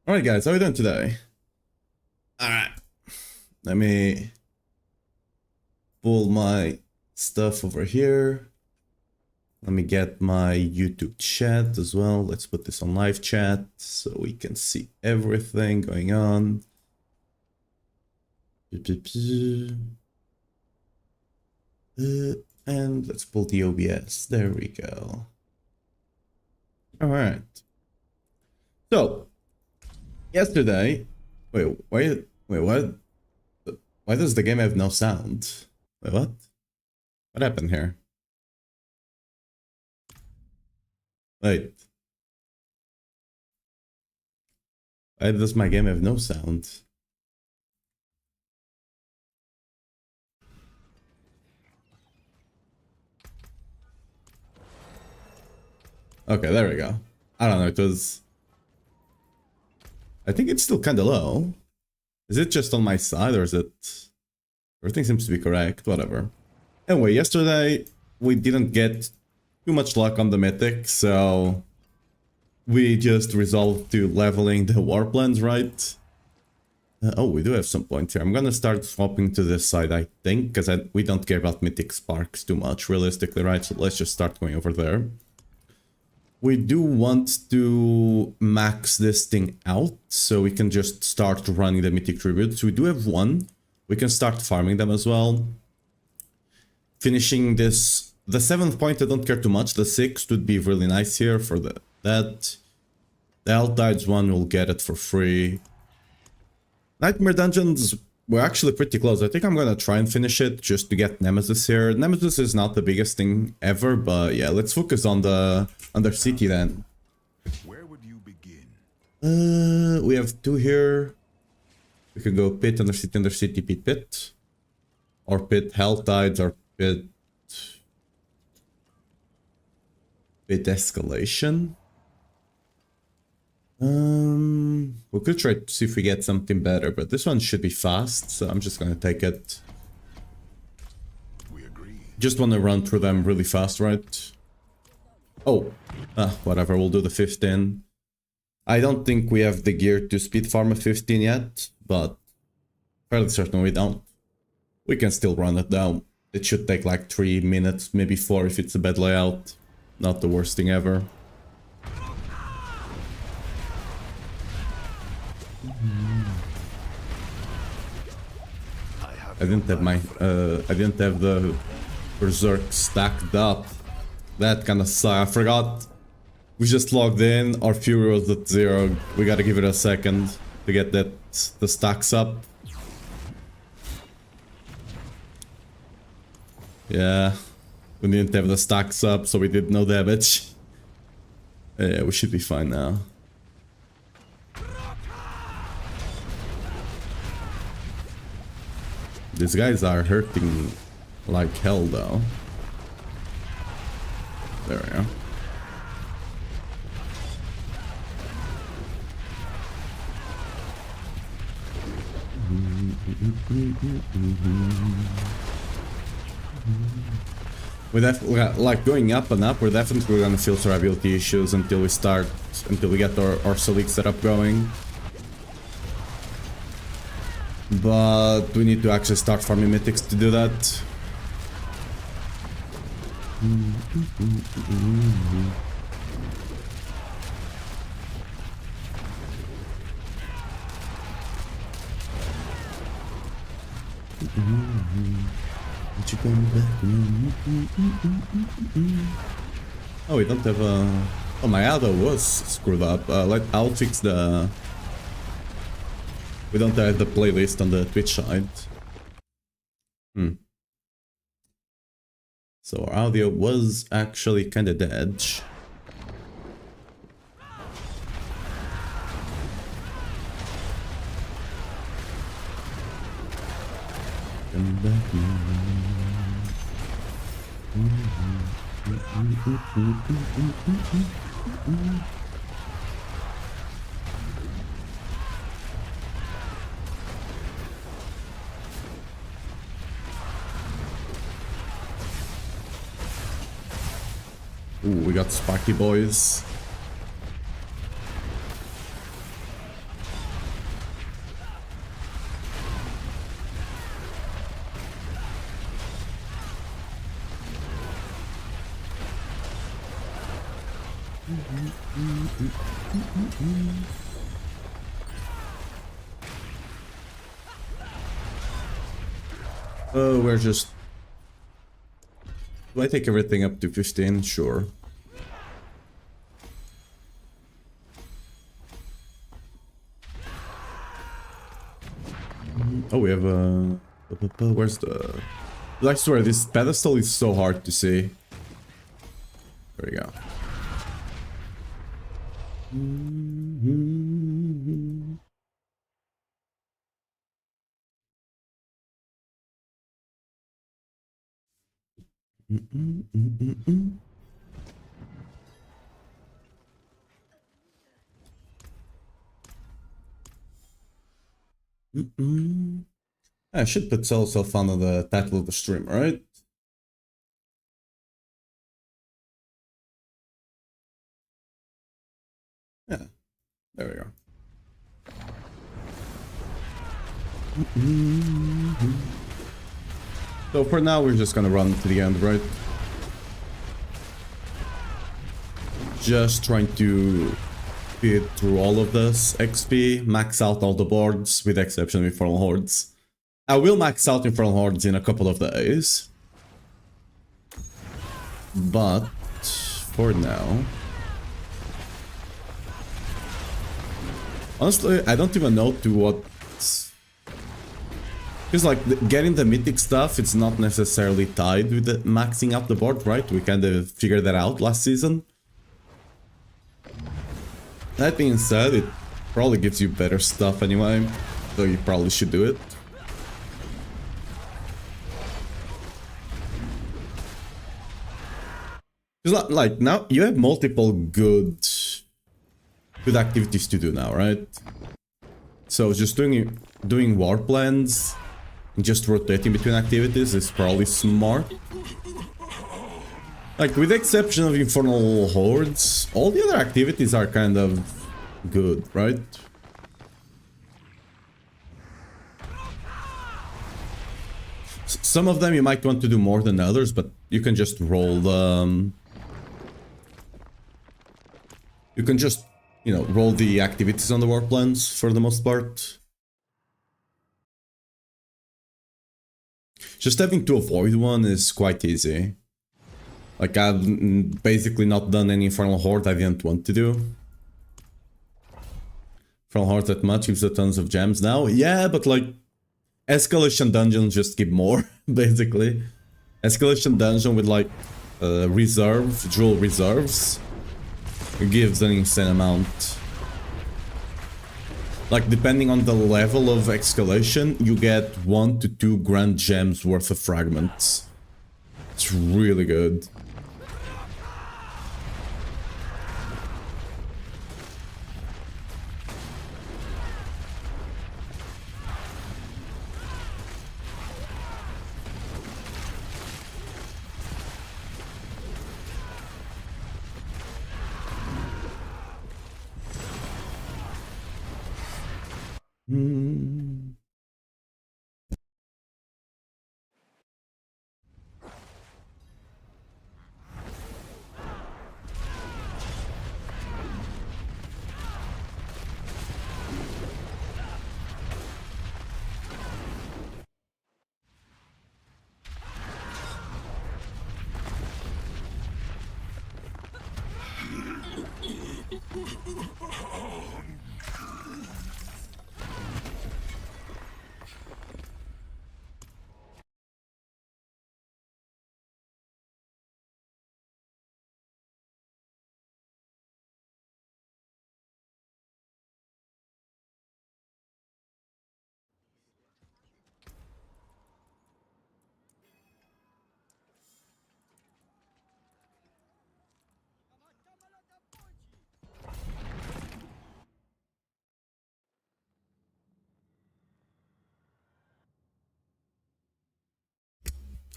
Alright guys, how are we doing today? Alright, let me pull my stuff over here. Let me get my YouTube chat as well. Let's put this on live chat so we can see everything going on. And let's pull the OBS. There we go. Alright. So, yesterday... Wait, what? Why does the game have no sound? Wait, what? What happened here? Wait. Why does my game have no sound? Okay, there we go. I don't know, it was... I think it's still kinda low. Is it just on my side or is it... Everything seems to be correct, whatever. Anyway, yesterday we didn't get too much luck on the mythic, so... We just resolved to leveling the warplans, right? Oh, we do have some points here. I'm gonna start swapping to this side, I think, because we don't care about mythic sparks too much, realistically, right? So let's just start going over there. We do want to max this thing out, so we can just start running the mythic tributes. We do have one. We can start farming them as well. Finishing this... The 7th point I don't care too much. The 6th would be really nice here for that. The Eltides one will get it for free. Nightmare Dungeons, we're actually pretty close. I think I'm gonna try and finish it just to get Nemesis here. Nemesis is not the biggest thing ever, but yeah, let's focus on the city then. Where would you begin? We have 2 here. We could go pit, undercity, pit, pit. Or pit Helltides, or pit escalation. We could try to see if we get something better, but this one should be fast, so I'm just gonna take it. We agree. Just want to run through them really fast, right? Oh, whatever, we'll do the 15. I don't think we have the gear to speed farm a 15 yet, but fairly certain we don't. We can still run it down. It should take like 3 minutes, maybe 4 if it's a bad layout. Not the worst thing ever. I didn't have my I didn't have the berserk stacked up. That kind of sucks. I forgot. We just logged in. Our fury was at 0. We gotta give it a second to get the stacks up. Yeah, we didn't have the stacks up, so we did no damage. Yeah, we should be fine now. These guys are hurting like hell though. There we go. With that, like going up and up, we're definitely gonna feel survivability issues until we get our Salik setup going. But we need to actually start farming mythics to do that. Oh, we don't have a... Oh, my auto was screwed up. I'll fix the... We don't have the playlist on the Twitch side. So our audio was actually kinda dead. Come back now. Ooh, we got Sparky boys. Oh, we're just... Do I take everything up to 15? Sure. Oh, we have a... Where's the... I swear, this pedestal is so hard to see. There we go. I should put self under the title of the stream, right? Yeah, there we go. So for now, we're just gonna run to the end, right? Just trying to speed through all of this XP, max out all the boards, with the exception of Infernal Hordes. I will max out Infernal Hordes in a couple of days. But for now... Honestly, I don't even know to what... Because like, getting the mythic stuff, it's not necessarily tied with the maxing out the board, right? We kind of figured that out last season. That being said, it probably gives you better stuff anyway, so you probably should do it. Because like, now you have multiple good activities to do now, right? So just doing war plans and just rotating between activities is probably smart. Like, with the exception of Infernal Hordes, all the other activities are kind of good, right? Some of them you might want to do more than others, but you can just roll the... You can just, you know, roll the activities on the war plans for the most part. Just having to avoid one is quite easy. Like, I've basically not done any Infernal Horde I didn't want to do. Infernal Horde that much gives a tons of gems now. Yeah, but like, Escalation Dungeons just give more, basically. Escalation Dungeon with like, jewel reserves. It gives an insane amount. Like, depending on the level of escalation, you get 1 to 2 grand gems worth of fragments. It's really good.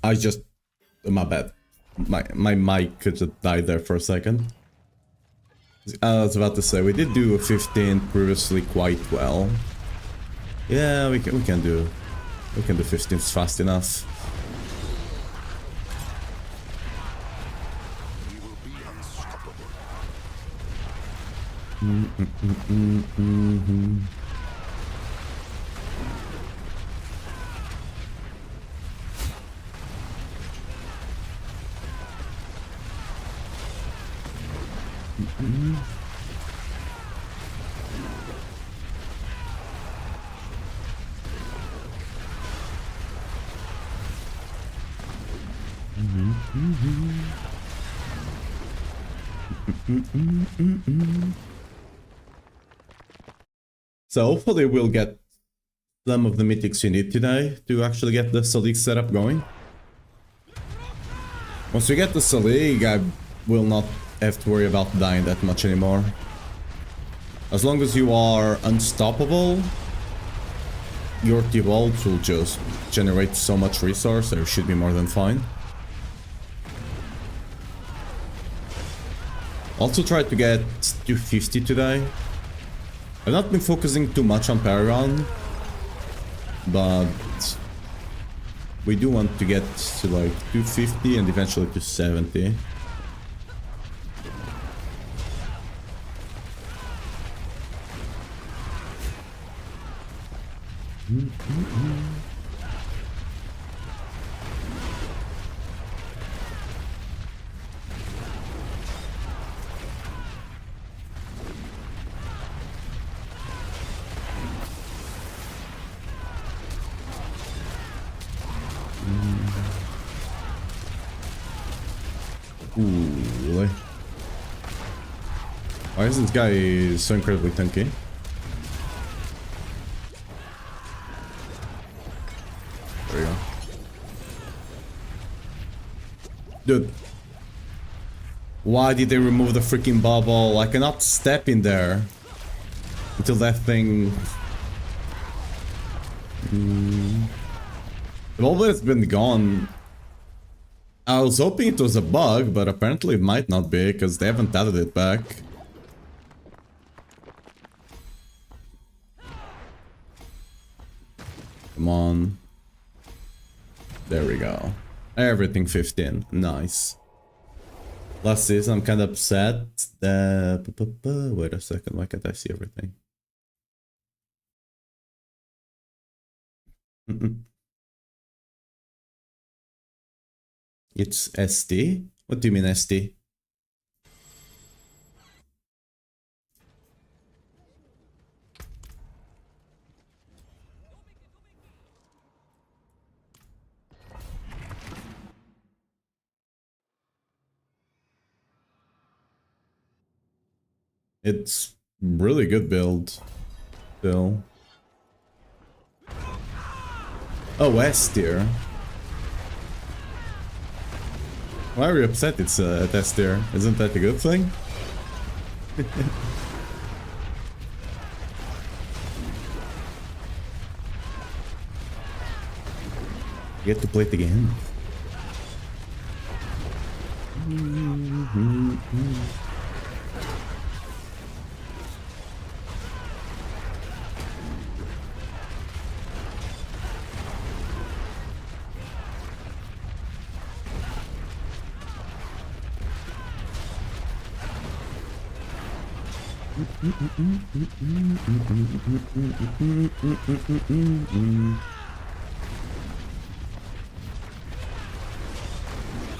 I just... My bad. My mic could just die there for a second. I was about to say, we did do a 15 previously quite well. Yeah, we can do 15s fast enough. So hopefully we'll get some of the mythics you need today to actually get the Selig setup going. Once we get the Selig, I will not have to worry about dying that much anymore. As long as you are unstoppable, your T12 will just generate so much resource that it should be more than fine. Also tried to get 250 today. I've not been focusing too much on Paragon, but we do want to get to like 250 and eventually to 70. Ooh, really? Why is this guy so incredibly tanky? There we go. Dude. Why did they remove the freaking bubble? I cannot step in there until that thing... The bubble has been gone. I was hoping it was a bug, but apparently it might not be, because they haven't added it back. Come on. There we go. Everything 15. Nice. Last season, I'm kind of upset. Wait a second, why can't I see everything? It's ST? What do you mean ST? It's really good build still. Oh, S tier. Why are you upset it's at S tier? Isn't that a good thing? You get to play it again.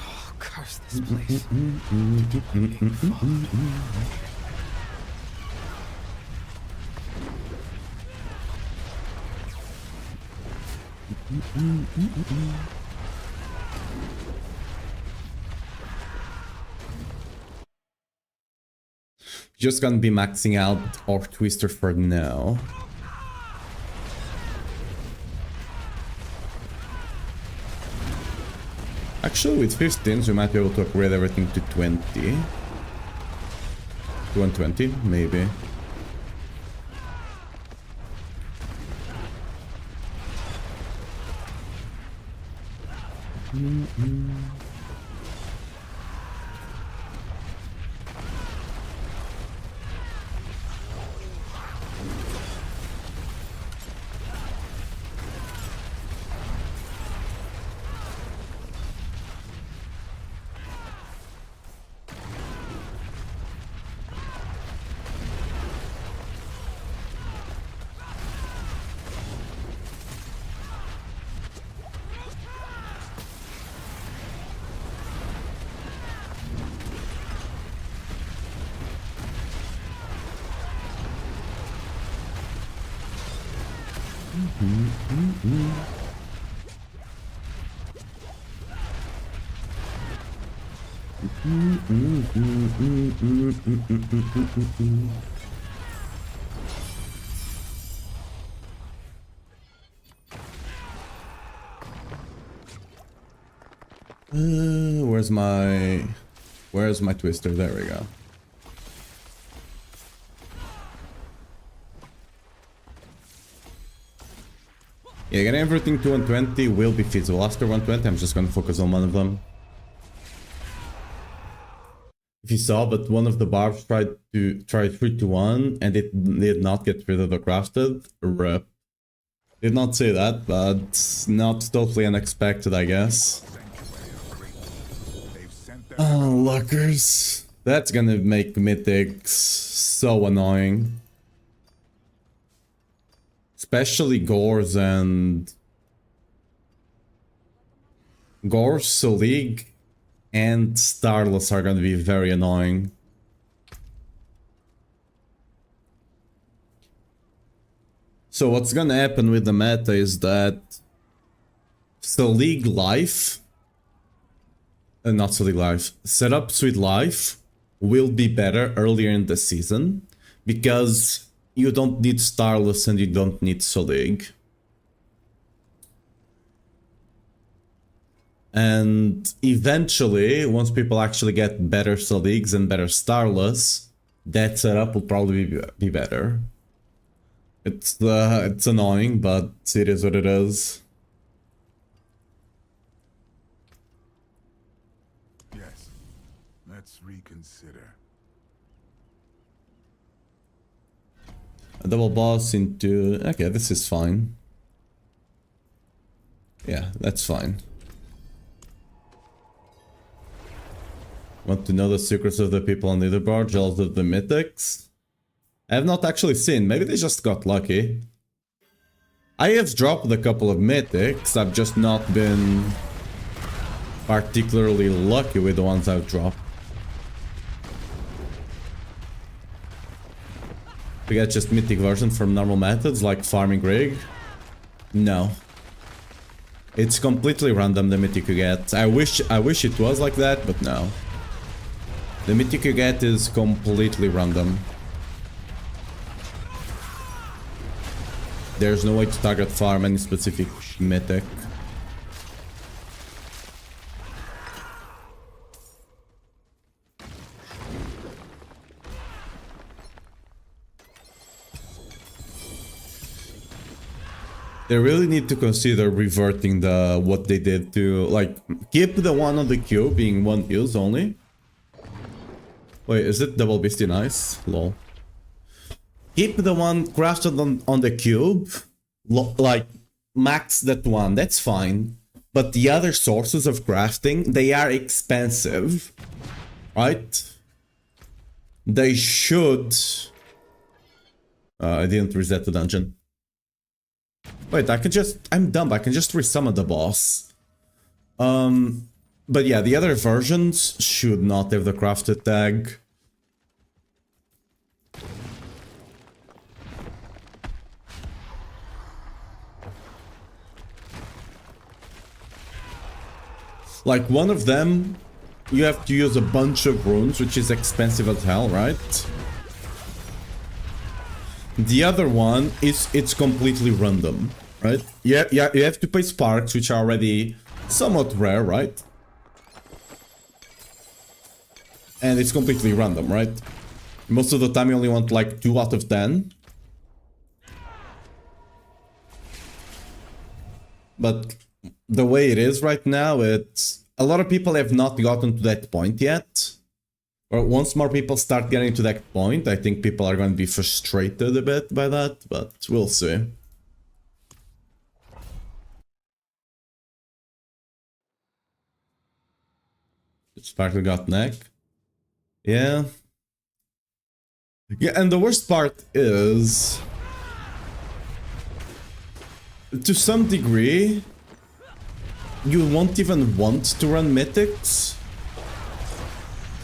Oh, curse this place. Just gonna be maxing out our Twister for now. Actually, with 15s, we might be able to upgrade everything to 20. To 120, maybe. Where's my twister? There we go. Yeah, getting everything to 120 will be feasible. After 120, I'm just gonna focus on one of them. If you saw, but one of the barbs tried 3 to 1 and it did not get rid of the crafted. Rip. Did not say that, but not totally unexpected, I guess. Oh, luckers. That's gonna make mythics so annoying. Especially Gores and... Gores, Solig, and Starless are gonna be very annoying. So what's gonna happen with the meta is that Solig Life... not Solig Life. Setups with Life will be better earlier in the season because you don't need Starless and you don't need Solig. And eventually, once people actually get better Soligs and better Starless, that setup will probably be better. It's annoying, but it is what it is. Yes, let's reconsider. A double boss into... Okay, this is fine. Yeah, that's fine. Want to know the secrets of the people on the leaderboard, jealous of the mythics? I have not actually seen, maybe they just got lucky. I have dropped a couple of mythics, I've just not been particularly lucky with the ones I've dropped. We get just mythic version from normal methods like farming rig? No. It's completely random the mythic you get. I wish it was like that, but no. The mythic you get is completely random. There's no way to target farm any specific mythic. They really need to consider reverting what they did to, like, keep the one on the queue being one use only. Wait, is it double beastie nice? Lol. Keep the one crafted on the cube, like, max that one, that's fine. But the other sources of crafting, they are expensive, right? They should... I didn't reset the dungeon. Wait, I'm dumb, I can just resummon the boss. But yeah, the other versions should not have the crafted tag. Like, one of them, you have to use a bunch of runes, which is expensive as hell, right? The other one it's completely random, right? Yeah, you have to pay sparks, which are already somewhat rare, right? And it's completely random, right? Most of the time you only want like 2 out of 10. But the way it is right now, it's... A lot of people have not gotten to that point yet. Or once more people start getting to that point, I think people are going to be frustrated a bit by that, but we'll see. Sparkle got neck. Yeah. Yeah, and the worst part is... To some degree, you won't even want to run mythics.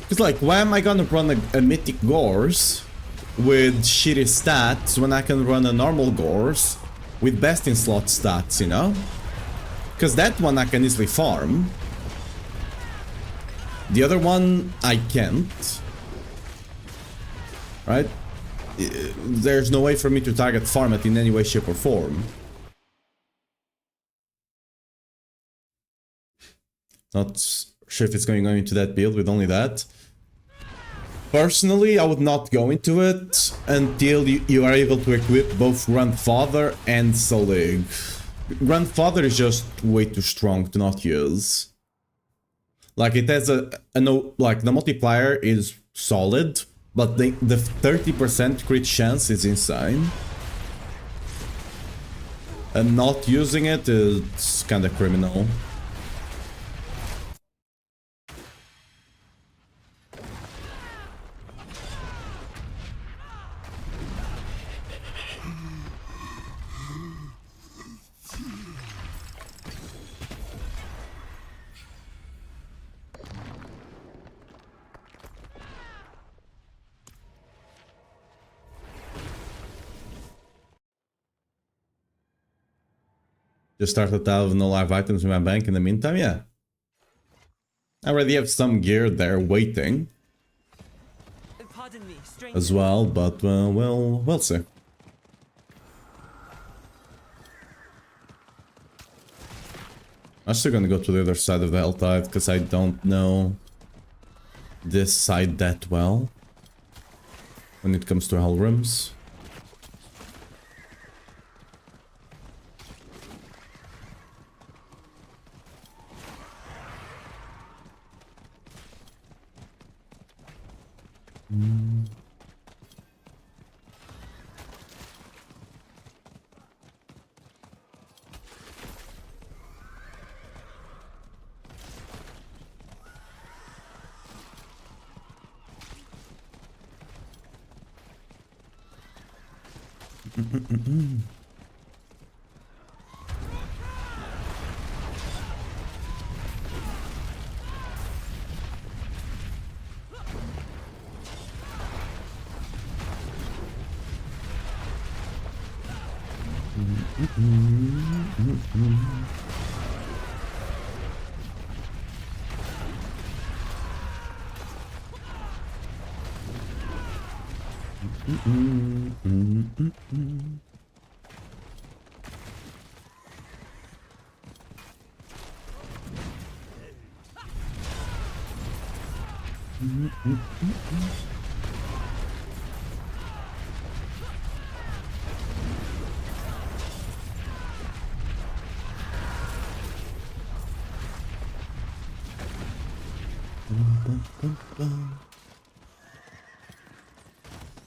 It's like, why am I gonna run a mythic Gores with shitty stats when I can run a normal Gores with best in slot stats, you know? Because that one I can easily farm. The other one I can't. Right? There's no way for me to target farm it in any way, shape or form. Not sure if it's going into that build with only that. Personally, I would not go into it until you are able to equip both Grandfather and Salig. Grandfather is just way too strong to not use. Like, it has like, the multiplier is solid, but the 30% crit chance is insane. And not using it is kinda criminal. Just started out with no live items in my bank in the meantime, yeah. I already have some gear there waiting. Pardon me, stranger. As well, but we'll see. I'm still gonna go to the other side of the Helltide because I don't know this side that well when it comes to Hell rooms.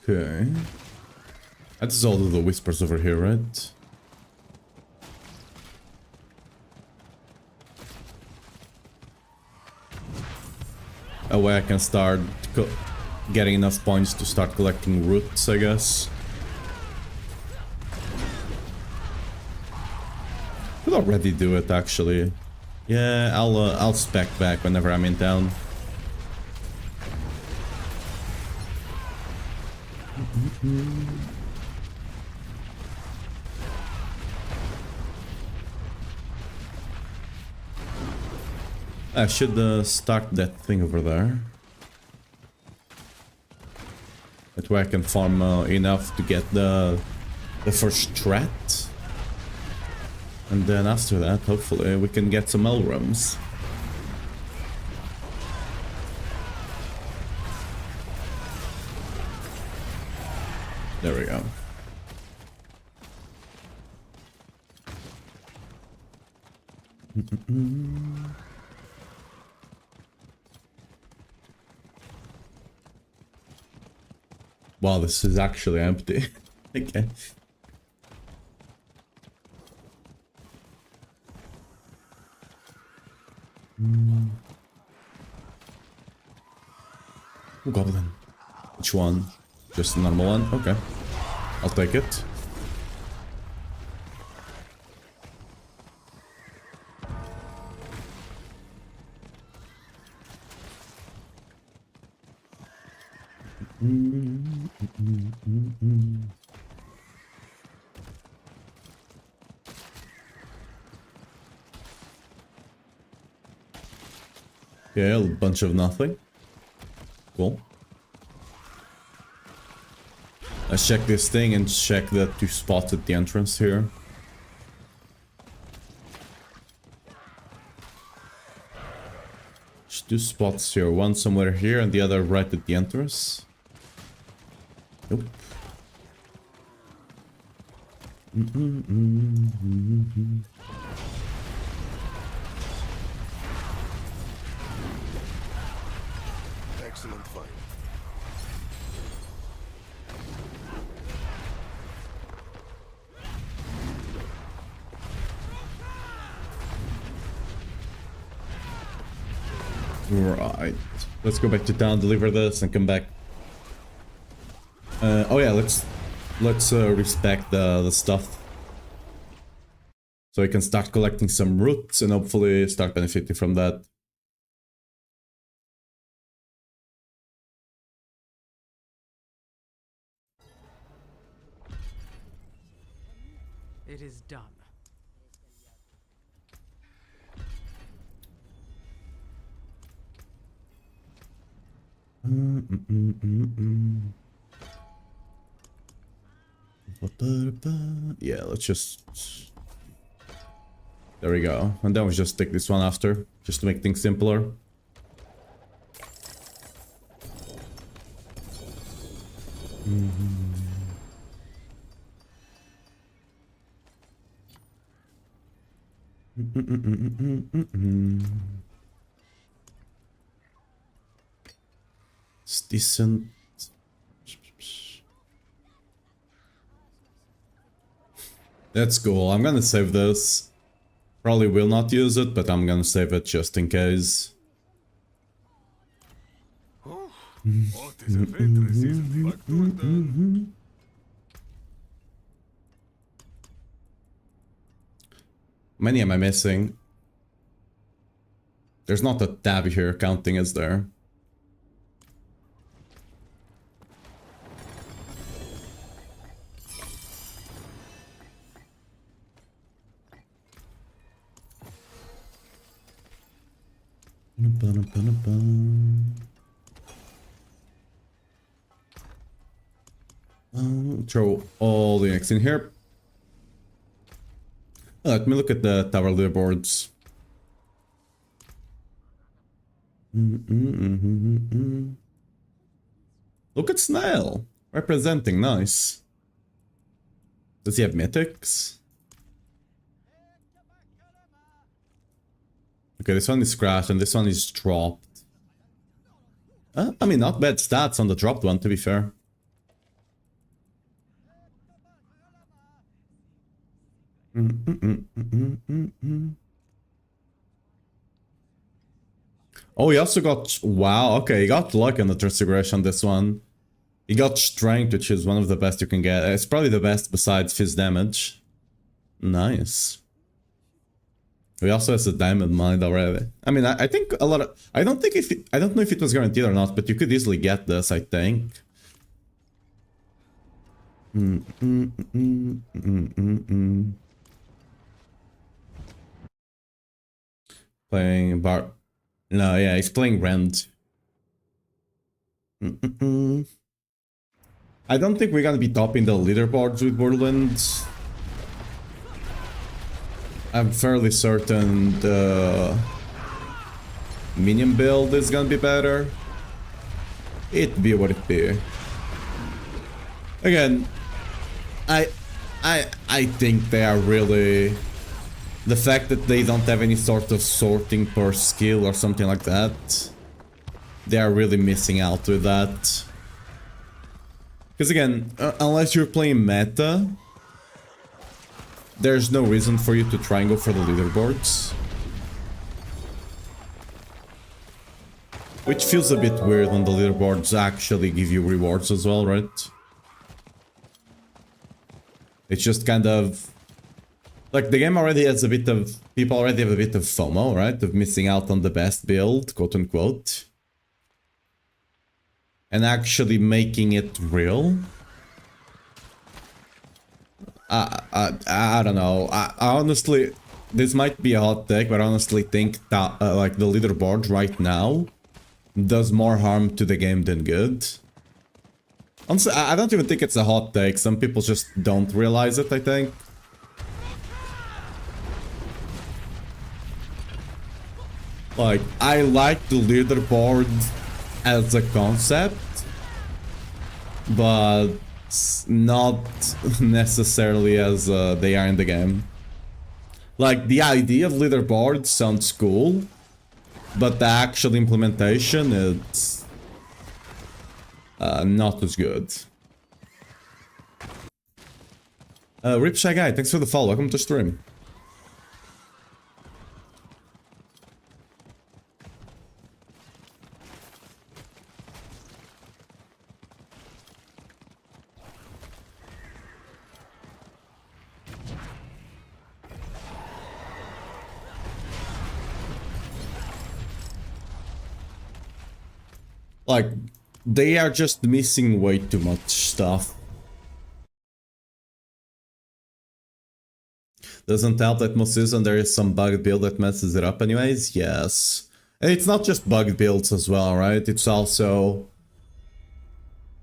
Okay. That is all of the whispers over here, right? A way I can start getting enough points to start collecting roots, I guess. Could already do it, actually. Yeah, I'll spec back whenever I'm in town. I should start that thing over there. That way I can farm enough to get the first strat. And then after that, hopefully, we can get some Elrooms. There we go. Wow, this is actually empty. Okay. Goblin. Which one? Just a normal one? Okay. I'll take it. Yeah, a bunch of nothing. Cool. Let's check this thing and check the 2 spots at the entrance here. There's 2 spots here, one somewhere here and the other right at the entrance. Nope. Excellent fight. Right. Let's go back to town, deliver this, and come back. Oh yeah, let's respect the stuff. So we can start collecting some roots and hopefully start benefiting from that. It is done. Yeah, let's just... There we go. And then we just take this one after, just to make things simpler. It's decent. That's cool. I'm gonna save this. Probably will not use it, but I'm gonna save it just in case. How many am I missing? There's not a tab here counting, is there? Throw all the Unix in here. Let me look at the tower leaderboards. Look at Snail. Representing, nice. Does he have mythics? Okay, this one is crashed and this one is dropped. I mean, not bad stats on the dropped one, to be fair. Oh, he also got... Wow, okay, he got luck on the transfiguration, this one. He got strength, which is one of the best you can get. It's probably the best besides fizz damage. Nice. He also has a diamond mine already. I mean, I think a lot of... I don't know if it was guaranteed or not, but you could easily get this, I think. Playing bar... No, yeah, he's playing Rend. I don't think we're gonna be topping the leaderboards with Whirlwind. I'm fairly certain the minion build is gonna be better. It be what it be. Again, I think they are really... The fact that they don't have any sort of sorting per skill or something like that, they are really missing out with that. Because again, unless you're playing meta, there's no reason for you to try and go for the leaderboards. Which feels a bit weird when the leaderboards actually give you rewards as well, right? It's just kind of... Like, the game already has a bit of... People already have a bit of FOMO, right? Of missing out on the best build, quote-unquote. And actually making it real. I don't know. I honestly... this might be a hot take, but I honestly think that like the leaderboard right now does more harm to the game than good. Honestly, I don't even think it's a hot take. Some people just don't realize it, I think. Like, I like the leaderboard as a concept, but not necessarily as they are in the game. Like, the idea of leaderboard sounds cool, but the actual implementation is not as good. Rip Shy Guy, thanks for the follow. Welcome to stream. Like, they are just missing way too much stuff. Doesn't help that most season there is some bugged build that messes it up anyways? Yes. And it's not just bugged builds as well, right? It's also...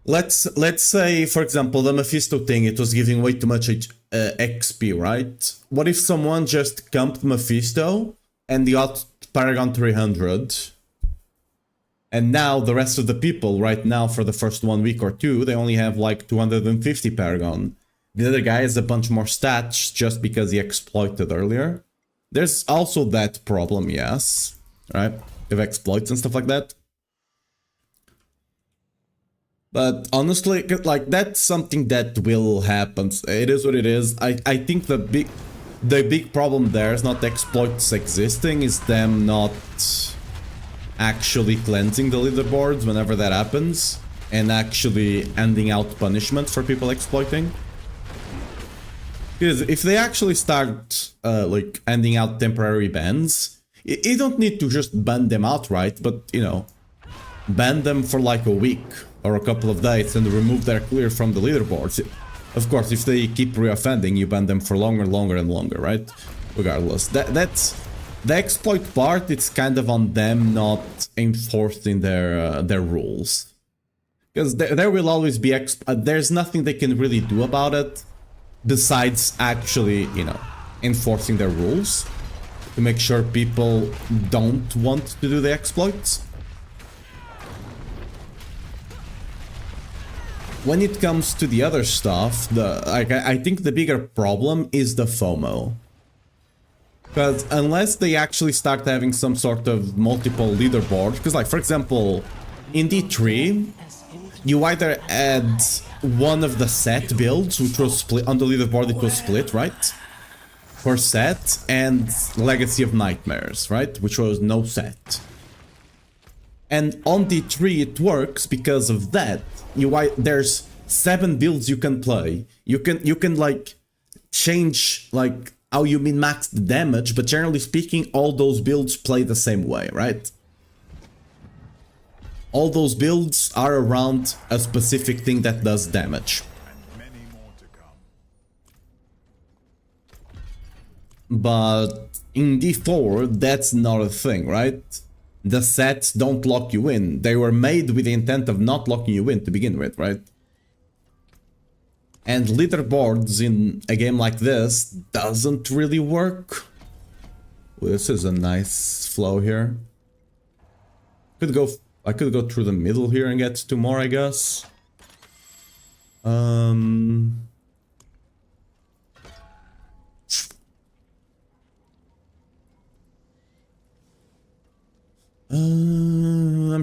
Let's say, for example, the Mephisto thing, it was giving way too much XP, right? What if someone just camped Mephisto and got Paragon 300? And now the rest of the people, right now, for the first 1 week or two, they only have like 250 Paragon. The other guy has a bunch more stats just because he exploited earlier. There's also that problem, yes, right? With exploits and stuff like that. But honestly, like, that's something that will happen. It is what it is. I think the big problem there is not exploits existing, is them not actually cleansing the leaderboards whenever that happens, and actually handing out punishment for people exploiting. Because if they actually start like handing out temporary bans, you don't need to just ban them outright, but you know, ban them for like a week or a couple of days and remove their clear from the leaderboards. Of course, if they keep reoffending, you ban them for longer and longer, right? Regardless, that's the exploit part. It's kind of on them not enforcing their rules, because there will always be there's nothing they can really do about it besides actually, you know, enforcing their rules to make sure people don't want to do the exploits. When it comes to the other stuff, I think the bigger problem is the FOMO. Because unless they actually start having some sort of multiple leaderboard, because like, for example, in D3, you either add one of the set builds, which was split, on the leaderboard it was split, right? For set, and Legacy of Nightmares, right? Which was no set. And on D3 it works because of that. There's 7 builds you can play. You can like change like how you min-max the damage, but generally speaking, all those builds play the same way, right? All those builds are around a specific thing that does damage. And many more to come. But in D4, that's not a thing, right? The sets don't lock you in. They were made with the intent of not locking you in to begin with, right? And leaderboards in a game like this doesn't really work. Well, this is a nice flow here. I could go through the middle here and get 2 more, I guess. I'm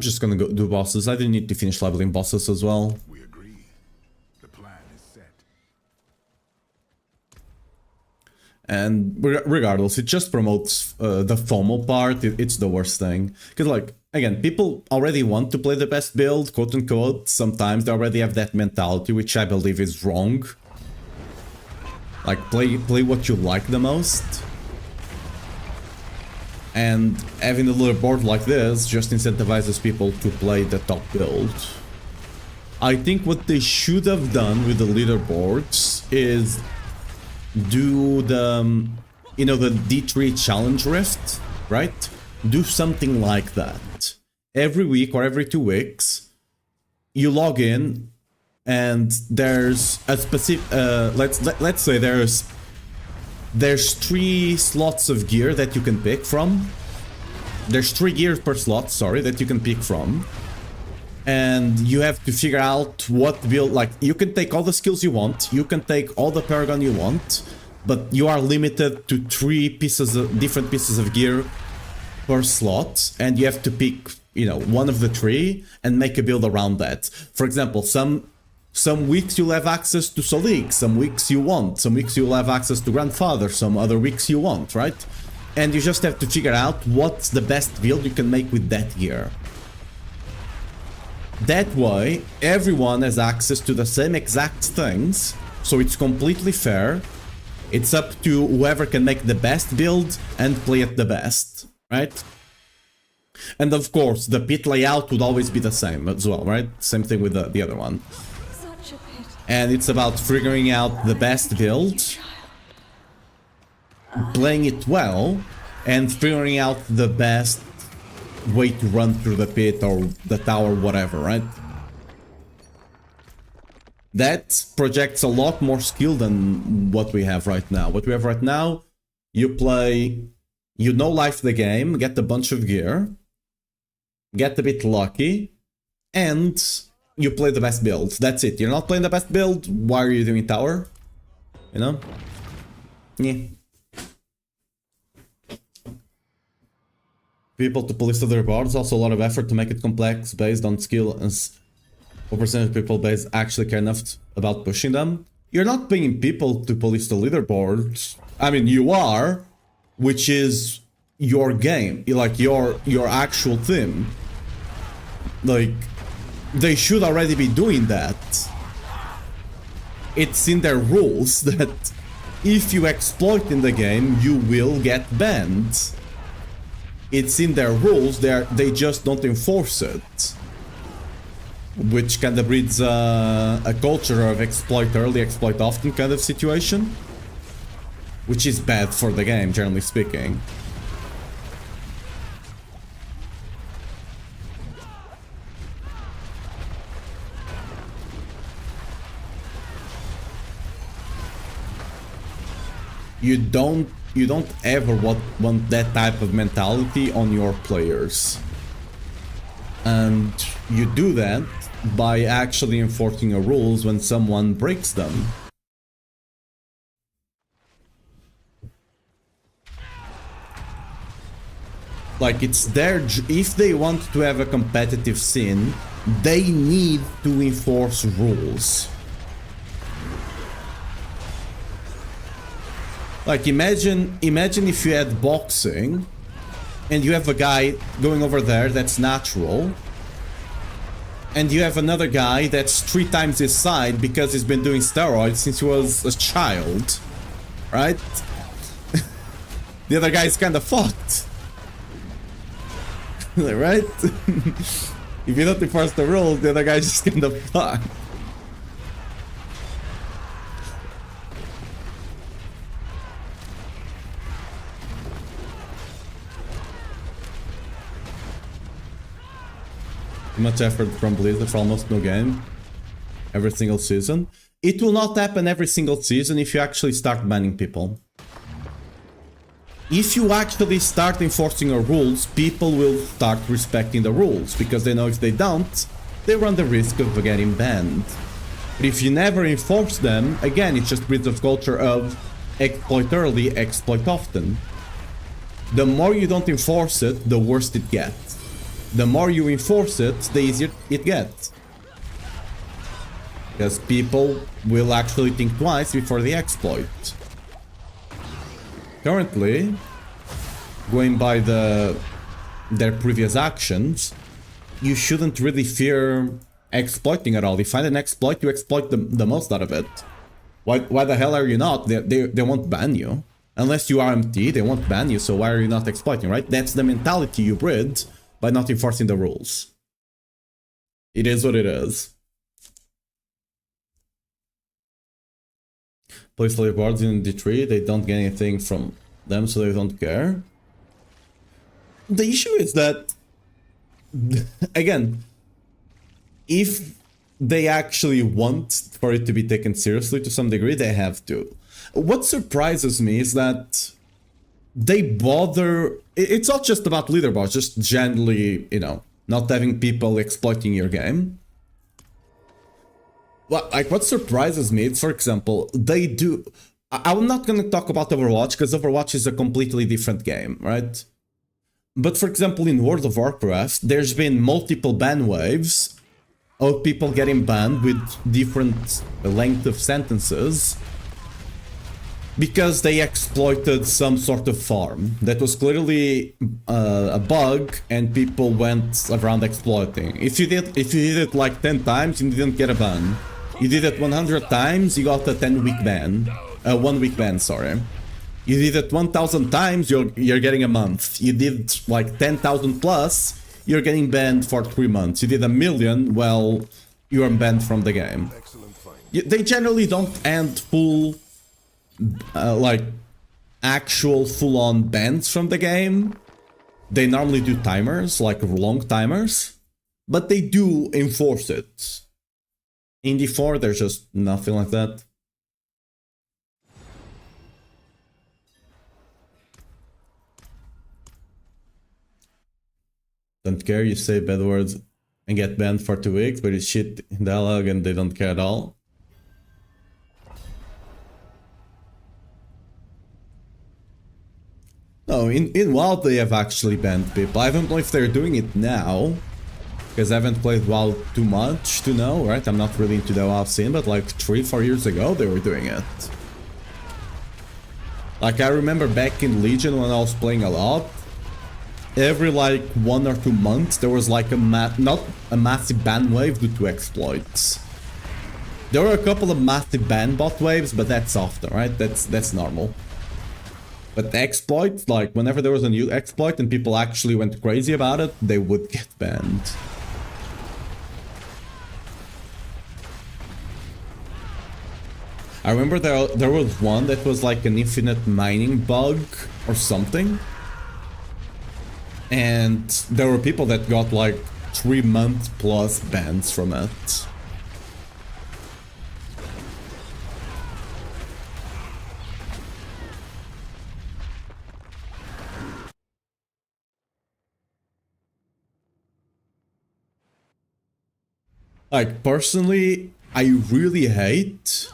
just gonna go do bosses. I didn't need to finish leveling bosses as well. We agree. The plan is set. And regardless, it just promotes the FOMO part. It's the worst thing. Because, like, again, people already want to play the best build, quote unquote. Sometimes they already have that mentality, which I believe is wrong. Like, play what you like the most. And having a leaderboard like this just incentivizes people to play the top build. I think what they should have done with the leaderboards is do the, you know, the D3 challenge rift, right? Do something like that. Every week or every 2 weeks, you log in and there's a specific, let's say there's 3 slots of gear that you can pick from. There's 3 gears per slot, sorry, that you can pick from. And you have to figure out what build, like, you can take all the skills you want, you can take all the paragon you want, but you are limited to 3 different pieces of gear per slot, and you have to pick, you know, one of the 3 and make a build around that. For example, some weeks you'll have access to Solik, some weeks you won't, some weeks you'll have access to Grandfather, some other weeks you won't, right? And you just have to figure out what's the best build you can make with that gear. That way, everyone has access to the same exact things, so it's completely fair. It's up to whoever can make the best build and play it the best, right? And of course, the pit layout would always be the same as well, right? Same thing with the other one. Such a pity. And it's about figuring out the best build, playing it well, and figuring out the best way to run through the pit or the tower, whatever, right? That projects a lot more skill than what we have right now. What we have right now, you play, you know life the game, get a bunch of gear, get a bit lucky, and you play the best build. That's it. You're not playing the best build, why are you doing tower? You know? Yeah. People to police other boards, also a lot of effort to make it complex based on skill, and what percentage of people base actually care enough about pushing them. You're not paying people to police the leaderboards. I mean, you are, which is your game, like your actual theme. Like, they should already be doing that. It's in their rules that if you exploit in the game, you will get banned. It's in their rules, they just don't enforce it. Which kind of breeds a culture of exploit early, exploit often kind of situation. Which is bad for the game, generally speaking. You don't ever want that type of mentality on your players. And you do that by actually enforcing your rules when someone breaks them. Like, it's their... if they want to have a competitive scene, they need to enforce rules. Like, imagine if you had boxing and you have a guy going over there that's natural, and you have another guy that's 3 times his size because he's been doing steroids since he was a child, right? The other guy's kind of fucked. Right? If you don't enforce the rules, the other guy's just kind of fucked. Much effort from Blizzard for almost no game every single season. It will not happen every single season if you actually start banning people. If you actually start enforcing your rules, people will start respecting the rules, because they know if they don't, they run the risk of getting banned. But if you never enforce them, again, it just breeds a culture of exploit early, exploit often. The more you don't enforce it, the worse it gets. The more you enforce it, the easier it gets. Because people will actually think twice before they exploit. Currently, going by their previous actions, you shouldn't really fear exploiting at all. If you find an exploit, you exploit the most out of it. Why the hell are you not? They won't ban you. Unless you are MT, they won't ban you, so why are you not exploiting, right? That's the mentality you breed by not enforcing the rules. It is what it is. Police leaderboards in D3, they don't get anything from them so they don't care. The issue is that, again, if they actually want for it to be taken seriously to some degree, they have to. What surprises me is that they bother... It's not just about leaderboards, just generally, you know, not having people exploiting your game. Well, like, what surprises me is, for example, they do... I'm not gonna talk about Overwatch, because Overwatch is a completely different game, right? But for example, in World of Warcraft, there's been multiple ban waves of people getting banned with different length of sentences because they exploited some sort of farm that was clearly a bug, and people went around exploiting. If you did it like 10 times, you didn't get a ban. You did it 100 times, you got a 10-week ban. 1 week ban, sorry. You did it 1,000 times, you're getting a month. You did like 10,000 plus, you're getting banned for 3 months. You did 1,000,000, well, you are banned from the game. They generally don't end full, like, actual full-on bans from the game. They normally do timers, like long timers, but they do enforce it. In D4, there's just nothing like that. Don't care, you say bad words and get banned for 2 weeks, but you shit in dialogue and they don't care at all. No, in WoW they have actually banned people. I don't know if they're doing it now, because I haven't played WoW too much to know, right? I'm not really into the WoW scene, but like 3-4 years ago they were doing it. Like, I remember back in Legion when I was playing a lot, every like 1 or 2 months there was like not a massive ban wave due to exploits. There were a couple of massive ban bot waves, but that's often, right? That's normal. But exploits, like whenever there was a new exploit and people actually went crazy about it, they would get banned. I remember there was one that was like an infinite mining bug or something. And there were people that got like 3-month plus bans from it. Like, personally, I really hate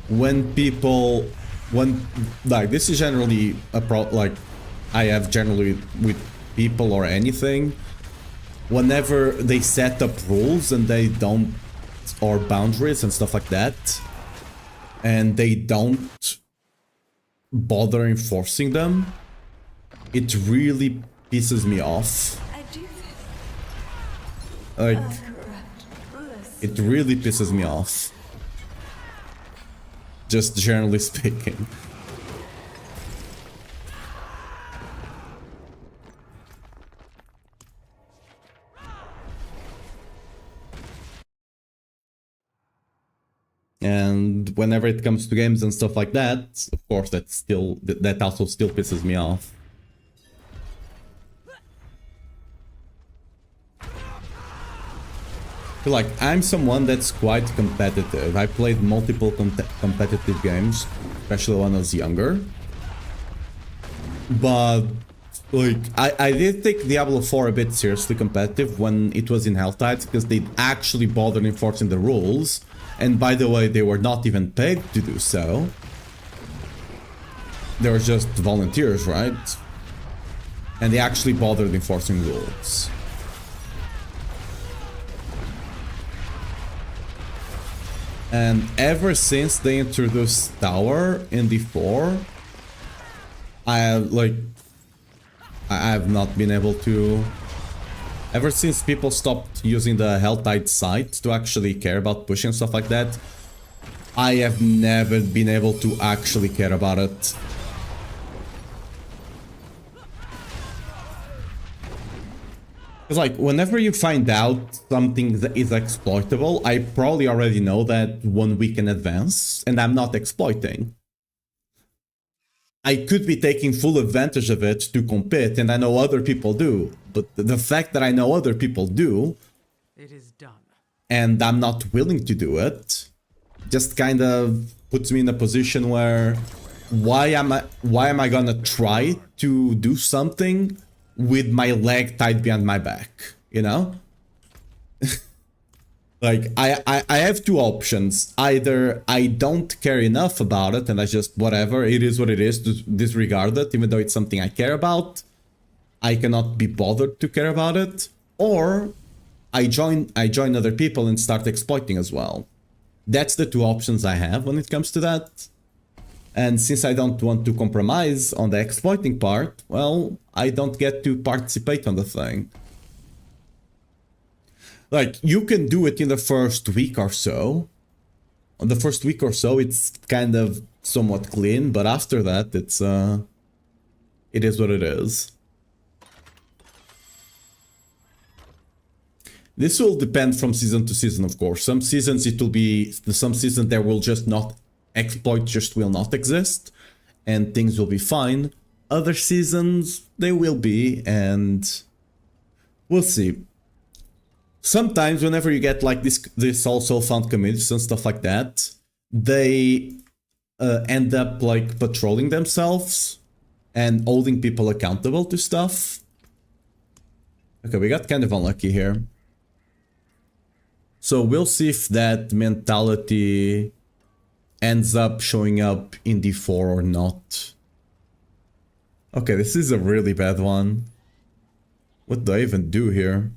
when people, like, this is generally a like, I have generally with people or anything, whenever they set up rules and they don't, or boundaries and stuff like that, and they don't bother enforcing them, it really pisses me off. Like, it really pisses me off. Just generally speaking. And whenever it comes to games and stuff like that, of course, that also still pisses me off. Like, I'm someone that's quite competitive. I played multiple competitive games, especially when I was younger. But, like, I did take Diablo 4 a bit seriously competitive when it was in Helltide, because they actually bothered enforcing the rules. And by the way, they were not even paid to do so. They were just volunteers, right? And they actually bothered enforcing rules. And ever since they introduced Tower in D4, I have not been able to... Ever since people stopped using the Helltide site to actually care about pushing stuff like that, I have never been able to actually care about it. Because, like, whenever you find out something that is exploitable, I probably already know that 1 week in advance, and I'm not exploiting. I could be taking full advantage of it to compete, and I know other people do. But the fact that I know other people do, It is done. and I'm not willing to do it, just kind of puts me in a position where why am I gonna try to do something with my leg tied behind my back, you know? Like, I have two options. Either I don't care enough about it and I just, whatever, it is what it is, to disregard it, even though it's something I care about. I cannot be bothered to care about it. Or I join other people and start exploiting as well. That's the two options I have when it comes to that. And since I don't want to compromise on the exploiting part, well, I don't get to participate on the thing. Like, you can do it in the first week or so. On the first week or so, it's kind of somewhat clean, but after that, it is what it is. This will depend from season to season, of course. Some seasons there will just not, exploit just will not exist, and things will be fine. Other seasons, they will be, and we'll see. Sometimes whenever you get like this also found communities and stuff like that, they end up like patrolling themselves and holding people accountable to stuff. Okay, we got kind of unlucky here. So we'll see if that mentality ends up showing up in D4 or not. Okay, this is a really bad one. What do I even do here?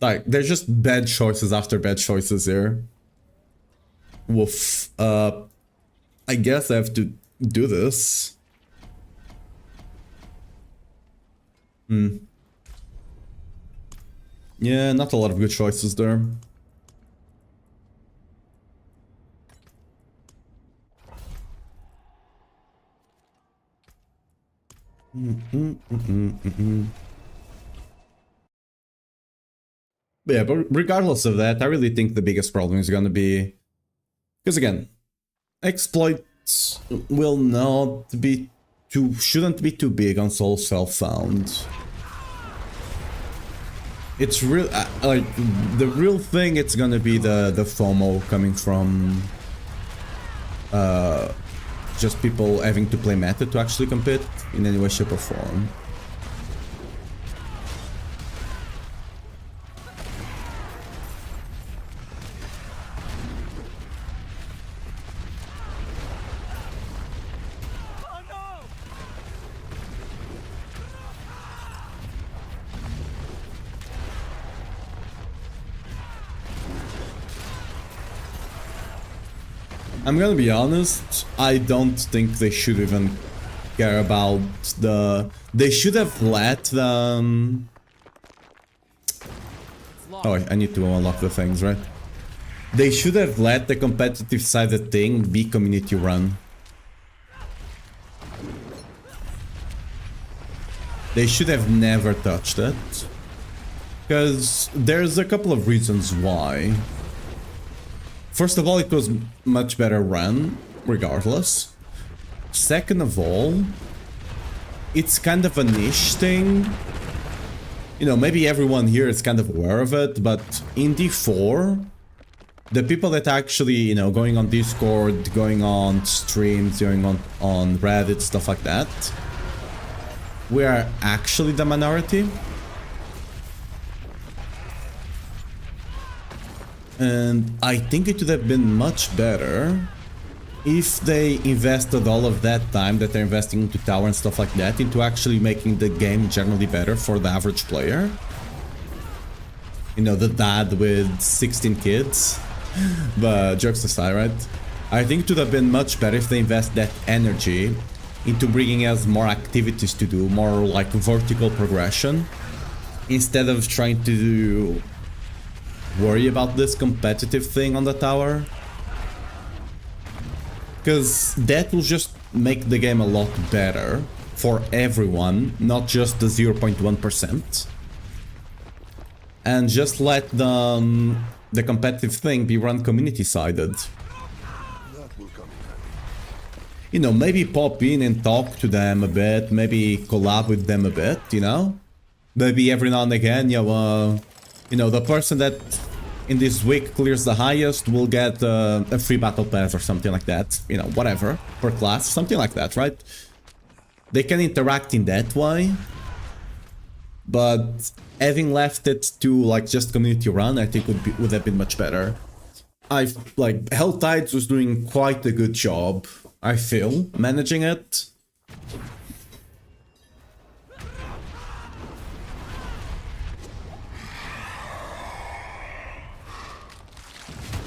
Like, there's just bad choices after bad choices here. Woof. I guess I have to do this. Yeah, not a lot of good choices there. But yeah, but regardless of that, I really think the biggest problem is gonna be... Because again, exploits will not be shouldn't be too big on Soul Self-Found. It's real, like, the real thing, it's gonna be the FOMO coming from just people having to play meta to actually compete in any way, shape or form. I'm gonna be honest, I don't think they should even care about the... They should have let the... Oh, I need to unlock the things, right? They should have let the competitive side of the thing be community run. They should have never touched it. Because there's a couple of reasons why. First of all, it was much better run, regardless. Second of all, it's kind of a niche thing. You know, maybe everyone here is kind of aware of it, but in D4, the people that actually, you know, going on Discord, going on streams, going on Reddit, stuff like that, we are actually the minority. And I think it would have been much better if they invested all of that time that they're investing into tower and stuff like that into actually making the game generally better for the average player. You know, the dad with 16 kids. But jokes aside, right? I think it would have been much better if they invest that energy into bringing us more activities to do, more like vertical progression, instead of trying to worry about this competitive thing on the tower. Because that will just make the game a lot better for everyone, not just the 0.1%. And just let the competitive thing be run community-sided. That will come in handy. you know, maybe pop in and talk to them a bit, maybe collab with them a bit, you know? Maybe every now and again, you know, the person that in this week clears the highest will get a free battle pass or something like that, you know, whatever, per class, something like that, right? They can interact in that way, but having left it to like just community run, I think would have been much better. Like Hell Tides was doing quite a good job, I feel, managing it.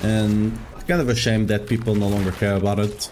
And it's kind of a shame that people no longer care about it.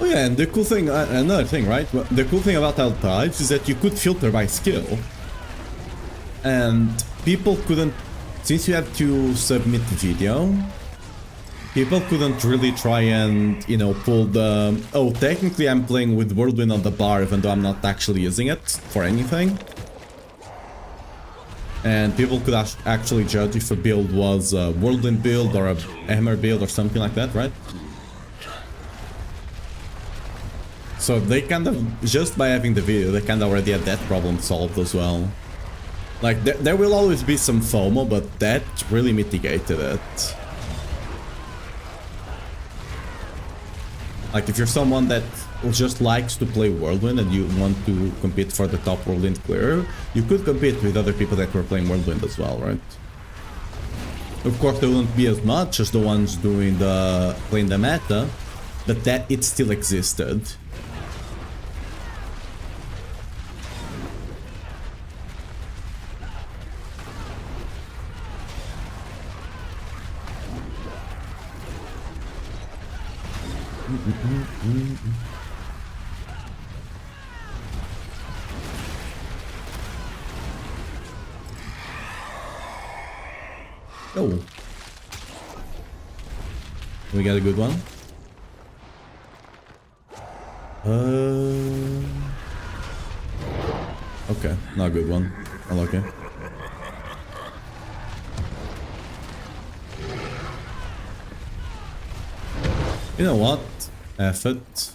Oh yeah, and the cool thing, another thing, right? The cool thing about Hell Tides is that you could filter by skill. And people couldn't, since you had to submit the video, people couldn't really try and, you know, pull the, oh, technically I'm playing with Whirlwind on the bar even though I'm not actually using it for anything. And people could actually judge if a build was a Whirlwind build or a Hammer build or something like that, right? So they kind of, just by having the video, they kind of already had that problem solved as well. Like, there will always be some FOMO, but that really mitigated it. Like, if you're someone that just likes to play Whirlwind and you want to compete for the top Whirlwind clearer, you could compete with other people that were playing Whirlwind as well, right? Of course, there wouldn't be as much as the ones doing playing the meta, but that it still existed. Oh. We got a good one. Okay, not a good one. I like it. You know what? F it.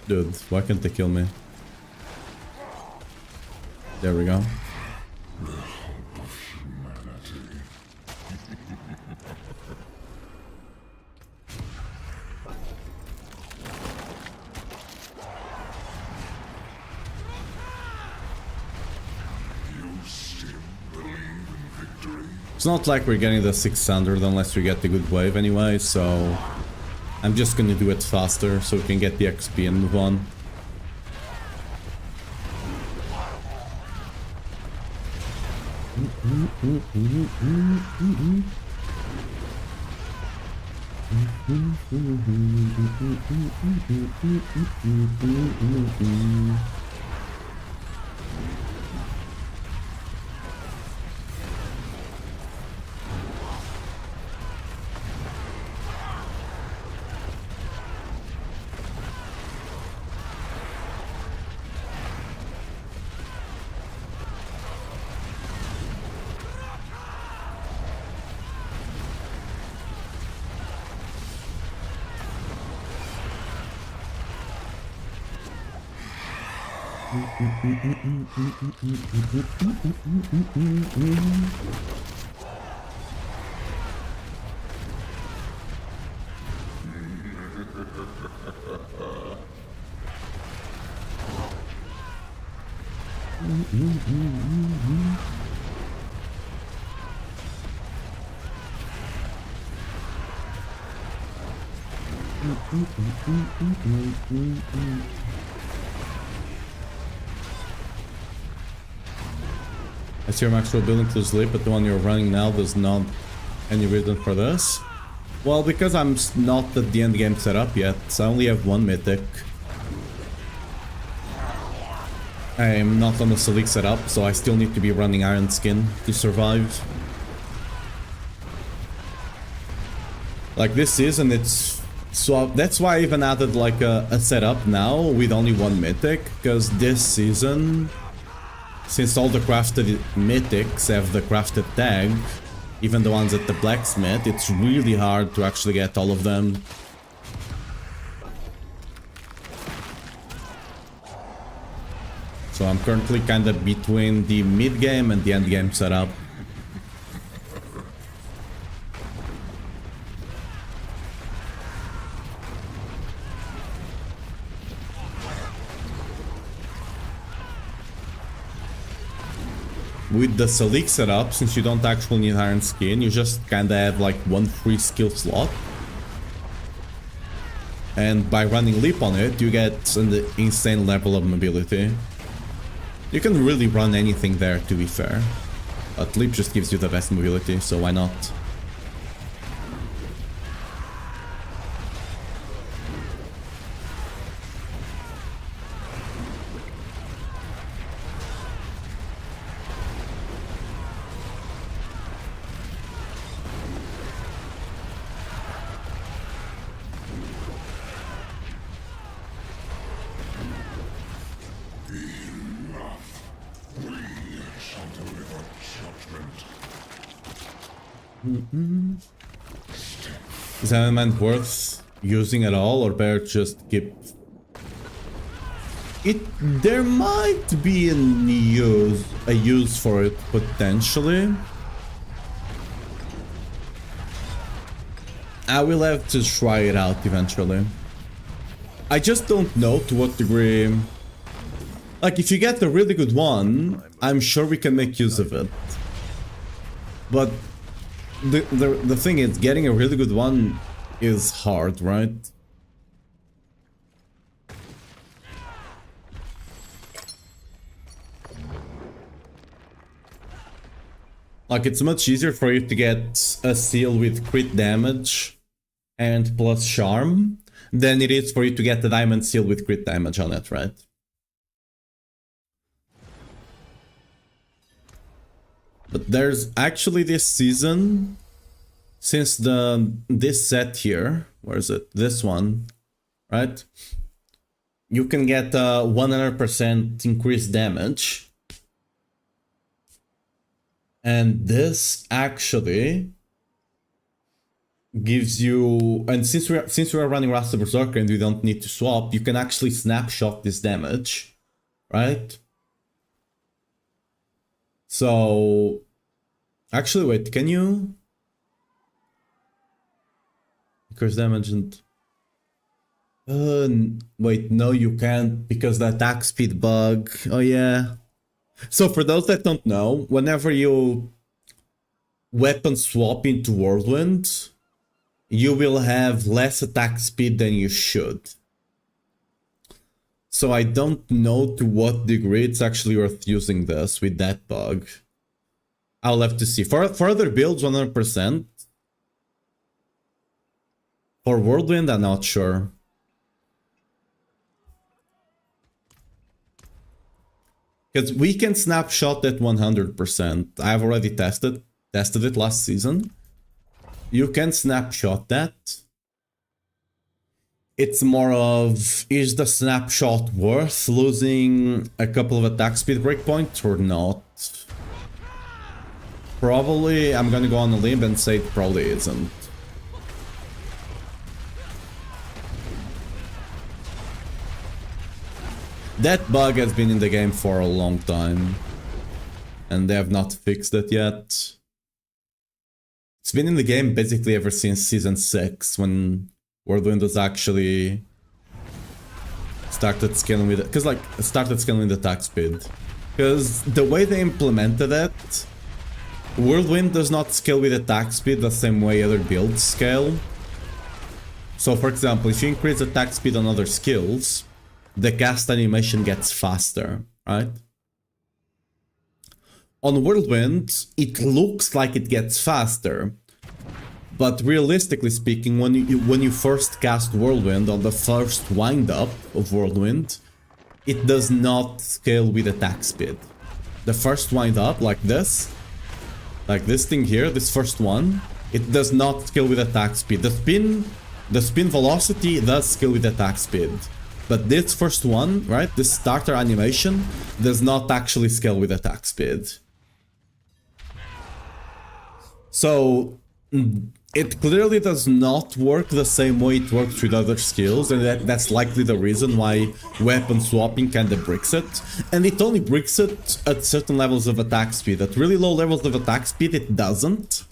Dude, why can't they kill me? There we go. It's not like we're getting the 600 unless we get the good wave anyway, so I'm just gonna do it faster so we can get the XP and move on. I see your maximum building to sleep, but the one you're running now does not. Any reason for this? Well, because I'm not at the end game setup yet, so I only have one mythic. I'm not on the Selic setup, so I still need to be running Iron Skin to survive. Like this season, it's so that's why I even added like a setup now with only one mythic, because this season, since all the crafted mythics have the crafted tag, even the ones at the blacksmith, it's really hard to actually get all of them. So I'm currently kind of between the mid game and the end game setup. With the Selic setup, since you don't actually need Iron Skin, you just kinda have like one free skill slot. And by running Leap on it, you get an insane level of mobility. You can really run anything there, to be fair. But Leap just gives you the best mobility, so why not? Is element worth using at all, or better just keep it? There might be a use for it potentially. I will have to try it out eventually. I just don't know to what degree. Like, if you get a really good one, I'm sure we can make use of it. But the thing is, getting a really good one is hard, right? Like, it's much easier for you to get a seal with crit damage and plus charm than it is for you to get the diamond seal with crit damage on it, right? But there's actually this season, since this set here, where is it? This one, right? You can get 100% increased damage. And this actually gives you, and since we're running Rasta Berserker and we don't need to swap, you can actually snapshot this damage, right? So, actually, wait, can you? Increase damage and... wait, no, you can't, because the attack speed bug. Oh, yeah. So, for those that don't know, whenever you weapon swap into Whirlwind, you will have less attack speed than you should. So I don't know to what degree it's actually worth using this with that bug. I'll have to see. For other builds, 100%. For Whirlwind, I'm not sure. Because we can snapshot at 100%. I've already tested it last season. You can snapshot that. It's more of, is the snapshot worth losing a couple of attack speed breakpoints or not? Probably, I'm gonna go on a limb and say it probably isn't. That bug has been in the game for a long time, and they have not fixed it yet. It's been in the game basically ever since Season 6, when Whirlwind was actually started scaling with it, because like it started scaling with attack speed. Because the way they implemented it, Whirlwind does not scale with attack speed the same way other builds scale. So for example, if you increase attack speed on other skills, the cast animation gets faster, right? On Whirlwind, it looks like it gets faster, but realistically speaking, when you first cast Whirlwind on the first wind-up of Whirlwind, it does not scale with attack speed. The first wind-up, like this thing here, this first one, it does not scale with attack speed. The spin velocity does scale with attack speed. But this first one, right, this starter animation, does not actually scale with attack speed. So it clearly does not work the same way it works with other skills, and that's likely the reason why weapon swapping kinda bricks it. And it only bricks it at certain levels of attack speed. At really low levels of attack speed, it doesn't.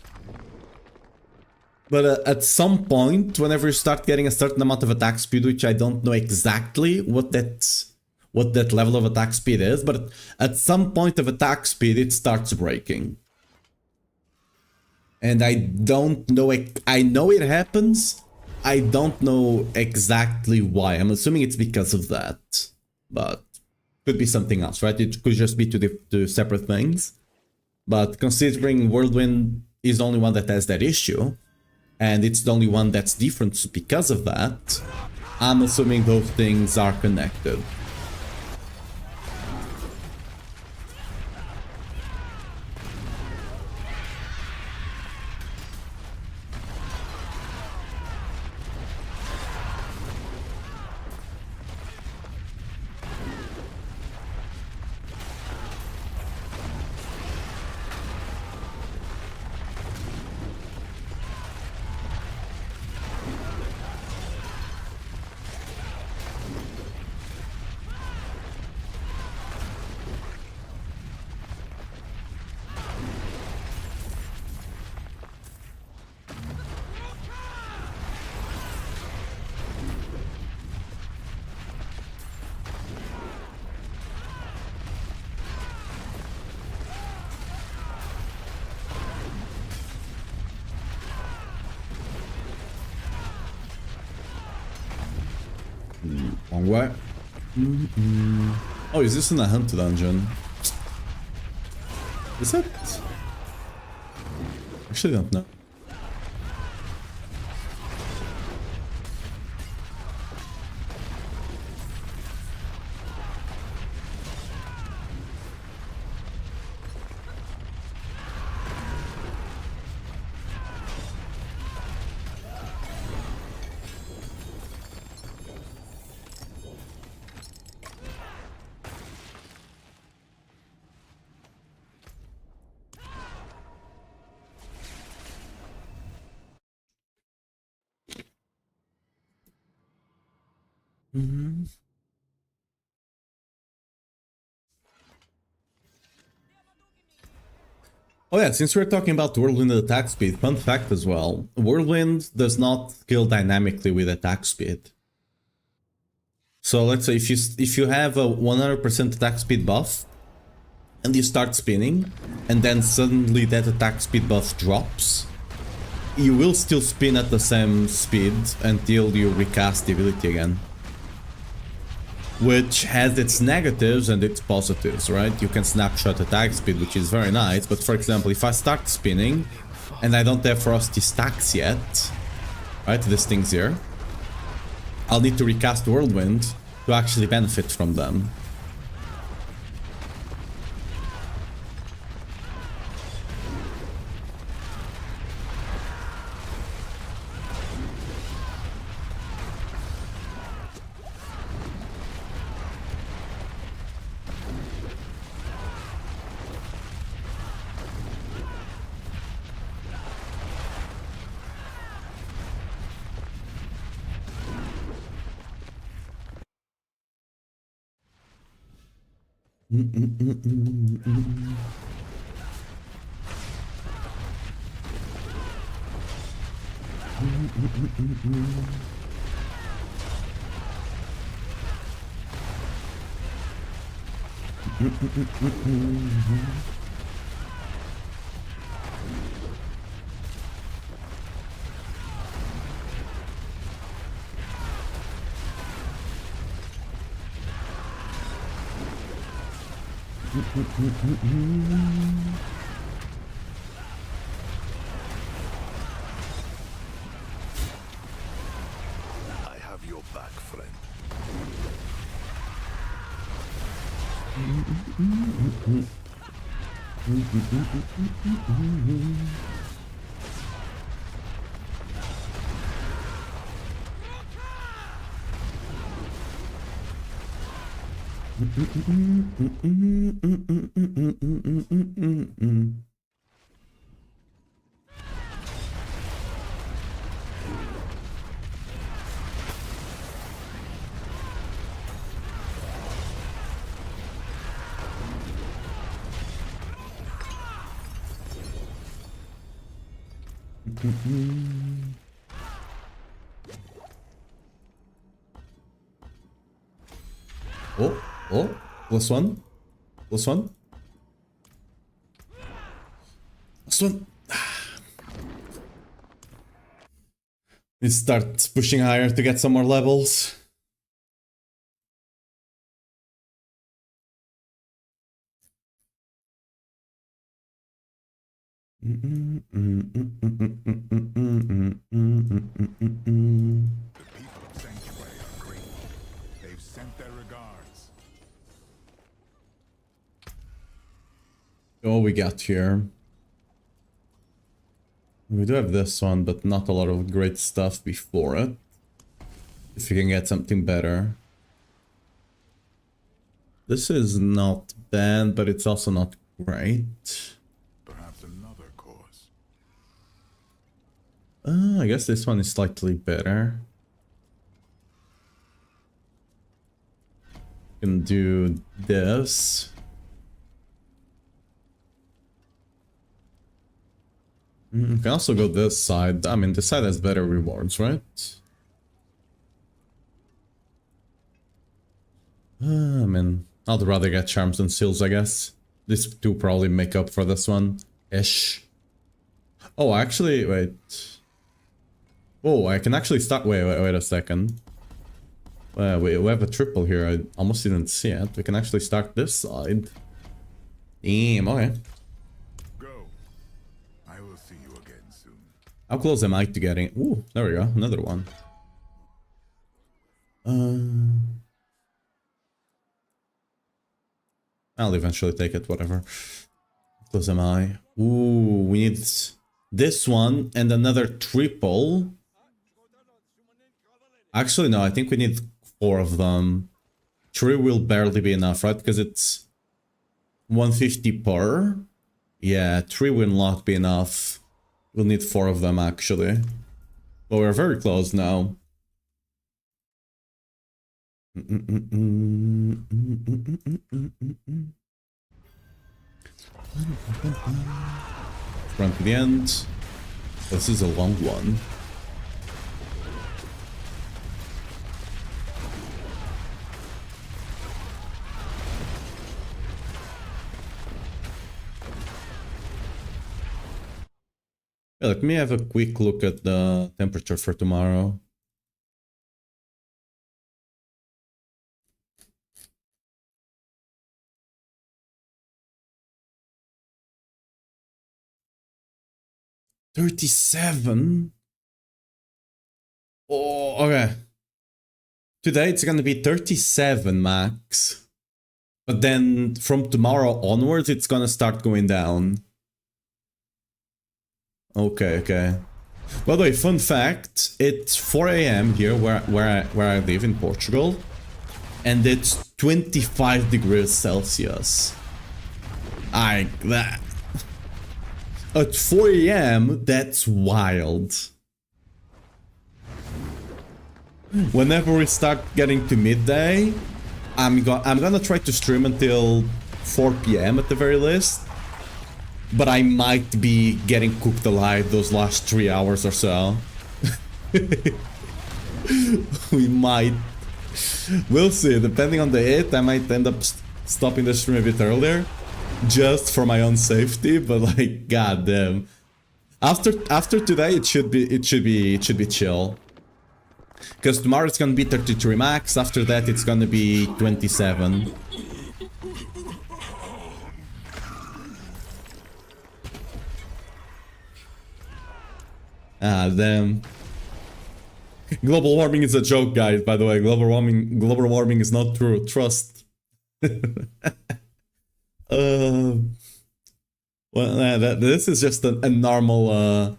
But at some point, whenever you start getting a certain amount of attack speed, which I don't know exactly what that level of attack speed is, but at some point of attack speed, it starts breaking. And I don't know, I know it happens, I don't know exactly why. I'm assuming it's because of that, but could be something else, right? It could just be two separate things. But considering Whirlwind is the only one that has that issue, and it's the only one that's different because of that, I'm assuming those things are connected. Wrong way. Oh, is this in a hunt dungeon? Is it? Actually, I don't know. Oh yeah, since we're talking about Whirlwind attack speed, fun fact as well, Whirlwind does not scale dynamically with attack speed. So let's say if you have a 100% attack speed buff, and you start spinning, and then suddenly that attack speed buff drops, you will still spin at the same speed until you recast the ability again. Which has its negatives and its positives, right? You can snapshot attack speed, which is very nice, but for example, if I start spinning and I don't have frosty stacks yet, right, these things here, I'll need to recast Whirlwind to actually benefit from them. I have your back, friend. Oh, plus one. Plus one. Plus one. Let's start pushing higher to get some more levels. The people of Sanctuary are grateful. They've sent their regards. What we got here? We do have this one, but not a lot of great stuff before it. If you can get something better. This is not bad, but it's also not great. Perhaps another course. I guess this one is slightly better. Can do this. Can also go this side. I mean, this side has better rewards, right? I mean, I'd rather get charms and seals, I guess. These two probably make up for this one. Ish. Oh, actually, wait. Oh, I can actually start. Wait a second. We have a triple here. I almost didn't see it. We can actually start this side. Damn, okay. Go. I will see you again soon. How close am I to getting? Ooh, there we go. Another one. I'll eventually take it, whatever. How close am I? Ooh, we need this one and another triple. Actually, no, I think we need 4 of them. 3 will barely be enough, right? Because it's 150 per. Yeah, 3 will not be enough. We'll need 4 of them, actually. But we're very close now. Run to the end. This is a long one. Yeah, let me have a quick look at the temperature for tomorrow. $37. Oh, okay. Today it's gonna be 37 max. But then from tomorrow onwards, it's gonna start going down. Okay. By the way, fun fact, it's 4 AM here where I live in Portugal, and it's 25 degrees Celsius. That at 4 AM, that's wild. Whenever we start getting to midday, I'm gonna try to stream until 4 PM at the very least. But I might be getting cooked alive those last 3 hours or so. We might. We'll see. Depending on the hit, I might end up stopping the stream a bit earlier, just for my own safety. But like, goddamn, after today, it should be chill. Because tomorrow it's gonna be 33 max. After that, it's gonna be 27. Ah, damn. Global warming is a joke, guys, by the way. Global warming is not true. Trust. This is just a normal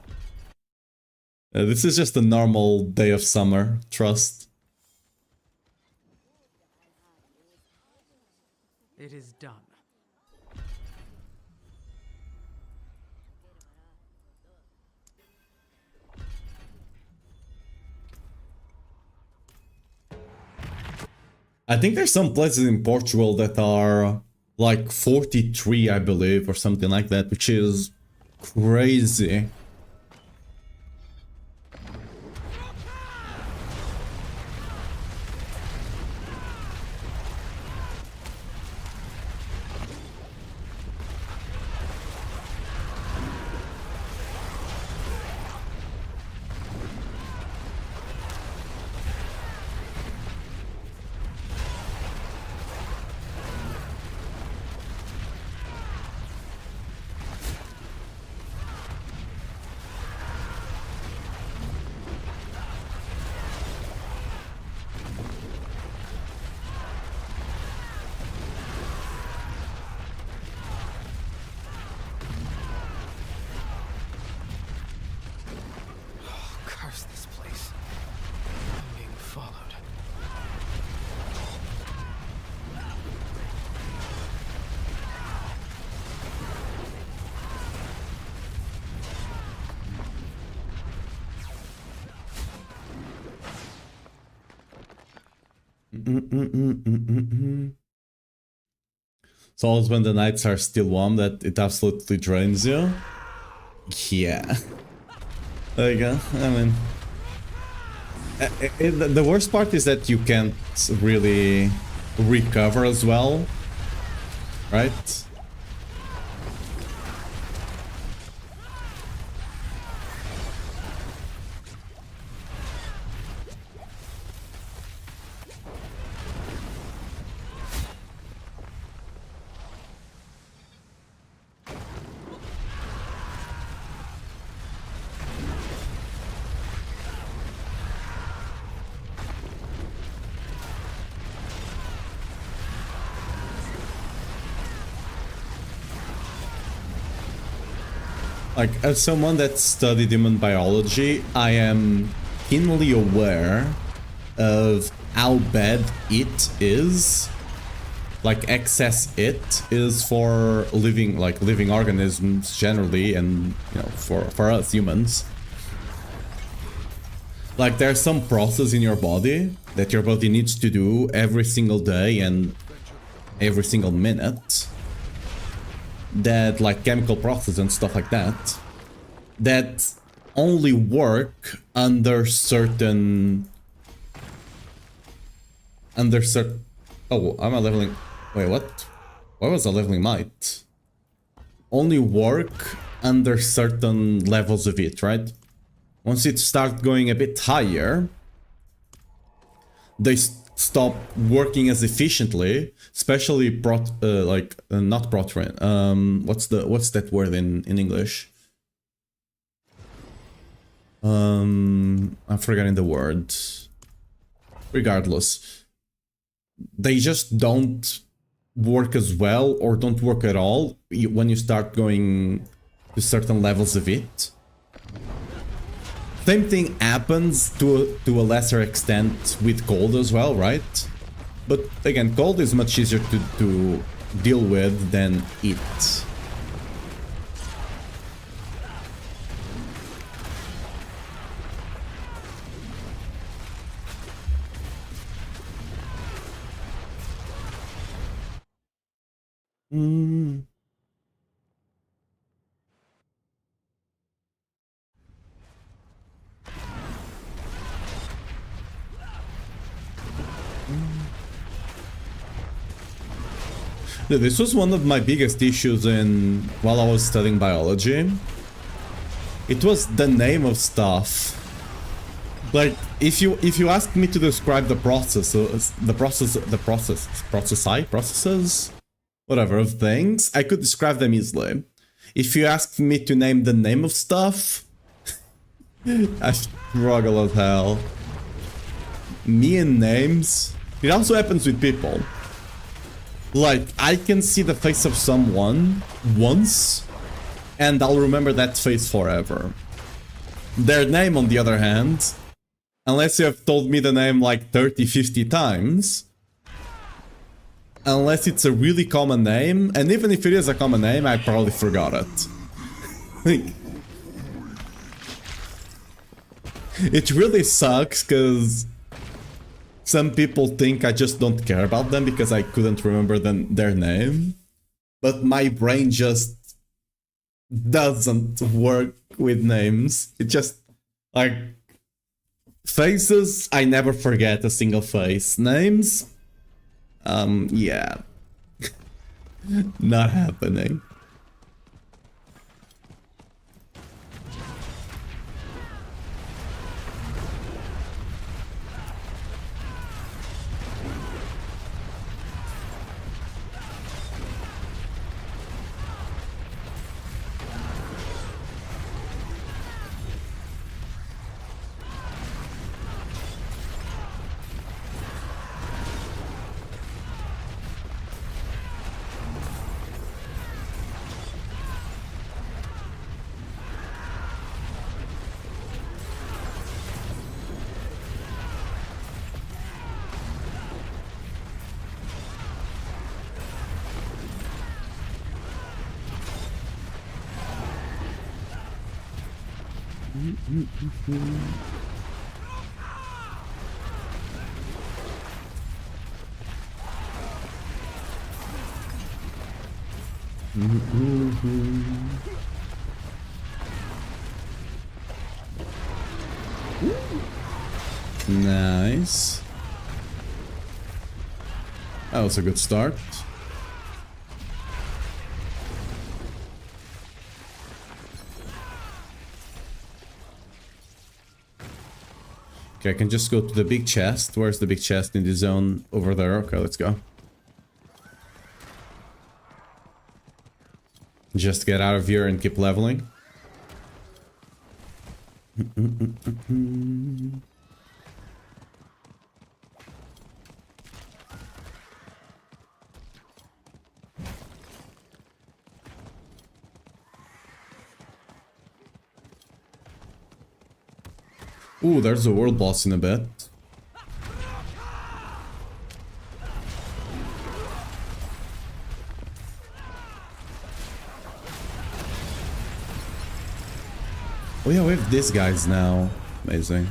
this is just a normal day of summer. Trust. It is done. I think there's some places in Portugal that are like 43, I believe, or something like that, which is crazy. Curse this place. I'm being followed. So always when the nights are still warm that it absolutely drains you. Yeah. There you go. I mean, the worst part is that you can't really recover as well, right? Like, as someone that studied human biology, I am keenly aware of how bad it is, like excess it is for living organisms generally, and you know, for us humans. Like, there's some process in your body that your body needs to do every single day and every single minute, that, like, chemical process and stuff like that, that only work under certain oh, am I leveling? Wait, what? Why was I leveling might? Only work under certain levels of it, right? Once it starts going a bit higher, they stop working as efficiently, especially not protein. What's that word in English? I'm forgetting the word. Regardless, they just don't work as well, or don't work at all when you start going to certain levels of it. Same thing happens to a lesser extent with cold as well, right? But again, cold is much easier to deal with than it. Dude, this was one of my biggest issues in while I was studying biology. It was the name of stuff. Like, if you ask me to describe the processes, whatever, of things, I could describe them easily. If you asked me to name the name of stuff, I struggle as hell. Me and names. It also happens with people. Like, I can see the face of someone once, and I'll remember that face forever. Their name, on the other hand, unless you have told me the name like 30, 50 times, unless it's a really common name, and even if it is a common name, I probably forgot it. Like, it really sucks, because some people think I just don't care about them because I couldn't remember their name. But my brain just doesn't work with names. It just, like, faces, I never forget a single face. Names? Yeah. Not happening. Nice. That was a good start. Okay, I can just go to the big chest. Where's the big chest in the zone? Over there. Okay, let's go. Just get out of here and keep leveling. Ooh, there's a world boss in a bit. Oh yeah, we have these guys now. Amazing.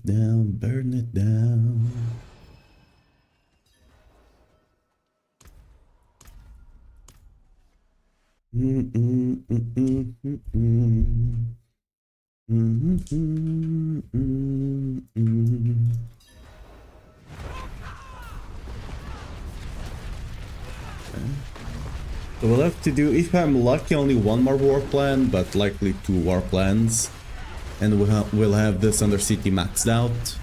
Down, burn it down. So we'll have to do, if I'm lucky, only one more war plan, but likely 2 war plans. And we'll have this Under City maxed out.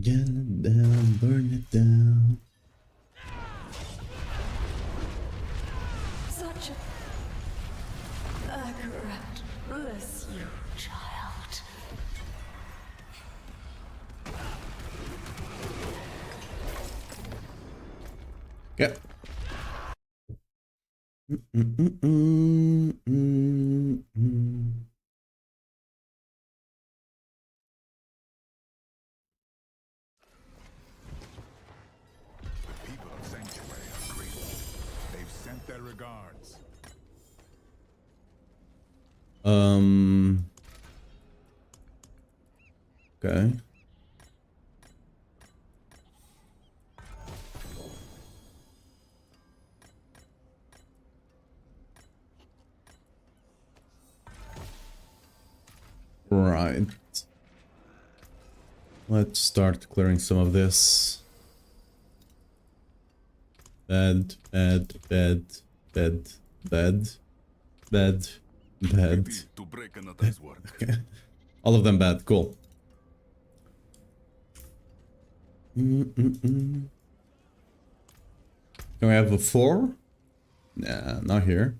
Get it down, burn it down. Such a accurate. Bless you, child. Yeah. People of Sanctuary are grateful. They've sent their regards. Okay. Right. Let's start clearing some of this. Bed, bed, bed, bed, bed, bed, bed. To break another's work. Okay. All of them bad. Cool. Can we have a 4? Nah, not here.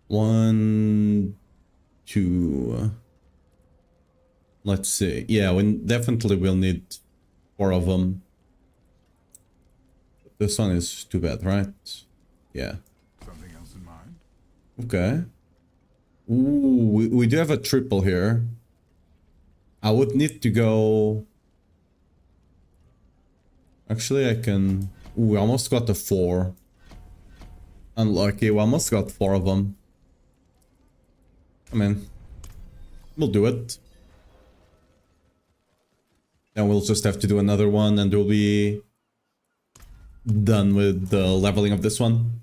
1, 2. Let's see. Yeah, we definitely will need 4 of them. This one is too bad, right? Yeah. Something else in mind? Okay. Ooh, we do have a triple here. I would need to go... Actually, I can... Ooh, we almost got a 4. Unlucky, we almost got 4 of them. I mean, we'll do it. Then we'll just have to do another one and we'll be done with the leveling of this one.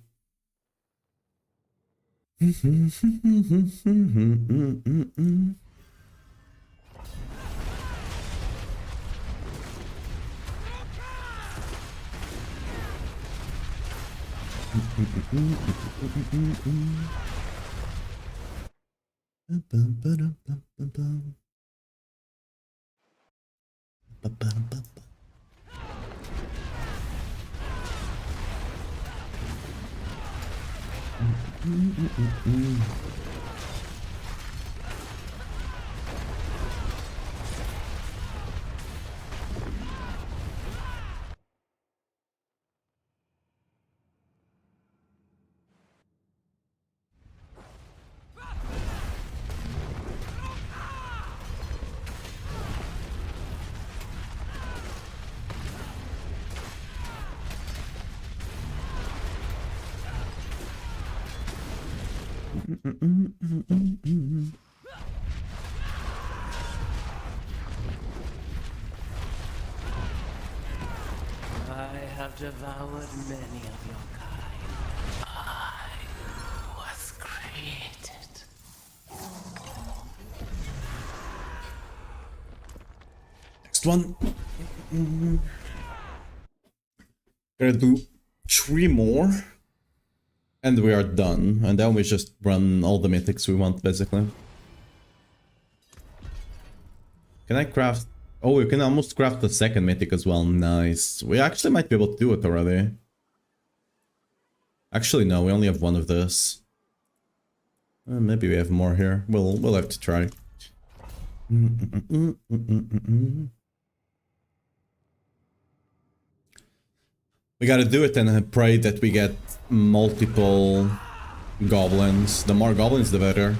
I have devoured many of your kind. I was created. Next one. Gonna do 3 more. And we are done. And then we just run all the mythics we want, basically. Can I craft... Oh, we can almost craft the second mythic as well. Nice. We actually might be able to do it already. Actually, no. We only have 1 of this. Maybe we have more here. We'll have to try. We gotta do it and pray that we get multiple goblins. The more goblins, the better.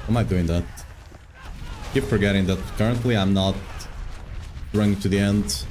Am I doing that? Keep forgetting that currently I'm not running to the end.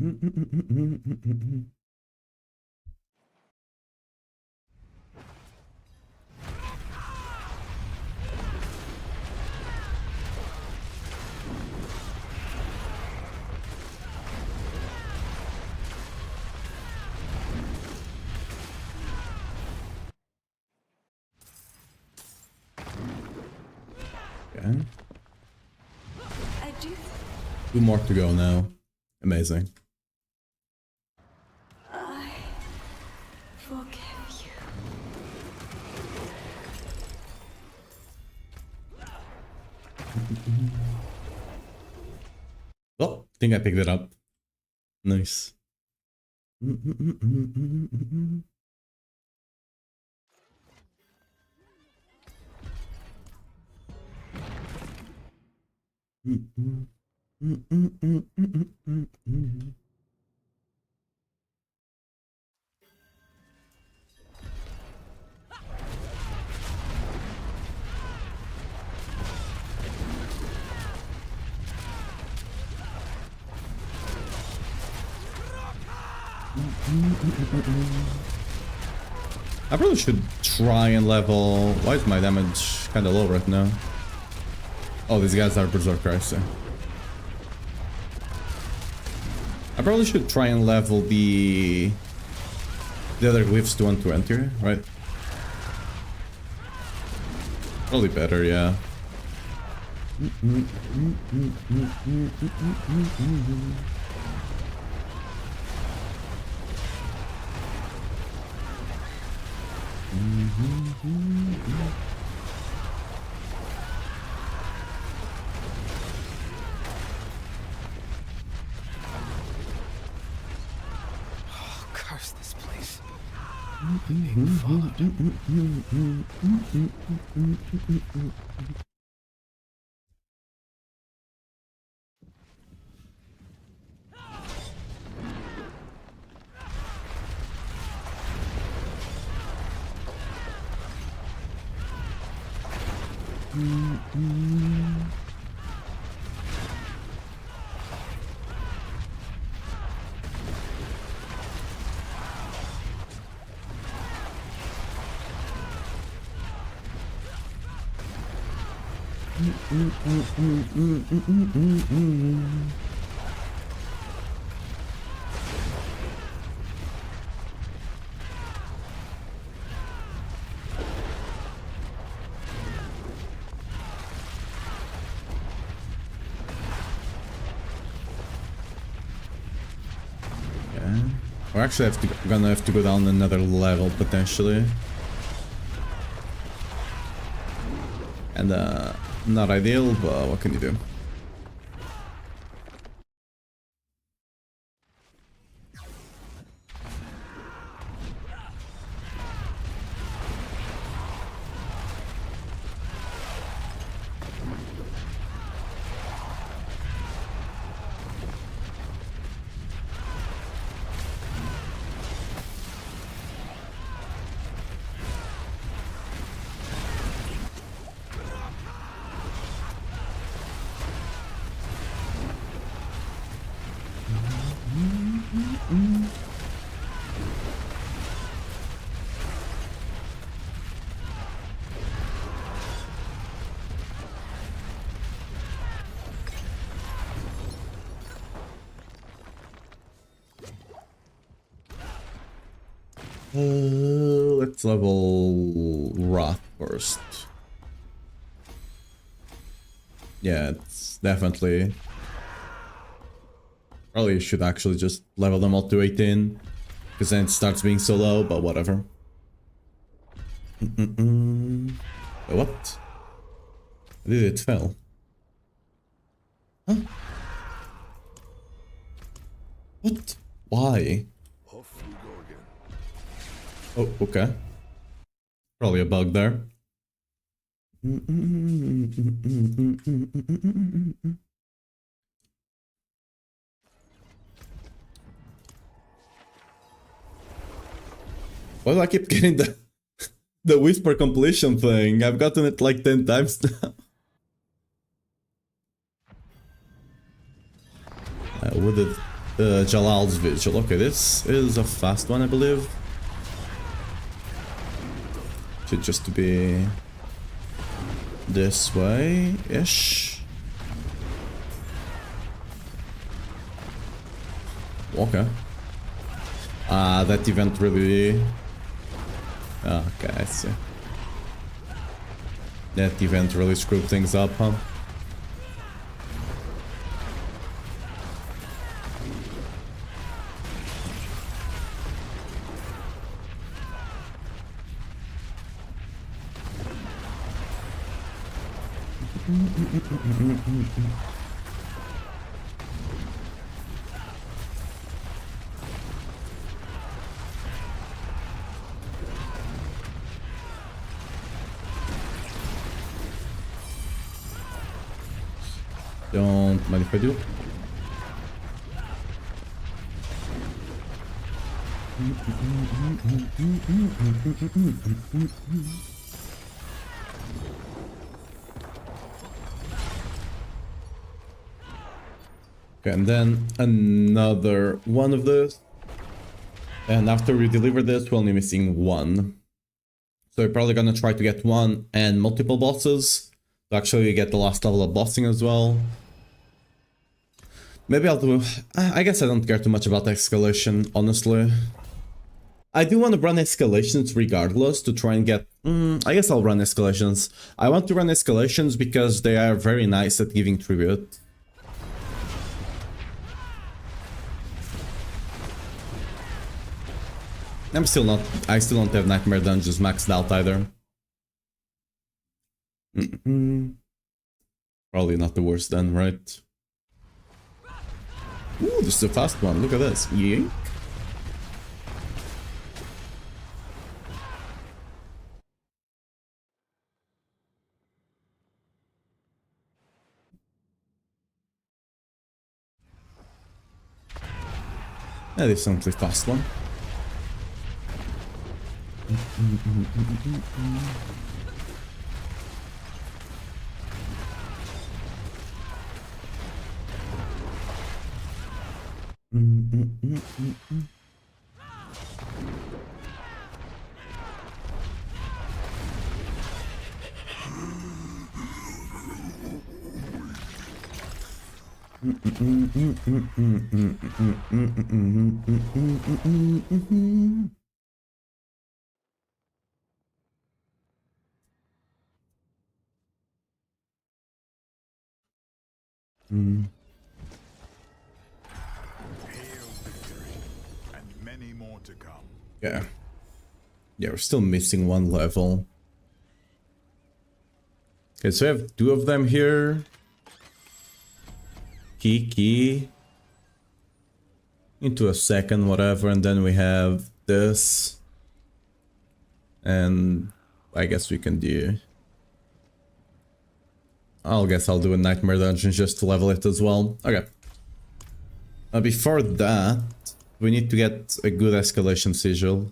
Okay. I do. 2 more to go now. Amazing. I forgive you. Oh, I think I picked it up. Nice. I probably should try and level... Why is my damage kinda low right now? Oh, these guys are Berserker, I see. I probably should try and level the other glyphs to 120, right? Probably better, yeah. Oh, curse this place. I'm being followed. We're actually gonna have to go down another level potentially. And not ideal, but what can you do? Let's level Wrath first. Yeah, it's definitely... Probably should actually just level them all to 18, because then it starts being so low, but whatever. What? Did it fell? Huh? What? Why? Off you go again. Oh, okay. Probably a bug there. Why do I keep getting the whisper completion thing? I've gotten it like 10 times now. Wooded Jalal's Vigil. Okay, this is a fast one, I believe. Should just be this way-ish. Okay. That event really... Okay, I see. That event really screwed things up, huh? Don't mind if I do. Okay, and then another one of those. And after we deliver this, we're only missing one. So we're probably gonna try to get one and multiple bosses to actually get the last level of bossing as well. Maybe I'll do... I guess I don't care too much about escalation, honestly. I do want to run escalations regardless to try and get... I guess I'll run escalations. I want to run escalations because they are very nice at giving tribute. I still don't have Nightmare Dungeons maxed out either. Probably not the worst then, right? Ooh, this is a fast one. Look at this. Yeink. That is simply fast one. And many more to come. Yeah. Yeah, we're still missing one level. Okay, so we have two of them here. Key. Into a second, whatever, and then we have this. And I guess we can do... I'll do a Nightmare Dungeon just to level it as well. Okay. Before that, we need to get a good escalation sigil.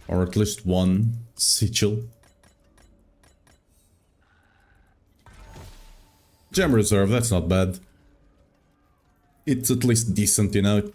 Or at least one sigil. Gem Reserve, that's not bad. It's at least decent, you know.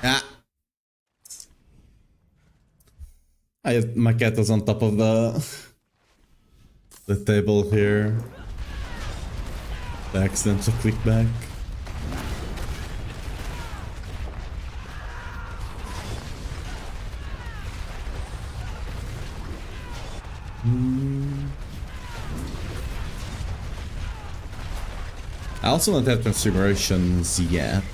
Ah. My cat was on top of the table here. The accidental click back. I also don't have transfigurations yet.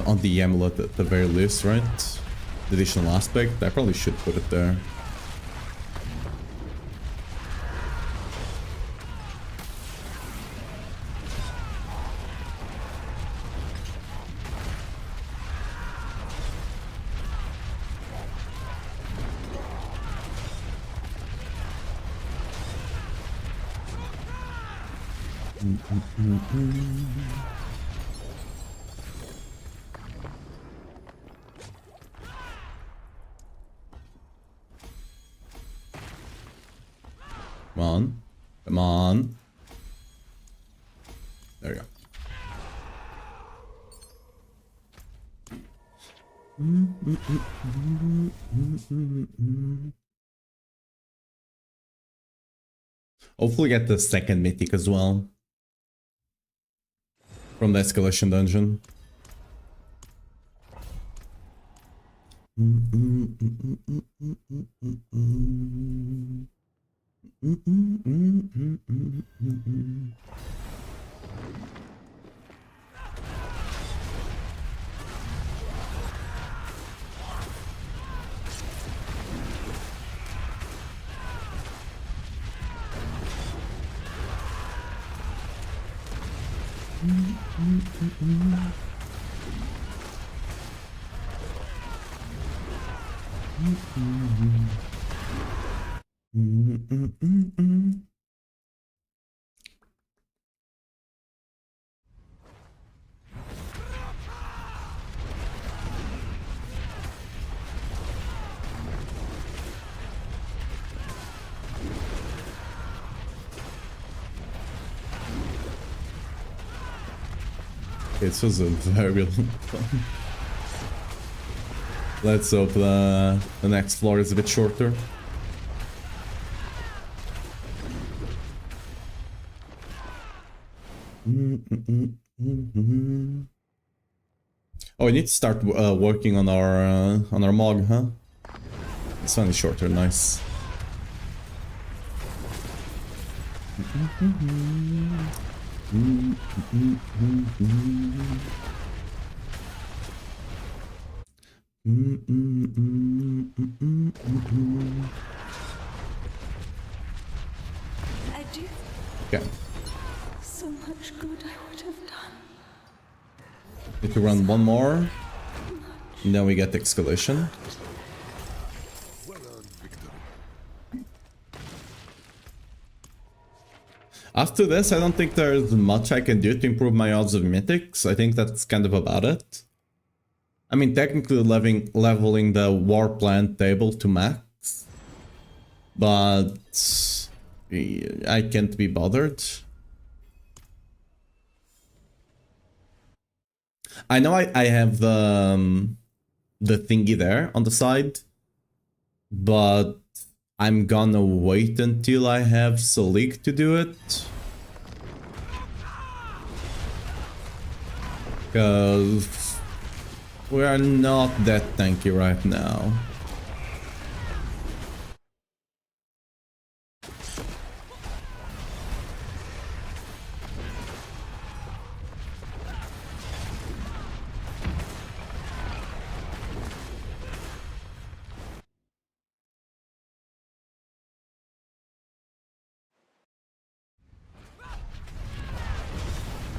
On the amulet at the very least, right? The additional aspect. I probably should put it there. Come on. Come on. There we go. Hopefully get the second mythic as well. From the escalation dungeon. This was a very long one. Let's hope the next floor is a bit shorter. Oh, we need to start working on our mog, huh? This one is shorter, nice. I do Okay. so much good I would have done. Need to run one more. And then we get the escalation. After this, I don't think there's much I can do to improve my odds of mythics. I think that's kind of about it. I mean, technically leveling the war plant table to max. But I can't be bothered. I know I have the thingy there on the side. But I'm gonna wait until I have Salik to do it. Because we are not that tanky right now.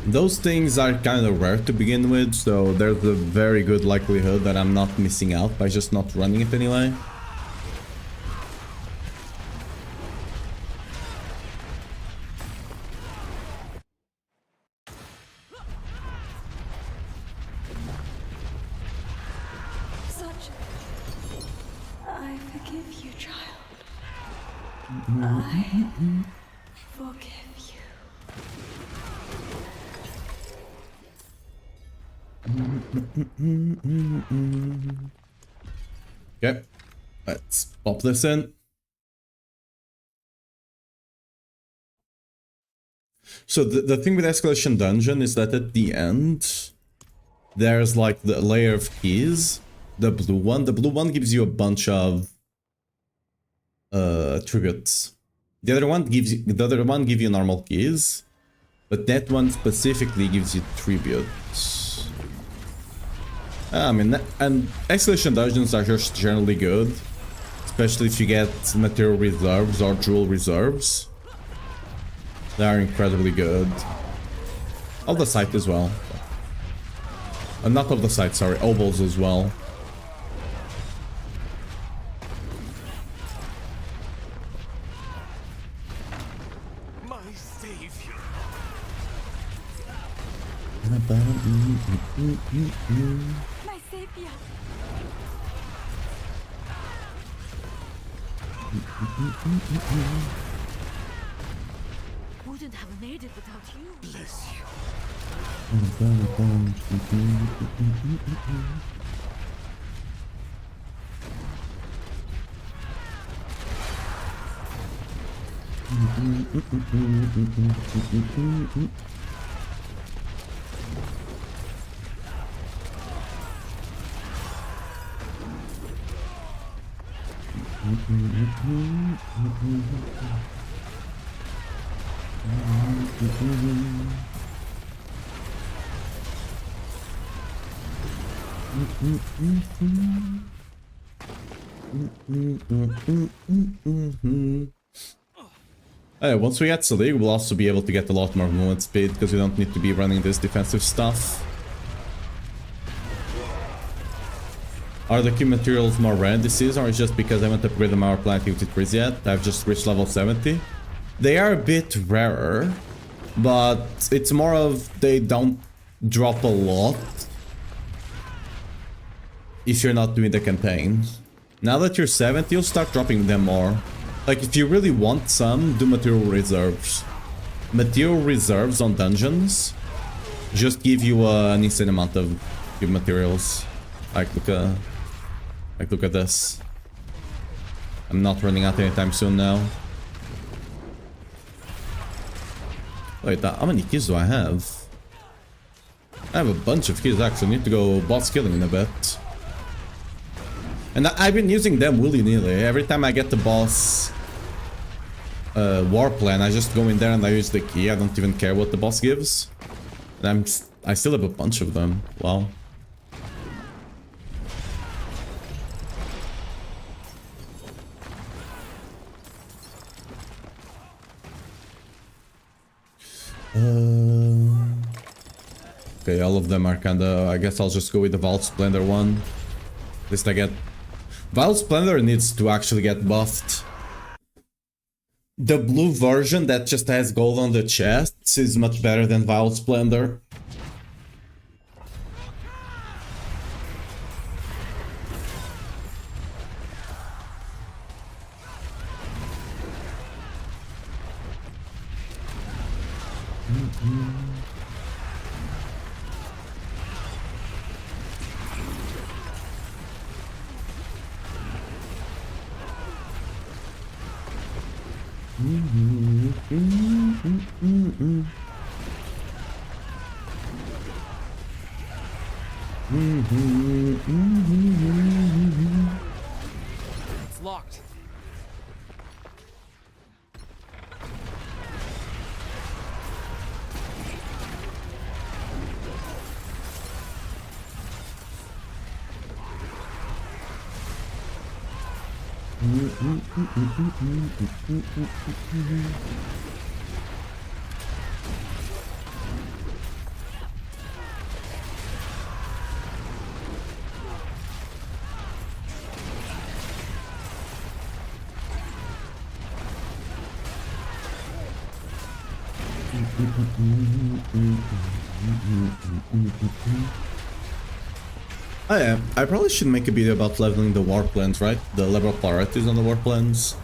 Those things are kind of rare to begin with, so there's a very good likelihood that I'm not missing out by just not running it anyway. forgive you, child. I forgive you. Okay, let's pop this in. So the thing with Escalation Dungeon is that at the end, there's like the layer of keys, the blue one. The blue one gives you a bunch of tributes. The other one gives you normal keys, but that one specifically gives you tributes. I mean, and Escalation Dungeons are just generally good, especially if you get material reserves or jewel reserves. They are incredibly good. Of the site as well. Not of the site, sorry, ovals as well. My savior. My savior. Wouldn't have made it without you. Bless you. Once we get to League, we'll also be able to get a lot more movement speed, because we don't need to be running this defensive stuff. Are the key materials more rare this season, or is it just because I haven't upgraded my plant activity trees yet? I've just reached level 70. They are a bit rarer, but it's more of they don't drop a lot if you're not doing the campaign. Now that you're 70, you'll start dropping them more. Like, if you really want some, do material reserves. Material reserves on dungeons just give you an insane amount of good materials. Like, look at this. I'm not running out anytime soon now. Wait, how many keys do I have? I have a bunch of keys, actually. I need to go boss killing in a bit. And I've been using them willy-nilly. Every time I get the boss war plan, I just go in there and I use the key. I don't even care what the boss gives. And I still have a bunch of them. Wow. Okay, all of them are kinda... I guess I'll just go with the Vault Splendor one. At least I get... Vault Splendor needs to actually get buffed. The blue version that just has gold on the chests is much better than Vault Splendor. It's locked. Oh yeah, I probably should make a video about leveling the war plans, right? The level of priorities on the war plans.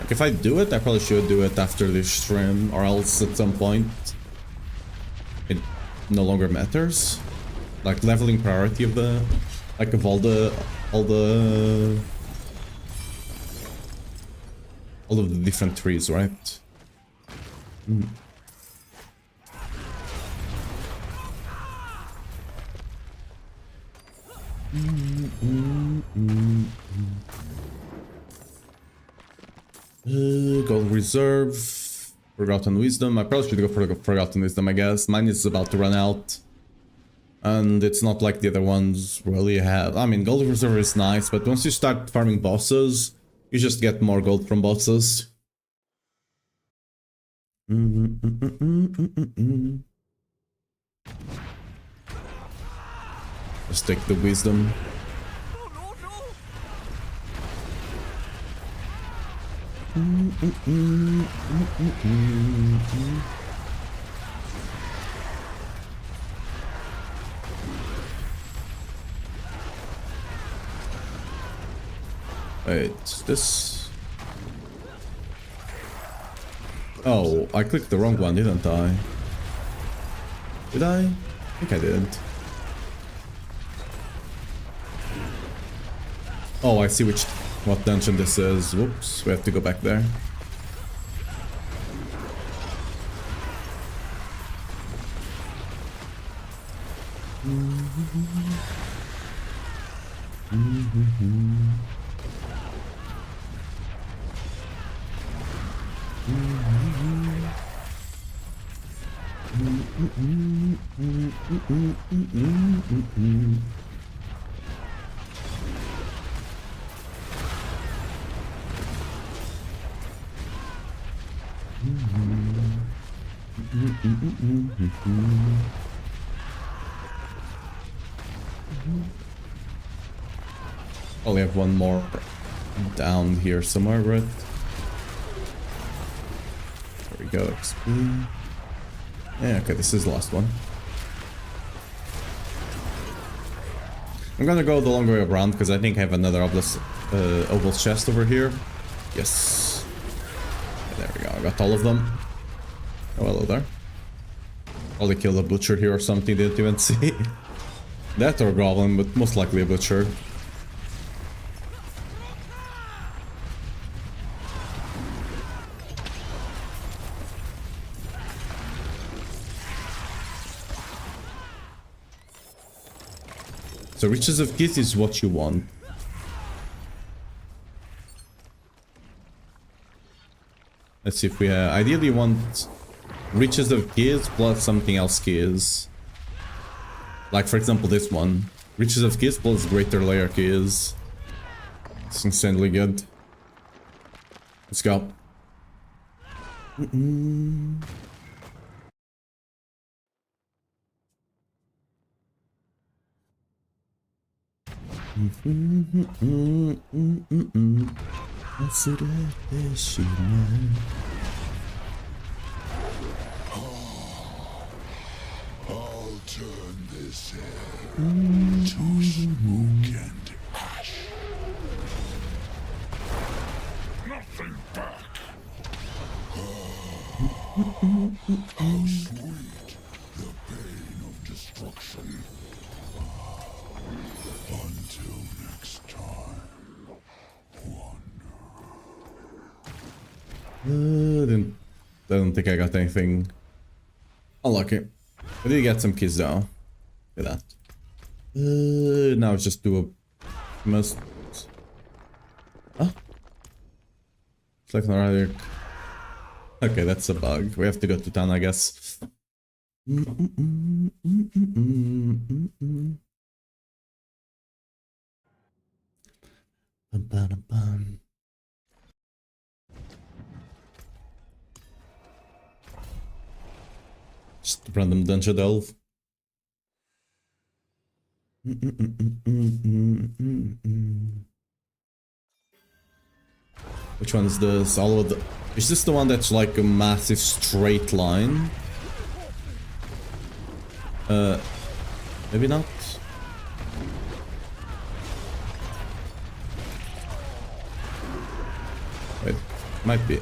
Like if I do it, I probably should do it after this stream, or else at some point it no longer matters. Like leveling priority of the, like of all the of the different trees, right? Mm. Gold reserve, forgotten wisdom. I probably should go for forgotten wisdom, I guess. Mine is about to run out, and it's not like the other ones really have. I mean, gold reserve is nice, but once you start farming bosses, you just get more gold from bosses. Let's take the wisdom. Wait, this... Oh, I clicked the wrong one, didn't I? Did I? I think I did. Oh, I see what dungeon this is. Whoops, we have to go back there. Probably have one more down here somewhere, right? There we go, XP. Yeah, okay, this is the last one. I'm gonna go the long way around because I think I have another obelisk chest over here. Yes. Yeah, there we go, I got all of them. Oh, hello there. Probably killed a butcher here or something, didn't even see. That or a goblin, but most likely a butcher. So riches of gifts is what you want. Let's see if we ideally want riches of gears plus something else gears. Like for example this one. Riches of gears plus greater layer gears. It's insanely good. Let's go. I'll turn this head to smoke and ash. Nothing back. How sweet the pain of destruction. Until next time. I don't think I got anything unlucky. I did get some keys though. Look at that. Now it's just do a must. Oh, select another. Okay, that's a bug. We have to go to town, I guess. Just random dungeon delve. Which one is this? All of the... Is this the one that's like a massive straight line? Maybe not. Wait, might be.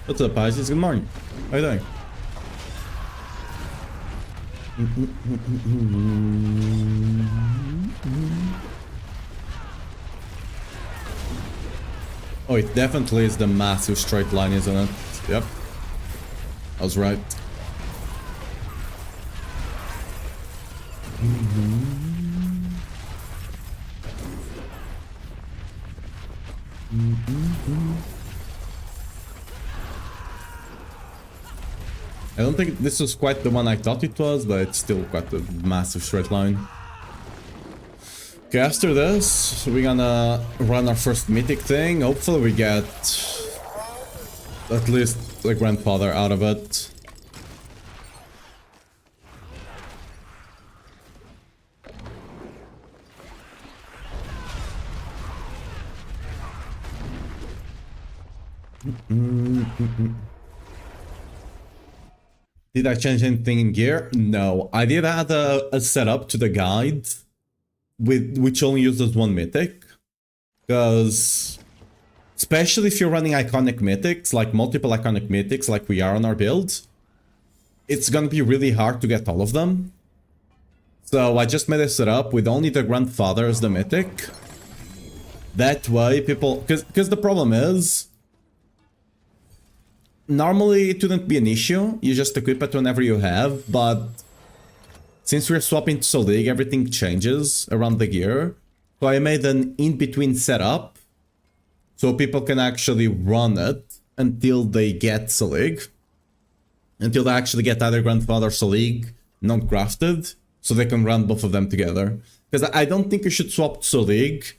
What's up, Pisces? Good morning. How you doing? Oh, it definitely is the massive straight line, isn't it? Yep. I was right. I don't think this was quite the one I thought it was, but it's still quite a massive straight line. Okay, after this, we're gonna run our first mythic thing. Hopefully we get at least the grandfather out of it. Did I change anything in gear? No. I did add a setup to the guide which only uses one mythic. Because especially if you're running iconic mythics, like multiple iconic mythics like we are on our build, it's gonna be really hard to get all of them. So I just made a setup with only the grandfather as the mythic. That way people... Because the problem is... Normally it wouldn't be an issue, you just equip it whenever you have, but since we're swapping to Soul League, everything changes around the gear. So I made an in-between setup, so people can actually run it until they get Soul League. Until they actually get either Grandfather or Soul League, not crafted, so they can run both of them together. Because I don't think you should swap to Soul League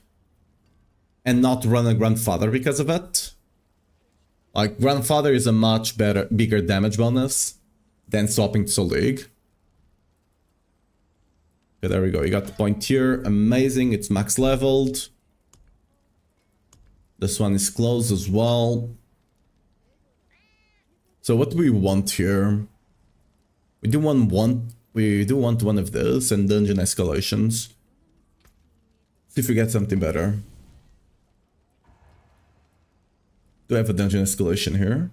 and not run a Grandfather because of it. Like, Grandfather is a much bigger damage bonus than swapping to Soul League. Okay, there we go. You got the point here. Amazing. It's max leveled. This one is closed as well. So what do we want here? We do want one of this and dungeon escalations. See if we get something better. Do I have a dungeon escalation here?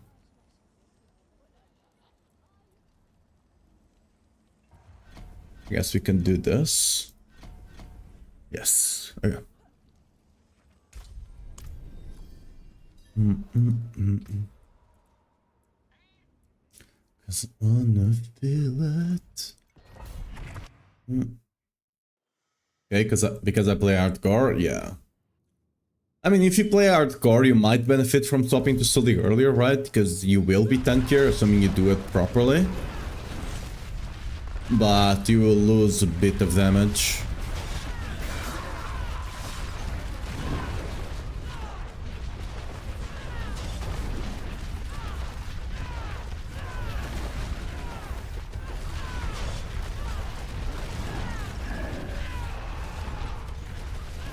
I guess we can do this. Yes. Okay. Cause I wanna feel it. Okay, because I play hardcore, yeah. I mean, if you play hardcore, you might benefit from swapping to Soul League earlier, right? Because you will be tankier, assuming you do it properly. But you will lose a bit of damage.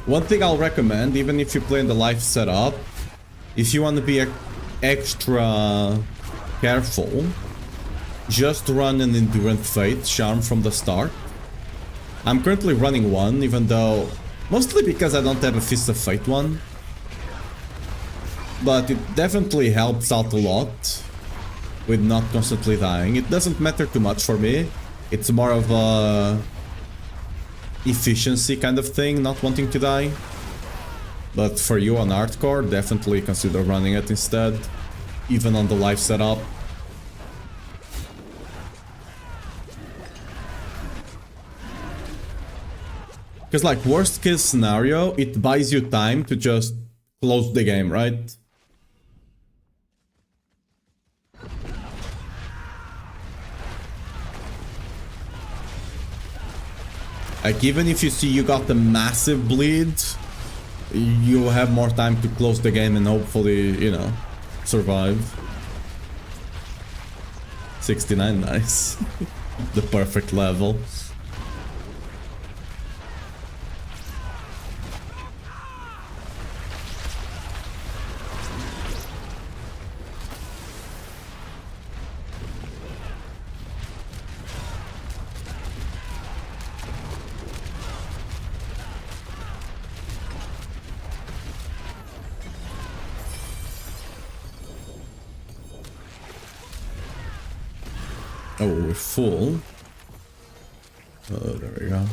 One thing I'll recommend, even if you play in the live setup, if you want to be extra careful, just run an Endurance Fate charm from the start. I'm currently running one, even though... Mostly because I don't have a Fist of Fate one. But it definitely helps out a lot with not constantly dying. It doesn't matter too much for me. It's more of a... efficiency kind of thing, not wanting to die. But for you on hardcore, definitely consider running it instead, even on the live setup. Because like worst case scenario, it buys you time to just close the game, right? Like, even if you see you got the massive bleed, you'll have more time to close the game and hopefully, you know, survive. 69, nice. the perfect level. Oh, we're full. Oh, there we go.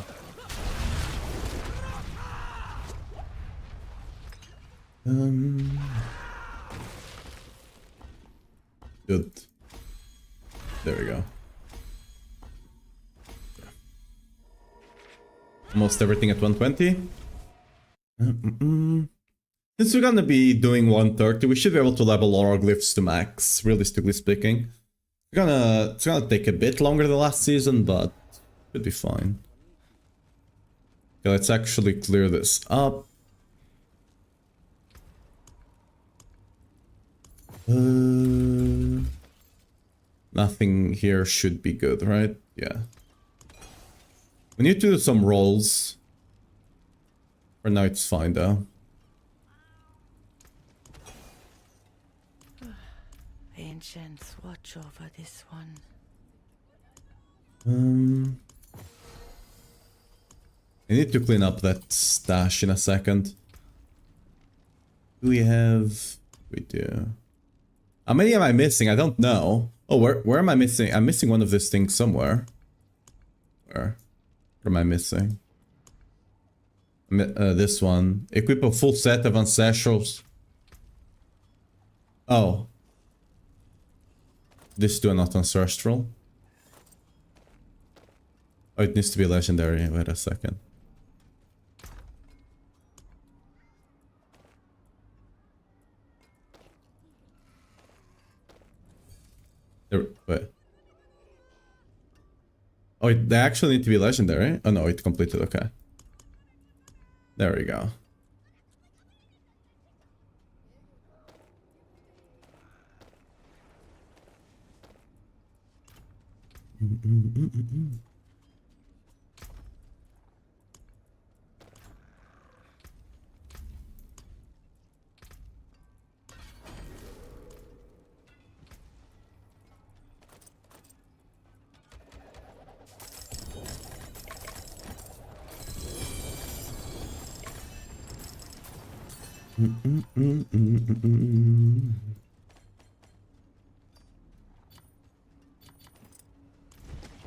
Good. There we go. Almost everything at 120. Since we're gonna be doing 130, we should be able to level all our glyphs to max, realistically speaking. It's gonna take a bit longer than last season, but should be fine. Okay, let's actually clear this up. Nothing here should be good, right? Yeah. We need to do some rolls. For now, it's fine though. Ancients watch over this one. I need to clean up that stash in a second. Do we have... We do. How many am I missing? I don't know. Oh, where am I missing? I'm missing one of these things somewhere. Where am I missing? This one. Equip a full set of ancestrals. Oh. These two are not ancestral. Oh, it needs to be legendary. Wait a second. There, wait. Oh, they actually need to be legendary? Oh no, it completed, okay. There we go.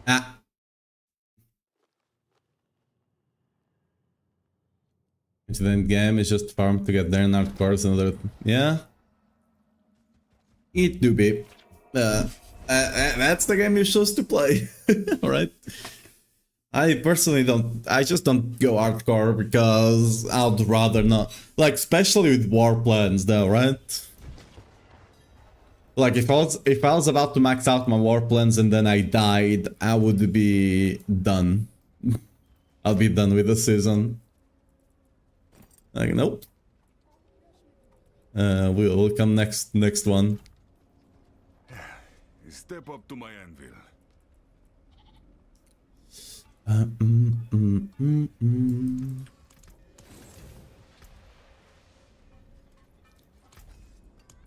Ah. Into the end game is just farm to get there and hardcore another. Yeah. It do be. That's the game you chose to play. Alright. I personally don't. I just don't go hardcore because I'd rather not. Like, especially with war plans, though, right? Like, if I was about to max out my war plans and then I died, I would be done. I'll be done with the season. Like, nope. We'll come next one. Step up to my anvil.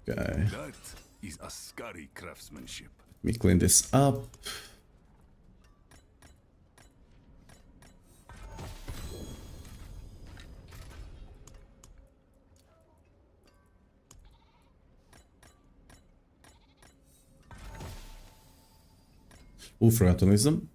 Okay. That is Ascari craftsmanship. Let me clean this up. Ooh, forgot to lose them.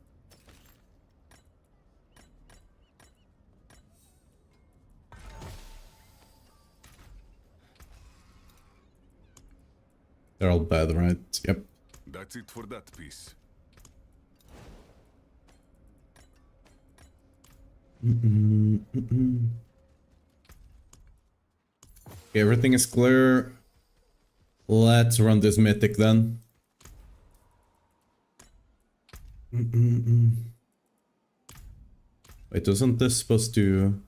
They're all bad, right? Yep. That's it for that piece. Okay, everything is clear. Let's run this mythic then. Wait, wasn't this supposed to...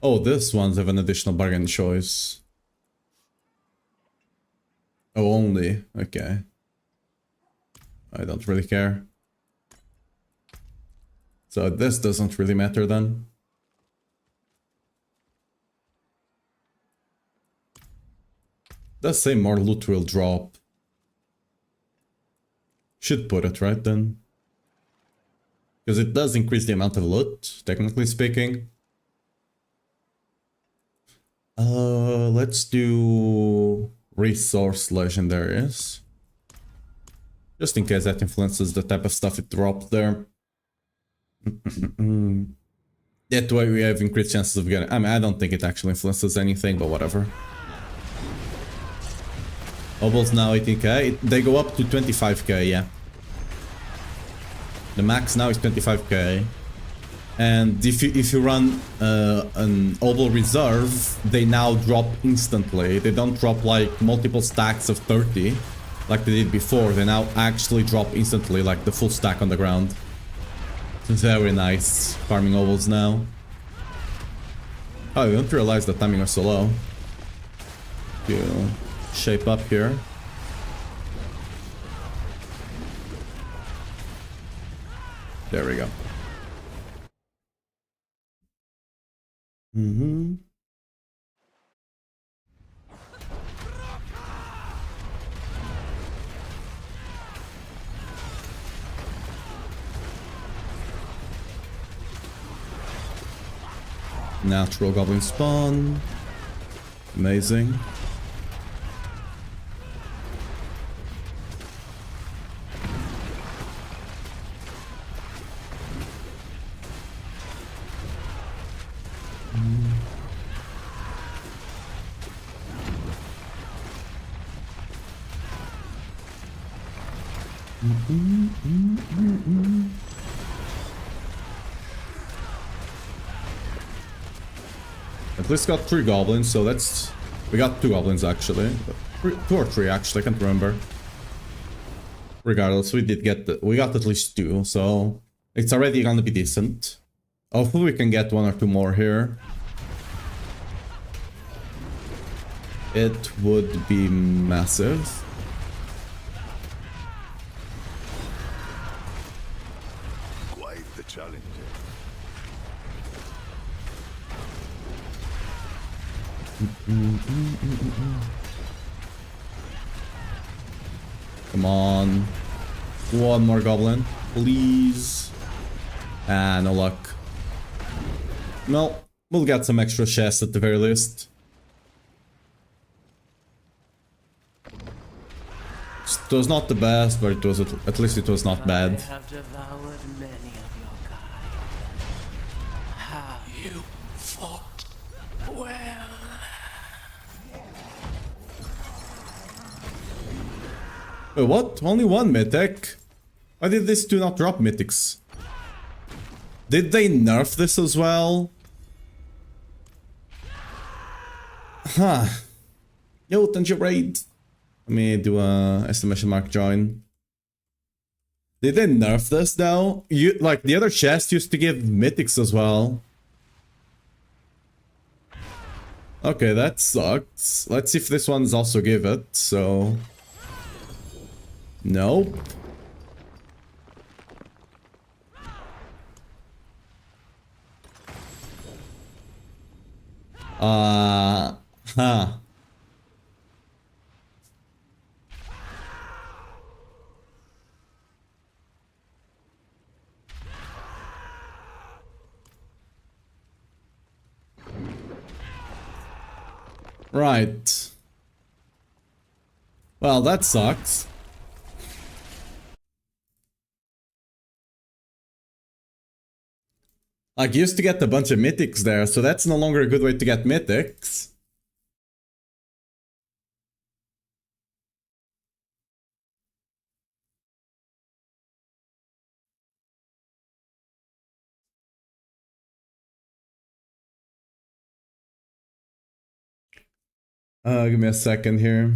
Oh, this one's have an additional bargain choice. Oh, only. Okay. I don't really care. So this doesn't really matter then. Does say more loot will drop. Should put it right then. Because it does increase the amount of loot, technically speaking. Let's do resource legendaries. Just in case that influences the type of stuff it dropped there. That way we have increased chances of getting... I mean, I don't think it actually influences anything, but whatever. Obols now 18k. They go up to 25k, yeah. The max now is 25k. And if you run an Obol reserve, they now drop instantly. They don't drop like multiple stacks of 30 like they did before. They now actually drop instantly, like the full stack on the ground. It's very nice farming Obols now. Oh, I didn't realize the timing was so low. You shape up here. There we go. Natural goblin spawn. Amazing. At least got 3 goblins, so that's... We got 2 goblins actually. 2 or 3 actually, I can't remember. Regardless, we did get we got at least 2, so it's already gonna be decent. Hopefully we can get 1 or 2 more here. It would be massive. Quite the challenge. Come on. 1 more goblin, please. Ah, no luck. Well, we'll get some extra chests at the very least. It was not the best, but it was at least it was not bad. I have devoured many of your kind. How You fought well. Wait, what? Only 1 mythic? Why did these 2 not drop mythics? Did they nerf this as well? Huh. Yo, Tanjiro raid. Let me do a exclamation mark join. Did they nerf this though? You like the other chest used to give mythics as well. Okay, that sucks. Let's see if this one's also give it, so... Nope. Huh. Right. Well, that sucks. Like, you used to get a bunch of mythics there, so that's no longer a good way to get mythics. Give me a second here.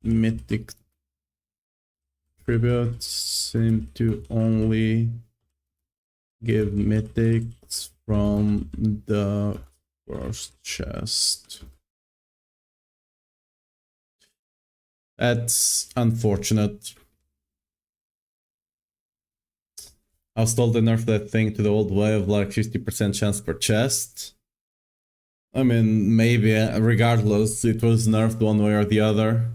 Mythic tributes seem to only give mythics from the first chest. That's unfortunate. I was told to nerf that thing to the old way of like 50% chance per chest. I mean, maybe, regardless, it was nerfed one way or the other.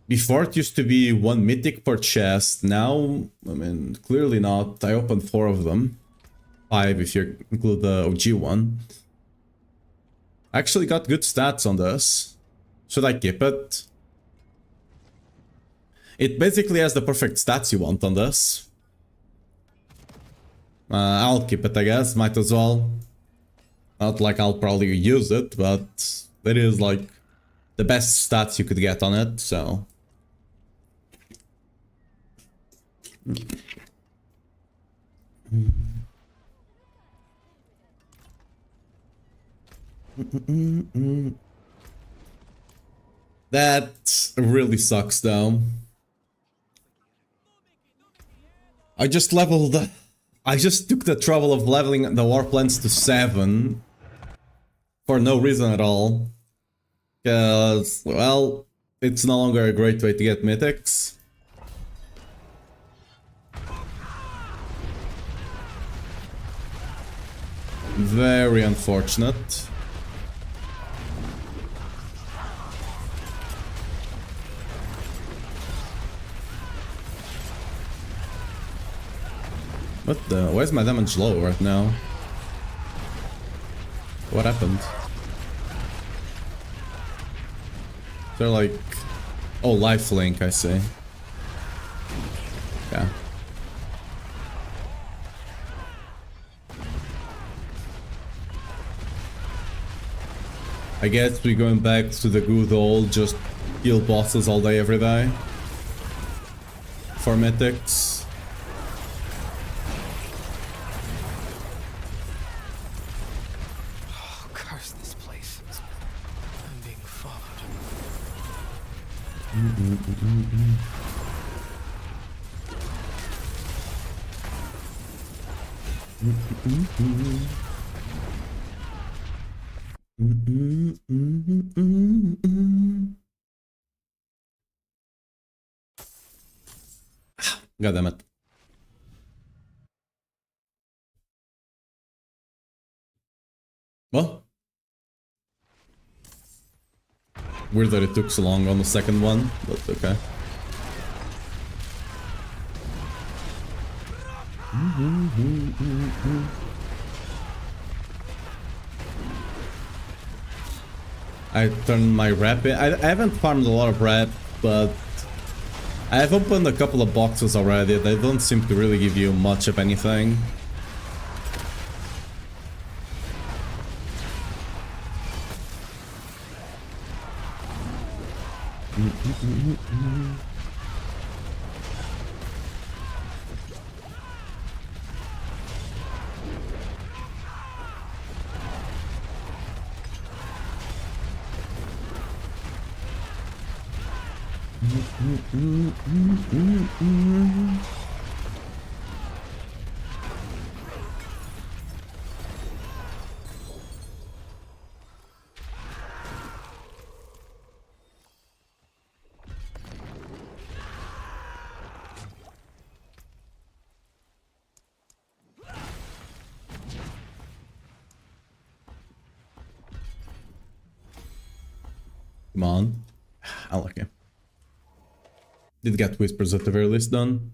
Before it used to be 1 mythic per chest, now, I mean, clearly not. I opened 4 of them. 5 if you include the OG one. I actually got good stats on this. Should I keep it? It basically has the perfect stats you want on this. I'll keep it, I guess. Might as well. Not like I'll probably use it, but it is like the best stats you could get on it, so. That really sucks though. I just took the trouble of leveling the warplants to 7 for no reason at all. Because, well, it's no longer a great way to get mythics. Very unfortunate. What the? Why is my damage low right now? What happened? They're like... Oh, lifelink, I see. Yeah. I guess we're going back to the good old just kill bosses all day every day. For mythics. Oh, curse this place. I'm being followed. God damn it. Well, weird that it took so long on the second one, but okay. I turned my rep in. I haven't farmed a lot of rep, but I have opened a couple of boxes already. They don't seem to really give you much of anything. Come on. I like it. Did get whispers at the very least done.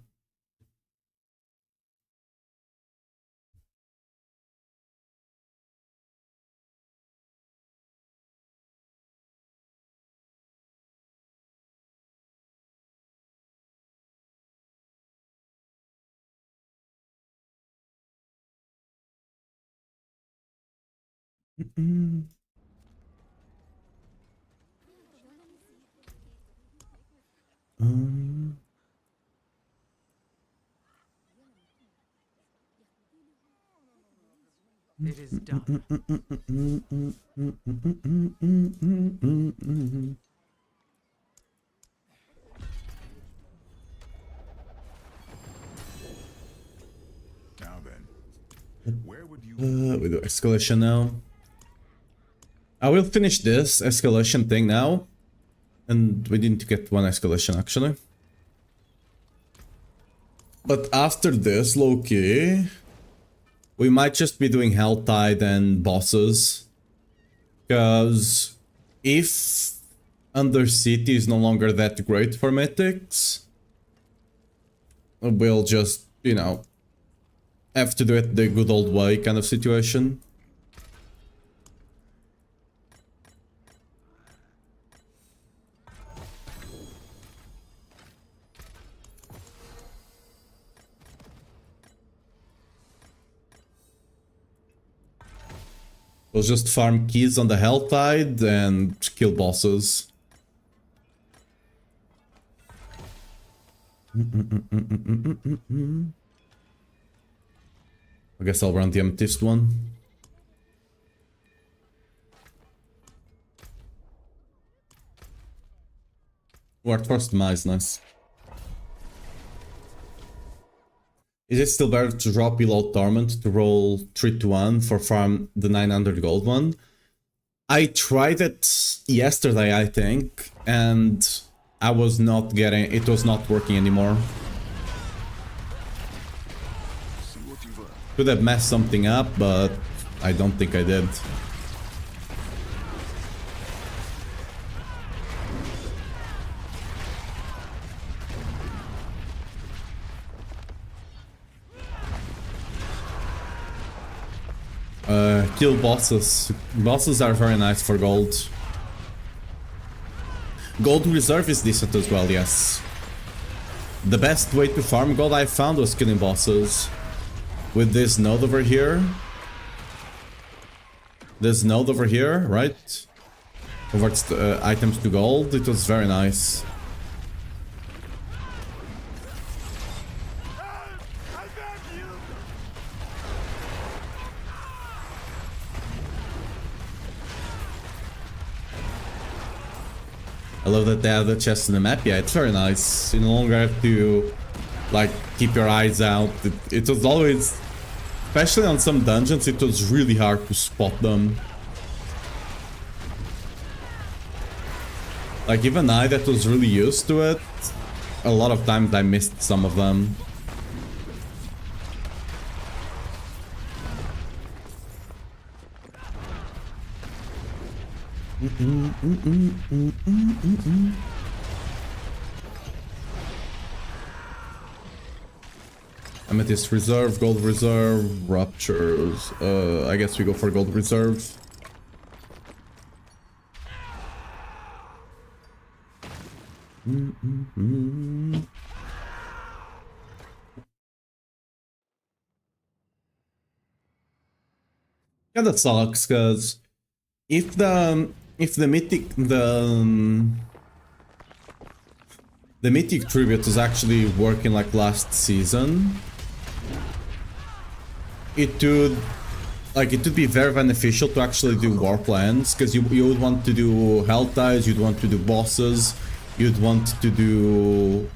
It is done. Where would you We do escalation now. I will finish this escalation thing now. And we didn't get one escalation actually. But after this, low-key, we might just be doing Helltide and bosses. Because if Undercity is no longer that great for mythics, we'll just, you know, have to do it the good old way kind of situation. We'll just farm keys on the Helltide and kill bosses. I guess I'll run the amethyst one. Worked first demise, nice. Is it still better to drop below Torment to roll 3 to 1 for farm the 900 gold one? I tried it yesterday, I think, and I was not getting, it was not working anymore. see what you've earned? Could have messed something up, but I don't think I did. Kill bosses. Bosses are very nice for gold. Gold reserve is decent as well, yes. The best way to farm gold I found was killing bosses. With this node over here. This node over here, right? Converts the, items to gold. It was very nice. I love that they have the chest in the map. Yeah, it's very nice. You no longer have to, like, keep your eyes out. It was always, especially on some dungeons, it was really hard to spot them. Like, even I that was really used to it, a lot of times I missed some of them. Amethyst reserve, gold reserve, ruptures. I guess we go for gold reserve. Yeah, that sucks, because if the mythic the mythic tribute was actually working like last season, it would be very beneficial to actually do war plans, because you would want to do Helltides, you'd want to do bosses, you'd want to do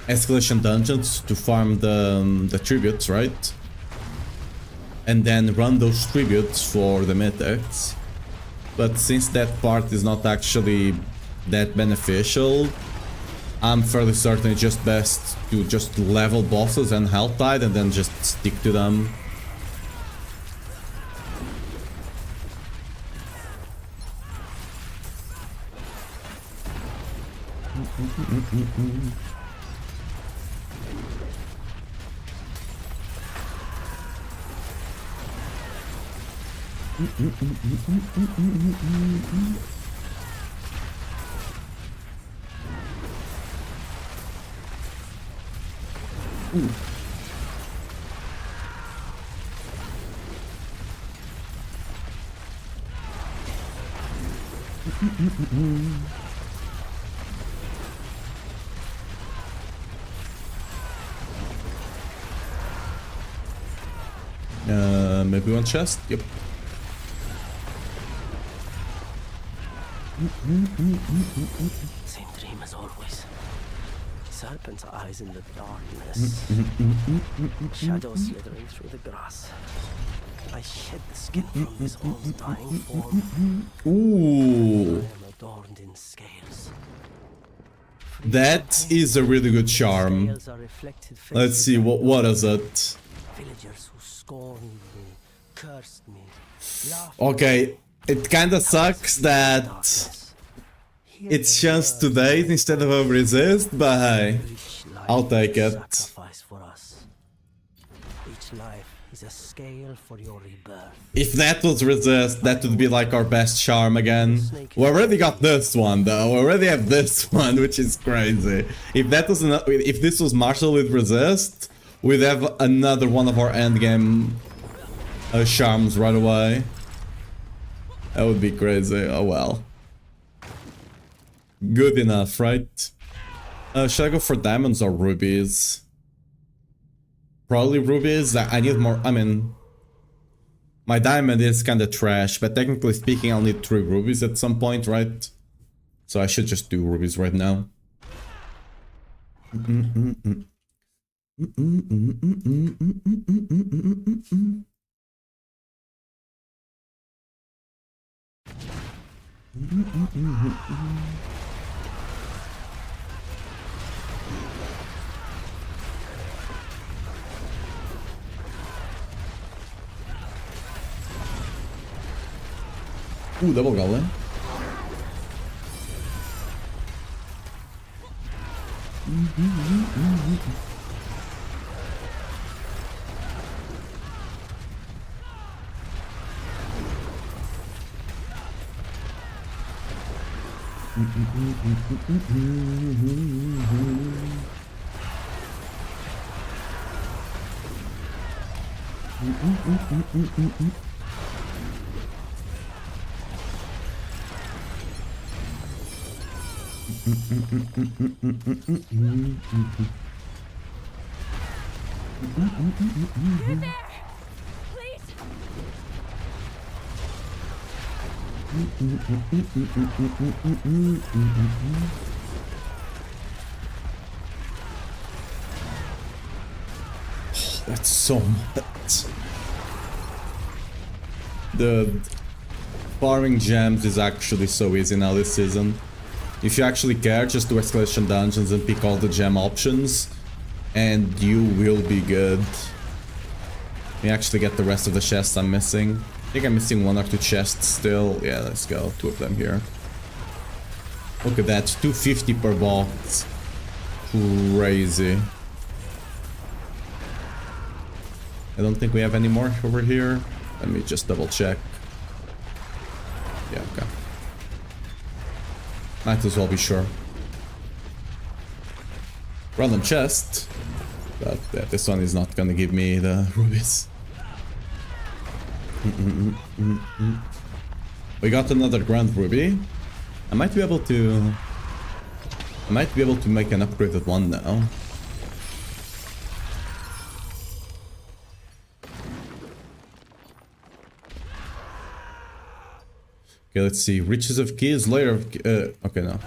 escalation dungeons to farm the tributes, right? And then run those tributes for the mythics. But since that part is not actually that beneficial, I'm fairly certain it's just best to just level bosses and Helltide and then just stick to them. Maybe one chest? Yep. Same dream as always. serpent's eyes in the darkness. Shadows slithering through the grass. I shed the skin from this all's dying form. Ooh, I am adorned in scales. that is a really good charm. Scales are reflected Let's faces see, of what is it? villagers who scorned me, cursed me, laughed Okay, it kinda sucks that darkness. Hear it's the just to words date instead of a resist, but hey, each life I'll take is it. sacrifice for us. Each life is a scale for your rebirth. If that was resist, that would be like our best charm again. We already got this one though, we already have this one, which is crazy. If that was if this was Marshall with resist, we'd have another one of our endgame charms right away. That would be crazy, oh well. Good enough, right? Should I go for diamonds or rubies? Probably rubies. I need more. I mean, my diamond is kinda trash, but technically speaking, I'll need 3 rubies at some point, right? So I should just do rubies right now. Ooh, double goblin. That's so much. The farming gems is actually so easy now this season. If you actually care, just do escalation dungeons and pick all the gem options, and you will be good. Let me actually get the rest of the chests I'm missing. I think I'm missing 1 or 2 chests still. Yeah, let's go. 2 of them here. Look at that, 250 per box. Crazy. I don't think we have any more over here. Let me just double check. Yeah, okay. Might as well be sure. Random chest. But yeah, this one is not gonna give me the rubies. We got another grand ruby. I might be able to make an upgraded one now. Okay, let's see. Riches of keys, layer of okay, no.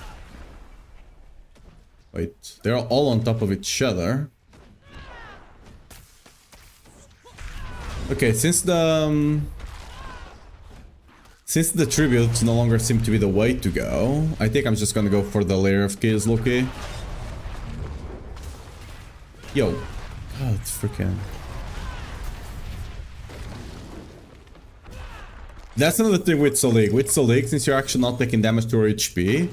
Wait, they're all on top of each other. Okay, since the tributes no longer seem to be the way to go, I think I'm just gonna go for the layer of keys, Loki. Yo, God, freaking. That's another thing with Solig. With Solig, since you're actually not taking damage to your HP,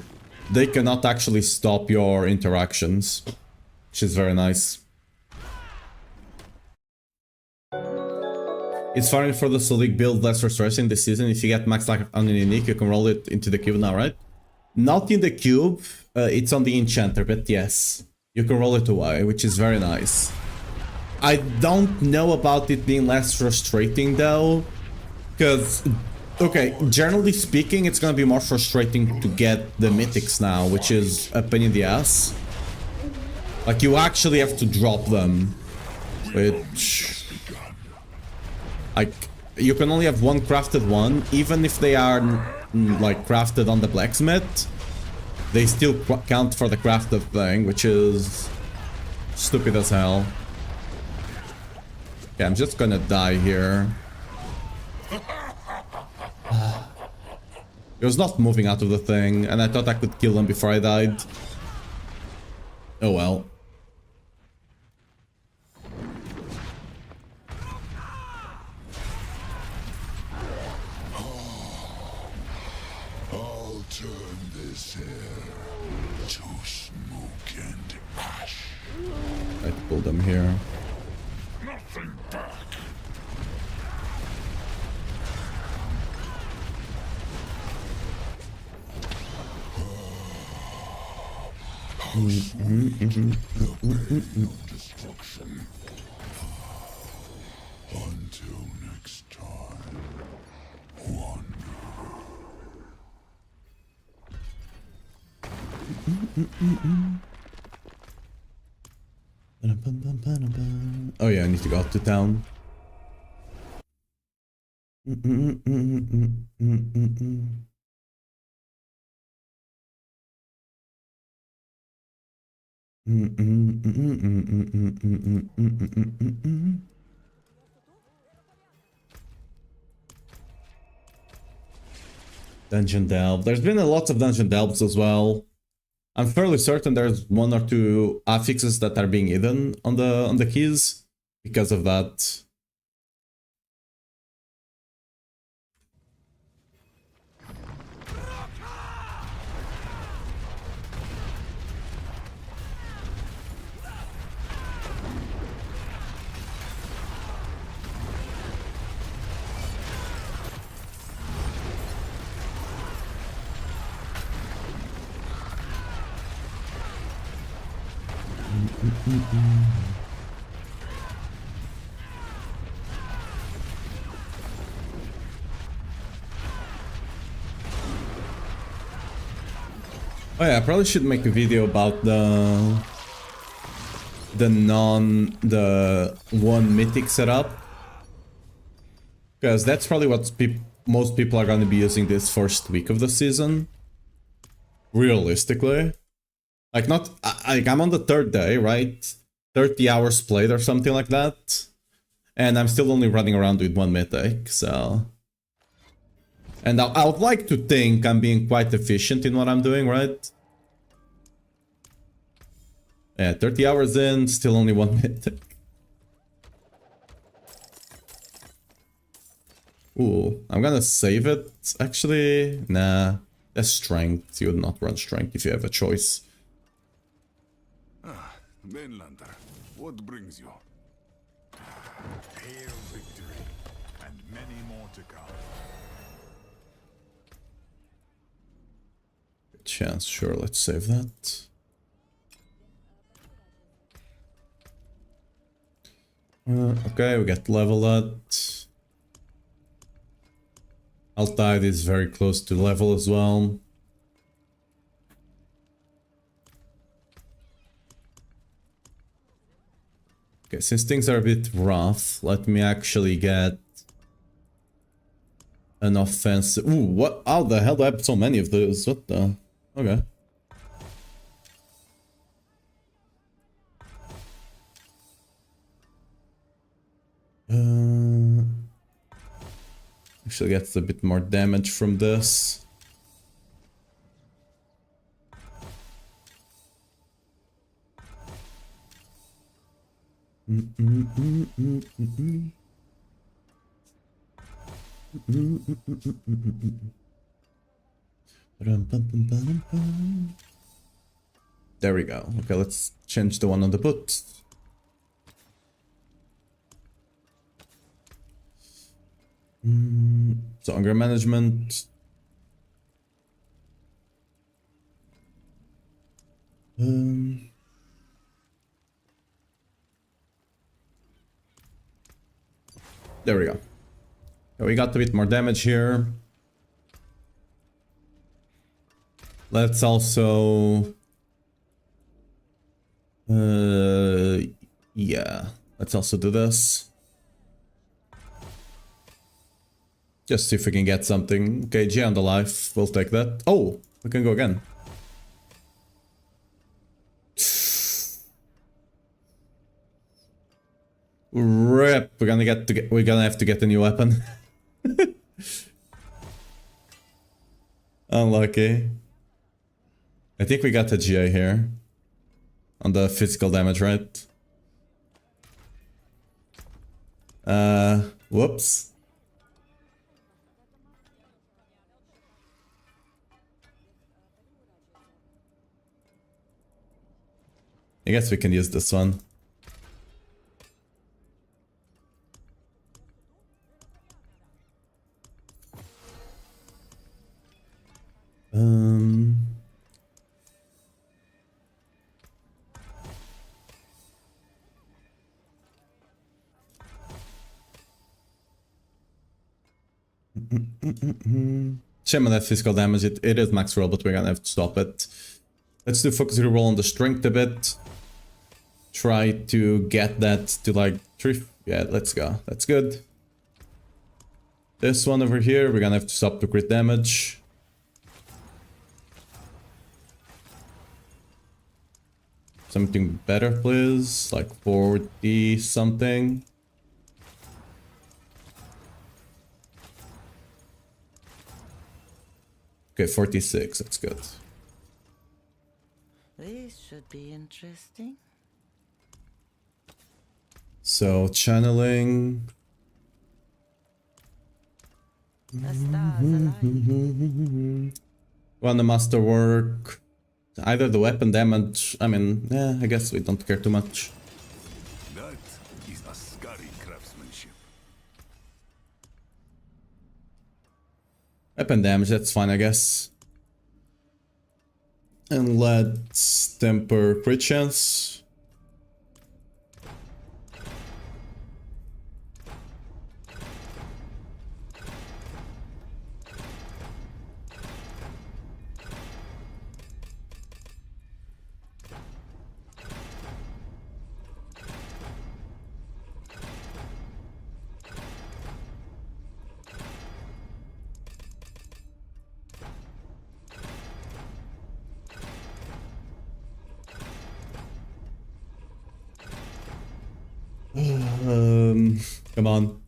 they cannot actually stop your interactions, which is very nice. It's fine for the Solig build less restoration this season. If you get max life on an unique, you can roll it into the cube now, right? Not in the cube, it's on the enchanter, but yes, you can roll it away, which is very nice. I don't know about it being less frustrating though, because, okay, generally speaking, it's gonna be more frustrating to get the mythics now, which is a pain in the ass. Like, you actually have to drop them, which... Like, you can only have one crafted one, even if they are, like, crafted on the blacksmith. they still count for the crafted thing, which is stupid as hell. Okay, I'm just gonna die here. It was not moving out of the thing, and I thought I could kill him before I died. Oh well. I'll turn this air to smoke and ash. I pulled them here. Nothing back. Destruction. Until next time. One. Oh yeah, I need to go up to town. Dungeon delve. There's been a lot of dungeon delves as well. I'm fairly certain there's one or two affixes that are being hidden on the keys because of that. Oh yeah, I probably should make a video about the one mythic setup, because that's probably what most people are going to be using this first week of the season. Realistically, like I'm on the third day, right? 30 hours played or something like that, and I'm still only running around with one mythic, so. And I would like to think I'm being quite efficient in what I'm doing, right? Yeah, 30 hours in, still only one mythic. Ooh, I'm gonna save it, actually. Nah, that's strength. You would not run strength if you have a choice. Mainlander, what brings you? Hail victory, and many more to come. Good chance, sure, let's save that. Okay, we got level at. Altide is very close to level as well. Okay, since things are a bit rough, let me actually get an offensive. Ooh, what? How the hell do I have so many of those? What the? Okay. Actually gets a bit more damage from this. There we go. Okay, let's change the one on the boot. So anger management. There we go. Okay, we got a bit more damage here. Let's also yeah, let's also do this. Just see if we can get something. Okay, G on the life. We'll take that. Oh, we can go again. Rip. We're gonna have to get a new weapon. Unlucky. I think we got a GA here. On the physical damage, right? Whoops. I guess we can use this one. Shame on that physical damage. It is max roll, but we're gonna have to stop it. Let's do focus reroll on the strength a bit. Try to get that to like 3. Yeah, let's go. That's good. This one over here, we're gonna have to stop the crit damage. Something better, please. Like 40 something. Okay, 46. That's good. This should be interesting. So, channeling. The stars align. When the masterwork. Either the weapon damage. I mean, yeah, I guess we don't care too much. That is Ascari craftsmanship. Weapon damage, that's fine, I guess. And let's temper crit chance. Come on.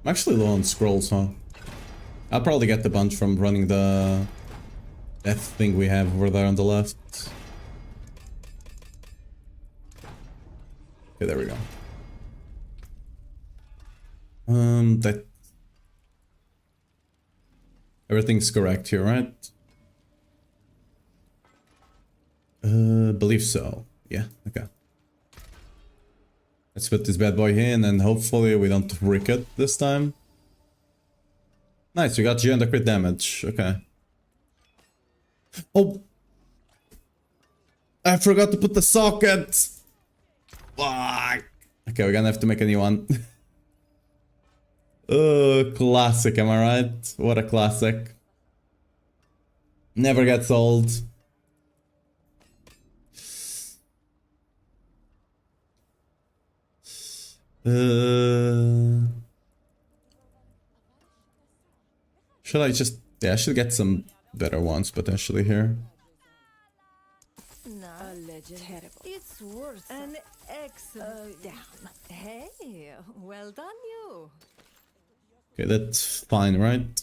I'm actually low on scrolls, huh? I'll probably get the bunch from running the death thing we have over there on the left. Okay, there we go. That everything's correct here, right? Believe so. Yeah, okay. Let's put this bad boy in and hopefully we don't brick it this time. Nice, we got G on the crit damage. Okay. Oh! I forgot to put the socket! Fuck! Okay, we're gonna have to make a new one. Oh, classic, am I right? What a classic. Never gets old. Should I just... Yeah, I should get some better ones potentially here. No, terrible. It's worse. An excellent down. Hey, well done, you. Okay, that's fine, right?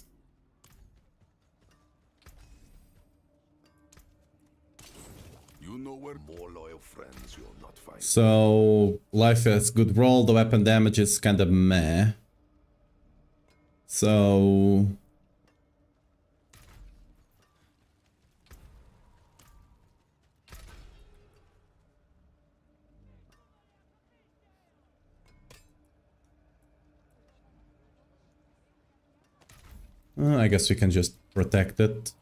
You know where more loyal friends you'll not find. So, life has good roll, the weapon damage is kind of meh. So... I guess we can just protect it.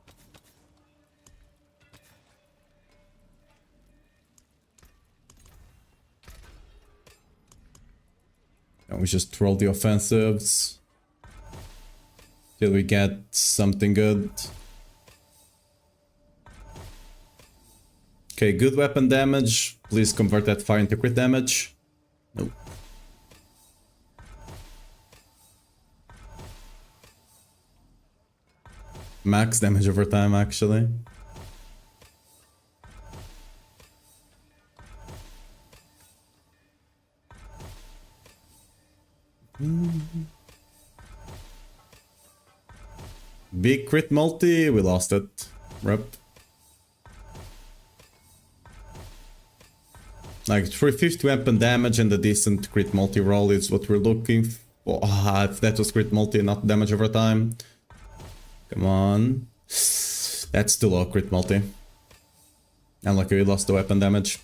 And we just roll the offensives till we get something good. Okay, good weapon damage. Please convert that fire into crit damage. Nope. Max damage over time, actually. Big crit multi, we lost it. Rep. Like 350 weapon damage and a decent crit multi roll is what we're looking for. Ah, if that was crit multi, not damage over time. Come on. That's too low crit multi. Unlucky we lost the weapon damage.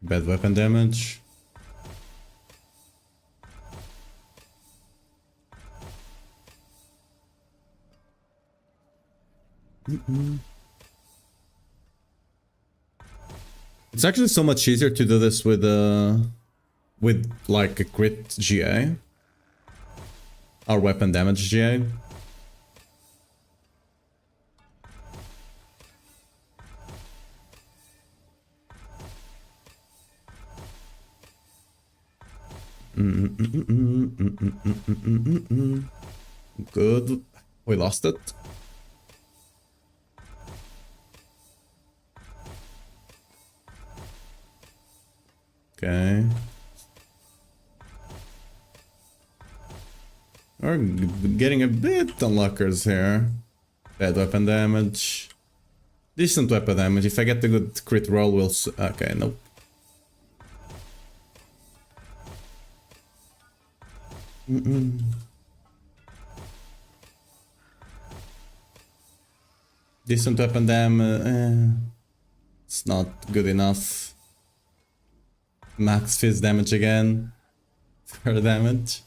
Bad weapon damage. It's actually so much easier to do this with like a crit GA or weapon damage GA. Good. We lost it. Okay. We're getting a bit on lockers here. Bad weapon damage. Decent weapon damage. If I get the good crit roll, we'll... Okay, nope. Decent weapon damage. It's not good enough. Max fizz damage again. For damage.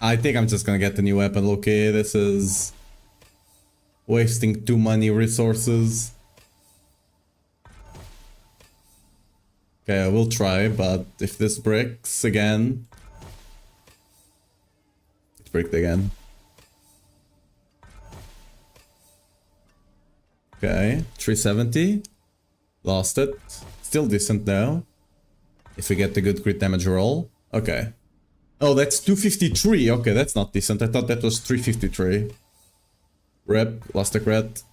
I think I'm just gonna get the new weapon. Okay, this is wasting too many resources. Okay, I will try, but if this breaks again... It bricked again. Okay, 370. Lost it. Still decent though. If we get the good crit damage roll. Okay. Oh, that's 253. Okay, that's not decent. I thought that was 353. Rep, lost a crit.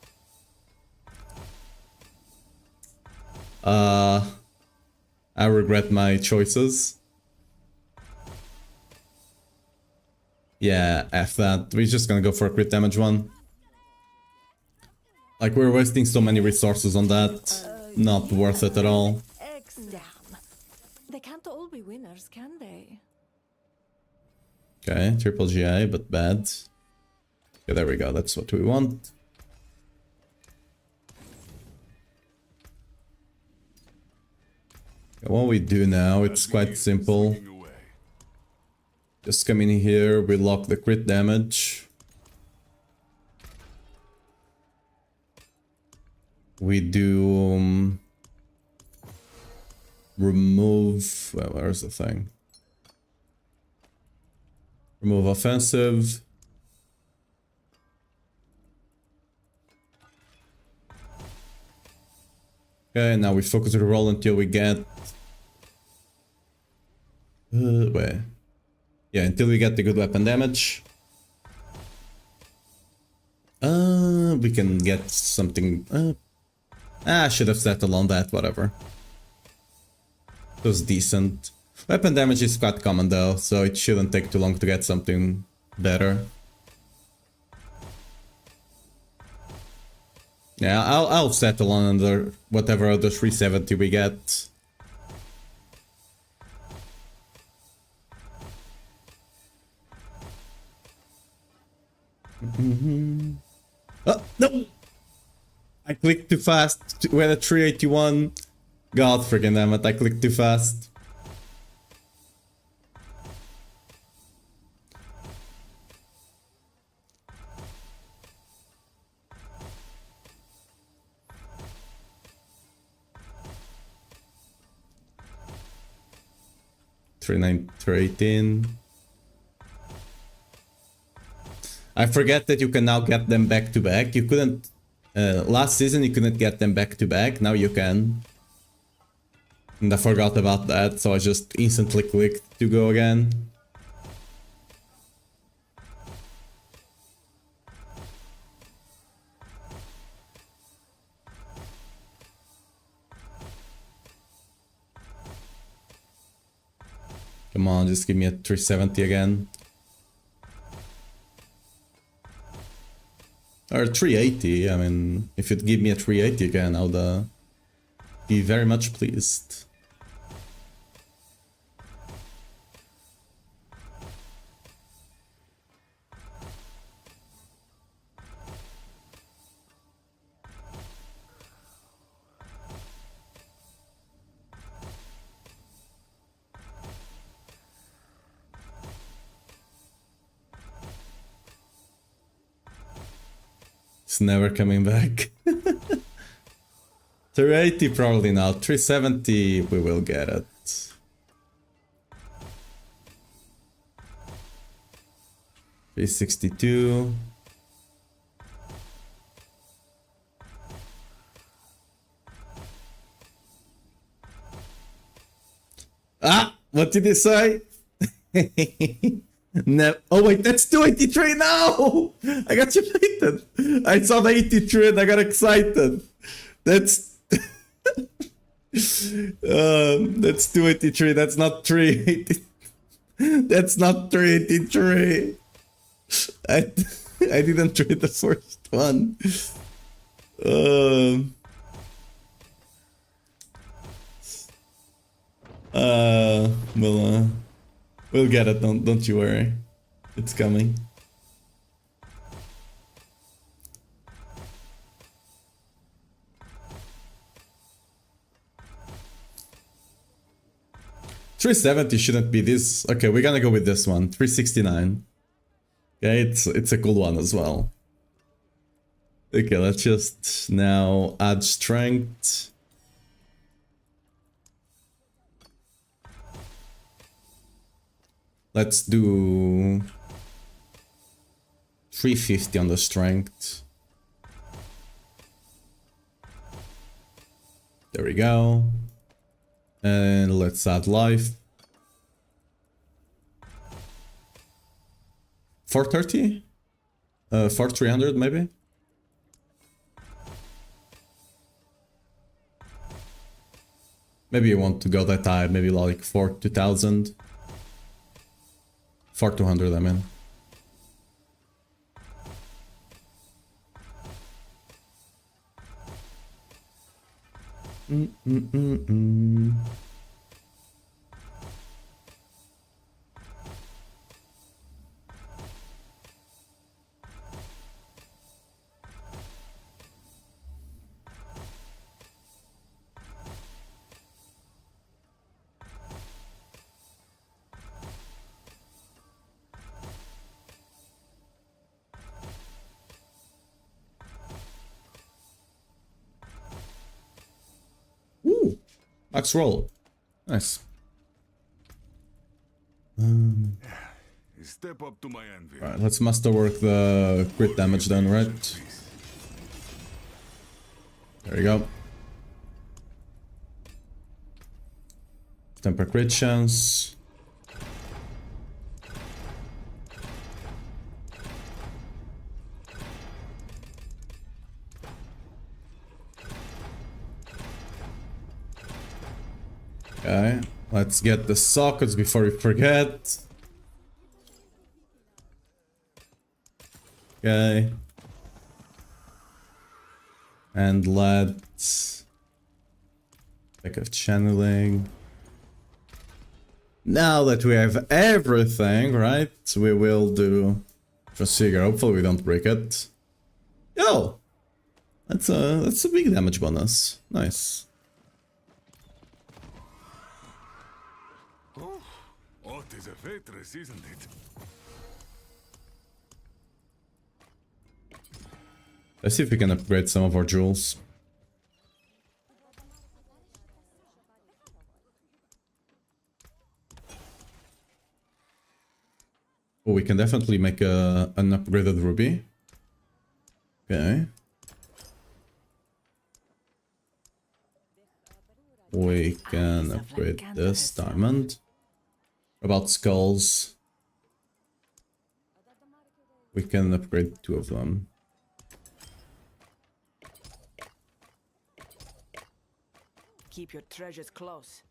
I regret my choices. Yeah, F that. We're just gonna go for a crit damage one. Like, we're wasting so many resources on that. Not worth it at all. Damn. They can't all be winners, can they? Okay, triple GI, but bad. Okay, there we go. That's what we want. Okay, what we do now, it's quite simple. Just come in here, we lock the crit damage. We do... remove... Well, where's the thing? Remove offensive. Okay, now we focus the roll until we get... wait. Yeah, until we get the good weapon damage. We can get something... I should have settled on that, whatever. It was decent. Weapon damage is quite common though, so it shouldn't take too long to get something better. Yeah, I'll settle on under whatever other 370 we get. Oh, no! I clicked too fast. We're at 381. God freaking damn it, I clicked too fast. $318. I forget that you can now get them back to back. You couldn't last season you couldn't get them back to back. Now you can. And I forgot about that, so I just instantly clicked to go again. Come on, just give me a 370 again. Or 380, I mean, if you'd give me a 380 again, I would be very much pleased. It's never coming back. 380 probably not. 370 we will get it. $362. Ah! What did he say? No. Oh wait, that's 283 now! I got you excited. I saw the 83 and I got excited. That's that's 283. That's not 380. That's not 383. I didn't read the first one. We'll get it. Don't you worry. It's coming. $370 shouldn't be this. Okay, we're gonna go with this one. $369. Okay, it's a cool one as well. Okay, let's just now add strength. Let's do 350 on the strength. There we go. And let's add life. 430? 4300 maybe? Maybe you want to go that high, maybe like 2000. 4200 I mean. Ooh, max roll. Nice. Step up to my envy. Alright, let's masterwork the crit damage then, right? There you go. Temper crit chance. Okay, let's get the sockets before we forget. Okay. And let's pick up channeling. Now that we have everything, right? We will do Transfigure. Hopefully we don't break it. Yo! That's a big damage bonus. Nice. Oh, what is a waitress, isn't it? Let's see if we can upgrade some of our jewels. Oh, we can definitely make an upgraded ruby. Okay. We can upgrade this diamond. About skulls. We can upgrade 2 of them. Keep your treasures close.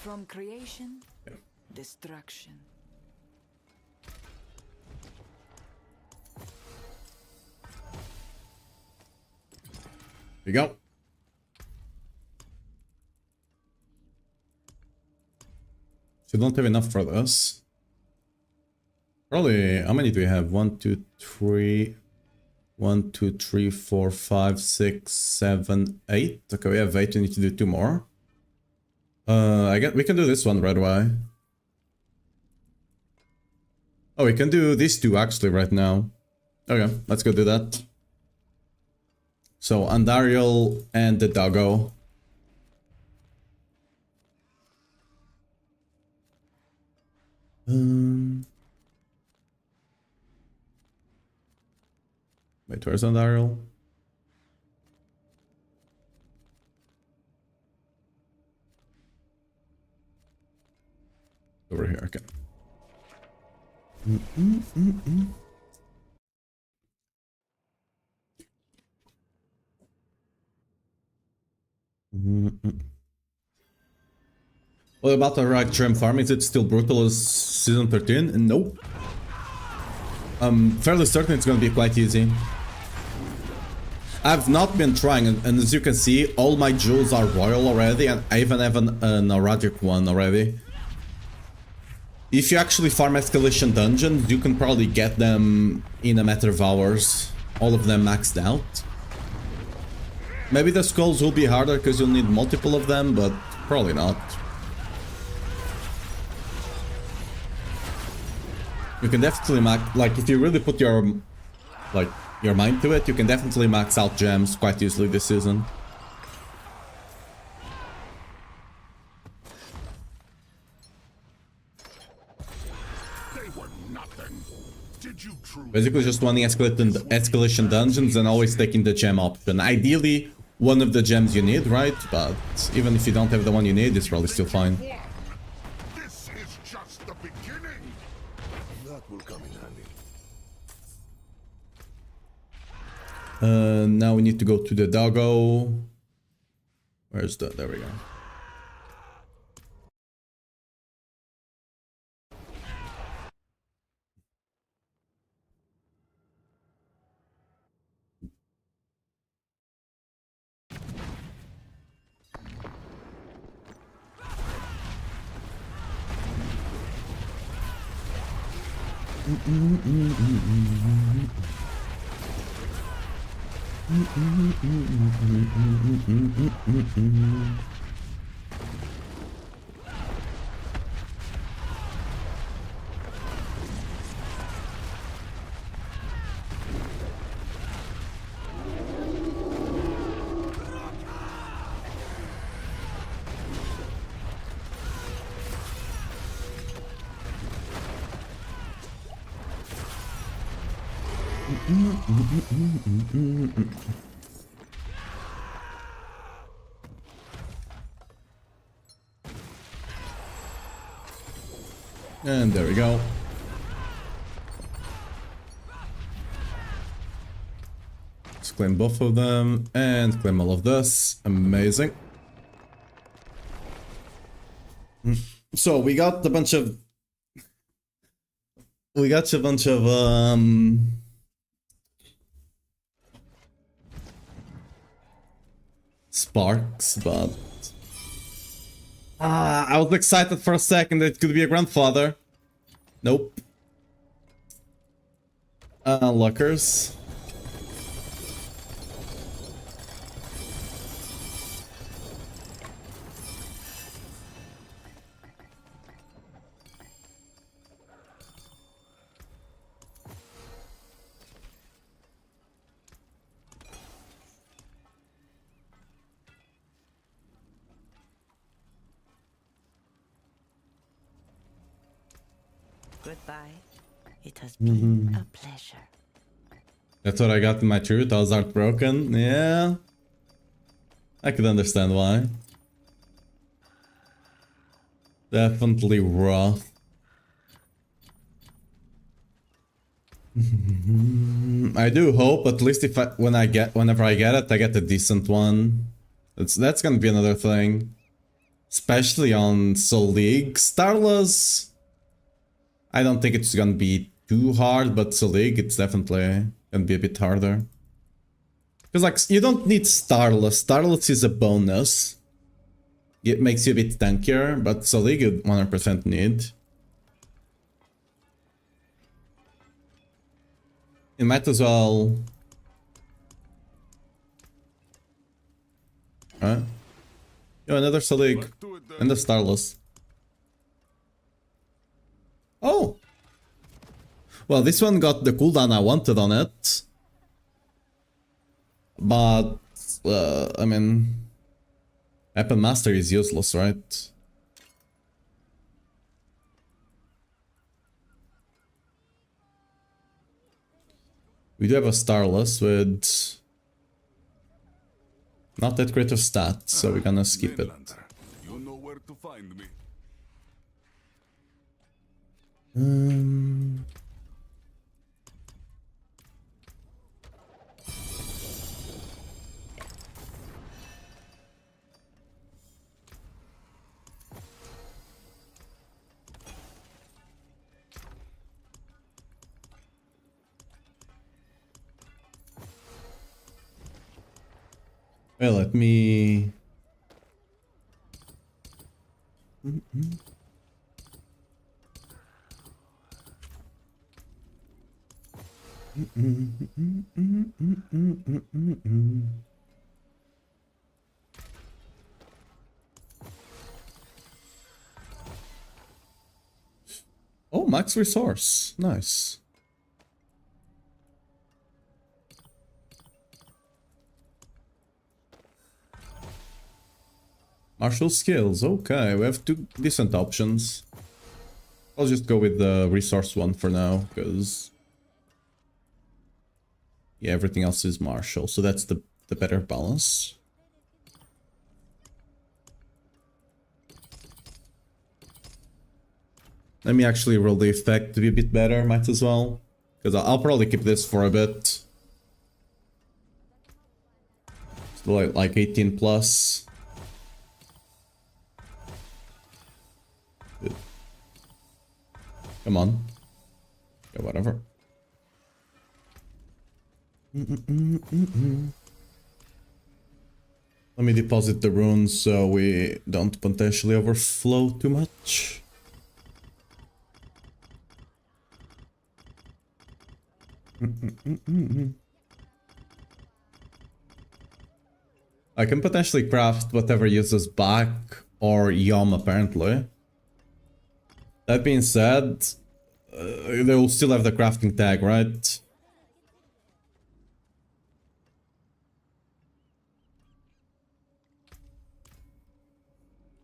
From creation, destruction. Here you go. So don't have enough for this. Probably, how many do we have? 1, 2, 3. 1, 2, 3, 4, 5, 6, 7, 8. Okay, we have 8. We need to do 2 more. I guess we can do this one right away. Oh, we can do these 2 actually right now. Okay, let's go do that. So, Andariel and the doggo. Wait, where's Andariel? Over here, okay. What about the right trim farm? Is it still brutal as season 13? Nope. I'm fairly certain it's gonna be quite easy. I've not been trying, and as you can see, all my jewels are royal already, and I even have an Aradic one already. If you actually farm escalation dungeons, you can probably get them in a matter of hours. All of them maxed out. Maybe the skulls will be harder because you'll need multiple of them, but probably not. You can definitely max, like if you really put your mind to it, you can definitely max out gems quite easily this season. They were nothing. Did you truly? Basically just wanting escalation dungeons and always taking the gem option. Ideally, one of the gems you need, right? But even if you don't have the one you need, it's probably still fine. This is just the beginning. That will come in handy. Now we need to go to the doggo. Where's the... There we go. And there we go. Let's claim both of them and claim all of this. Amazing. So we got a bunch of sparks, but I was excited for a second that it could be a grandfather. Nope. Lockers. Goodbye. It has been a pleasure. That's what I got in my truth. Those aren't broken. Yeah. I could understand why. Definitely rough. I do hope at least if whenever I get it, I get a decent one. That's gonna be another thing. Especially on Soul League. Starless, I don't think it's gonna be too hard, but Soul League, it's definitely gonna be a bit harder. Because, like, you don't need Starless. Starless is a bonus. It makes you a bit tankier, but Soul League you 100% need. You might as well... Alright. Yo, another Soul League. And the Starless. Oh! Well, this one got the cooldown I wanted on it. But, I mean... Weapon Master is useless, right? We do have a Starless with... not that great of stats, so we're gonna skip it. You know where to find me. Well, let me... Oh, max resource. Nice. Martial skills. Okay, we have two decent options. I'll just go with the resource one for now, because... yeah, everything else is martial, so that's the better balance. Let me actually roll the effect to be a bit better, might as well. Because I'll probably keep this for a bit. So like 18 plus. Good. Come on. Yeah, whatever. Let me deposit the runes so we don't potentially overflow too much. I can potentially craft whatever uses back or Yom apparently. That being said, they will still have the crafting tag, right?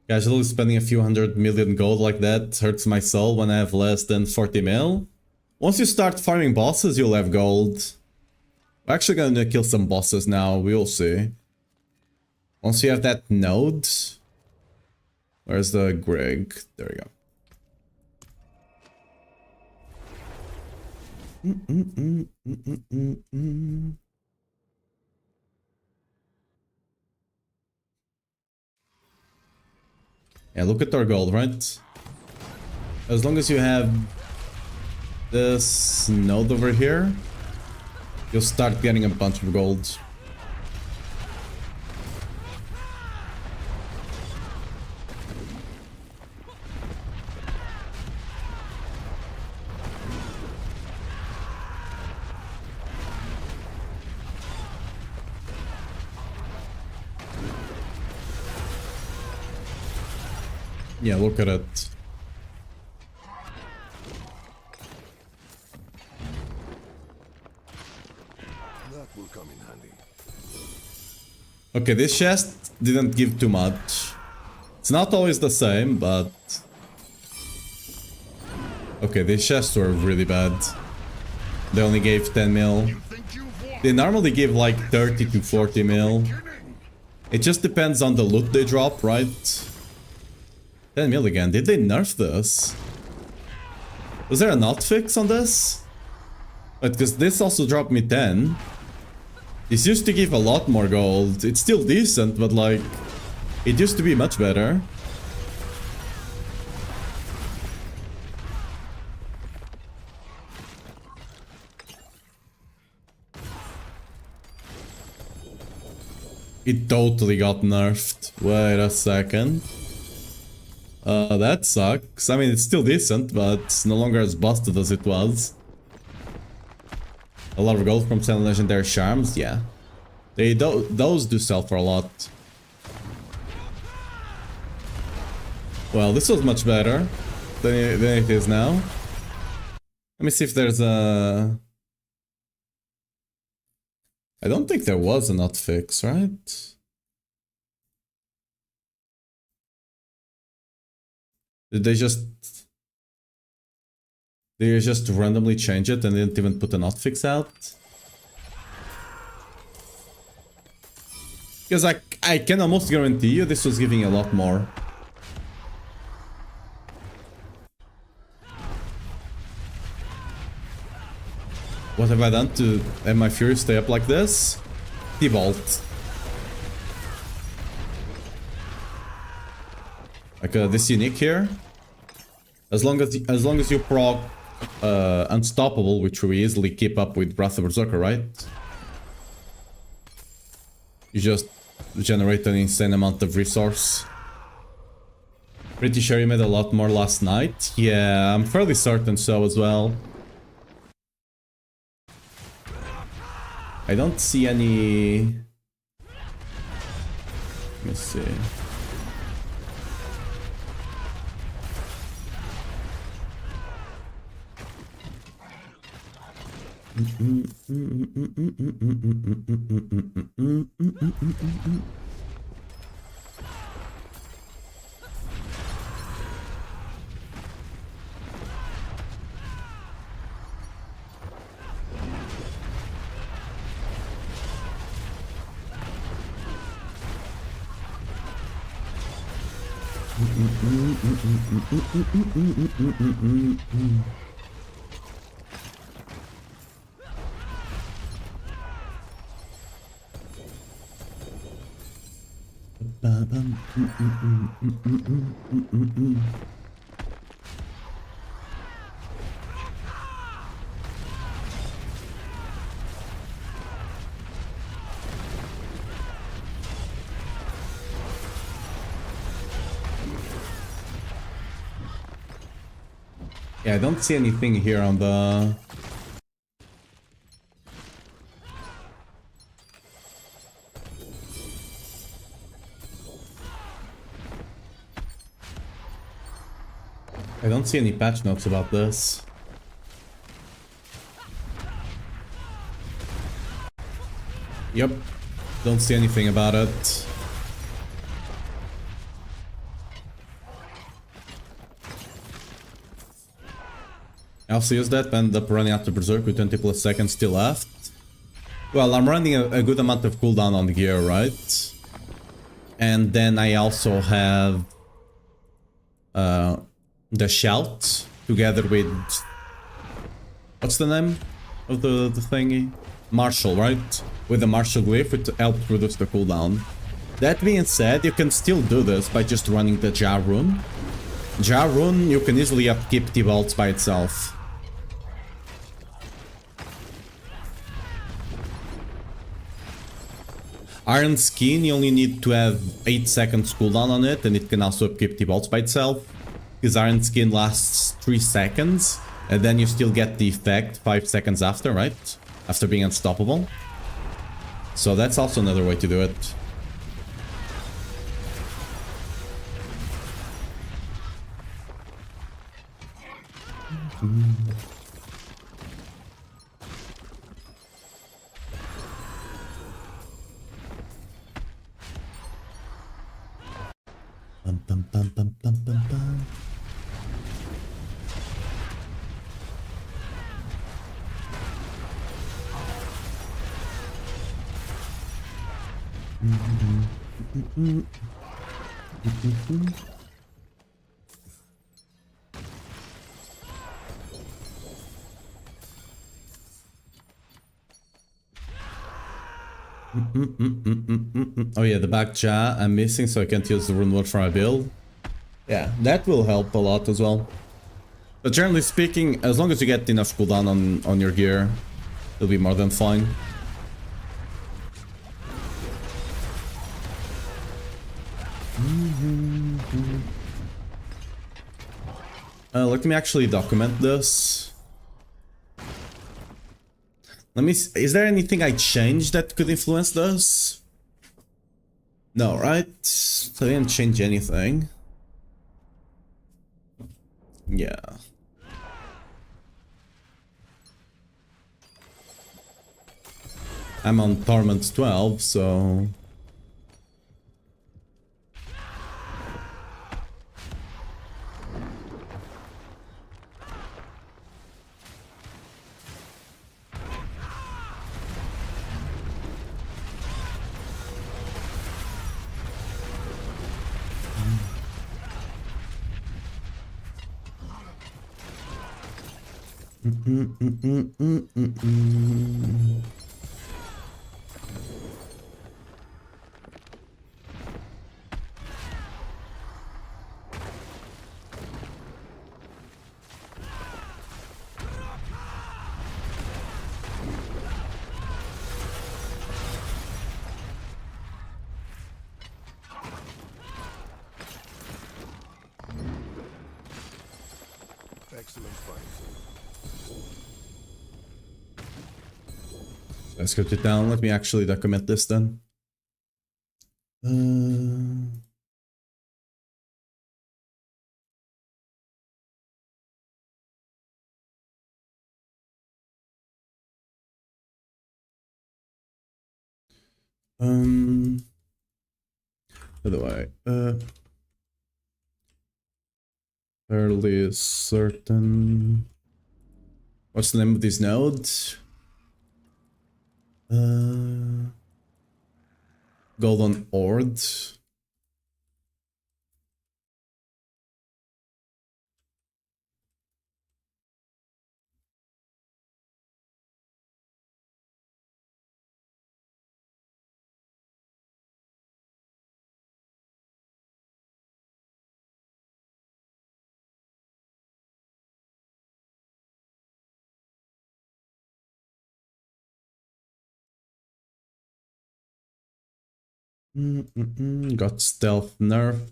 Casually spending a few 100 million gold like that hurts my soul when I have less than 40 mil. Once you start farming bosses, you'll have gold. We're actually gonna kill some bosses now, we'll see. Once you have that node... where's the Greg? There we go. Yeah, look at our gold, right? As long as you have this node over here, you'll start getting a bunch of gold. Yeah, look at it. That will come in handy. Okay, this chest didn't give too much. It's not always the same, but... okay, these chests were really bad. They only gave 10 mil. They normally give like 30 to 40 mil. It just depends on the loot they drop, right? 10 mil again. Did they nerf this? Was there a not fix on this? Because this also dropped me 10. This used to give a lot more gold. It's still decent, but like... it used to be much better. It totally got nerfed. Wait a second. That sucks. I mean, it's still decent, but it's no longer as busted as it was. A lot of gold from selling legendary charms, yeah. Those do sell for a lot. Well, this was much better than it is now. Let me see if there's a... I don't think there was a not fix, right? Did they just randomly change it and didn't even put a not fix out? Because I can almost guarantee you this was giving a lot more. What have I done to have my fury stay up like this? T12. Like this unique here. As long as you proc Unstoppable, which we easily keep up with Wrath of Berserker, right? You just generate an insane amount of resource. Pretty sure you made a lot more last night. Yeah, I'm fairly certain so as well. I don't see any... Let me see. Yeah, I don't see anything here on the... I don't see any patch notes about this. Yep, don't see anything about it. I also used that, ended up running out of Berserk with 20 plus seconds still left. Well, I'm running a good amount of cooldown on the gear, right? And then I also have the Shout together with... What's the name of the thingy? Martial, right? With the Martial glyph, it helps reduce the cooldown. That being said, you can still do this by just running the Jar rune. Jar rune, you can easily upkeep T-Bolts by itself. Iron Skin, you only need to have 8 seconds cooldown on it, and it can also upkeep T-Bolts by itself. Because Iron Skin lasts 3 seconds, and then you still get the effect 5 seconds after, right? After being unstoppable. So that's also another way to do it. Bum, bum, bum, bum, bum, bum, bum. Oh yeah, the back jaw I'm missing, so I can't use the rune word for my build. Yeah, that will help a lot as well. But generally speaking, as long as you get enough cooldown on your gear, it'll be more than fine. Let me actually document this. Let me. Is there anything I changed that could influence this? No, right? So I didn't change anything. Yeah. I'm on Torment 12, so... Excellent fight. Let's script it down. Let me actually document this then. By the way, fairly certain. What's the name of this node? Golden Ord. Got stealth nerfed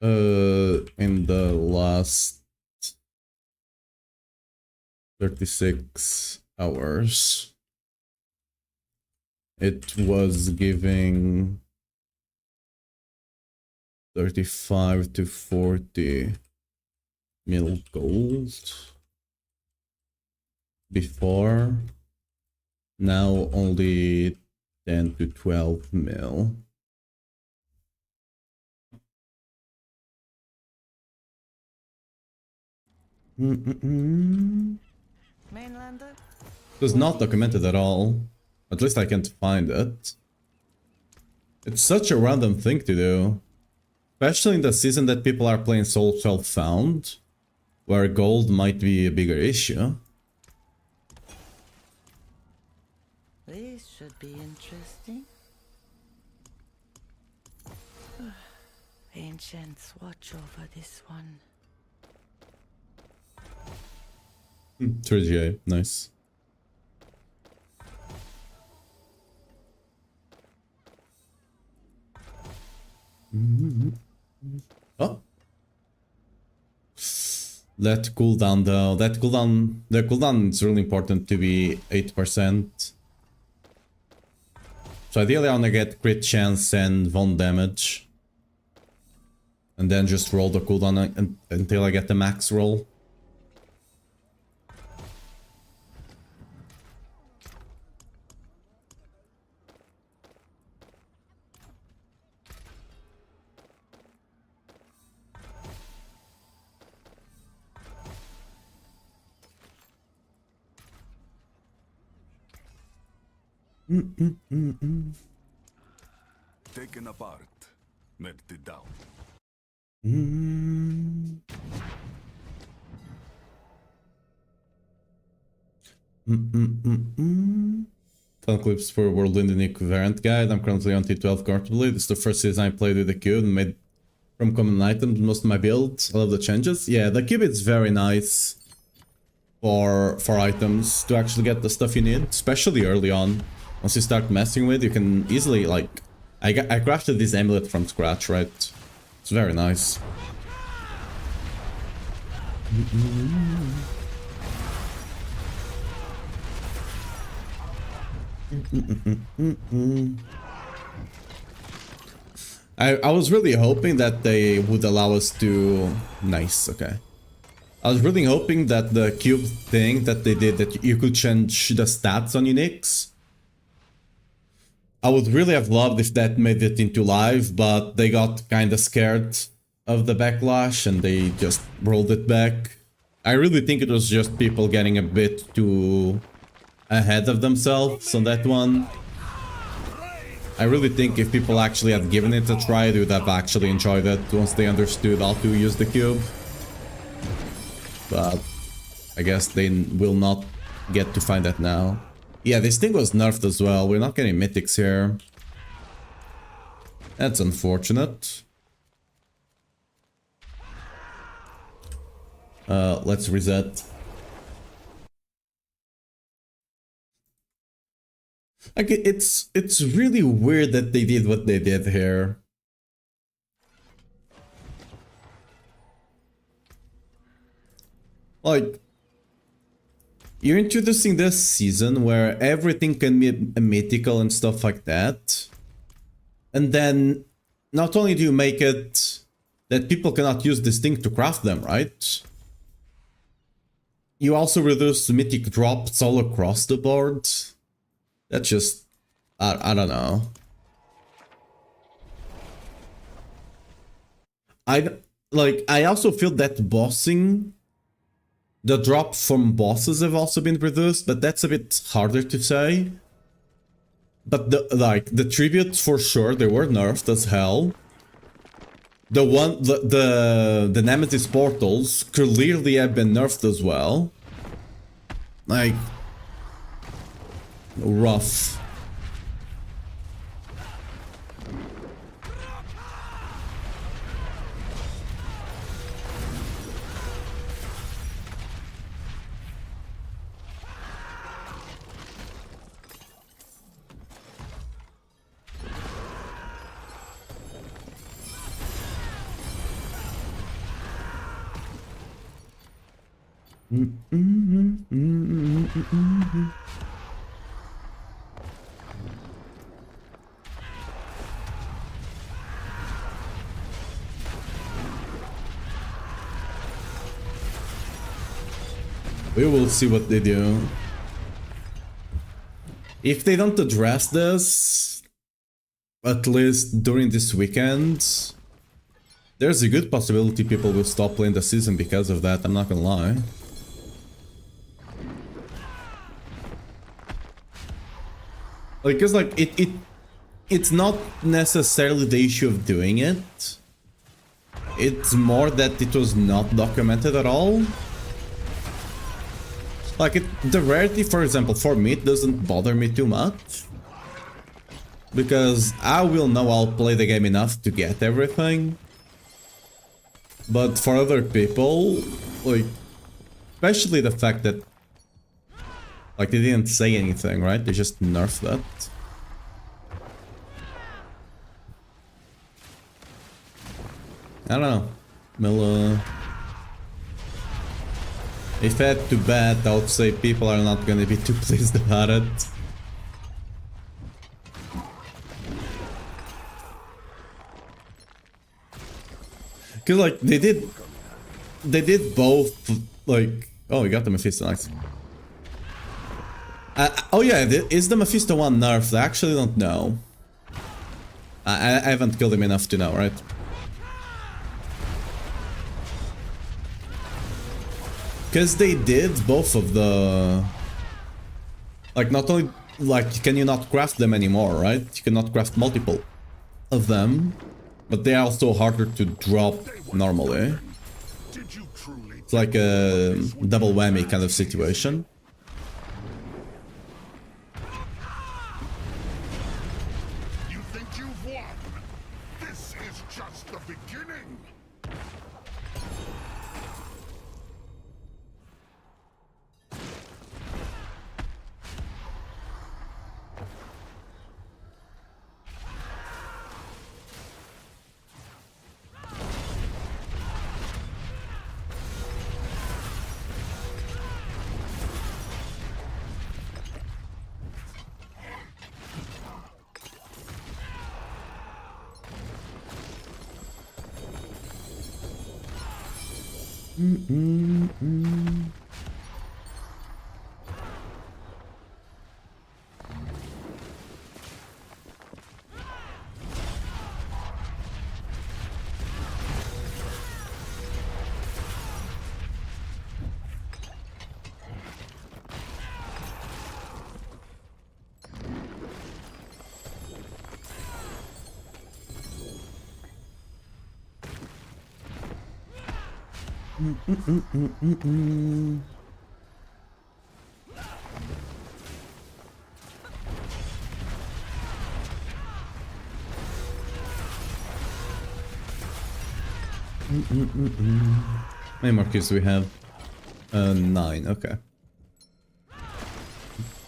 in the last 36 hours. It was giving 35 to 40 mil gold before. Now only 10 to 12 mil. Mainlander? It was not documented at all. At least I can't find it. It's such a random thing to do. Especially in the season that people are playing Soul Self-Found, where gold might be a bigger issue. This should be interesting. Ancients, watch over this one. 3GA, nice. Oh. That cooldown though, the cooldown is really important to be 8%. So ideally I wanna get crit chance and von damage. And then just roll the cooldown until I get the max roll. Taken apart, melted down. Fun clips for Whirlwind unique variant guide. I'm currently on T12 comfortably. This is the first season I played with the cube and made from common items most of my builds. I love the changes. Yeah, the cube is very nice for items to actually get the stuff you need, especially early on. Once you start messing with, you can easily like I crafted this amulet from scratch, right? It's very nice. I was really hoping that they would allow us to... Nice, okay. I was really hoping that the cube thing that they did, that you could change the stats on Unix. I would really have loved if that made it into live, but they got kinda scared of the backlash and they just rolled it back. I really think it was just people getting a bit too ahead of themselves on that one. I really think if people actually had given it a try, they would have actually enjoyed it once they understood how to use the cube. But I guess they will not get to find that now. Yeah, this thing was nerfed as well. We're not getting mythics here. That's unfortunate. Let's reset. Like, it's really weird that they did what they did here. Like, you're introducing this season where everything can be a mythical and stuff like that. And then, not only do you make it that people cannot use this thing to craft them, right? You also reduce mythic drops all across the board. That's just... I don't know. I also feel that bossing... The drop from bosses have also been reduced, but that's a bit harder to say. But the tributes for sure, they were nerfed as hell. The Nemesis portals clearly have been nerfed as well. Like, rough. We will see what they do. If they don't address this, at least during this weekend, there's a good possibility people will stop playing the season because of that, I'm not gonna lie. Because like it's not necessarily the issue of doing it. It's more that it was not documented at all. Like the rarity, for example, for me, it doesn't bother me too much. Because I will know I'll play the game enough to get everything. But for other people, like, especially the fact that, like, they didn't say anything, right? They just nerfed that. I don't know. Well, if I had to bet, I would say people are not gonna be too pleased about it. Cause like they did both, like, oh, we got the Mephisto, nice. Oh yeah, is the Mephisto one nerfed? I actually don't know. I haven't killed him enough to know, right? Because they did both of the... Like, not only... Like, can you not craft them anymore, right? You cannot craft multiple of them. But they are also harder to drop normally. It's like a double whammy kind of situation. You think you've won? This is just the beginning. How many more keys do we have? 9, okay.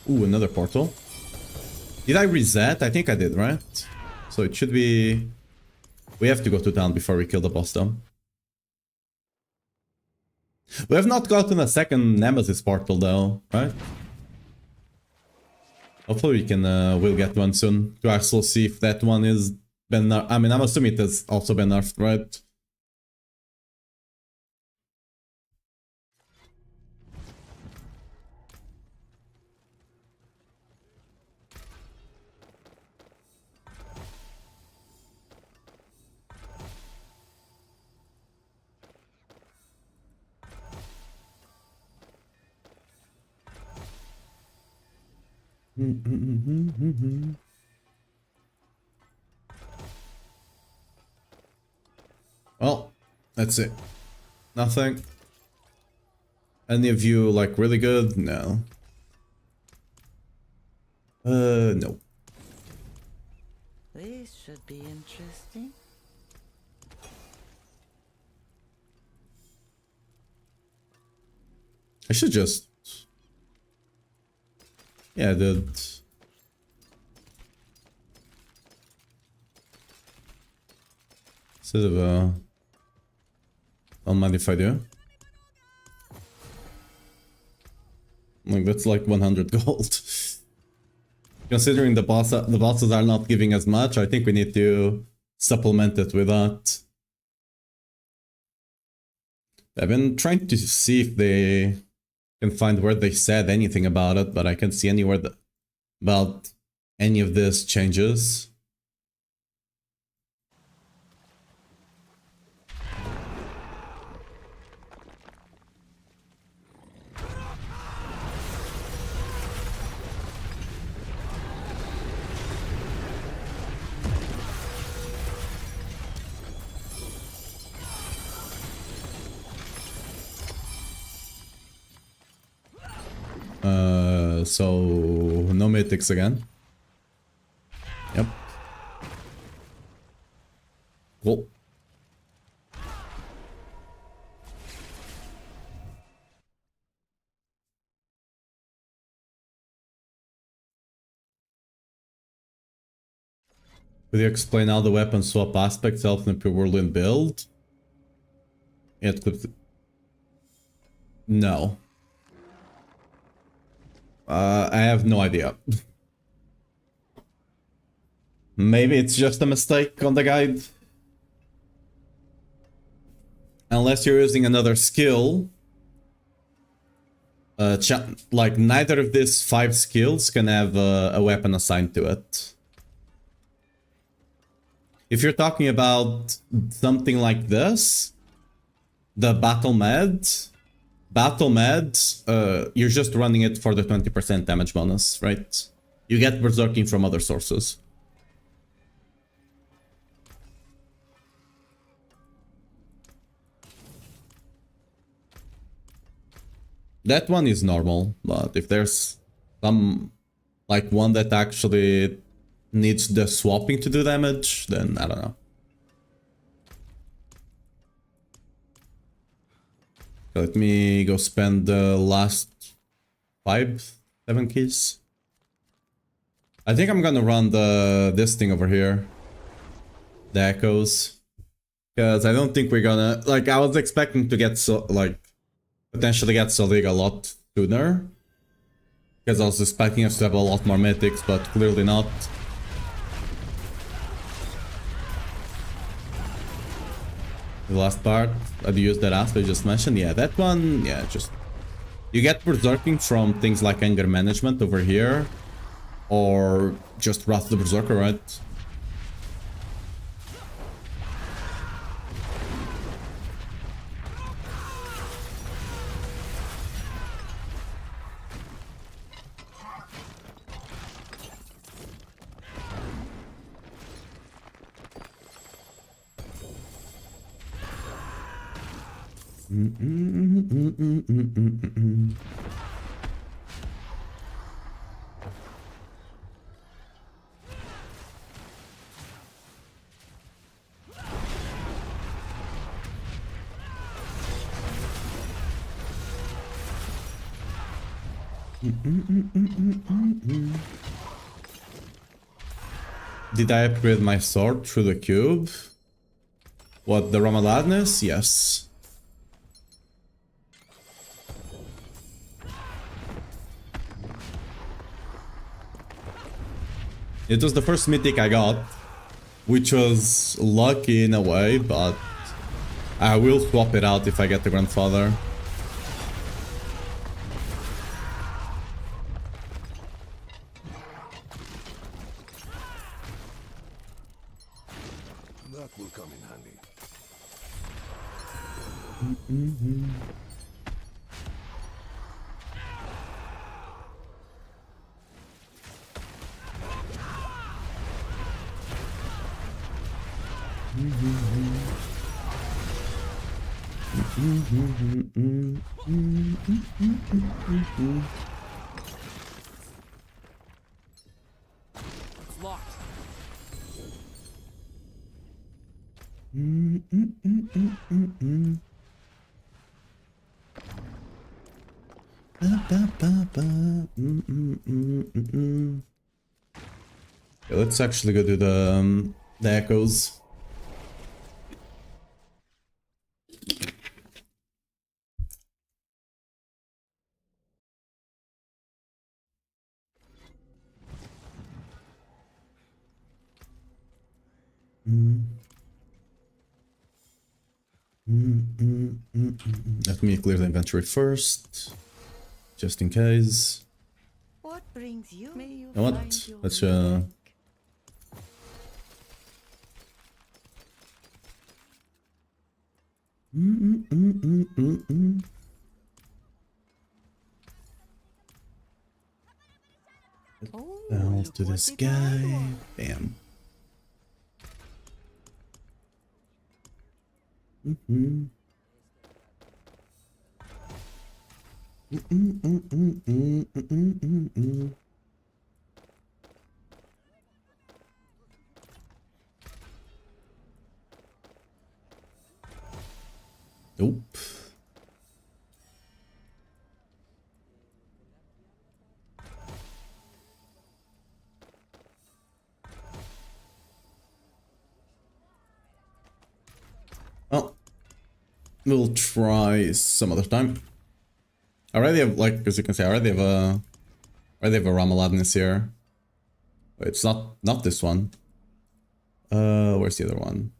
Ooh, another portal. Did I reset? I think I did, right? So it should be... We have to go to town before we kill the boss though. We have not gotten a second Nemesis portal though, right? Hopefully we can, we'll get one soon to actually see if that one is been nerfed. I mean, I'm assuming it has also been nerfed, right? Well, that's it. Nothing. Any of you like really good? No. No. This should be interesting. I should just... Yeah, I did. Instead of, don't mind if I do. Like, that's like 100 gold. Considering the bosses are not giving as much, I think we need to supplement it with that. I've been trying to see if they can find where they said anything about it, but I can't see anywhere about any of this changes. So no mythics again. Yep. Cool. Could you explain how the weapon swap aspects help in the Whirlwind build? It could... No. I have no idea. Maybe it's just a mistake on the guide. Unless you're using another skill. Like, neither of these 5 skills can have a weapon assigned to it. If you're talking about something like this, the Battle Med, you're just running it for the 20% damage bonus, right? You get berserking from other sources. That one is normal, but if there's some, like, one that actually needs the swapping to do damage, then I don't know. Let me go spend the last 5, 7 keys. I think I'm gonna run this thing over here. The echoes. Because I don't think we're gonna... Like, I was expecting to get potentially get Solig a lot sooner. Because I was expecting us to have a lot more mythics, but clearly not. The last part, I'd use that after I just mentioned. Yeah, that one, yeah, just... You get berserking from things like anger management over here. Or just Wrath of the Berserker, right? Did I upgrade my sword through the cube? What, the Ramaladness? Yes. It was the first mythic I got, which was lucky in a way, but I will swap it out if I get the grandfather. That will come in handy. It's locked. Yeah, let's actually go do the echoes. Let me clear the inventory first, just in case. What brings you? May you You know what? find your Let's way back. Oh, I'll look do what this did I guy. want. Bam. Nope. Well, we'll try some other time. I already have, like, as you can see, I already have a Ramaladness here. It's not this one. Where's the other one?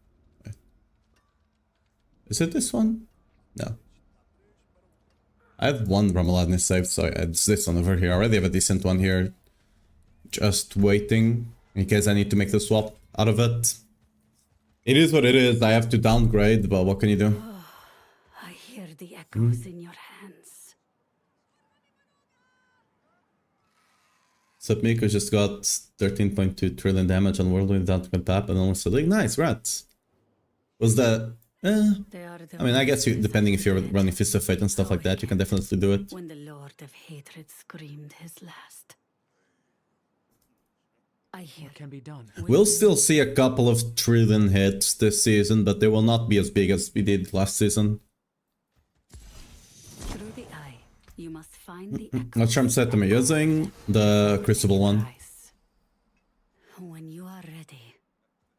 Is it this one? No. I have one Ramaladness saved, so it's this one over here. I already have a decent one here. Just waiting in case I need to make the swap out of it. It is what it is. I have to downgrade, but what can you do? I hear the echoes in your hands. Submiko just got 13.2 trillion damage on Whirlwind without tap and almost like nice rats. Was that They are the I mean, I guess you, voices depending of if you're the running dead. Fist of Fate and stuff like that, you can definitely do it. When the Lord of Hatred screamed his last. I hear What can be done? We'll still see a couple of trillion hits this season, but they will not be as big as we did last season. through the eye. You must find the echoes. What charm set am I using? The Crucible one. Eyes. When you are ready,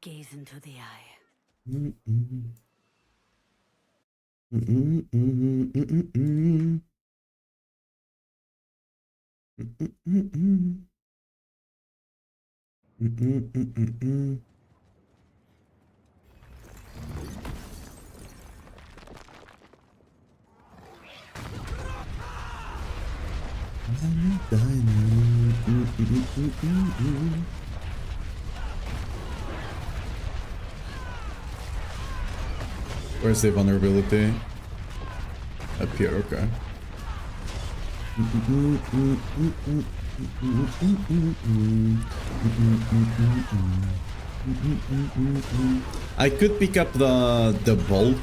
gaze into the eye. Where's the vulnerability? Up here, okay. I could pick up the bolt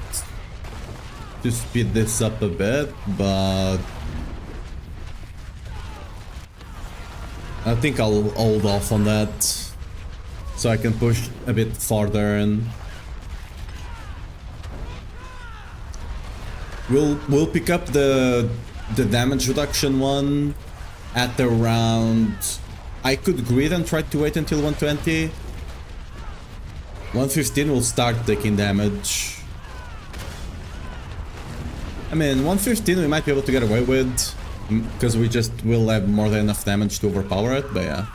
to speed this up a bit, but I think I'll hold off on that so I can push a bit farther and we'll pick up the damage reduction one at around. I could grid and try to wait until 120. 115 will start taking damage. I mean, 115 we might be able to get away with because we just will have more than enough damage to overpower it, but yeah.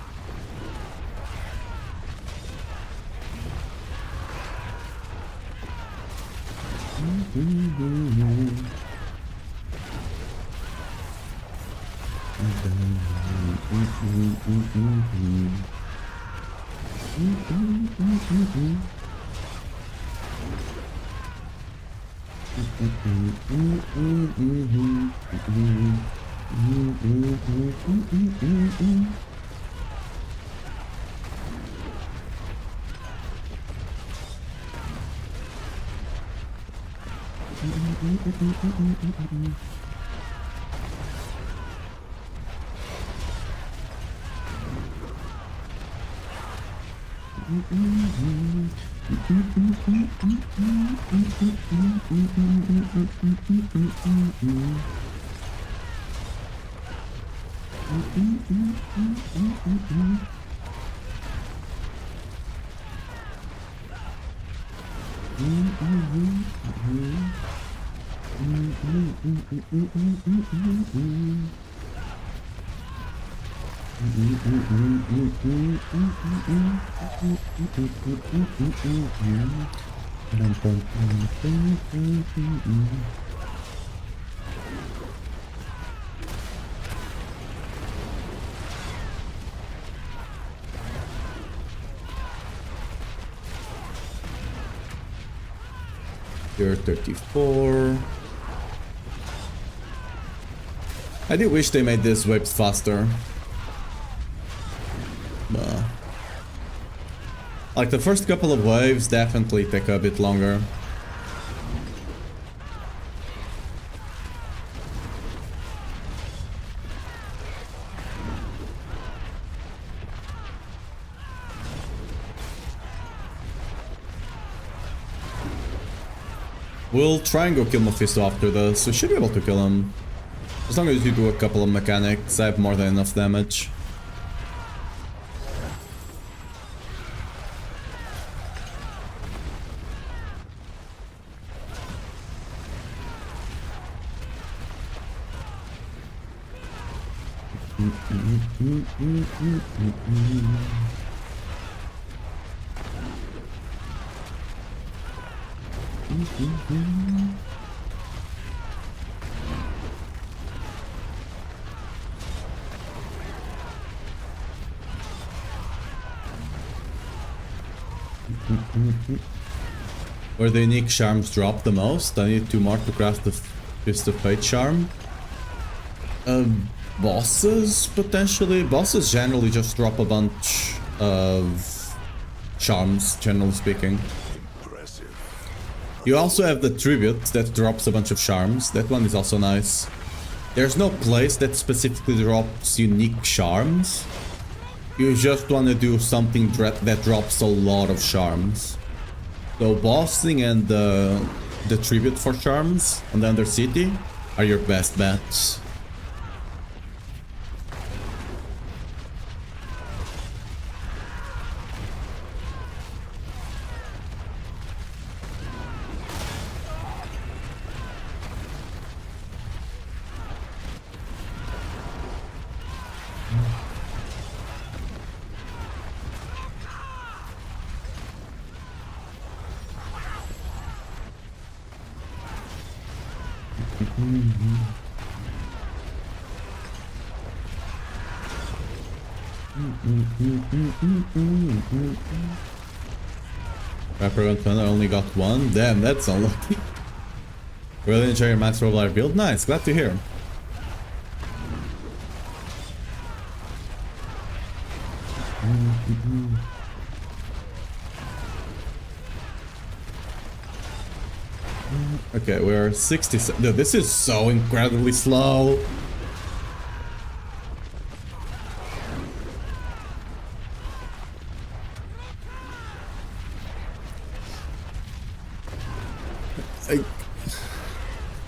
You're 34. I do wish they made these waves faster. Like the first couple of waves definitely take a bit longer. We'll try and go kill Mephisto after this. We should be able to kill him. As long as you do a couple of mechanics, I have more than enough damage. Where the unique charms drop the most, I need 2 more to craft the Fist of Fate charm. Bosses, potentially. Bosses generally just drop a bunch of charms, generally speaking. You also have the Tribute that drops a bunch of charms. That one is also nice. There's no place that specifically drops unique charms. You just want to do something that drops a lot of charms. So bossing and the Tribute for charms on the Undercity are your best bets. Rapper 120, I only got one. Damn, that's unlucky. Really enjoy your Max Roblar build? Nice, glad to hear. Okay, we're 67. Dude, this is so incredibly slow.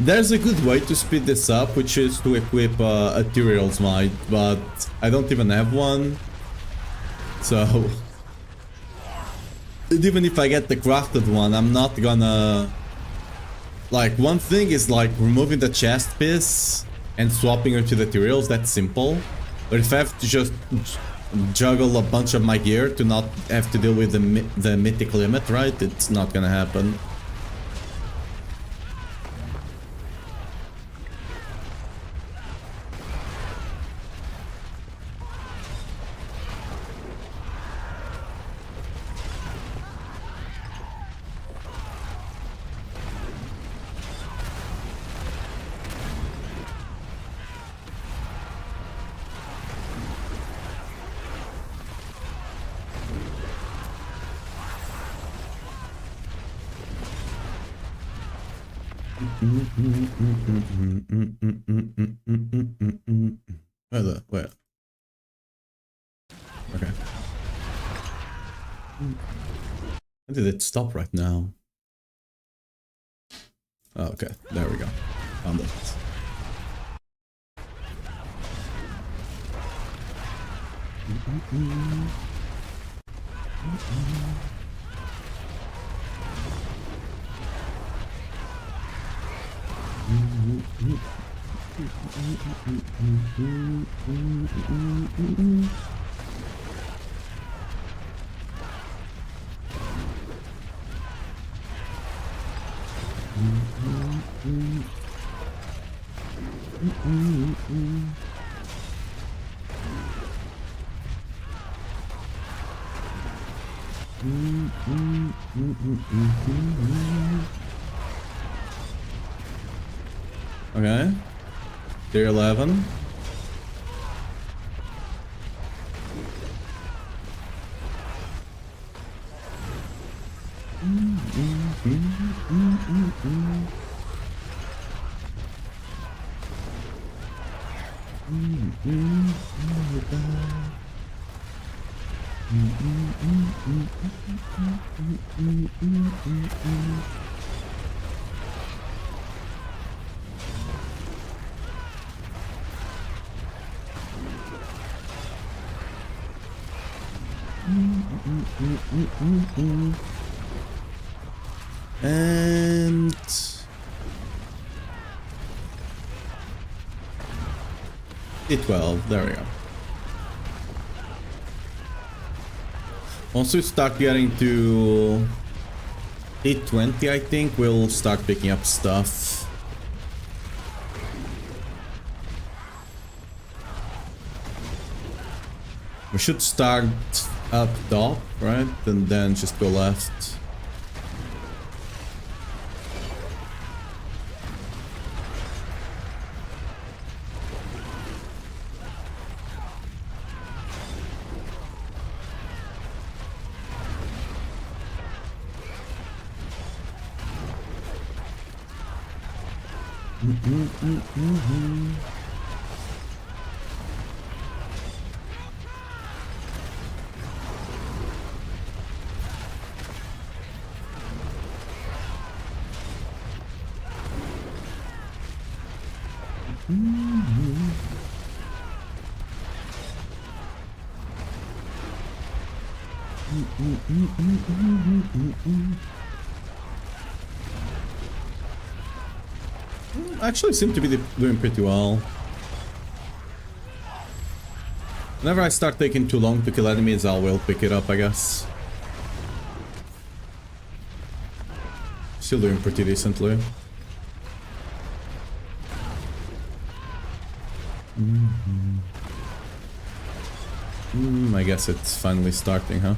There's a good way to speed this up, which is to equip a Ethereal's Might, but I don't even have one. So, even if I get the crafted one, I'm not gonna... Like, one thing is like removing the chest piece and swapping it to the Ethereals, that's simple. But if I have to just juggle a bunch of my gear to not have to deal with the mythic limit, right? It's not gonna happen. Where? Okay. When did it stop right now? Oh, okay, there we go. Found it. Okay. Tier 11. And T12, there we go. Once we start getting to T20, I think we'll start picking up stuff. We should start up top, right? And then just go left. Actually seem to be doing pretty well. Whenever I start taking too long to kill enemies, I will pick it up, I guess. Still doing pretty decently. I guess it's finally starting, huh?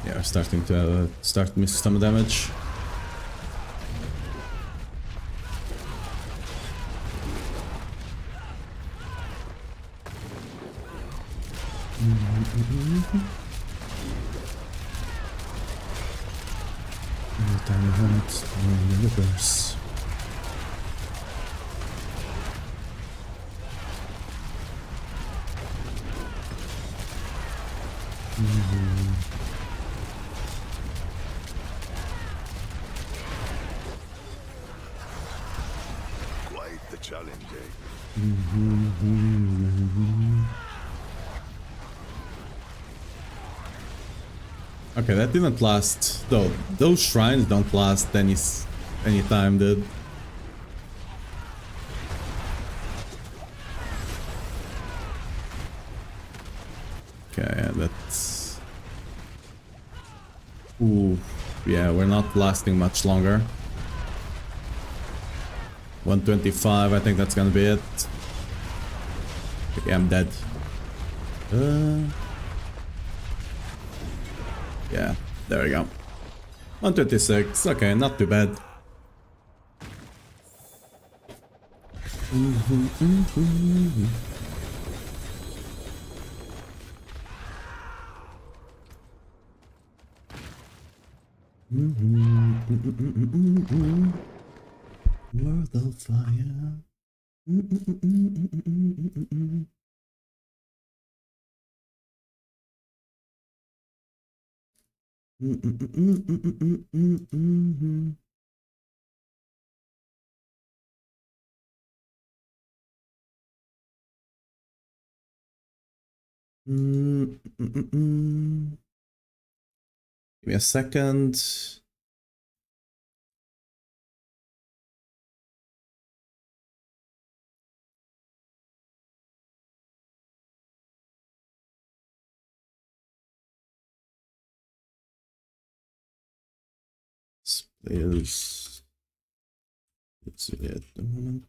Yeah, we're starting to miss some damage. Tiny helmets, universe. Quite the challenge, eh? Okay, that didn't last. Though those shrines don't last any time, dude. Okay, yeah, that's. Ooh, yeah, we're not lasting much longer. 125, I think that's gonna be it. Okay, I'm dead. Yeah, there we go. 126, okay, not too bad. World of Fire. Give me a second. Players. Let's see at the moment.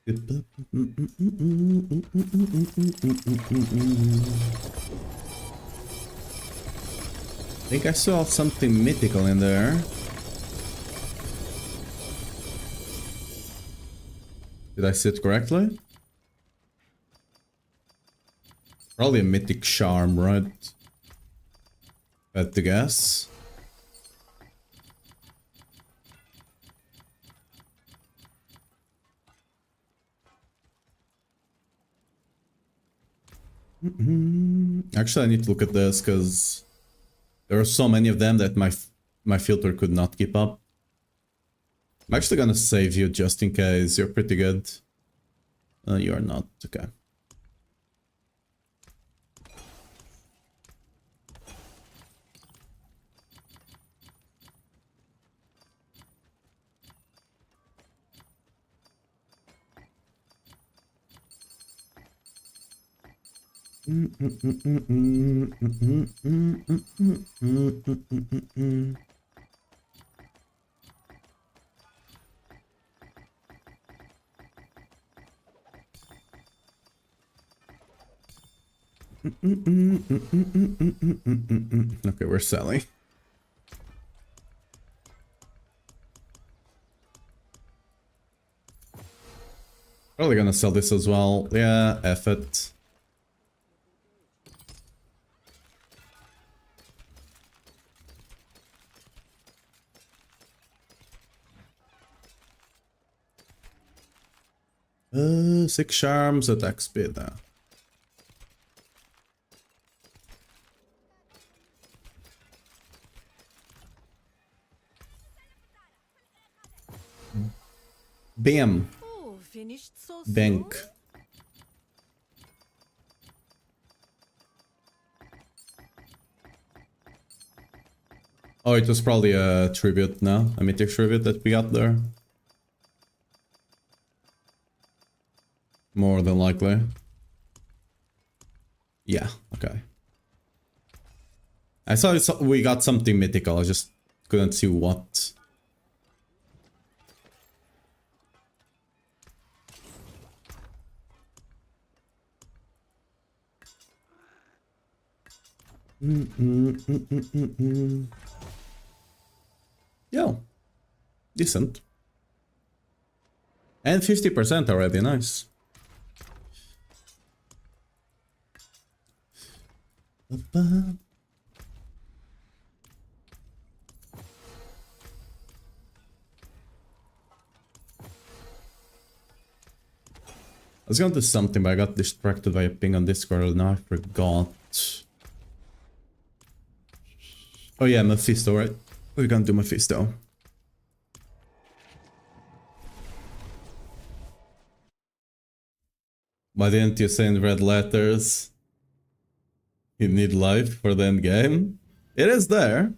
I think I saw something mythical in there. Did I see it correctly? Probably a mythic charm, right? At the guess. Actually, I need to look at this because there are so many of them that my filter could not keep up. I'm actually gonna save you just in case. You're pretty good. You are not. Okay. Okay, we're selling. Probably gonna sell this as well. Yeah, F it. 6 charms, attack speed. Bam! Oh, finished so Bank. soon? Oh, it was probably a tribute, no? A mythic tribute that we got there. More than likely. Yeah, okay. I saw we got something mythical, I just couldn't see what. Yeah, decent. And 50% already, nice. I was gonna do something, but I got distracted by a ping on Discord and now I forgot. Oh yeah, Mephisto, right? We're gonna do Mephisto. Why didn't you say in red letters? You need life for the end game? It is there.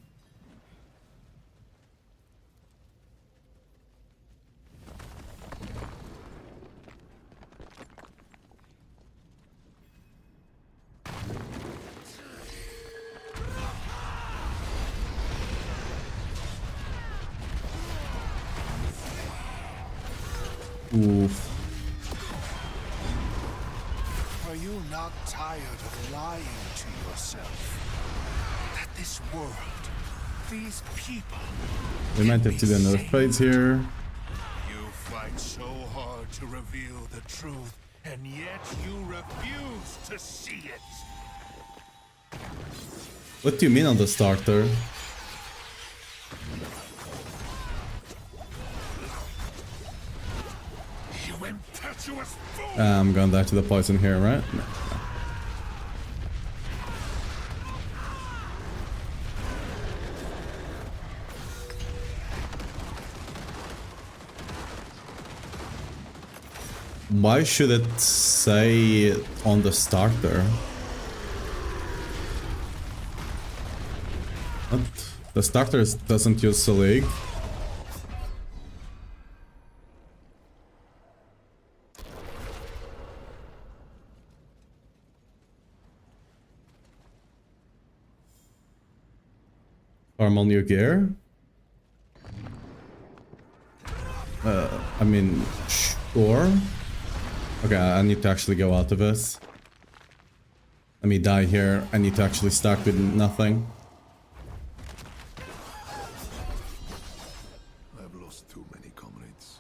Oof. Are you not tired of lying to yourself? That this world, these people... We might have to do another fight here. You fight so hard to reveal the truth, and yet you refuse to see it. What do you mean on the starter? You impetuous fool! I'm gonna die to the poison here, right? No. Why should it say on the starter? What? The starter doesn't use the league. Farm on your gear? I mean, sure. Okay, I need to actually go out of this. Let me die here. I need to actually start with nothing. I've lost too many comrades.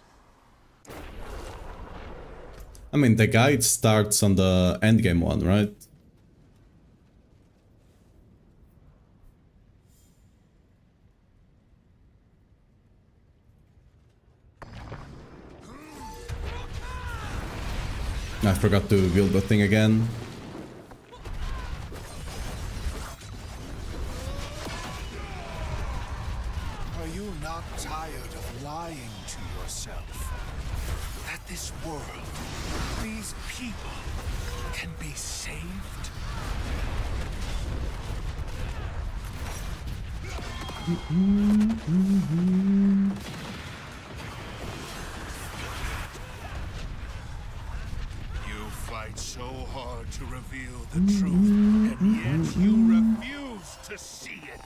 I mean, the guide starts on the endgame one, right? I forgot to build the thing again. Are you not tired of lying to yourself? That this world, these people, can be saved? You fight so hard to reveal the truth, and yet you refuse to see it.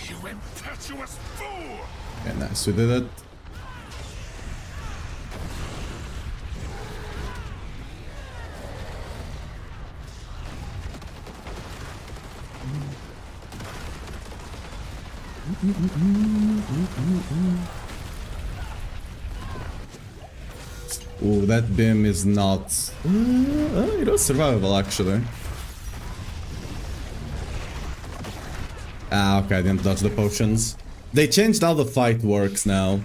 You impetuous fool! Yeah, nice, we did it. Oh, that beam is not... it was survivable, actually. Ah, okay, I didn't dodge the potions. They changed how the fight works now.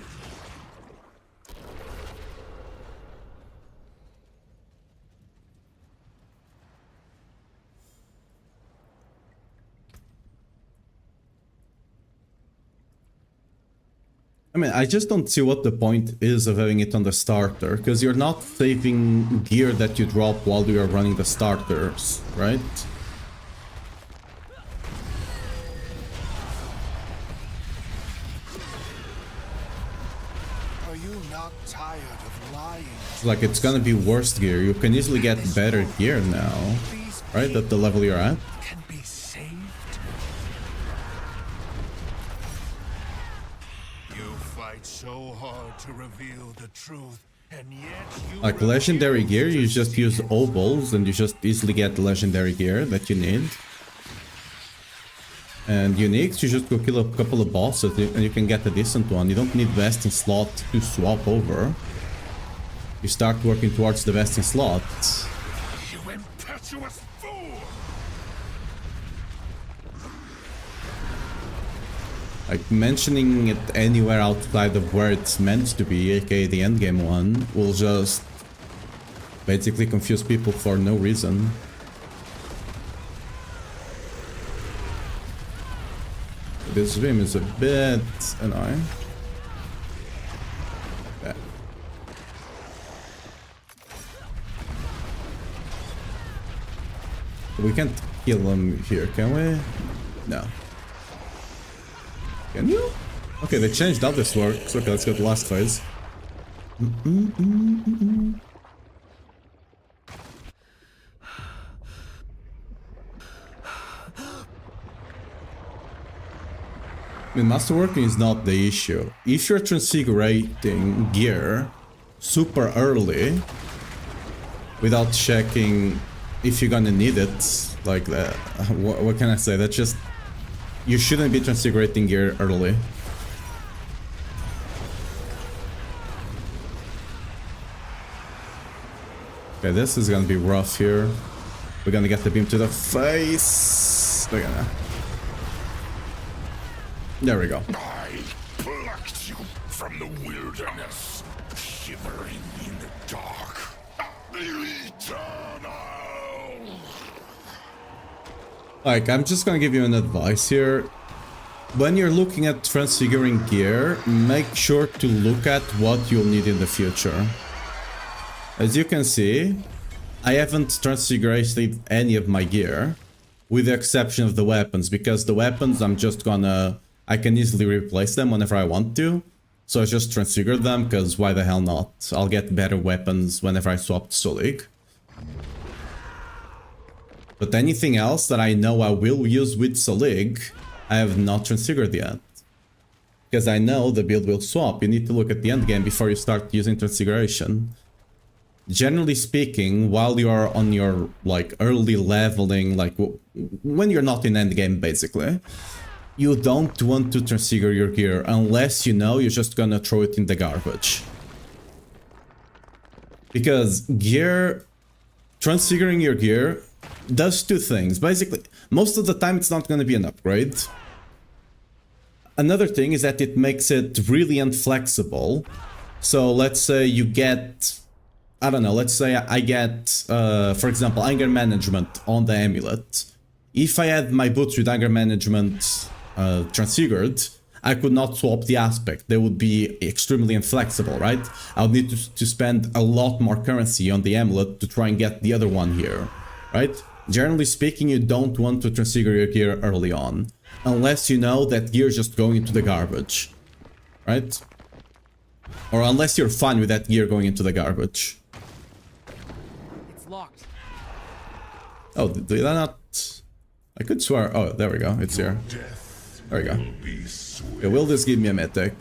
I mean, I just don't see what the point is of having it on the starter, because you're not saving gear that you drop while you are running the starters, right? Are you not tired of lying? Like, it's gonna be worst gear. You can easily get better gear now, These right? At the level you're at. can be saved. You fight so hard to reveal the truth, and yet you Like, legendary gear, you just use obols and you just easily get legendary gear that you need. And uniques, you just go kill a couple of bosses and you can get a decent one. You don't need vesting slot to swap over. You start working towards the vesting slot. You impetuous fool! Like, mentioning it anywhere outside of where it's meant to be, aka the endgame one, will just basically confuse people for no reason. This stream is a bit annoying. Yeah. We can't kill them here, can we? No. Can you? Okay, they changed how this works. Okay, let's go to the last phase. I mean, masterworking is not the issue. If you're transfigurating gear super early without checking if you're gonna need it, like that, what can I say? That's just, you shouldn't be transfigurating gear early. Okay, this is gonna be rough here. We're gonna get the beam to the face. We're gonna... There we go. I plucked you from the wilderness, shivering in the dark. Eternal! Like, I'm just gonna give you an advice here. When you're looking at transfiguring gear, make sure to look at what you'll need in the future. As you can see, I haven't transfigured any of my gear, with the exception of the weapons, because the weapons I'm just gonna... I can easily replace them whenever I want to, so I just transfigured them, because why the hell not? I'll get better weapons whenever I swap to Solig. But anything else that I know I will use with Solig, I have not transfigured yet. Because I know the build will swap. You need to look at the endgame before you start using transfiguration. Generally speaking, while you are on your, like, early leveling, like, when you're not in endgame, basically, you don't want to transfigure your gear unless you know you're just gonna throw it in the garbage. Because gear... transfiguring your gear does two things. Basically, most of the time it's not gonna be an upgrade. Another thing is that it makes it really inflexible. So let's say you get... I don't know, let's say I get, for example, anger management on the amulet. If I had my boots with anger management transfigured, I could not swap the aspect. They would be extremely inflexible, right? I would need to spend a lot more currency on the amulet to try and get the other one here, right? Generally speaking, you don't want to transfigure your gear early on, unless you know that gear is just going into the garbage, right? Or unless you're fine with that gear going into the garbage. It's locked. Oh, did I not? I could swear. Oh, there we go. It's here. There we go. Okay, will this give me a mythic?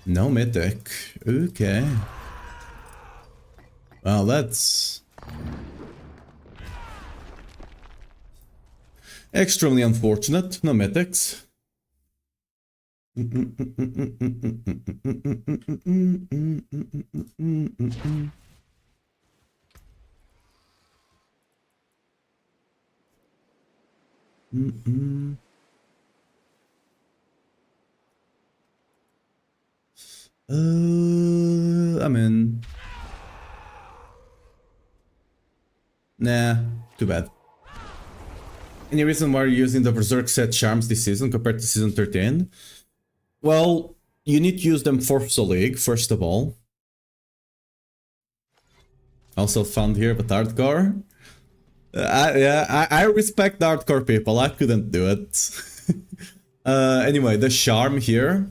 No mythic. Okay. Well, that's extremely unfortunate. No mythics. I mean... Nah, too bad. Any reason why you're using the Berserk set charms this season compared to season 13? Well, you need to use them for League, first of all. Also found here, but hardcore. I respect the hardcore people, I couldn't do it. Anyway, the charm here.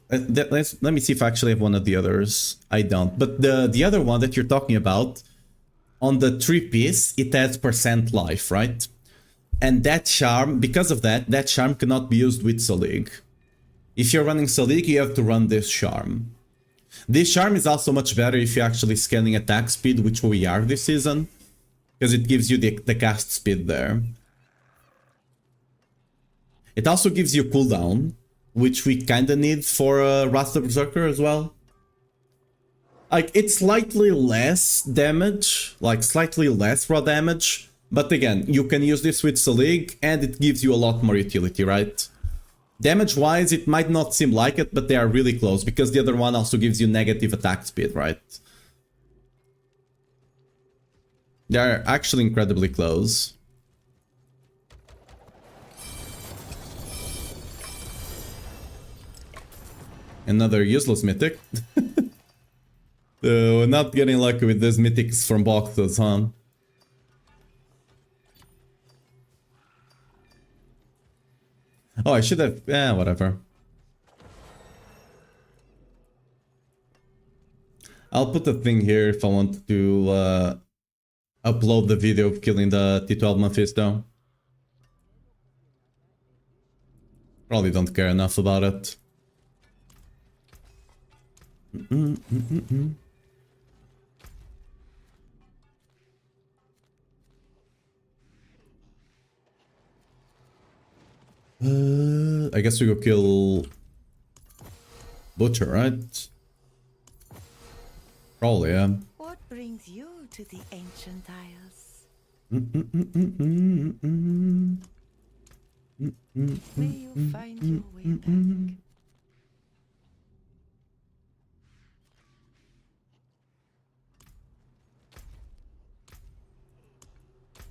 Let me see if I actually have one of the others. I don't. But the other one that you're talking about, on the 3-piece, it adds % life, right? And that charm, because of that, that charm cannot be used with Selig. If you're running Selig, you have to run this charm. This charm is also much better if you're actually scaling attack speed, which we are this season, because it gives you the cast speed there. It also gives you cooldown, which we kinda need for Wrath of the Berserker as well. Like, it's slightly less damage, like slightly less raw damage, but again, you can use this with Selig and it gives you a lot more utility, right? Damage-wise, it might not seem like it, but they are really close, because the other one also gives you negative attack speed, right? They are actually incredibly close. Another useless mythic. We're not getting lucky with these mythics from boxes, huh? Oh, I should have... whatever. I'll put a thing here if I want to upload the video of killing the T12 Mephisto. Probably don't care enough about it. I guess we go kill Butcher, right? Probably, yeah. What brings you to the ancient isles? May you find your way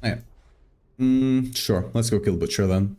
back. Yeah. Sure, let's go kill Butcher then.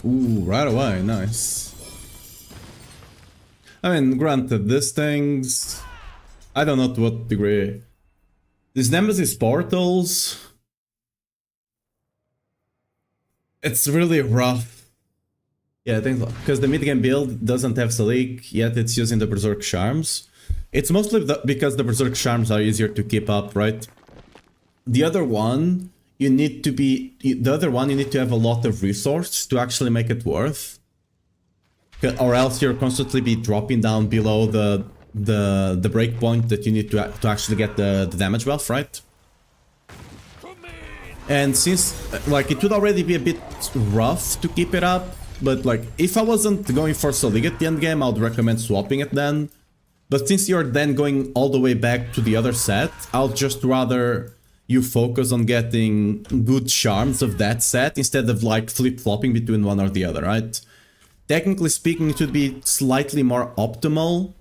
Ooh, right away, nice. I mean, granted, these things... I don't know to what degree. These Nemesis portals... It's really rough. Yeah, I think so. Because the mid-game build doesn't have Salik, yet it's using the Berserk Charms. It's mostly because the Berserk Charms are easier to keep up, right? The other one... You need to be... The other one, you need to have a lot of resource to actually make it worth. Or else you're constantly be dropping down below the breakpoint that you need to actually get the damage buff, right? And since... Like, it would already be a bit rough to keep it up. But, like, if I wasn't going for Selig at the end game, I would recommend swapping it then. But since you're then going all the way back to the other set, I'll just rather... You focus on getting good charms of that set instead of like flip-flopping between one or the other, right? Technically speaking, it would be slightly more optimal,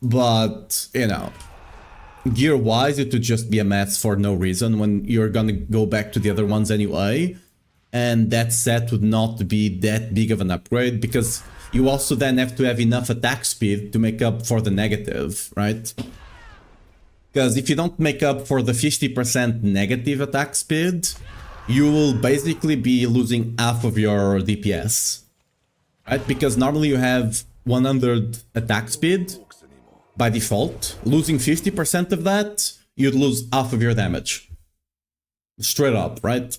but, you know, gear-wise, it would just be a mess for no reason when you're gonna go back to the other ones anyway, and that set would not be that big of an upgrade, because you also then have to have enough attack speed to make up for the negative, right? Because if you don't make up for the 50% negative attack speed, you will basically be losing half of your DPS. Right? Because normally you have 100 attack speed by default. Losing 50% of that, you'd lose half of your damage. Straight up, right?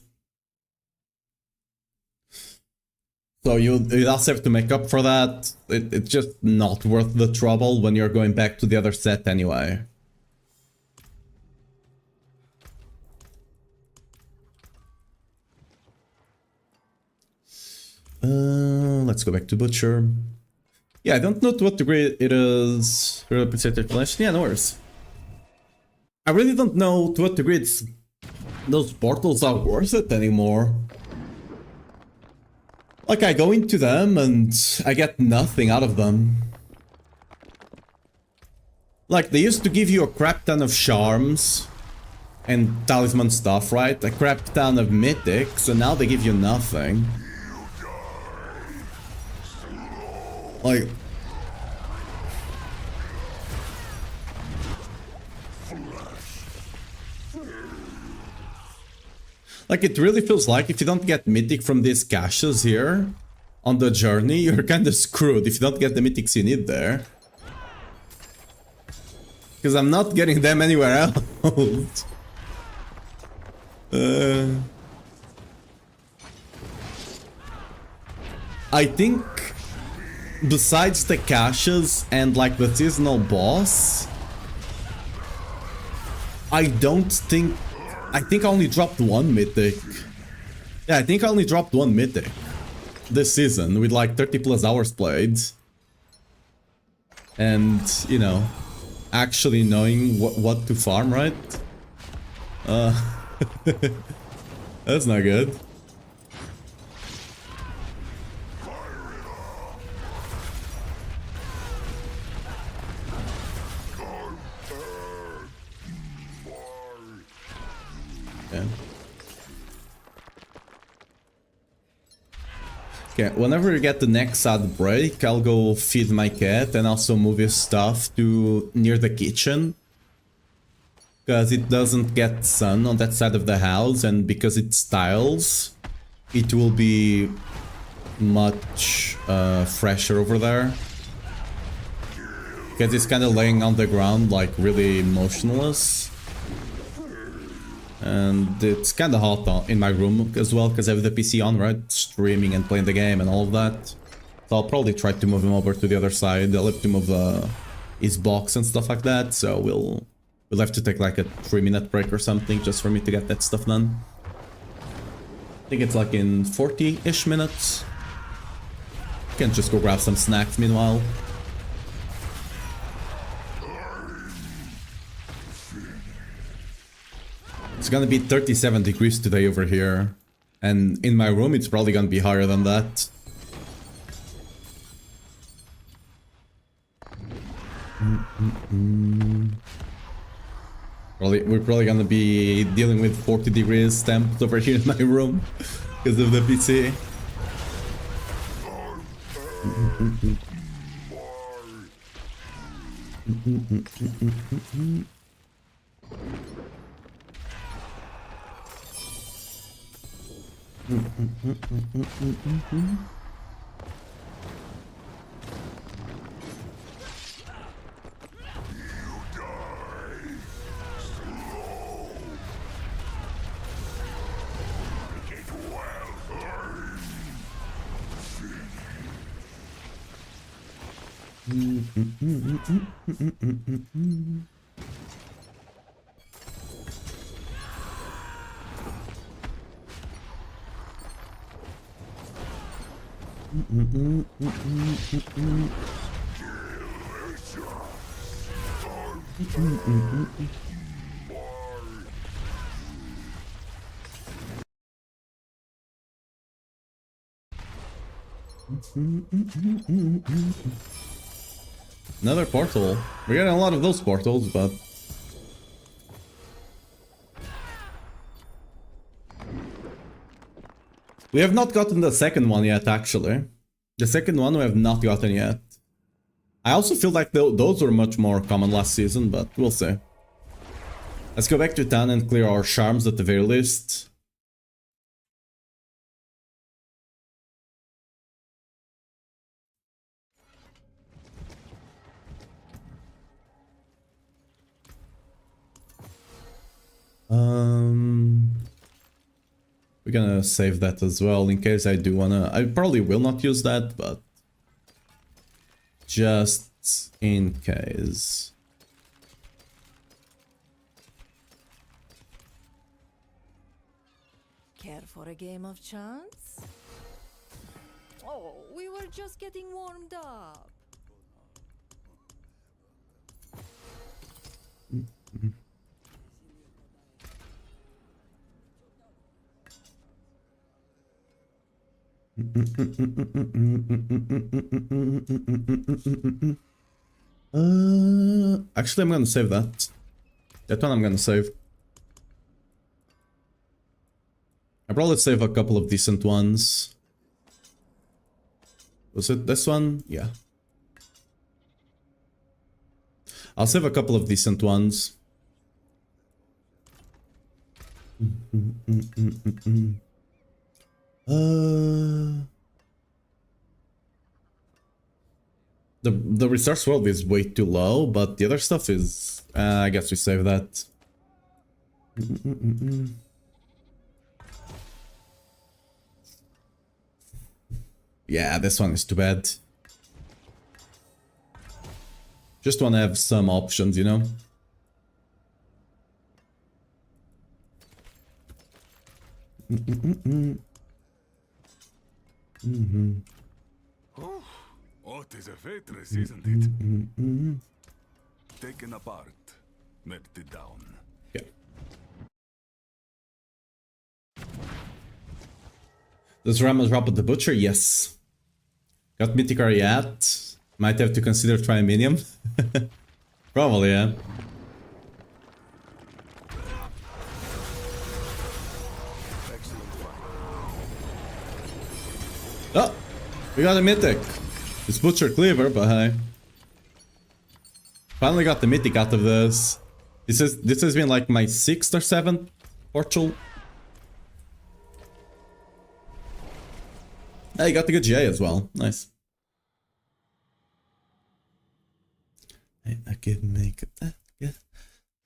So you also have to make up for that. It's just not worth the trouble when you're going back to the other set anyway. Let's go back to Butcher. Yeah, I don't know to what degree it is representative flash. Yeah, no worries. I really don't know to what degree those portals are worth it anymore. Like, I go into them and I get nothing out of them. Like, they used to give you a crap ton of charms and talisman stuff, right? A crap ton of mythics, so now they give you nothing. Like, it really feels like if you don't get mythic from these caches here on the journey, you're kinda screwed if you don't get the mythics you need there. Because I'm not getting them anywhere else. I think besides the caches and like the seasonal boss, I think I only dropped one mythic. Yeah, I think I only dropped one mythic this season with like 30 plus hours played. And, you know, actually knowing what to farm, right? That's not good. Okay, whenever you get the next ad break, I'll go feed my cat and also move his stuff to near the kitchen. Because it doesn't get sun on that side of the house, and because it's tiles, it will be much fresher over there. Because it's kind of laying on the ground like really motionless. And it's kind of hot in my room as well, because I have the PC on, right? Streaming and playing the game and all of that. So I'll probably try to move him over to the other side. I'll have to move his box and stuff like that. So we'll have to take like a 3-minute break or something just for me to get that stuff done. I think it's like in 40-ish minutes. Can just go grab some snacks meanwhile. It's gonna be 37 degrees today over here, and in my room it's probably gonna be higher than that. We're probably gonna be dealing with 40 degrees temps over here in my room because of the PC. Another portal. We're getting a lot of those portals, but we have not gotten the second one yet, actually. The second one we have not gotten yet. I also feel like those were much more common last season, but we'll see. Let's go back to town and clear our charms at the very least. We're gonna save that as well in case I do wanna. I probably will not use that, but just in case. Care for a game of chance? Oh, we were just getting warmed up. Actually, I'm gonna save that. That one I'm gonna save. I probably save a couple of decent ones. Was it this one? Yeah. I'll save a couple of decent ones. The resource world is way too low, but the other stuff is... I guess we save that. Yeah, this one is too bad. Just want to have some options, you know? Oh, what is a waitress, isn't it? Taken apart, melted down. Yeah. Does Ramos drop at the butcher? Yes. Got Mythic yet? Might have to consider trying Minium. Probably, yeah. Oh! We got a Mythic. It's Butcher Cleaver, but hey. Finally got the Mythic out of this. This has been like my 6th or 7th portal. Hey, got the good GA as well. Nice. I can make that. Yeah.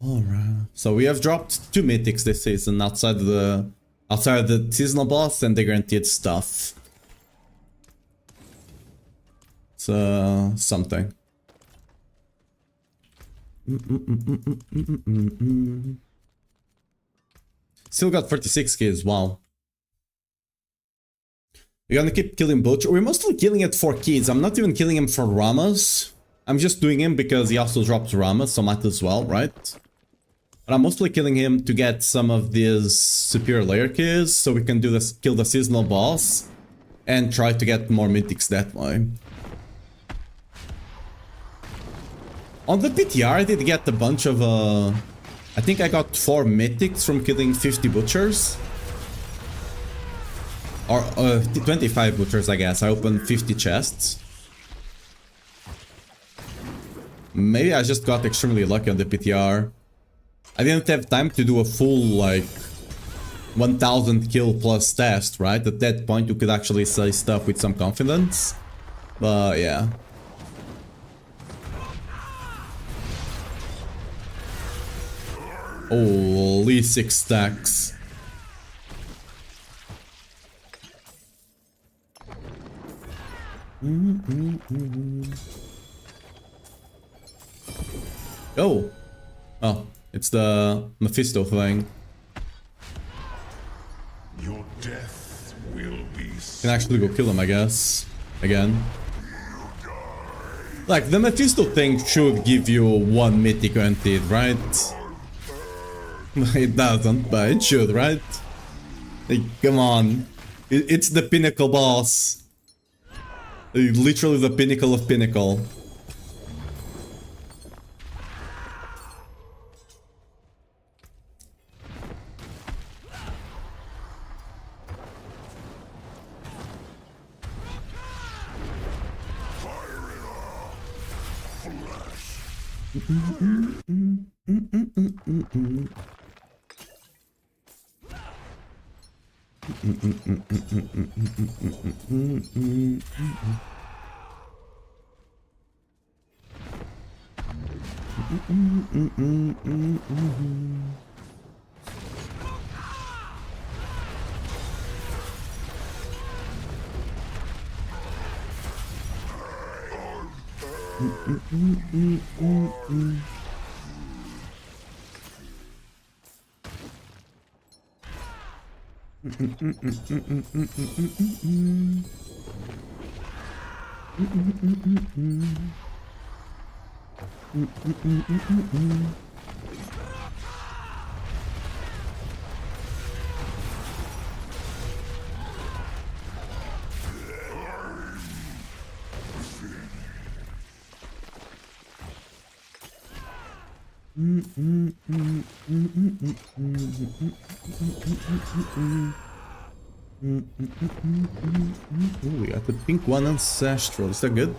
Alright. So we have dropped 2 mythics this season outside the seasonal boss and the guaranteed stuff. So something. Still got 46k as well. We're gonna keep killing Butcher. We're mostly killing it for kids. I'm not even killing him for Ramas. I'm just doing him because he also drops Ramas, so might as well, right? But I'm mostly killing him to get some of these superior layer keys, so we can do this, kill the seasonal boss, and try to get more mythics that way. On the PTR, I did get a bunch of, I think I got 4 mythics from killing 50 butchers. Or 25 butchers, I guess. I opened 50 chests. Maybe I just got extremely lucky on the PTR. I didn't have time to do a full, like, 1000 kill plus test, right? At that point, you could actually say stuff with some confidence. But, yeah. Holy 6 stacks. Oh. Oh, it's the Mephisto thing. Your death will be Can actually go kill him, I guess. Again. Like, the Mephisto thing should give you 1 mythic guaranteed, right? It doesn't, but it should, right? Like, come on. It's the pinnacle boss. Literally the pinnacle of pinnacle. Ooh, we got the pink one ancestral. Is that good?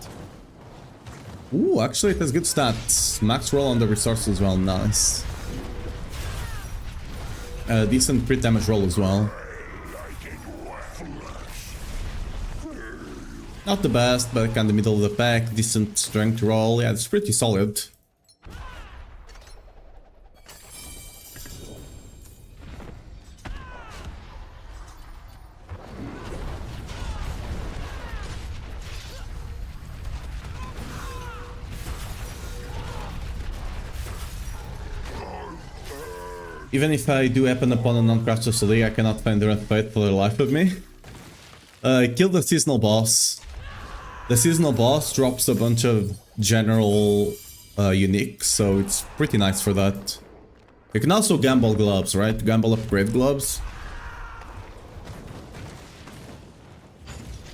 Ooh, actually it has good stats. Max roll on the resources as well. Nice. Decent crit damage roll as well. Not the best, but kind of middle of the pack. Decent strength roll. Yeah, it's pretty solid. Even if I do happen upon a non-crafter Soleil, I cannot find the right fight for the life of me. Kill the seasonal boss. The seasonal boss drops a bunch of general uniques, so it's pretty nice for that. You can also gamble gloves, right? Gamble upgrade gloves.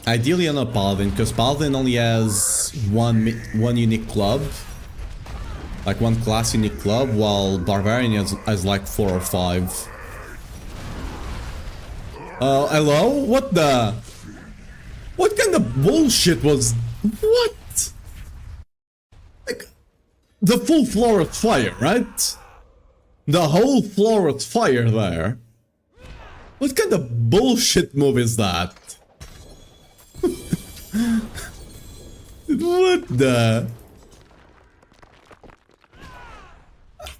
Ideally on a paladin, because paladin only has one unique club. Like one class unique club, while Barbarian has like 4 or 5. Hello? What the? What kind of bullshit was... What? Like, the full floor of fire, right? The whole floor of fire there. What kind of bullshit move is that? What the...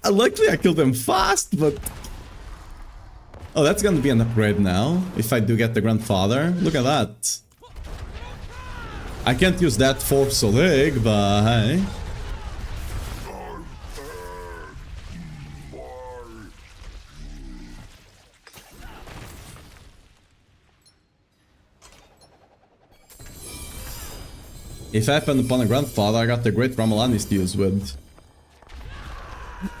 Luckily I killed them fast, but... Oh, that's gonna be an upgrade now, if I do get the Grandfather. Look at that. I can't use that for Soleil, but hey. If I happen upon a Grandfather, I got the Great Ramalanis to use with. Let's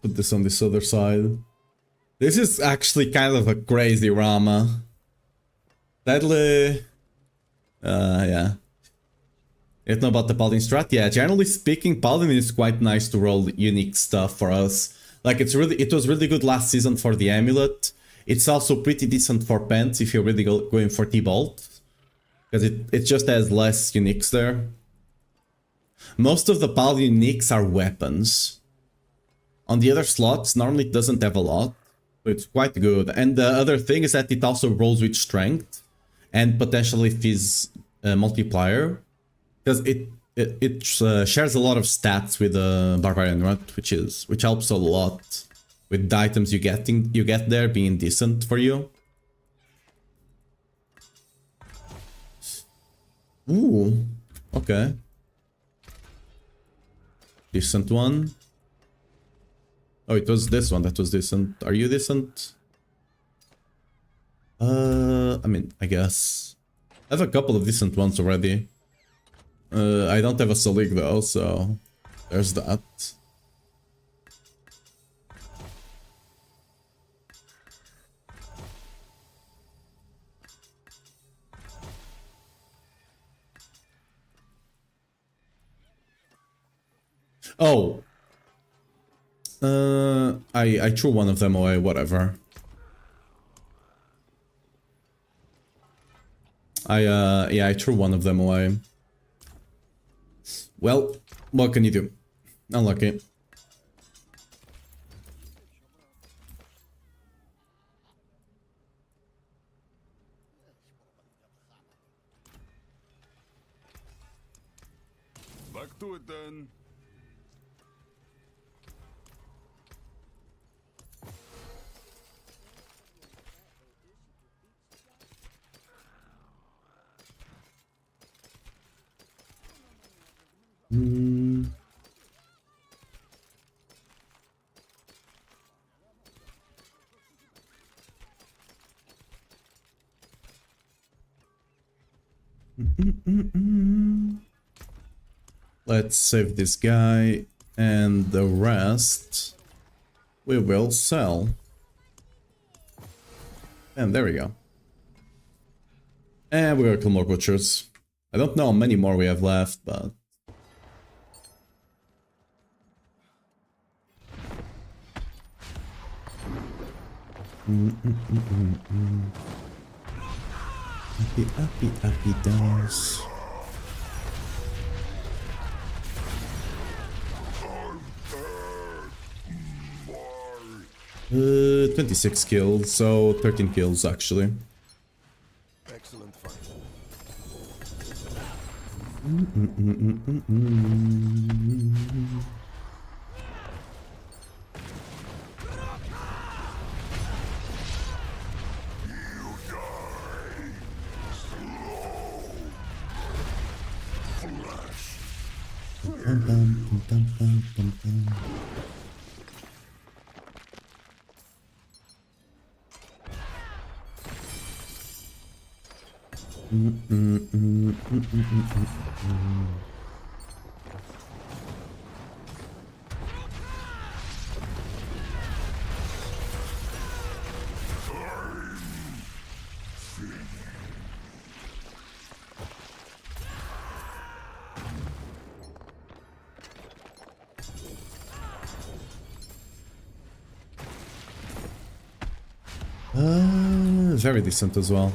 put this on this other side. This is actually kind of a crazy Rama. Deadly. Yeah. You know about the Paladin strat? Yeah, generally speaking, Paladin is quite nice to roll unique stuff for us. Like, it was really good last season for the Amulet. It's also pretty decent for Pants if you're really going for T-Bolt. Because it just has less uniques there. Most of the Paladin uniques are weapons. On the other slots, normally it doesn't have a lot. So it's quite good. And the other thing is that it also rolls with strength. And potentially Fizz multiplier. Because it shares a lot of stats with the Barbarian, right? Which helps a lot with the items you get there being decent for you. Ooh, okay. Decent one. Oh, it was this one that was decent. Are you decent? I mean, I guess. I have a couple of decent ones already. I don't have a Solig though, so there's that. Oh. I threw one of them away, whatever. Yeah, I threw one of them away. Well, what can you do? Unlucky. Back to it then. Let's save this guy, and the rest we will sell. And there we go. And we gotta kill more butchers. I don't know how many more we have left, but... Happy dice. 26 kills, so 13 kills actually. Excellent fight. Very decent as well.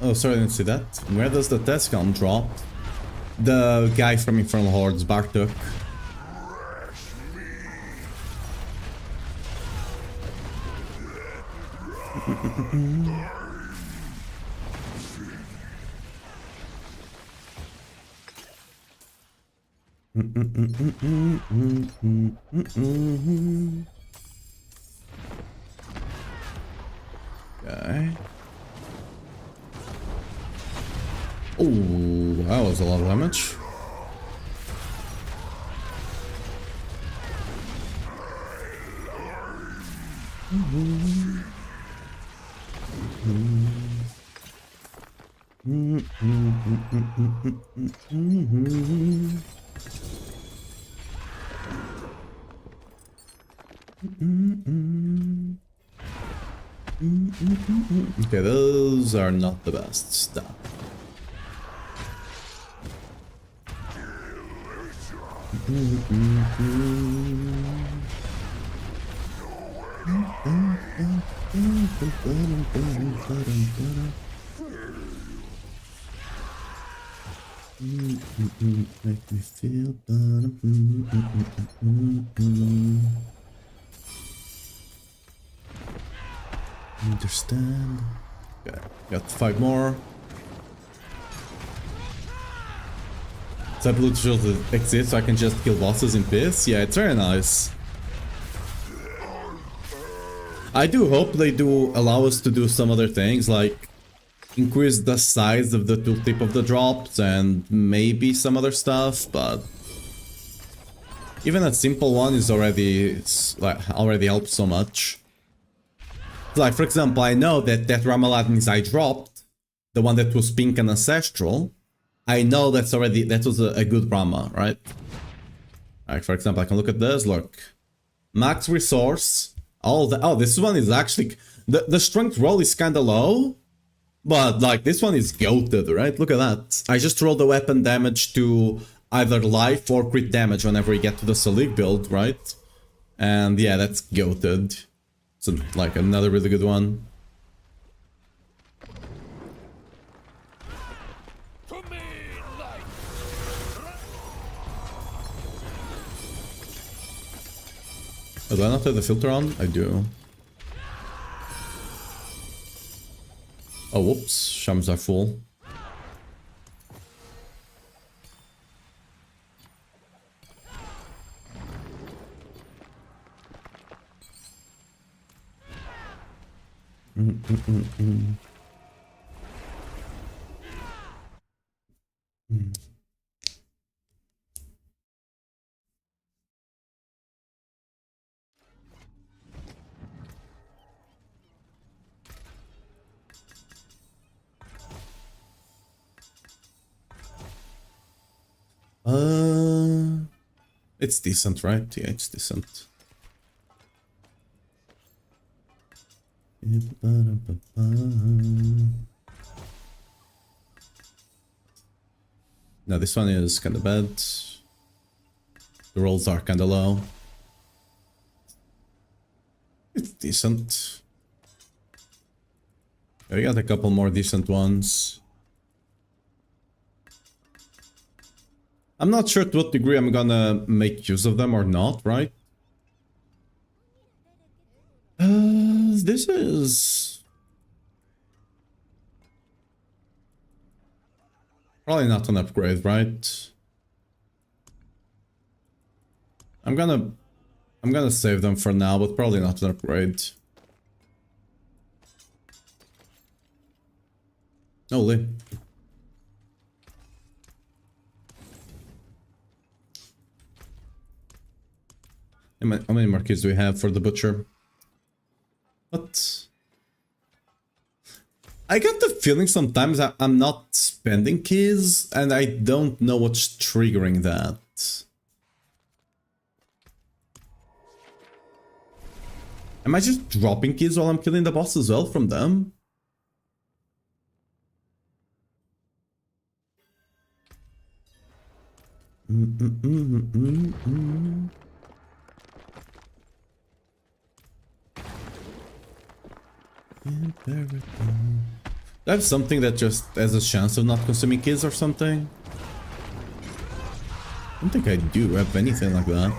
Oh, sorry, I didn't see that. Where does the Tescon drop? The guy from Infernal Hordes, Bartok. Okay. Oh, that was a lot of damage. Okay, those are not the best stuff. Make me feel better. Understand. Okay, got 5 more. So I believe it exists, so I can just kill bosses in peace. Yeah, it's very nice. I do hope they do allow us to do some other things, like increase the size of the tooltip of the drops and maybe some other stuff, but Even a simple one is already already helps so much. Like for example, I know that Ramaladin's I dropped, the one that was pink and ancestral. I know that was a good Rama, right? Like for example, I can look at this. Look, max resource. Oh, this one is actually the strength roll is kind of low, but like this one is goated, right? Look at that. I just roll the weapon damage to either life or crit damage whenever you get to the Selig build, right? And yeah, that's goated. So like another really good one. Oh, do I not have the filter on? I do. Oh, whoops. Shams are full. It's decent, right? Yeah, it's decent. Now this one is kind of bad. The rolls are kind of low. It's decent. We got a couple more decent ones. I'm not sure to what degree I'm gonna make use of them or not, right? This is probably not an upgrade, right? I'm gonna save them for now, but probably not an upgrade. Holy. How many more keys do we have for the butcher? What? I get the feeling sometimes I'm not spending keys and I don't know what's triggering that. Am I just dropping keys while I'm killing the boss as well from them? That's something that just has a chance of not consuming keys or something. I don't think I do have anything like that.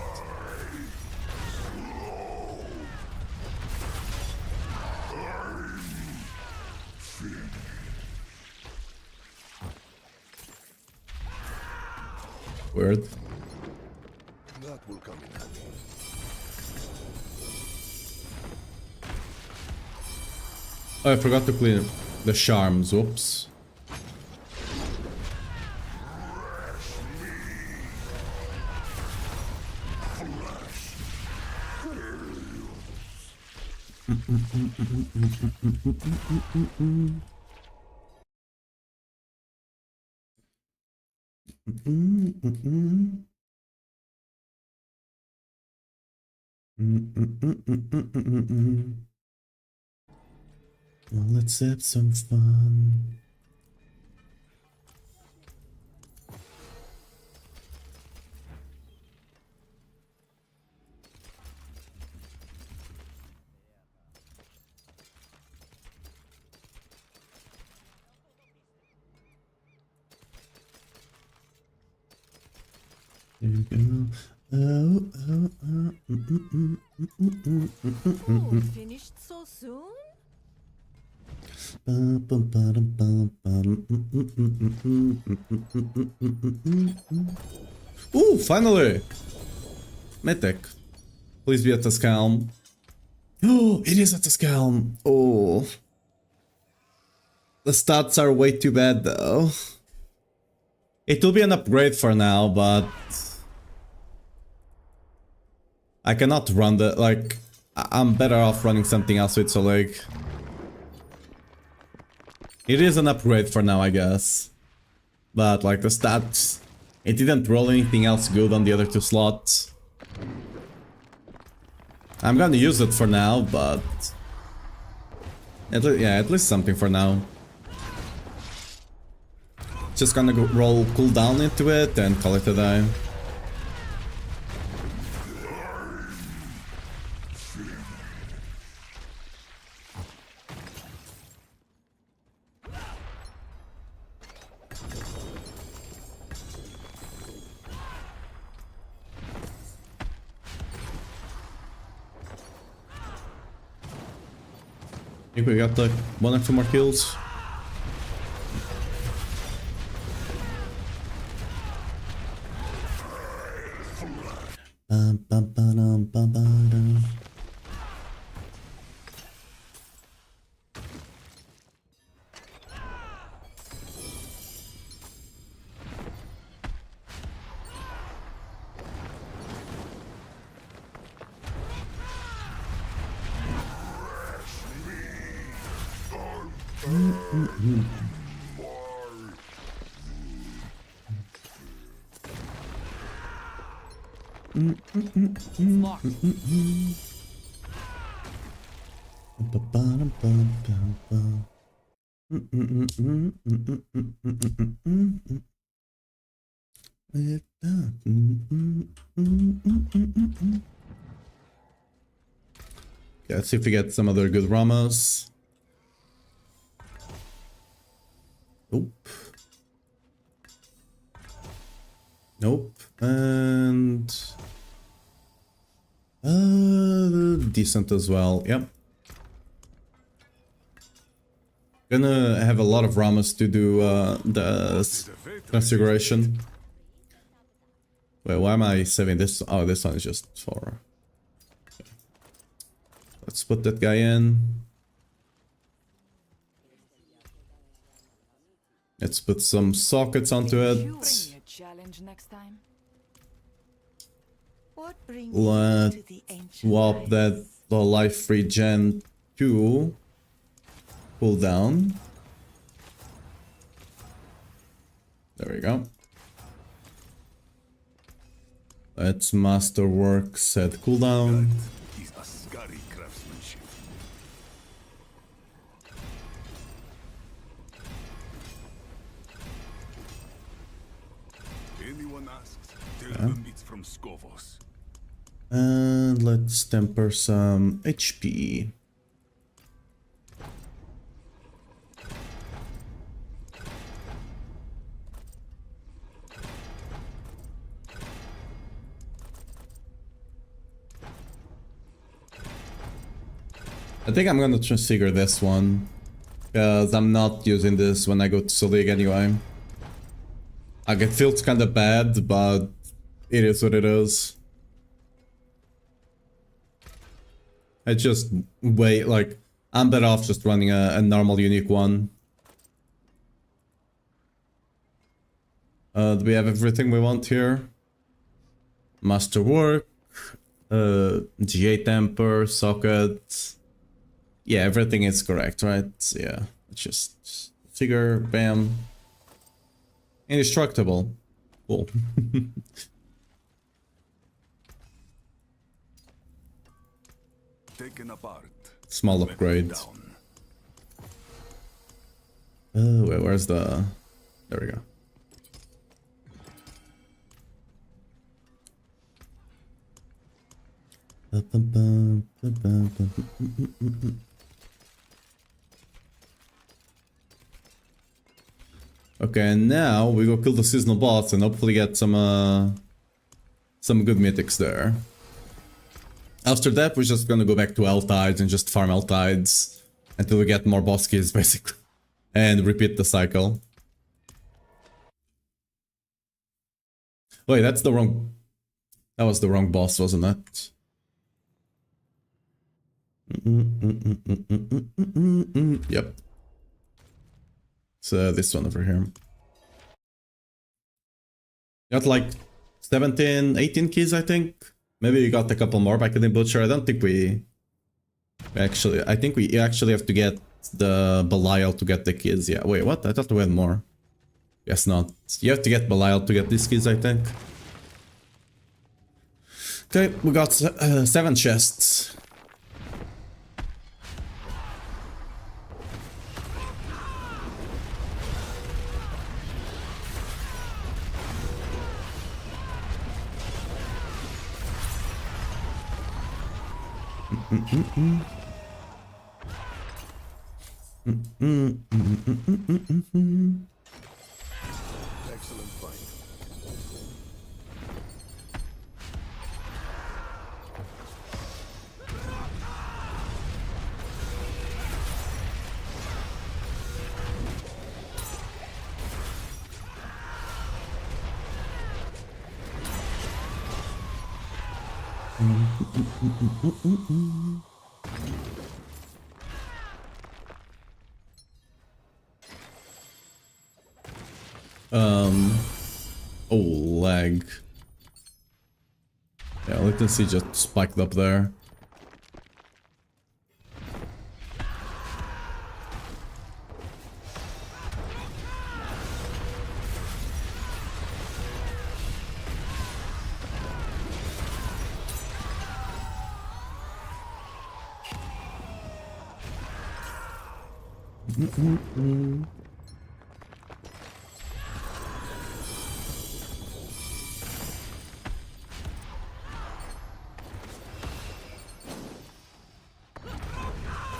Weird. That will come in handy. Oh, I forgot to clean the charms. Whoops. Well, let's have some fun. There you go. Finished so soon? Ooh, finally! Mythic. Please be at the Scalm. Oh, it is at the Scalm. Oh. The stats are way too bad though. It will be an upgrade for now, but I cannot run the, like, I'm better off running something else with Solig. It is an upgrade for now, I guess. But, like, the stats, it didn't roll anything else good on the other 2 slots. I'm gonna use it for now, but... at least something for now. Just gonna go roll cooldown into it and call it a day. I think we got like 1 or 2 more kills. Yeah, let's see if we get some other good Ramos. Nope. Nope. And... decent as well, yep. Gonna have a lot of Ramos to do the configuration. Wait, why am I saving this? Oh, this one is just for... Okay. Let's put that guy in. Let's put some sockets onto it. Let's swap that the life regen to cooldown. There we go. Let's masterwork set cooldown. Is Ascari craftsmanship. Anyone asks, tell them it's from Skovos. And let's temper some HP. I think I'm gonna transfigure this one, because I'm not using this when I go to Solig anyway. Like, it feels kinda bad, but it is what it is. I just wait, like, I'm better off just running a normal unique one. Do we have everything we want here? Masterwork, GA temper, socket. Yeah, everything is correct, right? Yeah, it's just figure, bam. Indestructible. Cool. Taken apart. Small upgrade. Wait, where's the... There we go. Okay, and now we go kill the seasonal boss and hopefully get some good mythics there. After that, we're just gonna go back to L-Tides and just farm L-Tides until we get more boss keys, basically. And repeat the cycle. Wait, that's the wrong... That was the wrong boss, wasn't it? Yep. So this one over here. Got like 17, 18 keys, I think. Maybe we got a couple more back in the butcher. I don't think we actually. I think we actually have to get the Belial to get the keys. Yeah. Wait, what? I thought we had more. Guess not. You have to get Belial to get these keys, I think. Okay, we got 7 chests. Excellent fight. Oh, lag. Yeah, latency just spiked up there.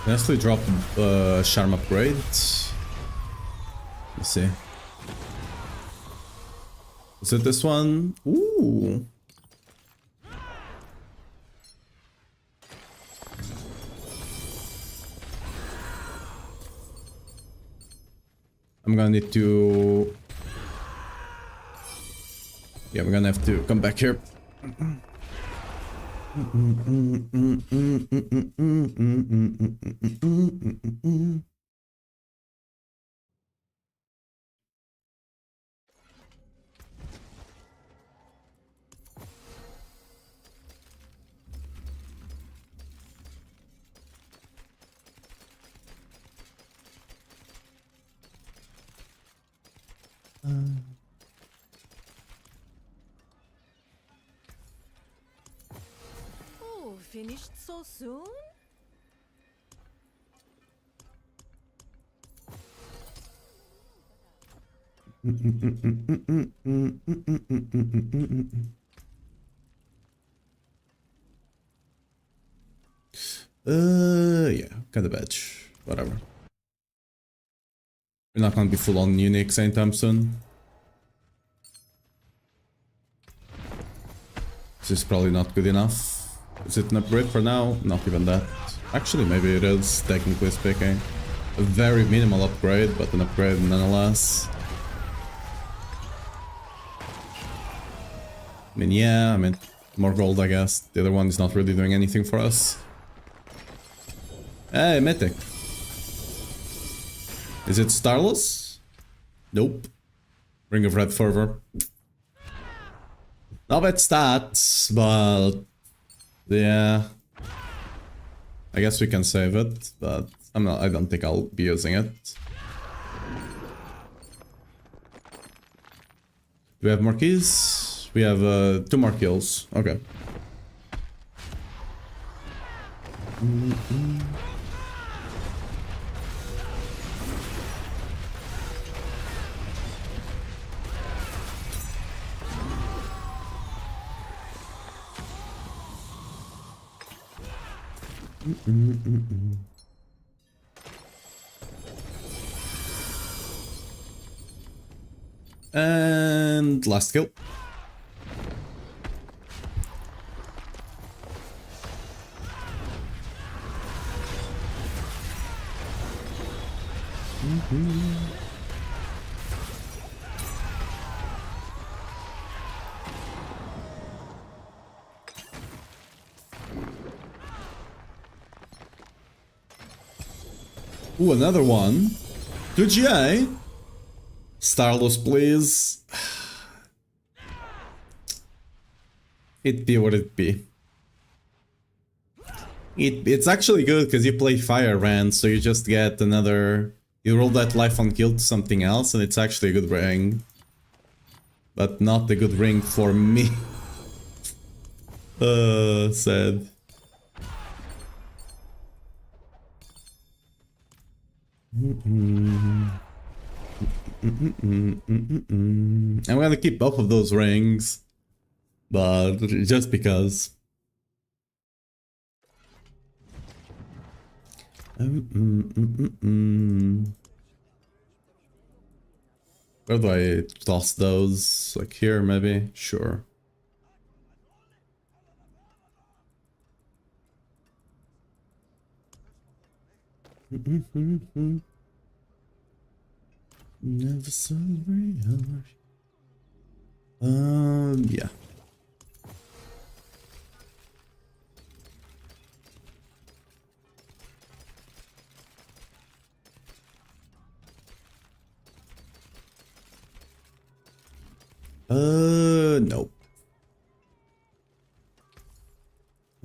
Honestly, drop charm upgrade. Let's see. Is it this one? Ooh. I'm gonna need to... Yeah, we're gonna have to come back here. Oh, finished so soon? Yeah, kind of edge. Whatever. We're not gonna be full on uniques anytime soon. This is probably not good enough. Is it an upgrade for now? Not even that. Actually, maybe it is, technically speaking. A very minimal upgrade, but an upgrade nonetheless. I mean, yeah, I mean, more gold, I guess. The other one is not really doing anything for us. Hey, Mythic. Is it Starless? Nope. Ring of Red Fervor. Not bad stats, but... yeah. I guess we can save it, but I don't think I'll be using it. Do we have more keys? We have 2 more kills. Okay. And last kill. Ooh, another one. 2 GA. Starless, please. It be what it be. It's actually good because you play Fire Rand, so you just get another... You roll that life on kill to something else, and it's actually a good ring. But not a good ring for me. Sad. I'm gonna keep both of those rings, but just because. Where do I toss those? Like here, maybe? Sure. Never saw reality. Yeah. Nope.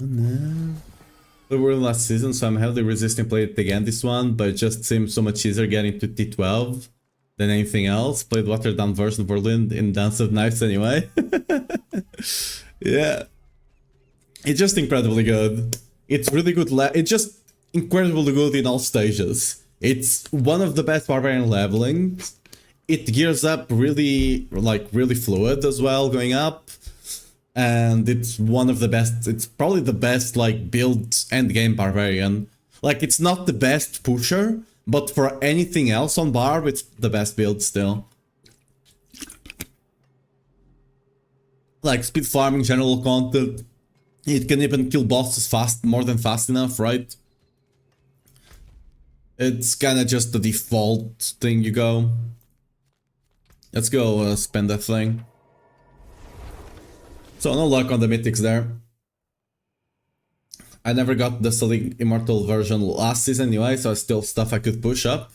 Oh, no. We were last season, so I'm heavily resisting playing it again this one, but it just seems so much easier getting to T12 than anything else. Played watered down version of Whirlwind in Dance of Knives anyway. Yeah. It's just incredibly good. It's really good, it's just incredibly good in all stages. It's one of the best Barbarian levelings. It gears up really, like, really fluid as well, going up. And it's one of the best, it's probably the best, like, build endgame Barbarian. Like, it's not the best pusher, but for anything else on Barb, it's the best build still. Like, speed farming, general content. It can even kill bosses fast, more than fast enough, right? It's kinda just the default thing you go. Let's go spend that thing. So no luck on the mythics there. I never got the Selling Immortal version last season anyway, so it's still stuff I could push up.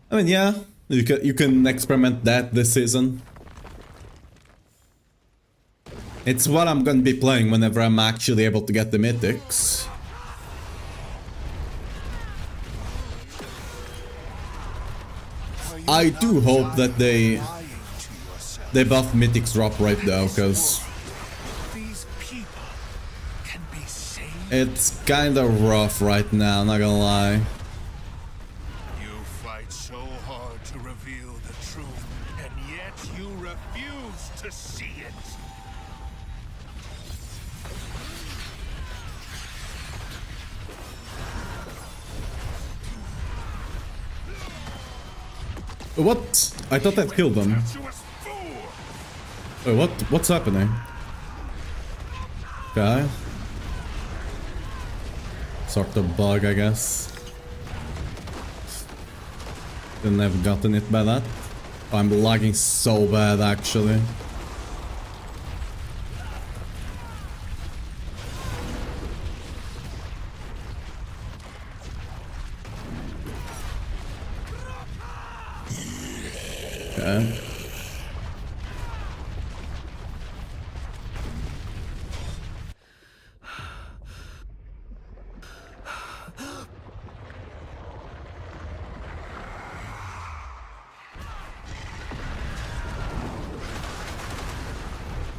I mean, yeah, you can experiment that this season. It's what I'm gonna be playing whenever I'm actually able to get the mythics. I do hope that they buff mythics drop right now, because it's kinda rough right now, not gonna lie. You fight so hard to reveal the truth, and yet you refuse to see it. What? I thought that killed them. Wait, what's happening? Okay. Sort of bug, I guess. Couldn't have gotten it by that. I'm lagging so bad, actually. Okay.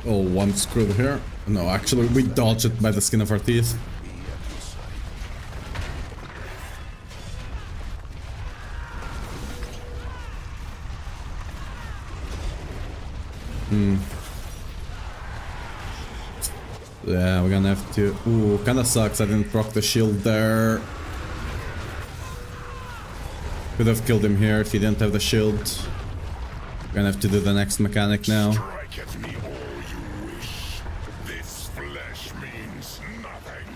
Oh, one screwed here. No, actually, we dodged it by the skin of our teeth. Yeah, we're gonna have to... Ooh, kinda sucks I didn't proc the shield there. Could have killed him here if he didn't have the shield. We're gonna have to do the next mechanic now. Strike at me all you wish. This flesh means nothing.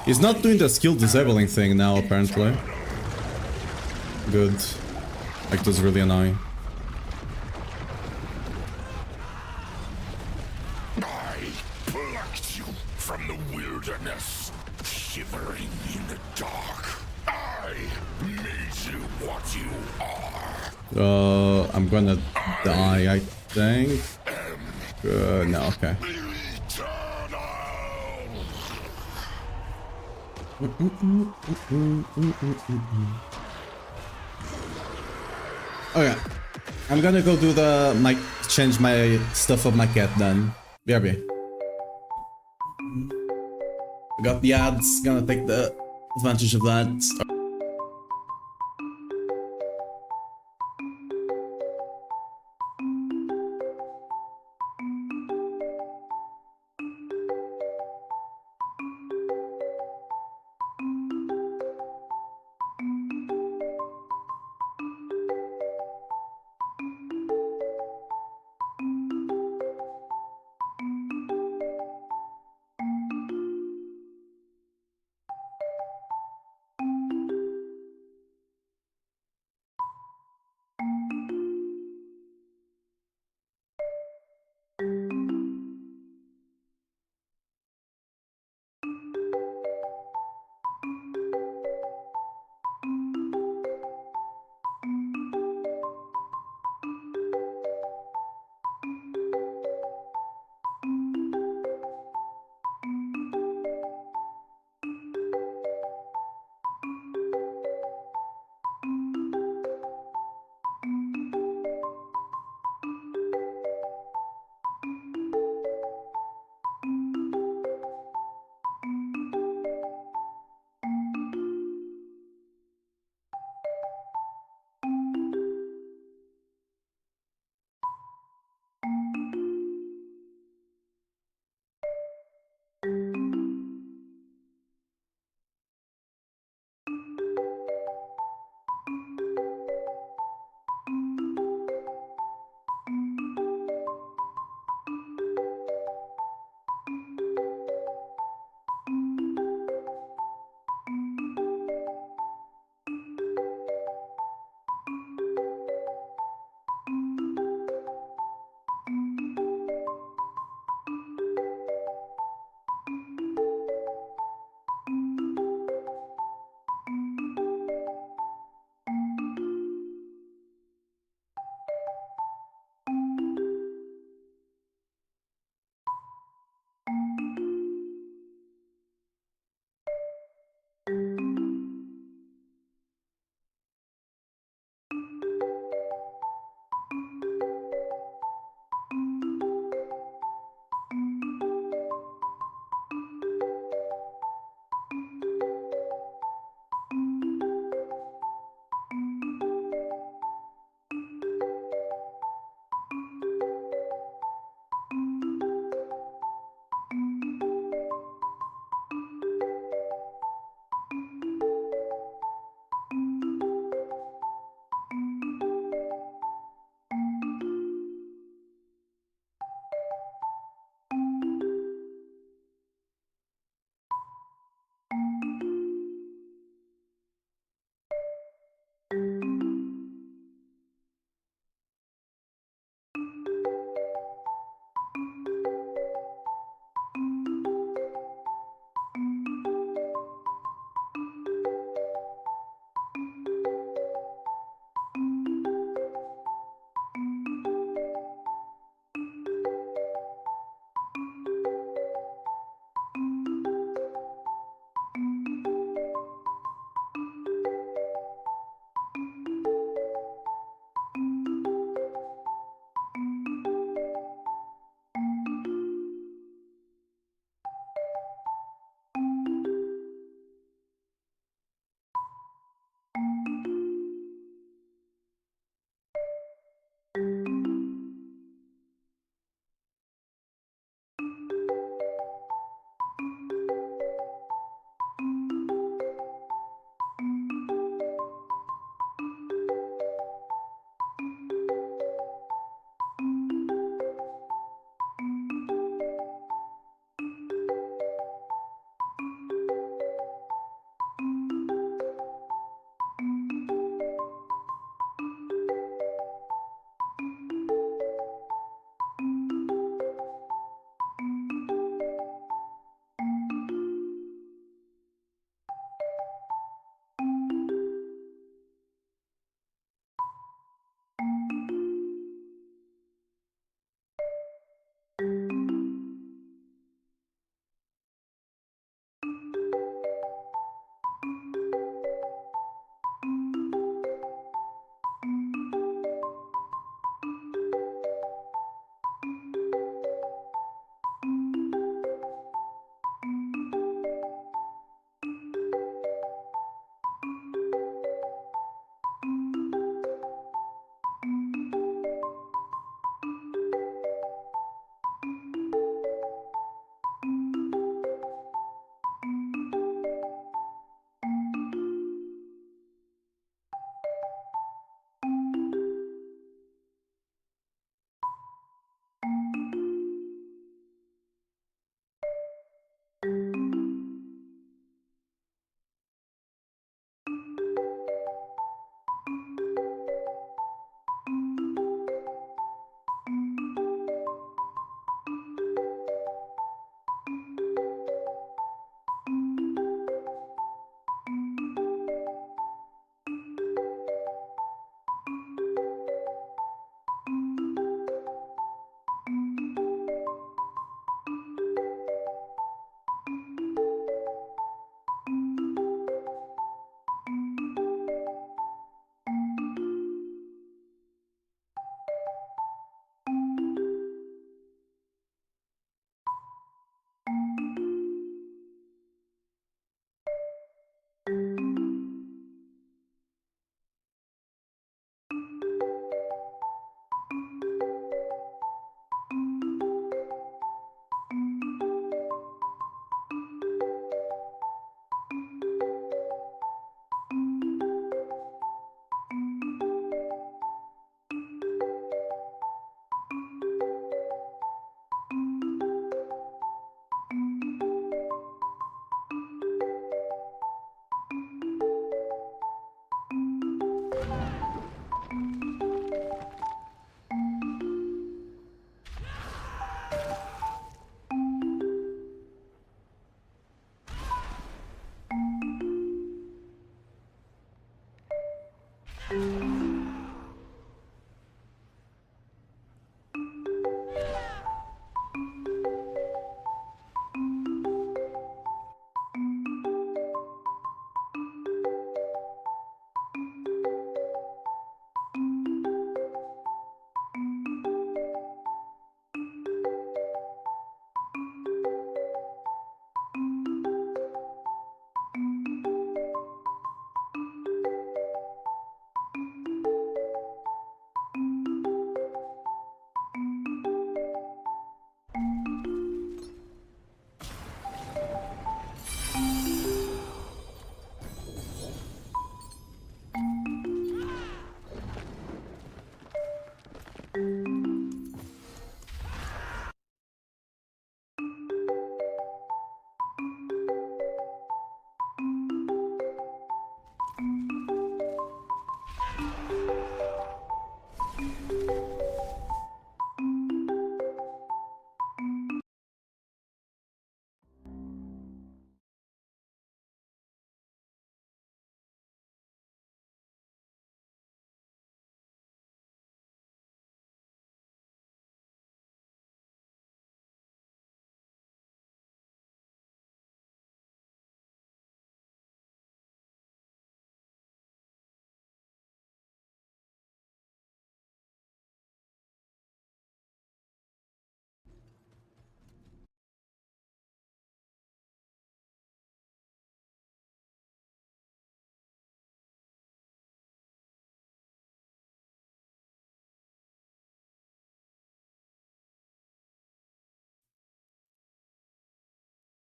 He's not doing the skill disabling thing now, apparently. Good. Like, it was really annoying. I plucked you from the wilderness, shivering in the dark. I made you what you are. I'm gonna die, I think. No, okay. Eternal. Okay. I'm gonna go do change my stuff of my cat then. BRB. I got the ads, gonna take the advantage of that.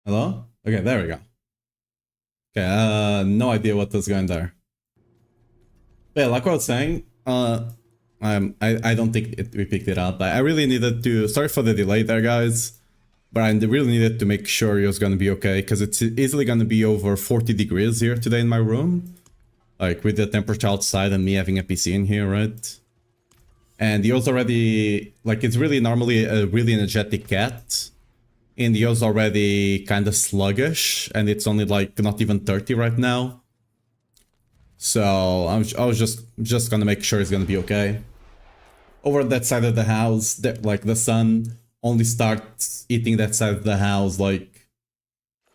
Hello? Okay, there we go. Okay, no idea what was going there. Yeah, like what I was saying, I don't think we picked it up. I really needed to, sorry for the delay there, guys, but I really needed to make sure it was gonna be okay, because it's easily gonna be over 40 degrees here today in my room. Like, with the temperature outside and me having a PC in here, right? And Yo's already, like, it's really normally a really energetic cat. And Yo's already kind of sluggish, and it's only, like, not even 30 right now. So, I was just gonna make sure it's gonna be okay. Over that side of the house, like, the sun only starts eating that side of the house, like,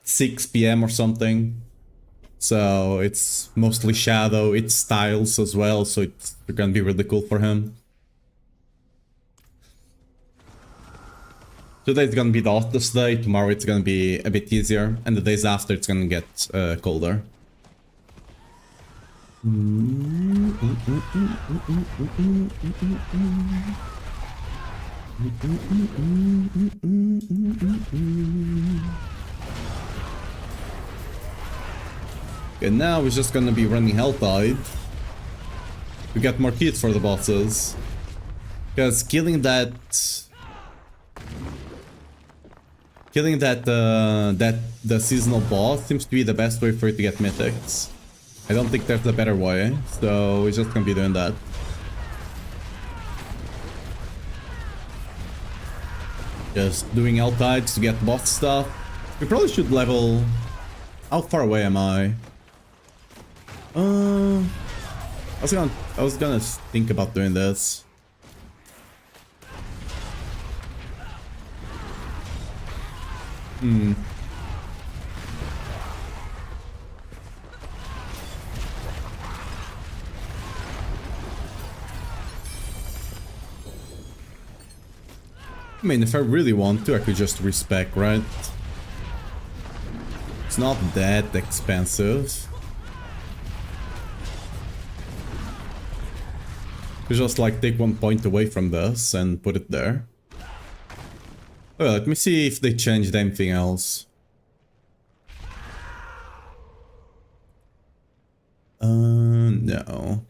6 PM or something. So, it's mostly shadow, it's styles as well, so it's gonna be really cool for him. Today's gonna be the hottest day, tomorrow it's gonna be a bit easier, and the days after it's gonna get colder. Okay, now we're just gonna be running Helltide to get more keys for the bosses. Because killing the seasonal boss seems to be the best way for you to get mythics. I don't think there's a better way, so we're just gonna be doing that. Just doing Helltides to get boss stuff. We probably should level... How far away am I? I was gonna think about doing this. I mean, if I really want to, I could just respec, right? It's not that expensive. You just like take 1 point away from this and put it there. Oh, let me see if they changed anything else. No.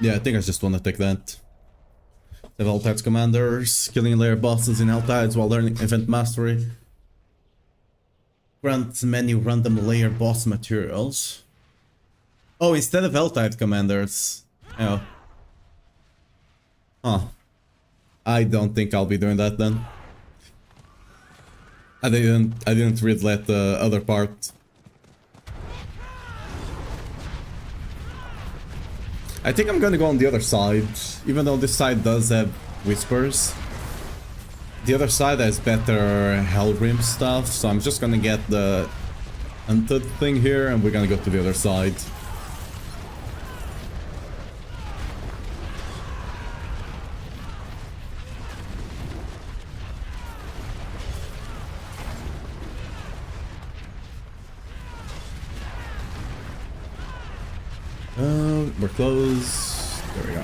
Yeah, I think I just want to take that. The Helltides commanders, killing layer bosses in Helltides while learning event mastery. Grant many random layer boss materials. Oh, instead of Helltide commanders. Oh. Huh. I don't think I'll be doing that then. I didn't read that other part. I think I'm gonna go on the other side, even though this side does have whispers. The other side has better Hellrim stuff, so I'm just gonna get the hunted thing here and we're gonna go to the other side. We're close. There we go.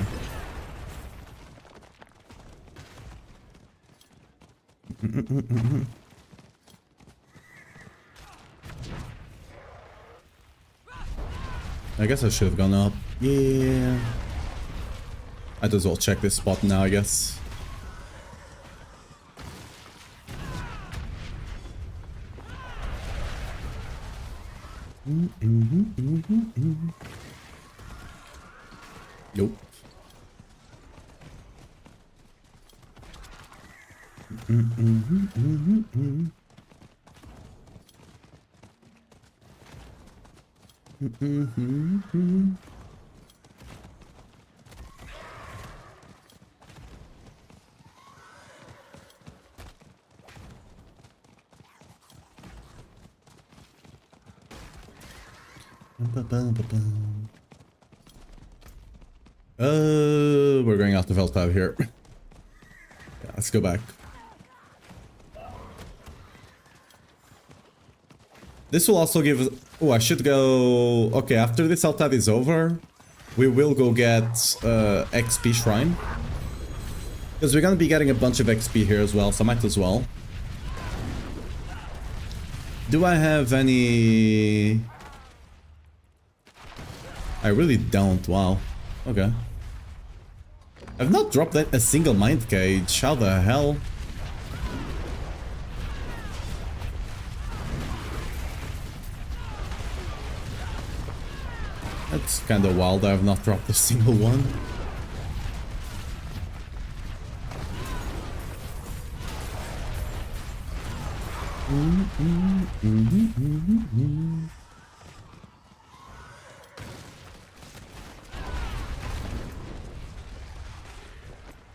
I guess I should have gone up. Yeah. Might as well check this spot now, I guess. Nope. We're going out of Helltide here. Yeah, let's go back. This will also give us... Oh, I should go... Okay, after this Helltide is over, we will go get XP Shrine. Because we're gonna be getting a bunch of XP here as well, so I might as well. Do I have any... I really don't, wow. Okay. I've not dropped a single mind cage, how the hell? That's kinda wild, I have not dropped a single one.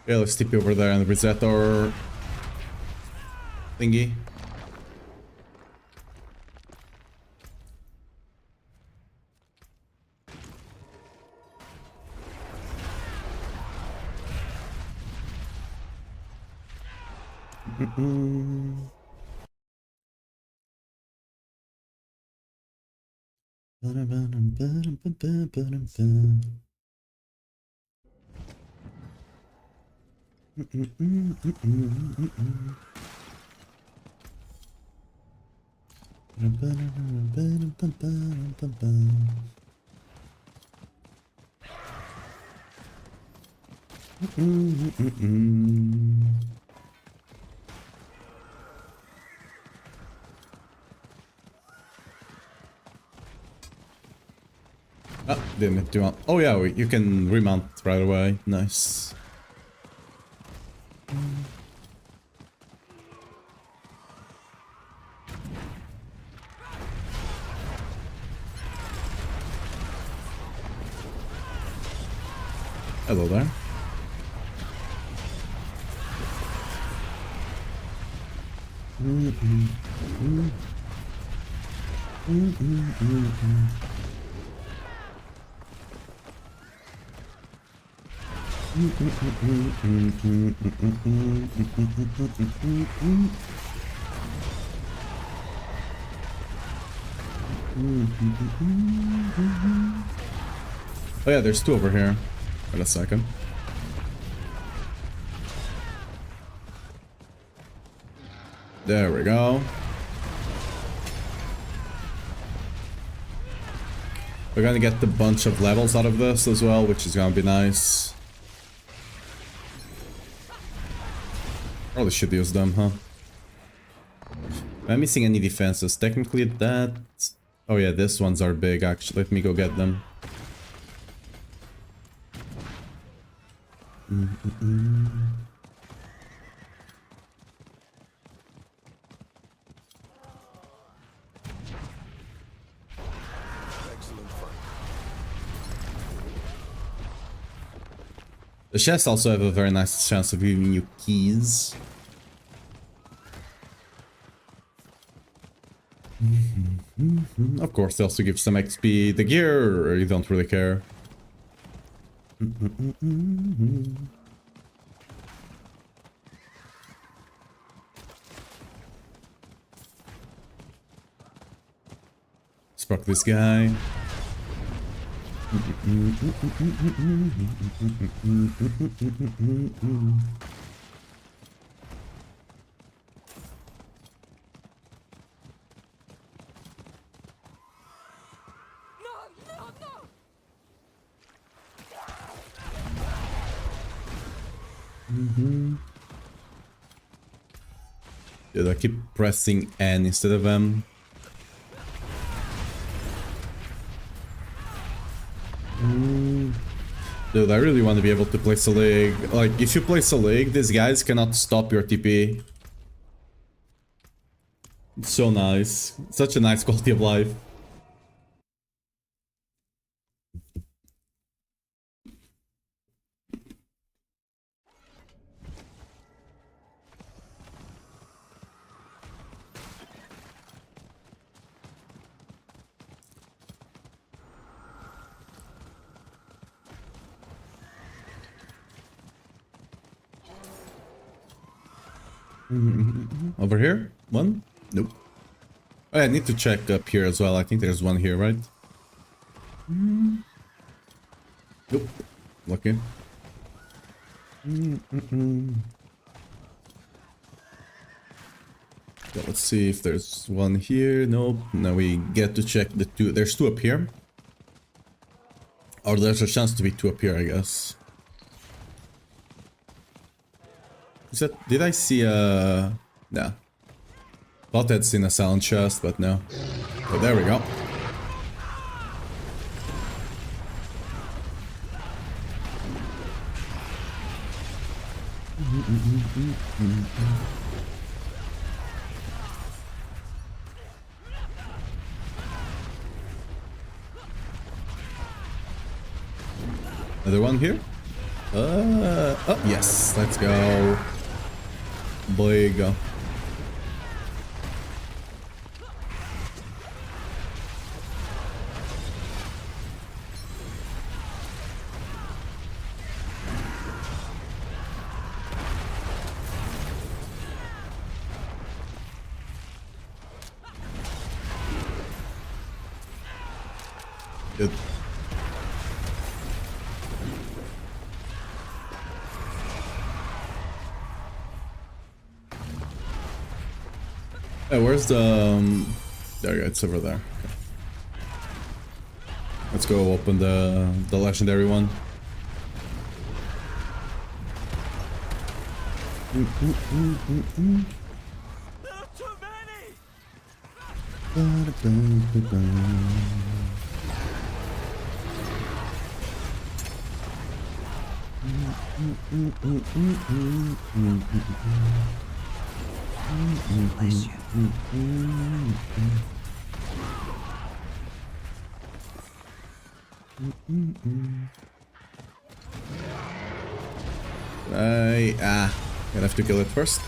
Yeah, let's TP over there and reset our thingy. Ah, didn't do. Oh yeah, you can remount right away. Nice. Hello there. Oh yeah, there's two over here. Wait a second. There we go. We're gonna get a bunch of levels out of this as well, which is gonna be nice. Probably should use them, huh? Am I missing any defenses? Technically that... Oh yeah, these ones are big actually. Let me go get them. The chests also have a very nice chance of giving you keys. Of course, they also give some XP. The gear, you don't really care. Spark this guy. Dude, I keep pressing N instead of M. Dude, I really want to be able to place a leg. Like, if you place a leg, these guys cannot stop your TP. It's so nice. Such a nice quality of life. Over here? One? Nope. Oh, I need to check up here as well. I think there's one here, right? Nope. Lucky. Yeah, let's see if there's one here. Nope. Now we get to check the two. There's two up here. Or there's a chance to be two up here, I guess. Is that... Did I see a... Nah. Thought I'd seen a sound chest, but no. Oh, there we go. Another one here? Oh, yes, let's go. Boy, go. Good. Hey, where's the... there you go, it's over there. Okay. Let's go open the legendary one. There are too many! Bless you. Gonna have to kill it first.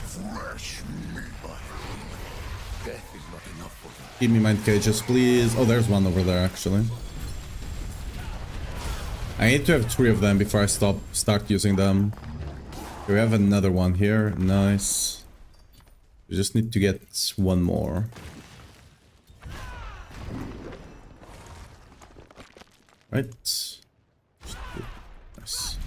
Fresh meat. Death is not enough for them. Give me mind cages, please. Oh, there's one over there, actually. I need to have 3 of them before I start using them. Okay, we have another one here. Nice. We just need to get one more. Right. Nice.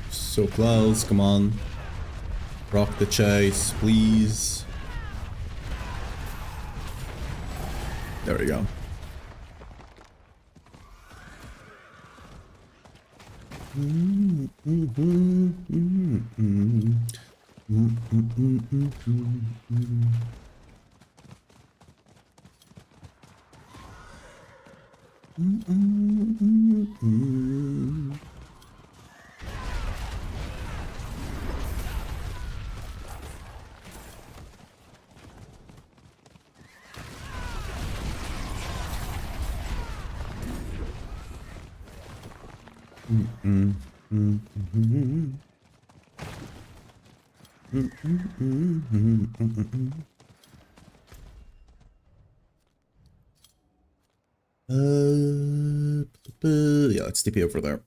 So close, come on. Rock the chase, please. There we go. Yeah, let's TP over there.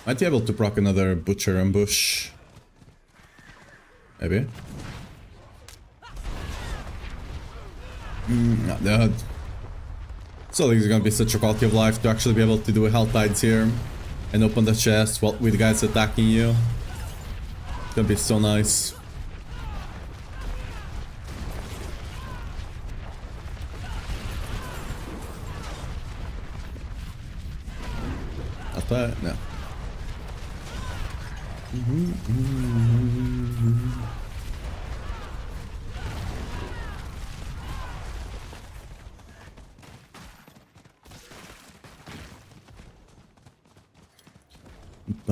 Might be able to proc another butcher ambush. Maybe. No. So I think it's gonna be such a quality of life to actually be able to do health tides here and open the chest while with guys attacking you. It's gonna be so nice. Not that, no.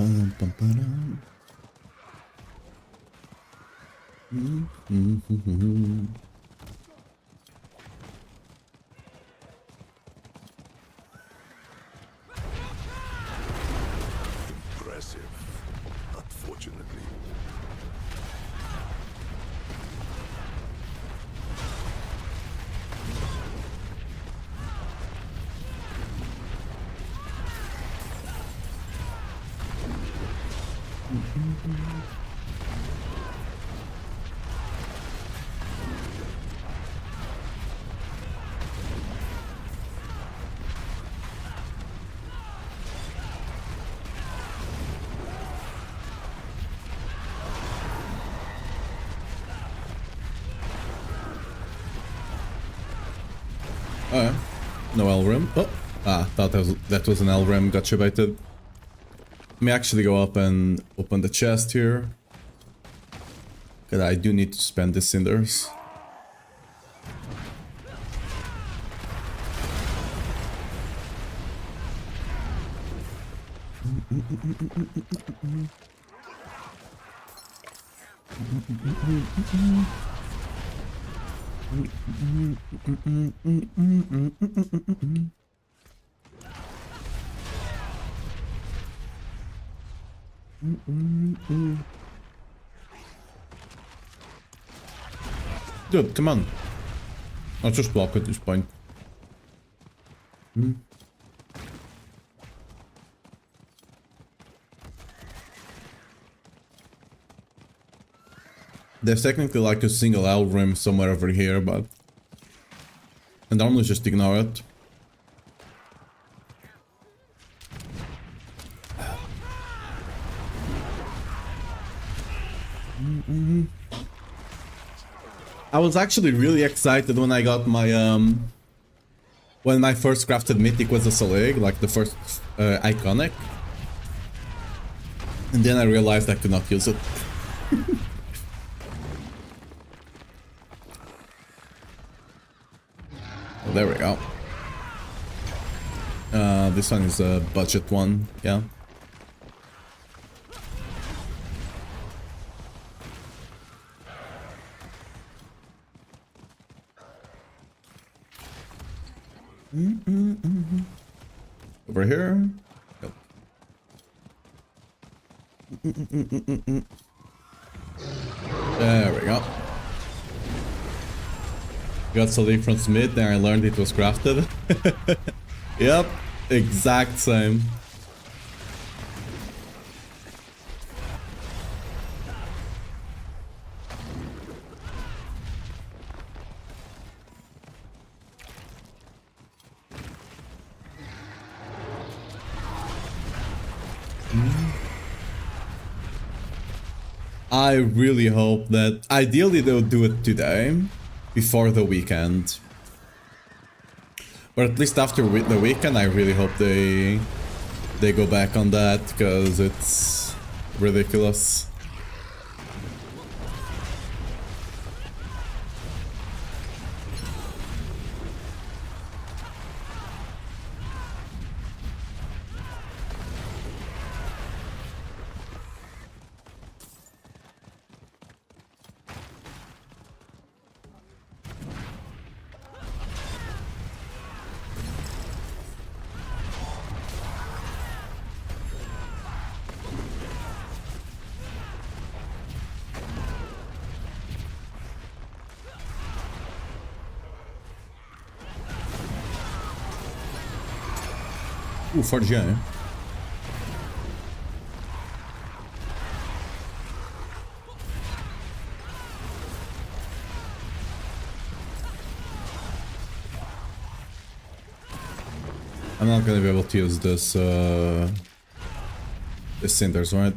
Bum, bum, ba-dum. Impressive. Unfortunately. Oh, yeah. No Elrim. Oh, that was an Elrim. Got baited. Let me actually go up and open the chest here. Cause I do need to spend the cinders. Dude, come on. I'll just block at this point. There's technically like a single Elrim somewhere over here, but I normally just ignore it. I was actually really excited when I got my when my first crafted mythic was a Salig, like the first iconic. And then I realized I could not use it. Oh, there we go. This one is a budget one, yeah. Over here. Nope. There we go. Got Salig from Smith, and I learned it was crafted. Yep, exact same. I really hope that ideally they'll do it today before the weekend, but at least after the weekend I really hope they go back on that, because it's ridiculous. Ooh, for Joe. I'm not gonna be able to use this this cinders, right?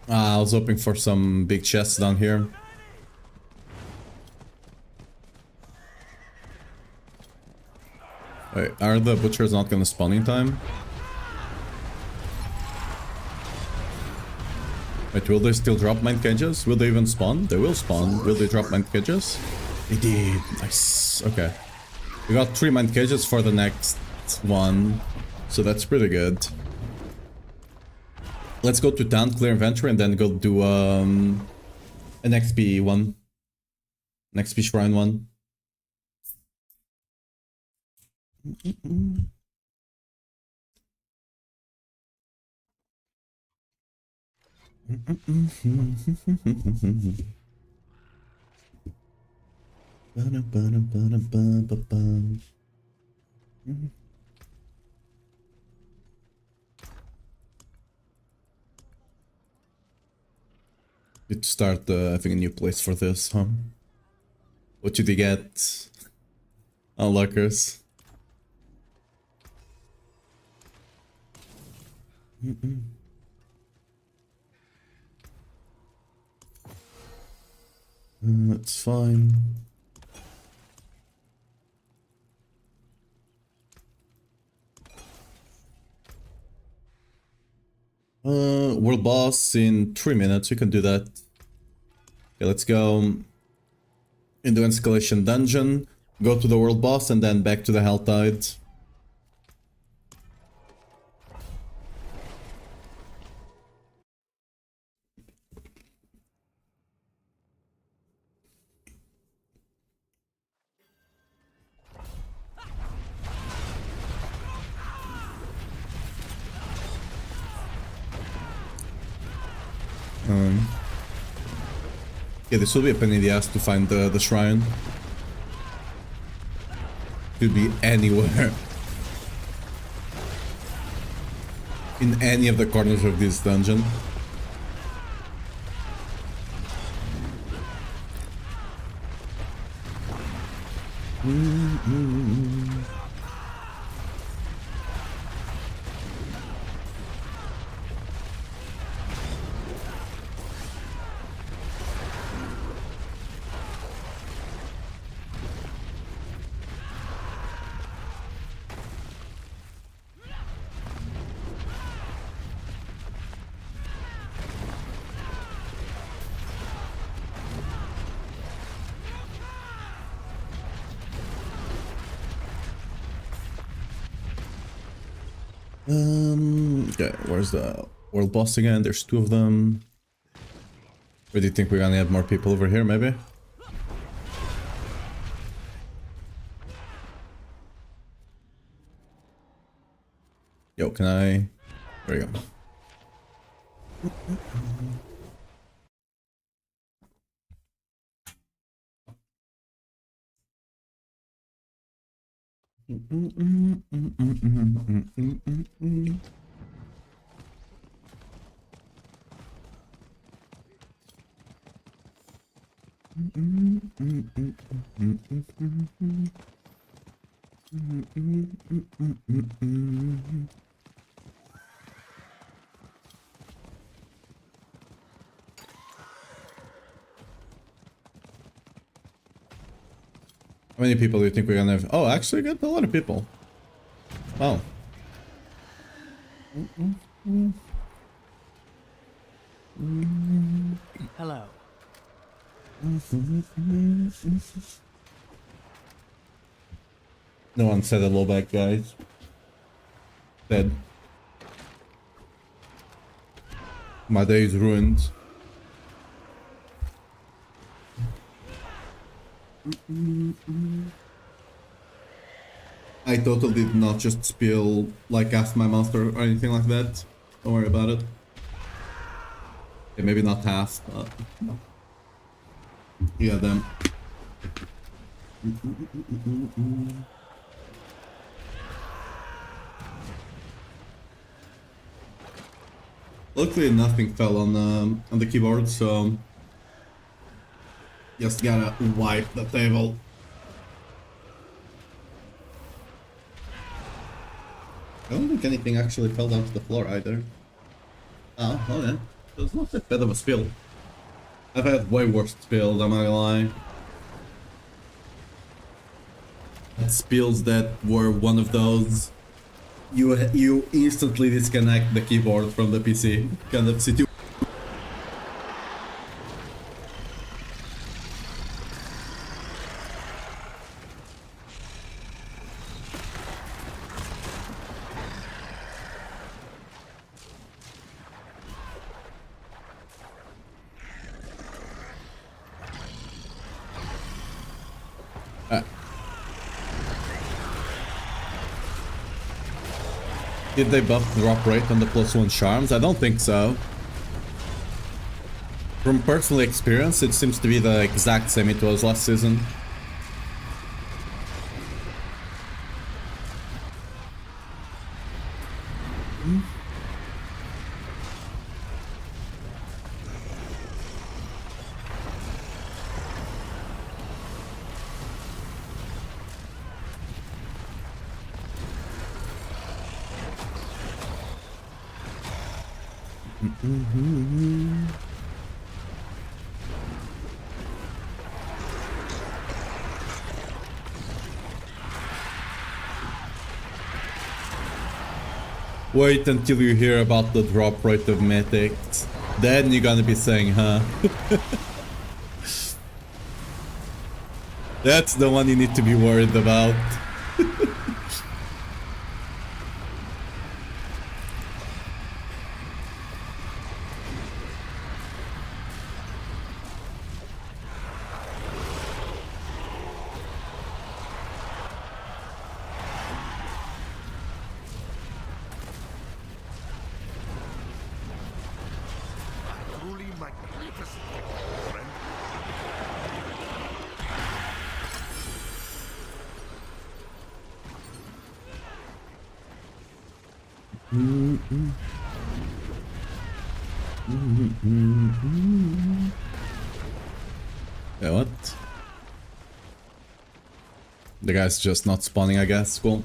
I was hoping for some big chests down here. Wait, are the butchers not gonna spawn in time? Wait, will they still drop mine cages? Will they even spawn? They will spawn. Will they drop mine cages? They did. Nice. Okay. We got 3 mine cages for the next one. So that's pretty good. Let's go to town, clear inventory, and then go do an XP one. An XP shrine one. Need to start having a new place for this, huh? What did you get? Unlockers. That's fine. World boss in 3 minutes. We can do that. Okay, let's go into escalation dungeon, go to the world boss, and then back to the Helltide. Yeah, this will be a pain in the ass to find the shrine. Could be anywhere. In any of the corners of this dungeon. Okay, where's the world boss again? There's 2 of them. Where do you think we're gonna have more people over here, maybe? Yo, can I... There you go. How many people do you think we're gonna have? Oh, actually, we got a lot of people. Wow. Hello. No one said hello back, guys. Dead. My day is ruined. I totally did not just spill like half my monster or anything like that. Don't worry about it. Okay, maybe not half, but yeah, them. Luckily, nothing fell on the keyboard, so just gotta wipe the table. I don't think anything actually fell down to the floor either. Oh yeah. It was not that bad of a spill. I've had way worse spills, I'm not gonna lie. Had spills that were one of those you instantly disconnect the keyboard from the PC kind of situation. Did they buff the drop rate on the +1 charms? I don't think so. From personal experience, it seems to be the exact same it was last season. Wait until you hear about the drop rate of mythics. Then you're gonna be saying, huh? That's the one you need to be worried about. Truly magnificent, friend. Yeah, what? The guy's just not spawning, I guess. Cool.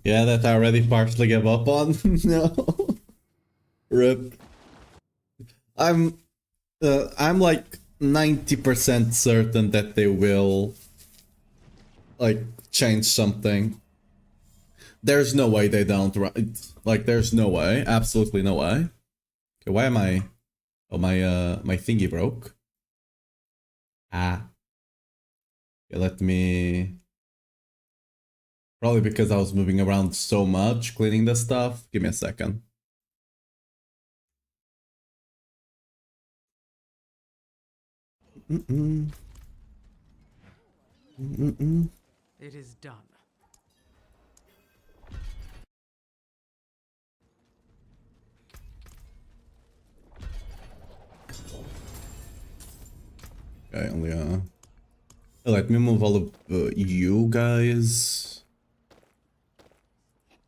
Yeah, that I already partially gave up on. No. Rip. I'm like 90% certain that they will like change something. There's no way they don't, right? Like, there's no way. Absolutely no way. Okay, why am I... Oh, my thingy broke. Ah. Okay, let me... Probably because I was moving around so much, cleaning the stuff. Give me a second. It is done. Okay, only let me move all of you guys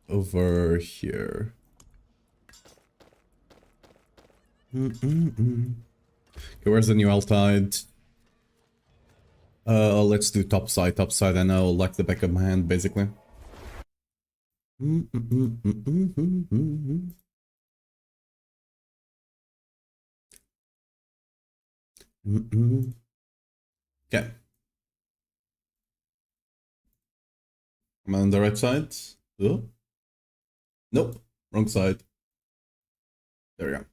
over here. Okay, where's the new Altide? Let's do top side. Top side, I know, like the back of my hand, basically. Okay. Am I on the right side? Oh. Nope, wrong side. There we go.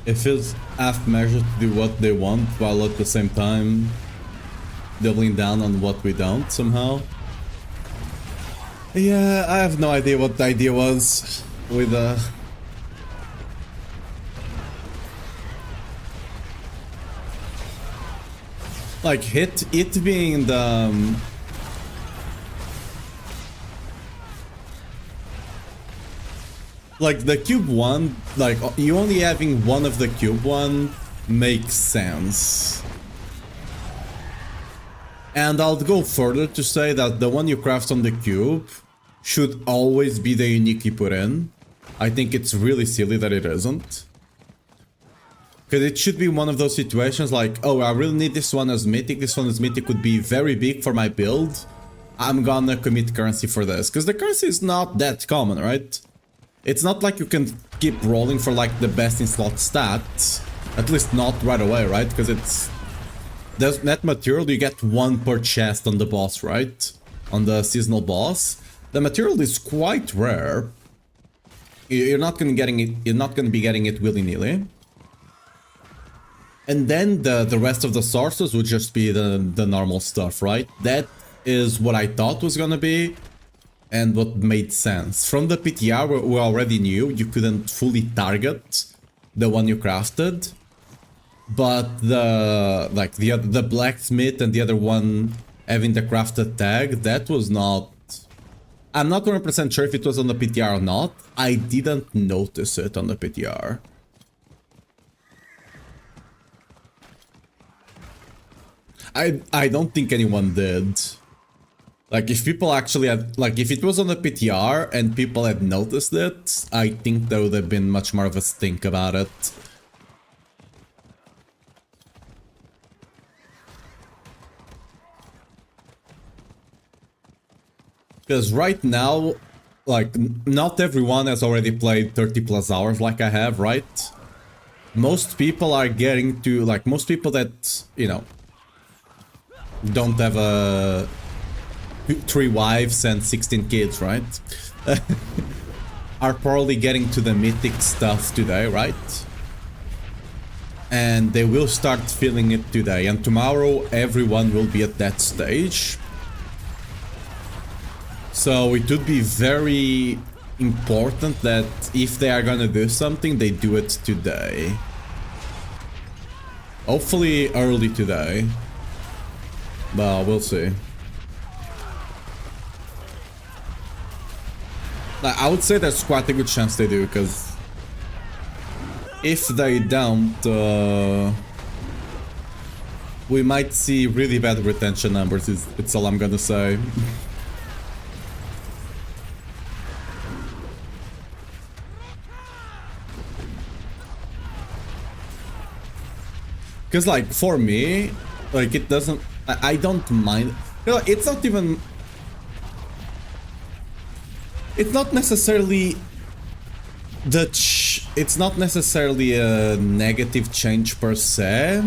It feels half measured to do what they want while at the same time doubling down on what we don't somehow. Yeah, I have no idea what the idea was with like it being the like the cube one, like you only having one of the cube one makes sense. And I'll go further to say that the one you craft on the cube should always be the unique you put in. I think it's really silly that it isn't. Because it should be one of those situations like, oh, I really need this one as mythic, this one as mythic would be very big for my build. I'm gonna commit currency for this. Because the currency is not that common, right? It's not like you can keep rolling for like the best in slot stats. At least not right away, right? Because it's... There's net material, you get one per chest on the boss, right? On the seasonal boss. The material is quite rare. You're not gonna be getting it willy-nilly. And then the rest of the sources would just be the normal stuff, right? That is what I thought was gonna be. and what made sense. From the PTR, we already knew you couldn't fully target the one you crafted, but the blacksmith and the other one having the crafted tag, that was not... I'm not 100% sure if it was on the PTR or not. I didn't notice it on the PTR. I don't think anyone did. Like, if people actually had... Like, if it was on the PTR and people had noticed it, I think there would have been much more of a stink about it. Because right now, like, not everyone has already played 30 plus hours like I have, right? Most people are getting to... Like, most people that, you know, don't have a... 3 wives and 16 kids, right? Are probably getting to the mythic stuff today, right? And they will start feeling it today, and tomorrow everyone will be at that stage. So it would be very important that if they are gonna do something, they do it today. Hopefully early today. But we'll see. I would say there's quite a good chance they do, because if they don't, we might see really bad retention numbers, it's all I'm gonna say. Because, like, for me, like, it doesn't... I don't mind... You know, it's not even... It's not necessarily... It's not necessarily a negative change per se.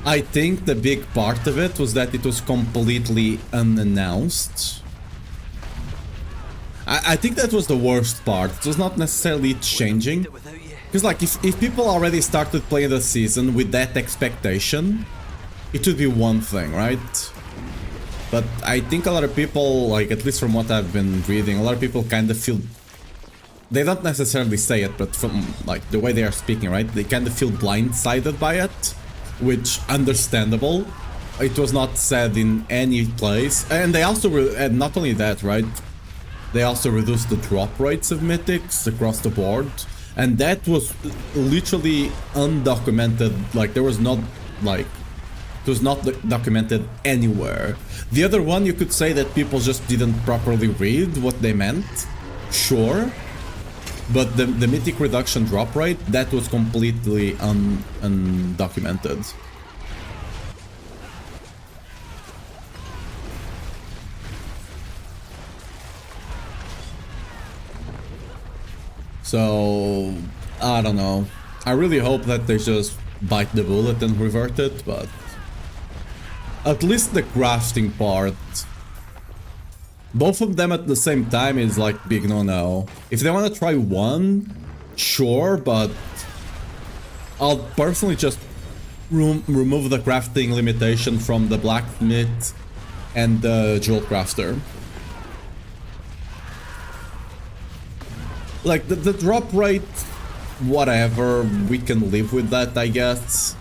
I think the big part of it was that it was completely unannounced. I think that was the worst part. It was not necessarily changing. Because, like, if people already started playing the season with that expectation, it would be one thing, right? But I think a lot of people, like, at least from what I've been reading, a lot of people kind of feel... They don't necessarily say it, but from, like, the way they are speaking, right? They kind of feel blindsided by it, which, understandable. It was not said in any place. And they also, and not only that, right? They also reduced the drop rates of mythics across the board. And that was literally undocumented, like, there was not, like... It was not documented anywhere. The other one, you could say that people just didn't properly read what they meant. Sure. But the mythic reduction drop rate, that was completely undocumented. So, I don't know. I really hope that they just bite the bullet and revert it, but... At least the crafting part. Both of them at the same time is like big no-no. If they want to try one, sure, but I'll personally just remove the crafting limitation from the blacksmith and the jewel crafter. Like the drop rate, whatever, we can live with that, I guess.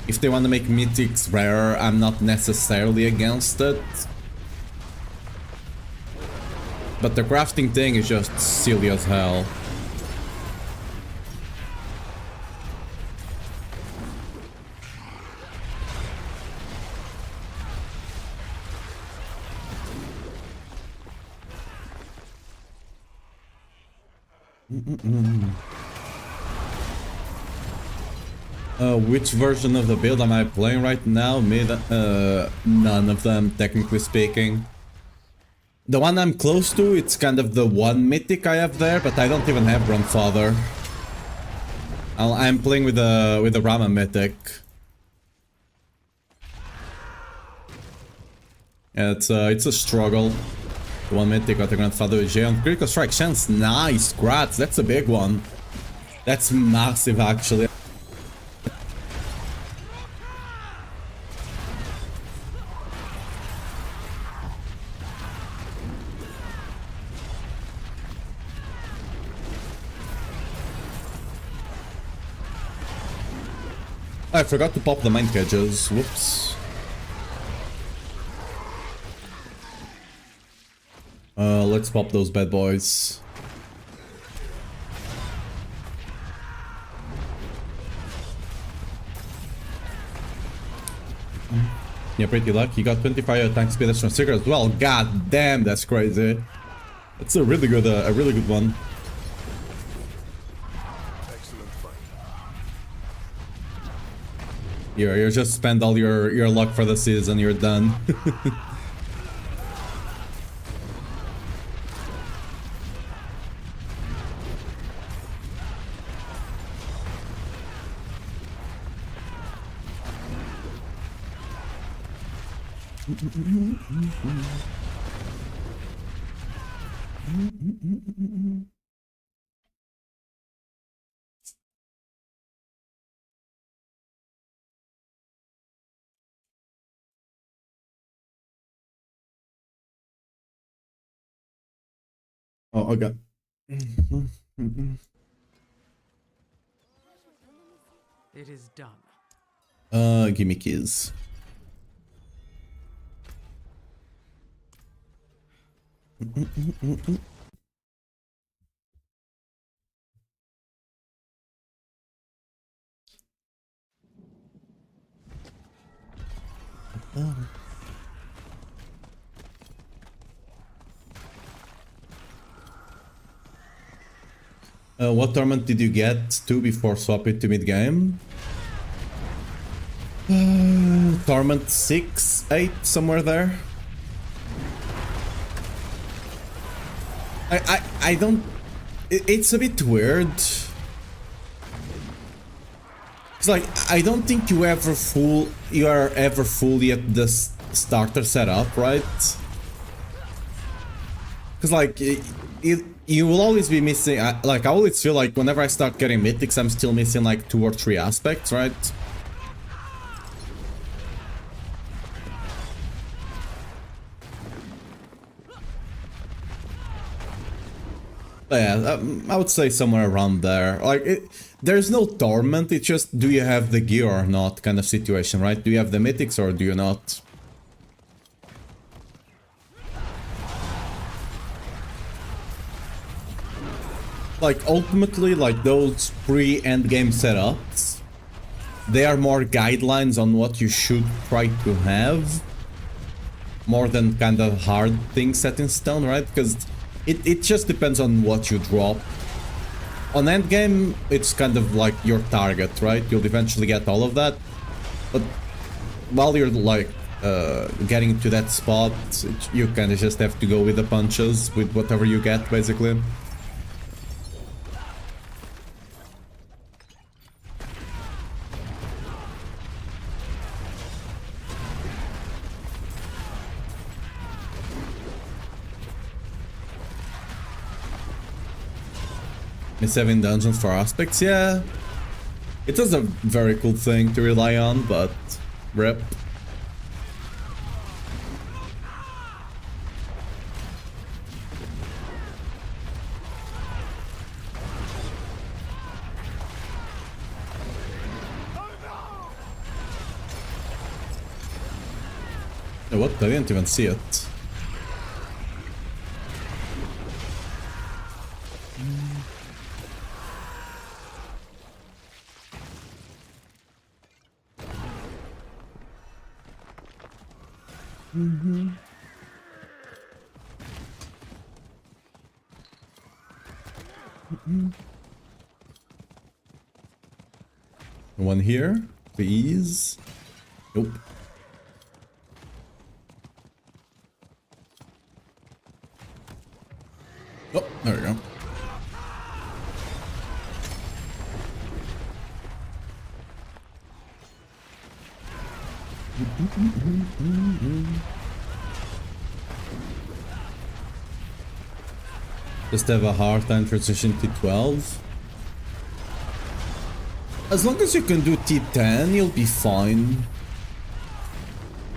If they want to make mythics rarer, I'm not necessarily against it. But the crafting thing is just silly as hell. Which version of the build am I playing right now? None of them, technically speaking. The one I'm close to, it's kind of the one mythic I have there, but I don't even have Grandfather. I'm playing with the Rama mythic. Yeah, it's a struggle. One mythic got the Grandfather with J on critical strike chance. Nice, grats, that's a big one. That's massive, actually. I forgot to pop the mine cages. Whoops. Let's pop those bad boys. Yeah, pretty lucky. You got 25 attack speed from Seeker as well. God damn, that's crazy. That's a really good one. Excellent fight. You just spend all your luck for the season. You're done. Oh, okay. It is done. Give me keys. What tournament did you get to before swap it to mid-game? Tournament 6, 8, somewhere there. I don't... It's a bit weird. It's like, I don't think you are ever fully at the starter setup, right? Because like, you will always be missing, like I always feel like whenever I start getting mythics, I'm still missing like 2 or 3 aspects, right? But yeah, I would say somewhere around there. Like, there's no torment, it's just do you have the gear or not kind of situation, right? Do you have the mythics or do you not? Like, ultimately, like, those pre-endgame setups, they are more guidelines on what you should try to have, more than kind of hard things set in stone, right? Because it just depends on what you drop. On endgame, it's kind of like your target, right? You'll eventually get all of that, but while you're, like, getting to that spot, you kind of just have to go with the punches, with whatever you get, basically. It's 7 dungeons for aspects, yeah. It is a very cool thing to rely on, but rip. What? I didn't even see it. One here, please. Nope. Oh, there we go. Just have a hard time transition T12. As long as you can do T10, you'll be fine.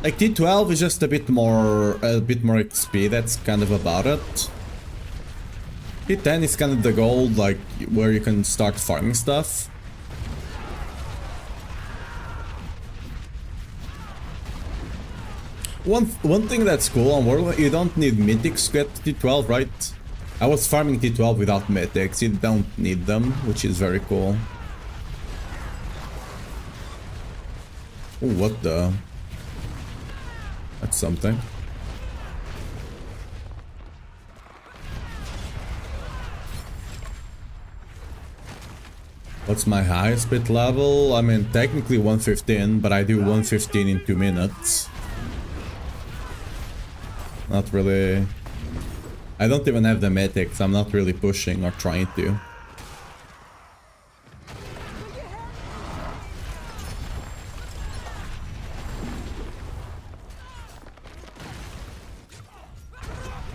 Like T12 is just a bit more XP, that's kind of about it. T10 is kind of the goal, like where you can start farming stuff. One thing that's cool on Whirlwind, you don't need mythics to get T12, right? I was farming T12 without mythics, you don't need them, which is very cool. Ooh, what the? That's something. What's my highest bit level? I mean, technically 115, but I do 115 in 2 minutes. Not really... I don't even have the mythics, I'm not really pushing or trying to.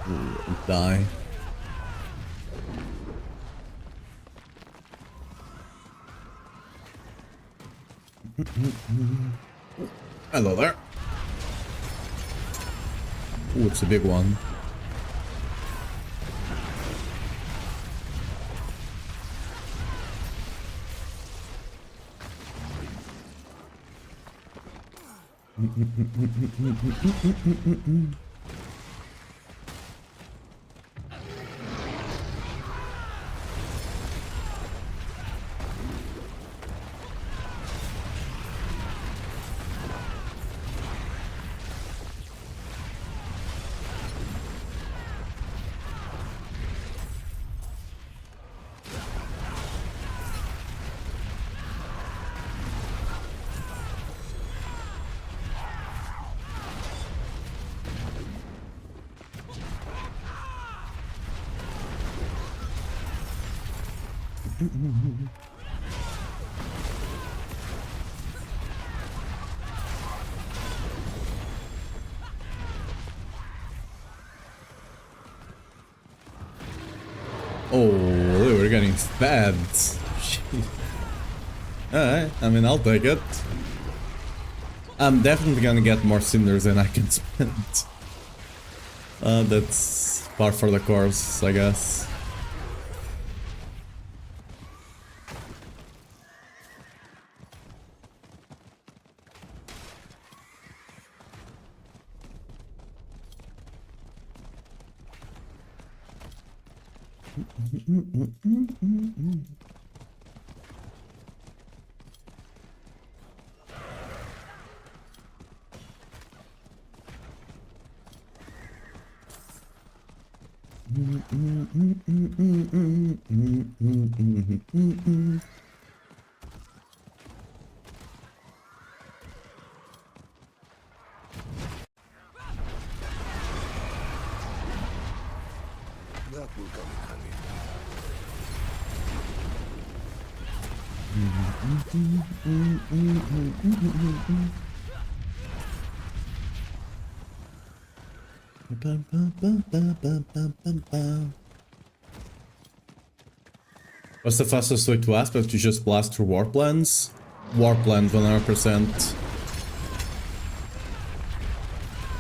Ooh, die. Hello there. Ooh, it's a big one. Oh, we're getting stabbed. Alright, I mean, I'll take it. I'm definitely gonna get more cinders than I can spend. That's par for the course, I guess. That will come in handy. What's the fastest way to Aspect? You just blast through Warplands? Warplands 100%.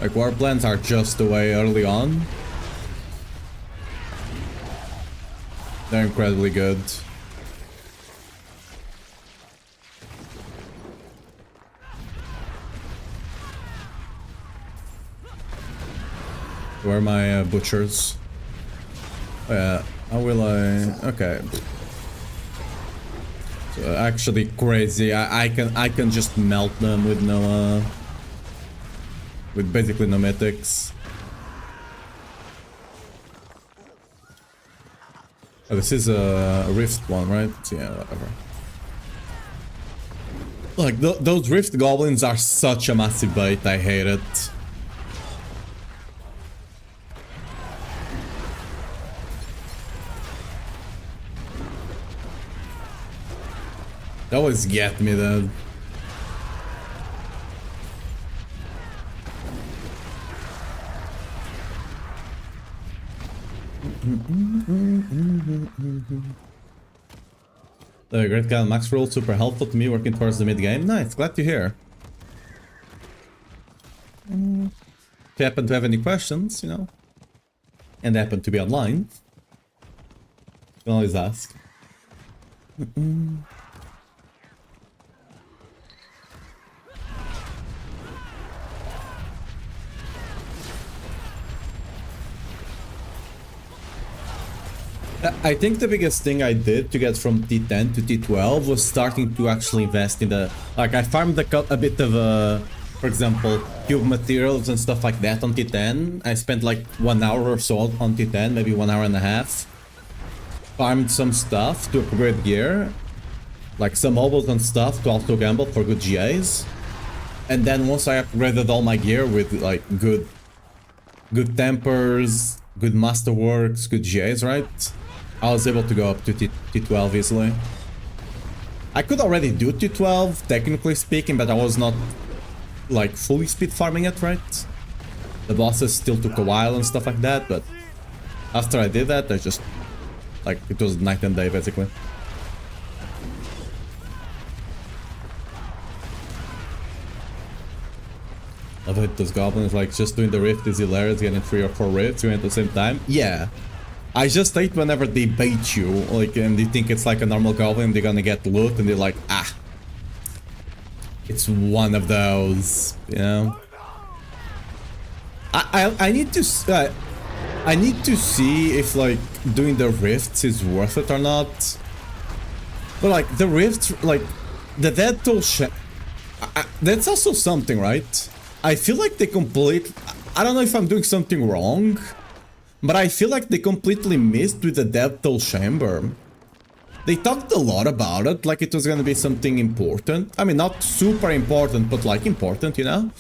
Like, Warplands are just the way early on. They're incredibly good. Where are my butchers? Oh, yeah, how will I... Okay. So actually crazy. I can just melt them with no with basically no mythics. Oh, this is a rift one, right? Yeah, whatever. Like those rift goblins are such a massive bait. I hate it. They always get me then. The great guy max roll super helpful to me working towards the mid game. Nice, glad to hear. If you happen to have any questions, you know, and happen to be online, you can always ask. I think the biggest thing I did to get from T10 to T12 was starting to actually invest in the... Like, I farmed a bit of, for example, cube materials and stuff like that on T10. I spent like 1 hour or so on T10, maybe 1 hour and a half. Farmed some stuff to upgrade gear. Like some mobiles and stuff to also gamble for good GAs. And then once I upgraded all my gear with like good tempers, good masterworks, good GAs, right? I was able to go up to T12 easily. I could already do T12, technically speaking, but I was not like fully speed farming it, right? The bosses still took a while and stuff like that, but after I did that, I just like it was night and day basically. Love it, those goblins like just doing the rift is hilarious, getting 3 or 4 rifts at the same time. Yeah. I just hate whenever they bait you, like, and they think it's like a normal goblin, they're gonna get loot, and they're like, ah. It's one of those, you know? I need to see if, like, doing the rifts is worth it or not. But, like, the rifts, like, the dead toll that's also something, right? I feel like they I don't know if I'm doing something wrong, but I feel like they completely missed with the Death Toll Chamber. They talked a lot about it, like it was gonna be something important. I mean, not super important, but like important, you know?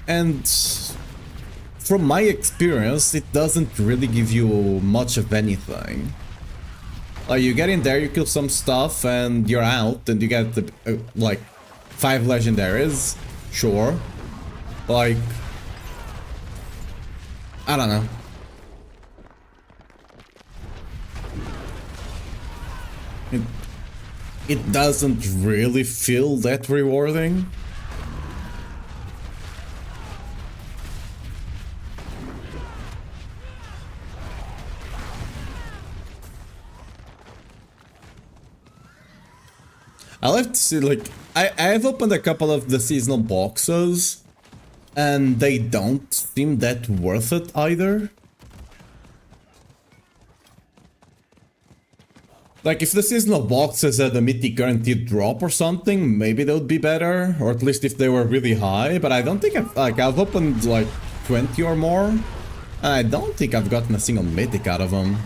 And from my experience, it doesn't really give you much of anything. Like, you get in there, you kill some stuff, and you're out, and you get, the, like, 5 legendaries, sure. Like, I don't know. It doesn't really feel that rewarding. I'll have to see, like, I have opened a couple of the seasonal boxes, and they don't seem that worth it either. Like, if the seasonal boxes had a mythic guaranteed drop or something, maybe they would be better, or at least if they were really high, but I don't think I've opened like 20 or more, and I don't think I've gotten a single mythic out of them.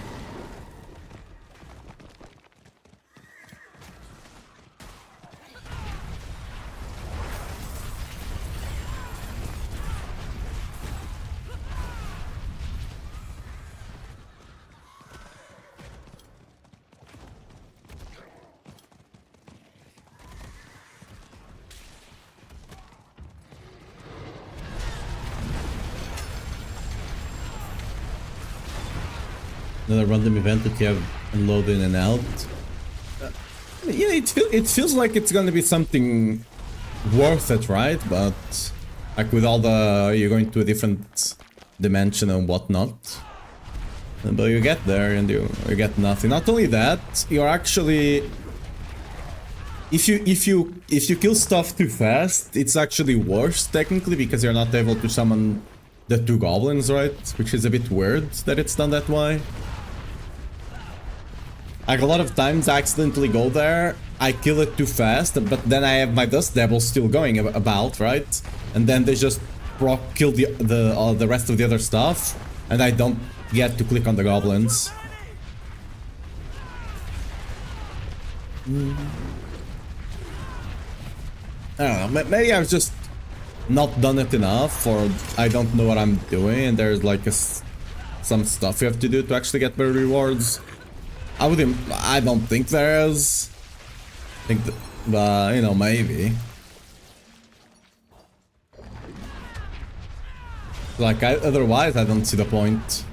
Another random event that you have unload in and out. Yeah, it feels like it's gonna be something worth it, right? But like with all the... you're going to a different dimension and whatnot. But you get there and you get nothing. Not only that, you're actually... If you kill stuff too fast, it's actually worse technically because you're not able to summon the 2 goblins, right? Which is a bit weird that it's done that way. Like, a lot of times I accidentally go there, I kill it too fast, but then I have my Dust Devils still going about, right? And then they just kill the rest of the other stuff, and I don't get to click on the goblins. I don't know, maybe I've just not done it enough, or I don't know what I'm doing, and there's like some stuff you have to do to actually get better rewards. I don't think there is. I think that, you know, maybe. Like, otherwise I don't see the point.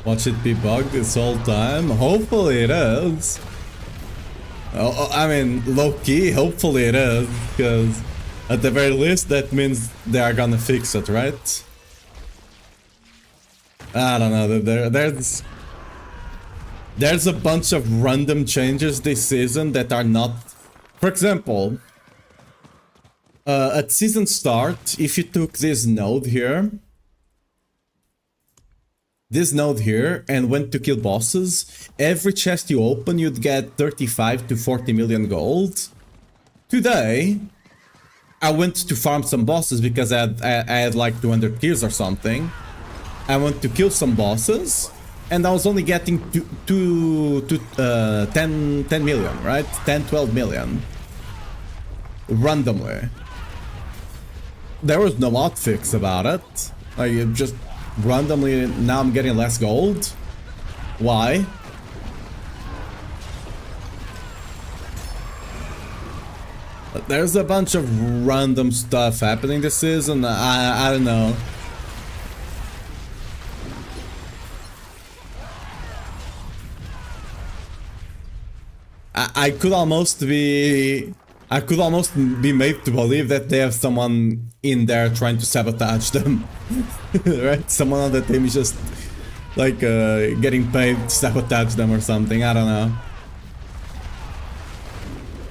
Watch it be bugged this whole time? Hopefully it is. Oh, I mean, low-key, hopefully it is, because at the very least that means they are gonna fix it, right? I don't know, there's a bunch of random changes this season that are not... For example, at season start, if you took this node here, and went to kill bosses, every chest you open you'd get 35 to 40 million gold. Today, I went to farm some bosses because I had like 200 kills or something. I went to kill some bosses, and I was only getting 10 million, right? 10, 12 million. Randomly. There was no hotfix about it. Like, it just randomly, now I'm getting less gold. Why? There's a bunch of random stuff happening this season. I don't know. I could almost be made to believe that they have someone in there trying to sabotage them. Right? Someone on the team is just like getting paid to sabotage them or something. I don't know.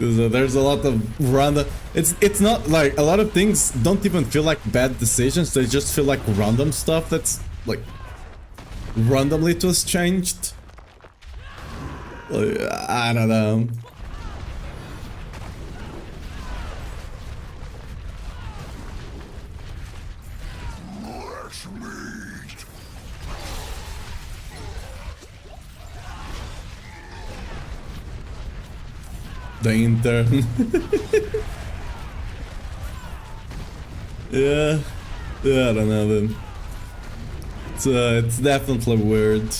There's a lot of random... It's not like... A lot of things don't even feel like bad decisions. They just feel like random stuff that's like randomly it was changed. I don't know. The intern. Yeah, I don't know then. It's definitely weird.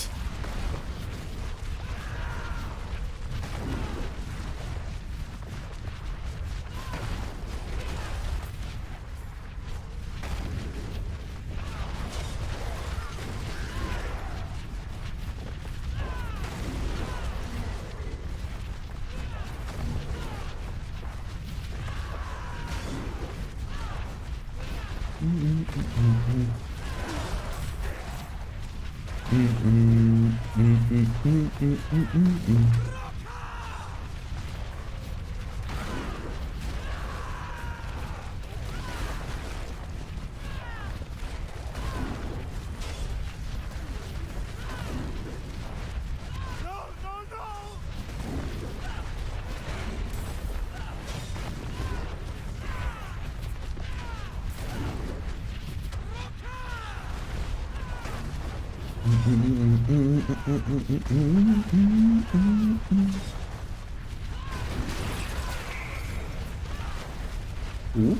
Ooh.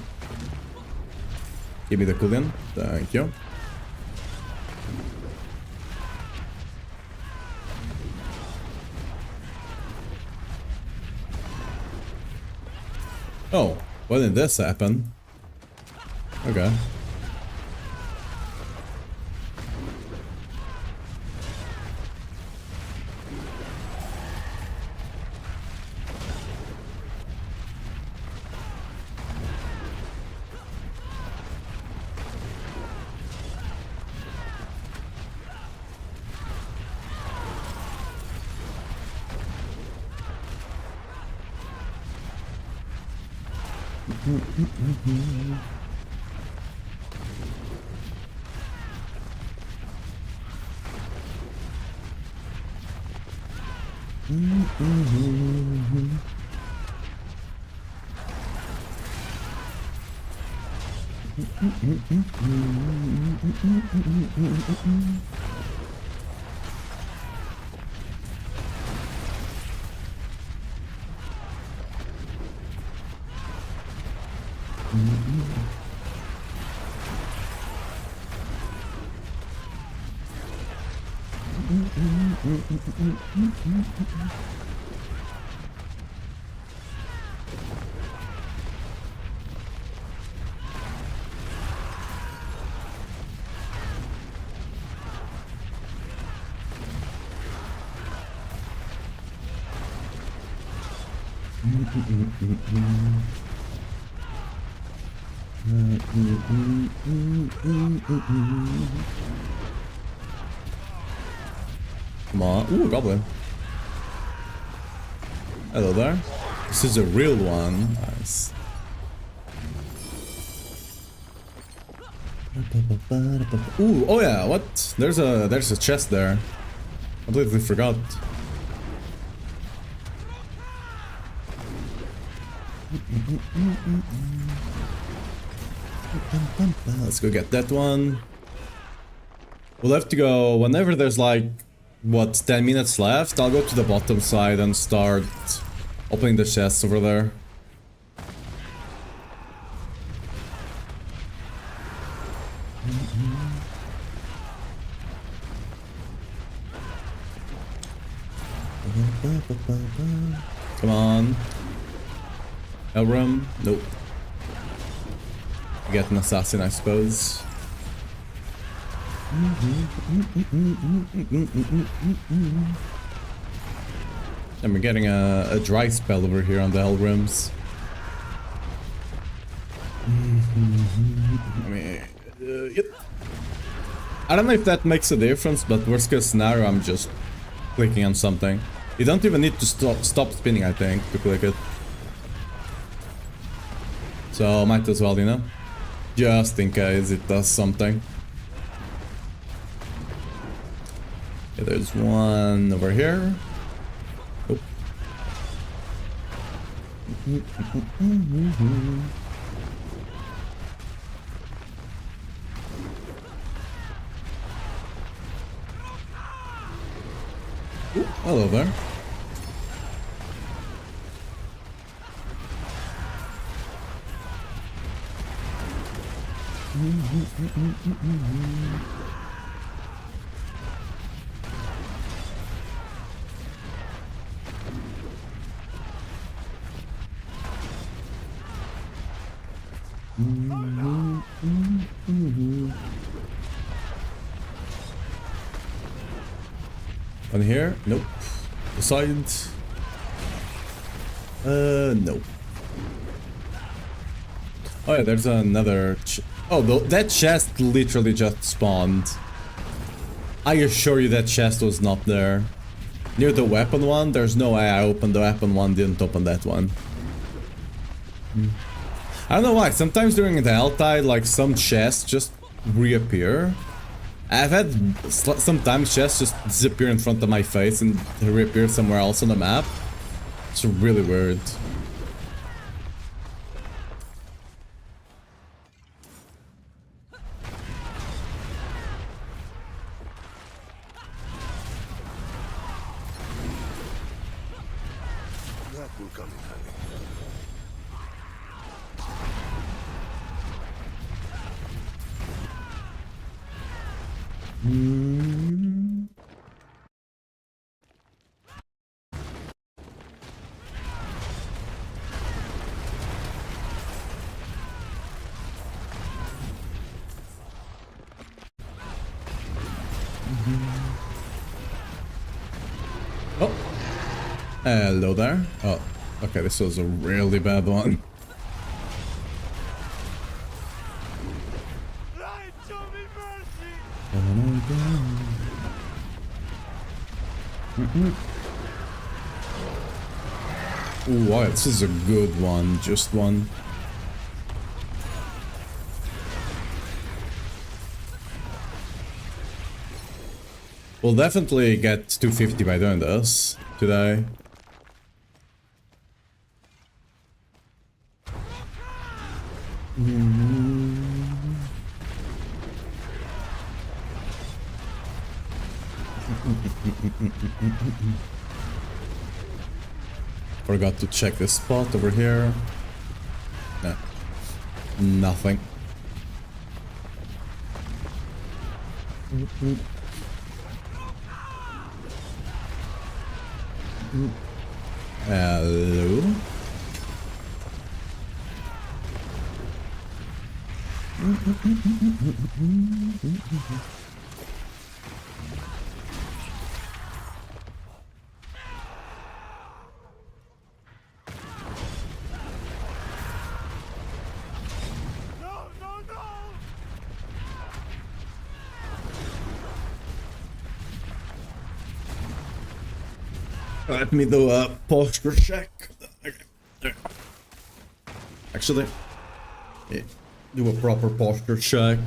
Give me the cooldown. Thank you. Oh, when did this happen? Okay. Come on. Ooh, goblin. Hello there. This is a real one. Nice. Ooh, oh yeah, what? There's a chest there. Completely forgot. Let's go get that one. We'll have to go whenever there's like, what, 10 minutes left. I'll go to the bottom side and start opening the chests over there. Come on. Elram? Nope. Get an assassin, I suppose. And we're getting a dry spell over here on the Elrams. I mean, yep. I don't know if that makes a difference, but worst case scenario, I'm just clicking on something. You don't even need to stop spinning, I think, to click it. So might as well, you know, just in case it does something. Okay, there's one over here. Oh. Ooh, hello there. On here? Nope. Beside? Nope. Oh yeah, there's another oh, that chest literally just spawned. I assure you that chest was not there. Near the weapon one, there's no way I opened the weapon one, didn't open that one. I don't know why, sometimes during the Helltide, like some chests just reappear. I've had sometimes chests just disappear in front of my face and reappear somewhere else on the map. It's really weird. That will come in handy. Oh, hello there. Oh, okay, this was a really bad one. Ooh, wow, this is a good one, just one. We'll definitely get 250 by doing this today. Forgot to check the spot over here. No. Nothing. Hello. Let me do a posture check. Actually, yeah, do a proper posture check.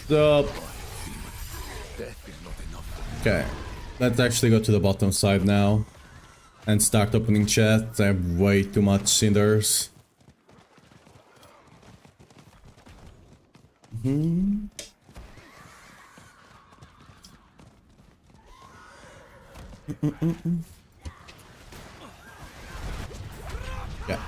So, okay, let's actually go to the bottom side now and start opening chests. I have way too much cinders. Yeah.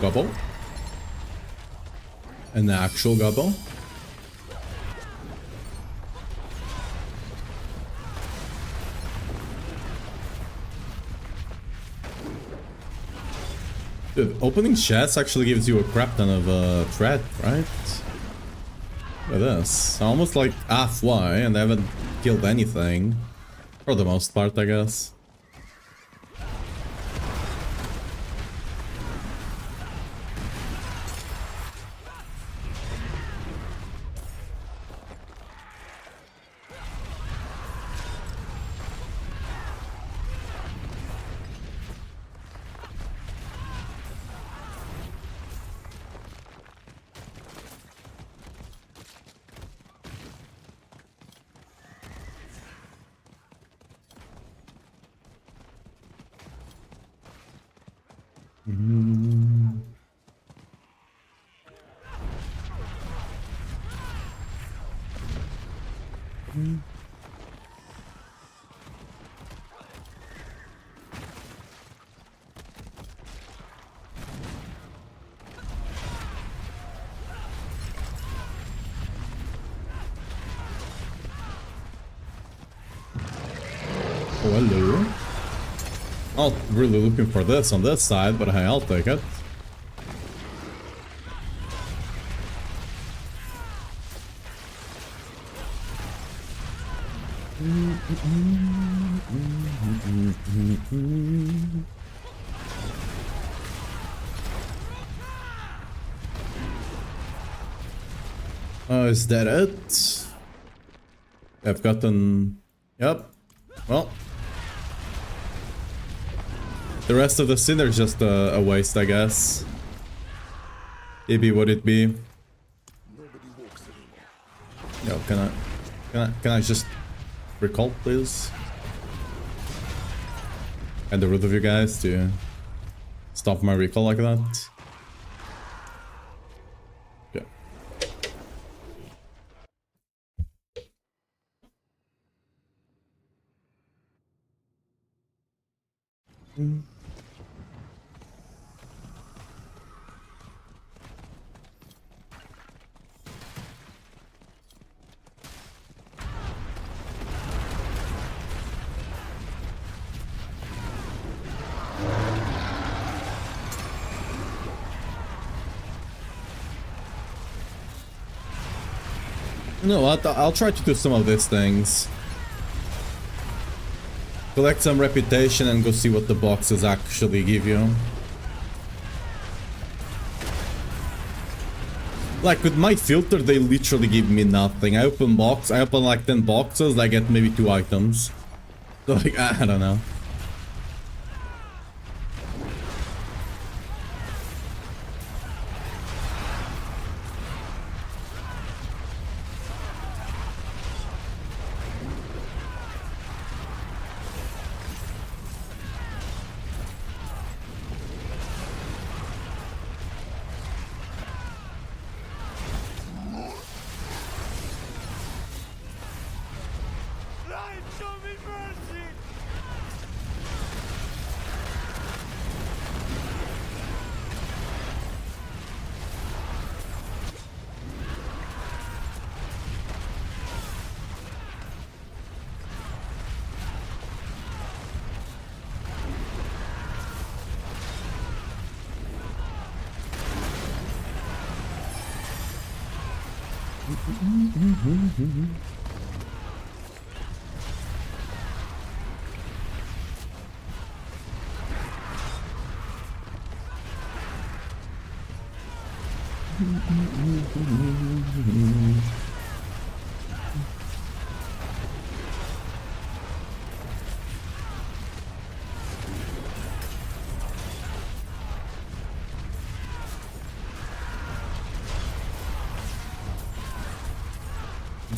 Gobble. An actual gobble. Dude, opening chests actually gives you a crap ton of threat, right? Look at this. Almost like halfway, and I haven't killed anything. For the most part, I guess. Oh, hello. Not really looking for this on this side, but hey, I'll take it. Oh, is that it? I've gotten Yep. Well. The rest of the scene is just a waste, I guess. It be what it be. Yo, can I just recall, please? And the root of you guys to stop my recall like that. Okay. You know what? I'll try to do some of these things. Collect some reputation and go see what the boxes actually give you. Like with my filter, they literally give me nothing. I open like 10 boxes, I get maybe 2 items. So like, I don't know.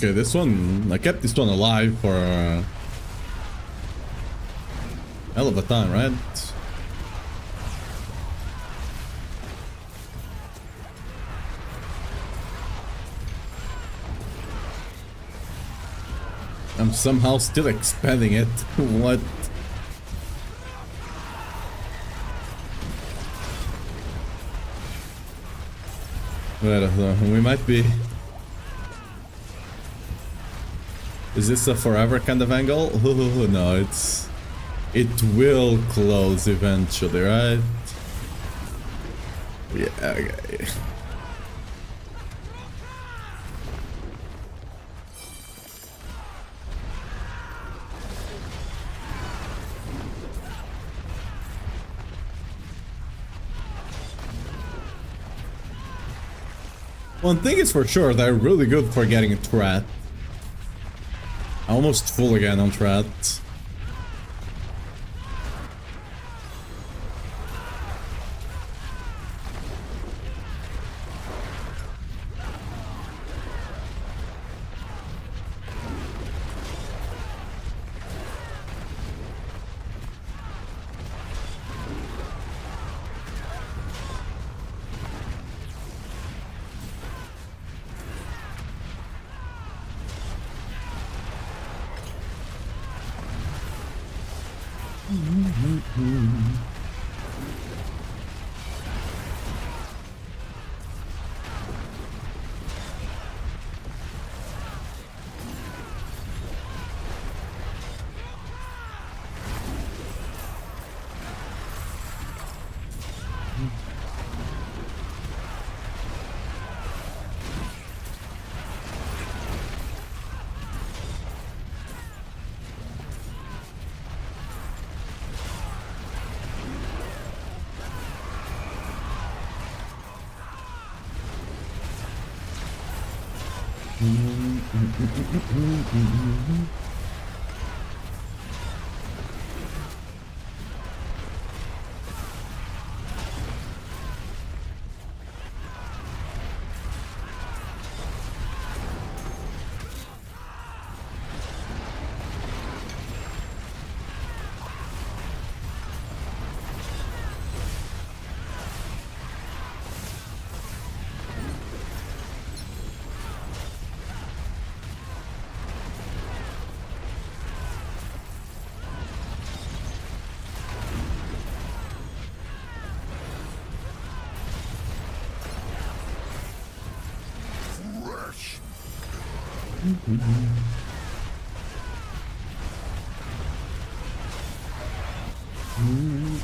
Okay, this one, I kept this one alive for a hell of a time, right? I'm somehow still expanding it. What? Well, we might be... Is this a forever kind of angle? Oh, no, it's... It will close eventually, right? Yeah, okay. One thing is for sure, they're really good for getting a threat. Almost full again on threat.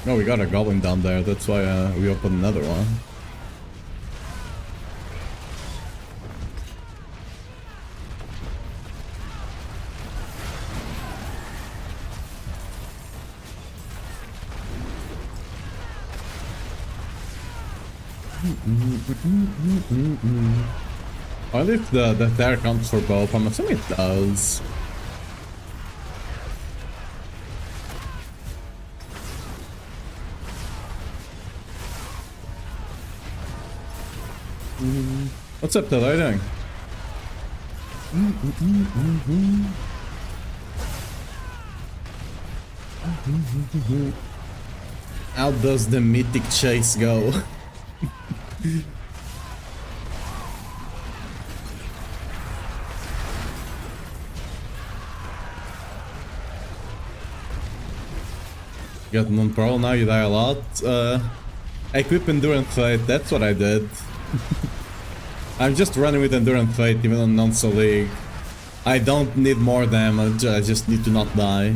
Oh, we got a goblin down there. That's why we opened another one. I wonder if the attack counts for both. I'm assuming it does. What's up, Ted? How you doing? How does the mythic chase go? Got non-pro, now you die a lot. Equip Endurance Fate, that's what I did. I'm just running with Endurance Fate even on non-so league. I don't need more damage, I just need to not die.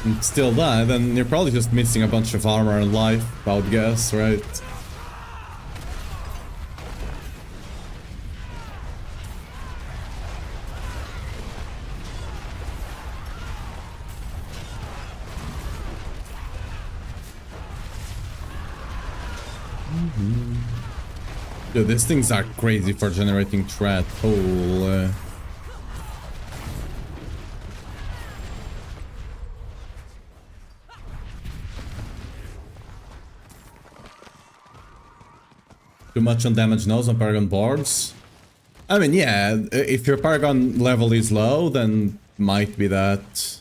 And still die, then you're probably just missing a bunch of armor and life, I would guess, right? Dude, these things are crazy for generating threat. Holy. Too much on damage nose on Paragon boards? I mean, yeah, if your Paragon level is low, then might be that.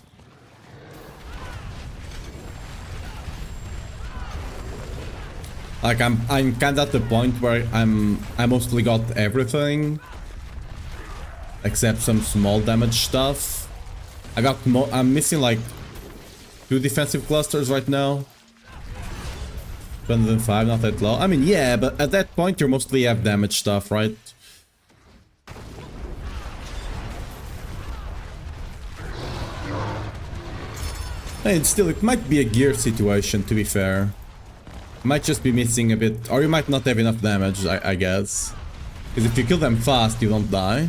Like I'm kind of at the point where I mostly got everything except some small damage stuff. I'm missing like 2 defensive clusters right now. 205, not that low. I mean, yeah, but at that point you mostly have damage stuff, right? And still, it might be a gear situation, to be fair. Might just be missing a bit, or you might not have enough damage, I guess. Because if you kill them fast, you don't die.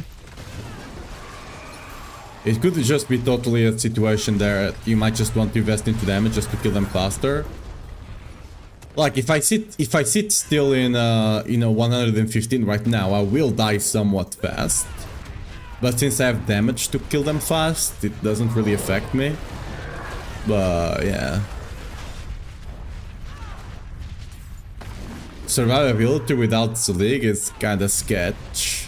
It could just be totally a situation there. You might just want to invest into damage just to kill them faster. Like if I sit still in 115 right now, I will die somewhat fast. But since I have damage to kill them fast, it doesn't really affect me. But yeah. Survivability without League is kinda sketch.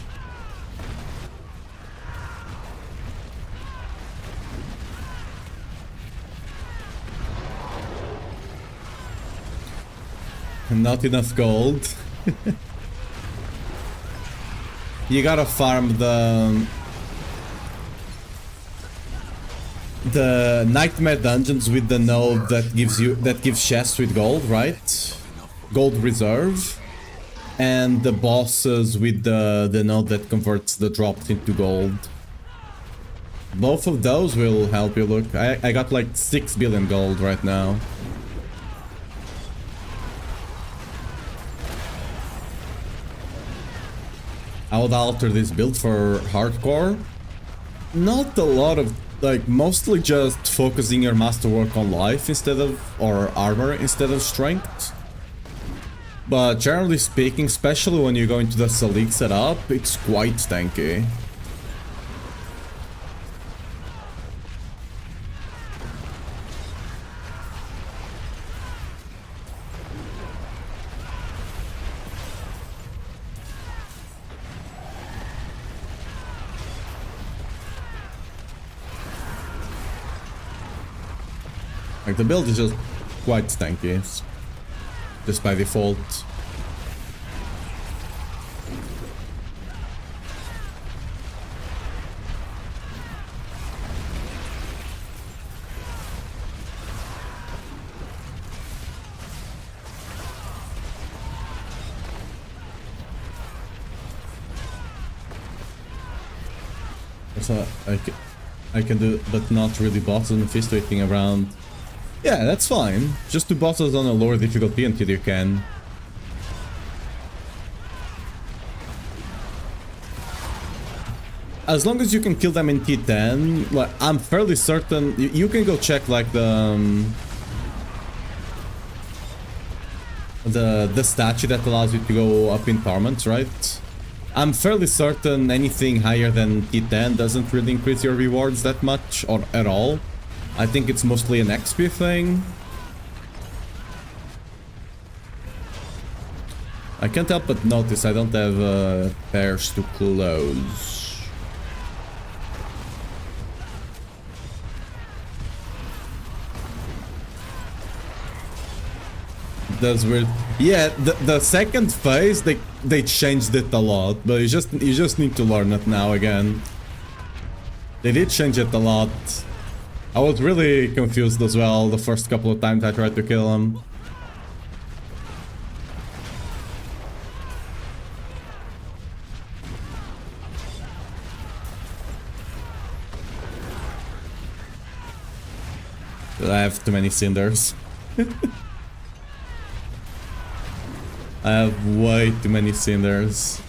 Not enough gold. You gotta farm the nightmare dungeons with the node that gives chests with gold, right? Gold reserve, and the bosses with the node that converts the drops into gold. Both of those will help you. Look, I got like 6 billion gold right now. I would alter this build for hardcore. Not a lot of, like, mostly just focusing your masterwork on life instead of, or armor instead of strength. But generally speaking, especially when you go into the Selig setup, it's quite tanky. Like, the build is just quite tanky, just by default. So I can do, but not really bosses and fist waiting around. Yeah, that's fine. Just do bosses on a lower difficulty until you can. As long as you can kill them in T10, like, I'm fairly certain you can go check like the statue that allows you to go up in torments, right? I'm fairly certain anything higher than T10 doesn't really increase your rewards that much or at all. I think it's mostly an XP thing. I can't help but notice I don't have pairs to close. That's weird. Yeah, the second phase they changed it a lot, but you just need to learn it now again. They did change it a lot. I was really confused as well the first couple of times I tried to kill him. I have too many cinders. I have way too many cinders.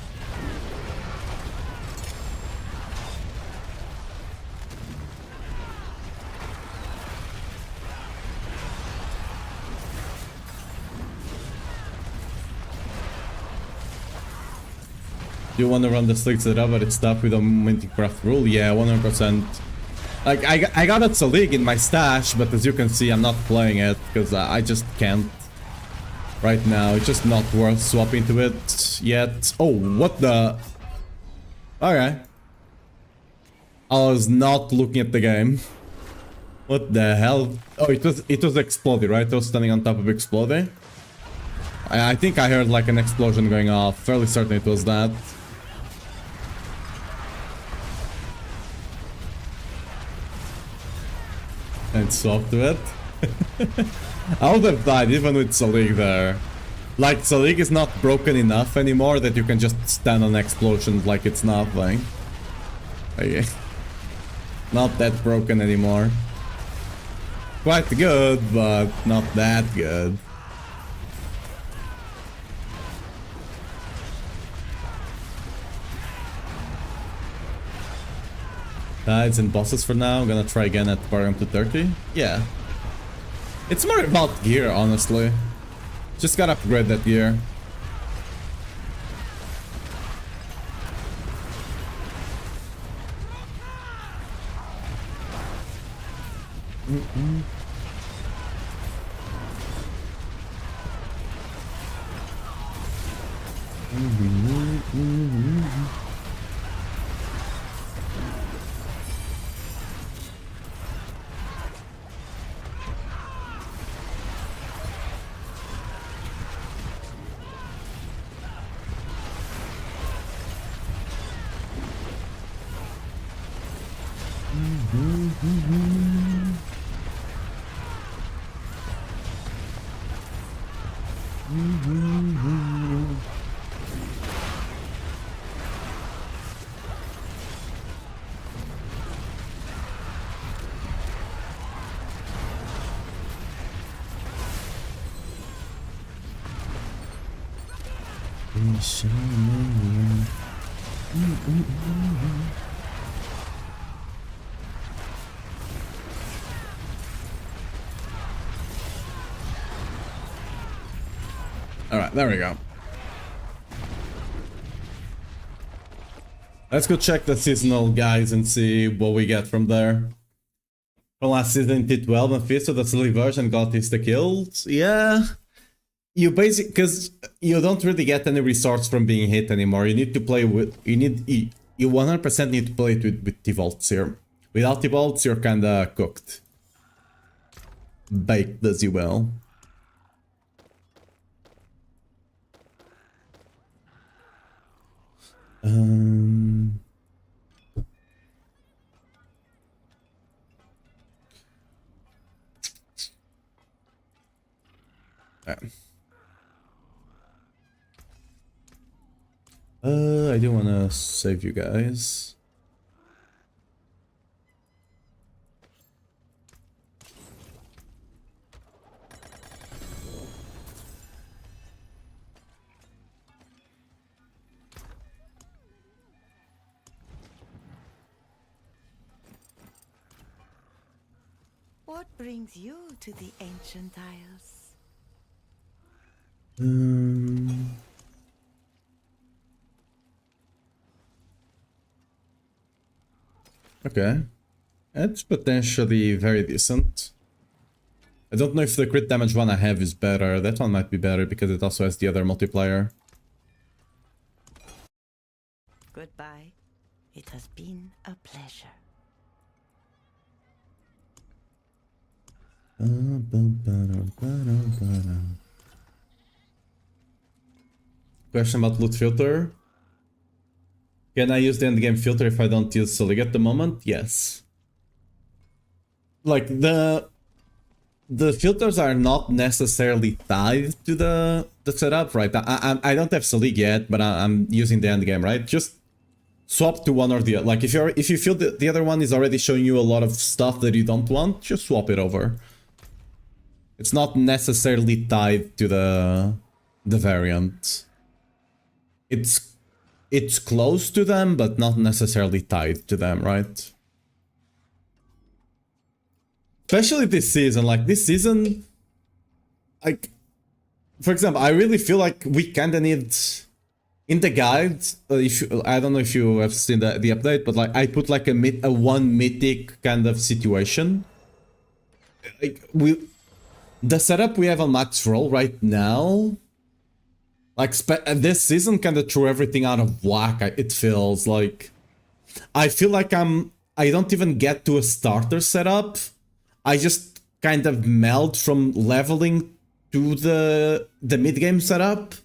Do you want to run the slicks it up, but it's tough with a Minting Craft rule? Yeah, 100%. Like, I got a League in my stash, but as you can see, I'm not playing it, because I just can't. Right now, it's just not worth swapping to it yet. Oh, what the... Okay. I was not looking at the game. What the hell? Oh, it was exploding, right? I was standing on top of exploding. I think I heard like an explosion going off. Fairly certain it was that. And swap to it. I would have died even with Salik there. Like, Salik is not broken enough anymore that you can just stand on explosions like it's nothing. Okay. Not that broken anymore. Quite good, but not that good. Guides and bosses for now. I'm gonna try again at Barbarian 230. Yeah. It's more about gear, honestly. Just gotta upgrade that gear. Alright, there we go. Let's go check the seasonal guys and see what we get from there. From last season, T12 and Fist of the silly version got insta kills. Yeah. You basically, because you don't really get any resource from being hit anymore. You need to play with, you 100% need to play it with T-Volts here. Without T-Volts, you're kinda cooked. Baked as you will. I do want to save you guys. What brings you to the ancient isles? Okay. It's potentially very decent. I don't know if the crit damage one I have is better. That one might be better because it also has the other multiplier. Goodbye. It has been a pleasure. Question about loot filter. Can I use the endgame filter if I don't use Solig at the moment? Yes. Like, the filters are not necessarily tied to the setup, right? I don't have Solig yet, but I'm using the endgame, right? Just swap to one or the other. Like, if you feel that the other one is already showing you a lot of stuff that you don't want, just swap it over. It's not necessarily tied to the variant. It's close to them, but not necessarily tied to them, right? Especially this season. Like, this season, like, for example, I really feel like we kinda need, in the guide, I don't know if you have seen the update, but like, I put like a one mythic kind of situation. Like, the setup we have on max roll right now, like, this season kind of threw everything out of whack. It feels like, I feel like I don't even get to a starter setup. I just kind of meld from leveling to the mid-game setup,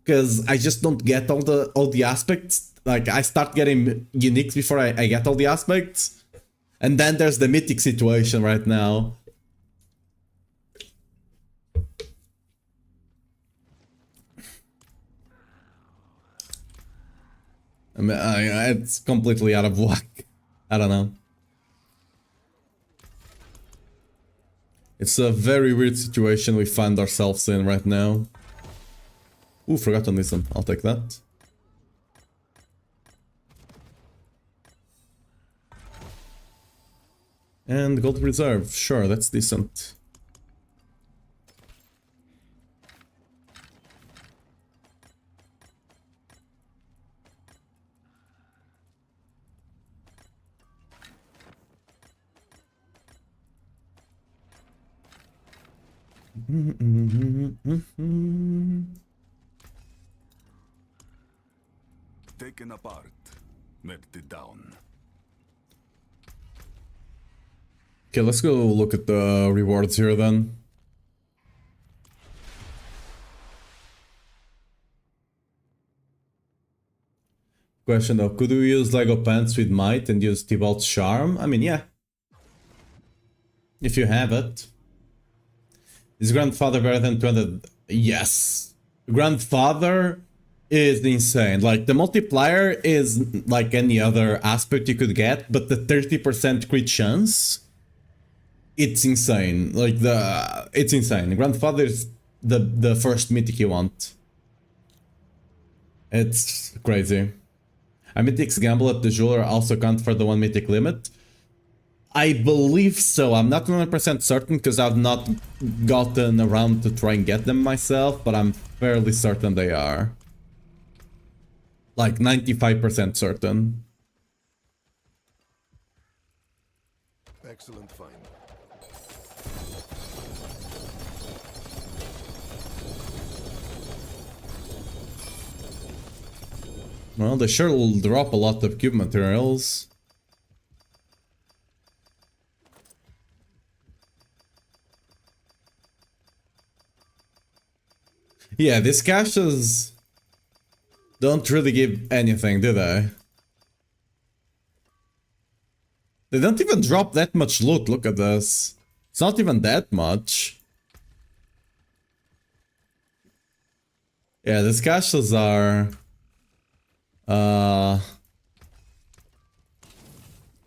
because I just don't get all the aspects. Like, I start getting uniques before I get all the aspects, and then there's the mythic situation right now. I mean, it's completely out of whack. I don't know. It's a very weird situation we find ourselves in right now. Ooh, forgot to listen. I'll take that. And gold reserve. Sure, that's decent. Taken apart, melted down. Okay, let's go look at the rewards here then. Question though, could we use Lego pants with might and use T12's charm? I mean, yeah. If you have it. Is grandfather better than 200? Yes. Grandfather is insane. Like, the multiplier is like any other aspect you could get, but the 30% crit chance, it's insane. Like, it's insane. Grandfather is the first mythic you want. It's crazy. A mythic's gamble at the jeweler also count for the one mythic limit? I believe so. I'm not 100% certain because I've not gotten around to try and get them myself, but I'm fairly certain they are. Like 95% certain. Excellent find. Well, they sure will drop a lot of cube materials. Yeah, these caches don't really give anything, do they? They don't even drop that much loot, look at this. It's not even that much. Yeah, these caches are...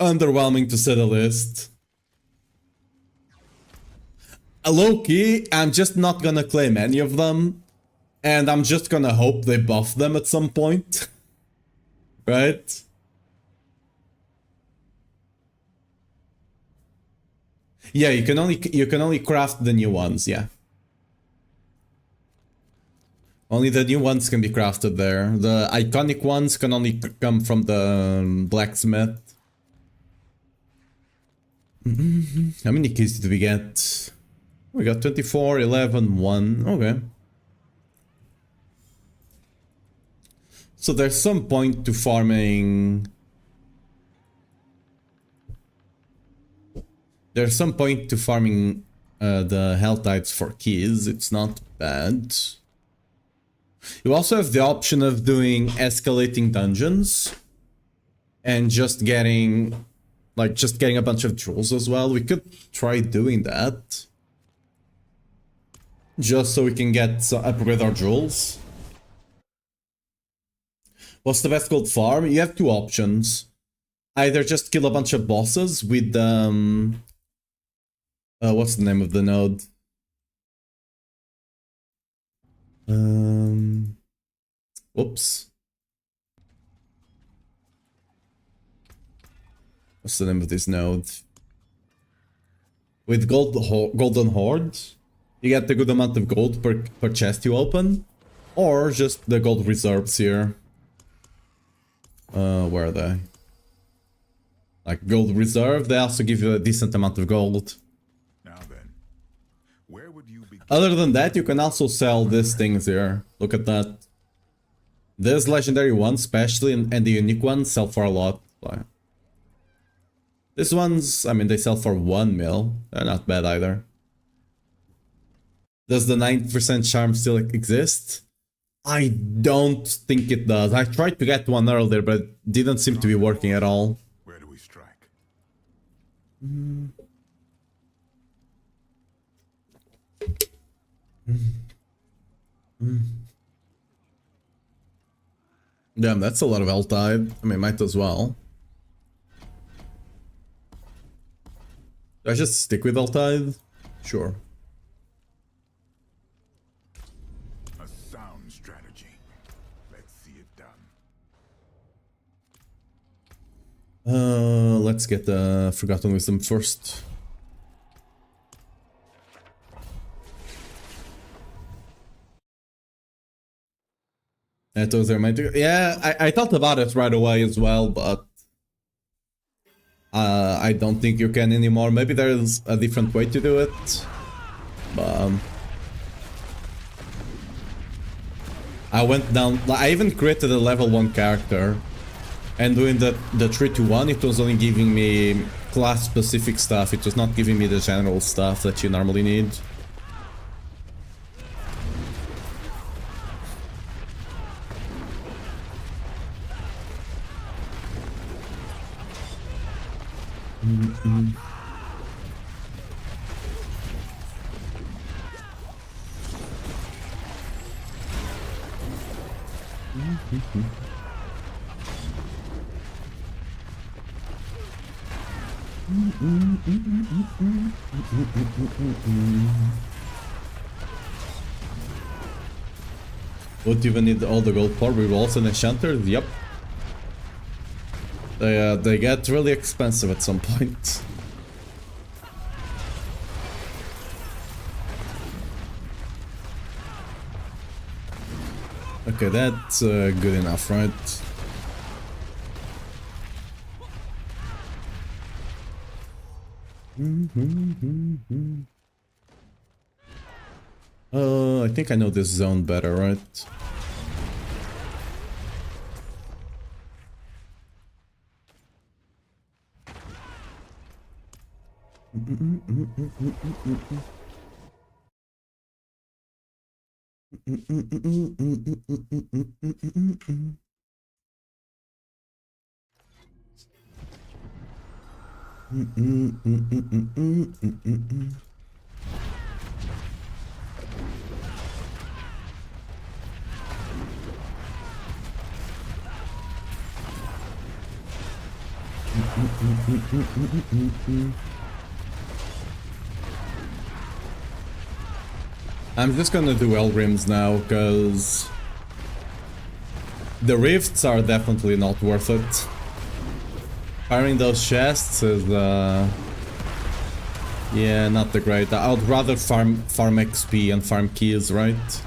underwhelming to say the least. Low-key, I'm just not gonna claim any of them. And I'm just gonna hope they buff them at some point. Right? Yeah, you can only craft the new ones, yeah. Only the new ones can be crafted there. The iconic ones can only come from the blacksmith. How many keys did we get? We got 24, 11, 1. Okay. So there's some point to farming. There's some point to farming the Helltides for keys. It's not bad. You also have the option of doing escalating dungeons and just getting a bunch of jewels as well. We could try doing that just so we can upgrade our jewels. What's the best gold farm? You have two options. Either just kill a bunch of bosses with what's the name of the node? Whoops. What's the name of this node? With Golden Horde, you get a good amount of gold per chest you open, or just the gold reserves here. Where are they? Like gold reserve, they also give you a decent amount of gold. Now then, where would you begin? Other than that, you can also sell these things here. Look at that. This legendary one, especially, and the unique ones sell for a lot. These ones, I mean, they sell for 1 mil. They're not bad either. Does the 9% charm still exist? I don't think it does. I tried to get one earlier, but it didn't seem to be working at all. Where do we strike? Damn, that's a lot of Helltide. I mean, might as well. Do I just stick with Helltide? Sure. A sound strategy. Let's see it done. Let's get the Forgotten Wisdom first. Those are my two. Yeah, I thought about it right away as well, but I don't think you can anymore. Maybe there's a different way to do it. But I went down. I even created a level 1 character, and doing the 3-2-1, it was only giving me class specific stuff. It was not giving me the general stuff that you normally need. Would even need all the gold for rerolls and enchanters? Yep. They get really expensive at some point. Okay, that's good enough, right? I think I know this zone better, right? I'm just gonna do Elgrims now, because the rifts are definitely not worth it. Firing those chests is Yeah, not the great. I would rather farm XP and farm keys, right?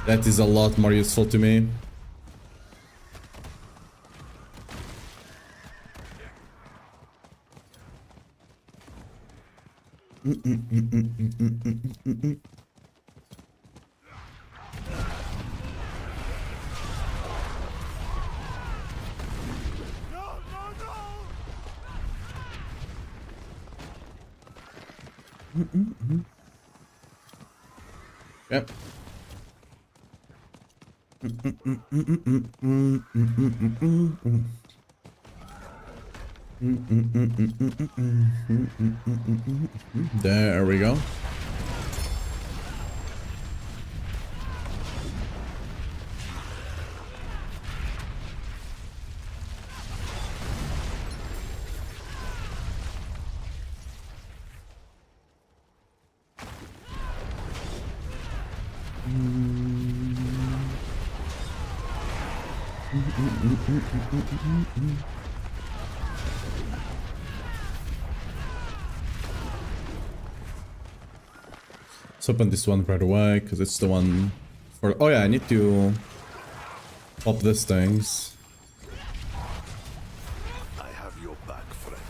That is a lot more useful to me. Yep. There we go. Let's open this one right away, because it's the one for... Oh yeah, I need to pop these things. I have your back, friend.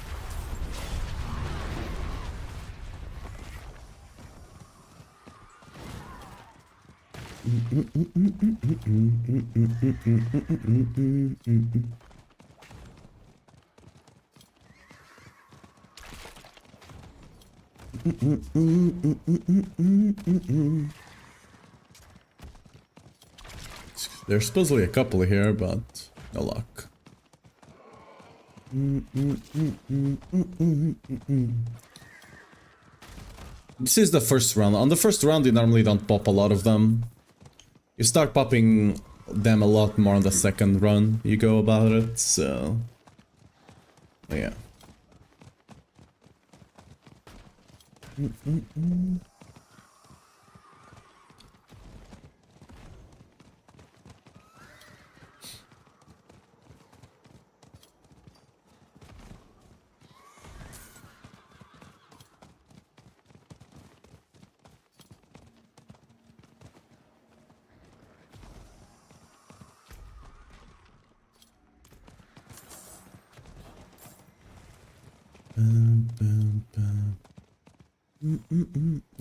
There's supposedly a couple here, but no luck. This is the first round. On the first round, you normally don't pop a lot of them. You start popping them a lot more on the second run you go about it, so... yeah.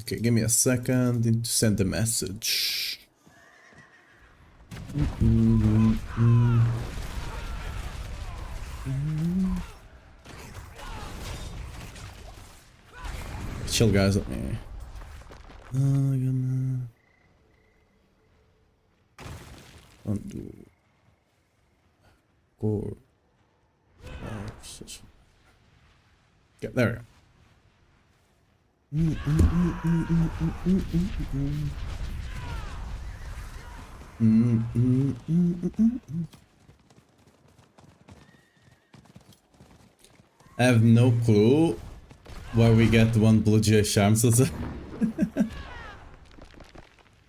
Okay, give me a second. Need to send a message. Chill, guys. Let me. Undo. Go. Okay, there we go. I have no clue why we get one blue jay charms.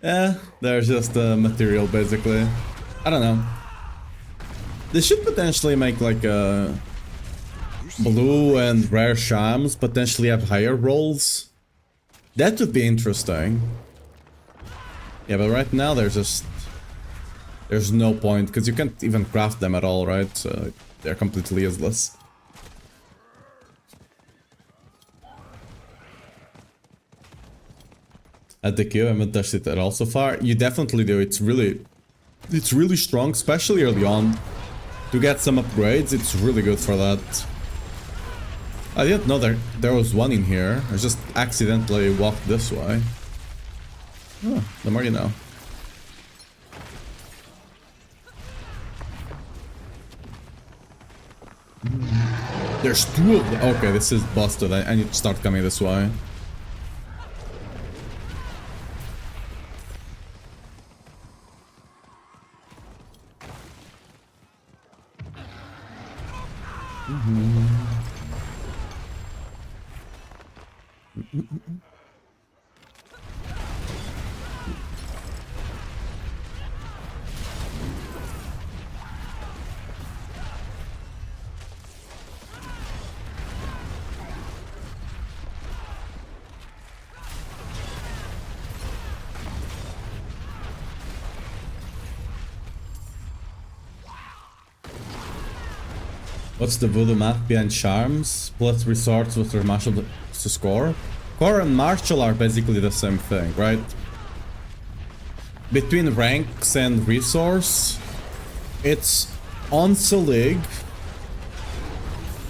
Yeah, they're just material basically. I don't know. They should potentially make like a blue and rare shams, potentially have higher rolls. That would be interesting. Yeah, but right now there's no point, because you can't even craft them at all, right? So they're completely useless. At the queue, I haven't touched it at all so far. You definitely do. It's really strong, especially early on. To get some upgrades, it's really good for that. I didn't know there was one in here. I just accidentally walked this way. Oh, the more you know. There's two of them. Okay, this is busted. I need to start coming this way. What's the voodoo math behind charms? Plus resorts with their martial to score? Core and martial are basically the same thing, right? Between ranks and resource, it's on Selig.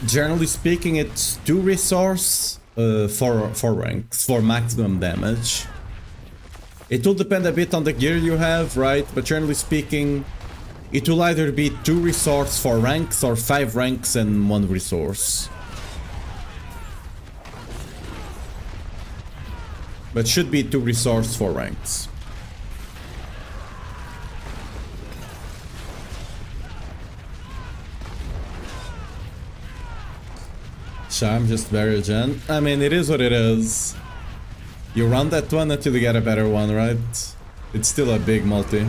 Generally speaking, it's 2 resource for ranks, for maximum damage. It will depend a bit on the gear you have, right? But generally speaking, it will either be 2 resource for ranks or 5 ranks and 1 resource. But should be 2 resource for ranks. Charm just very gen. I mean, it is what it is. You run that one until you get a better one, right? It's still a big multi.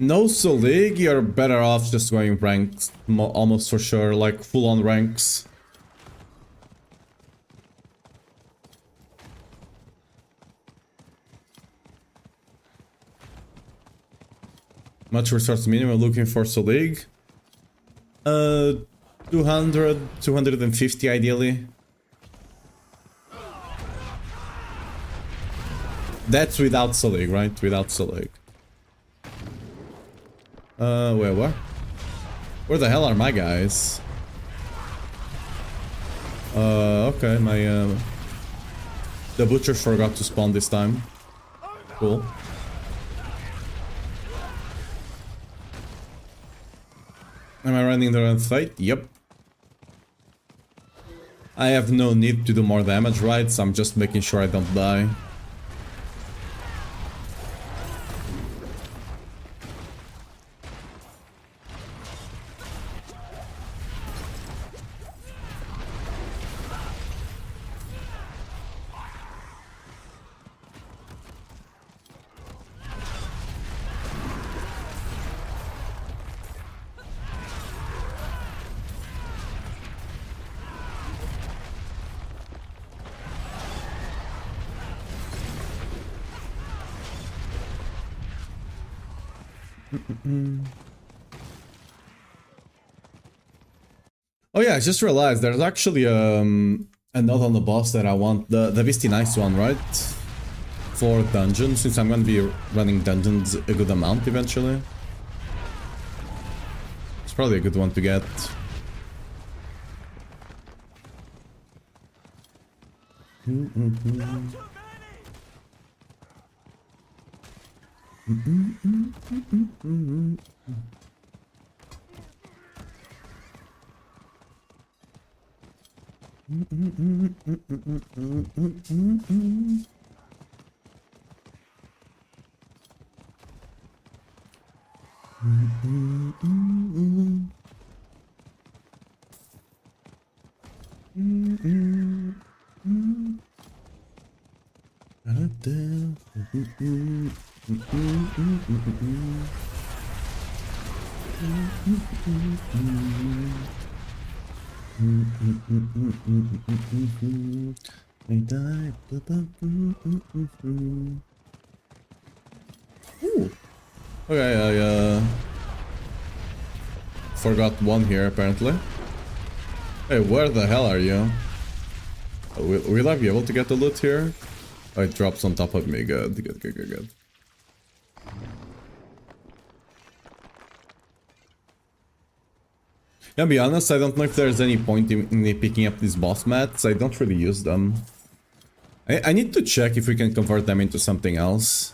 No Selig, you're better off just going ranks, almost for sure, like full-on ranks. Much resource minimum looking for Selig? 200, 250 ideally. That's without Selig, right? Without Selig. Wait, what? Where the hell are my guys? Okay, the butcher forgot to spawn this time. Cool. Am I running the run fight? Yep. I have no need to do more damage, right? So I'm just making sure I don't die. Oh yeah, I just realized there's actually a note on the boss that I want, the Beastie Nice one, right? For dungeons, since I'm gonna be running dungeons a good amount eventually. It's probably a good one to get. Ooh. Okay, I forgot one here apparently. Hey, where the hell are you? Will I be able to get the loot here? Oh, it drops on top of me. Good, good, good, good, good. Yeah, to be honest, I don't know if there's any point in me picking up these boss mats. I don't really use them. I need to check if we can convert them into something else.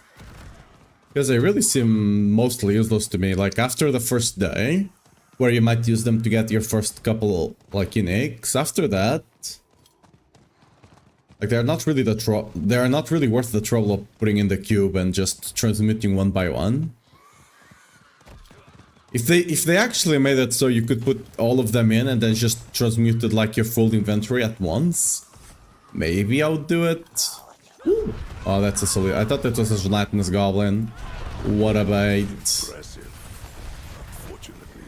Because they really seem mostly useless to me. Like, after the first day, where you might use them to get your first couple, like, uniques. After that... like, they're not really worth the trouble of putting in the cube and just transmuting one by one. If they actually made it so you could put all of them in and then just transmuted like your full inventory at once, maybe I would do it. Ooh. Oh, that's a solid. I thought that was a gelatinous goblin. What a bait. Impressive. Unfortunately.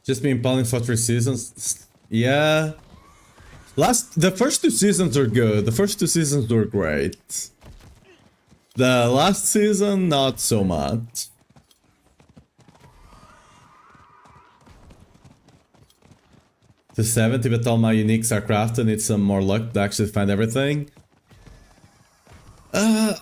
Just been playing for 3 seasons. Yeah. The first 2 seasons are good. The first 2 seasons were great. The last season, not so much. To 70, but all my uniques are crafted. Need some more luck to actually find everything. I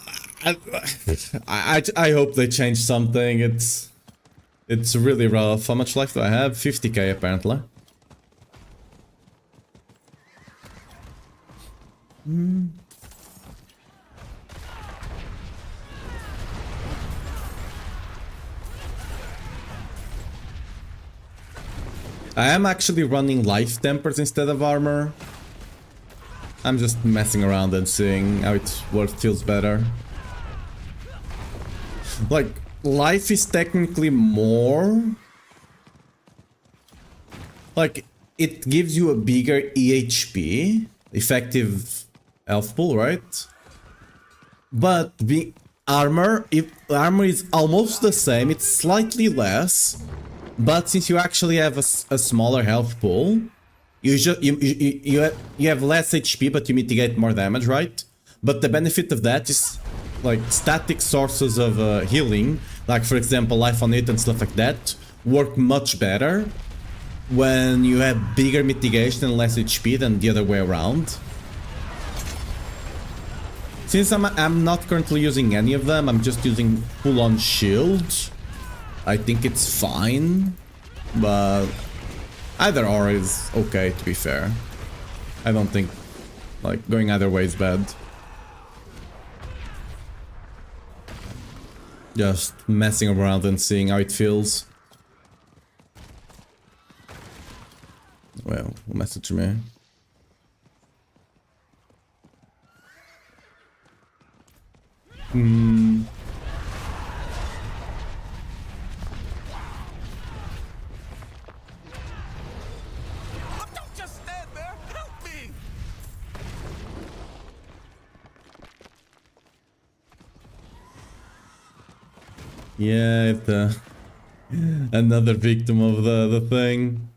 hope they change something. It's really rough. How much life do I have? 50k apparently. I am actually running life tempers instead of armor. I'm just messing around and seeing how it feels better. Like, life is technically more... Like, it gives you a bigger EHP, effective health pool, right? But armor is almost the same, it's slightly less. But since you actually have a smaller health pool, you have less HP, but you mitigate more damage, right? But the benefit of that is like static sources of healing, like for example life on it and stuff like that, work much better when you have bigger mitigation and less HP than the other way around. Since I'm not currently using any of them, I'm just using full-on shield. I think it's fine, but either or is okay, to be fair. I don't think like going either way is bad. Just messing around and seeing how it feels. Well, message me. Don't just stand there! Help me! Yeah, it's another victim of the thing.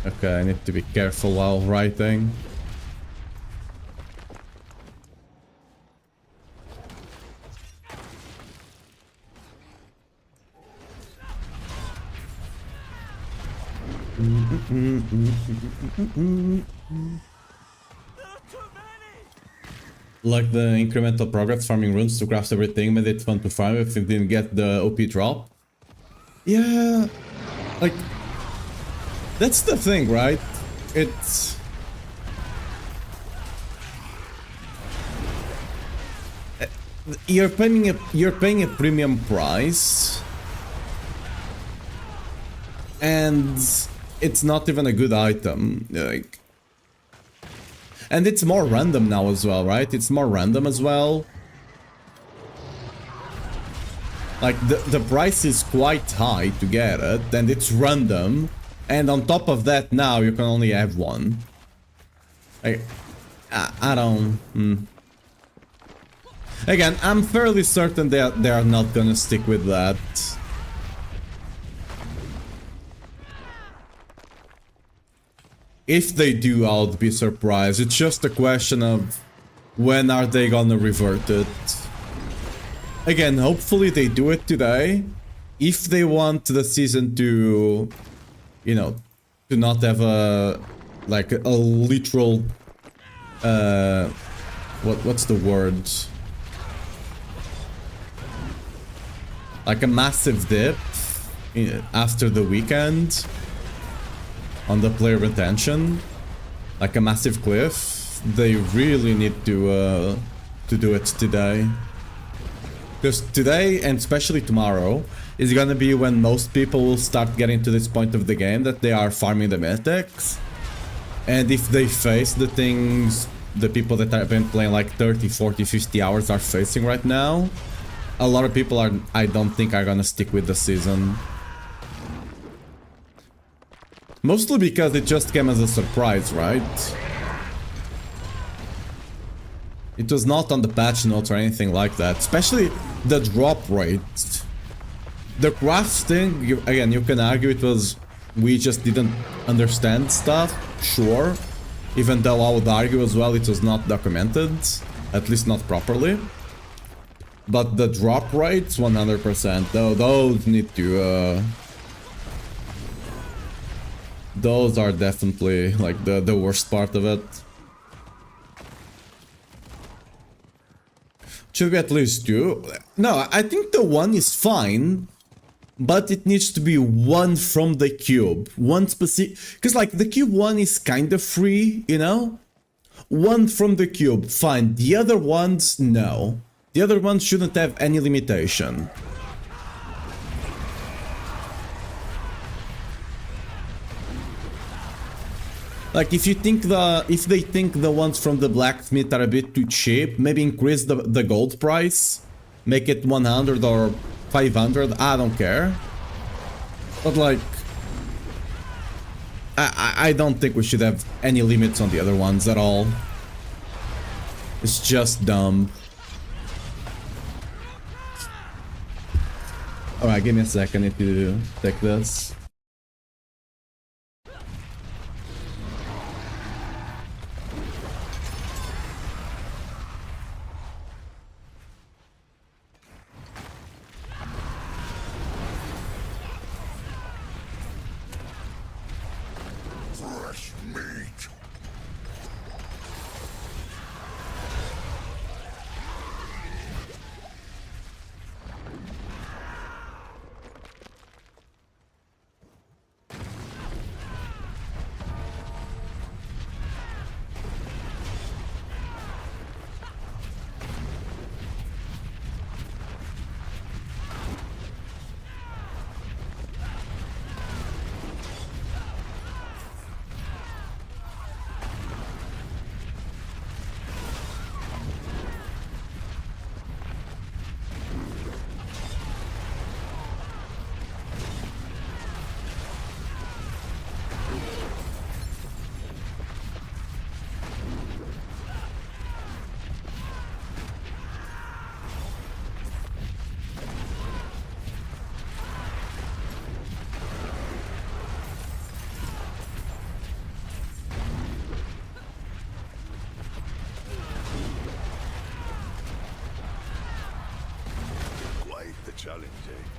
Okay, I need to be careful while writing. Like the incremental progress farming runes to craft everything made it fun to farm if you didn't get the OP drop. Yeah, like that's the thing, right? It's you're paying a premium price, and it's not even a good item. Like, And it's more random now as well, right? It's more random as well. Like, the price is quite high to get it, and it's random. And on top of that, now you can only have one. I don't... Again, I'm fairly certain they are not gonna stick with that. If they do, I'll be surprised. It's just a question of when are they gonna revert it. Again, hopefully they do it today. If they want the season to, you know, to not have a, like, a literal, what's the word? Like a massive dip after the weekend on the player retention, like a massive cliff. They really need to do it today. Because today, and especially tomorrow, is gonna be when most people will start getting to this point of the game that they are farming the mythics. And if they face the things the people that have been playing like 30, 40, 50 hours are facing right now, a lot of people are, I don't think, are gonna stick with the season. Mostly because it just came as a surprise, right? It was not on the patch notes or anything like that. Especially the drop rate. The craft thing, again, you can argue it was... we just didn't understand stuff, sure. Even though I would argue as well it was not documented. At least not properly. But the drop rates, 100%. Though those need to... those are definitely like the worst part of it. Should we at least do? No, I think the one is fine, but it needs to be one from the cube. One specific, because like the cube one is kind of free, you know? One from the cube, fine. The other ones, no. The other ones shouldn't have any limitation. Like if they think the ones from the blacksmith are a bit too cheap, maybe increase the gold price, make it 100 or 500, I don't care. But like, I don't think we should have any limits on the other ones at all. It's just dumb. Alright, give me a second if you take this. Challenge, eh?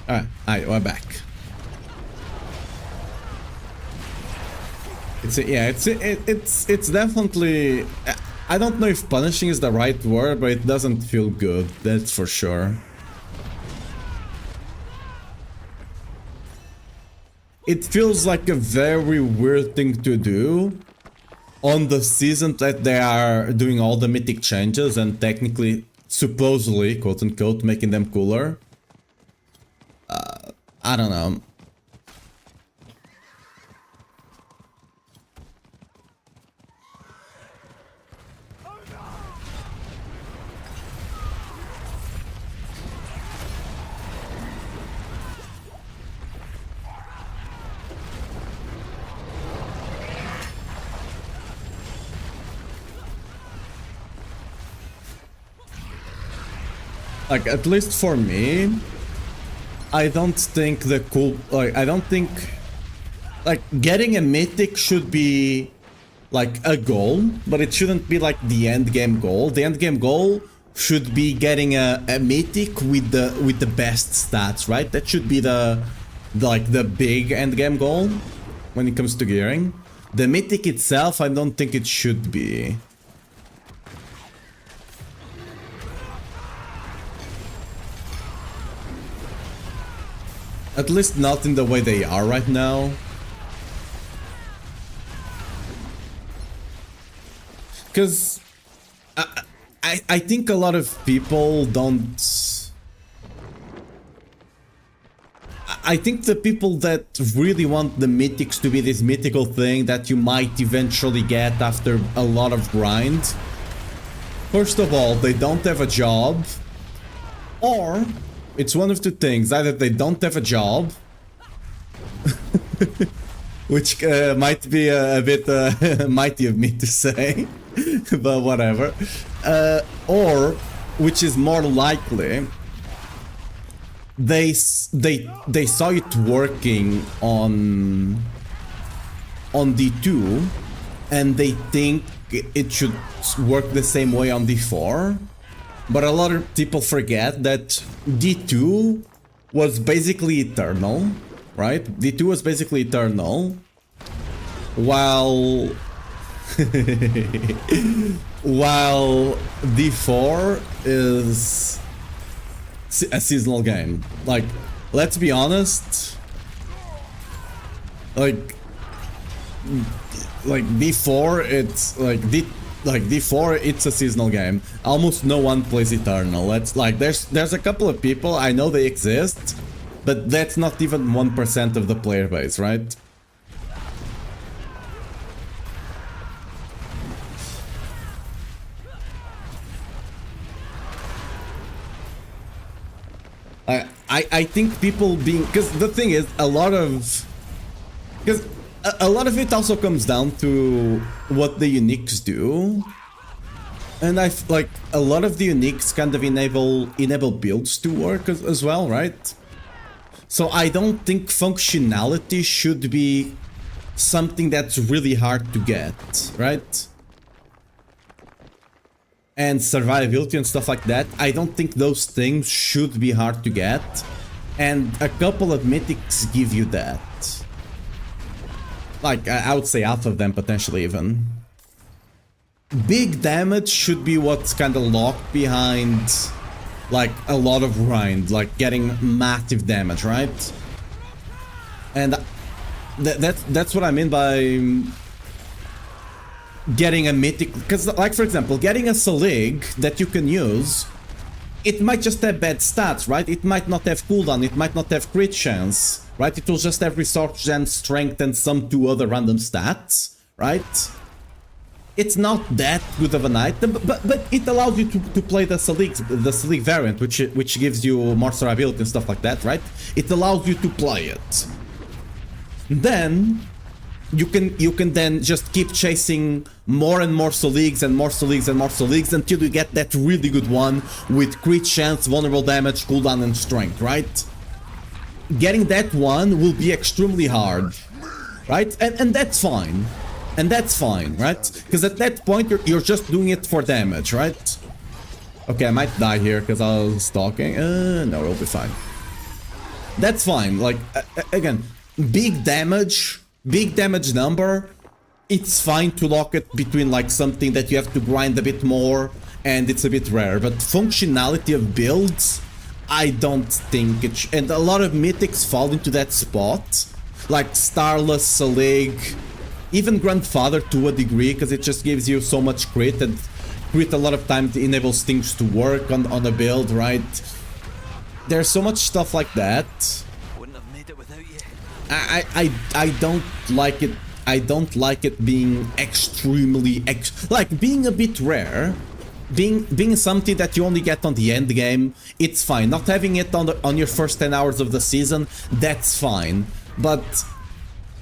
Alright, we're back. It's definitely. I don't know if punishing is the right word, but it doesn't feel good. That's for sure. It feels like a very weird thing to do on the season that they are doing all the mythic changes and technically, supposedly, quote unquote, making them cooler. I don't know. Like, at least for me, I don't think the cool, like, I don't think, like, getting a mythic should be, like, a goal, but it shouldn't be, like, the end game goal. The end game goal should be getting a mythic with the best stats, right? That should be the big end game goal when it comes to gearing. The mythic itself, I don't think it should be. At least not in the way they are right now. Because I think a lot of people don't... I think the people that really want the mythics to be this mythical thing that you might eventually get after a lot of grind. First of all, they don't have a job. Or... it's one of two things. Either they don't have a job, which might be a bit mighty of me to say, but whatever. Or, which is more likely, they saw it working on D2, and they think it should work the same way on D4. But a lot of people forget that D2 was basically eternal, right? D2 was basically eternal, while while D4 is a seasonal game. Like, let's be honest, like D4, it's like D4, it's a seasonal game. Almost no one plays Eternal. It's like there's a couple of people, I know they exist, but that's not even 1% of the player base, right? I think people being, because the thing is, a lot of it also comes down to what the uniques do, and like a lot of the uniques kind of enable builds to work as well, right? So I don't think functionality should be something that's really hard to get, right? And survivability and stuff like that, I don't think those things should be hard to get, and a couple of mythics give you that. Like, I would say half of them, potentially even. Big damage should be what's kind of locked behind, like, a lot of grind, like getting massive damage, right? And that's what I mean by getting a mythic, because, like, for example, getting a Selig that you can use, it might just have bad stats, right? It might not have cooldown, it might not have crit chance, right? It will just have resource gen, strength, and some 2 other random stats, right? It's not that good of an item, but it allows you to play the Selig variant, which gives you more survivability and stuff like that, right? It allows you to play it. Then you can then just keep chasing more and more Seligs and more Seligs and more Seligs until you get that really good one with crit chance, vulnerable damage, cooldown, and strength, right? Getting that one will be extremely hard, right? And that's fine. And that's fine, right? Because at that point, you're just doing it for damage, right? Okay, I might die here because I was stalking. No, we'll be fine. That's fine. Like, again, big damage number, it's fine to lock it between like something that you have to grind a bit more and it's a bit rare. But functionality of builds, I don't think it and a lot of mythics fall into that spot. Like Starless, Salig, even Grandfather to a degree, because it just gives you so much crit, and crit a lot of times enables things to work on a build, right? There's so much stuff like that. Wouldn't have made it without you. I don't like it. I don't like it being extremely like being a bit rare, being something that you only get on the end game. It's fine. Not having it on your first 10 hours of the season, that's fine. But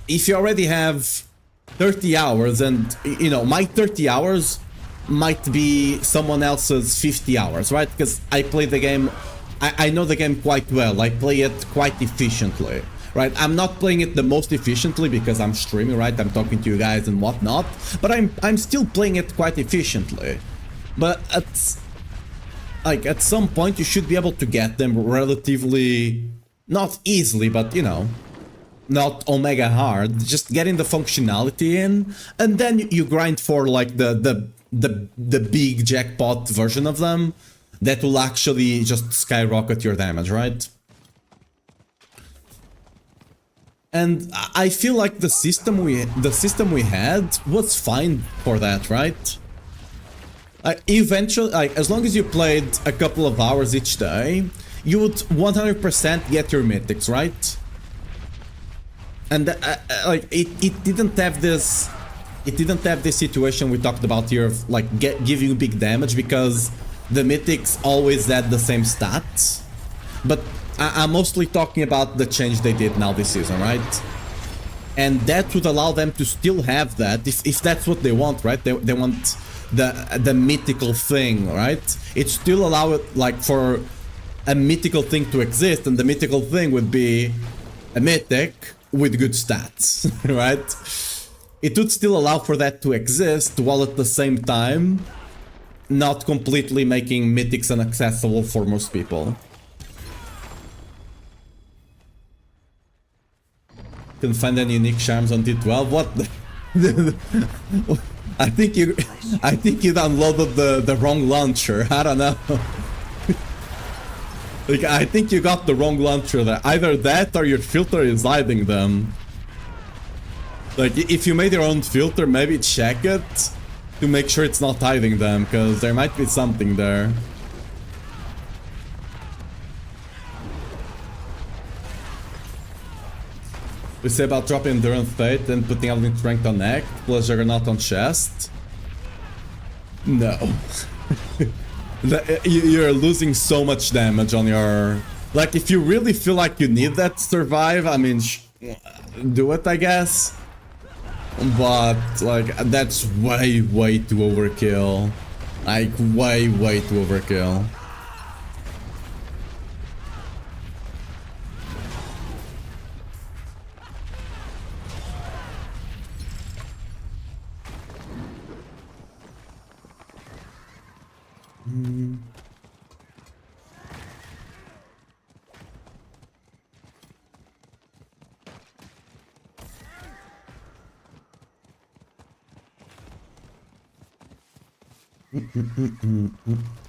if you already have 30 hours, and you know my 30 hours might be someone else's 50 hours, right? Because I play the game. I know the game quite well. I play it quite efficiently, right? I'm not playing it the most efficiently because I'm streaming, right? I'm talking to you guys and whatnot, but I'm still playing it quite efficiently. But at some point you should be able to get them relatively, not easily, but you know, not omega hard. Just getting the functionality in, and then you grind for like the big jackpot version of them that will actually just skyrocket your damage, right? And I feel like the system we had was fine for that, right? Eventually, like as long as you played a couple of hours each day, you would 100% get your mythics, right? And like it didn't have this situation we talked about here of like giving you big damage, because the mythics always had the same stats. But I'm mostly talking about the change they did now this season, right? And that would allow them to still have that if that's what they want, right? They want the mythical thing, right? It still allow it like for a mythical thing to exist, and the mythical thing would be a mythic with good stats, right? It would still allow for that to exist, while at the same time not completely making mythics inaccessible for most people. Can find any unique charms on T12? What the I think you downloaded the wrong launcher. I don't know. Like, I think you got the wrong launcher there. Either that or your filter is hiding them. Like, if you made your own filter, maybe check it to make sure it's not hiding them, because there might be something there. We say about dropping Endurance Fate and putting Eldritch Strength on neck, plus Juggernaut on chest. No. You're losing so much damage on your... Like, if you really feel like you need that to survive, I mean, do it, I guess. But, like, that's way too overkill. Like, way too overkill.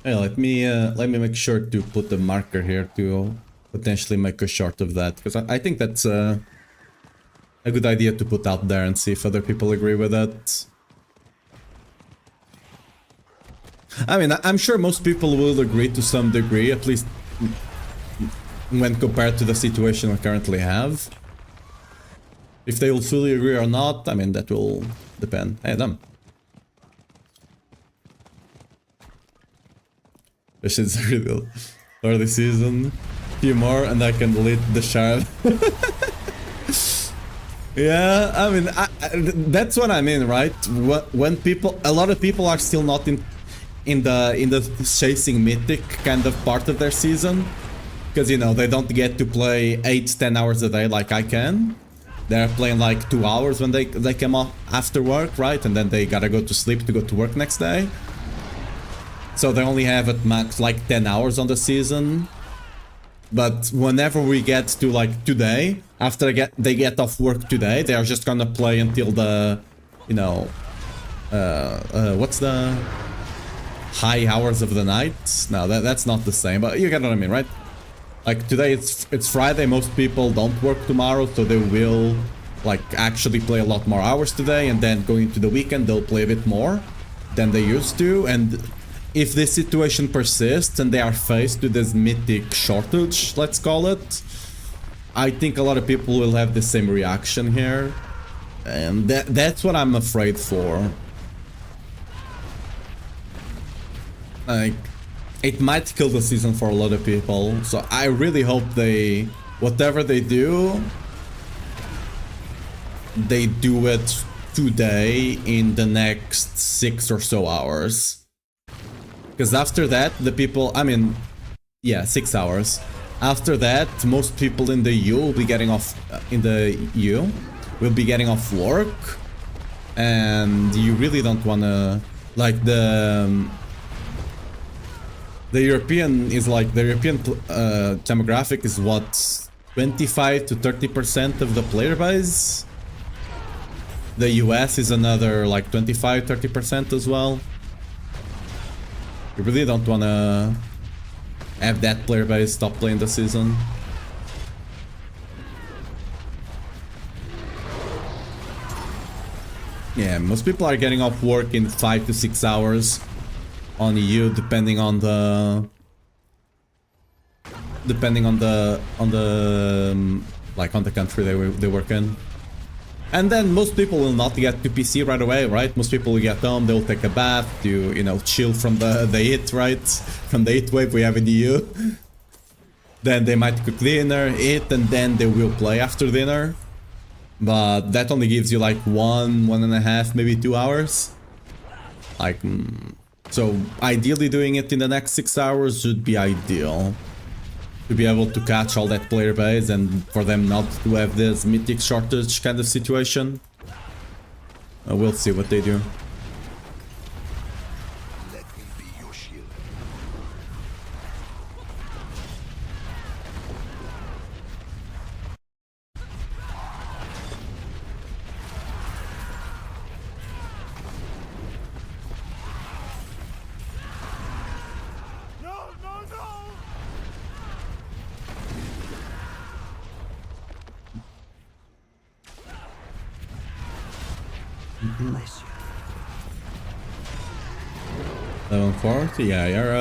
Hey, let me make sure to put the marker here to potentially make a short of that, because I think that's a good idea to put out there and see if other people agree with it. I mean, I'm sure most people will agree to some degree, at least when compared to the situation we currently have. If they will fully agree or not, I mean, that will depend. Hey, them. This is really early season. Few more and I can delete the shard. Yeah, I mean, that's what I mean, right? When a lot of people are still not in the chasing mythic kind of part of their season, because you know they don't get to play 8-10 hours a day like I can. They're playing like 2 hours when they come off after work, right? And then they gotta go to sleep to go to work next day. So they only have at max like 10 hours on the season. But whenever we get to like today, after they get off work today, they are just gonna play until the, you know, what's the high hours of the night? No, that's not the same, but you get what I mean, right? Like today it's Friday, most people don't work tomorrow, so they will like actually play a lot more hours today, and then going into the weekend they'll play a bit more than they used to. And if this situation persists and they are faced with this mythic shortage, let's call it, I think a lot of people will have the same reaction here, and that's what I'm afraid for. Like, it might kill the season for a lot of people, so I really hope they, whatever they do it today in the next 6 or so hours. Because after that, the people, I mean, yeah, 6 hours. After that, most people in the EU will be getting off, will be getting off work, and you really don't wanna, like, the European is like, the European demographic is what, 25 to 30% of the player base? The US is another like 25-30% as well. You really don't wanna have that player base stop playing the season. Yeah, most people are getting off work in 5 to 6 hours on EU, depending on the like on the country they work in. And then most people will not get to PC right away, right? Most people will get home, they'll take a bath, to, you know, chill from the heat, right? From the heat wave we have in the EU. Then they might cook dinner, eat, and then they will play after dinner. But that only gives you like 1.5, maybe 2 hours. Like, so ideally doing it in the next 6 hours would be ideal. To be able to catch all that player base and for them not to have this mythic shortage kind of situation. We'll see what they do. Let me be your shield. Bless you. 1140, yeah, you're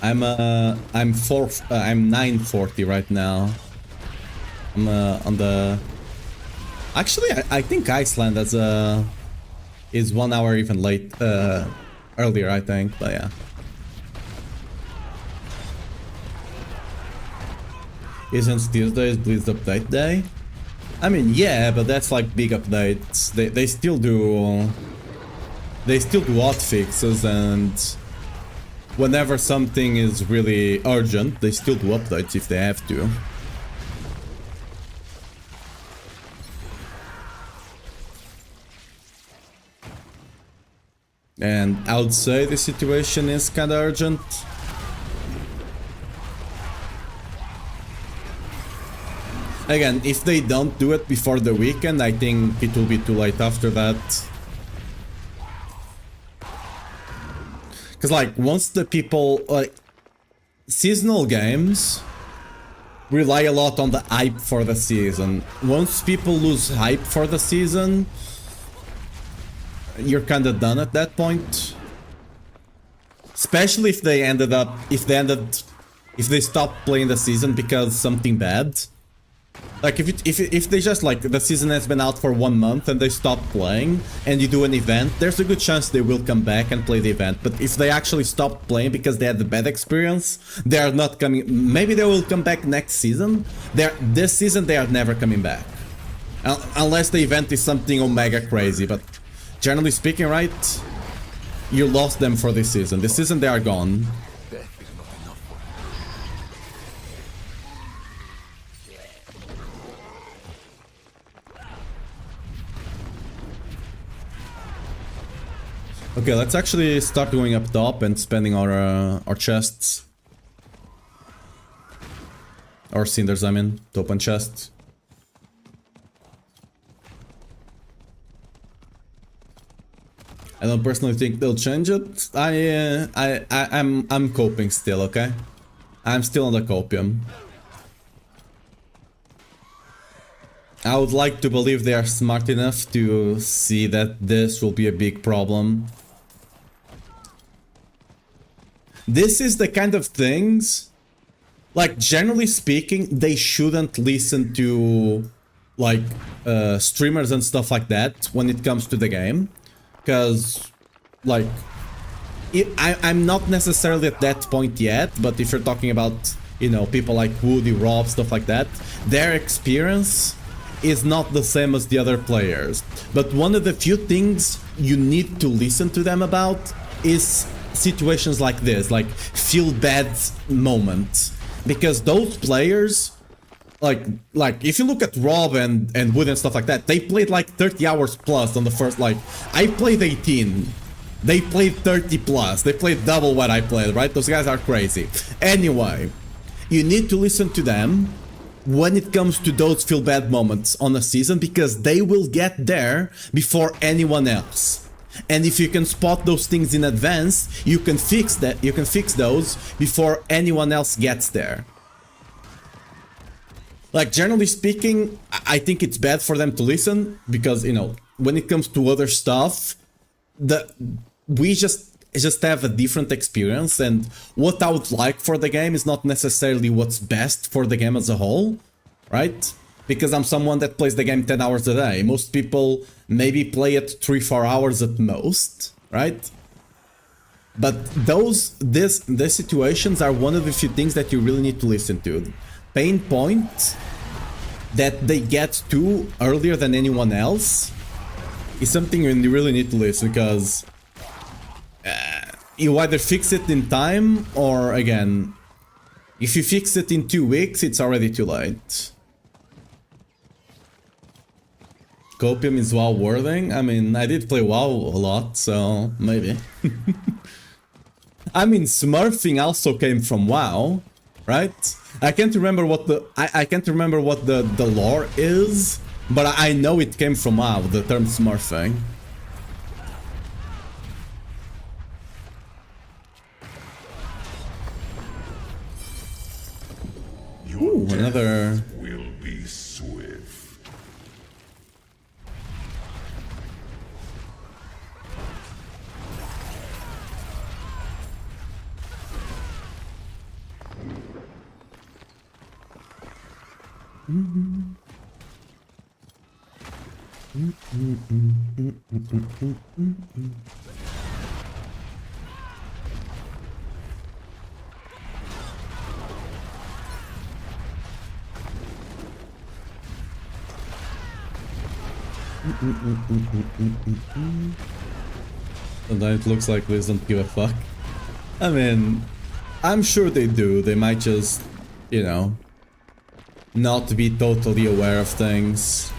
I'm 940 right now. I'm on the, actually I think Iceland is 1 hour even late, earlier I think, but yeah. Isn't Tuesday Blizz update day? I mean, yeah, but that's like big updates. They still do hotfixes, and whenever something is really urgent, they still do updates if they have to. And I would say the situation is kinda urgent. Again, if they don't do it before the weekend, I think it will be too late after that. Because, like, once the people, like, seasonal games rely a lot on the hype for the season. Once people lose hype for the season, you're kind of done at that point. Especially if they if they stopped playing the season because something bad. Like, if they just, like, the season has been out for 1 month and they stop playing, and you do an event, there's a good chance they will come back and play the event. But if they actually stop playing because they had a bad experience, they are not coming. Maybe they will come back next season. This season they are never coming back, unless the event is something omega crazy. But generally speaking, right, you lost them for this season. This season they are gone. Okay, let's actually start going up top and spending our chests. or cinders, I mean, to open chests. I don't personally think they'll change it. I'm coping still, okay? I'm still on the copium. I would like to believe they are smart enough to see that this will be a big problem. This is the kind of things, like, generally speaking, they shouldn't listen to, like, streamers and stuff like that when it comes to the game. Because, like, I'm not necessarily at that point yet, but if you're talking about, you know, people like Woody, Rob, stuff like that, their experience is not the same as the other players. But one of the few things you need to listen to them about is situations like this, like feel bad moments. Because those players, like if you look at Rob and Wood and stuff like that, they played like 30 hours plus on the first, like, I played 18. They played 30 plus. They played double what I played, right? Those guys are crazy. Anyway, you need to listen to them when it comes to those feel bad moments on a season, because they will get there before anyone else. And if you can spot those things in advance, you can fix that. You can fix those before anyone else gets there. Like, generally speaking, I think it's bad for them to listen because, you know, when it comes to other stuff, we just have a different experience, and what I would like for the game is not necessarily what's best for the game as a whole, right? Because I'm someone that plays the game 10 hours a day. Most people maybe play it 3-4 hours at most, right? But these situations are one of the few things that you really need to listen to. Pain point that they get to earlier than anyone else is something you really need to listen, because you either fix it in time, or again, if you fix it in 2 weeks, it's already too late. Copium is WoW worthing? I mean, I did play WoW a lot, so maybe. I mean, smurfing also came from WoW, right? I can't remember what the lore is, but I know it came from WoW, the term smurfing. Ooh, another will be swift. And then it looks like Liz don't give a fuck. I mean, I'm sure they do. They might just, you know, not be totally aware of things.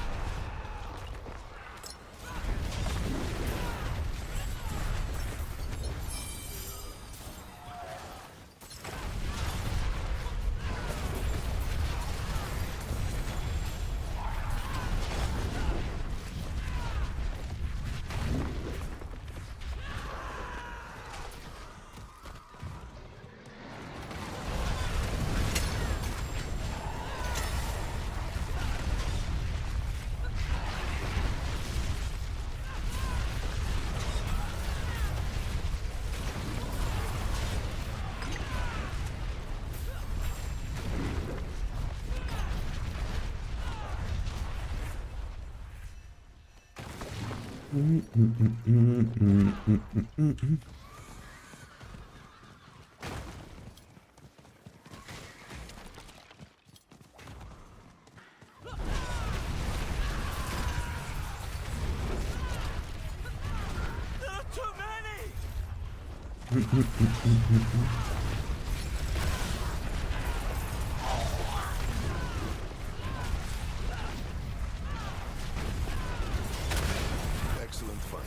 Excellent fight.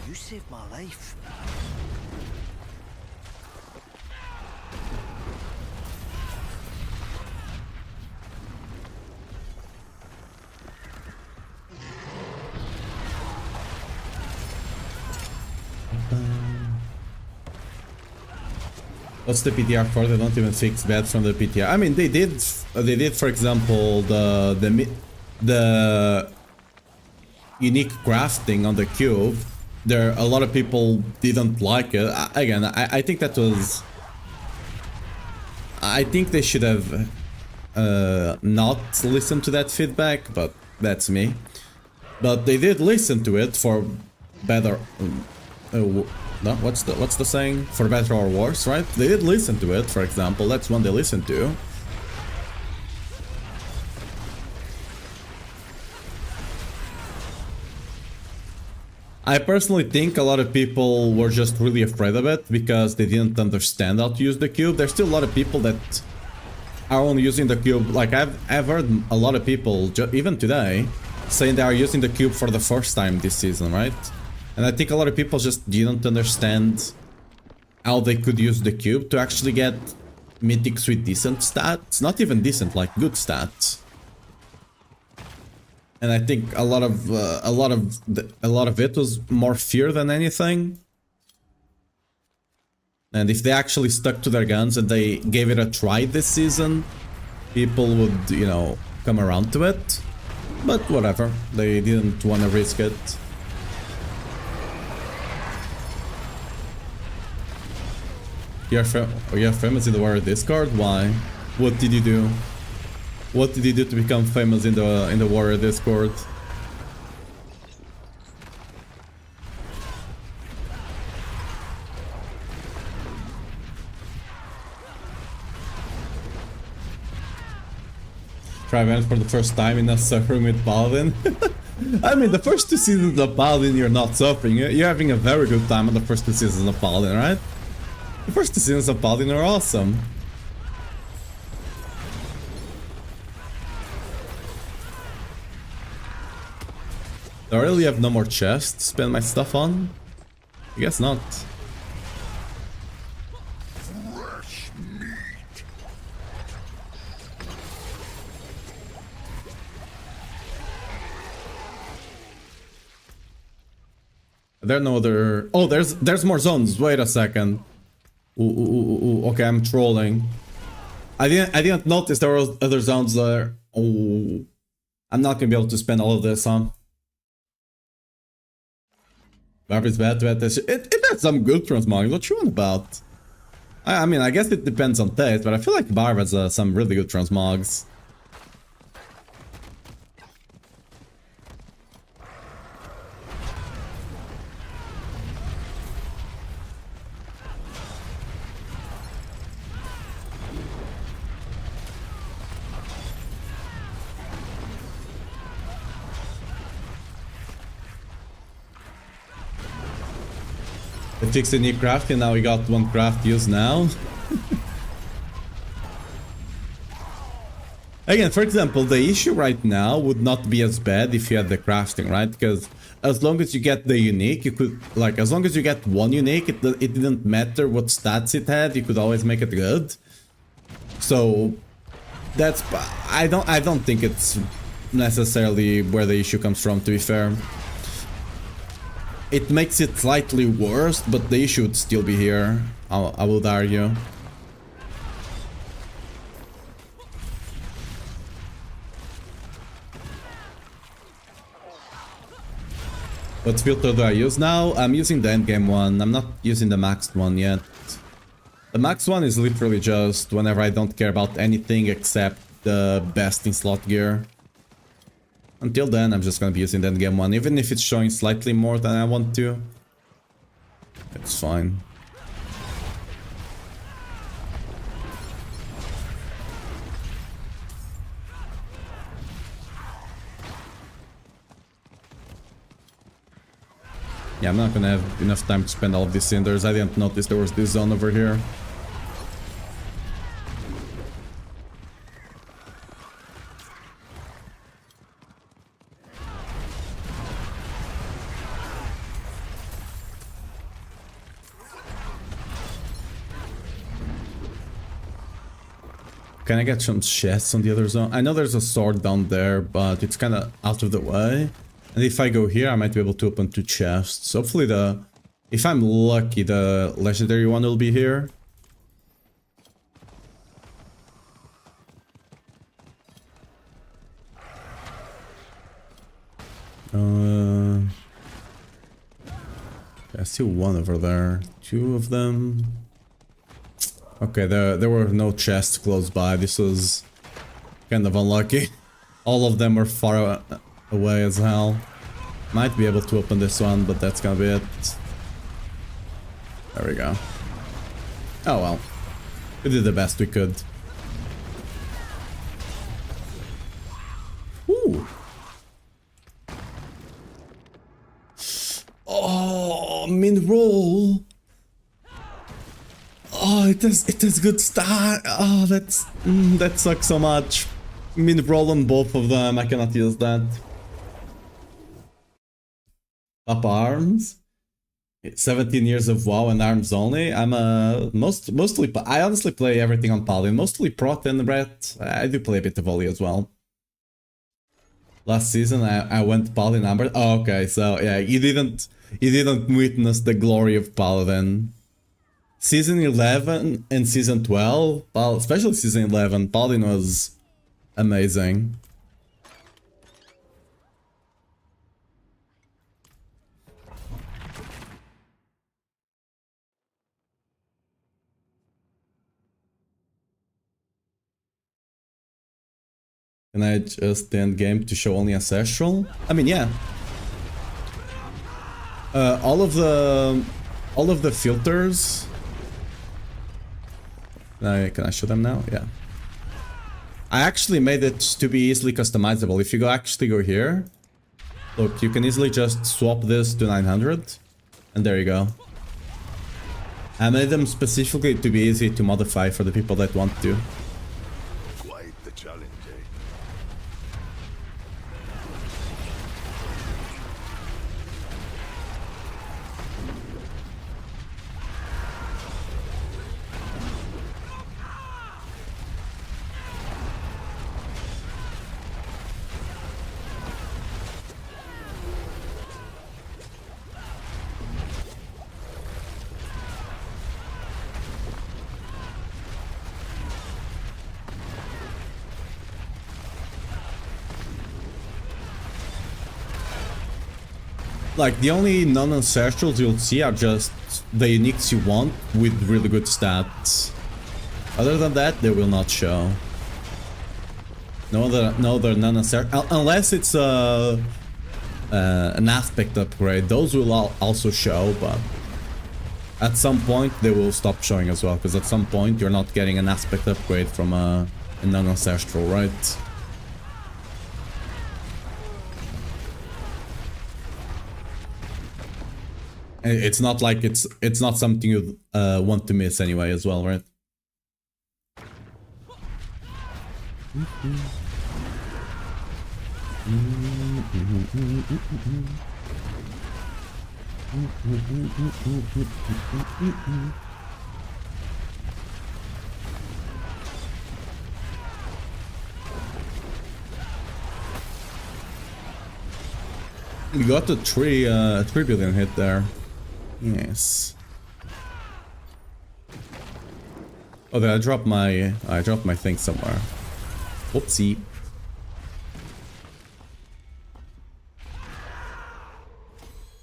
You saved my life. What's the PTR for? They don't even fix beds from the PTR. I mean, they did, for example, the unique crafting on the cube. A lot of people didn't like it. Again, I think that was... I think they should have not listened to that feedback, but that's me. But they did listen to it for better... no, what's the saying? For better or worse, right? They did listen to it, for example. That's one they listened to. I personally think a lot of people were just really afraid of it because they didn't understand how to use the cube. There's still a lot of people that are only using the cube. Like I've heard a lot of people, even today, saying they are using the cube for the first time this season, right? And I think a lot of people just didn't understand how they could use the cube to actually get mythics with decent stats. Not even decent, like good stats. And I think a lot of it was more fear than anything. And if they actually stuck to their guns and they gave it a try this season, people would, you know, come around to it. But whatever, they didn't want to risk it. You're famous in the Warrior Discord? Why? What did you do? What did you do to become famous in the Warrior Discord? Try Venice for the first time and not suffering with Paladin. I mean, the first 2 seasons of Paladin you're not suffering. You're having a very good time on the first 2 seasons of Paladin, right? The first 2 seasons of Paladin are awesome. Do I really have no more chests to spend my stuff on? I guess not. Fresh meat. There are no other... Oh, there's more zones. Wait a second. Ooh. Okay, I'm trolling. I didn't notice there were other zones there. Oh, I'm not gonna be able to spend all of this, huh? Barbarian's bad. It has some good transmogs. What you on about? I mean, I guess it depends on taste, but I feel like Barb has some really good transmogs. They fixed the new craft and now we got one craft used now. Again, for example, the issue right now would not be as bad if you had the crafting, right? Because as long as you get the unique, you could, like, as long as you get one unique, it didn't matter what stats it had, you could always make it good. So that's, I don't think it's necessarily where the issue comes from, to be fair. It makes it slightly worse, but the issue would still be here, I would argue. What filter do I use now? I'm using the endgame one. I'm not using the maxed one yet. The maxed one is literally just whenever I don't care about anything except the best in slot gear. Until then, I'm just gonna be using the endgame one, even if it's showing slightly more than I want to. It's fine. Yeah, I'm not gonna have enough time to spend all of these cinders. I didn't notice there was this zone over here. Can I get some chests on the other zone? I know there's a sword down there, but it's kind of out of the way. And if I go here, I might be able to open 2 chests. Hopefully the If I'm lucky, the legendary one will be here. I see one over there. Two of them. Okay, there were no chests close by. This was kind of unlucky. All of them were far away as hell. Might be able to open this one, but that's gonna be it. There we go. Oh well. We did the best we could. Ooh. Oh, min roll. Oh, it has good start. Oh, that sucks so much. Min roll on both of them. I cannot use that. Up arms. 17 years of WoW and arms only. I'm mostly. I honestly play everything on Paladin. Mostly Prot and Ret. I do play a bit of Volley as well. Last season I went Paladin Amber. Oh, okay, so yeah, you didn't witness the glory of Paladin. Season 11 and Season 12, well, especially Season 11, Paladin was amazing. Can I just end game to show only Ancestral? I mean, yeah. All of the filters. Can I show them now? Yeah. I actually made it to be easily customizable. If you actually go here, look, you can easily just swap this to 900, and there you go. I made them specifically to be easy to modify for the people that want to. Quite the challenge, eh? Like, the only non-ancestrals you'll see are just the uniques you want with really good stats. Other than that, they will not show. No other non-ancestral, unless it's an aspect upgrade. Those will also show, but at some point they will stop showing as well, because at some point you're not getting an aspect upgrade from a non-ancestral, right? It's not like it's not something you want to miss anyway as well, right? We got a 3 billion hit there. Yes. Oh, did I dropped my thing somewhere. Whoopsie.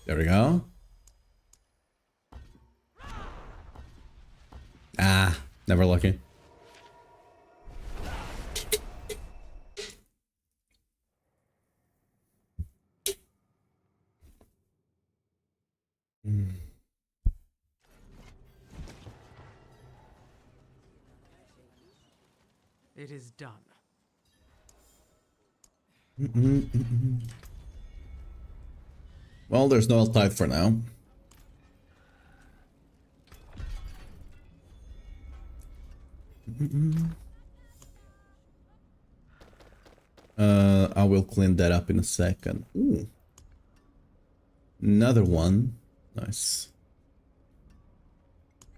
There we go. Ah, never lucky. It is done. Well, there's no tide for now. I will clean that up in a second. Ooh. Another one. Nice.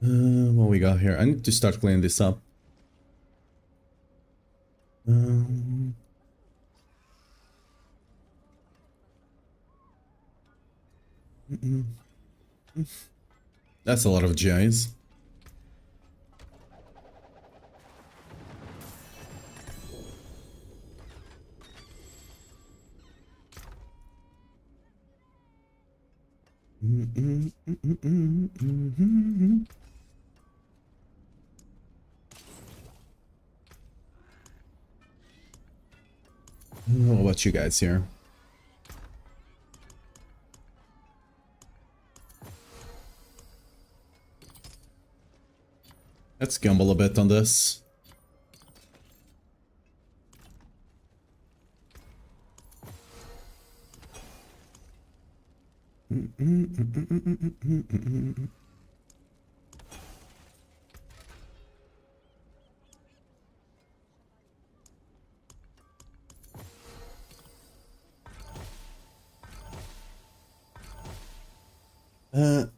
What we got here? I need to start cleaning this up. That's a lot of GIs. What about you guys here? Let's gamble a bit on this.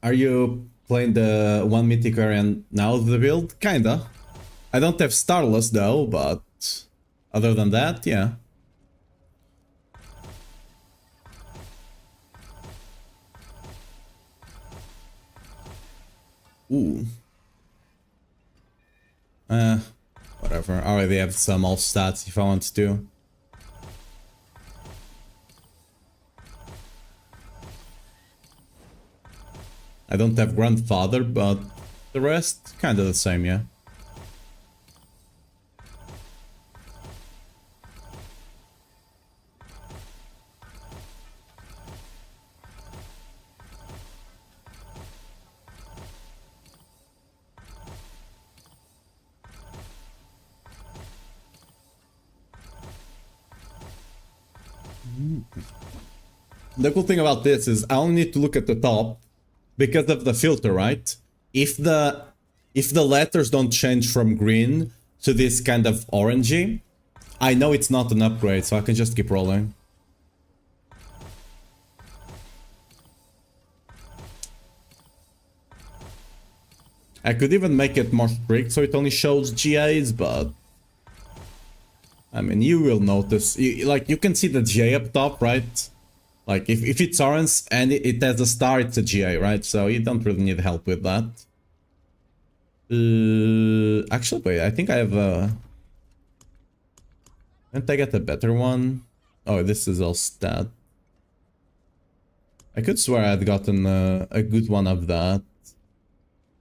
Are you playing the one mythic variant now, the build? Kinda. I don't have Starless though, but other than that, yeah. Ooh. Whatever. I already have some all stats if I want to. I don't have Grandfather, but the rest, kinda the same, yeah. The cool thing about this is I only need to look at the top because of the filter, right? If the letters don't change from green to this kind of orangey, I know it's not an upgrade, so I can just keep rolling. I could even make it more strict so it only shows GAs, but I mean, you will notice, like, you can see the GA up top, right? Like, if it's orange and it has a star, it's a GA, right? So you don't really need help with that. Actually, wait, I think I have a... Can't I get a better one? Oh, this is all stat. I could swear I'd gotten a good one of that.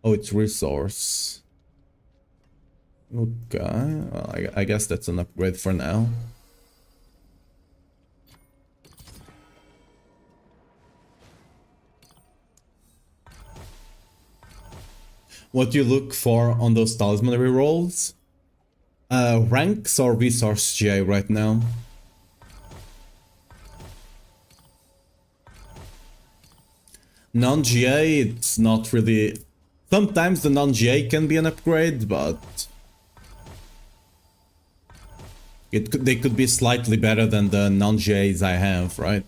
Oh, it's resource. Okay, well, I guess that's an upgrade for now. What do you look for on those talisman rerolls? Ranks or resource GA right now? Non-GA, it's not really... Sometimes the non-GA can be an upgrade, but... they could be slightly better than the non-GAs I have, right?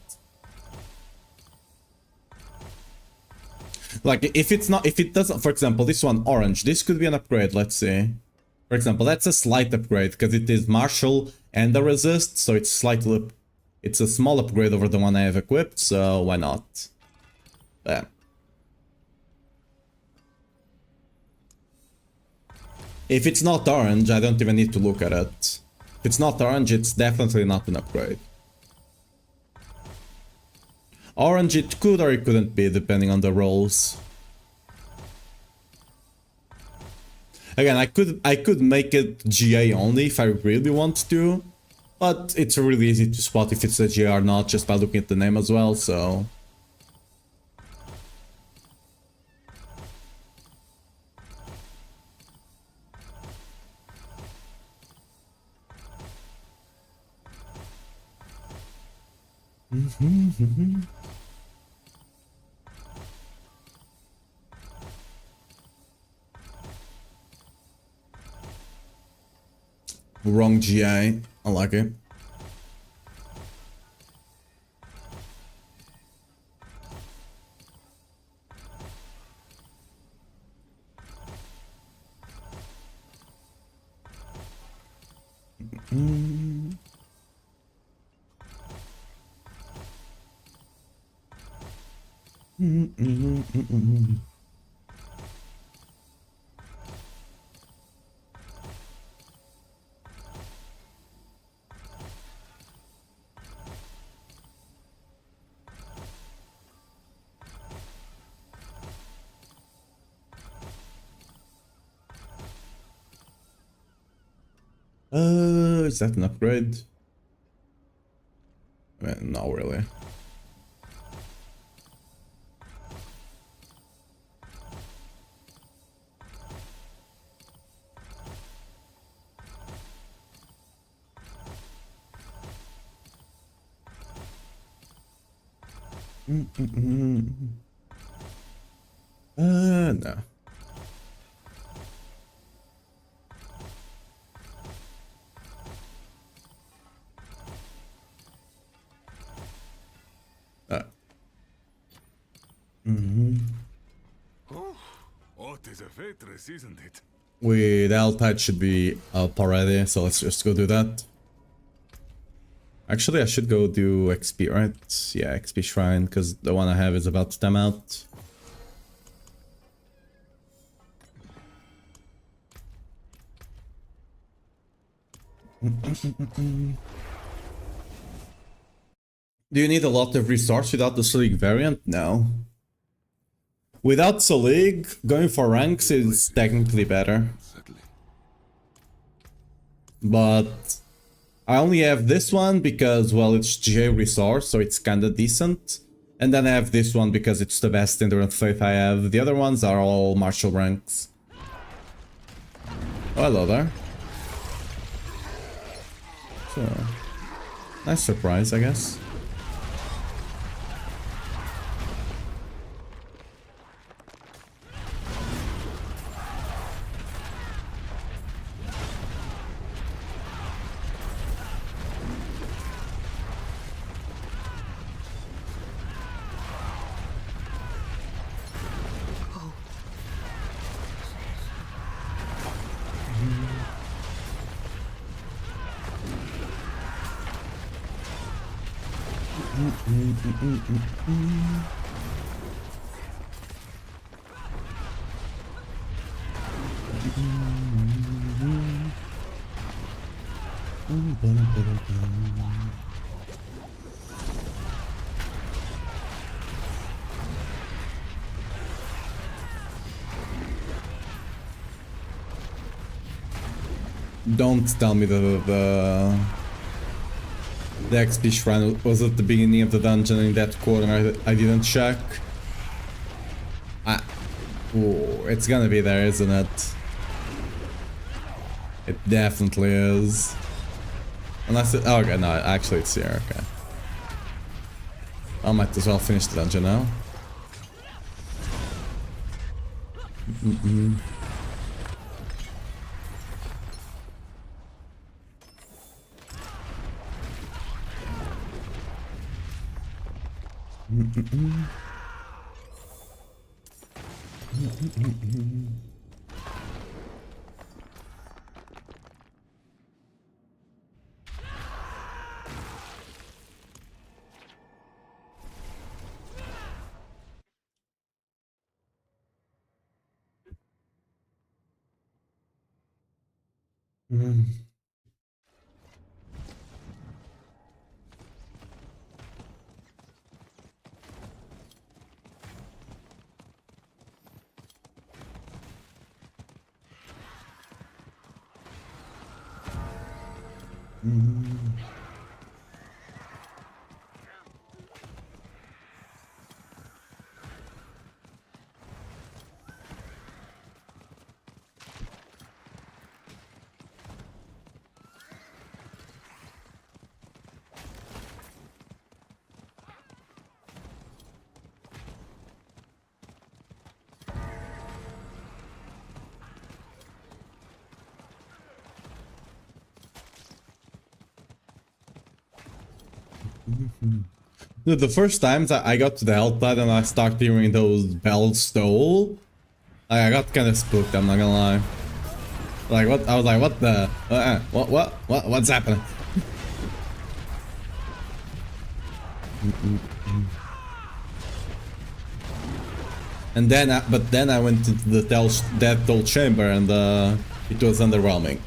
Like, if it doesn't, for example, this one, orange, this could be an upgrade, let's see. For example, that's a slight upgrade, because it is martial and a resist, so it's it's a small upgrade over the one I have equipped, so why not? Yeah. If it's not orange, I don't even need to look at it. If it's not orange, it's definitely not an upgrade. Orange it could or it couldn't be, depending on the rolls. Again, I could make it GA only if I really want to, but it's really easy to spot if it's a GA or not just by looking at the name as well, so... Wrong GI. I like it. Is that an upgrade? Not really. No. Oh, it is a waitress, isn't it? The Altide should be up already, so let's just go do that. Actually, I should go do XP, right? Yeah, XP Shrine, because the one I have is about to time out. Do you need a lot of resource without the Selig variant? No. Without Selig, going for ranks is technically better. But I only have this one because, well, it's GA resource, so it's kinda decent. And then I have this one because it's the best endurance faith I have. The other ones are all martial ranks. Oh, hello there. So, nice surprise, I guess. Don't tell me the XP shrine was at the beginning of the dungeon in that corner. I didn't check. Ooh, it's gonna be there, isn't it? It definitely is. Unless it... Oh, okay, no, actually it's here, okay. I might as well finish the dungeon now. Dude, the first times I got to the Altide and I started hearing those bells toll, I got kind of spooked, I'm not gonna lie. Like, what? I was like, what the? What's happening? And then, but then I went into the Death Toll chamber and it was underwhelming.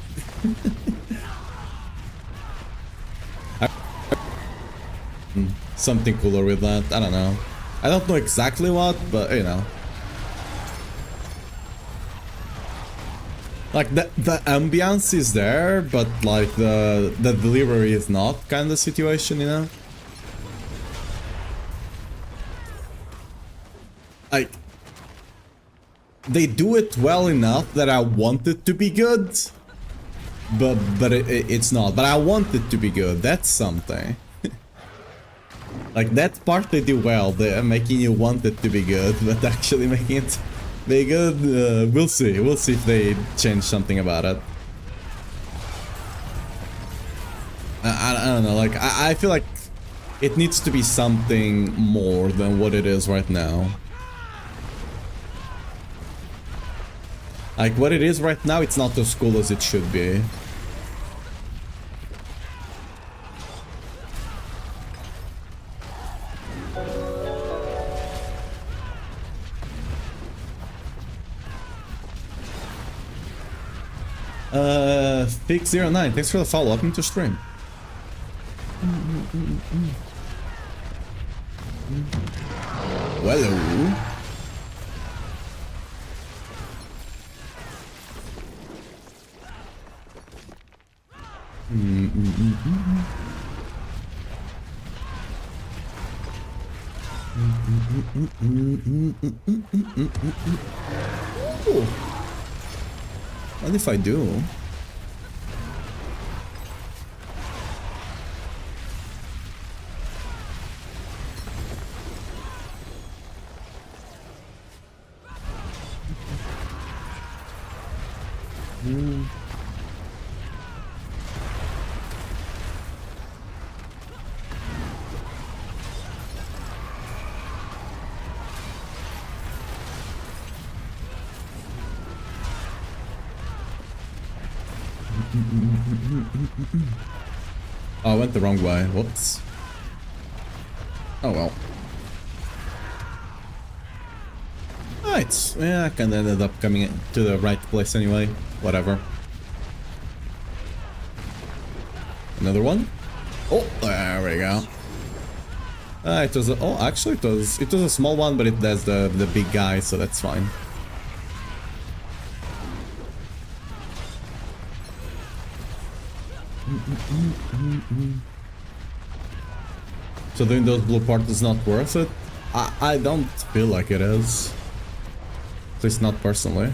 Something cooler with that, I don't know. I don't know exactly what, but you know. Like the ambiance is there, but like the delivery is not, kind of situation, you know? Like they do it well enough that I want it to be good, but it's not. But I want it to be good. That's something. Like that part they do well. They're making you want it to be good, but actually making it be good. We'll see. We'll see if they change something about it. I don't know. Like I feel like it needs to be something more than what it is right now. Like what it is right now, it's not as cool as it should be. Fix09, thanks for the follow. Welcome to stream. Hello. Ooh. What if I do? Oh, I went the wrong way. Whoops. Oh well. Alright. Yeah, I kinda ended up coming to the right place anyway. Whatever. Another one? Oh, there we go. It was a, oh, actually it was a small one, but it does the big guy, so that's fine. So doing those blue parts is not worth it? I don't feel like it is. At least not personally.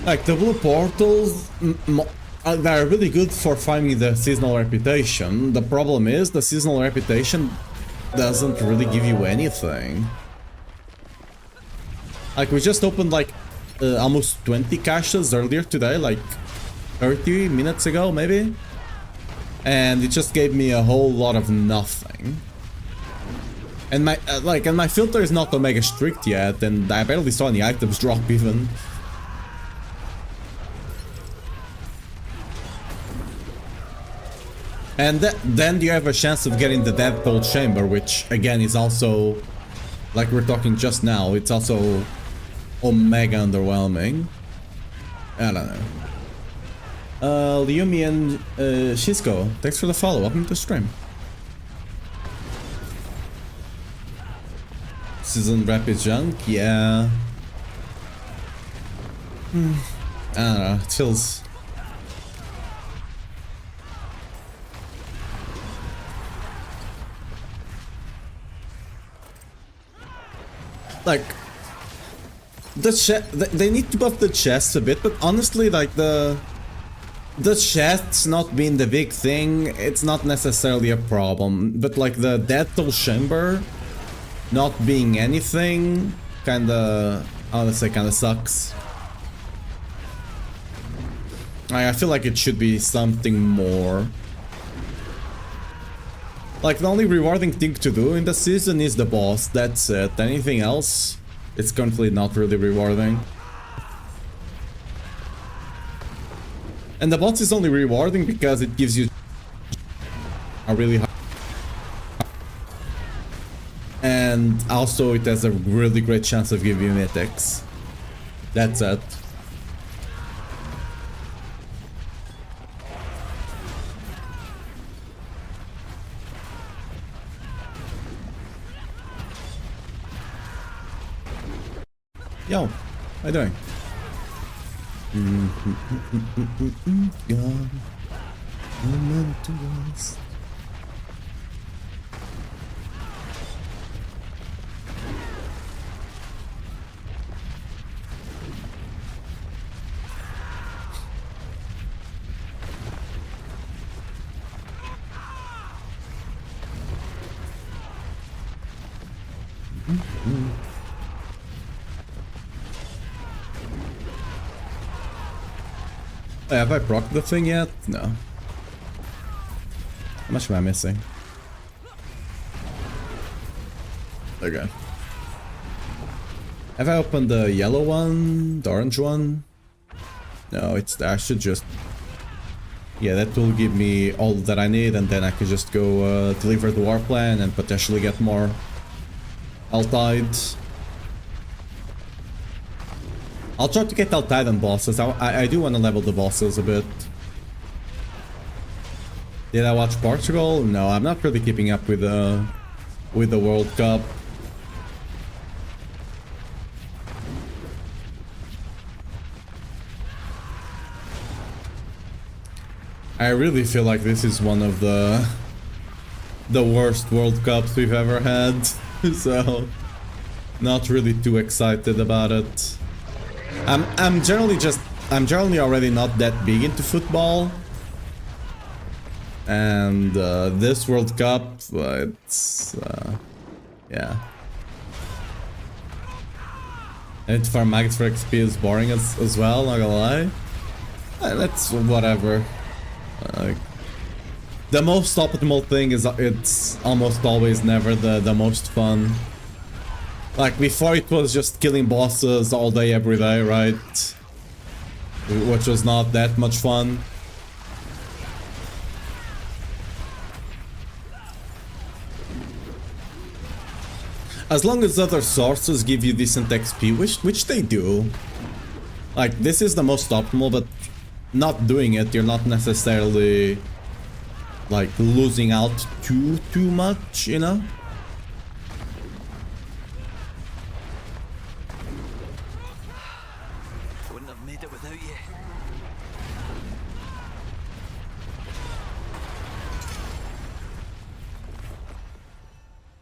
Like the blue portals, they're really good for finding the seasonal reputation. The problem is the seasonal reputation doesn't really give you anything. Like we just opened like almost 20 caches earlier today, like 30 minutes ago maybe, and it just gave me a whole lot of nothing. And my and my filter is not omega strict yet, and I barely saw any items drop even. And then you have a chance of getting the Death Chamber, which again is also, like we're talking just now, it's also omega underwhelming. I don't know. Liumi and Shisko, thanks for the follow. Welcome to the stream. Season Rapid Junk, yeah. I don't know, it feels... like... they need to buff the chest a bit, but honestly, like the chest's not being the big thing, it's not necessarily a problem. But like the Death Chamber not being anything, kinda, I would say, kinda sucks. I feel like it should be something more. Like the only rewarding thing to do in the season is the boss, that's it. Anything else, it's currently not really rewarding. And the boss is only rewarding because it gives you a really high... and also it has a really great chance of giving you mythics. That's it. Yo, how you doing? Gone. I'm meant to rest. Have I procced the thing yet? No. How much am I missing? Okay. Have I opened the yellow one? The orange one? No, it's I should just... Yeah, that will give me all that I need, and then I can just go deliver the war plan and potentially get more Allied. I'll try to get Allied on bosses. I do want to level the bosses a bit. Did I watch Portugal? No, I'm not really keeping up with the World Cup. I really feel like this is one of the worst World Cups we've ever had, so not really too excited about it. I'm generally already not that big into football, and this World Cup, it's yeah. And for Maggots for XP is boring as well, not gonna lie. That's whatever. The most optimal thing is it's almost always never the most fun. Like before it was just killing bosses all day every day, right? Which was not that much fun. As long as other sources give you decent XP, which they do. Like this is the most optimal, but not doing it, you're not necessarily like losing out too much, you know? Wouldn't have made it without you.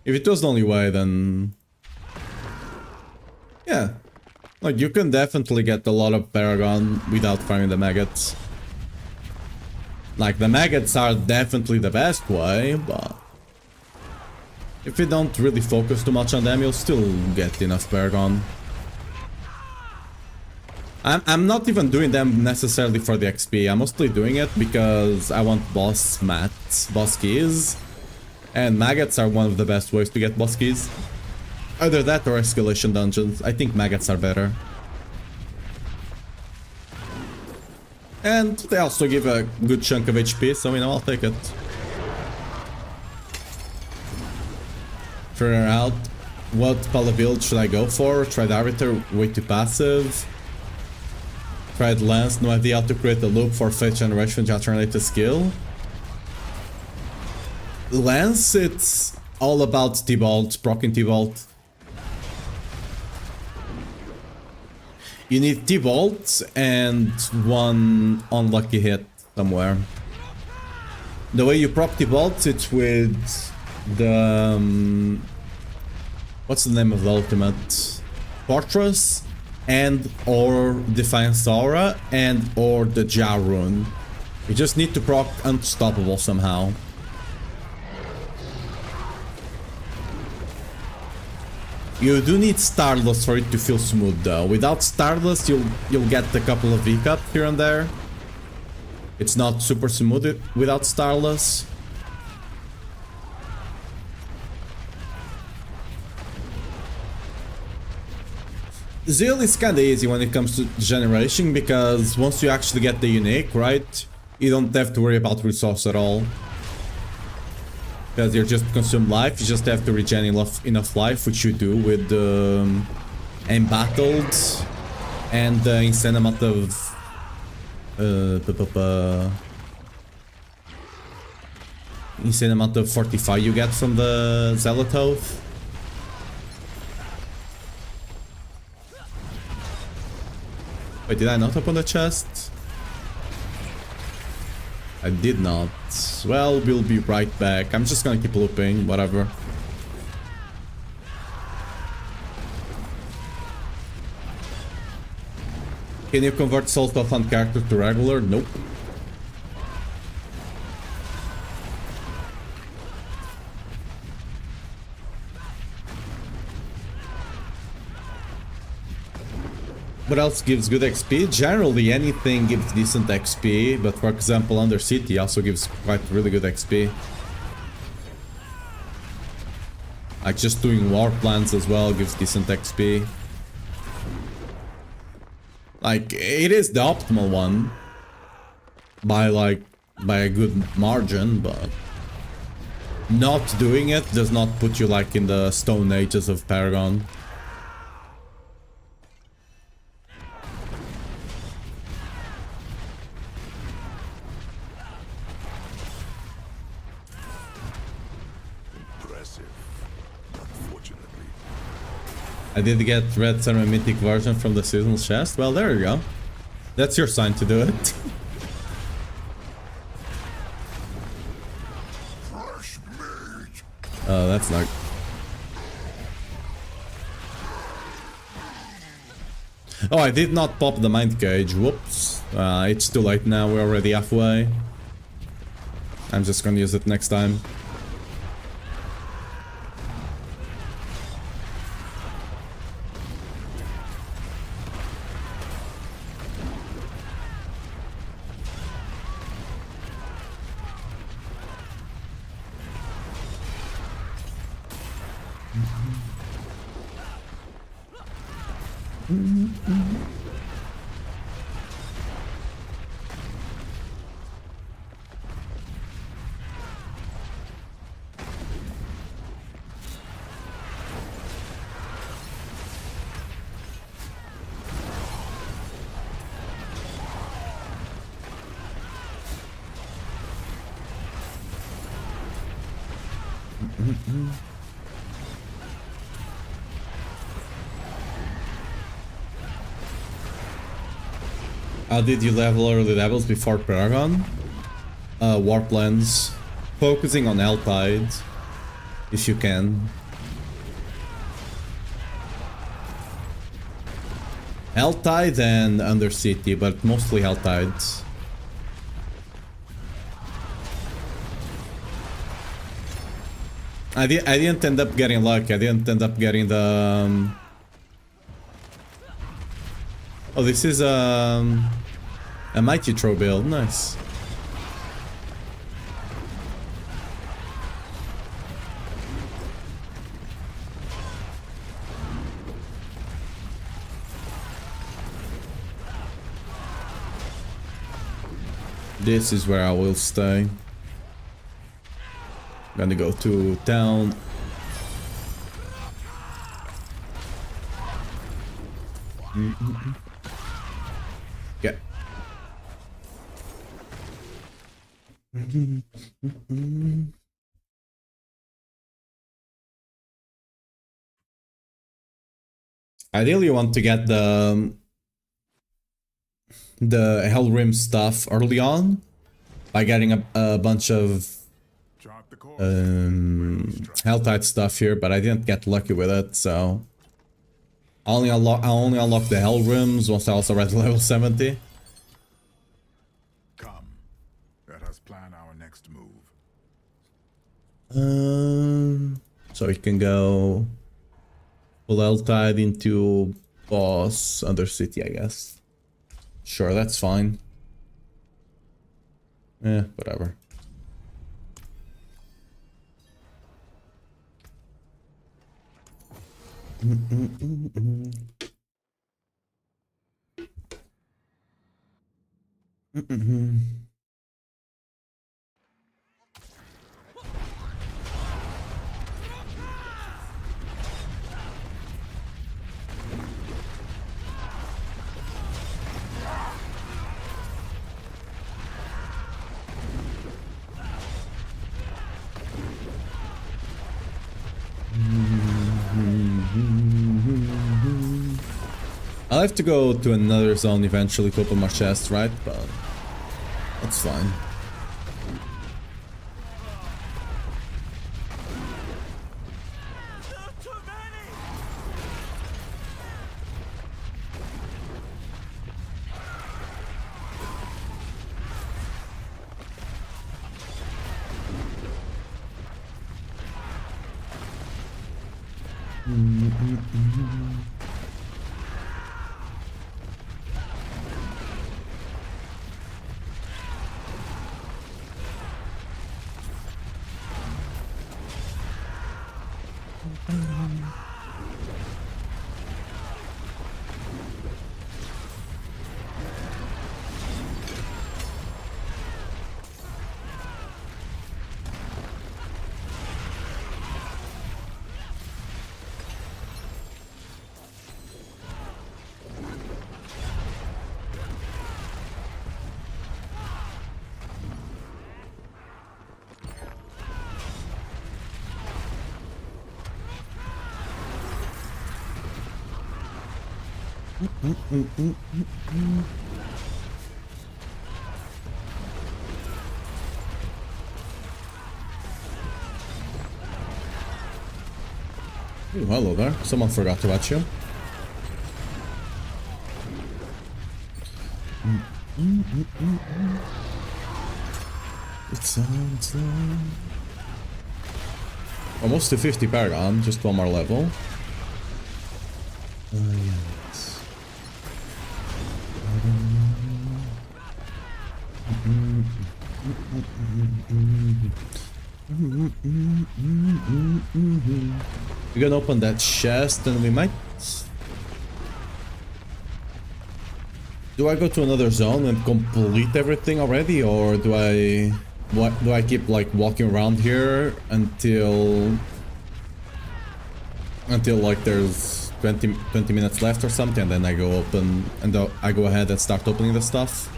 If it was the only way, then yeah. Like, you can definitely get a lot of Paragon without farming the maggots. Like, the maggots are definitely the best way, but if you don't really focus too much on them, you'll still get enough Paragon. I'm not even doing them necessarily for the XP, I'm mostly doing it because I want boss mats, boss keys, and maggots are one of the best ways to get boss keys. Either that or escalation dungeons. I think maggots are better. And they also give a good chunk of HP, so you know, I'll take it. Figure out what pala build should I go for. Tried Arbiter, way too passive. Tried Lance, no idea how to create a loop for Fate Generation to alternate the skill. Lance, it's all about T-Bolt, proccing T-Bolt. You need T-Bolt and one unlucky hit somewhere. The way you proc T-Bolt, it's with the... what's the name of the ultimate? Fortress and or Defiance Aura and or the Ja rune. You just need to proc Unstoppable somehow. You do need Starless for it to feel smooth though. Without Starless, you'll get a couple of hiccups here and there. It's not super smooth without Starless. Zeal is kinda easy when it comes to generation because once you actually get the unique, right? You don't have to worry about resource at all. Because you just consume life, you just have to regen enough life, which you do with Embattled and the insane amount of insane amount of Fortify you get from the Zealot Oath. Wait, did I not open the chest? I did not. Well, we'll be right back. I'm just gonna keep looping, whatever. Can you convert Soul Stuff on character to regular? Nope. What else gives good XP? Generally anything gives decent XP, but for example Undercity also gives quite really good XP. Like just doing war plans as well gives decent XP. Like it is the optimal one by a good margin, but not doing it does not put you like in the stone ages of Paragon. I did get Red Sun Mythic version from the seasonal chest. Well, there you go. That's your sign to do it. Oh, that's not... Oh, I did not pop the mind cage. Whoops. It's too late now. We're already halfway. I'm just gonna use it next time. How did you level early levels before Paragon? Warp Lens. Focusing on Helltide, if you can. Helltide and Undercity, but mostly Helltide. I didn't end up getting lucky. I didn't end up getting the... Oh, this is a Mighty Throw build. Nice. This is where I will stay. Gonna go to town. Yeah. Ideally, you want to get the Hellrim stuff early on by getting a bunch of Helltide stuff here, but I didn't get lucky with it, so I only unlocked the Hellrims once I also read level 70. Come, let us plan our next move. So we can go full Helltide into boss Undercity, I guess. Sure, that's fine. Whatever. I'll have to go to another zone eventually to open my chest, right? But that's fine. Ooh, hello there. Someone forgot about you. It sounds like... Almost to 50 Paragon, just one more level. Yes. We're gonna open that chest and we might... Do I go to another zone and complete everything already, or do I... What do I keep like walking around here until like there's 20 minutes left or something, and then I go open and I go ahead and start opening the stuff?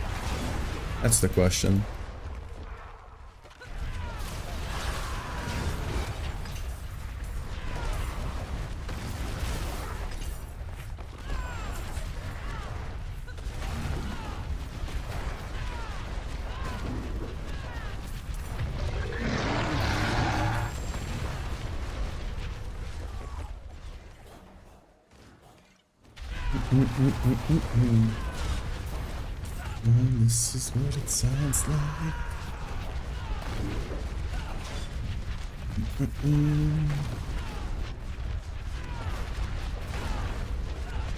That's the question. And this is what it sounds like.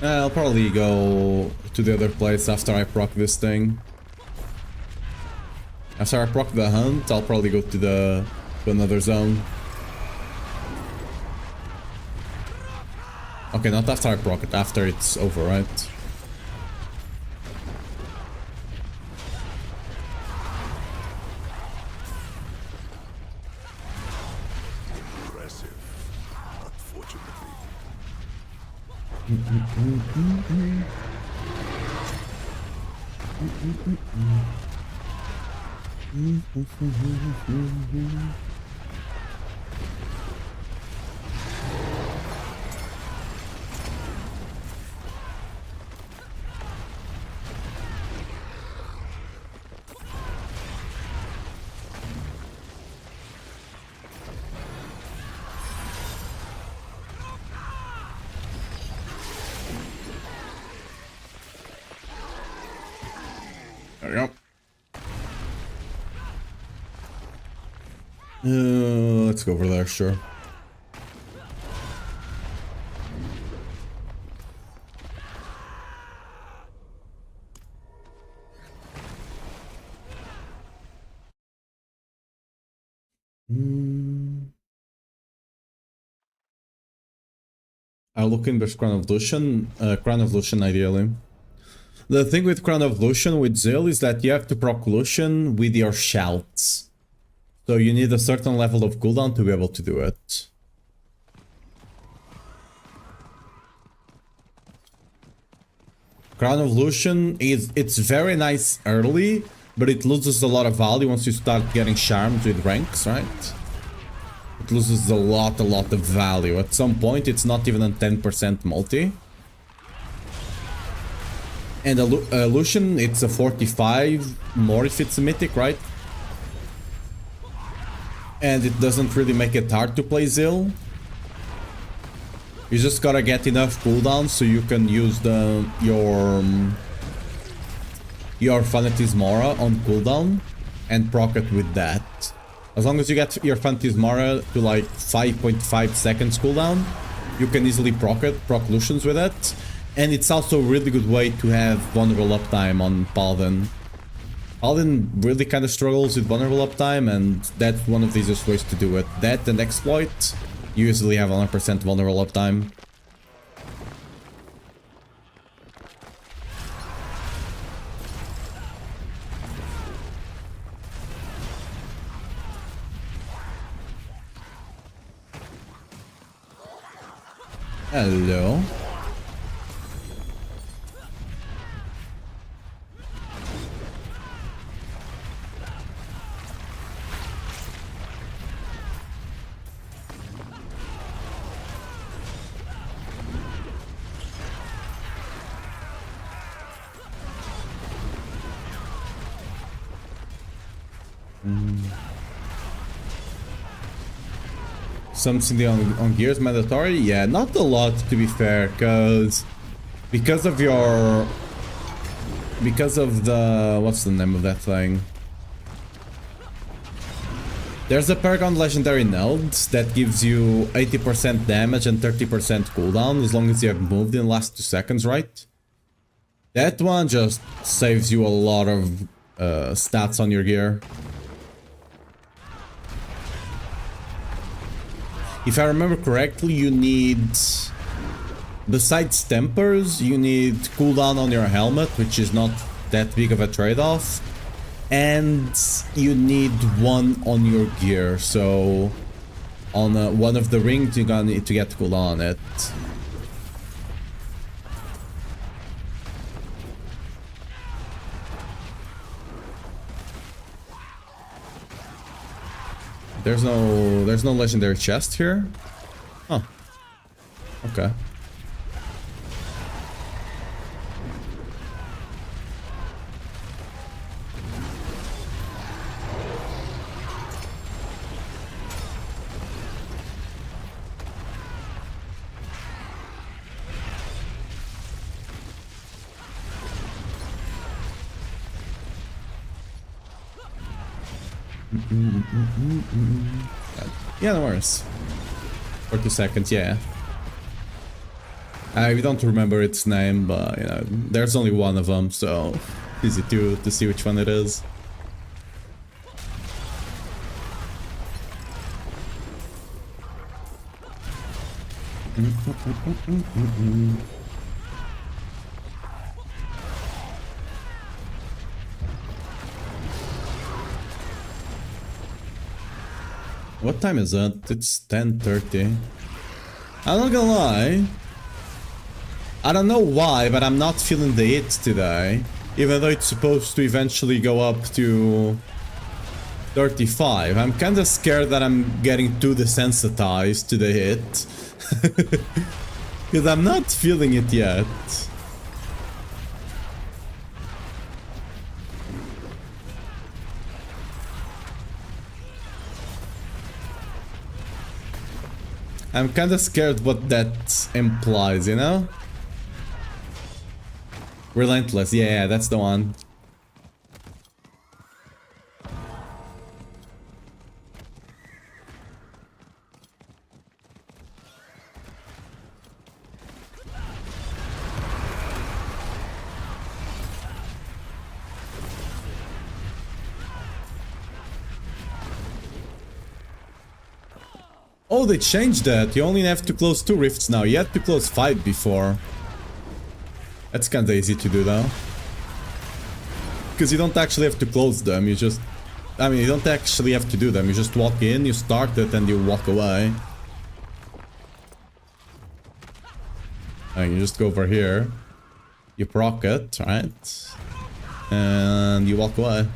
I'll probably go to the other place after I proc this thing. After I proc the hunt, I'll probably go to another zone. Okay, not after I proc it, after it's over, right? Impressive, unfortunately. There we go. Let's go over there, sure. I'll look in this Crown of Lucian. Crown of Lucian, ideally. The thing with Crown of Lucian with Zill is that you have to proc Lucian with your shouts. So you need a certain level of cooldown to be able to do it. Crown of Lucian it's very nice early, but it loses a lot of value once you start getting charmed with ranks, right? It loses a lot of value. At some point it's not even a 10% multi. And Illusion, it's a 45 more if it's a mythic, right? And it doesn't really make it hard to play Zill. You just gotta get enough cooldown so you can use your Phantasmara on cooldown and proc it with that. As long as you get your Phantasmara to like 5.5 seconds cooldown, you can easily proc Lucians with it. And it's also a really good way to have vulnerable uptime on Paladin. Paladin really kind of struggles with vulnerable uptime, and that's one of the easiest ways to do it. That and Exploit, you usually have 100% vulnerable uptime. Hello. Something on gears mandatory? Yeah, not a lot to be fair, because of the what's the name of that thing? There's a Paragon Legendary Node that gives you 80% damage and 30% cooldown as long as you have moved in the last 2 seconds, right? That one just saves you a lot of stats on your gear. If I remember correctly, you need, besides tempers, you need cooldown on your helmet, which is not that big of a trade-off, and you need one on your gear, so on one of the rings you're gonna need to get cooldown on it. There's no legendary chest here? Huh. Okay. Yeah, no worries. 40 seconds, yeah. I don't remember its name, but you know, there's only one of them, so easy to see which one it is. What time is it? It's 10:30. I'm not gonna lie. I don't know why, but I'm not feeling the hit today. Even though it's supposed to eventually go up to 35. I'm kinda scared that I'm getting too desensitized to the hit. Because I'm not feeling it yet. I'm kinda scared what that implies, you know? Relentless, yeah, that's the one. Oh, they changed that. You only have to close 2 rifts now. You had to close 5 before. That's kinda easy to do though. Because you don't actually have to close them, you just... I mean, you don't actually have to do them. You just walk in, you start it, and you walk away. And you just go over here. You proc it, right? And you walk away.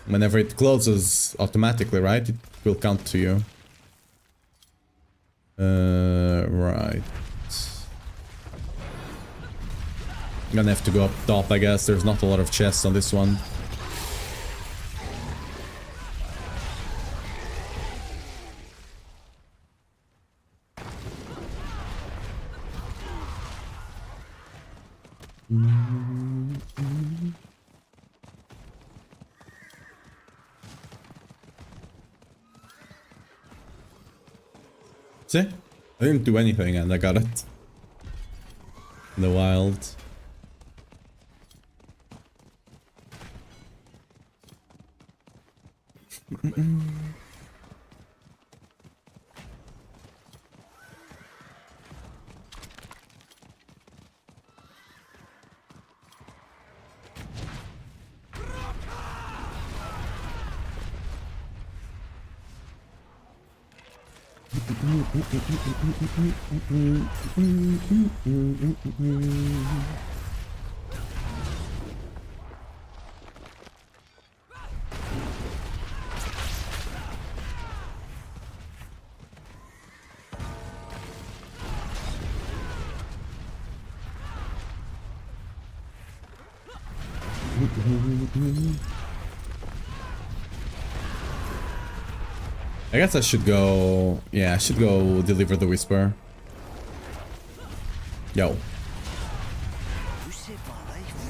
Whenever it closes automatically, right? It will count to you. Right. Gonna have to go up top, I guess. There's not a lot of chests on this one. See? I didn't do anything and I got it. In the wild. I guess I should go... Yeah, I should go deliver the whisper. Yo. You saved my life.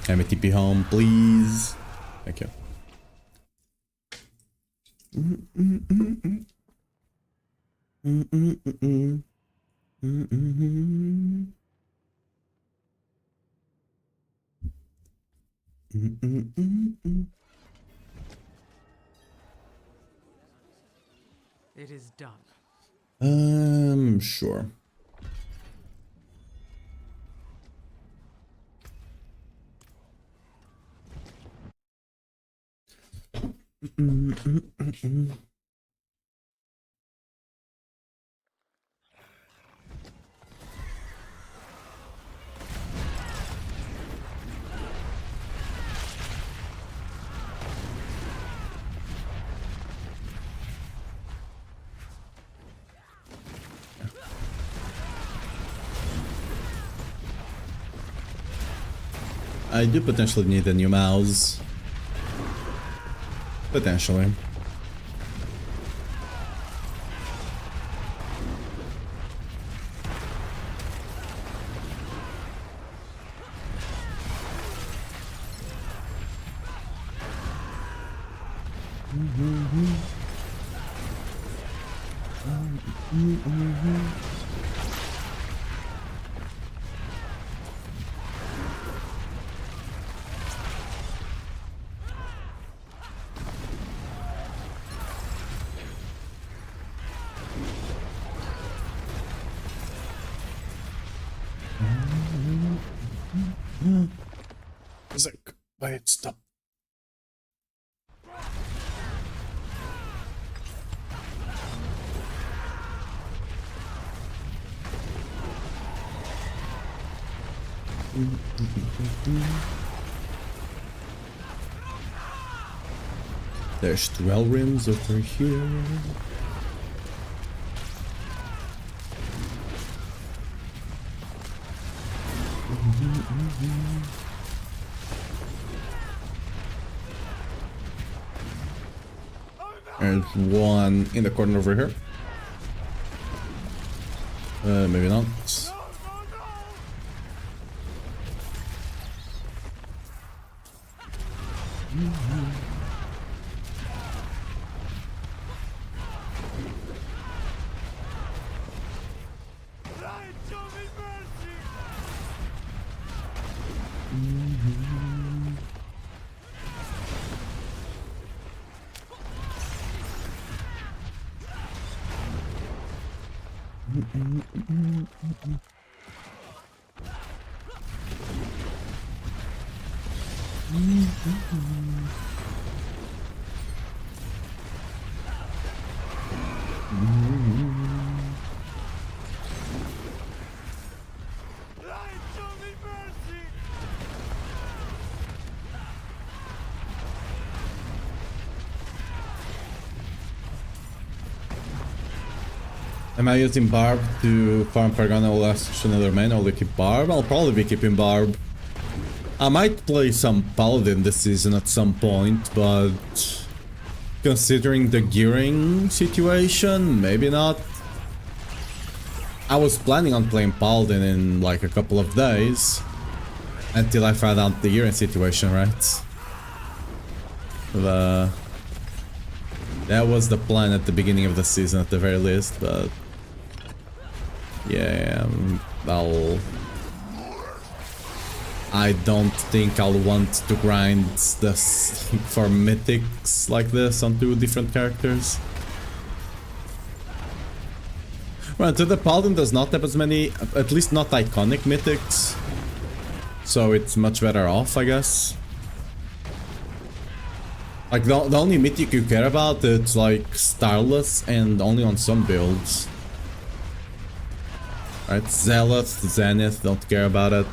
Can I TP home, please? Thank you. It is done. Sure. I do potentially need a new mouse. Potentially. Music. Wait, stop. There's 12 rims over here. There's one in the corner over here. Maybe not. Am I using Barb to farm Pargana or last another man, or will I keep Barb? I'll probably be keeping Barb. I might play some Paladin this season at some point, but considering the gearing situation, maybe not. I was planning on playing Paladin in like a couple of days, until I found out the gearing situation, right? That was the plan at the beginning of the season at the very least, but yeah, I don't think I'll want to grind this for mythics like this on two different characters. Well, the Paladin does not have as many, at least not iconic mythics, so it's much better off, I guess. Like, the only mythic you care about, it's like Starless and only on some builds. Right, Zealoth, Zenith, don't care about it.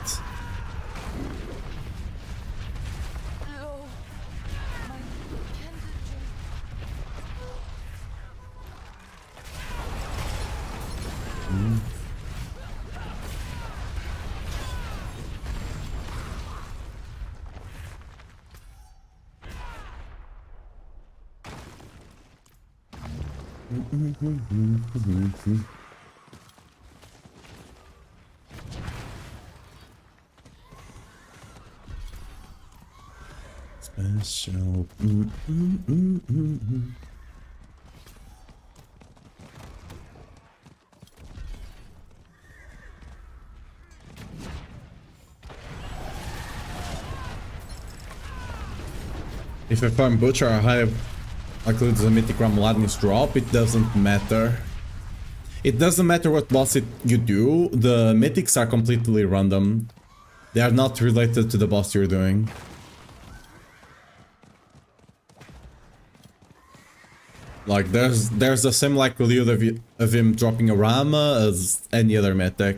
Special. If I farm Butcher, I have includes the Mythic Realm Ladness drop, it doesn't matter. It doesn't matter what boss you do, the mythics are completely random. They are not related to the boss you're doing. Like, there's the same likelihood of him dropping a Rama as any other mythic.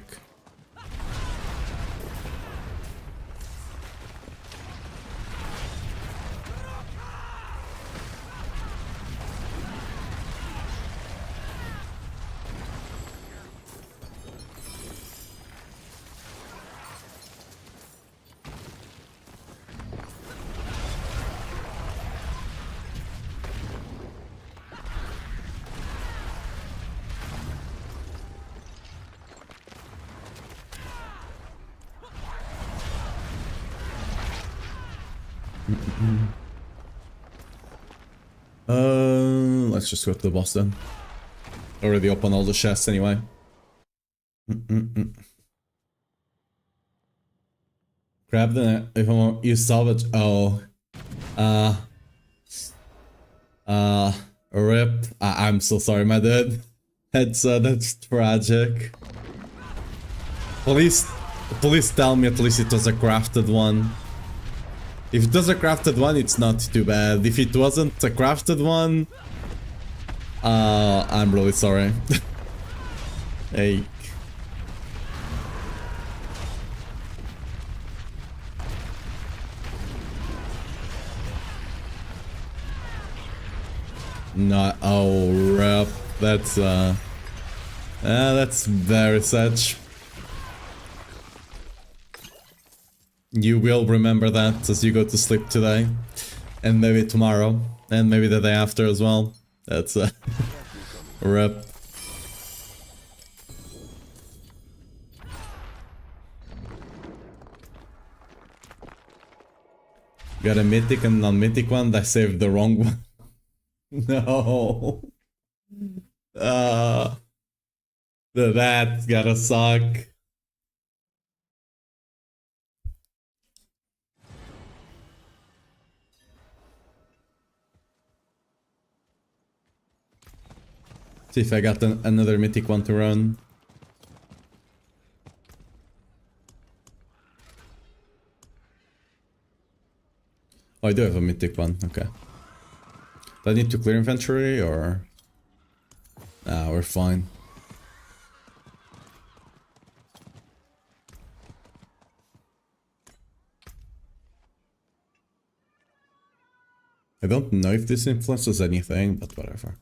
Let's just go to the boss then. Already opened all the chests anyway. Grab the if I want you salvage. Oh, rip. I'm so sorry, my dude. That's tragic. Please tell me at least it was a crafted one. If it was a crafted one, it's not too bad. If it wasn't a crafted one, I'm really sorry. Hey. No, oh, rep. That's very such. You will remember that as you go to sleep today, and maybe tomorrow, and maybe the day after as well. That's rip. Got a mythic and non-mythic one. I saved the wrong one. No. That's gotta suck. See if I got another mythic one to run. Oh, I do have a mythic one, okay. Do I need to clear inventory or... Nah, we're fine. I don't know if this influences anything, but whatever.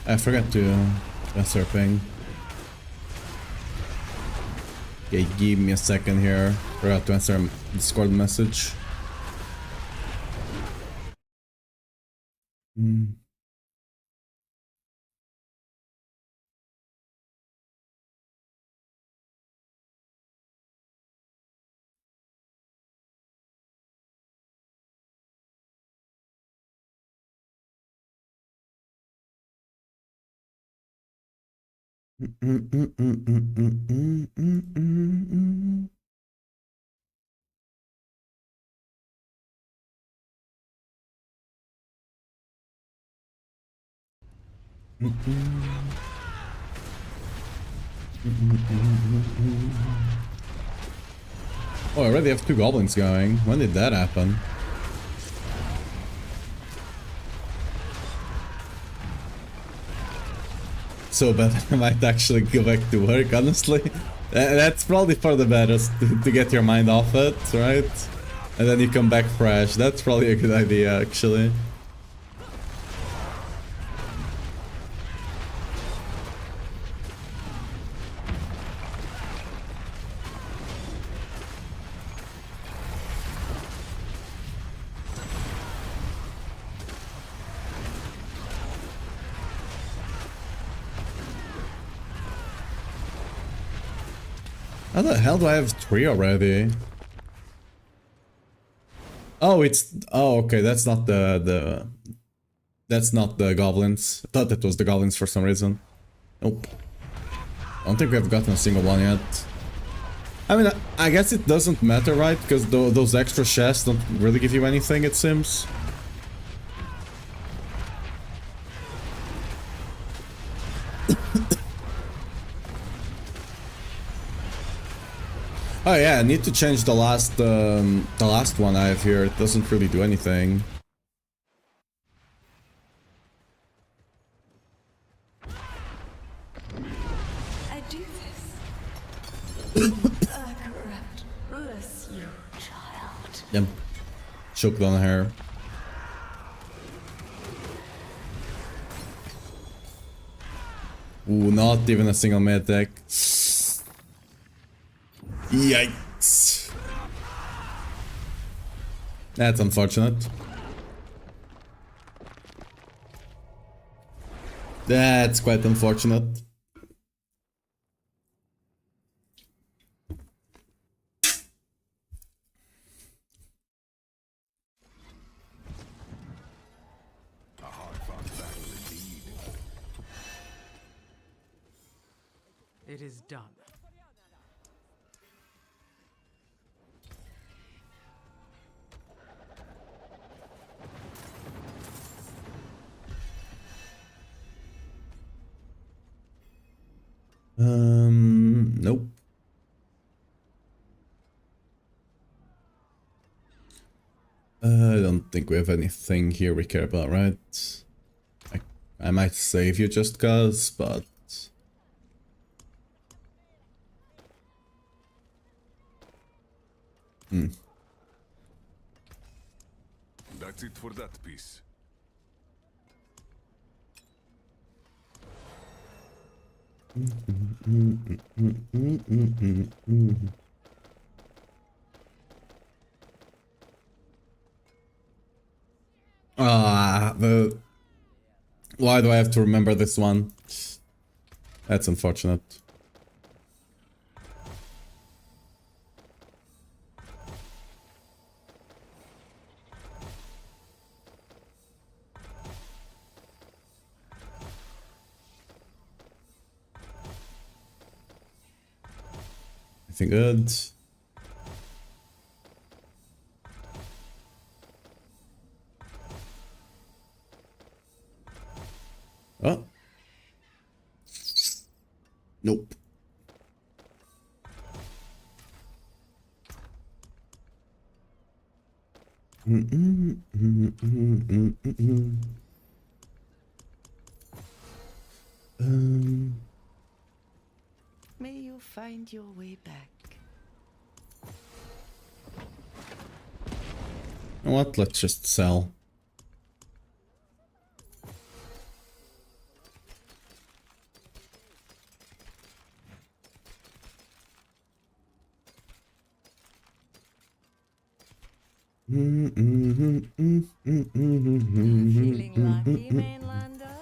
I forgot to answer ping. Okay, give me a second here. Forgot to answer a Discord message. Oh, I already have 2 goblins going. When did that happen? So bad I might actually go back to work, honestly. That's probably for the best, to get your mind off it, right? And then you come back fresh. That's probably a good idea, actually. How the hell do I have 3 already? Oh, it's... Oh, okay, that's not the... That's not the goblins. I thought that was the goblins for some reason. Nope. I don't think we have gotten a single one yet. I mean, I guess it doesn't matter, right? Because those extra chests don't really give you anything, it seems. Oh yeah, I need to change the last one I have here. It doesn't really do anything. I do this. Correct. Bless you, child. Yep. Choked on her. Ooh, not even a single medic. Yikes. That's unfortunate. That's quite unfortunate. A hard-fought battle indeed. It is done. Nope. I don't think we have anything here we care about, right? I might save you just cause, but... That's it for that piece. Why do I have to remember this one? That's unfortunate. Anything good? Oh. Nope. May you find your way back. You know what? Let's just sell. Feeling lucky, Mainlander?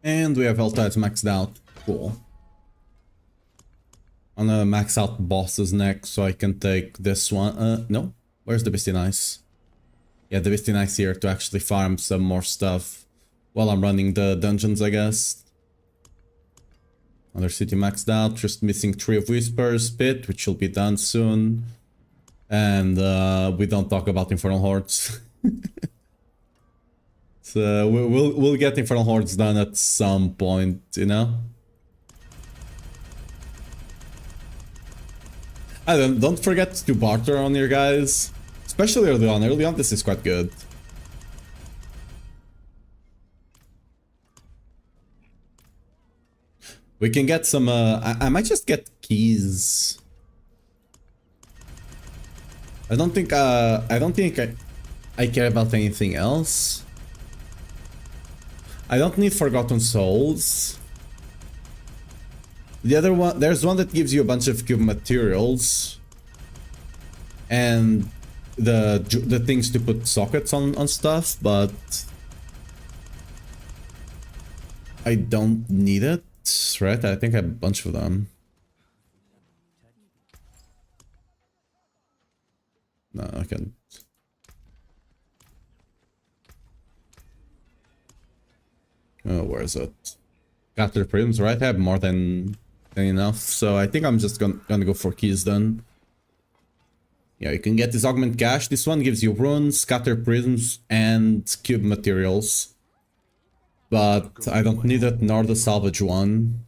And we have health tides maxed out. Cool. I'm gonna max out bosses next so I can take this one. No. Where's the Beastie Nice? Yeah, the Beastie Nice here to actually farm some more stuff while I'm running the dungeons, I guess. Another city maxed out, just missing Tree of Whispers, Pit, which will be done soon. And we don't talk about Infernal Hordes. So we'll get Infernal Hordes done at some point, you know? Don't forget to barter on your guys. Especially early on. Early on this is quite good. We can get some, I might just get keys. I don't think I care about anything else. I don't need Forgotten Souls. The other one, there's one that gives you a bunch of cube materials. And the things to put sockets on stuff, but I don't need it. Right, I think I have a bunch of them. No, I can't. Oh, where is it? Got the prisms, right? I have more than enough, so I think I'm just gonna go for keys then. Yeah, you can get this augment cache. This one gives you runes, scatter prisms, and cube materials. But I don't need it, nor the salvage one.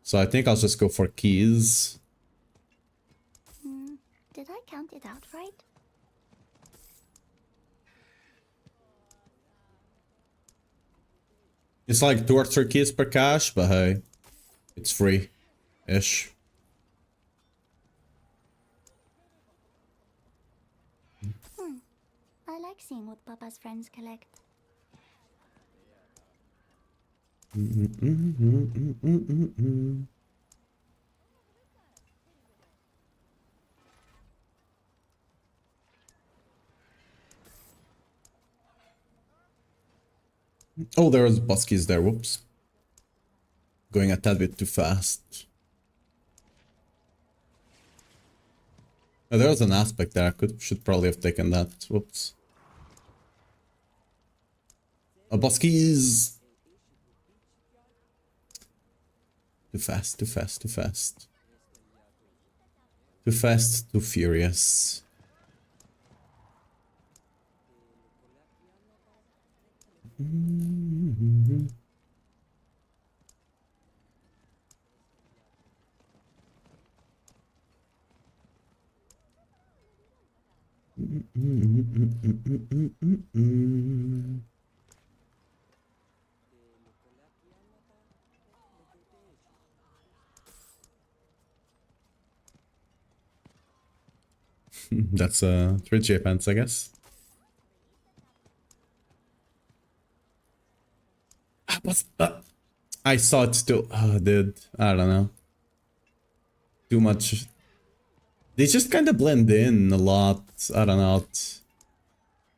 So I think I'll just go for keys. Did I count it out right? It's like 2 or 3 keys per cache, but hey, it's free-ish. I like seeing what Papa's friends collect. Oh, there's buskies there, whoops. Going a tad bit too fast. Oh, there was an aspect there, should probably have taken that, whoops. Buskies! Too fast, too fast, too fast. Too fast, too furious. That's 3J pants, I guess. What's that? I saw it still. Dude, I don't know. Too much. They just kind of blend in a lot. I don't know.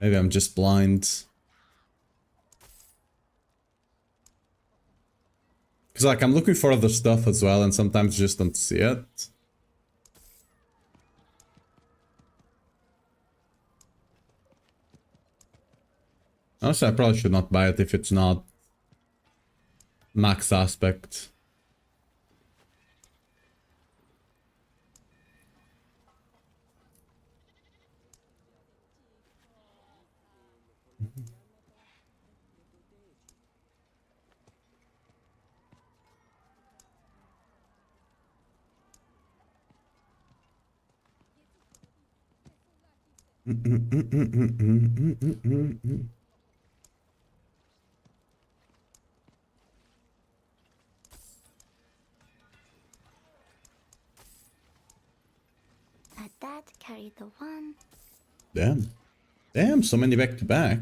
Maybe I'm just blind. Because like I'm looking for other stuff as well and sometimes just don't see it. Honestly, I probably should not buy it if it's not max aspect. Let that carry the one. Damn. Damn, so many back to back.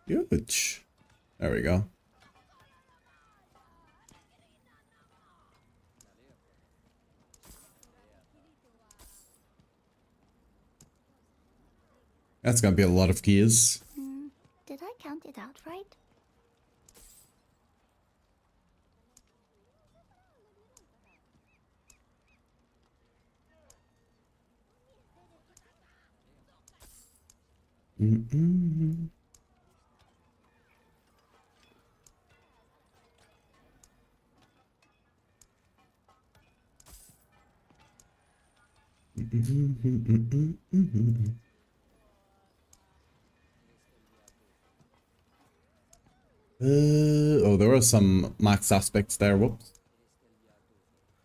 Huge. There we go. That's gonna be a lot of keys. Did I count it out right? Oh, there were some max aspects there. Whoops.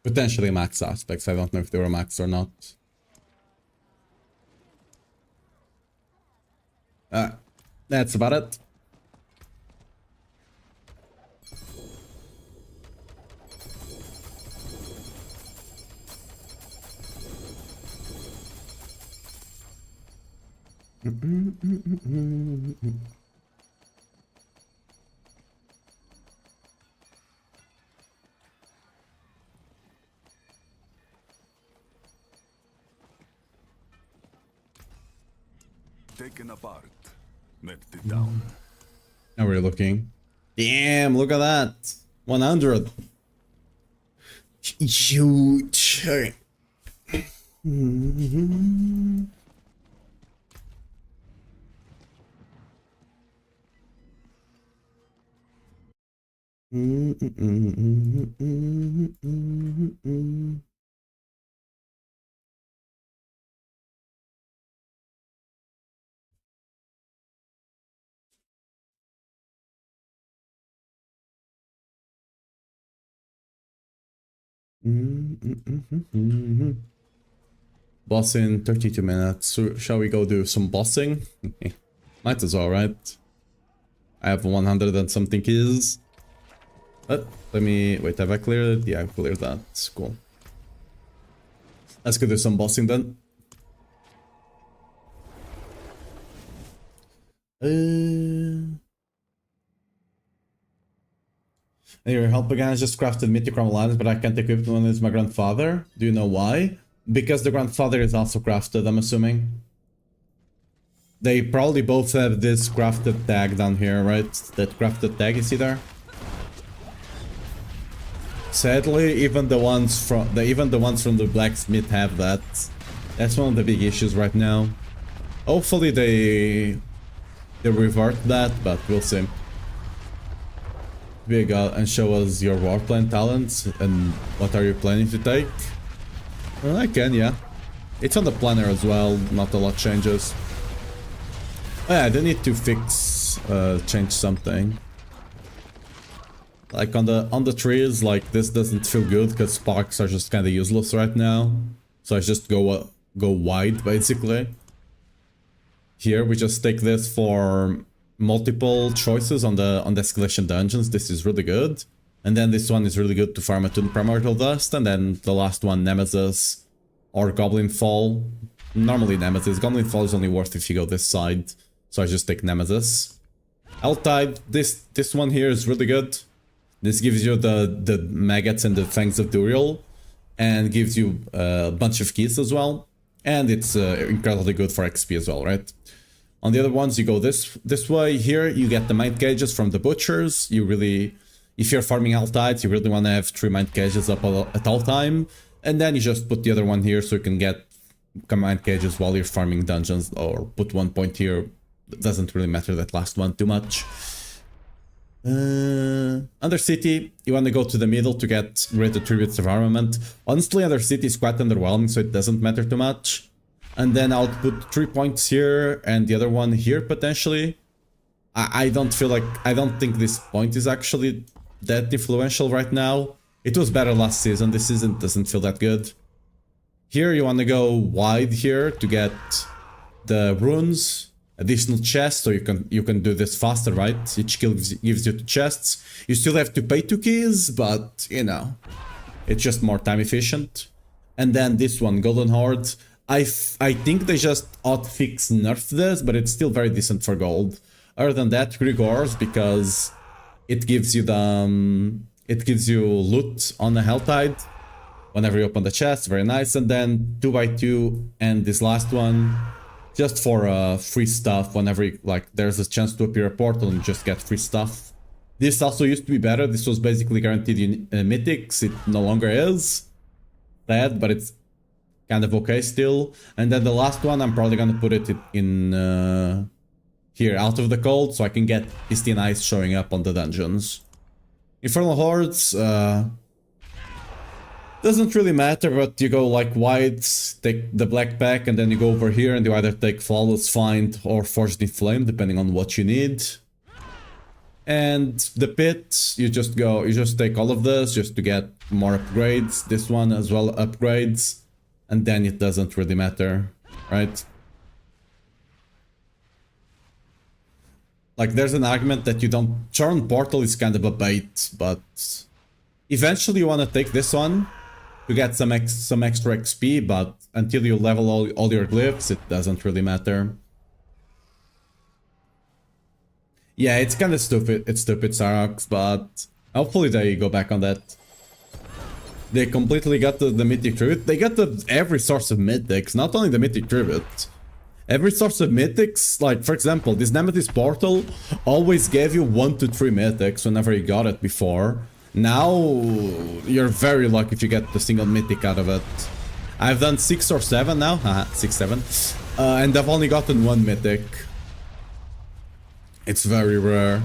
Potentially max aspects. I don't know if they were max or not. That's about it. Taken apart, melted down. Now we're looking. Damn, look at that. 100. Huge. Okay. Boss in 32 minutes. So shall we go do some bossing? Might as well, right? I have 100 and something keys. But let me wait. Have I cleared it? Yeah, I've cleared that. Cool. Let's go do some bossing then. Your help again. I just crafted Mythicron lines, but I can't equip one as my grandfather. Do you know why? Because the grandfather is also crafted, I'm assuming. They probably both have this crafted tag down here, right? That crafted tag, you see there? Sadly, even the ones from the blacksmith have that. That's one of the big issues right now. Hopefully they revert that, but we'll see. Be a god and show us your warplane talents and what are you planning to take? Well, I can, yeah. It's on the planner as well, not a lot changes. Oh, yeah, they need to change something. Like on the trees, like this doesn't feel good because sparks are just kind of useless right now. So I just go wide basically. Here we just take this for multiple choices on the escalation dungeons. This is really good. And then this one is really good to farm a primordial dust, and then the last one, Nemesis or Goblin Fall. Normally Nemesis. Goblin Fall is only worth if you go this side. So I just take Nemesis. L-Tide, this one here is really good. This gives you the maggots and the fangs of Duriel, and gives you a bunch of keys as well. And it's incredibly good for XP as well, right? On the other ones, you go this way. Here, you get the mind cages from the butchers. You really, if you're farming L-Tides, you really want to have 3 mind cages up at all time. And then you just put the other one here so you can get mind cages while you're farming dungeons, or put 1 point here. It doesn't really matter, that last one too much. Undercity, you want to go to the middle to get great attributes of armament. Honestly, Undercity is quite underwhelming, so it doesn't matter too much. And then I'll put 3 points here and the other one here potentially. I don't think this point is actually that influential right now. It was better last season. This season doesn't feel that good. Here you want to go wide here to get the runes, additional chests, so you can do this faster, right? Each kill gives you 2 chests. You still have to pay 2 keys, but you know, it's just more time efficient. And then this one, Golden Horde. I think they just hotfix nerfed this, but it's still very decent for gold. Other than that, Grigors, because it gives you it gives you loot on the Helltide whenever you open the chest, very nice. And then 2x2 and this last one, just for free stuff whenever like there's a chance to appear a portal and just get free stuff. This also used to be better. This was basically guaranteed in mythics. It no longer is. Bad, but it's kind of okay still. And then the last one, I'm probably gonna put it in here, Out of the Cold, so I can get Pristine Ice showing up on the dungeons. Infernal Hordes, doesn't really matter, but you go like white, take the black pack, and then you go over here and you either take Flawless Find or Forged in Flame, depending on what you need. And the pit, you just take all of this just to get more upgrades. This one as well, upgrades. And then it doesn't really matter, right? Like, there's an argument that you don't... Charm Portal is kind of a bait, but... Eventually you want to take this one to get some extra XP, but until you level all your glyphs, it doesn't really matter. Yeah, it's kind of stupid. It's stupid, Sarox, but hopefully they go back on that. They completely got the Mythic Tribute. They got every source of Mythics, not only the Mythic Tribute. Every source of Mythics, like for example, this Nemesis Portal always gave you 1 to 3 Mythics whenever you got it before. Now, you're very lucky if you get the single Mythic out of it. I've done 6 or 7 now, 6, 7, and I've only gotten 1 Mythic. It's very rare.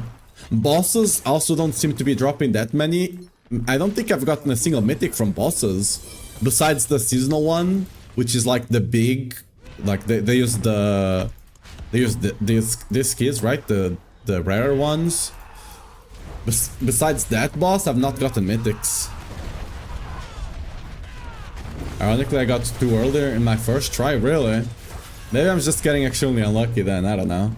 Bosses also don't seem to be dropping that many. I don't think I've gotten a single Mythic from bosses. Besides the seasonal one, which is like the big... Like they use these keys, right? The rarer ones. Besides that boss, I've not gotten Mythics. Ironically, I got 2 earlier in my first try, really. Maybe I'm just getting extremely unlucky then, I don't know.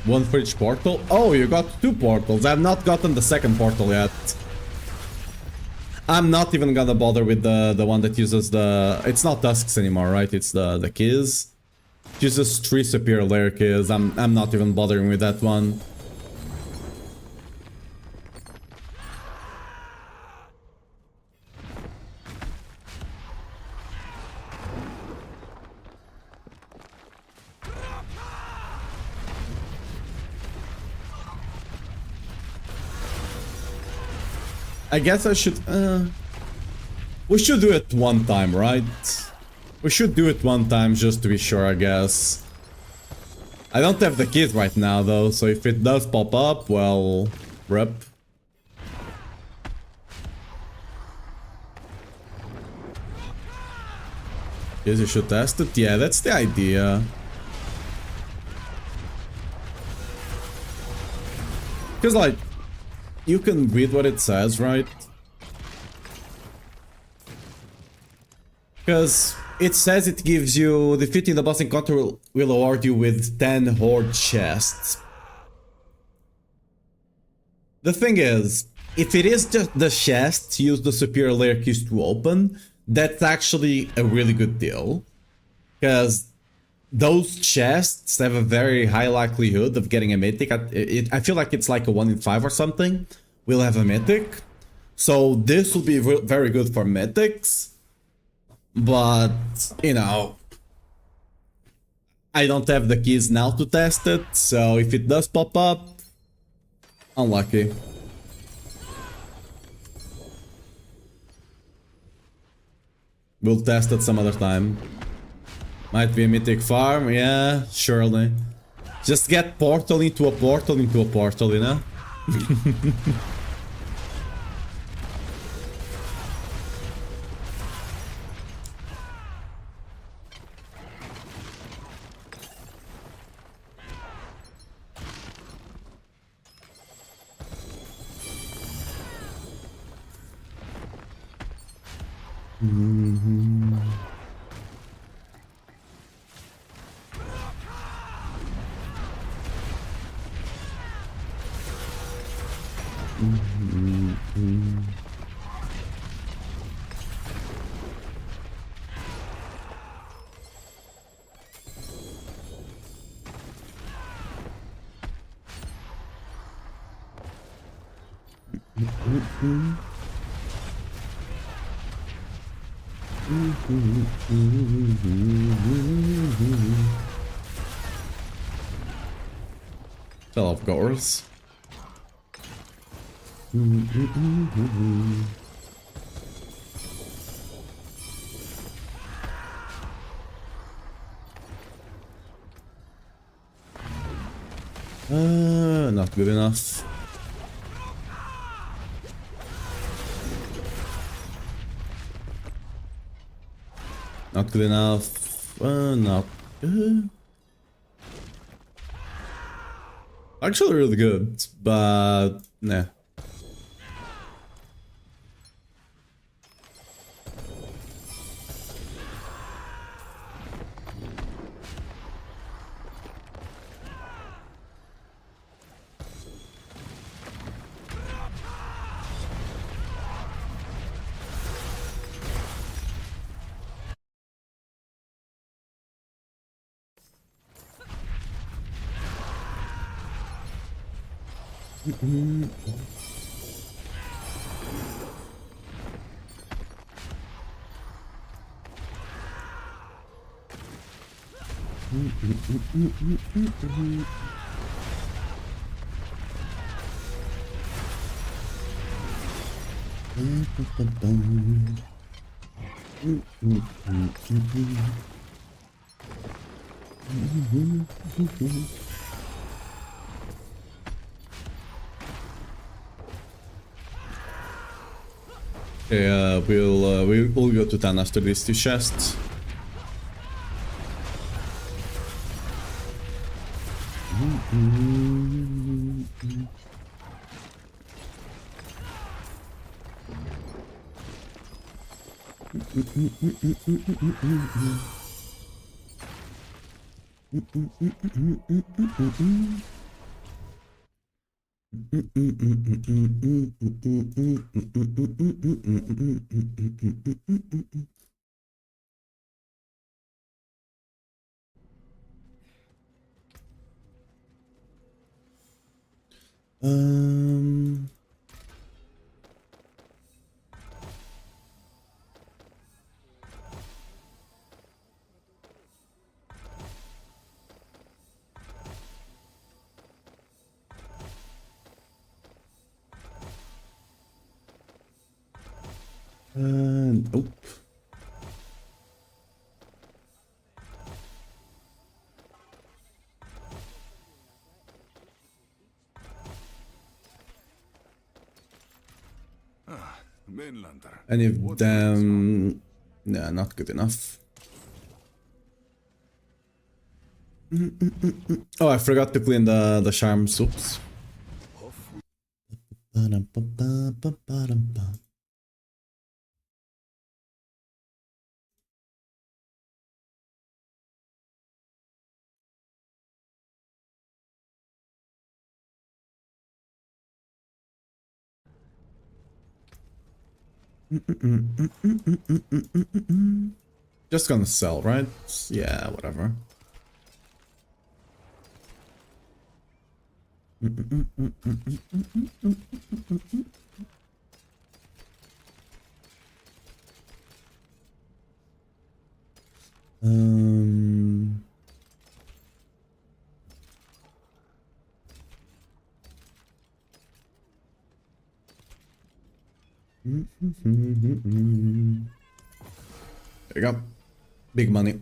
One for each portal? Oh, you got 2 portals. I've not gotten the second portal yet. I'm not even gonna bother with the one that uses the... It's not Tusks anymore, right? It's the keys. It uses 3 superior layer keys. I'm not even bothering with that one. I guess I should... we should do it one time, right? We should do it one time just to be sure, I guess. I don't have the keys right now, though, so if it does pop up, well... Rip. Guess you should test it? Yeah, that's the idea. Because, like... You can read what it says, right? Because it says it gives you... Defeating the boss encounter will award you with 10 horde chests. The thing is, if it is just the chests use the superior layer keys to open, that's actually a really good deal. Because those chests have a very high likelihood of getting a mythic. I feel like it's like a 1 in 5 or something. We'll have a mythic. So this will be very good for mythics. But, you know, I don't have the keys now to test it, so if it does pop up, unlucky. We'll test it some other time. Might be a mythic farm, yeah, surely. Just get portal into a portal into a portal, you know? Tell of course. Not good enough. Not good enough. Not good. Actually really good, but nah. Okay, we'll go to 10 after these two chests. Nope. Mainlander. Any of them... Nah, not good enough. Oh, I forgot to clean the charm soups. Just gonna sell, right? Yeah, whatever. There you go. Big money.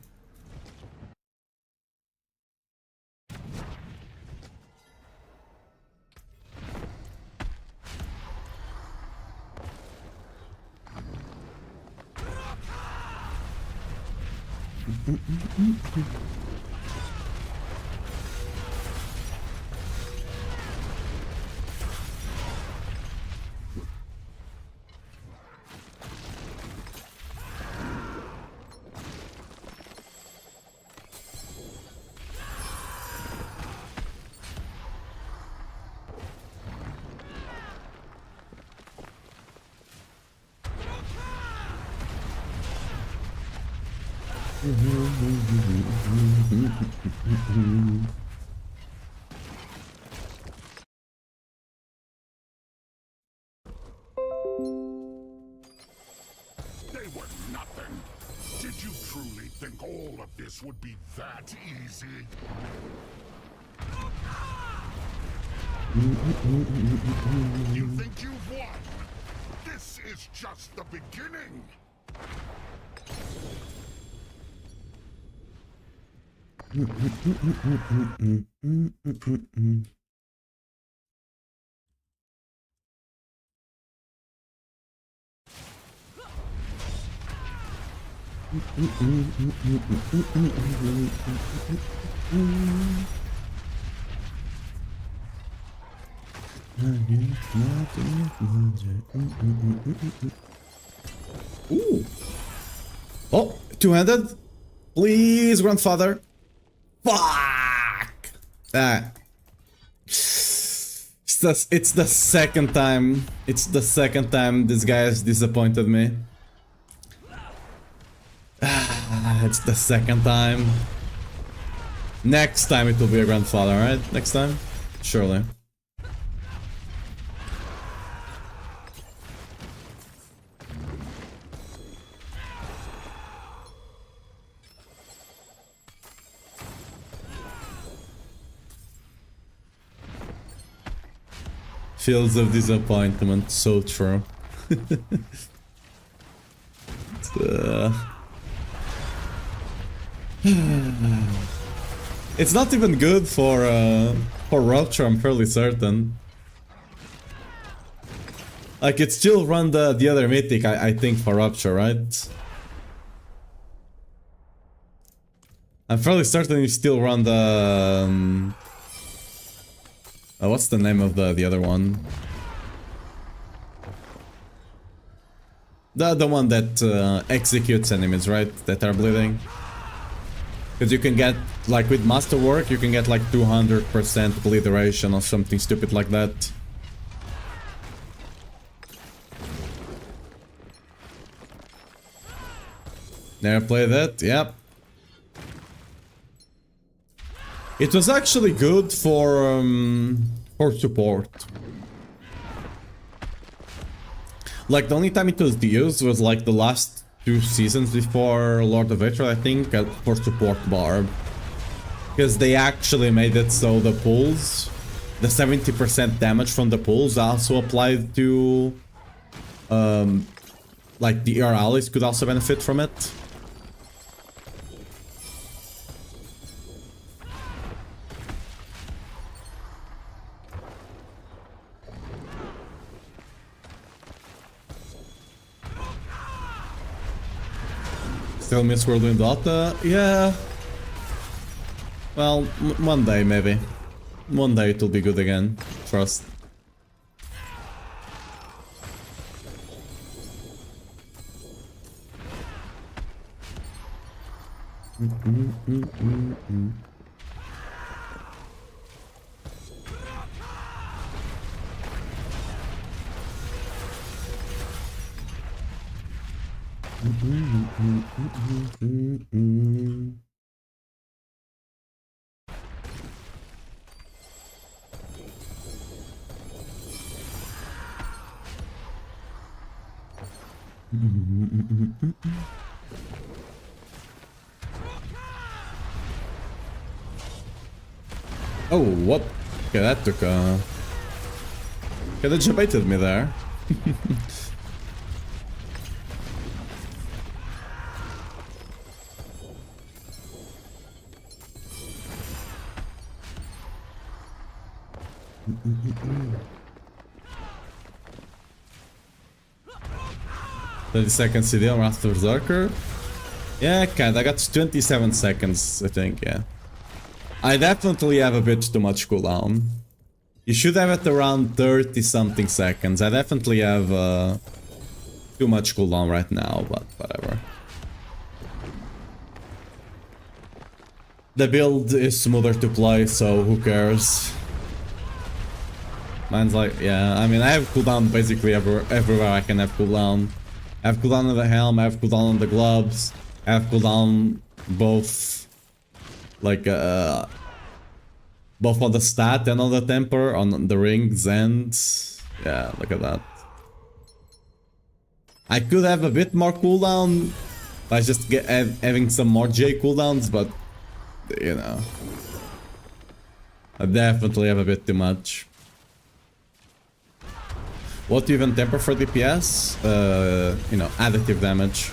They were nothing. Did you truly think all of this would be that easy? You think you've won? This is just the beginning. Ooh. Oh, two-handed? Please, grandfather. Fuck! It's the second time. It's the second time this guy has disappointed me. It's the second time. Next time it will be a grandfather, right? Next time? Surely. Fields of disappointment, so true. It's not even good for Rupture, I'm fairly certain. Like, it still run the other mythic, I think, for Rupture, right? I'm fairly certain you still run the... what's the name of the other one? The one that executes enemies, right? That are bleeding. Because you can get, like with Masterwork, you can get like 200% bleed duration or something stupid like that. Never played that? Yep. It was actually good for support. Like, the only time it was used was like the last 2 seasons before Lord of Hatred, I think, for support Barb. Because they actually made it so the pulls, the 70% damage from the pulls also applied to... like, the ER allies could also benefit from it. Still miss Whirlwind Dota? Yeah. Well, one day maybe. One day it'll be good again. Trust. Oh, what? Okay, that took Okay, that baited me there. seconds CDL Wrath of Berserker. Yeah, kinda. I got 27 seconds, I think, yeah. I definitely have a bit too much cooldown. You should have it around 30 something seconds. I definitely have too much cooldown right now, but whatever. The build is smoother to play, so who cares? Mine's like, yeah, I mean, I have cooldown basically everywhere I can have cooldown. I have cooldown on the helm, I have cooldown on the gloves, I have cooldown both, like, both on the stat and on the temper, on the rings, and yeah, look at that. I could have a bit more cooldown by just having some more J cooldowns, but you know, I definitely have a bit too much. What even temper for DPS? You know, additive damage.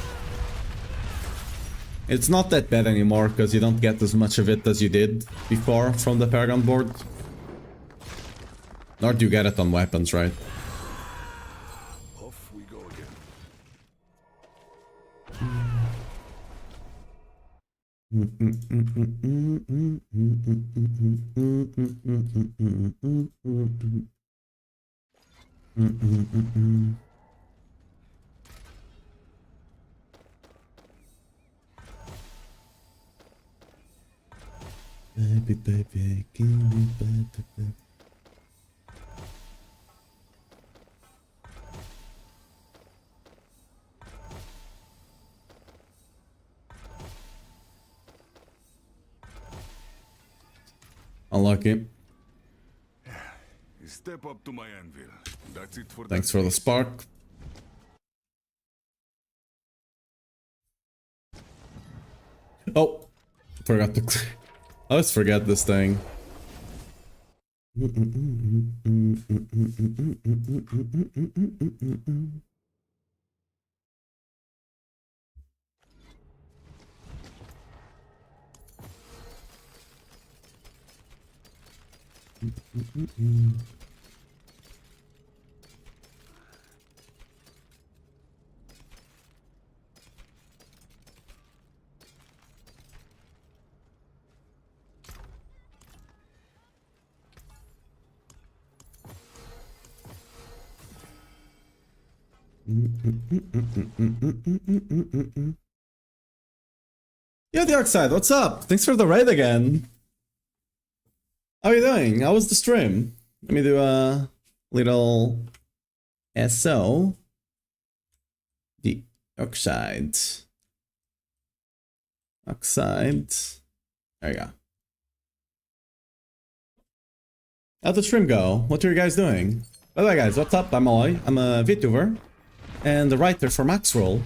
It's not that bad anymore because you don't get as much of it as you did before from the Paragon board. Nor do you get it on weapons, right? Off we go again. Baby, baby, give me baby. Unlucky. Step up to my anvil. That's it for Thanks that for the piece. spark. Oh, forgot to. I always forget this thing. Yo, the Arkside, what's up? Thanks for the raid again. How are you doing? How was the stream? Let me do a little SO. The Oxide. Oxide. There you go. How'd the stream go? What are you guys doing? By the way, guys, what's up? I'm Aloy. I'm a VTuber and the writer for Maxroll,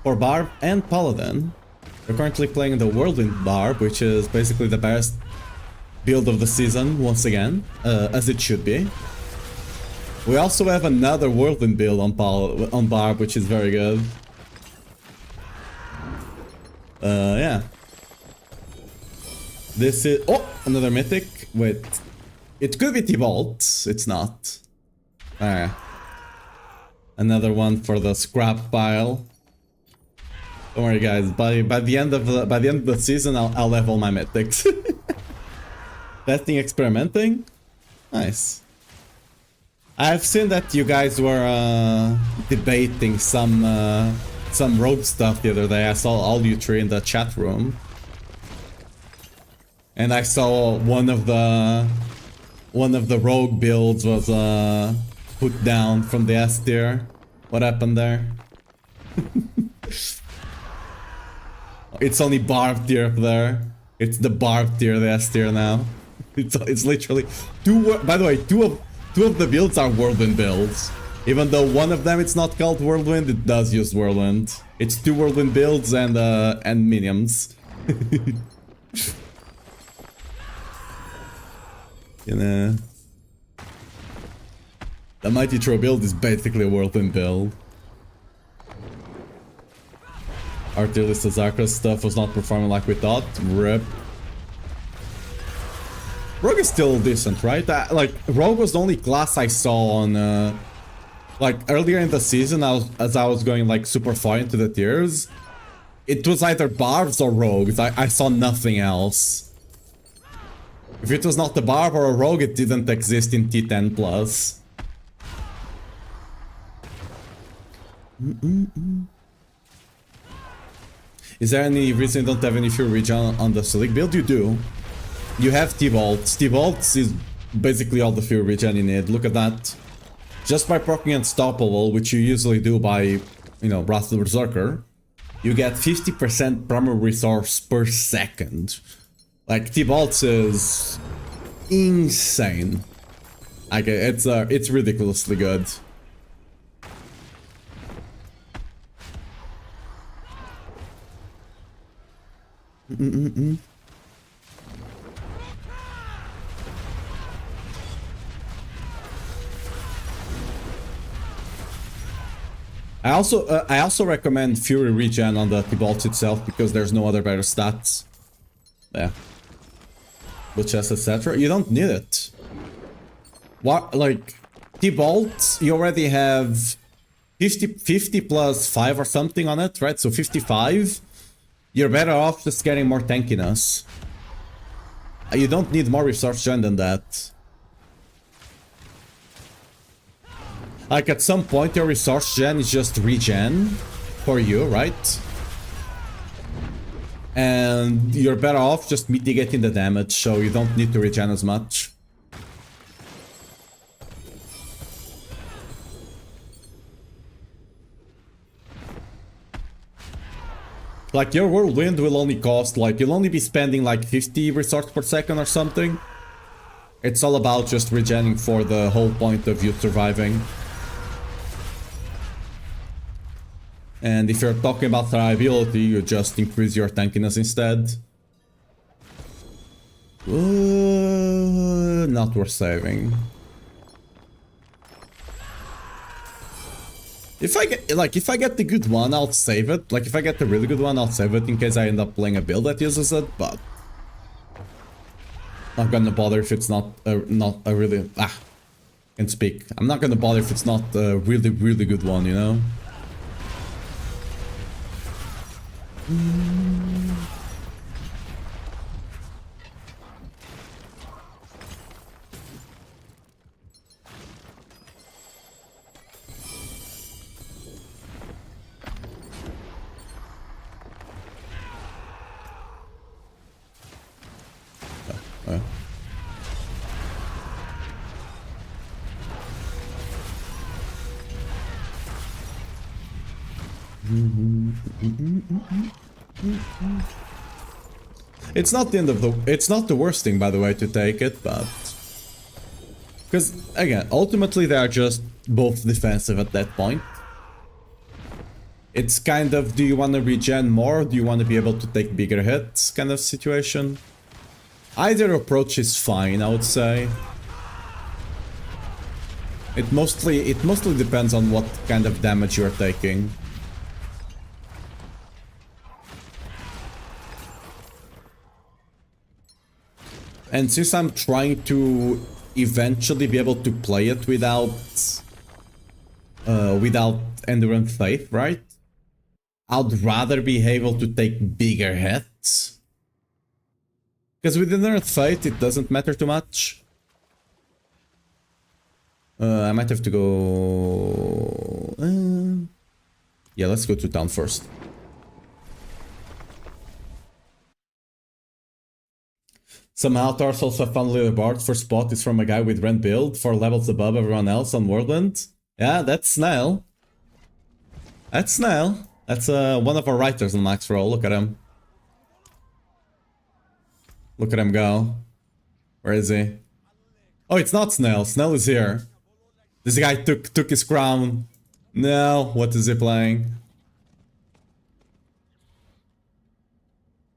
for Barb and Paladin. We're currently playing the Whirlwind Barb, which is basically the best build of the season, once again, as it should be. We also have another Whirlwind build on Barb, which is very good. Yeah. This is... Oh! Another Mythic. Wait. It could be T12. It's not. Another one for the scrap pile. Don't worry, guys. By the end of the season, I'll have all my mythics. Testing, experimenting. Nice. I've seen that you guys were debating some rogue stuff the other day. I saw all you three in the chat room, and I saw one of the rogue builds was put down from the S tier. What happened there? It's only Barb tier up there. It's the Barb tier, the S tier now. It's literally two. By the way, two of the builds are Whirlwind builds. Even though one of them it's not called Whirlwind, it does use Whirlwind. It's two Whirlwind builds and minions. You know, the Mighty Throw build is basically a Whirlwind build. Artillist Zakra stuff was not performing like we thought. RIP. Rogue is still decent, right? Like, Rogue was the only class I saw on, like, earlier in the season, as I was going, like, super far into the tiers. It was either Barbs or Rogues. I saw nothing else. If it was not the Barb or a Rogue, it didn't exist in T10 plus. Is there any reason you don't have any Fury Regen on the Slick build? You do. You have T-Volts. T-Volts is basically all the Fury Regen you need. Look at that. Just by proccing Unstoppable, which you usually do by, you know, Wrath of the Berserker, you get 50% primary resource per second. Like, T-Volts is insane. Like, it's ridiculously good. I also recommend Fury Regen on the T-Bolts itself because there's no other better stats. Yeah. With chest, etc. You don't need it. What, like, T-Bolts, you already have 50 plus 5 or something on it, right? So 55. You're better off just getting more tankiness. You don't need more resource gen than that. Like, at some point your resource gen is just regen for you, right? And you're better off just mitigating the damage, so you don't need to regen as much. Like, your Whirlwind will only cost, like, you'll only be spending like 50 resource per second or something. It's all about just regenning for the whole point of you surviving. And if you're talking about survivability, you just increase your tankiness instead. Not worth saving. If I get the good one, I'll save it. Like, if I get the really good one, I'll save it in case I end up playing a build that uses it, but not gonna bother if it's not a really... Can't speak. I'm not gonna bother if it's not a really, really good one, you know? It's not the end of the... It's not the worst thing, by the way, to take it, but... Because, again, ultimately they are just both defensive at that point. It's kind of, do you want to regen more, or do you want to be able to take bigger hits kind of situation? Either approach is fine, I would say. It mostly depends on what kind of damage you're taking. And since I'm trying to eventually be able to play it without Endurance Faith, right? I'd rather be able to take bigger hits. Because with Endurance Faith, it doesn't matter too much. I might have to go... yeah, let's go to town first. Somehow Tars also found leaderboard. First spot is from a guy with Rend build, 4 levels above everyone else on Whirlwind. Yeah, that's Snail. That's Snail. That's one of our writers on Max Roll. Look at him. Look at him go. Where is he? Oh, it's not Snail. Snail is here. This guy took his crown. No, what is he playing?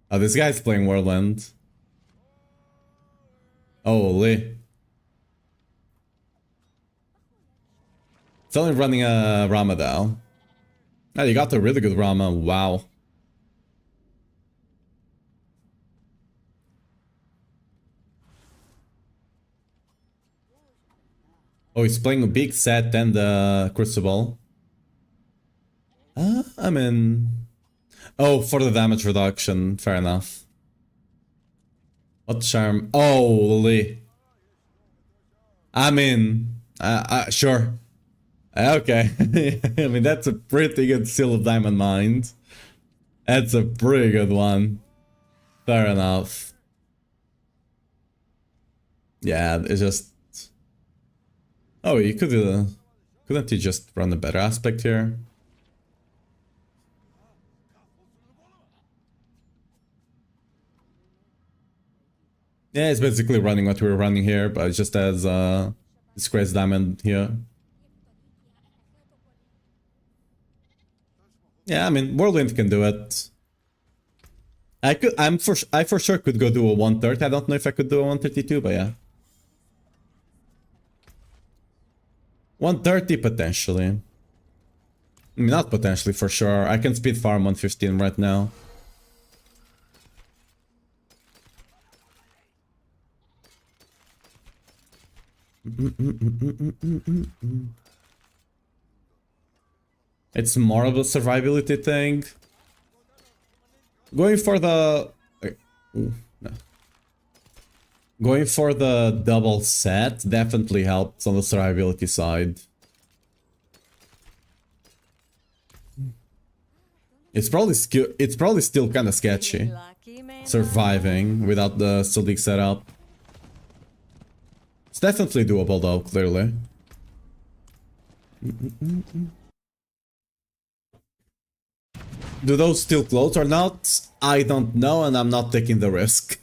Oh, this guy's playing Whirlwind. Holy. It's only running a Ramadal. Oh, you got a really good Rama. Wow. Oh, he's playing a big set and the Crucible. I mean... Oh, for the damage reduction. Fair enough. What charm? Oh, Lee. I mean... sure. Okay. I mean, that's a pretty good Seal of Diamond Mind. That's a pretty good one. Fair enough. Yeah, it's just... Oh, you could couldn't you just run a better aspect here? Yeah, it's basically running what we were running here, but it just has Disgrace Diamond here. Yeah, I mean, Whirlwind can do it. I for sure could go do a 130. I don't know if I could do a 132, but yeah. 130 potentially. I mean, not potentially, for sure. I can speed farm 115 right now. It's more of a survivability thing. Going for the... Ooh, no. Going for the double set definitely helps on the survivability side. It's probably still kind of sketchy surviving without the Sodic setup. It's definitely doable though, clearly. Do those still close or not? I don't know, and I'm not taking the risk.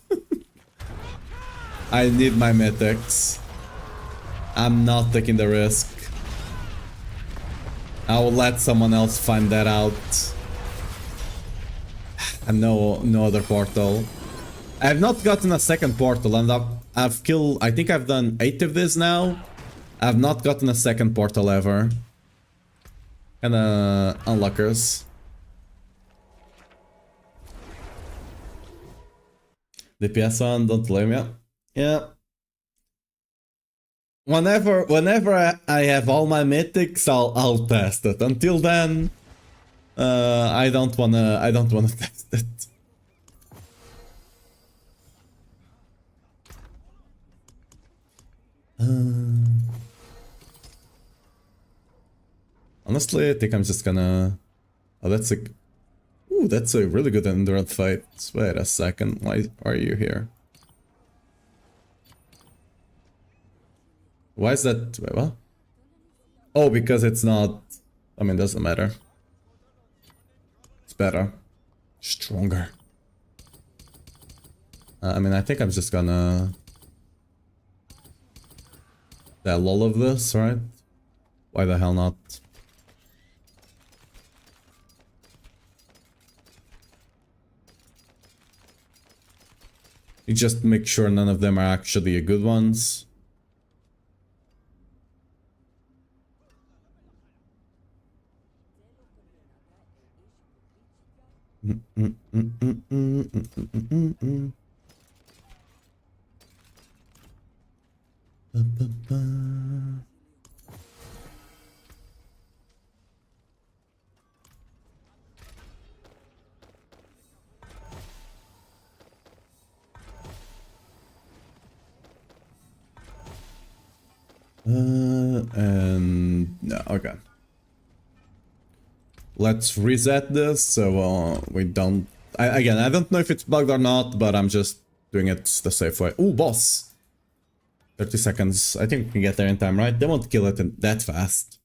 I need my mythics. I'm not taking the risk. I will let someone else find that out. And no other portal. I have not gotten a second portal, and I've killed... I think I've done 8 of this now. I've not gotten a second portal ever. Kinda unluckers. DPS on, don't blame me. Yeah. Whenever I have all my mythics, I'll test it. Until then, I don't wanna test it. Honestly, I think I'm just gonna... Oh, that's a... Ooh, that's a really good endurance fight. Wait a second, why are you here? Why is that... Wait, what? Oh, because it's not... I mean, doesn't matter. It's better. Stronger. I mean, I think I'm just gonna... Sell all of this, right? Why the hell not? You just make sure none of them are actually good ones. And no, okay. Let's reset this so we don't... Again, I don't know if it's bugged or not, but I'm just doing it the safe way. Ooh, boss! 30 seconds. I think we can get there in time, right? They won't kill it that fast.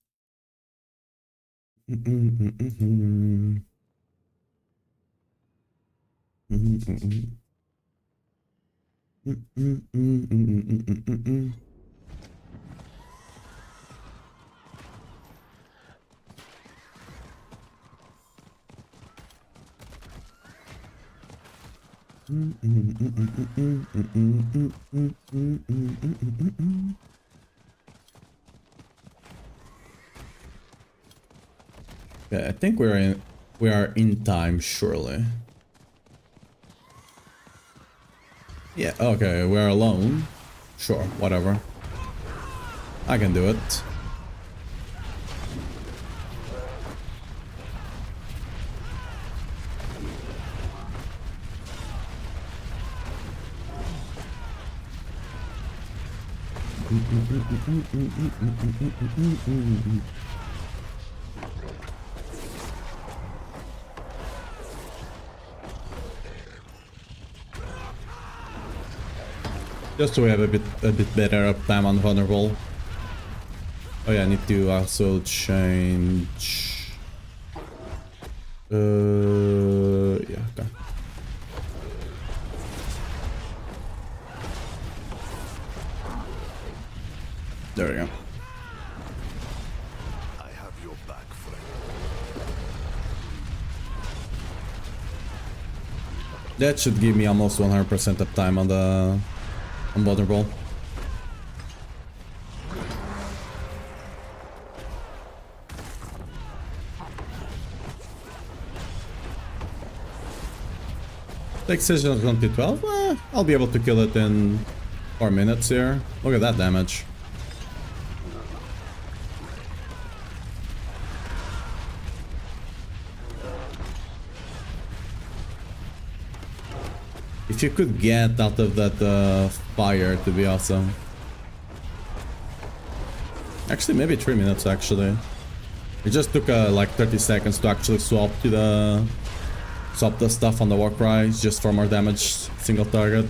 Yeah, I think we are in time, surely. Yeah, okay, we're alone. Sure, whatever. I can do it. Just so we have a bit better uptime on vulnerable. Oh yeah, I need to also change. Yeah, okay. There we go. I have your back, friend. That should give me almost 100% uptime on the vulnerable. Take decisions on T12? I'll be able to kill it in 4 minutes here. Look at that damage. If you could get out of that fire, to be awesome. Actually, maybe 3 minutes, actually. It just took like 30 seconds to actually swap the stuff on the Warcry, just for more damage, single target.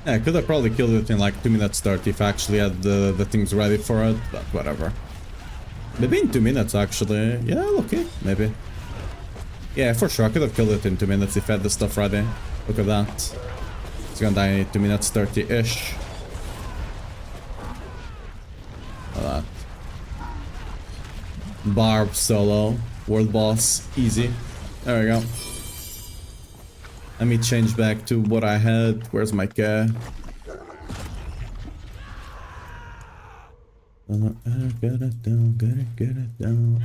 Yeah, I could have probably killed it in like 2 minutes 30 if I actually had the things ready for it, but whatever. Maybe in 2 minutes actually. Yeah, okay, maybe. Yeah, for sure, I could have killed it in 2 minutes if I had the stuff ready. Look at that. It's gonna die in 2 minutes 30-ish. Look at that. Barb solo. World boss. Easy. There we go. Let me change back to what I had. Where's my car? Get it down, get it down,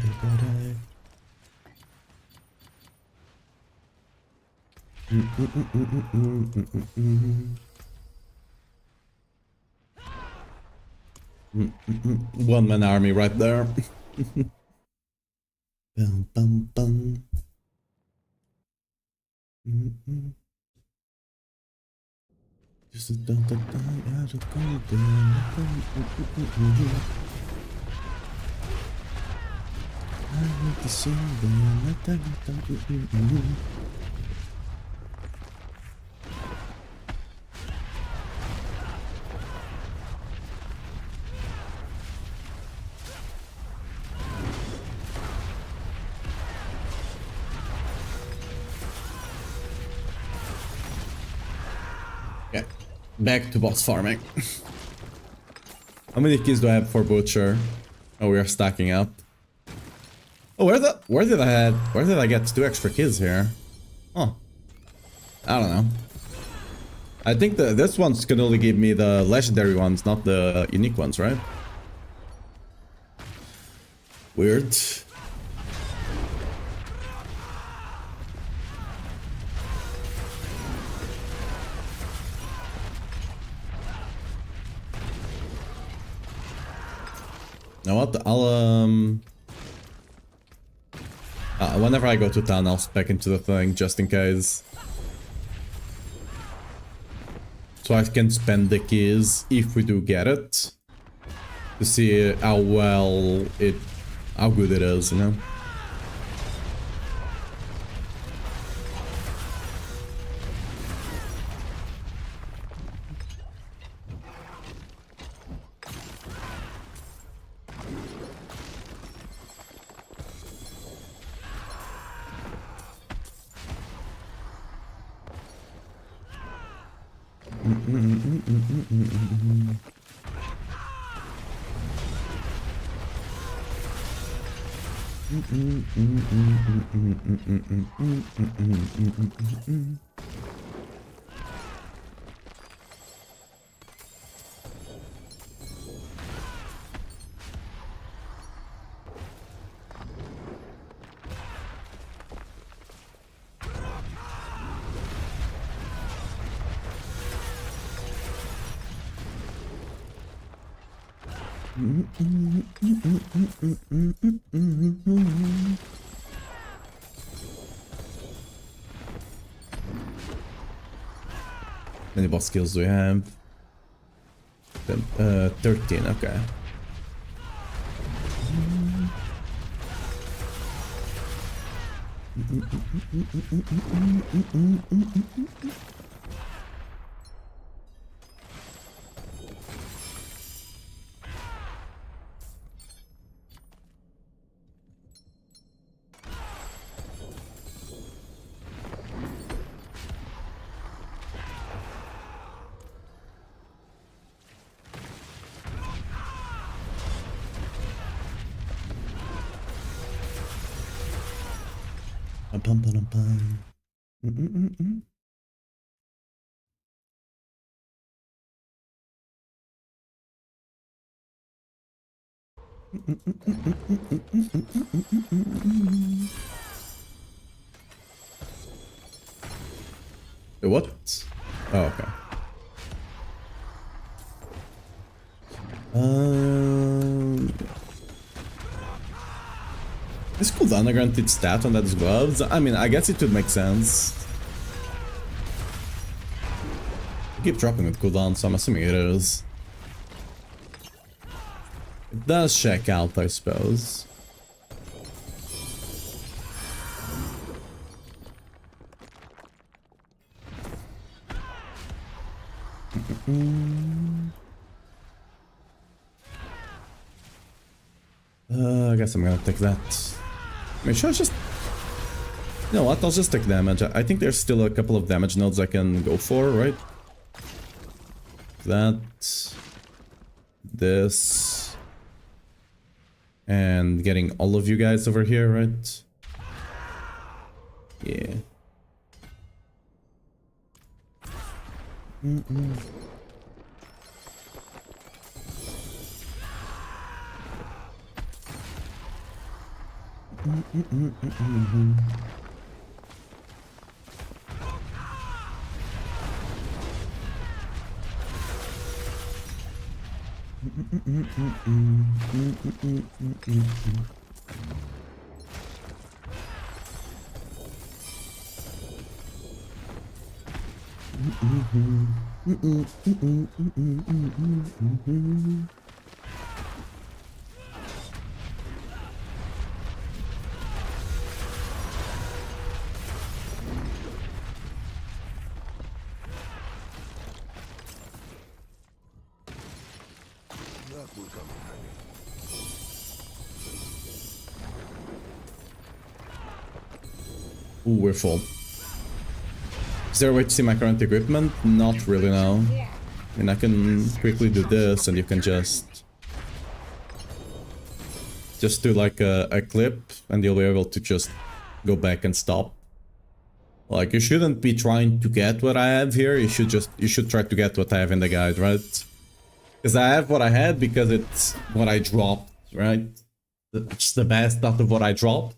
One man army right there. Bum, bum, bum. Just don't die out of golden. I need to sing them. Okay, back to boss farming. How many kills do I have for Butcher? Oh, we are stacking up. Oh, where did I get 2 extra kills here? Oh, I don't know. I think this one's can only give me the legendary ones, not the unique ones, right? Weird. You know what? I'll whenever I go to town, I'll spec into the thing just in case, so I can spend the keys if we do get it, to see how good it is, you know. Many boss skills do we have? 13, okay. Bum, bum, bum. What? Oh, okay. Is cooldown a granted stat on that gloves? I mean, I guess it would make sense. Keep dropping with cooldown, so I'm assuming it is. It does check out, I suppose. I guess I'm gonna take that. I mean, should I just... You know what, I'll just take damage. I think there's still a couple of damage nodes I can go for, right? That... This... And getting all of you guys over here, right? Yeah. Ooh, we're full. Is there a way to see my current equipment? Not really, no. I mean, I can quickly do this and you can just do like a clip and you'll be able to just go back and stop. Like, you shouldn't be trying to get what I have here, you should try to get what I have in the guide, right? Because I have what I had because it's what I dropped, right? It's the best out of what I dropped.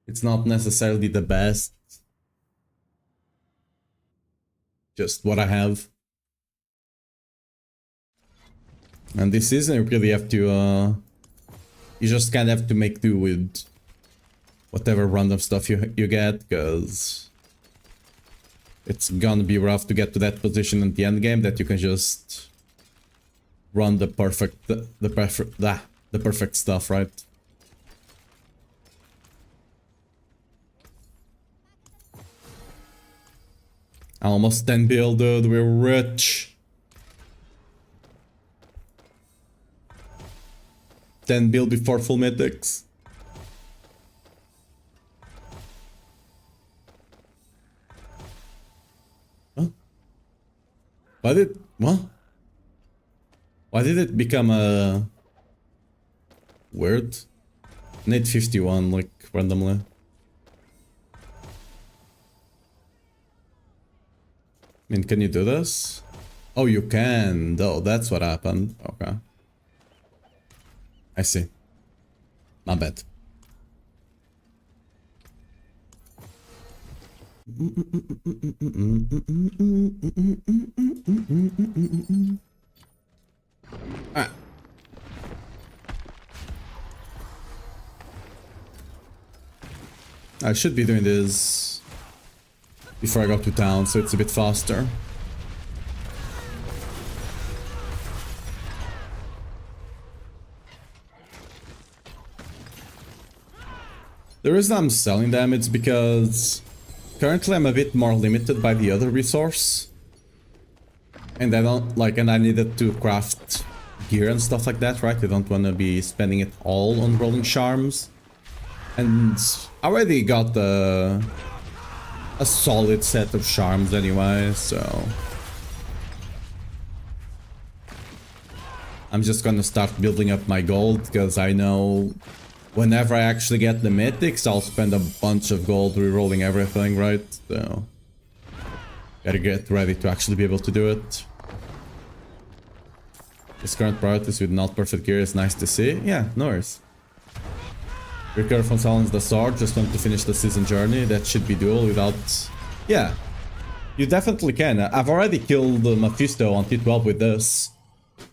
It's not necessarily the best. Just what I have. And this season you really have to, you just kind of have to make do with whatever random stuff you get, because it's gonna be rough to get to that position in the end game that you can just run the perfect stuff, right? Almost 10 bill, dude, we're rich. 10 bill before full mythics. Huh? Why did it become a... Weird? Need 51, like, randomly. I mean, can you do this? Oh, you can. Oh, that's what happened. Okay. I see. My bad. Ah. I should be doing this before I go to town, so it's a bit faster. The reason I'm selling them is because currently I'm a bit more limited by the other resource. And I don't like, and I needed to craft gear and stuff like that, right? I don't want to be spending it all on rolling charms. And I already got a solid set of charms anyway, so I'm just gonna start building up my gold, because I know whenever I actually get the mythics, I'll spend a bunch of gold rerolling everything, right? So gotta get ready to actually be able to do it. His current priorities with not perfect gear is nice to see. Yeah, no worries. Recover from Silence the Sword, just want to finish the season journey. That should be doable without... Yeah, you definitely can. I've already killed Mephisto on T12 with this.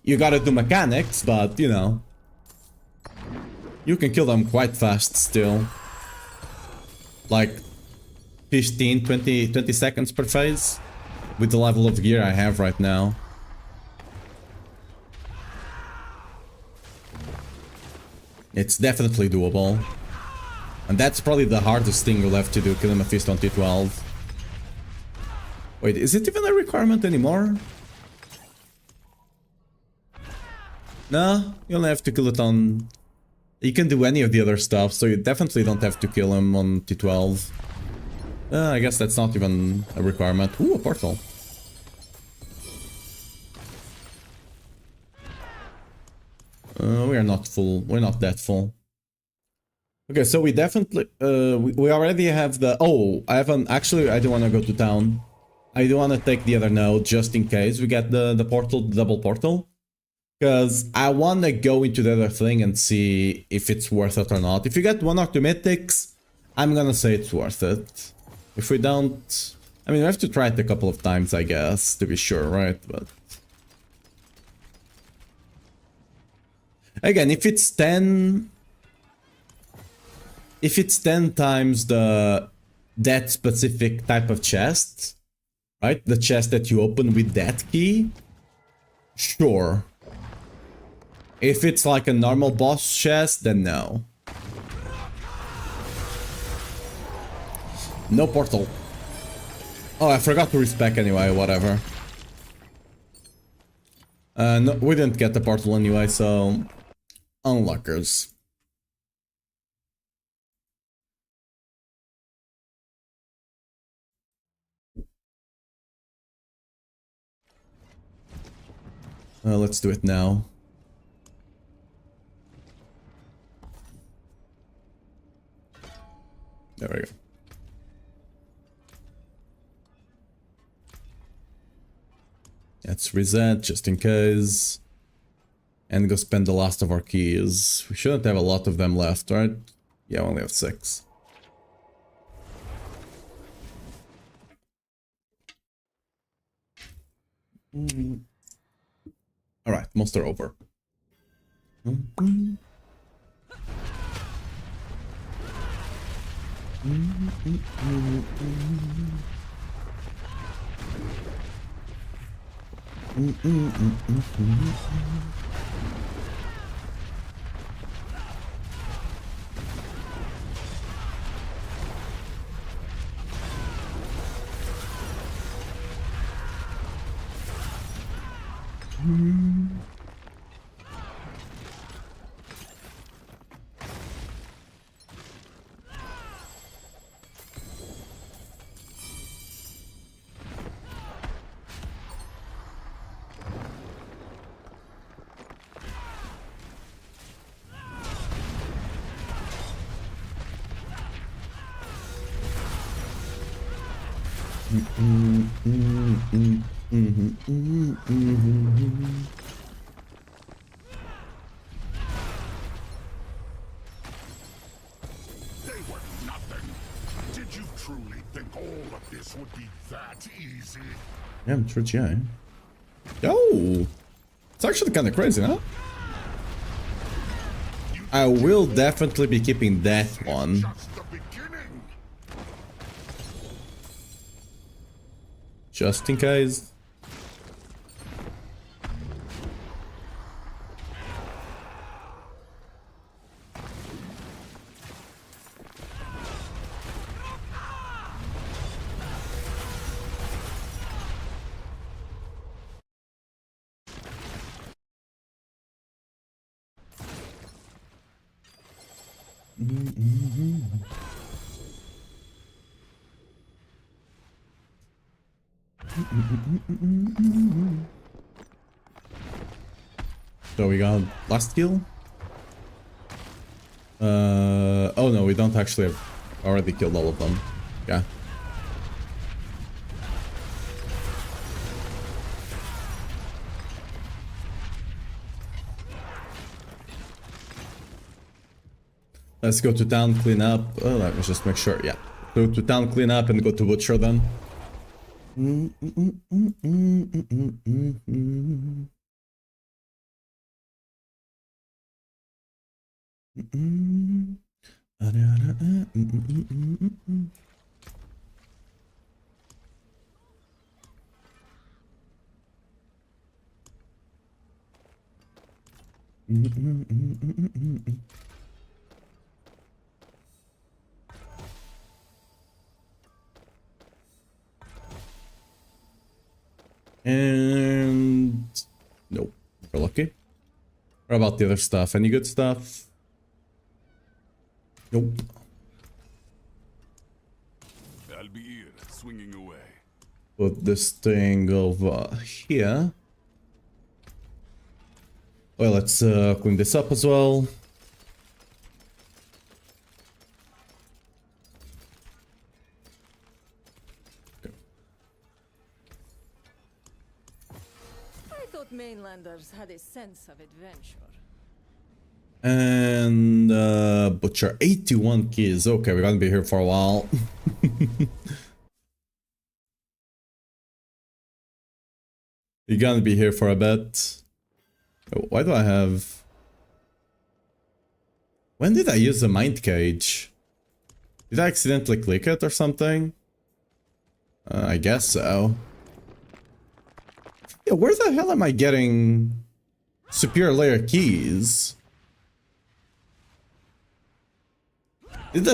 You gotta do mechanics, but, you know, you can kill them quite fast still. Like 15, 20 seconds per phase with the level of gear I have right now. It's definitely doable. And that's probably the hardest thing you'll have to do, killing Mephisto on T12. Wait, is it even a requirement anymore? No, you only have to kill it on... You can do any of the other stuff, so you definitely don't have to kill him on T12. I guess that's not even a requirement. Ooh, a portal. We are not full. We're not that full. Okay, so we definitely... we already have the... Oh, I haven't... Actually, I do want to go to town. I do want to take the other node just in case we get the portal, the double portal. Because I want to go into the other thing and see if it's worth it or not. If you get 1 or 2 mythics, I'm gonna say it's worth it. If we don't... I mean, we have to try it a couple of times, I guess, to be sure, right? But... Again, if it's 10... If it's 10 times that specific type of chest, right? The chest that you open with that key, sure. If it's like a normal boss chest, then no. No portal. Oh, I forgot to respec anyway, whatever. No, we didn't get the portal anyway, so... Unlockers. Let's do it now. There we go. Let's reset just in case. And go spend the last of our keys. We shouldn't have a lot of them left, right? Yeah, we only have 6. Alright, most are over. They were nothing. Did you truly think all of this would be that easy? Yeah, I'm sure, yeah. Yo! It's actually kind of crazy, huh? I will definitely be keeping that one. Just the beginning. Just in case. So we got last kill. Oh no, we don't actually have already killed all of them. Yeah. Let's go to town, clean up. Oh, let me just make sure. Yeah. Go to town, clean up, and go to butcher then. And nope, we're lucky. What about the other stuff? Any good stuff? Nope. I'll be here, swinging away. Put this thing over here. Well, let's clean this up as well. I thought mainlanders had a sense of adventure. And butcher 81 keys. Okay, we're gonna be here for a while. You're gonna be here for a bit. Oh, why do I have... When did I use the mind cage? Did I accidentally click it or something? I guess so. Yeah, where the hell am I getting superior layer keys? Did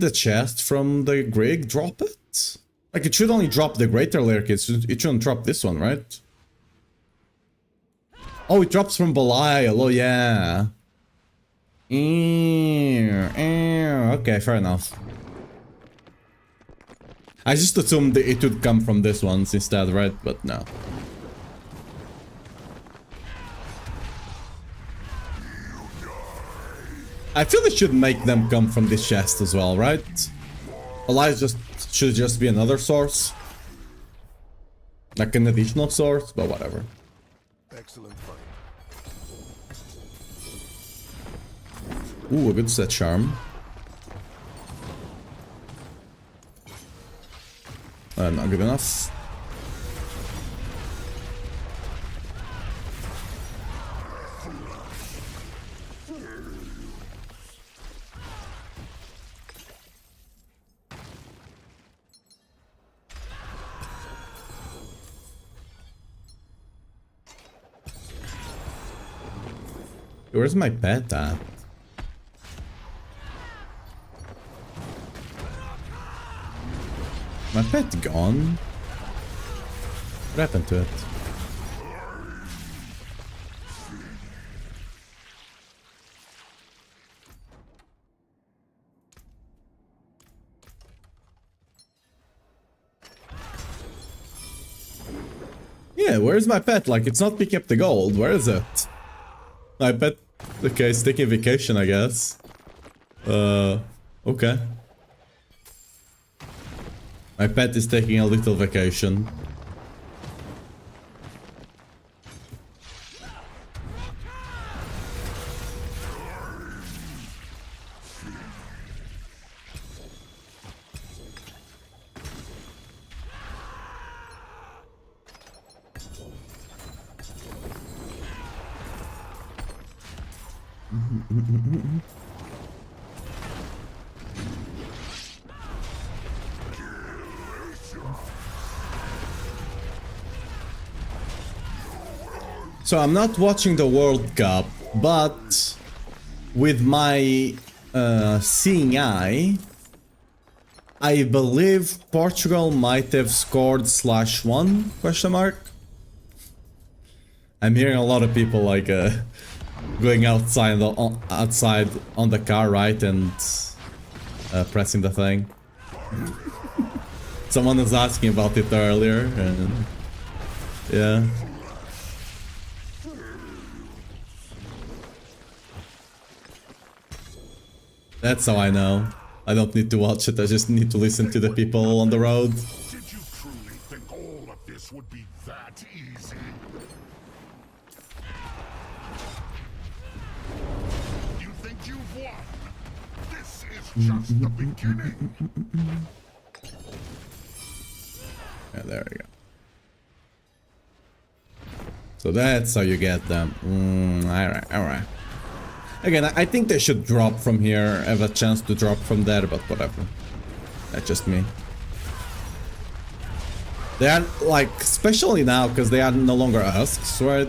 the chest from the Grig drop it? Like, it should only drop the greater layer keys. It shouldn't drop this one, right? Oh, it drops from Belial. Oh, yeah. Okay, fair enough. I just assumed it would come from this ones instead, right? But no. I feel it should make them come from this chest as well, right? Elias should just be another source. Like an additional source, but whatever. Excellent fight. Ooh, a good set charm. Not good enough. Where's my pet at? My pet gone? What happened to it? Yeah, where's my pet? Like, it's not picking up the gold. Where is it? My pet... Okay, it's taking vacation, I guess. Okay. My pet is taking a little vacation. So I'm not watching the World Cup, but with my seeing eye, I believe Portugal might have scored /1 question mark. I'm hearing a lot of people like going outside on the car, right, and pressing the thing. Someone was asking about it earlier, and yeah. That's how I know. I don't need to watch it, I just need to listen to the people on the road. Did you truly think all of this would be that easy? You think you've won? This is just the beginning. Yeah, there we go. So that's how you get them. Alright, alright. Again, I think they should drop from here, have a chance to drop from there, but whatever. That's just me. They are, like, especially now, because they are no longer husks, right?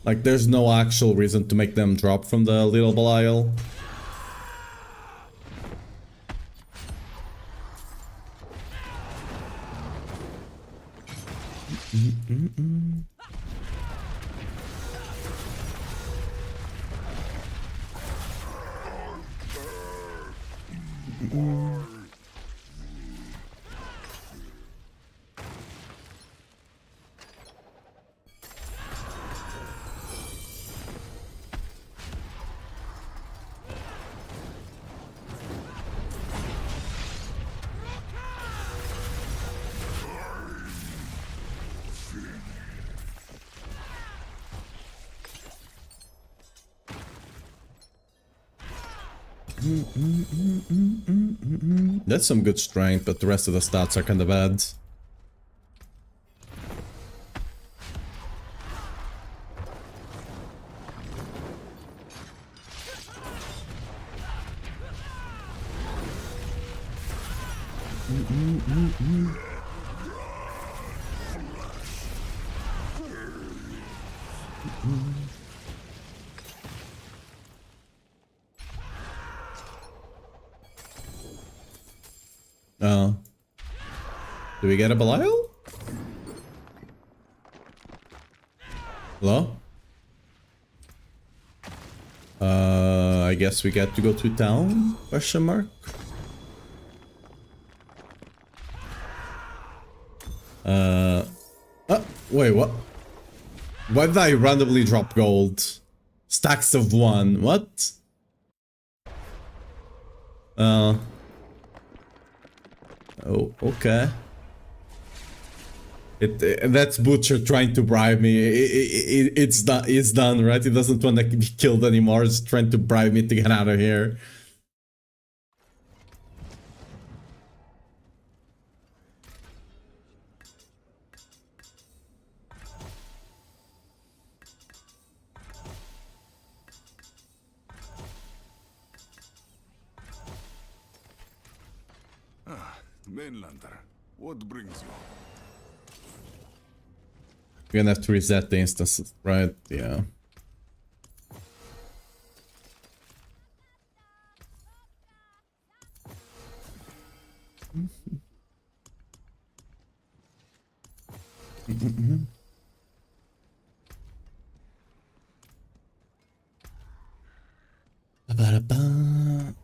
Like, there's no actual reason to make them drop from the little Belial. That's some good strength, but the rest of the stats are kinda bad. Oh. Do we get a Belial? Hello? I guess we get to go to town? Question mark? Oh, wait, what? Why did I randomly drop gold? Stacks of 1, what? Oh, okay. That's Butcher trying to bribe me. It's done. It's done, right? He doesn't want to be killed anymore. He's trying to bribe me to get out of here. Mainlander, what brings you? We're gonna have to reset the instances, right? Yeah.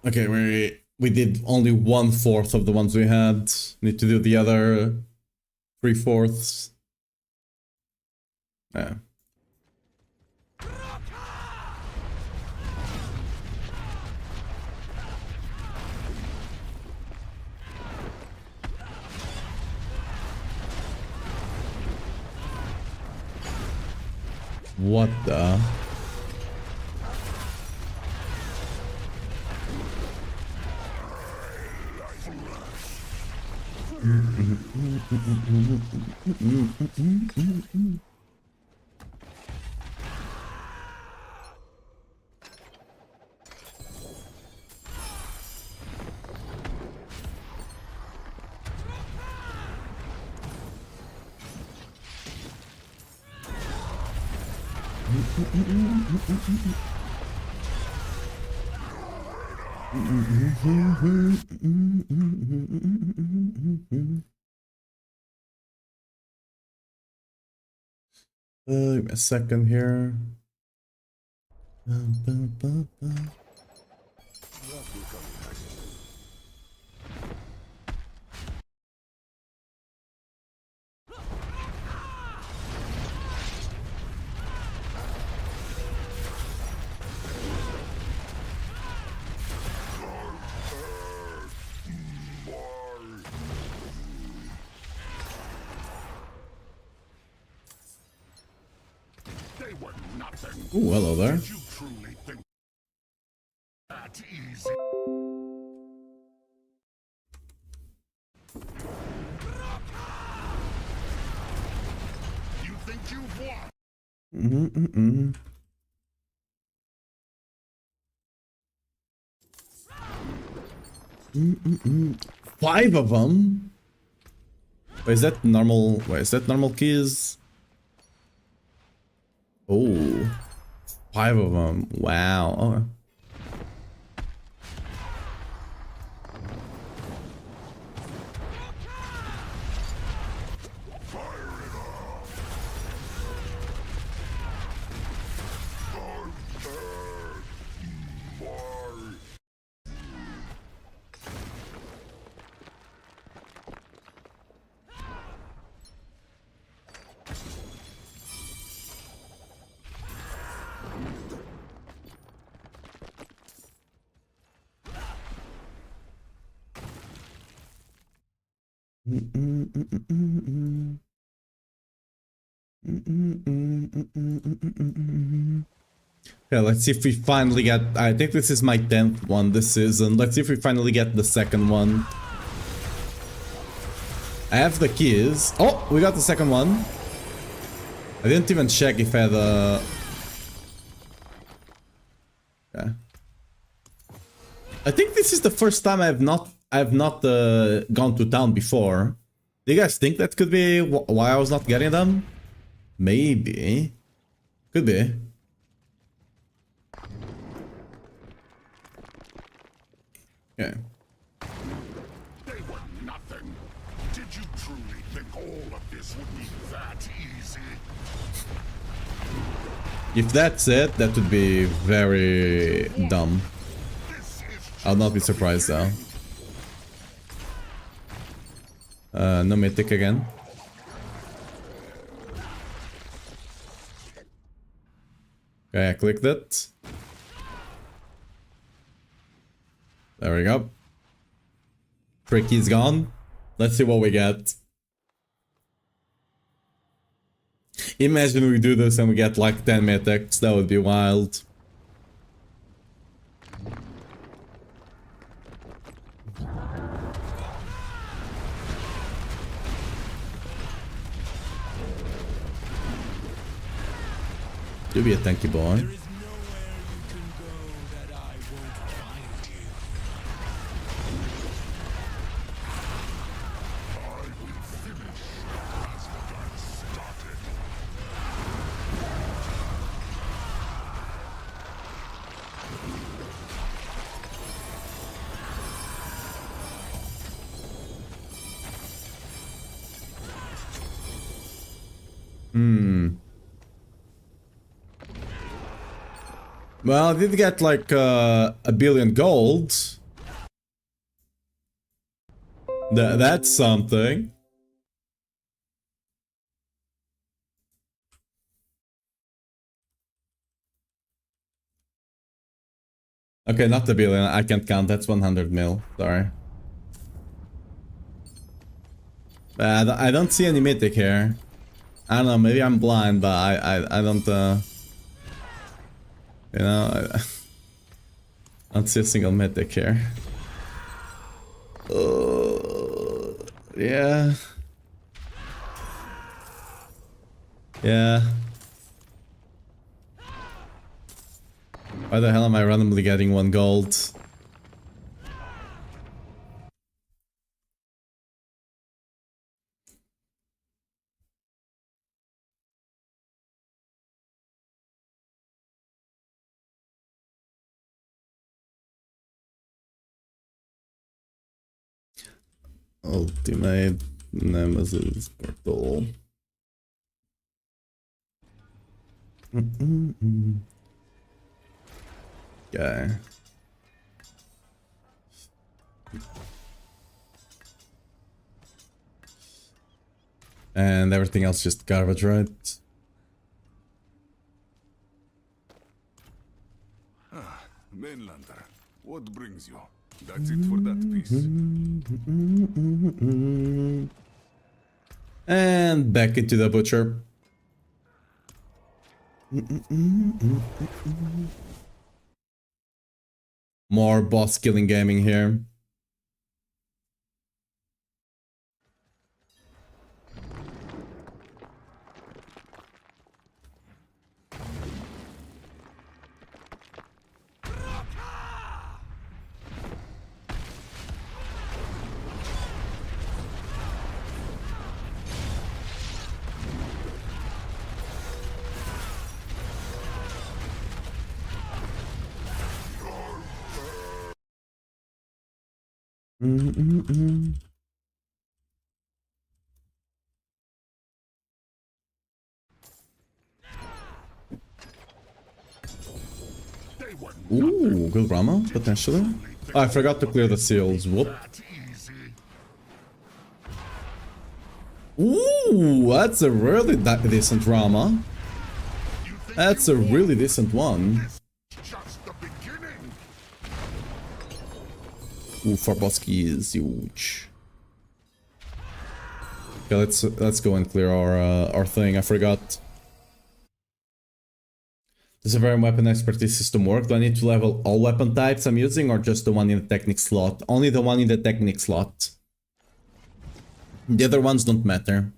Okay, we did only 1/4 of the ones we had. Need to do the other 3/4. Yeah. What the? Give me a second here. They were nothing. Ooh, hello there. Did you truly think that easy? You think you've won? Five of them? Wait, is that normal? Wait, is that normal keys? Oh, five of them. Wow. Oh. Yeah, let's see if we finally get... I think this is my 10th one this season. Let's see if we finally get the second one. I have the keys. Oh, we got the second one. I didn't even check if I had a... Yeah. I think this is the first time I have not gone to town before. Do you guys think that could be why I was not getting them? Maybe. Could be. Okay. They were nothing. Did you truly think all of this would be that easy? If that's it, that would be very dumb. I'll not be surprised though. No mythic again. Okay, I clicked it. There we go. Tricky's gone. Let's see what we get. Imagine we do this and we get like 10 mythics. That would be wild. Do be a tanky boy. Well, I did get like a billion gold. That's something. Okay, not the billion. I can't count. That's 100 mil. Sorry. I don't see any mythic here. I don't know. Maybe I'm blind, but I don't. You know, I don't see a single mythic here. Yeah. Yeah. Why the hell am I randomly getting 1 gold? Ultimate Nemesis Portal. Okay. And everything else just garbage, right? Mainlander, what brings you? That's it for that piece. And back into the butcher. More boss killing gaming here. Ooh, good Rama, potentially. Oh, I forgot to clear the seals. Whoop. Ooh, that's a really decent Rama. That's a really decent one. Ooh, Farboski is huge. Okay, let's go and clear our thing. I forgot. Does a Barbarian weapon expertise system work? Do I need to level all weapon types I'm using or just the one in the technic slot? Only the one in the technic slot. The other ones don't matter.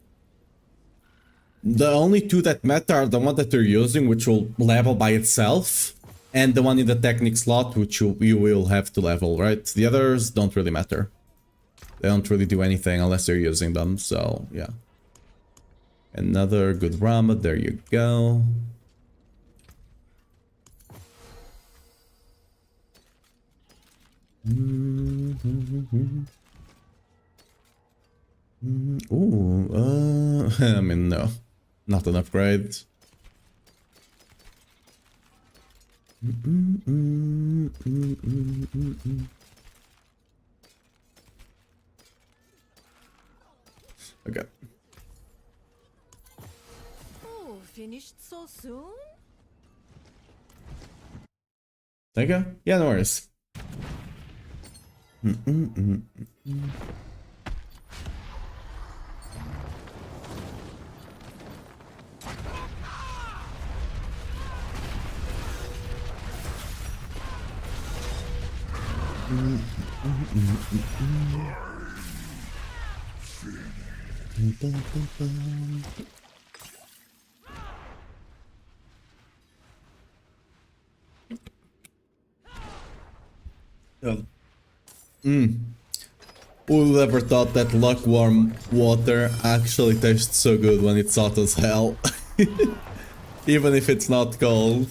The only 2 that matter are the one that you're using, which will level by itself, and the one in the technic slot, which you will have to level, right? The others don't really matter. They don't really do anything unless you're using them, so yeah. Another good Rama, there you go. Ooh, I mean, no. Not an upgrade. Okay. Oh, finished so soon? Thank you. Yeah, no worries. Who ever thought that lukewarm water actually tastes so good when it's hot as hell? Even if it's not cold.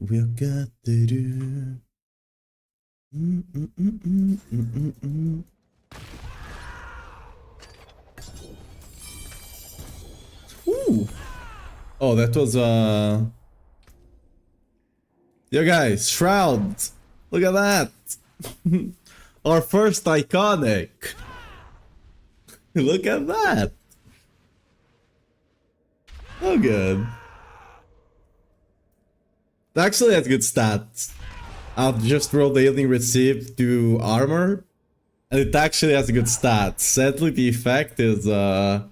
We've got to do. Ooh. Oh, that was Yo guys, Shroud. Look at that. Our first iconic. Look at that. Oh good. It actually has good stats. I've just rolled the healing received to armor, and it actually has good stats. Sadly, the effect is I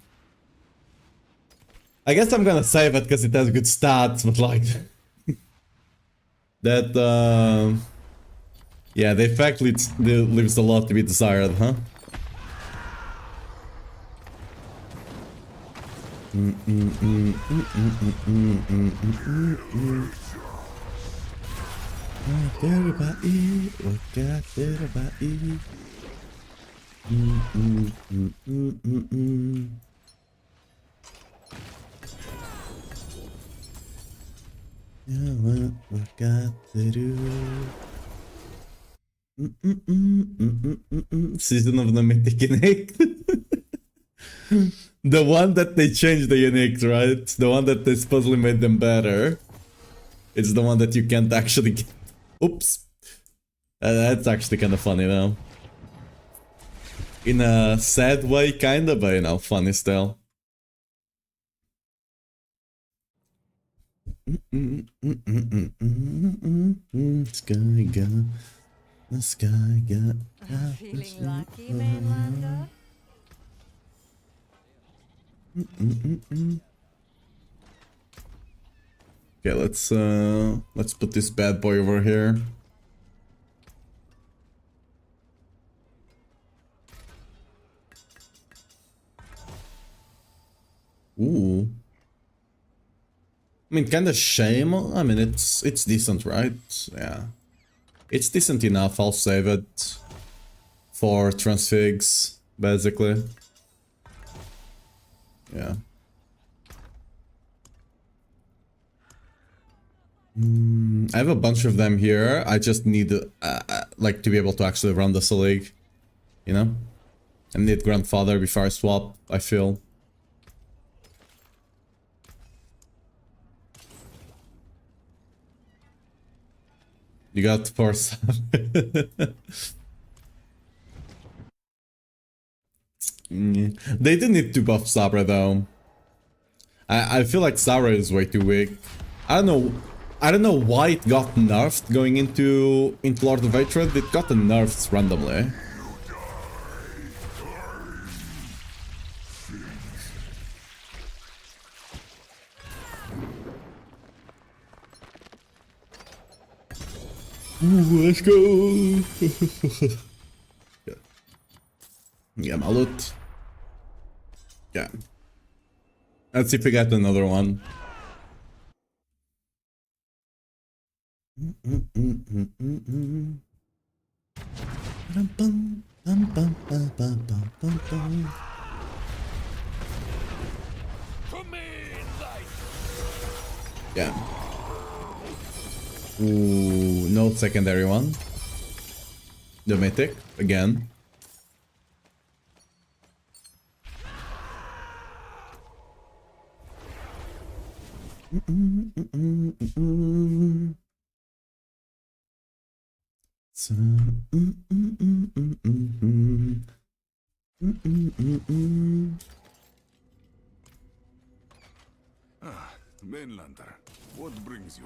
guess I'm gonna save it because it has good stats, but like that yeah, the effect leaves a lot to be desired, huh? Yeah, what we got to do. Season of the Mythic Unique. The one that they changed the unique, right? The one that they supposedly made them better. It's the one that you can't actually get. Oops. That's actually kind of funny though. In a sad way, kinda, but you know, funny still. Sky got, the sky got. Feeling lucky, Mainlander? Okay, let's put this bad boy over here. Ooh. I mean, kind of shame. I mean, it's decent, right? Yeah. It's decent enough. I'll save it for transfigs, basically. Yeah. I have a bunch of them here. I just need like to be able to actually run this league, you know? I need grandfather before I swap, I feel. You got poor They did need to buff Sabra though. I feel like Sabra is way too weak. I don't know why it got nerfed going into Lord of Hatred. It got nerfed randomly. Let's go. Yeah, my loot. Yeah. Let's see if we got another one. Yeah. Ooh, no secondary one. The mythic again. Mainlander, what brings you?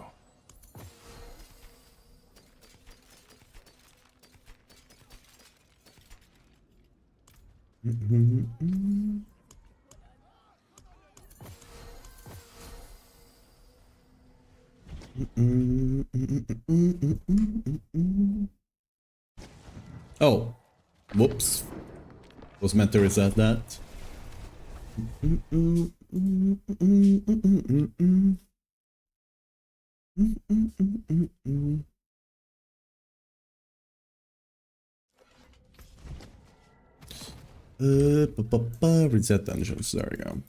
Oh, whoops. Was meant to reset that. Reset dungeons. There we go.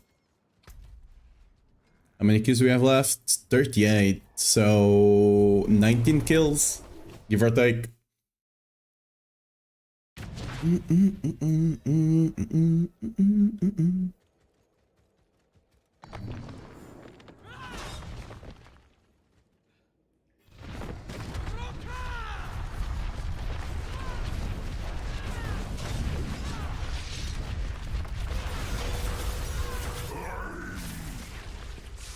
How many kills do we have left? 38. So 19 kills, give or take.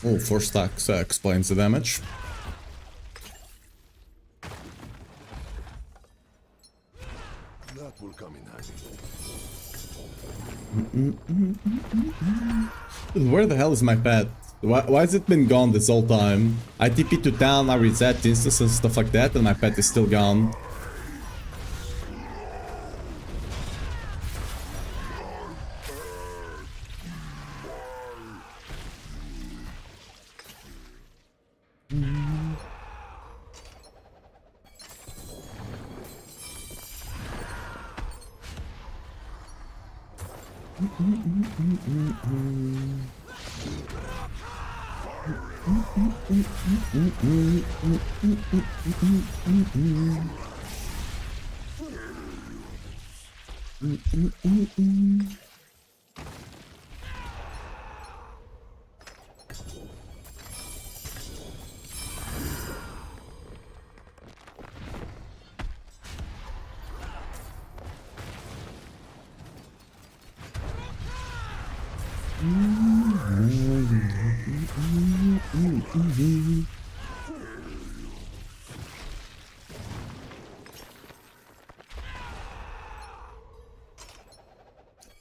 Oh, 4 stacks explains the damage. That will come in handy. Where the hell is my pet? Why has it been gone this whole time? I TP to town, I reset instances and stuff like that, and my pet is still gone.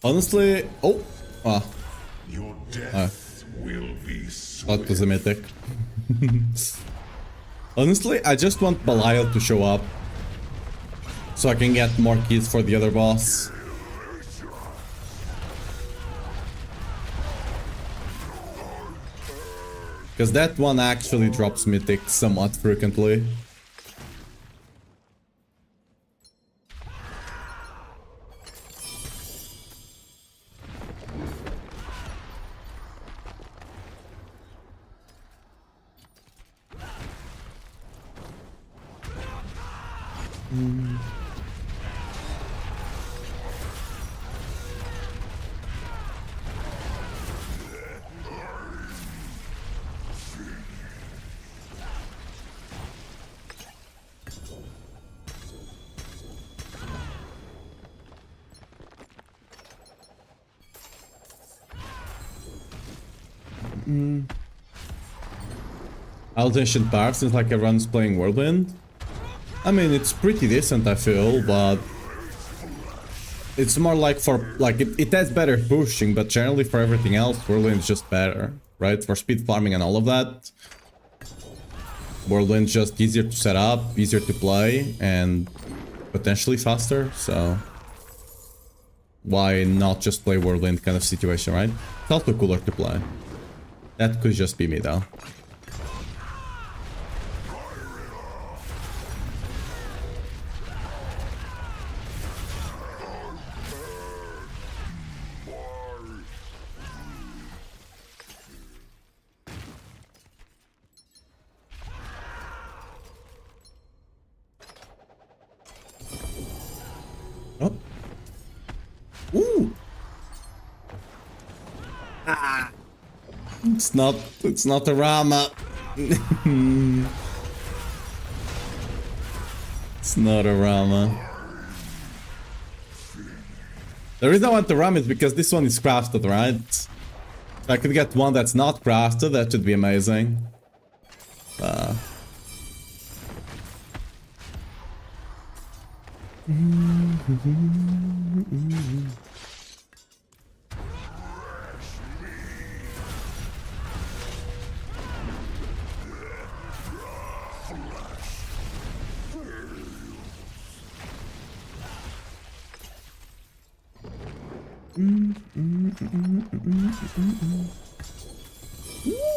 Honestly, Your death will be that was a mythic. Honestly, I just want Belial to show up so I can get more keys for the other boss. Because that one actually drops mythic somewhat frequently. I'll Ancient Park since like everyone's playing Whirlwind. I mean, it's pretty decent, I feel, but it's more like for like it has better pushing, but generally for everything else, Whirlwind is just better, right? For speed farming and all of that. Whirlwind's just easier to set up, easier to play, and potentially faster, so why not just play Whirlwind kind of situation, right? It's also cooler to play. That could just be me though. Oh. Ooh. Ah. It's not a Rama. It's not a Rama. The reason I want the Rama is because this one is crafted, right? If I could get one that's not crafted, that should be amazing.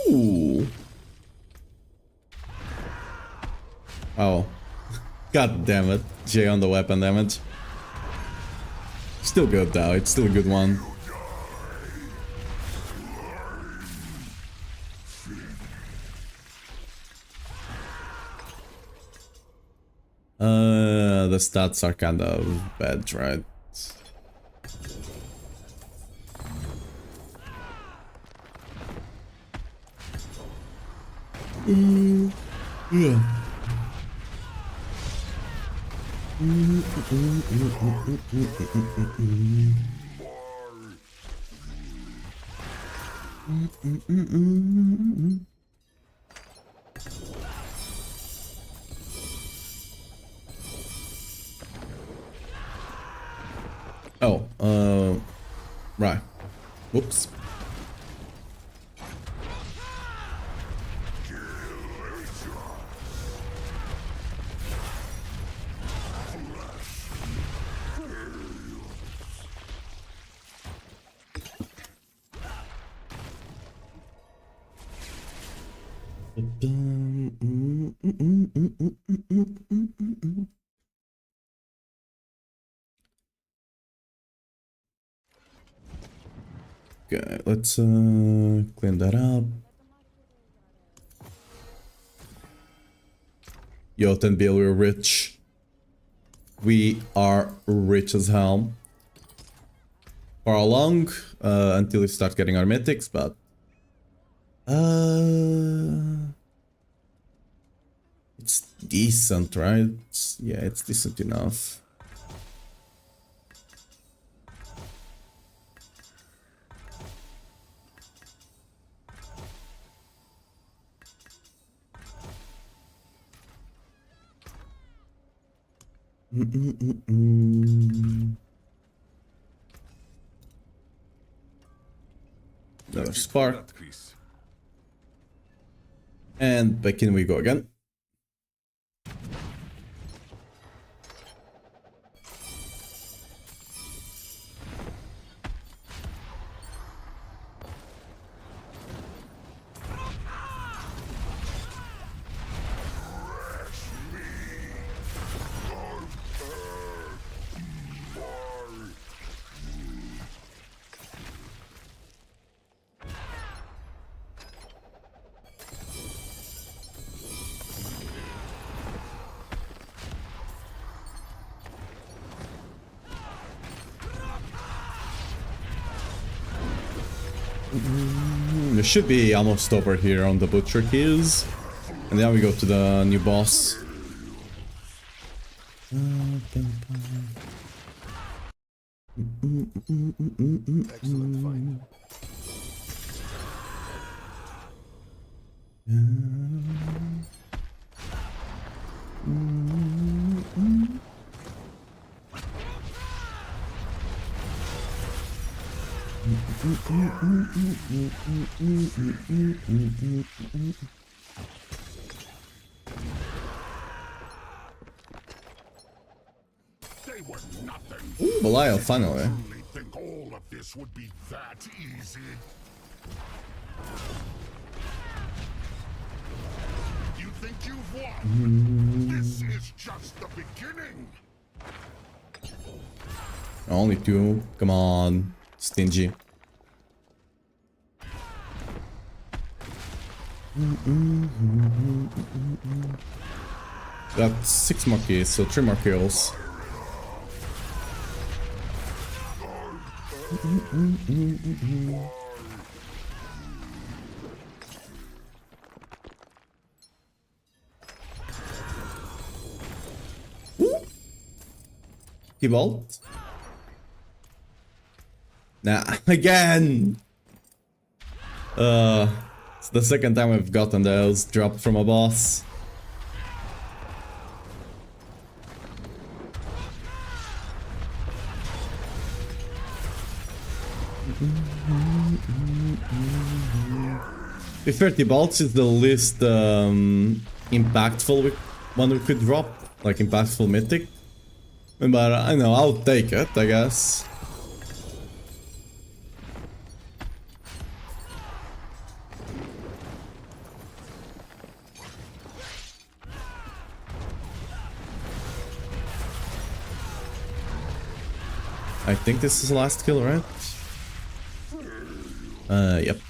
Ooh. Oh. God damn it. J on the weapon damage. Still good though, it's still a good one. The stats are kind of bad, right? Yeah. Oh, right. Whoops. Okay, let's clean that up. Yo, 10 bill, we're rich. We are rich as hell. For how long? Until we start getting our mythics, but it's decent, right? Yeah, it's decent enough. Another spark. And back in we go again. We should be almost over here on the butcher keys. And then we go to the new boss. Excellent fight. They were nothing. Ooh, Belial, finally. Truly think all of this would be that easy? You think you've won? This is just the beginning. Only 2. Come on. Stingy. Got 6 more keys, so 3 more kills. Key vault. Nah, again! It's the second time I've gotten those dropped from a boss. P230 bolts is the least impactful one we could drop, like impactful mythic. But I know, I'll take it, I guess. I think this is the last kill, right? Yep.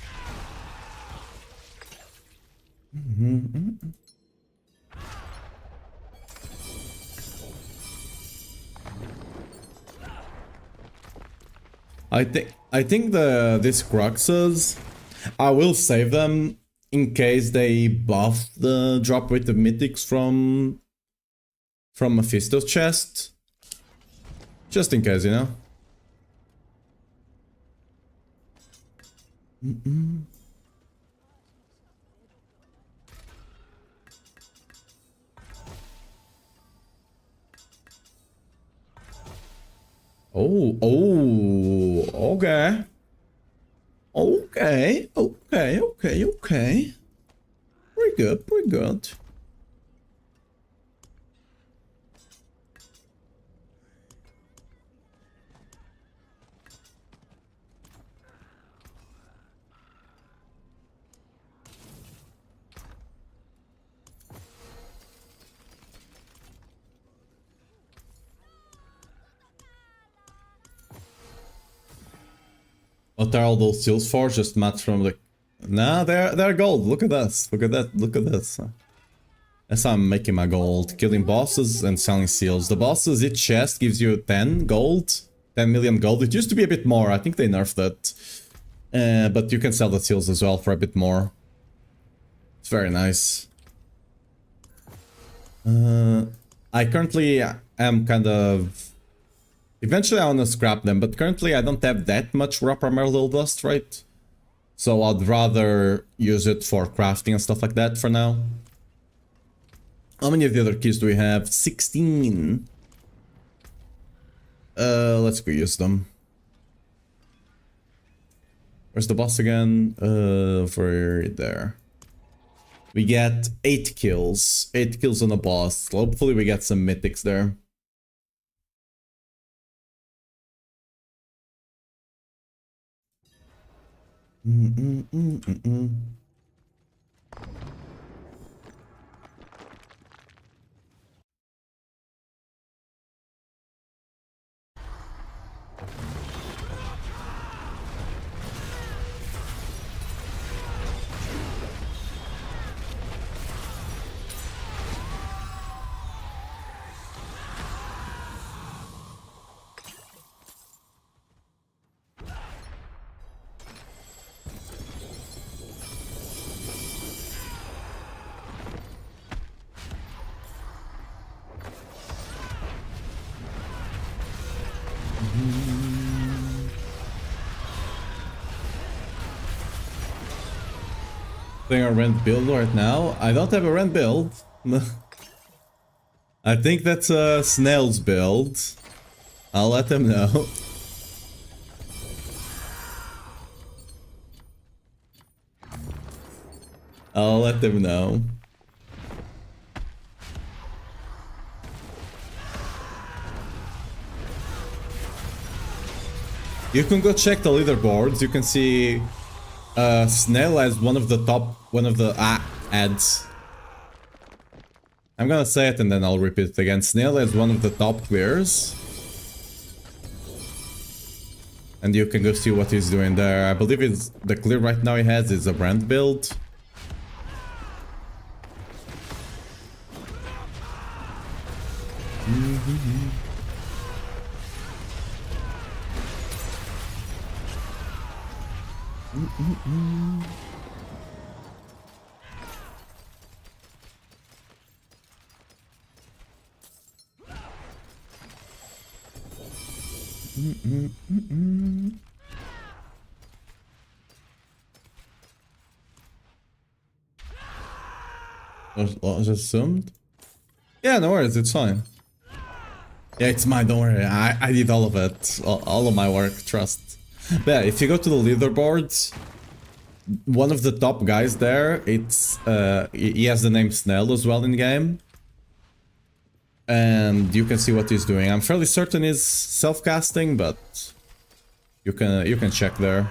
I think these Cruxes, I will save them in case they buff the drop rate of mythics from Mephisto's chest. Just in case, you know. Oh, okay. Okay. Pretty good. What are all those seals for? Just mats from the... Nah, they're gold. Look at this. Look at that. Look at this. That's how I'm making my gold. Killing bosses and selling seals. The bosses, each chest gives you 10 gold. 10 million gold. It used to be a bit more. I think they nerfed it. But you can sell the seals as well for a bit more. It's very nice. I currently am kind of... Eventually I want to scrap them, but currently I don't have that much raw primordial dust, right? So I'd rather use it for crafting and stuff like that for now. How many of the other keys do we have? 16. Let's go use them. Where's the boss again? Over there. We get 8 kills. 8 kills on the boss. Hopefully we get some mythics there. Doing a rent build right now. I don't have a rent build. I think that's a Snail's build. I'll let them know. I'll let them know. You can go check the leaderboards. You can see Snail as one of the ads. I'm gonna say it and then I'll repeat it again. Snail as one of the top players. And you can go see what he's doing there. I believe it's the clear right now he has is a brand build. Was assumed? Yeah, no worries, it's fine. Yeah, it's mine, don't worry. I did all of it. All of my work, trust. But yeah, if you go to the leaderboards, one of the top guys there, it's he has the name Snell as well in game. And you can see what he's doing. I'm fairly certain he's self-casting, but you can check there.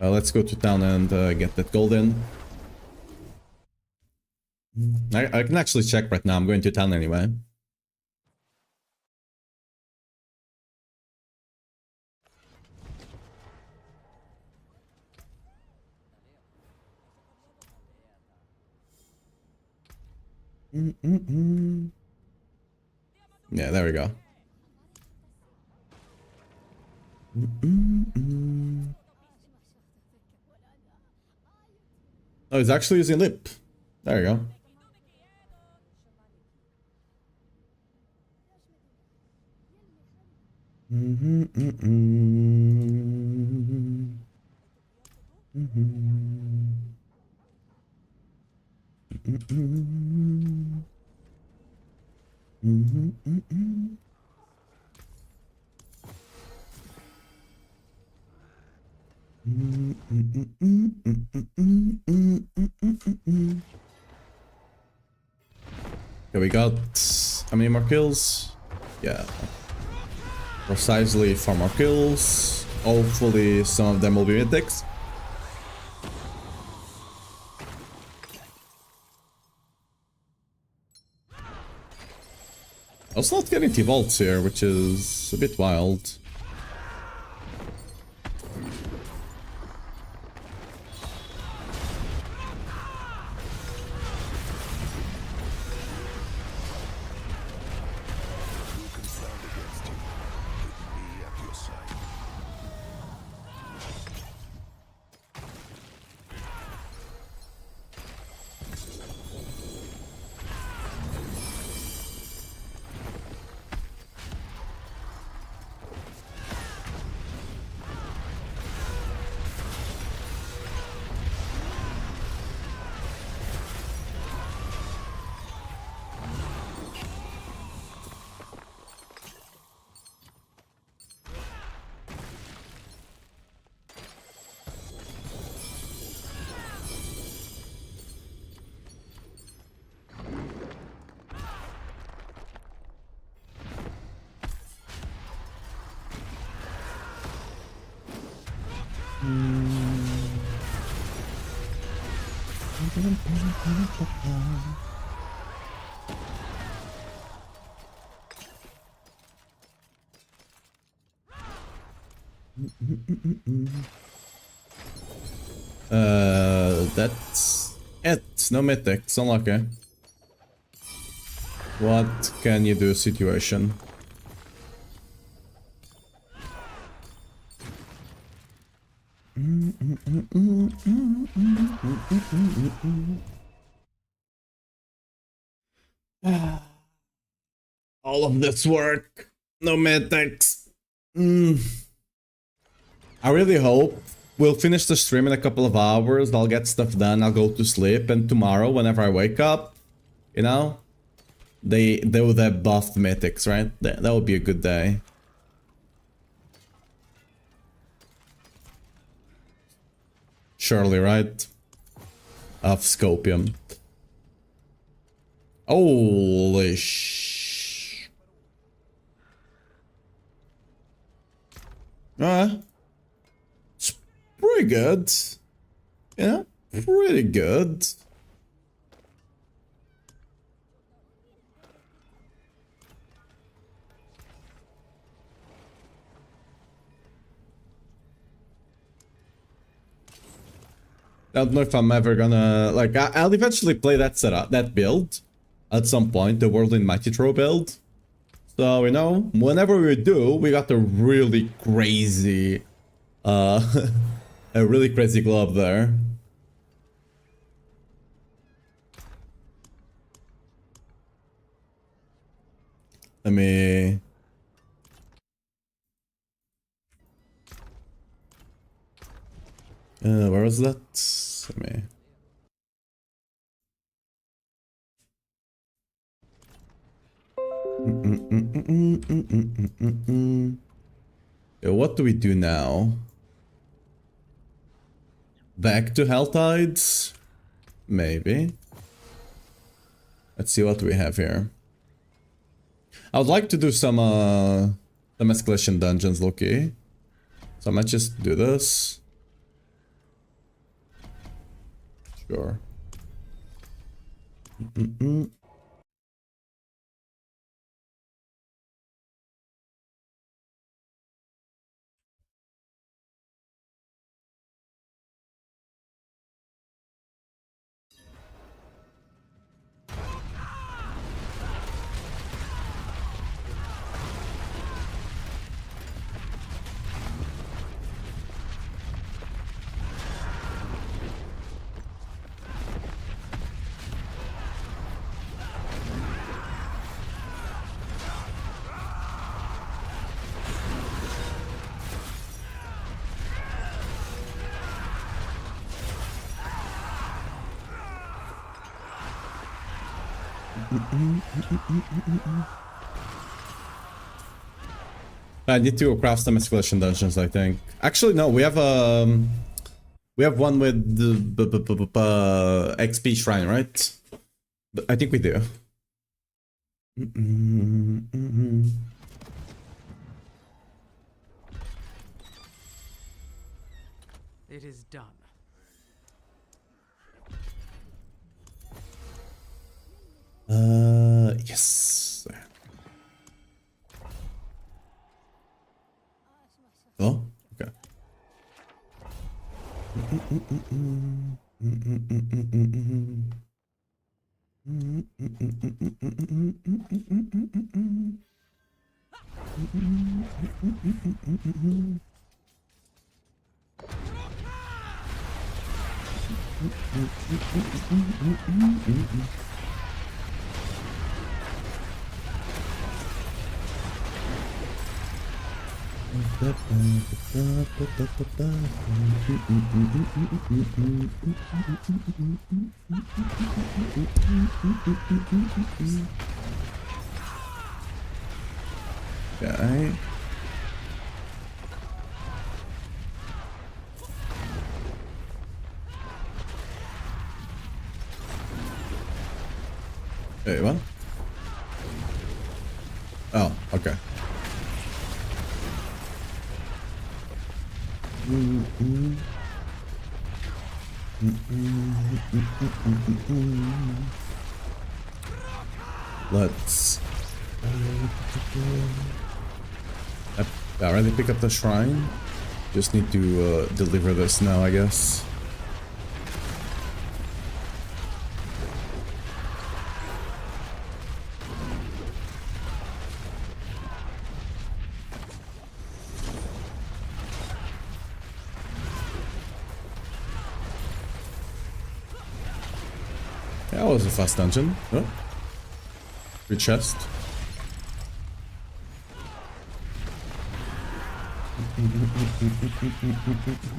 Let's go to town and get that gold in. I can actually check right now. I'm going to town anyway. Yeah, there we go. Oh, he's actually using lip. There you go. Okay, we got how many more kills? Yeah. Precisely 4 more kills. Hopefully some of them will be mythics. I was not getting T-Volts here, which is a bit wild. That's it. No mythics. Unlucky. What can you do, situation? All of this work. No mythics. I really hope we'll finish the stream in a couple of hours. I'll get stuff done. I'll go to sleep. And tomorrow, whenever I wake up, you know, they would have buffed mythics, right? That would be a good day. Surely, right? Of Scopium. Holy sh... It's pretty good. Yeah, pretty good. I don't know if I'm ever gonna like. I'll eventually play that setup, that build, at some point. The Whirlwind Mighty Throw build. So you know, whenever we do, we got a really crazy, a really crazy glove there. Let me. Where was that? Let me. Yeah, what do we do now? Back to Hell Tides? Maybe. Let's see what we have here. I would like to do some escalation dungeons, Loki. So I might just do this. Sure. I need to go craft some escalation dungeons, I think. Actually, no, we have one with the XP shrine, right? I think we do. It is done. Yes. Oh, okay. Okay. Wait, what? Oh, okay. Let's. I already pick up the shrine. Just need to deliver this now, I guess. That was a fast dungeon. Oh. Good chest.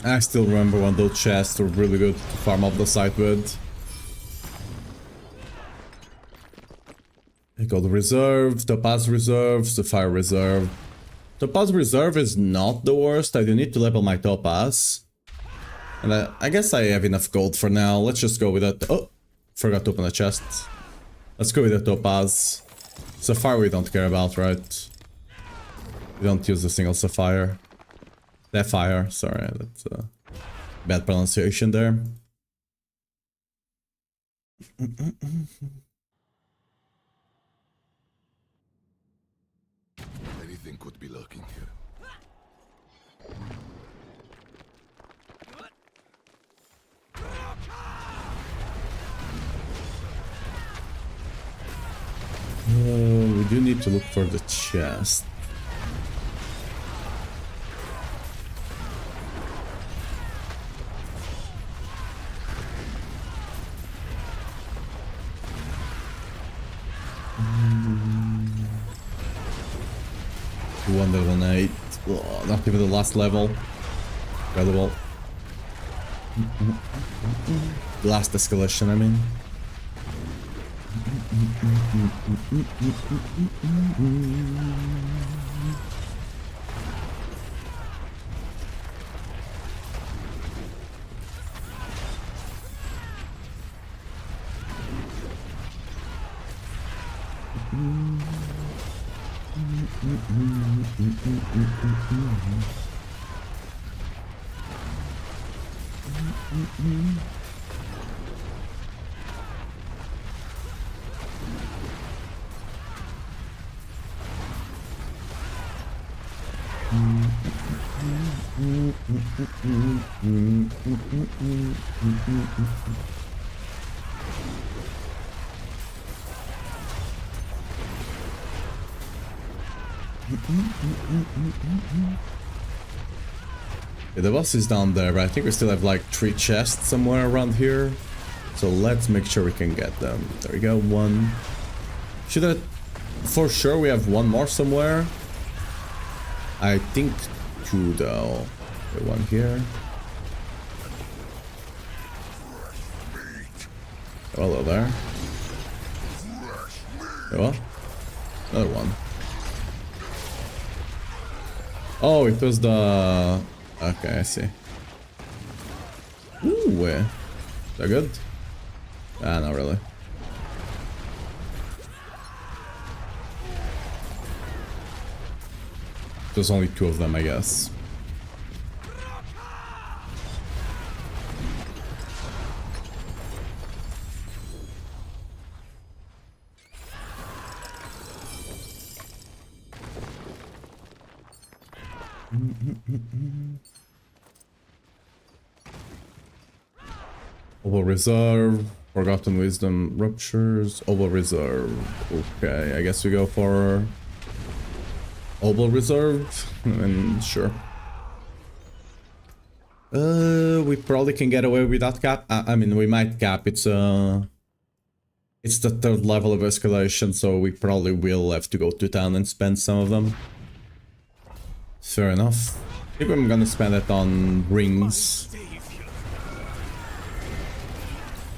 I still remember when those chests were really good to farm up the site with. I got the reserve, Topaz reserve, Sapphire reserve. Topaz reserve is not the worst. I do need to level my Topaz. And I guess I have enough gold for now. Let's just go with that. Oh, forgot to open the chest. Let's go with the Topaz. Sapphire we don't care about, right? We don't use a single Sapphire. Sapphire, sorry, that's bad pronunciation there. Anything could be lurking here. We do need to look for the chest. Wonder grenade. Oh, not even the last level. Incredible. The last escalation, I mean. Yeah, the boss is down there, but I think we still have like 3 chests somewhere around here. So let's make sure we can get them. There we go, 1. Should I... For sure we have 1 more somewhere. I think 2 though. Okay, 1 here. Oh, hello there. Oh, well. Another 1. Oh, it was the... Okay, I see. Ooh, is that good? Ah, not really. There's only 2 of them, I guess. Oval Reserve, Forgotten Wisdom Ruptures, Oval Reserve. Okay, I guess we go for Oval Reserve, and sure. We probably can get away with that cap. I mean, we might cap. It's the 3rd level of escalation, so we probably will have to go to town and spend some of them. Fair enough. I think I'm gonna spend it on rings.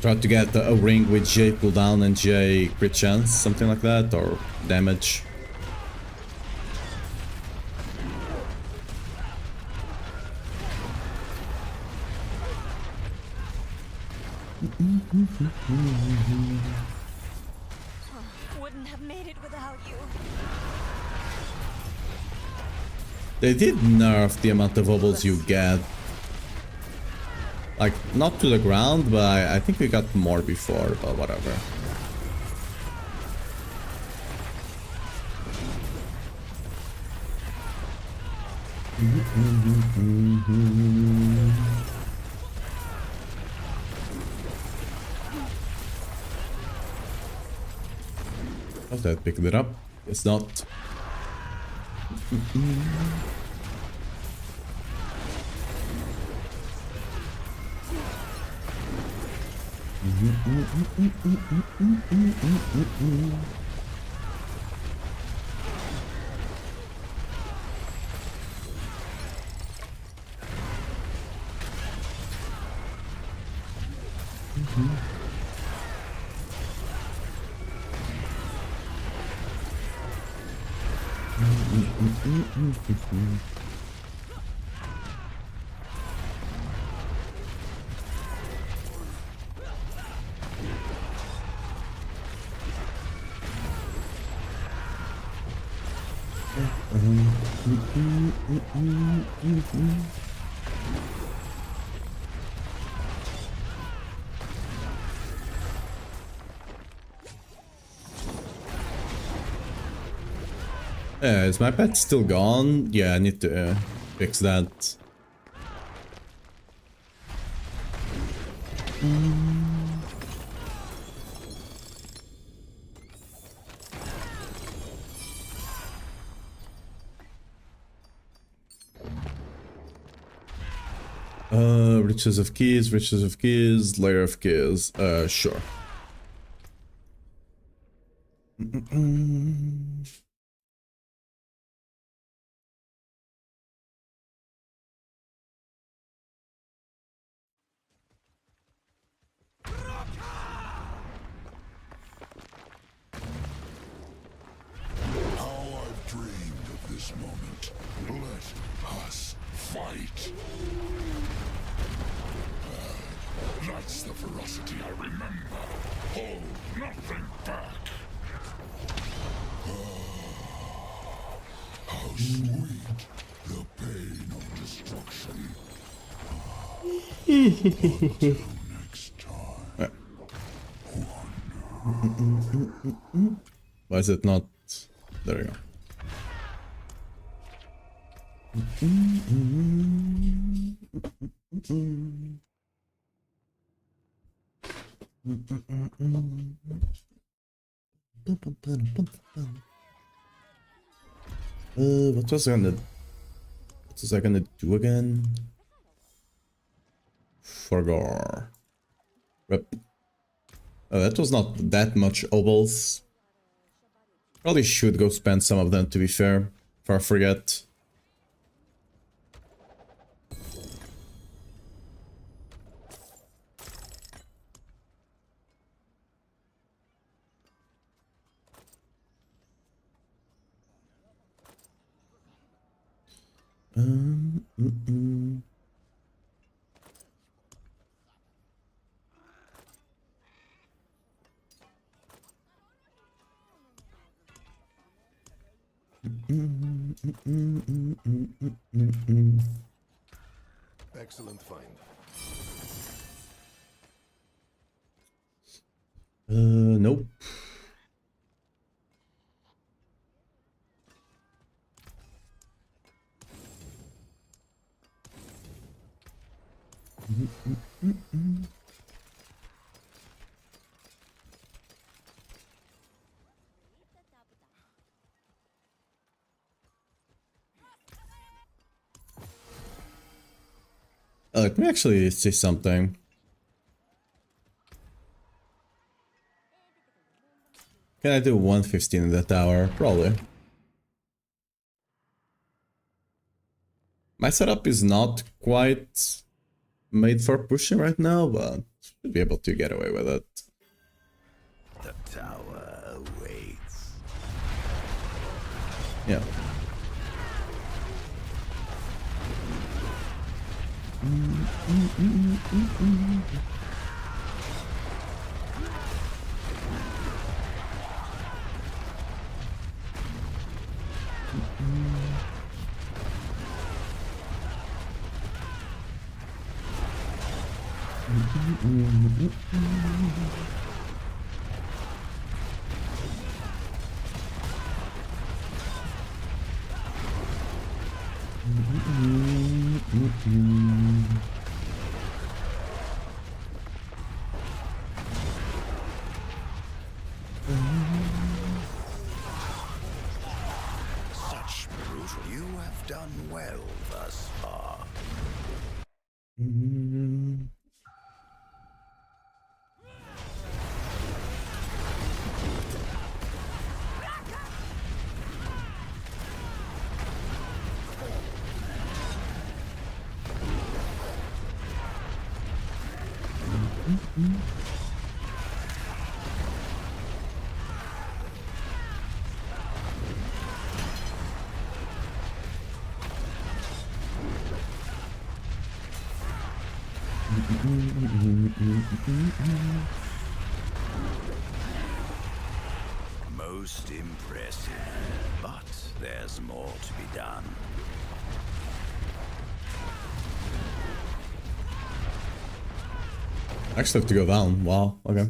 Try to get a ring with J cooldown and J crit chance, something like that, or damage. Wouldn't have made it without you. They did nerf the amount of obels you get. Like, not to the ground, but I think we got more before, but whatever. Oh, that picked it up. It's not. Is my pet still gone? Yeah, I need to fix that. Riches of keys, layer of keys. Sure. How I've dreamed of this moment. Let us fight. That's the ferocity I remember. Hold nothing back. How sweet the pain of destruction. Until next time. Why is it not? There we go. What was I gonna do again? Forgot. Rep. Oh, that was not that much obels. Probably should go spend some of them, to be fair, before I forget. Excellent find. Nope. Let me actually see something. Can I do 115 in the tower? Probably. My setup is not quite made for pushing right now, but should be able to get away with it. The tower awaits. Yeah. Such brutal. You have done well thus far. Most impressive. But there's more to be done. Actually have to go down. Wow, okay.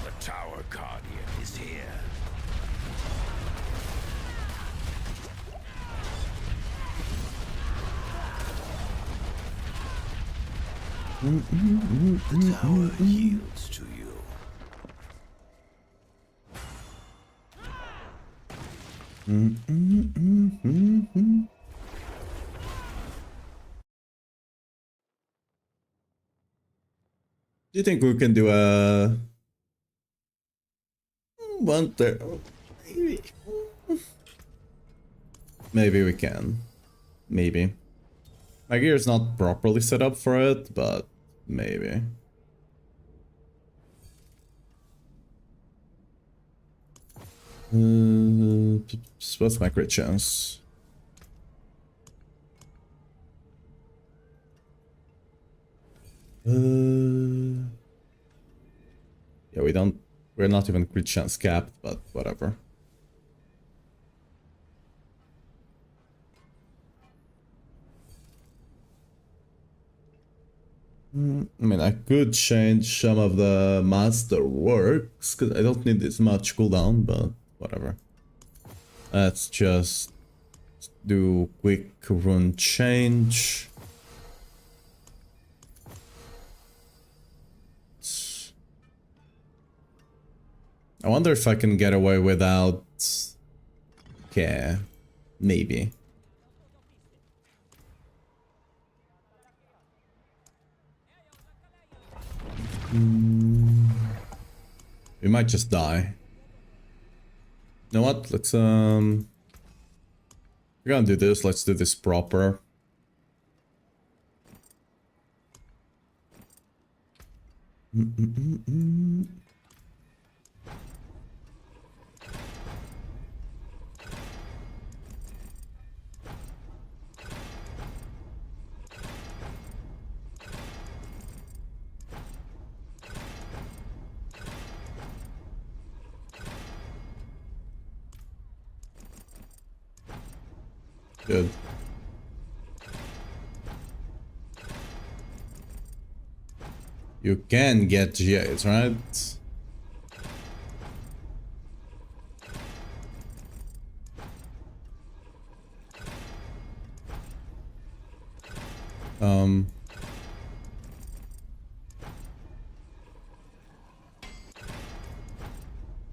The Tower Guardian is here. The tower yields to you. Do you think we can do a one there? Maybe we can. Maybe. My gear is not properly set up for it, but maybe. What's my crit chance? Yeah, we're not even crit chance capped, but whatever. I mean, I could change some of the master works, because I don't need this much cooldown, but whatever. Let's just do quick rune change. I wonder if I can get away without care. Maybe. We might just die. You know what? Let's we're gonna do this. Let's do this proper. Good. You can get GAs, right?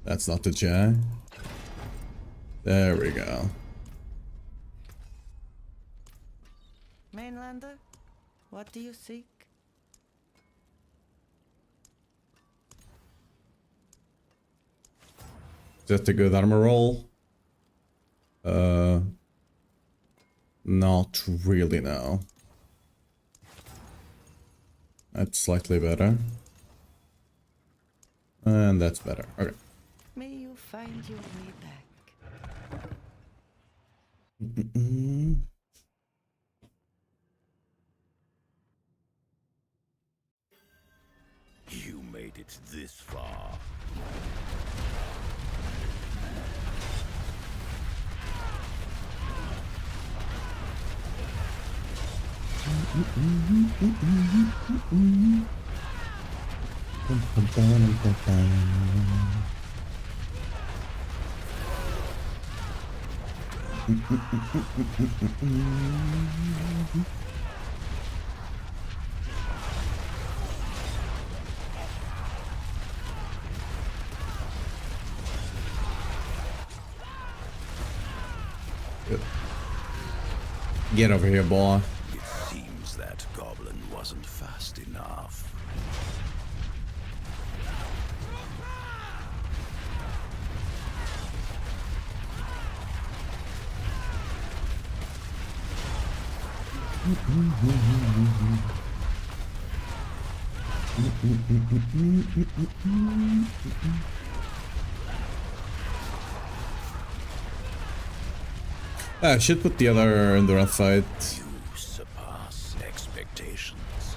That's not the J. There we go. Mainlander, what do you seek? Is that a good armor roll? Not really, no. That's slightly better. And that's better. Okay. May you find your way back. You made it this far. Get over here, boy. It seems that goblin wasn't fast enough. I should put the other endurance fight. You surpass expectations.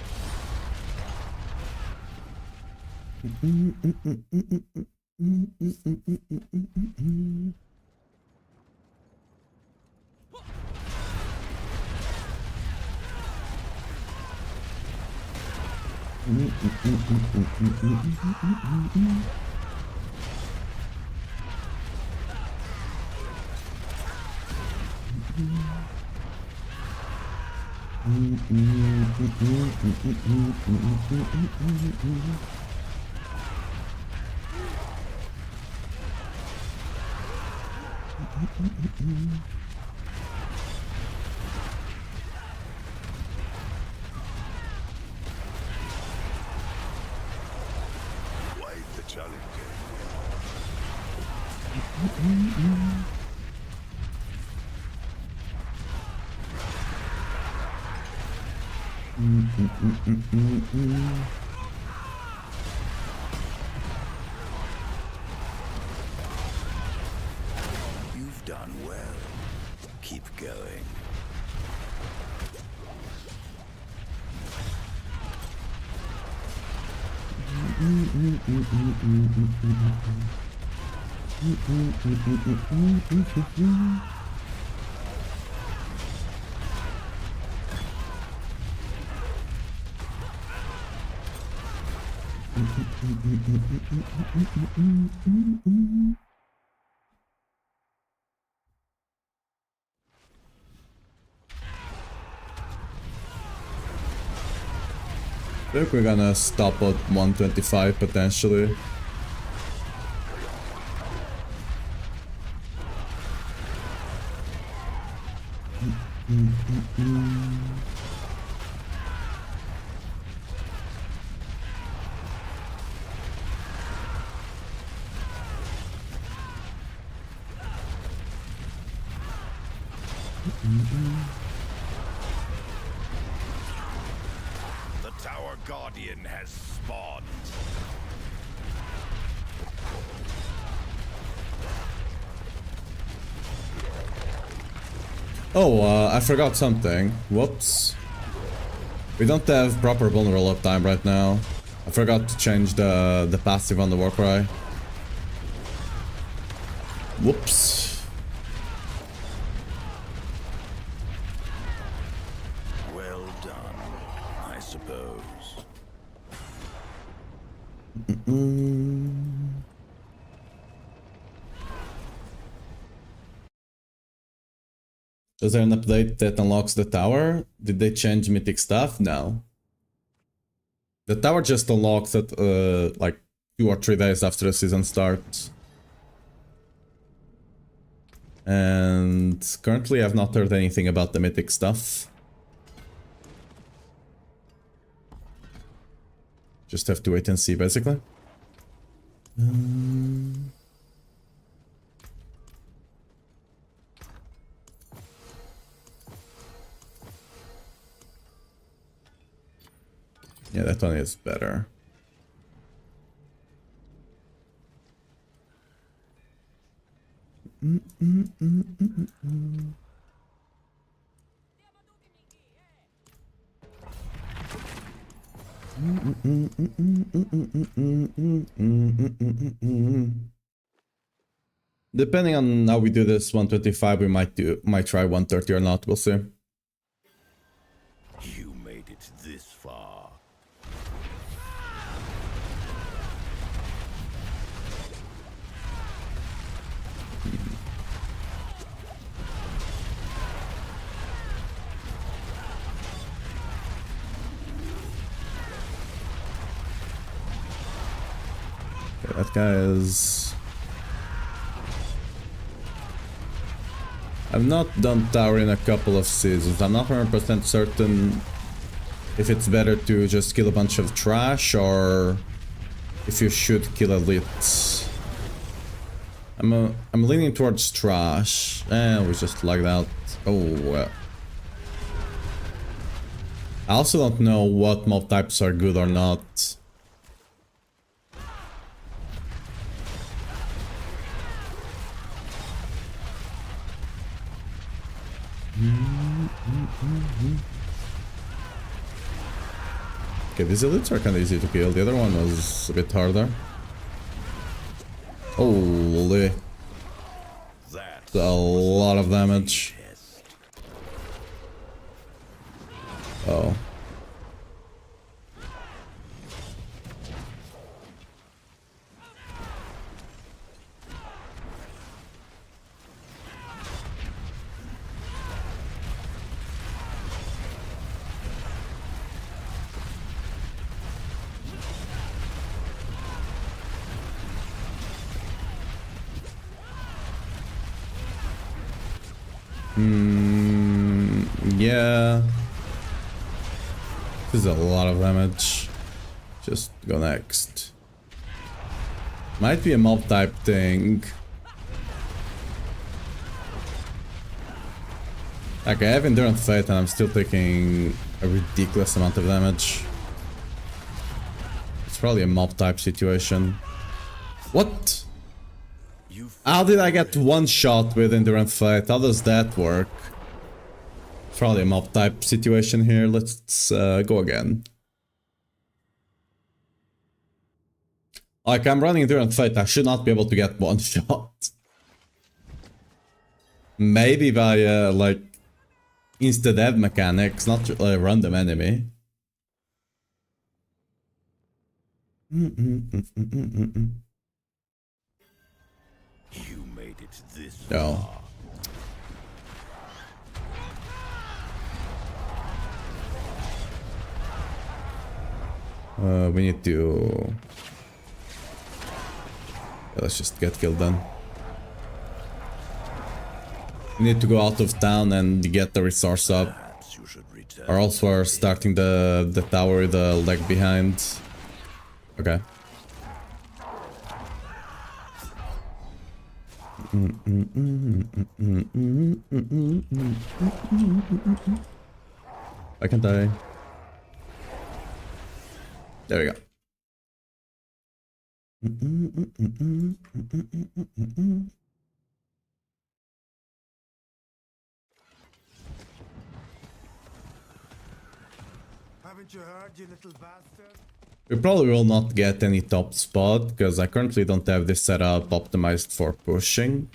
Quite the challenge. You've done well. Keep going. I think we're gonna stop at 125 potentially. The Tower Guardian has spawned. Oh, I forgot something. Whoops. We don't have proper vulnerable uptime right now. I forgot to change the passive on the Warcry. Whoops. Well done, I suppose. Is there an update that unlocks the tower? Did they change mythic stuff? No. The tower just unlocks it like 2 or 3 days after the season starts. And currently I've not heard anything about the mythic stuff. Just have to wait and see basically. Yeah, that one is better. Depending on how we do this 125, we might try 130 or not, we'll see. You made it this far. Okay, that guy is... I've not done tower in a couple of seasons. I'm not 100% certain if it's better to just kill a bunch of trash or if you should kill elites. I'm leaning towards trash. We just lagged out. Oh, I also don't know what mob types are good or not. Okay, these elites are kind of easy to kill. The other one was a bit harder. Holy. That's a lot of damage. Oh. Yeah. This is a lot of damage. Just go next. Might be a mob type thing. Like I have Endurance Fate and I'm still taking a ridiculous amount of damage. It's probably a mob type situation. What? How did I get one shot with Endurance Fate? How does that work? Probably a mob type situation here. Let's go again. Like I'm running Endurance Fate, I should not be able to get one shot. Maybe by like insta-dev mechanics, not a random enemy. You made it this No. We need to... Let's just get killed then. We need to go out of town and get the resource up. Or else we're starting the tower with the leg behind. Okay. I can die. There we go. Haven't you heard, you little bastard? We probably will not get any top spot because I currently don't have this setup optimized for pushing.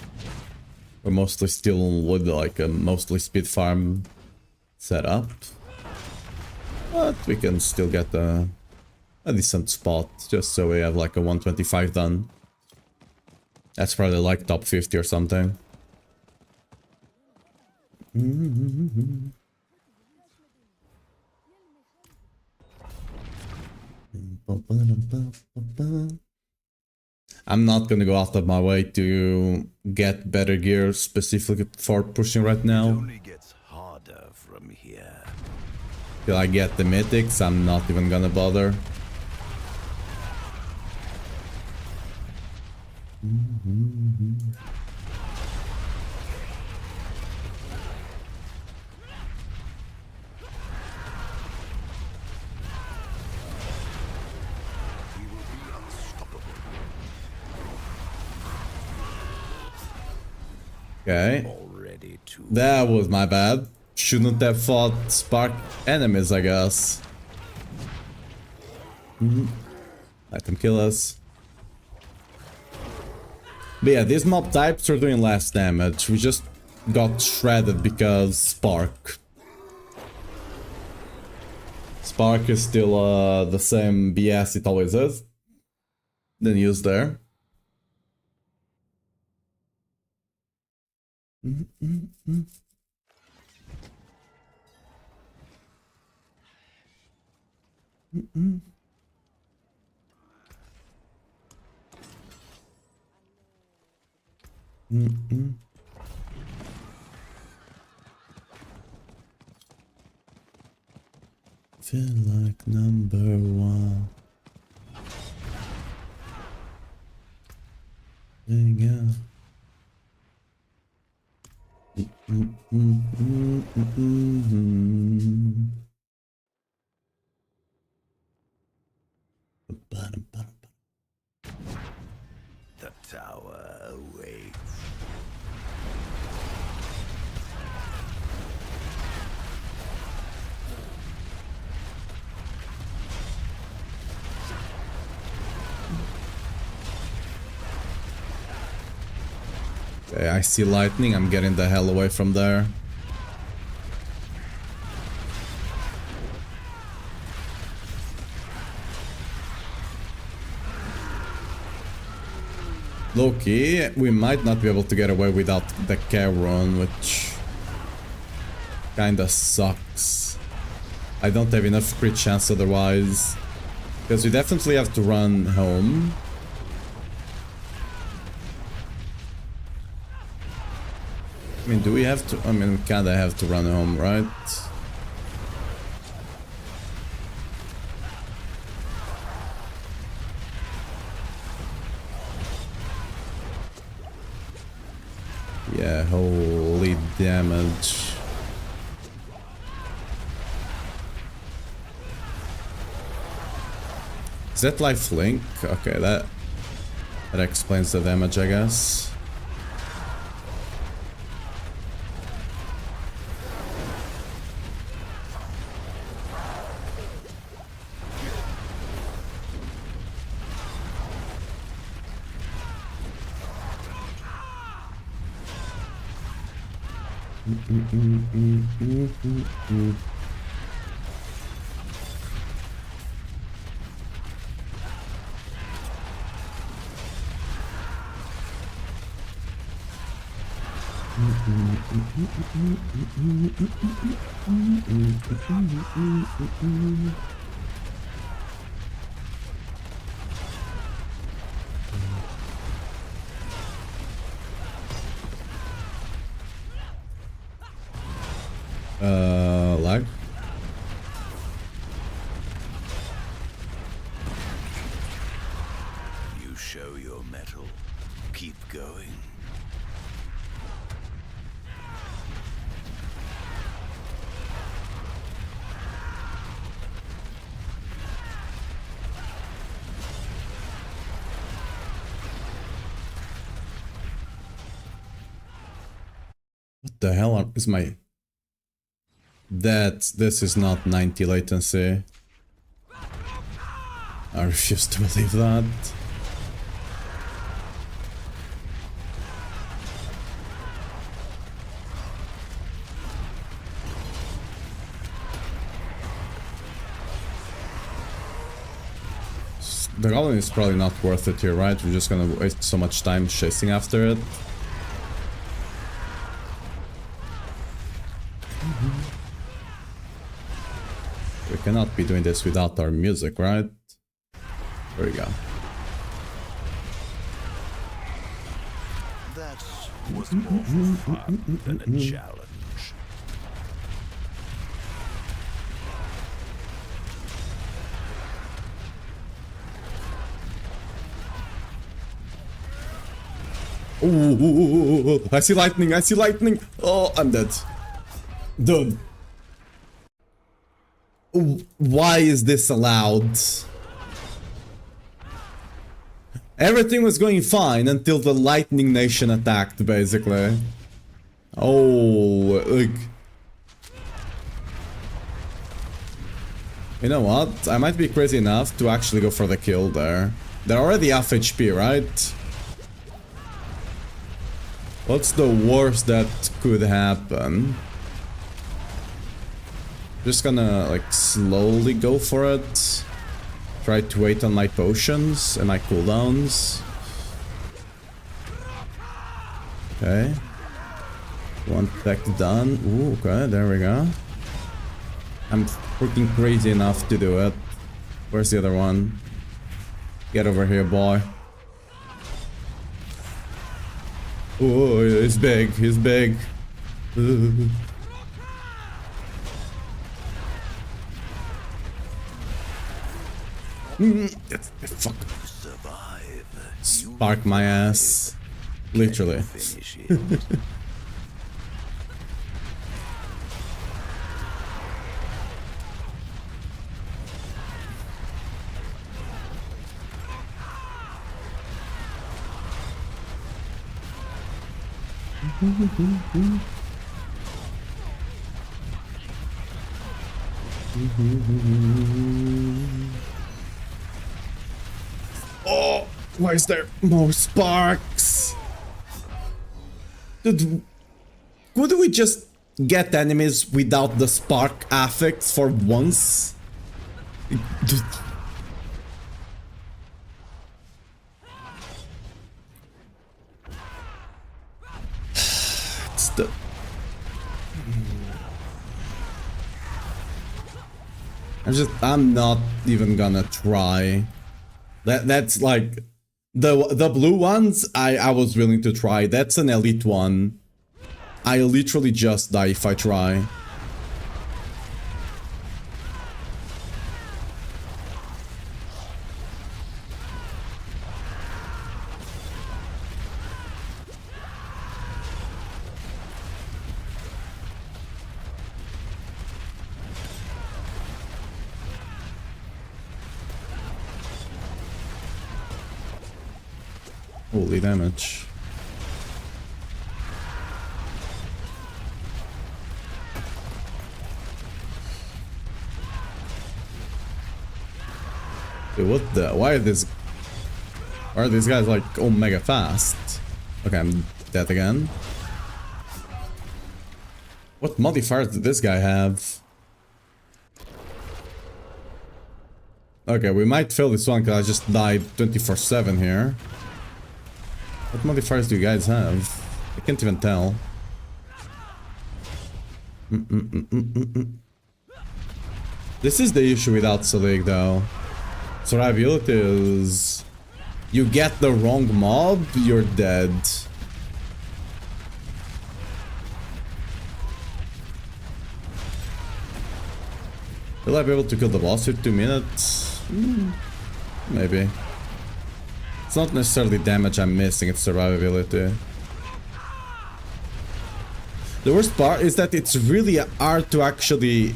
We're mostly still with like a mostly speed farm setup. But we can still get a decent spot just so we have like a 125 done. That's probably like top 50 or something. I'm not gonna go out of my way to get better gear specifically for pushing right now. only gets harder from here. Till I get the mythics, I'm not even gonna bother. Okay. That was my bad. Shouldn't have fought spark enemies, I guess. Let them kill us. But yeah, these mob types are doing less damage. We just got shredded because Spark. Spark is still the same BS it always is. Then use there. Feel like number one. Yeah. Okay, I see lightning. I'm getting the hell away from there. Loki, we might not be able to get away without the care run, which kinda sucks. I don't have enough crit chance otherwise, because we definitely have to run home. I mean, do we have to? I mean, we kinda have to run home, right? Yeah, holy damage. Is that life link? Okay, that explains the damage, I guess. Lag. You show your mettle. Keep going. What the hell is my... This is not 90 latency. I refuse to believe that. The goblin is probably not worth it here, right? We're just gonna waste so much time chasing after it. We cannot be doing this without our music, right? There we go. That was more for fun than a challenge. Ooh, I see lightning, I see lightning. Oh, I'm dead. Dude. Why is this allowed? Everything was going fine until the Lightning Nation attacked, basically. Oh, look. You know what? I might be crazy enough to actually go for the kill there. They're already half HP, right? What's the worst that could happen? Just gonna, like, slowly go for it. Try to wait on my potions and my cooldowns. Okay. One tech done. Ooh, okay, there we go. I'm freaking crazy enough to do it. Where's the other one? Get over here, boy. Oh, he's big, he's big. Fuck. Spark my ass. Literally. Oh, why is there more sparks? Dude, could we just get enemies without the spark affix for once? Dude. It's the... I'm not even gonna try. That's like the blue ones I was willing to try. That's an elite one. I literally just die if I try. Holy damage. Dude, what the? Why are these guys like omega fast? Okay, I'm dead again. What modifiers did this guy have? Okay, we might fail this one because I just died 24/7 here. What modifiers do you guys have? I can't even tell. This is the issue with Outsolig though. Survivability is... You get the wrong mob, you're dead. Will I be able to kill the boss with 2 minutes? Maybe. It's not necessarily damage I'm missing, it's survivability. The worst part is that it's really hard to actually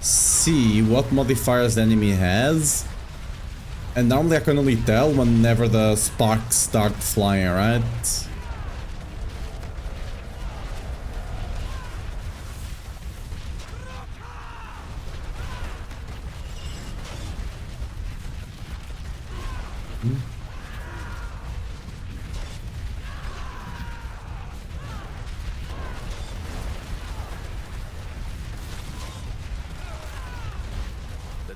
see what modifiers the enemy has. And normally I can only tell whenever the sparks start flying, right?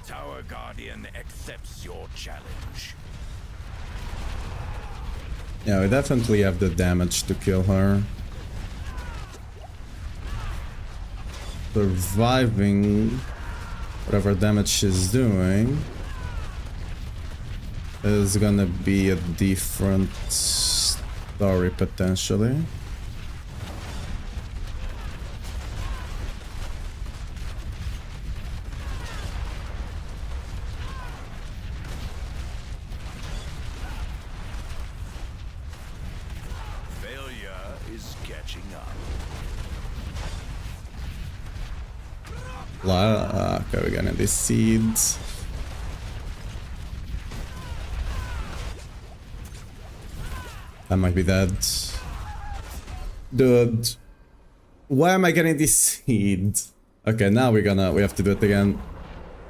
Tower Guardian accepts your challenge. Yeah, we definitely have the damage to kill her. Surviving whatever damage she's doing is gonna be a different story potentially. Okay, we're gonna these seeds. I might be dead. Dude. Why am I getting these seeds? Okay, now we have to do it again.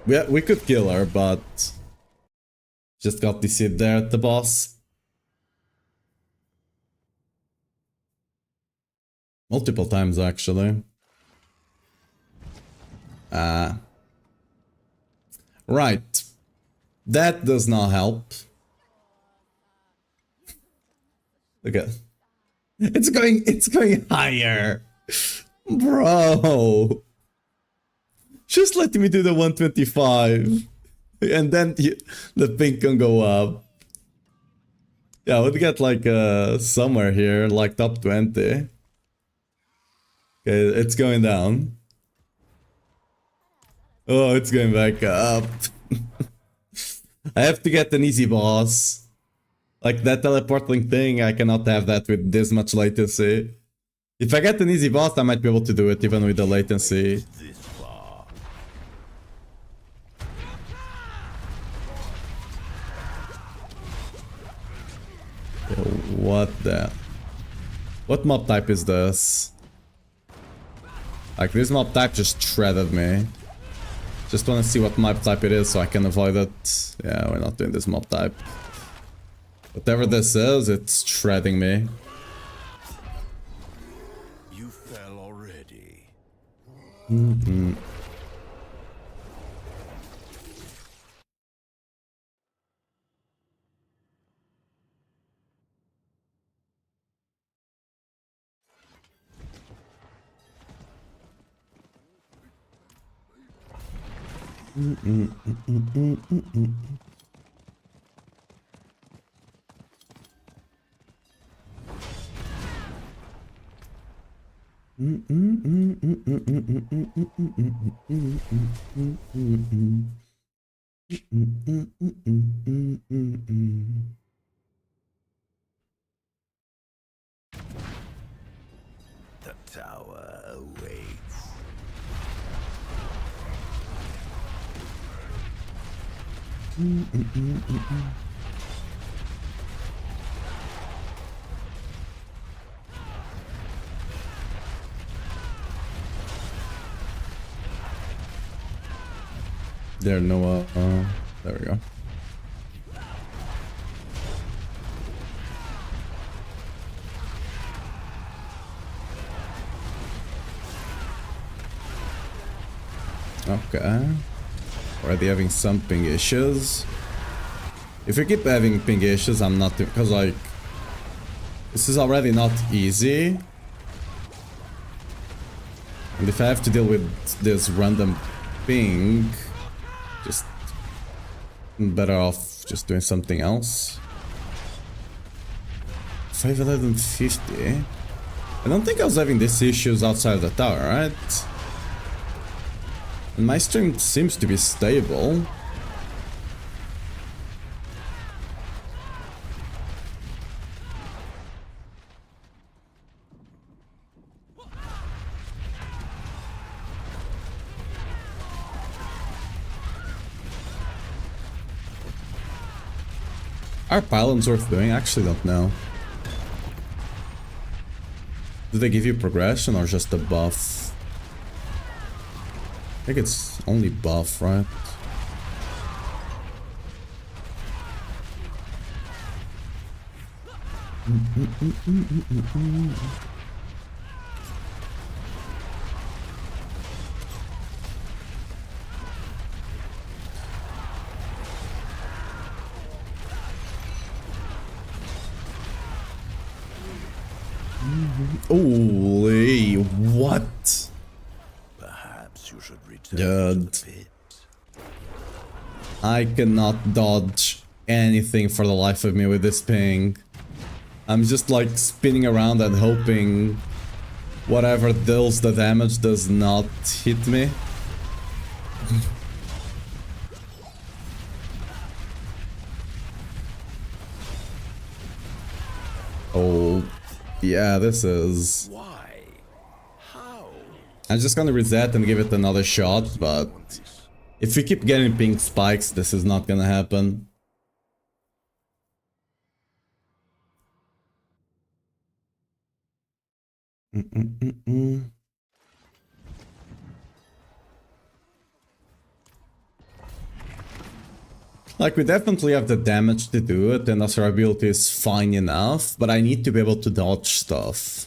We could kill her, but just got the seed there at the boss. Multiple times actually. Right. That does not help. Look at it's going higher. Bro. Just let me do the 125. And then the ping can go up. Yeah, we'll get like somewhere here, like top 20. Okay, it's going down. Oh, it's going back up. I have to get an easy boss. Like that teleporting thing, I cannot have that with this much latency. If I get an easy boss, I might be able to do it even with the latency. What the... What mob type is this? Like this mob type just shredded me. Just want to see what mob type it is so I can avoid it. Yeah, we're not doing this mob type. Whatever this is, it's shredding me. You fell already. The tower awaits. There, Noah. There we go. Okay. Already having some ping issues. If we keep having ping issues, I'm not... Because, like... This is already not easy. And if I have to deal with this random ping... Just... Better off just doing something else. 550? I don't think I was having these issues outside of the tower, right? And my stream seems to be stable. Are pylons worth doing? I actually don't know. Do they give you progression or just a buff? I think it's only buff, right? Holy, what? Perhaps you should return Dude. to the pit. I cannot dodge anything for the life of me with this ping. I'm just like spinning around and hoping whatever deals the damage does not hit me. Oh, yeah, this is... Why? How? I'm just gonna reset and give it another shot, but... If we keep getting pink spikes, this is not gonna happen. Like, we definitely have the damage to do it, and our ability is fine enough, but I need to be able to dodge stuff.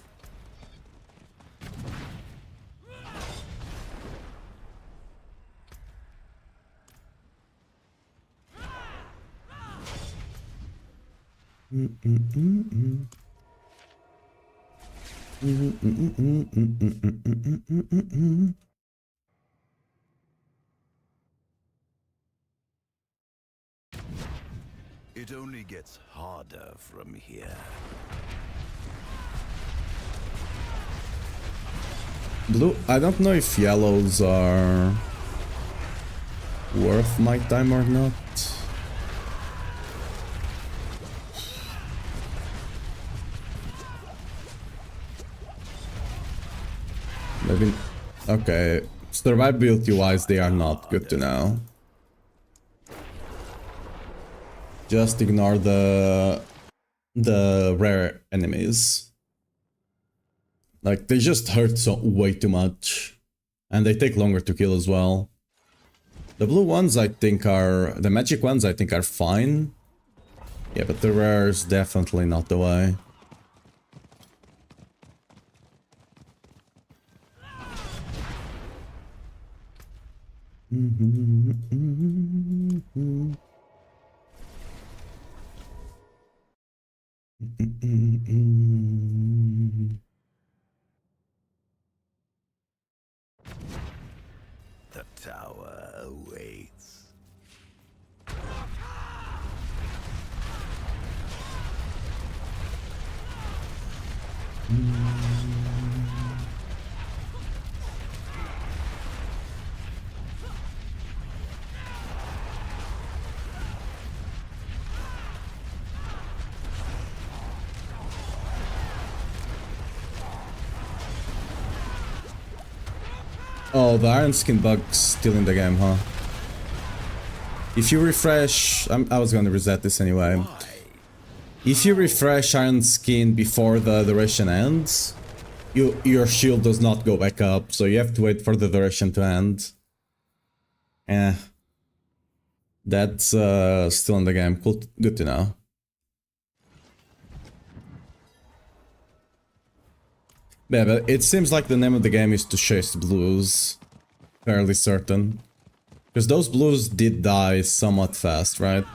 It only gets harder from here. Blue, I don't know if yellows are worth my time or not. Maybe, okay, survivability wise they are not, good to know. Just ignore the rare enemies. Like, they just hurt so way too much. And they take longer to kill as well. The blue ones I think are... The magic ones I think are fine. Yeah, but the rares definitely not the way. The tower awaits. Oh, the iron skin bug's still in the game, huh? If you refresh... I was gonna reset this anyway. If you refresh iron skin before the duration ends, your shield does not go back up, so you have to wait for the duration to end. Eh. That's still in the game. Cool, good to know. Yeah, but it seems like the name of the game is to chase blues. Fairly certain. Because those blues did die somewhat fast, right?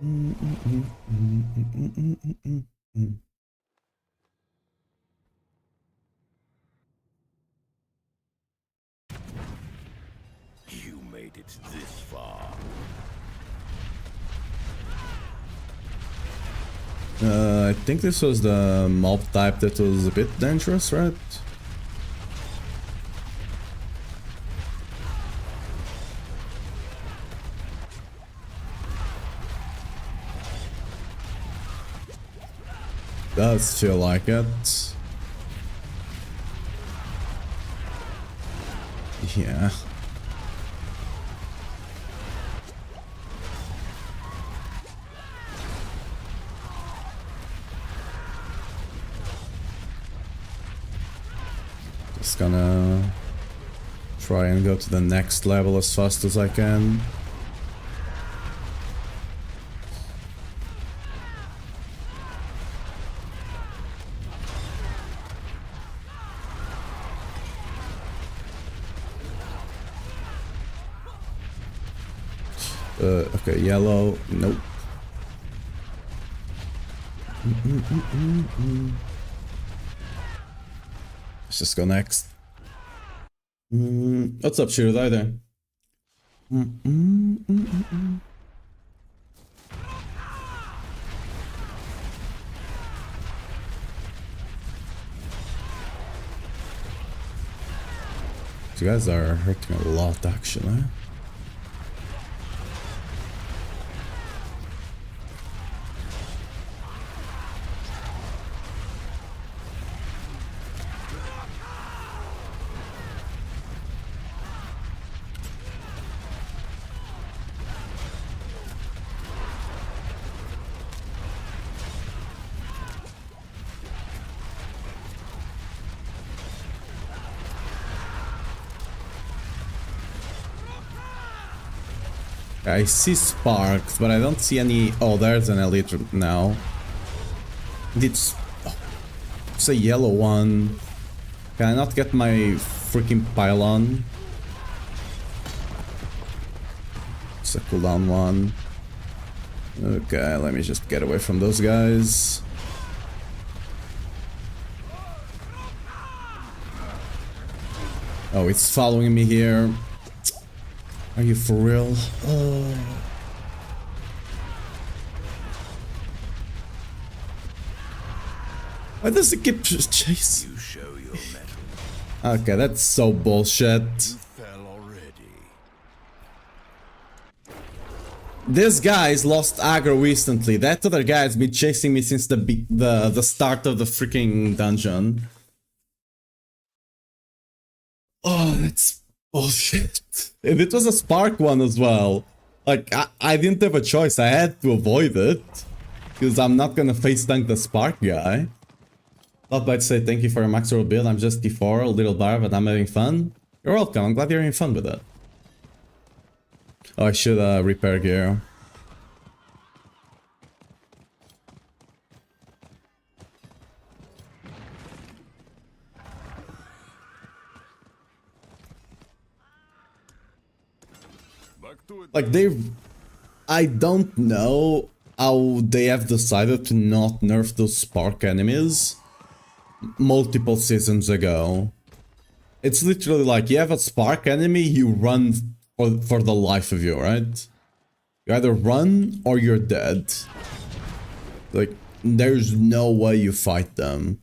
You made it this far. I think this was the mob type that was a bit dangerous, right? Does feel like it. Yeah. Just gonna try and go to the next level as fast as I can. Okay, yellow, nope. Let's just go next. What's up, Shirodai there? You guys are hurting a lot, actually. I see sparks, but I don't see any... Oh, there's an elite now. It's... Oh, it's a yellow one. Can I not get my freaking pylon? It's a cooldown one. Okay, let me just get away from those guys. Oh, it's following me here. Are you for real? Oh. Why does it keep chasing? You show your mettle. Okay, that's so bullshit. You fell already. This guy's lost aggro recently. That other guy has been chasing me since the start of the freaking dungeon. Oh, that's bullshit. And it was a spark one as well. Like, I didn't have a choice. I had to avoid it. Because I'm not gonna face tank the spark guy. Thought by to say thank you for your max roll build. I'm just D4, a little bar, but I'm having fun. You're welcome. I'm glad you're having fun with it. Oh, I should repair gear. Like I don't know how they have decided to not nerf those spark enemies multiple seasons ago. It's literally like, you have a spark enemy, you run for the life of you, right? You either run or you're dead. Like, there's no way you fight them.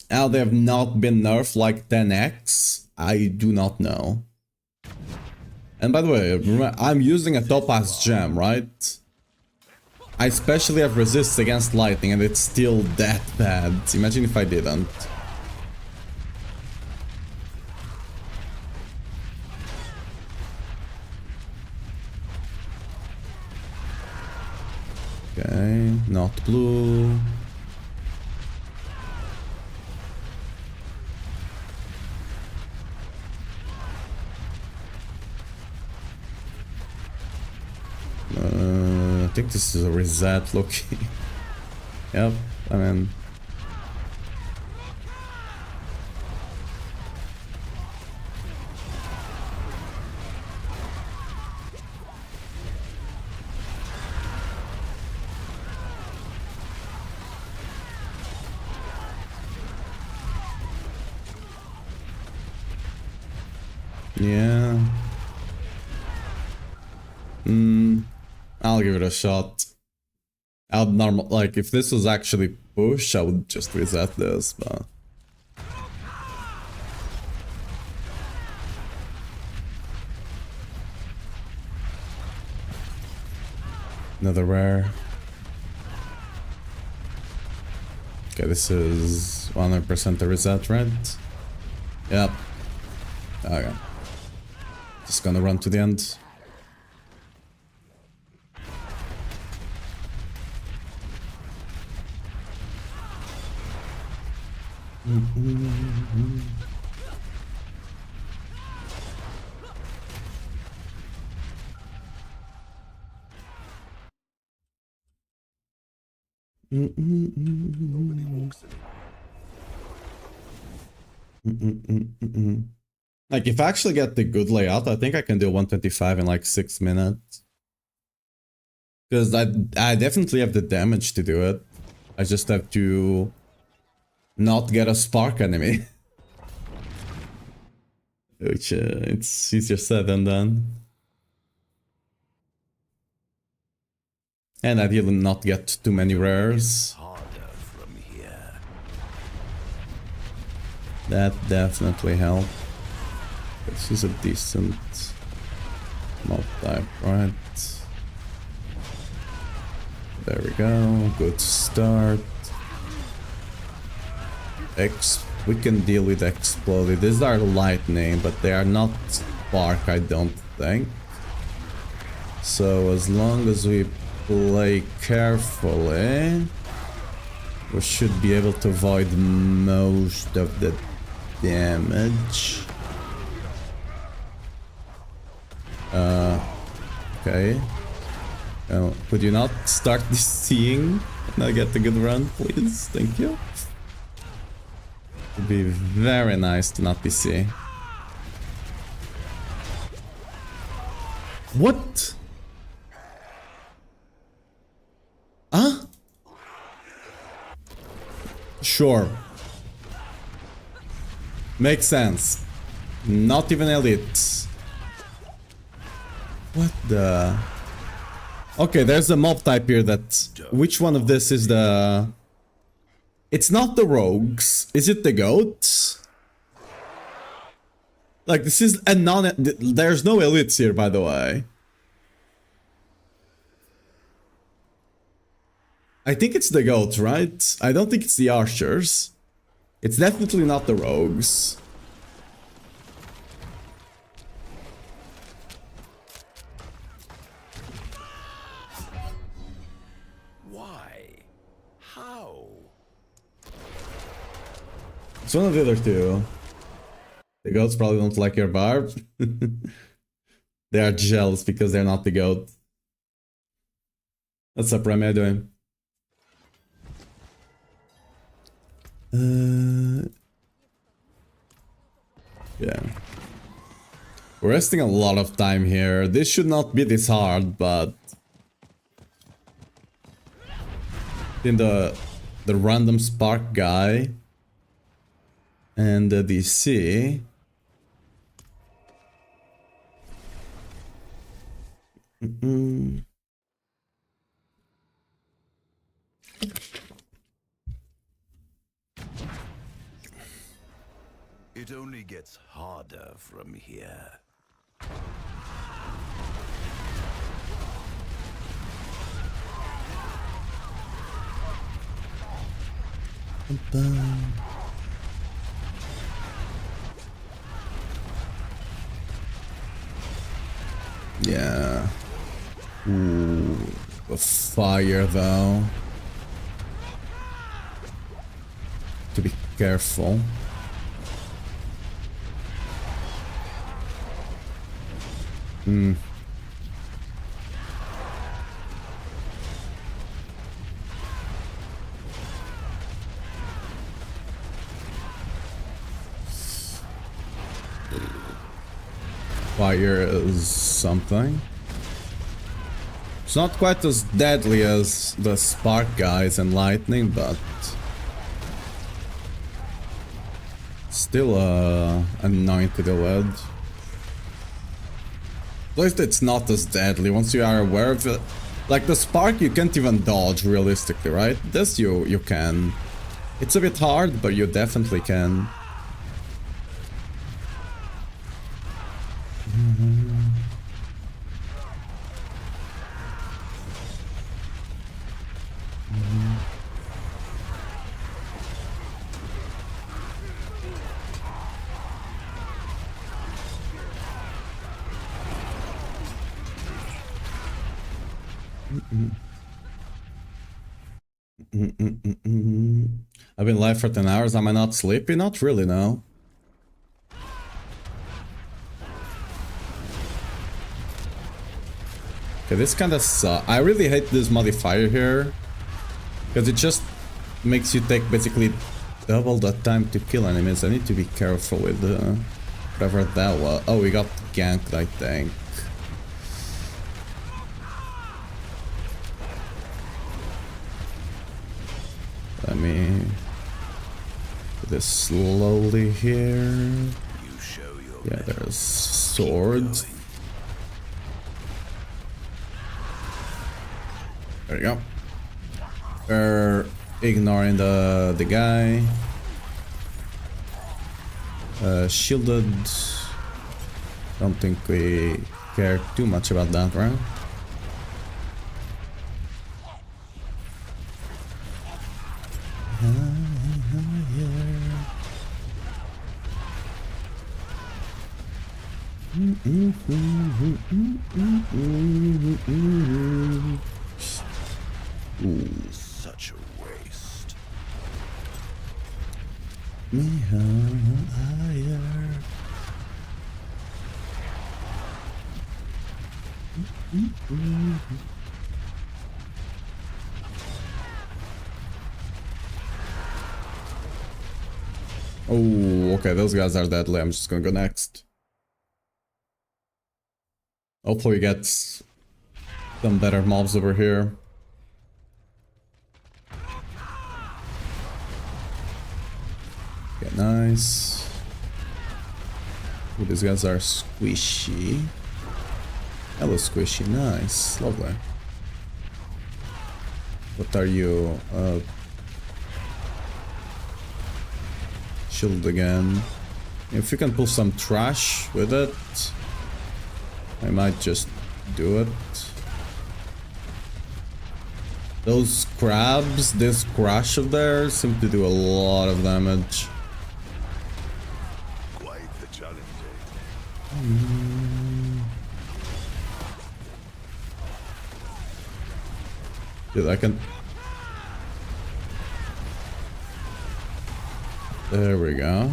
How they have not been nerfed like 10x, I do not know. And by the way, remember, I'm using a topaz gem, right? I especially have resist against lightning and it's still that bad. Imagine if I didn't. Okay, not blue. I think this is a reset, Loki. Yep, I mean... Yeah. I'll give it a shot. I would normal, like, if this was actually push, I would just reset this, but... Another rare. Okay, this is 100% a reset, right? Yep. Okay. Just gonna run to the end. Like, if I actually get the good layout, I think I can do 125 in like 6 minutes. Because I definitely have the damage to do it. I just have to not get a spark enemy. Which, it's easier said than done. And ideally not get too many rares. That definitely helps. This is a decent mob type, right? There we go, good start. We can deal with exploded. These are lightning, but they are not spark, I don't think. So as long as we play carefully, we should be able to avoid most of the damage. Okay. Could you not start this seeing and I get a good run, please? Thank you. It'd be very nice to not be seeing. What? Huh? Sure. Makes sense. Not even elite. What the... Okay, there's a mob type here that... Which one of this is the... It's not the rogues. Is it the goats? Like, this is a non... There's no elites here, by the way. I think it's the goats, right? I don't think it's the archers. It's definitely not the rogues. Why? How? It's one of the other two. The goats probably don't like your barb. They are jealous because they're not the goat. What's up, Remy? How you doing? Yeah. We're wasting a lot of time here. This should not be this hard, but... in the random spark guy and the DC. It only gets harder from here. Yeah. Ooh, the fire though. To be careful. Fire is something. It's not quite as deadly as the spark guys and lightning, but still annoying to deal with. At least it's not as deadly once you are aware of it. Like the spark you can't even dodge realistically, right? This you can. It's a bit hard, but you definitely can. I've been live for 10 hours. Am I not sleepy? Not really, no. Okay, this kind of sucks. I really hate this modifier here. Because it just makes you take basically double the time to kill enemies. I need to be careful with whatever that was. Oh, we got ganked, I think. Let me do this slowly here. Yeah, there's swords. There you go. We're ignoring the guy. Shielded. Don't think we care too much about that, right? Ooh. Such a waste. Me higher. Oh, okay, those guys are deadly. I'm just gonna go next. Hopefully we get some better mobs over here. Okay, nice. Ooh, these guys are squishy. Hello, squishy. Nice. Lovely. What are you? Shield again. If you can pull some trash with it, I might just do it. Those crabs, this crash of theirs, seem to do a lot of damage. Quite the challenge. Dude, I can... There we go.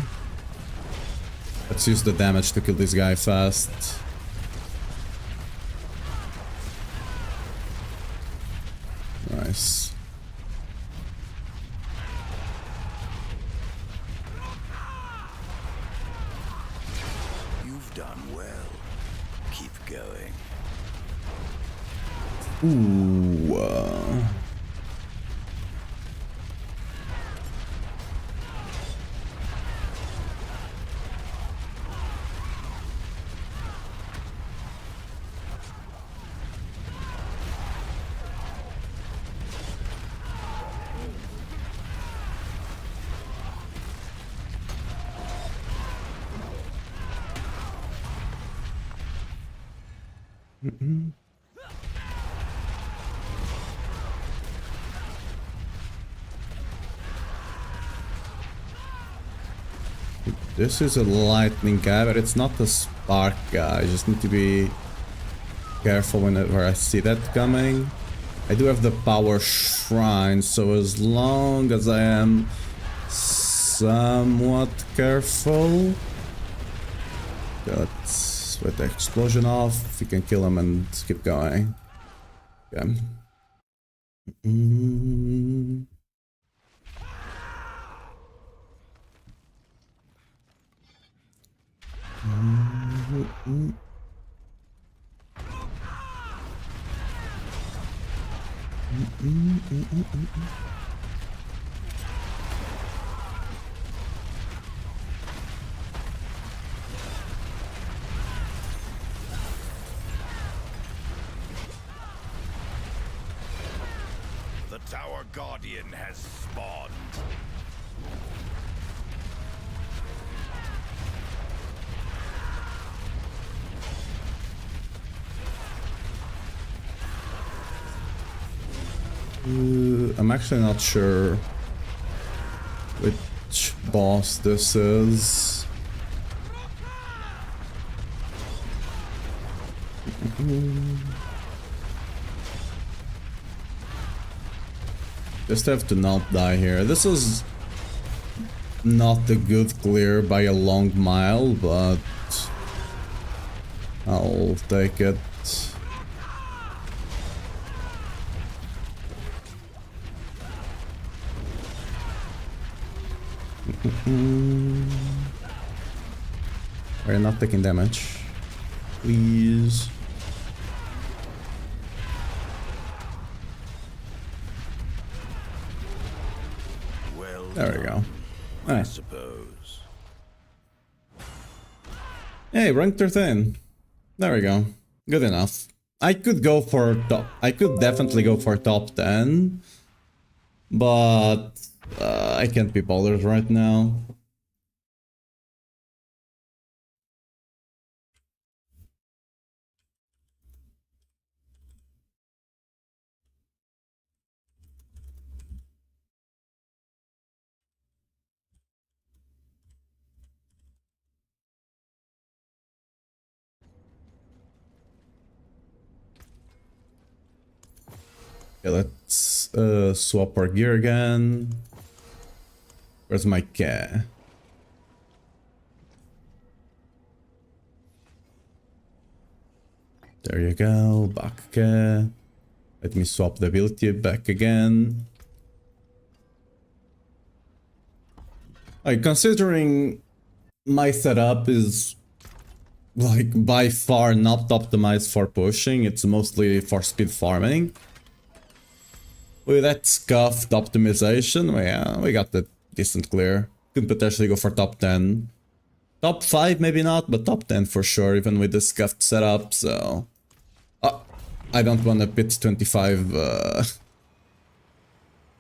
Let's use the damage to kill this guy fast. Nice. done well. Keep going. Ooh. This is a lightning guy, but it's not a spark guy. I just need to be careful whenever I see that coming. I do have the power shrine, so as long as I am somewhat careful. Let's with the explosion off. We can kill him and keep going. Okay. The Tower Guardian has spawned. I'm actually not sure which boss this is. Just have to not die here. This is not a good clear by a long mile, but I'll take it. We're not taking damage. Please. Well, There we go. I Alright. suppose. Hey, rank 13. There we go. Good enough. I could go for top. I could definitely go for top 10. But I can't be bothered right now. Okay, let's swap our gear again. Where's my cat? There you go, back cat. Let me swap the ability back again. Like, considering my setup is like by far not optimized for pushing, it's mostly for speed farming. With that scuffed optimization, we got the decent clear. Could potentially go for top 10. Top 5 maybe not, but top 10 for sure, even with the scuffed setup, so... I don't want to pit 25,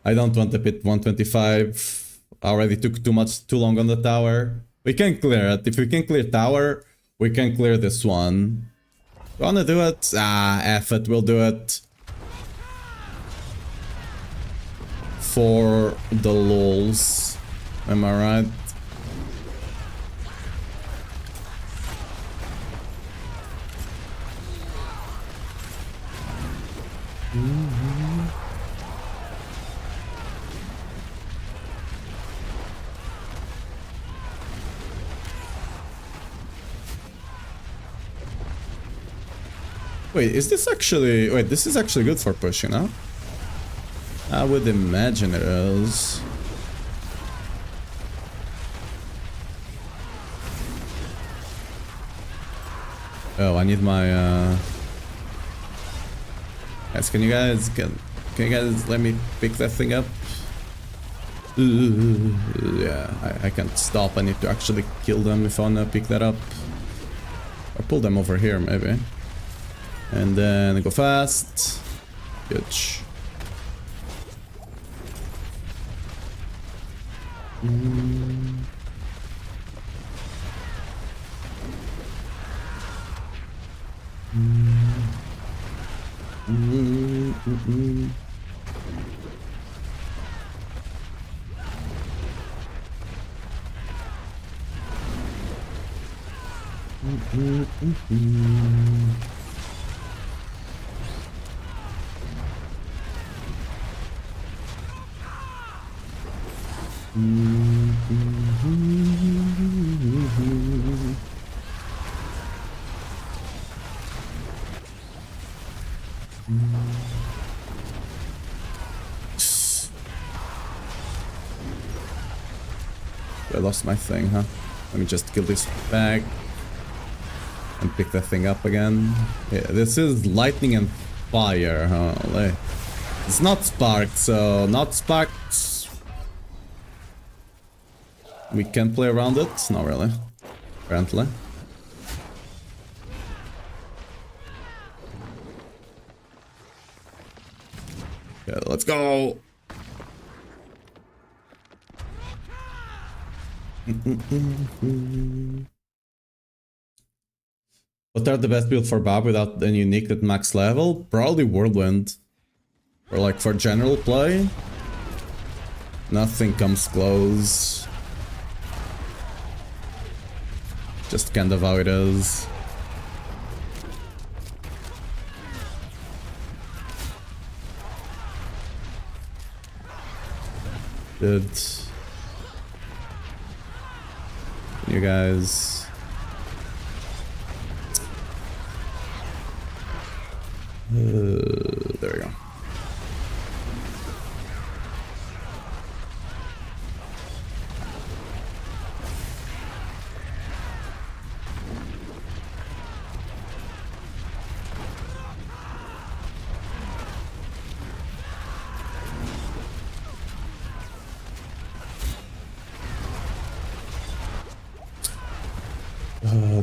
I don't want to pit 125. I already took too long on the tower. We can clear it. If we can clear tower, we can clear this one. Wanna do it? F it, we'll do it. For the lols. Am I right? Wait, is this actually... Wait, this is actually good for pushing, huh? I would imagine it is. Oh, I need my guys, can you guys let me pick that thing up? Yeah, I can't stop. I need to actually kill them if I wanna pick that up. Or pull them over here, maybe. And then go fast. Good. I lost my thing, huh? Let me just kill this bag and pick that thing up again. Yeah, this is lightning and fire, huh? It's not sparked, so not sparked. We can play around it? Not really. Apparently. Yeah, let's go! What are the best build for Bob without any unique at max level? Probably Whirlwind. Or like for general play. Nothing comes close. Just kind of how it is. Good. You guys. There we go.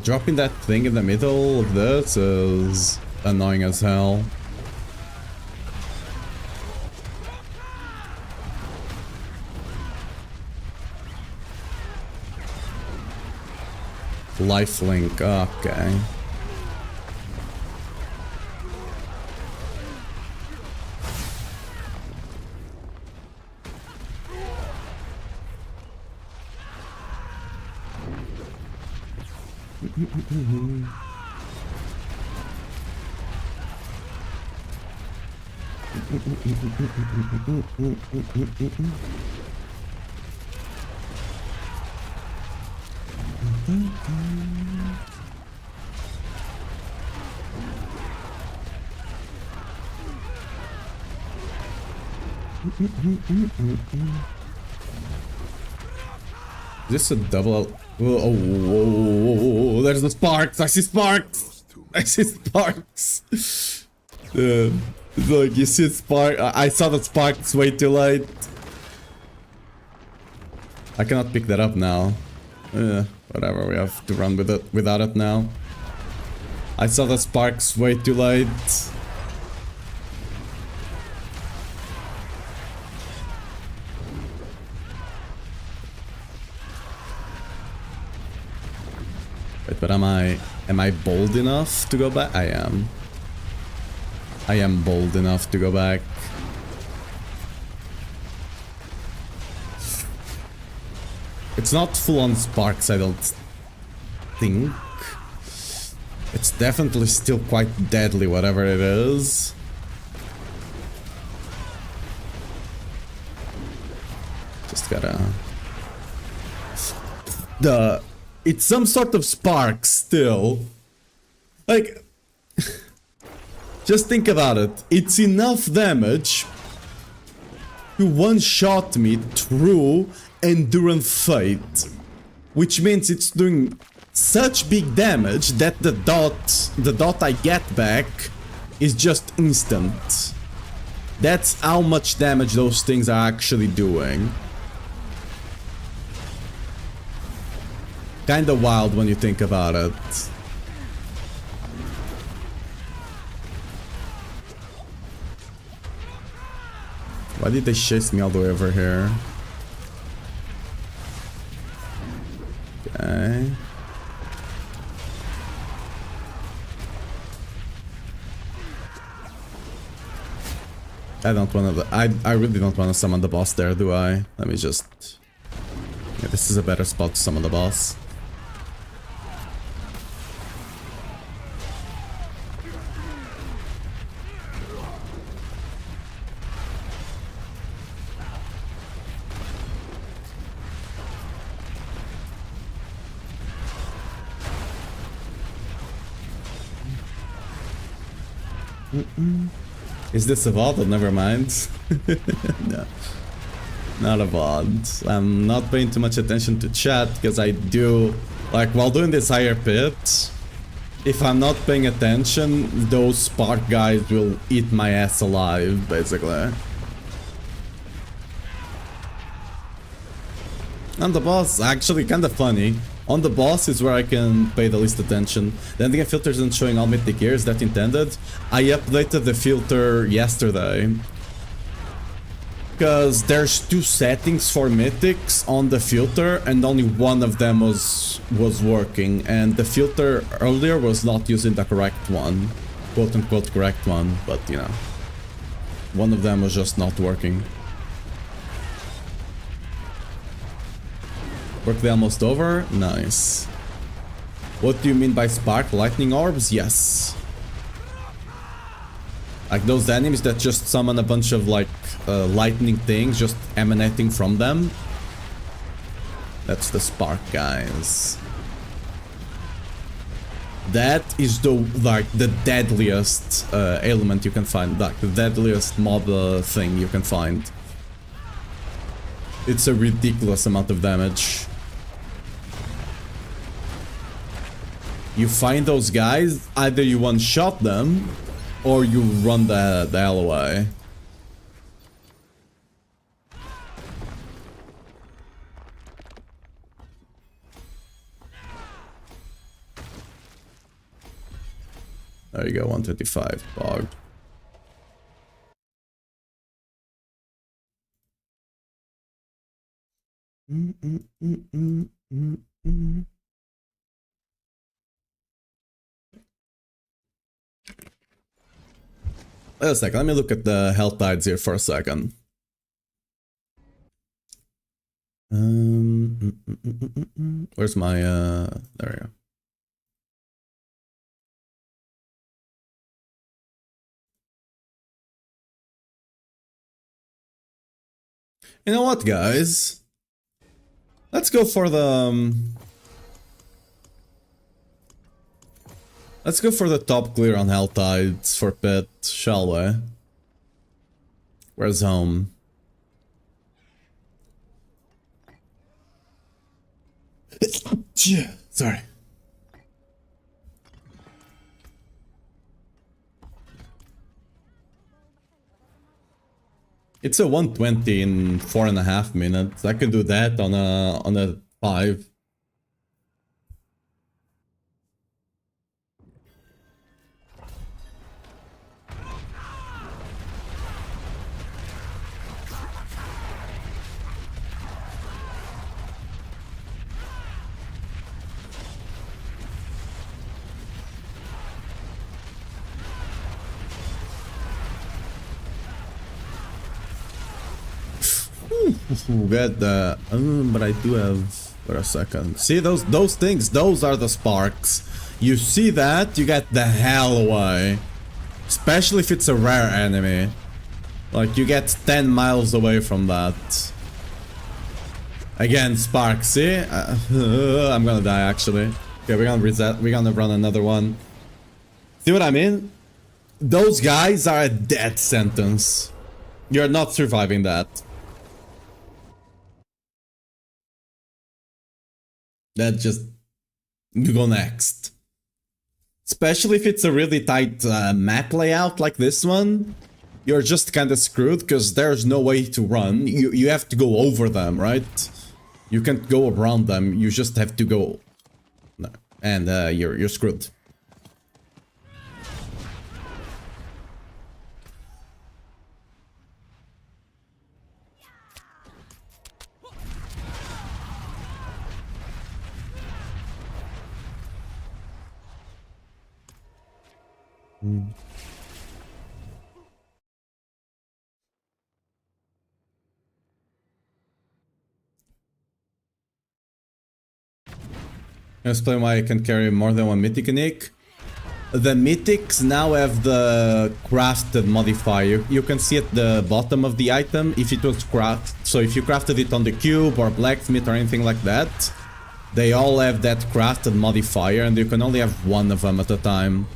Dropping that thing in the middle of this is annoying as hell. Lifelink, okay. Is this a double? Oh, there's the sparks! I see sparks! I see sparks! Look, you see spark. I saw the sparks way too late. I cannot pick that up now. Whatever, we have to run with it without it now. I saw the sparks way too late. Wait, but am I bold enough to go back? I am. I am bold enough to go back. It's not full-on sparks, I don't think. It's definitely still quite deadly, whatever it is. Just gotta... It's some sort of spark still. Like... Just think about it. It's enough damage to one-shot me through Endurance Fate. Which means it's doing such big damage that the dot I get back is just instant. That's how much damage those things are actually doing. Kinda wild when you think about it. Why did they chase me all the way over here? Okay. I don't wanna... I really don't wanna summon the boss there, do I? Let me just... Yeah, this is a better spot to summon the boss. Is this a VOD? Never mind. No. Not a VOD. I'm not paying too much attention to chat because I do... Like, while doing this higher pit, if I'm not paying attention, those spark guys will eat my ass alive, basically. And the boss, actually kinda funny. On the boss is where I can pay the least attention. The endgame filter isn't showing all mythic gear, is that intended? I updated the filter yesterday. Because there's two settings for mythics on the filter and only one of them was working. And the filter earlier was not using the correct one. Quote unquote correct one, but you know. One of them was just not working. Workday almost over? Nice. What do you mean by spark? Lightning orbs? Yes. Like those enemies that just summon a bunch of like lightning things just emanating from them. That's the spark guys. That is the like the deadliest element you can find. Like the deadliest mob thing you can find. It's a ridiculous amount of damage. You find those guys, either you one-shot them, or you run the hell away. There you go, 125, bog. Wait a second, let me look at the health tides here for a second. Where's my, there we go. You know what, guys? Let's go for the... let's go for the top clear on health tides for pit, shall we? Where's home? Sorry. It's a 120 in 4.5 minutes. I can do that on a 5. Get the but I do have for a second. See those things, those are the sparks. You see that, you get the hell away. Especially if it's a rare enemy. Like you get 10 miles away from that. Again, sparks, see? I'm gonna die actually. Okay, we're gonna reset, we're gonna run another one. See what I mean? Those guys are a death sentence. You're not surviving that. That just you go next. Especially if it's a really tight map layout like this one, you're just kind of screwed because there's no way to run. You have to go over them, right? You can't go around them. You just have to go, and you're screwed. Explain why I can carry more than one mythic unique. The mythics now have the crafted modifier. You can see at the bottom of the item if it was crafted. So if you crafted it on the cube or blacksmith or anything like that, they all have that crafted modifier and you can only have one of them at a time.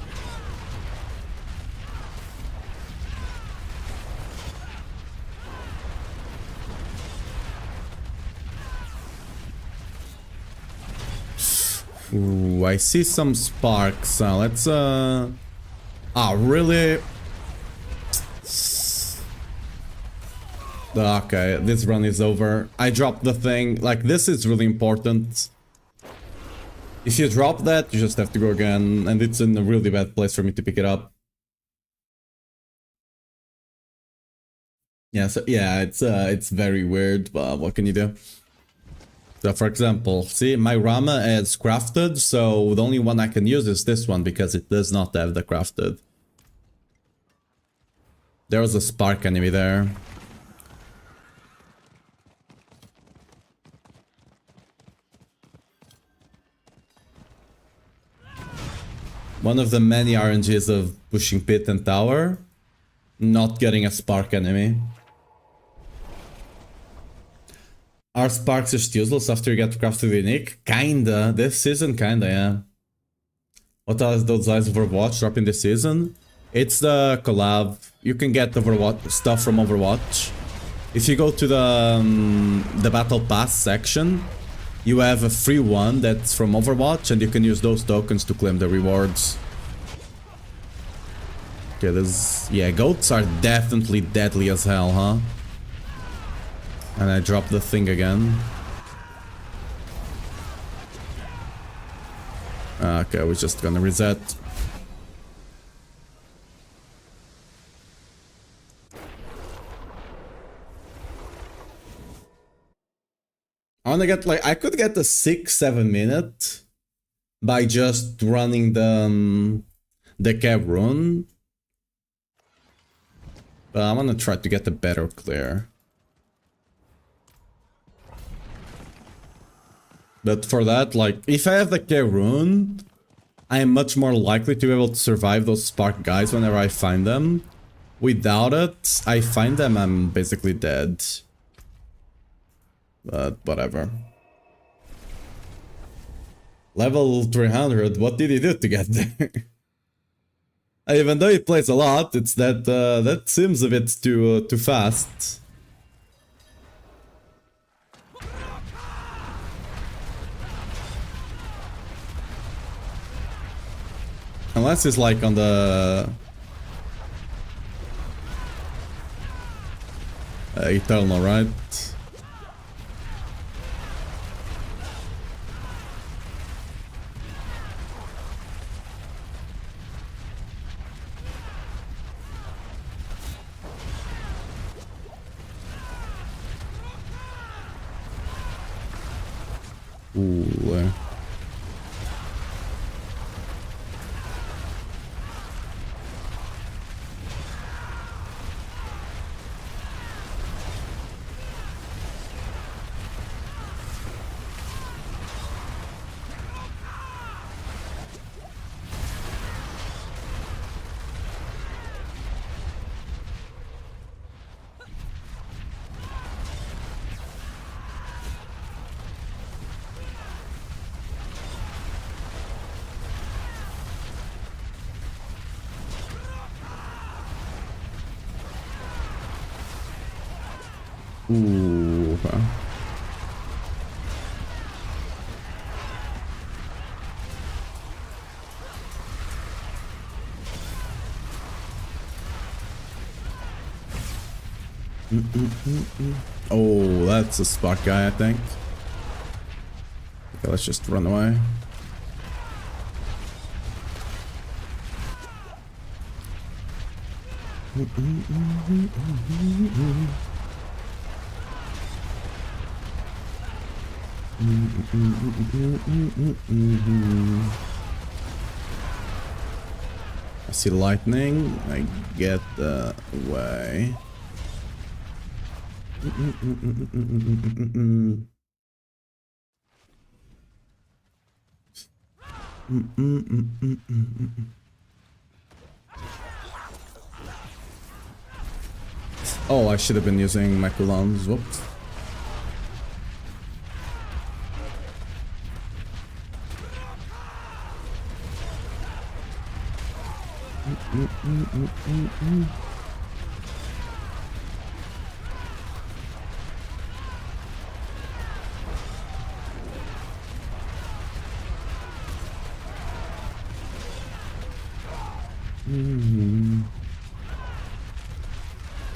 Ooh, I see some sparks. Let's really? Okay, this run is over. I dropped the thing. Like, this is really important. If you drop that, you just have to go again, and it's in a really bad place for me to pick it up. Yeah, so yeah, it's very weird, but what can you do? So for example, see, my Rama is crafted, so the only one I can use is this one because it does not have the crafted. There was a spark enemy there. One of the many RNGs of pushing pit and tower, not getting a spark enemy. Are sparks just useless after you get crafted unique? Kinda. This season, kinda, yeah. What are those eyes of Overwatch dropping this season? It's the collab. You can get Overwatch stuff from Overwatch. If you go to the Battle Pass section, you have a free one that's from Overwatch, and you can use those tokens to claim the rewards. Okay, this... yeah, goats are definitely deadly as hell, huh? And I dropped the thing again. Okay, we're just gonna reset. I wanna get like, I could get a 6-7 minute by just running the cab rune. But I wanna try to get a better clear. But for that, like, if I have the K rune, I am much more likely to be able to survive those spark guys whenever I find them. Without it, I find them, I'm basically dead. But whatever. Level 300, what did he do to get there? Even though he plays a lot, it's that that seems a bit too fast. Unless it's like on the Eternal, right? Ooh. Ooh. Oh, that's a spark guy, I think. Okay, let's just run away. I see lightning. I get the way. Oh, I should have been using my cooldowns. Whoops.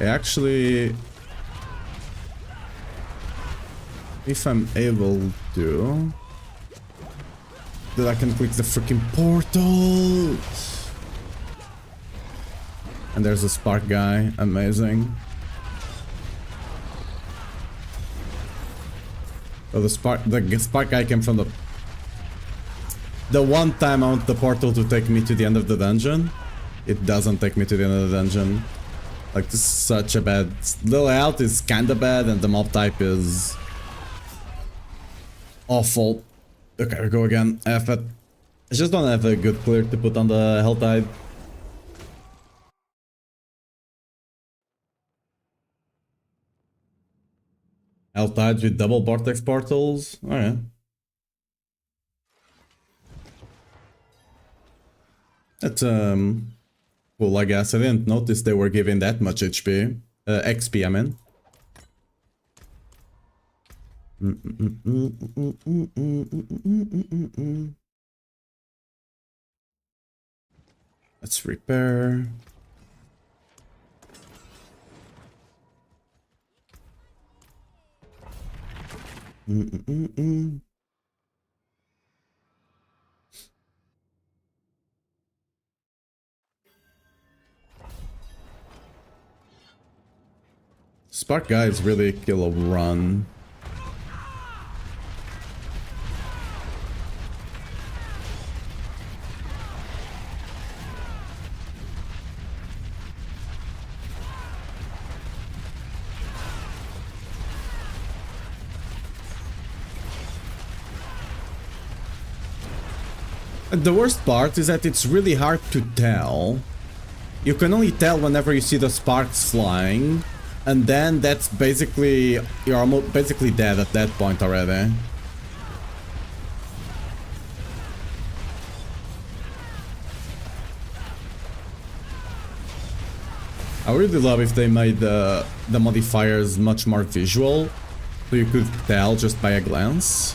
Actually, if I'm able to, then I can click the freaking portal. And there's a spark guy. Amazing. Oh, the spark guy came from the one time I want the portal to take me to the end of the dungeon. It doesn't take me to the end of the dungeon. Like, this is such a bad... The layout is kinda bad and the mob type is... awful. Okay, we go again. I just don't have a good clear to put on the Hell Tide. Hell Tides with double vortex portals? Alright. That's, cool, I guess. I didn't notice they were giving that much HP. XP, I mean. Let's repair. Spark guys really kill a run. The worst part is that it's really hard to tell. You can only tell whenever you see the sparks flying, and then that's basically... you're almost basically dead at that point already. I would really love if they made the modifiers much more visual, so you could tell just by a glance.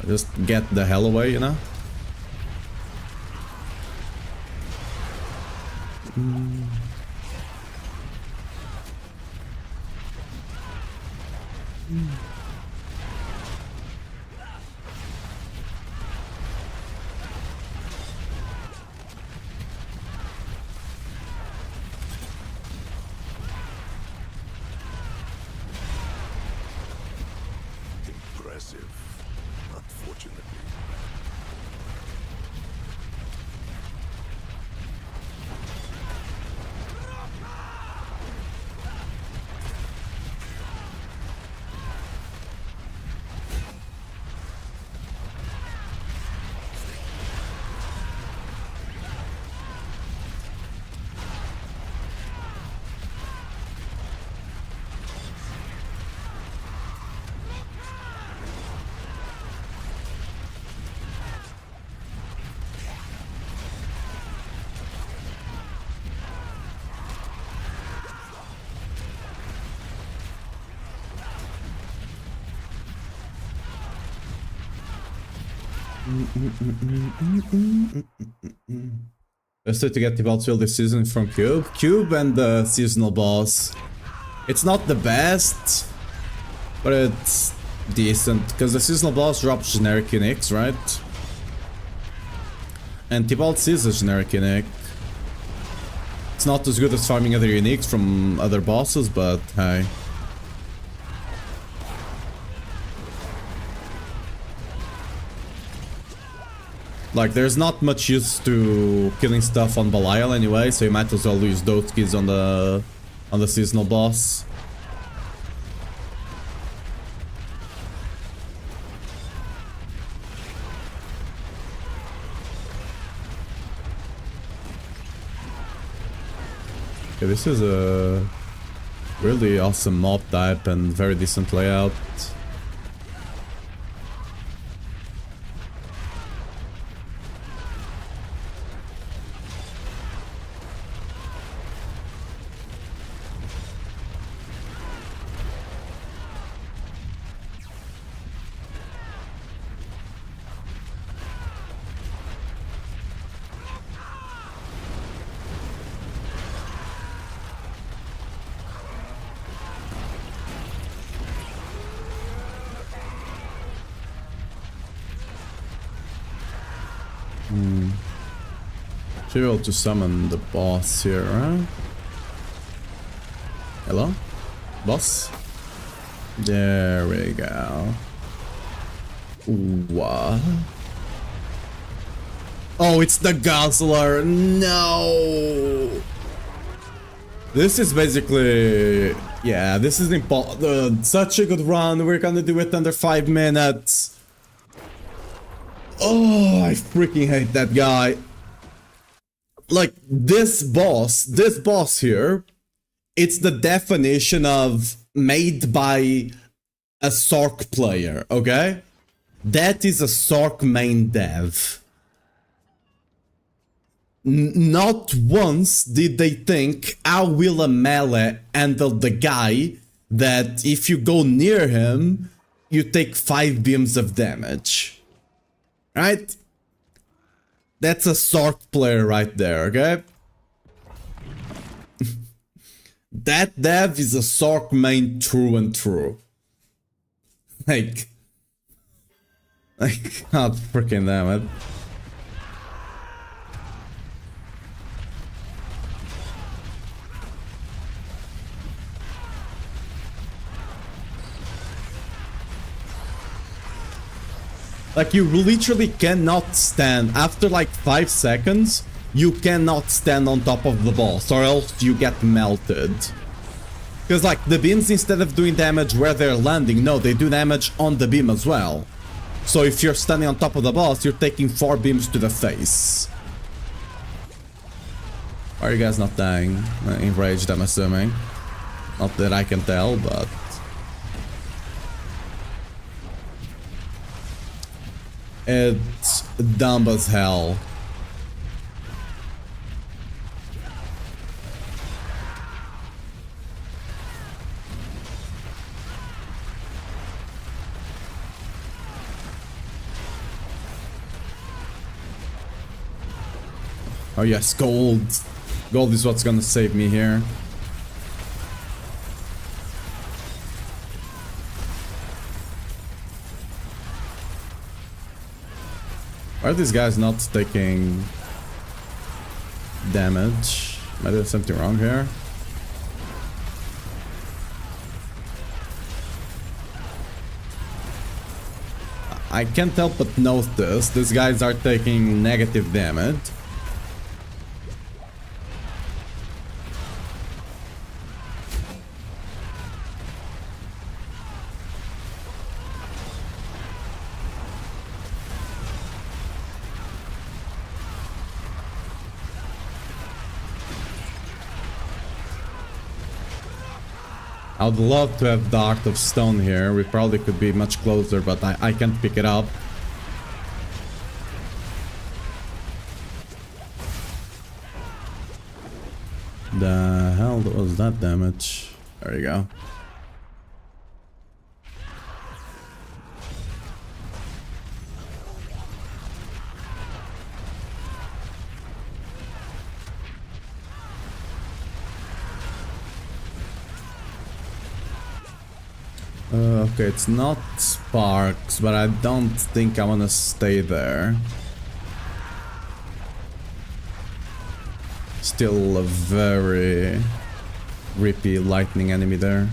Just get the hell away, you know? Impressive, unfortunately. Best way to get Diablo this season from Cube and the seasonal boss. It's not the best, but it's decent, because the seasonal boss drops generic uniques, right? And T12 is a generic unique. It's not as good as farming other uniques from other bosses, but hey. Like, there's not much use to killing stuff on Belial anyway, so you might as well use those keys on the seasonal boss. Okay, this is a really awesome mob type and very decent layout. Should be able to summon the boss here, right? Hello? Boss? There we go. What? Oh, it's the Guzzler! No! This is basically... Yeah, this is important. Such a good run. We're gonna do it under 5 minutes. Oh, I freaking hate that guy. Like, this boss here, it's the definition of made by a Sorc player, okay? That is a Sorc main dev. Not once did they think, how will a melee handle the guy that if you go near him, you take 5 beams of damage. Right? That's a Sorc player right there, okay? That dev is a Sorc main true and true. Like, god freaking damn it. Like, you literally cannot stand, after like 5 seconds, you cannot stand on top of the boss, or else you get melted. Because like, the beams, instead of doing damage where they're landing, no, they do damage on the beam as well. So if you're standing on top of the boss, you're taking 4 beams to the face. Why are you guys not dying? Enraged, I'm assuming. Not that I can tell, but... It's dumb as hell. Oh yes, gold. Gold is what's gonna save me here. Why are these guys not taking damage? Am I doing something wrong here? I can't help but notice these guys are taking negative damage. I would love to have the Art of Stone here. We probably could be much closer, but I can't pick it up. The hell was that damage? There you go. Okay, it's not sparks, but I don't think I wanna stay there. Still a very rippy lightning enemy there.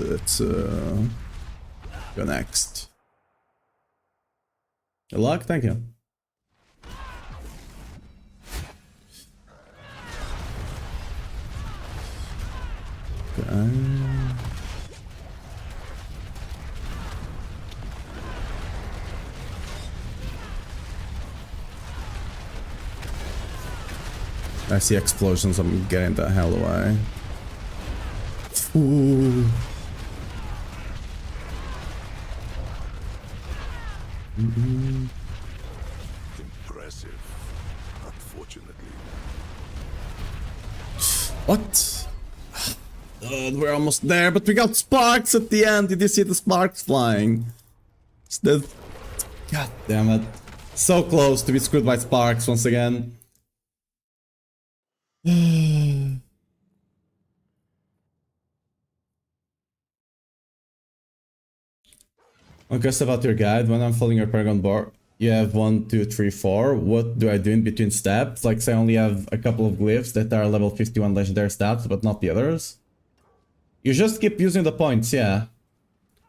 Let's go next. Good luck, thank you. Okay. I see explosions, I'm getting the hell away. Ooh. Impressive, unfortunately. What? We're almost there, but we got sparks at the end. Did you see the sparks flying? God damn it. So close to be screwed by sparks once again. One question about your guide. When I'm following your Paragon bar, you have 1, 2, 3, 4. What do I do in between steps? Like, say I only have a couple of glyphs that are level 51 legendary stats, but not the others. You just keep using the points, yeah.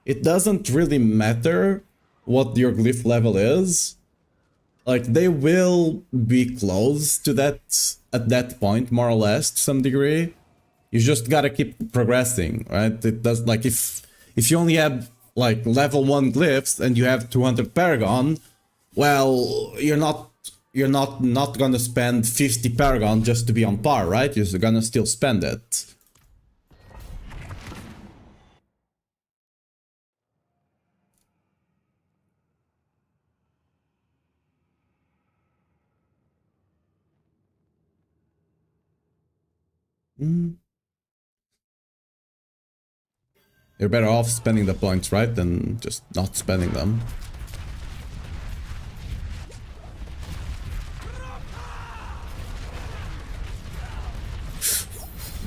It doesn't really matter what your glyph level is. Like, they will be close to that at that point, more or less, to some degree. You just gotta keep progressing, right? It does, like, if you only have like level 1 glyphs and you have 200 Paragon, well, you're not gonna spend 50 Paragon just to be on par, right? You're gonna still spend it. You're better off spending the points, right, than just not spending them.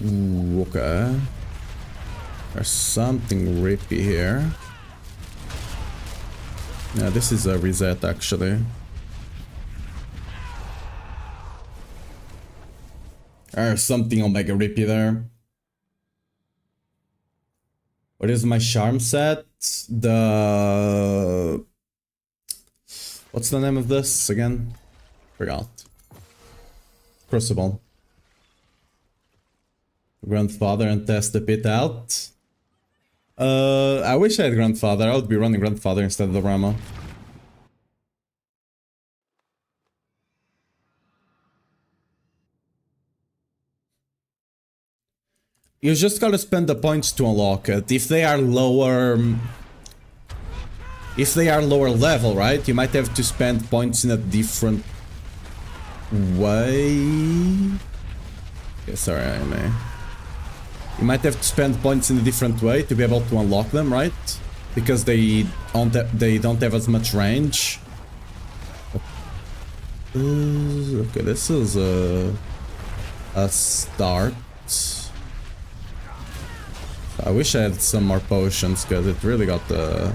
Ooh, okay. There's something rippy here. Yeah, this is a reset, actually. There's something Omega Rippy there. What is my charm set? The... What's the name of this again? Forgot. Crucible. Grandfather and test the pit out. I wish I had Grandfather. I would be running Grandfather instead of the Rama. You just gotta spend the points to unlock it. If they are lower... If they are lower level, right? You might have to spend points in a different way. Yeah, sorry, I may. You might have to spend points in a different way to be able to unlock them, right? Because they don't have as much range. Okay, this is a start. I wish I had some more potions, because it really got the...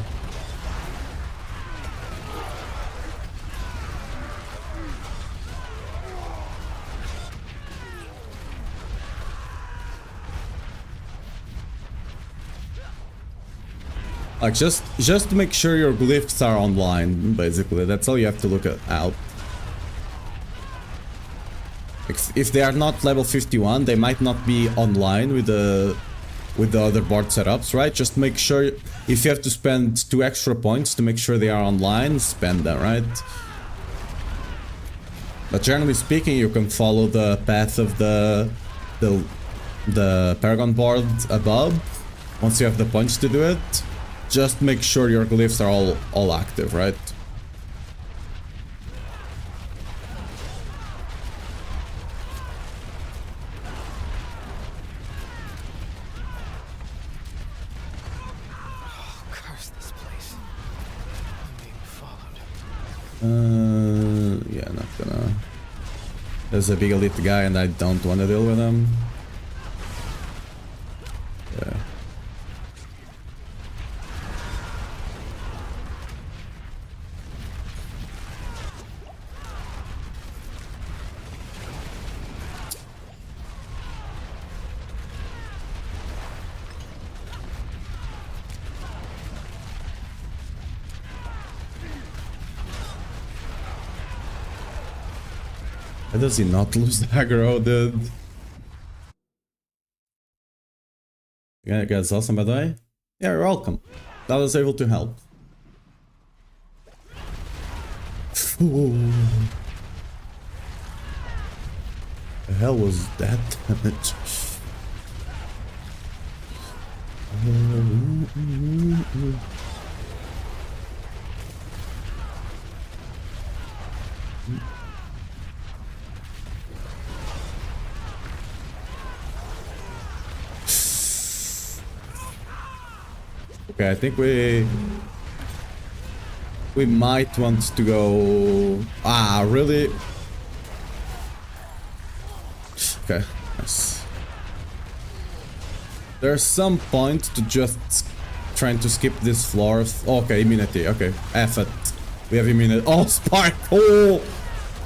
Like, just to make sure your glyphs are online, basically. That's all you have to look out. If they are not level 51, they might not be online with the other board setups, right? Just make sure, if you have to spend 2 extra points to make sure they are online, spend them, right? But generally speaking, you can follow the path of the the Paragon board above, once you have the punch to do it, just make sure your glyphs are all active, right? Oh, curse this place. I'm being followed. Yeah, not gonna. There's a big elite guy and I don't want to deal with him. Yeah. Why does he not lose the aggro, dude? You guys awesome, by the way? Yeah, you're welcome. That was able to help. Ooh. The hell was that damage? Okay, I think we might want to go. Ah, really? Okay, nice. There's some point to just trying to skip this floor. Okay, immunity. Okay, F it. We have immunity. Oh, spark! Oh,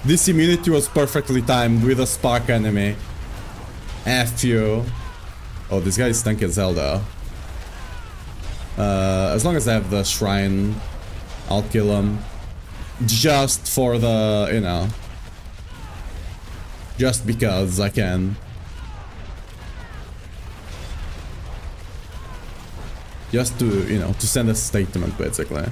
this immunity was perfectly timed with a spark enemy. F you. Oh, this guy is tanky as hell though. As long as I have the shrine, I'll kill him. Just for the, you know. Just because I can. Just to, you know, to send a statement, basically.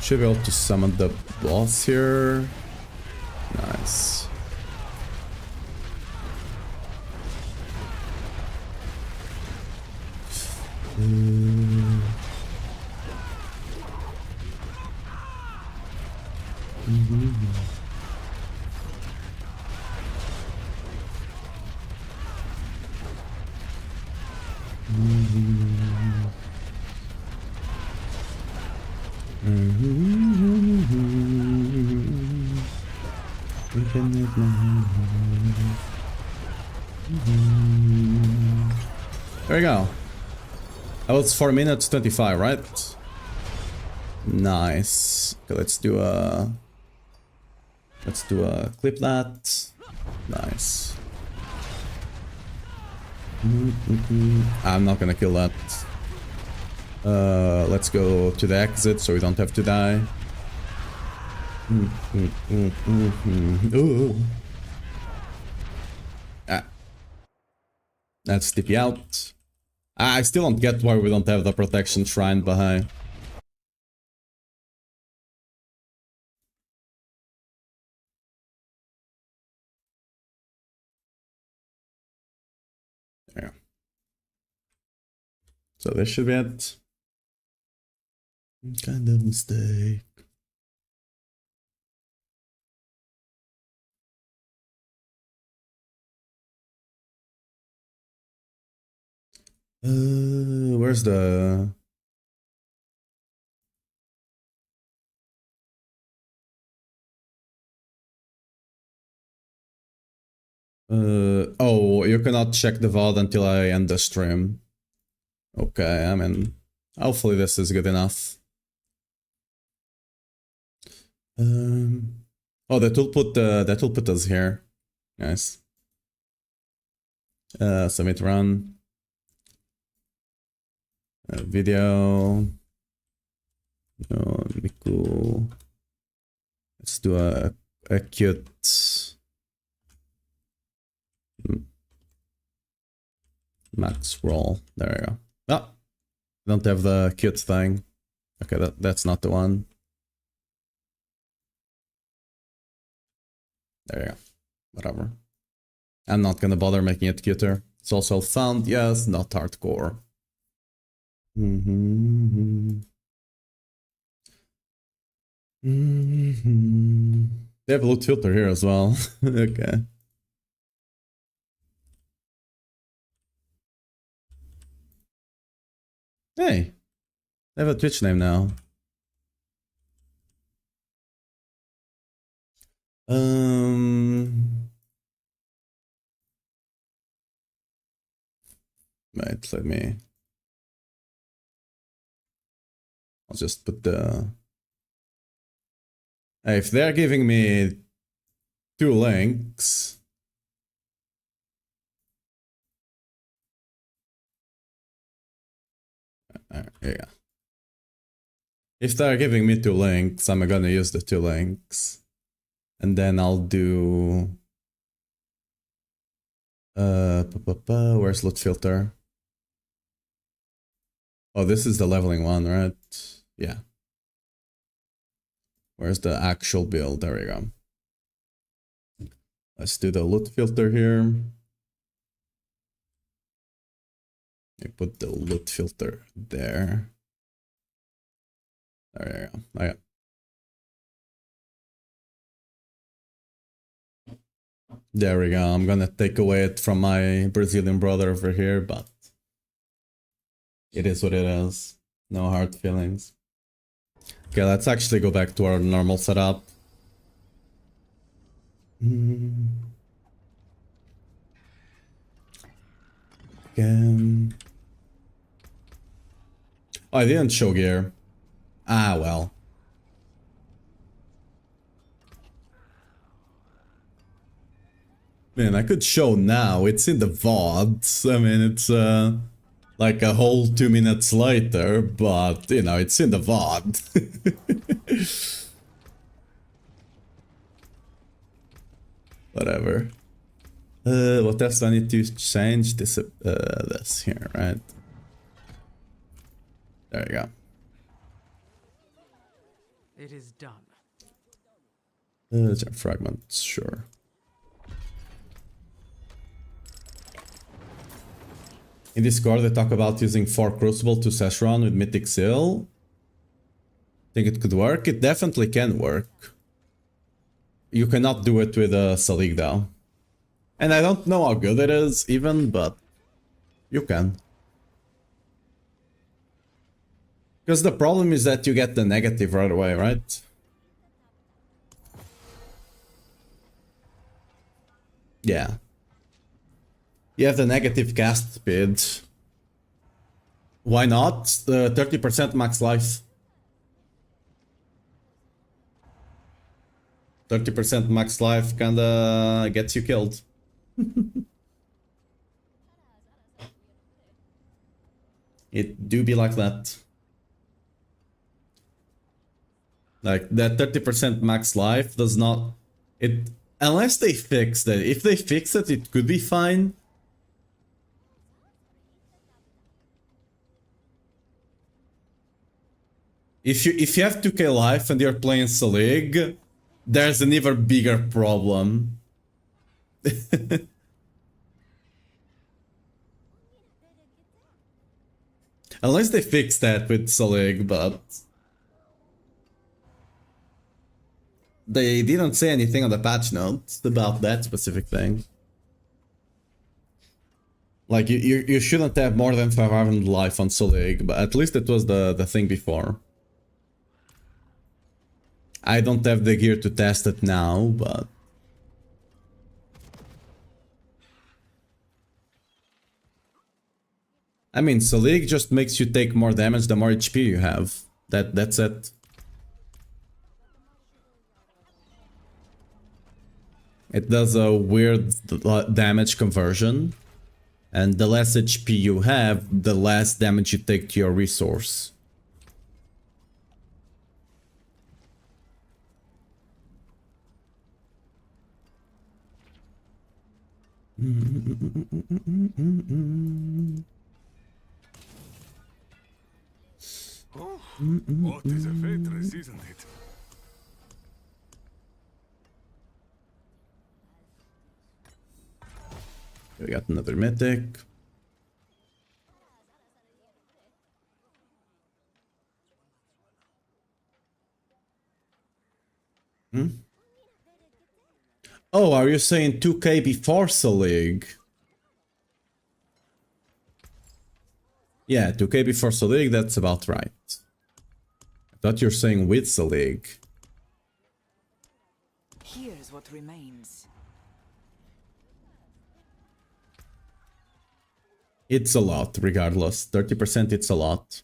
Should be able to summon the boss here. Nice. There we go. That was 4 minutes 25, right? Nice. Okay, let's do a clip that. Nice. I'm not gonna kill that. Let's go to the exit so we don't have to die. Ooh. Ah. Let's TP out. I still don't get why we don't have the protection shrine behind. There. So this should be it. Kind of mistake. Where's the... oh, you cannot check the VOD until I end the stream. Okay, I mean, hopefully this is good enough. Oh, that will put us here. Nice. Submit run. Video. Oh, Miku. Let's do a cute max roll. There we go. Oh, don't have the cute thing. Okay, that's not the one. There you go. Whatever. I'm not gonna bother making it cuter. It's also found, yes, not hardcore. They have a loot filter here as well. Okay. Hey, they have a Twitch name now. Wait, let me. I'll just put the. If they're giving me 2 links. Yeah. If they're giving me 2 links, I'm gonna use the 2 links. And then I'll do... where's loot filter? Oh, this is the leveling one, right? Yeah. Where's the actual build? There we go. Let's do the loot filter here. I put the loot filter there. There we go. Okay. There we go. I'm gonna take away it from my Brazilian brother over here, but it is what it is. No hard feelings. Okay, let's actually go back to our normal setup. Again. Oh, I didn't show gear. Ah, well. Man, I could show now. It's in the VOD. I mean, it's like a whole 2 minutes later, but you know, it's in the VOD. Whatever. What else do I need to change? This here, right? There you go. It is done. Gem fragments, sure. In Discord, they talk about using 4 Crucible to Seshron with Mythic Seal. Think it could work? It definitely can work. You cannot do it with a Salig though. And I don't know how good it is even, but you can. Because the problem is that you get the negative right away, right? Yeah. You have the negative cast speed. Why not? 30% max life. 30% max life kinda gets you killed. It do be like that. Like that 30% max life does not... It... Unless they fix it. If they fix it, it could be fine. If you have 2k life and you're playing Salig, there's an even bigger problem. Unless they fix that with Salig, but... They didn't say anything on the patch notes about that specific thing. Like, you shouldn't have more than 500 life on Salig, but at least it was the thing before. I don't have the gear to test it now, but... I mean, Salig just makes you take more damage the more HP you have. That's it. It does a weird damage conversion. And the less HP you have, the less damage you take to your resource. What is a waitress, isn't it? We got another mythic. Oh, are you saying 2k before Selig? Yeah, 2k before Selig, that's about right. I thought you were saying with Selig. Here's what remains. It's a lot, regardless. 30% it's a lot.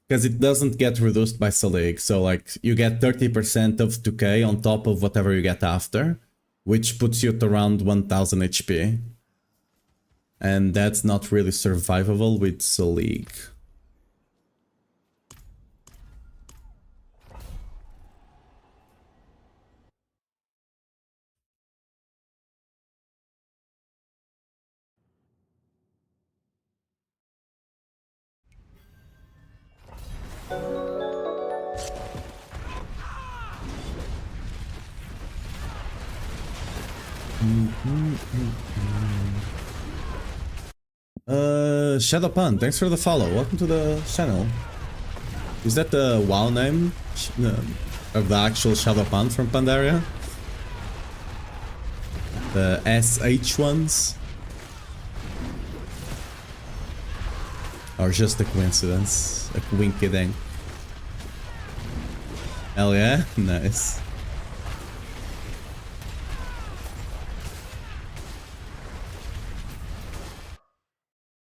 Because it doesn't get reduced by Selig, so like you get 30% of 2k on top of whatever you get after, which puts you at around 1000 HP. And that's not really survivable with Selig. Shadowpan, thanks for the follow. Welcome to the channel. Is that the WoW name of the actual Shadowpan from Pandaria? The SH ones? Or just a coincidence? A winky dink? Hell yeah? Nice.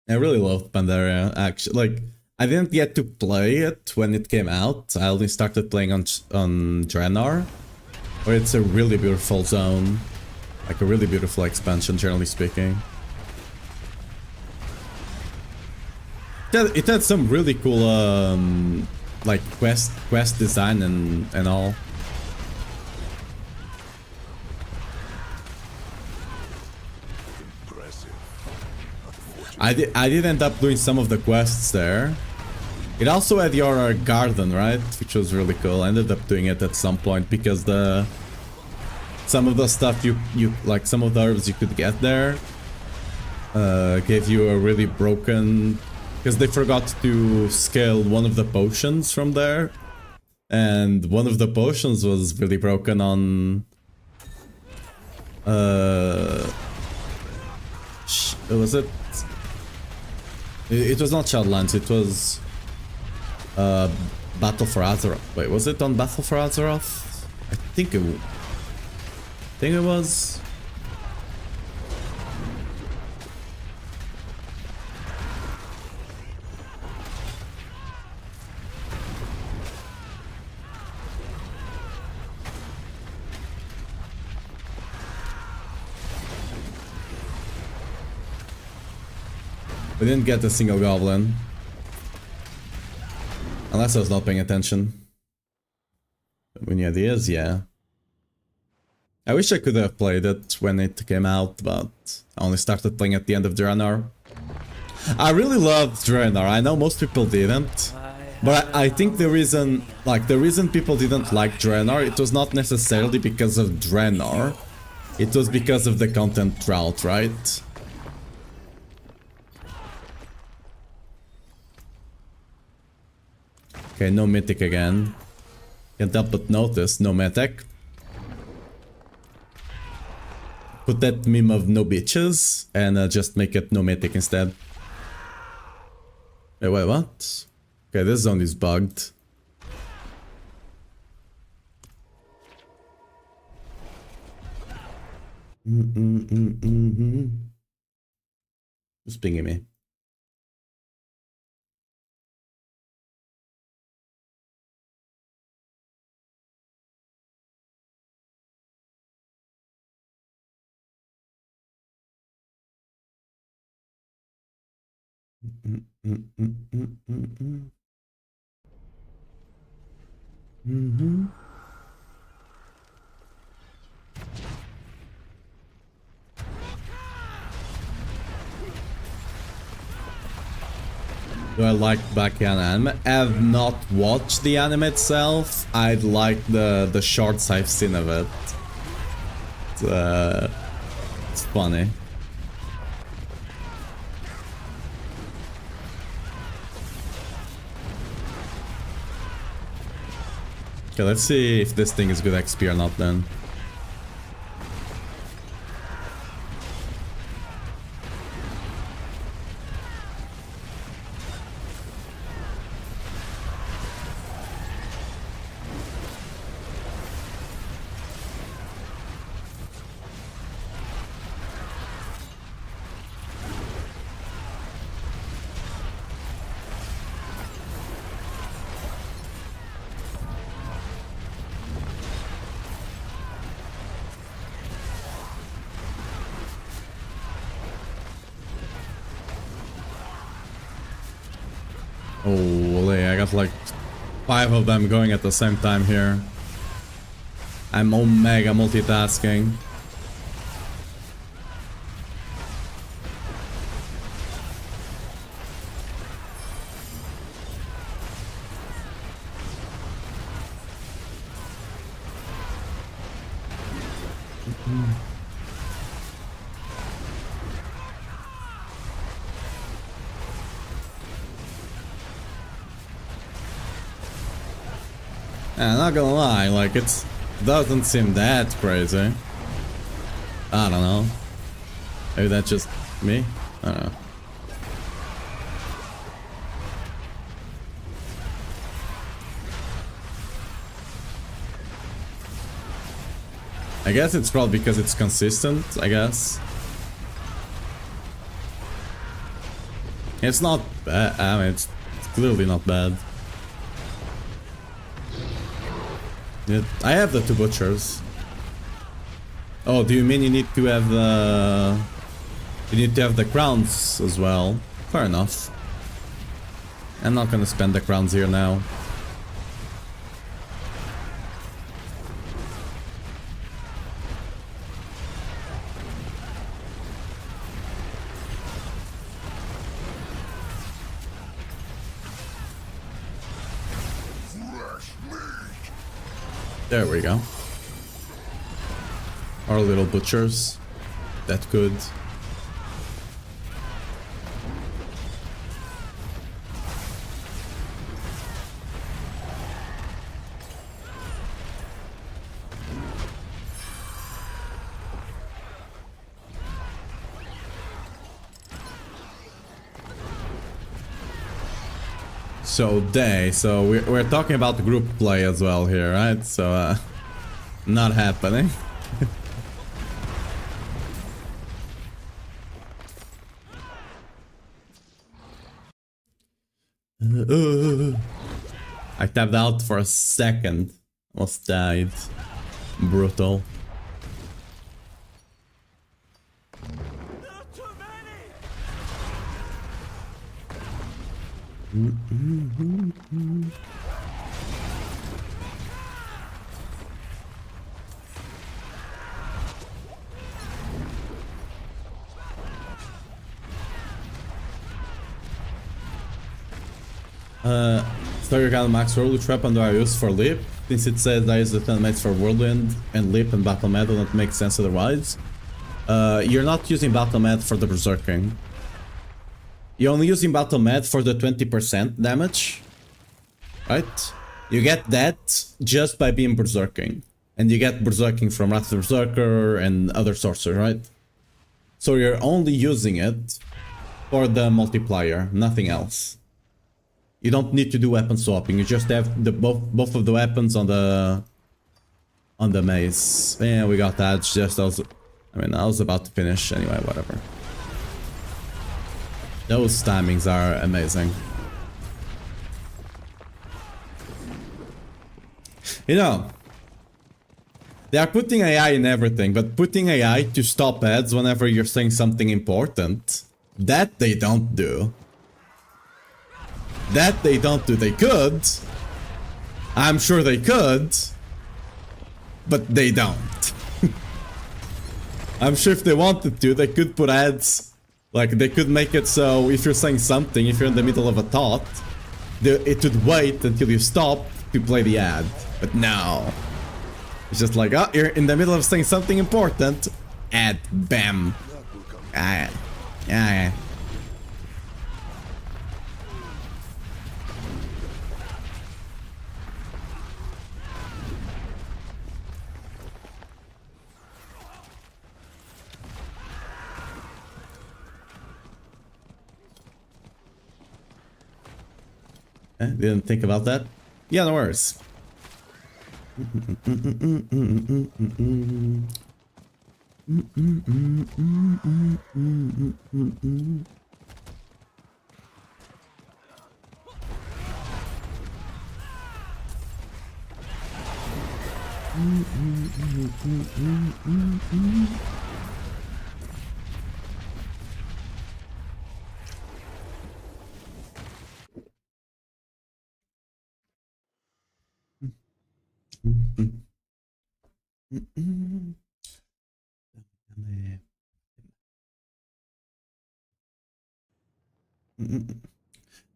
I really loved Pandaria, actually. Like, I didn't get to play it when it came out. I only started playing on Draenor, where it's a really beautiful zone. Like, a really beautiful expansion, generally speaking. It had some really cool, like, quest design and all. I did end up doing some of the quests there. It also had your garden, right? Which was really cool. I ended up doing it at some point because some of the stuff you like, some of the herbs you could get there gave you a really broken, because they forgot to scale one of the potions from there, and one of the potions was really broken on was it? It was not Shadowlands, it was Battle for Azeroth. Wait, was it on Battle for Azeroth? I think it was. We didn't get a single goblin. Unless I was not paying attention. Any ideas? Yeah. I wish I could have played it when it came out, but I only started playing at the end of Draenor. I really loved Draenor. I know most people didn't. But I think the reason people didn't like Draenor, it was not necessarily because of Draenor. It was because of the content drought, right? Okay, no mythic again. Can't help but notice, no mythic. Put that meme of no bitches and just make it no mythic instead. Wait, what? Okay, this zone is bugged. Who's pinging me? Do I like Backyard anime? I have not watched the anime itself. I like the shorts I've seen of it. It's funny. Okay, let's see if this thing is good XP or not then. Holy, I got like 5 of them going at the same time here. I'm omega multitasking. I'm not gonna lie, like it doesn't seem that crazy. I don't know. Maybe that's just me? I don't know. I guess it's probably because it's consistent, I guess. It's not bad, I mean, it's clearly not bad. I have the 2 butchers. Oh, do you mean you need to have the... You need to have the crowns as well? Fair enough. I'm not gonna spend the crowns here now. There we go. Our little butchers. That good. So we're talking about the group play as well here, right? So not happening. I tapped out for a second. Almost died. Brutal. So your kind of max roll, which weapon do I use for Leap? Since it says I use the 10 mates for Whirlwind and Leap and Battle Med do not make sense otherwise. You're not using Battle Med for the Berserking. You're only using Battle Med for the 20% damage. Right? You get that just by being Berserking. And you get Berserking from Wrath of the Berserker and other sorcerers, right? So you're only using it for the multiplier, nothing else. You don't need to do weapon swapping. You just have the both of the weapons on the mace. Yeah, we got that. Just I was about to finish anyway. Whatever. Those timings are amazing. You know, they are putting AI in everything, but putting AI to stop ads whenever you're saying something important, that they don't do. That they don't do. They could. I'm sure they could. But they don't. I'm sure if they wanted to, they could put ads Like, they could make it so if you're saying something, if you're in the middle of a thought, it would wait until you stop to play the ad. But no. It's just like, oh, you're in the middle of saying something important. Ad. Bam. Ah, yeah. Didn't think about that. Yeah, no worries.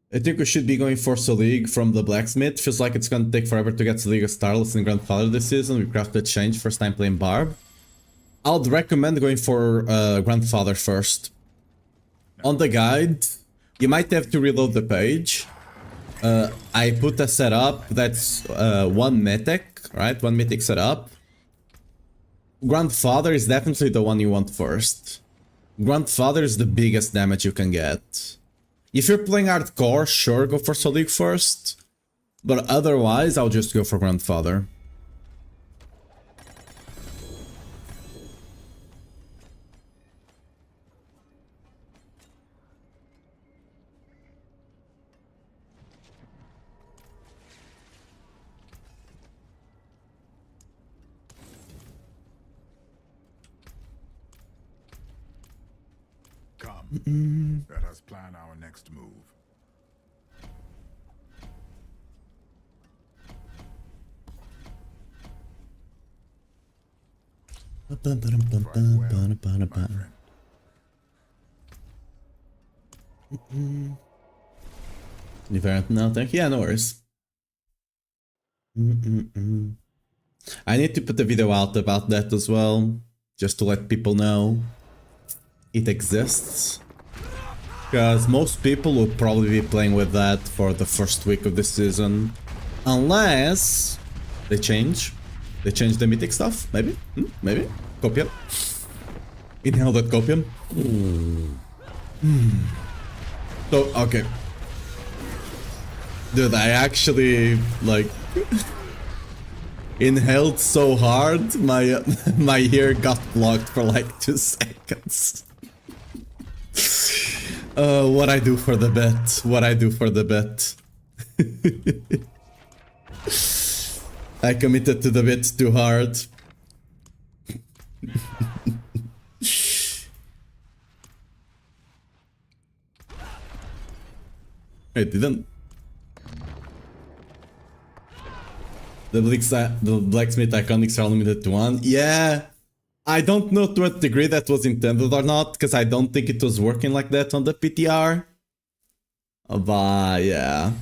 I think we should be going for Selig from the Blacksmith. Feels like it's gonna take forever to get Selig Starless and Grandfather this season. We crafted change first time playing Barb. I would recommend going for Grandfather first. On the guide, you might have to reload the page. I put a setup that's one mythic, right? One mythic setup. Grandfather is definitely the one you want first. Grandfather is the biggest damage you can get. If you're playing hardcore, sure, go for Selig first. But otherwise, I'll just go for Grandfather. Let us plan our next move. No, thank you. Yeah, no worries. I need to put a video out about that as well, just to let people know it exists. Because most people will probably be playing with that for the first week of the season. Unless they change. They change the mythic stuff, maybe? Maybe? Copium? Inhale that copium? So, okay. Dude, I actually, like, inhaled so hard, my ear got blocked for like 2 seconds. What I do for the bet? What I do for the bet? I committed to the bit too hard. It didn't. The Blacksmith Iconics are limited to 1. Yeah. I don't know to what degree that was intended or not, because I don't think it was working like that on the PTR. But yeah.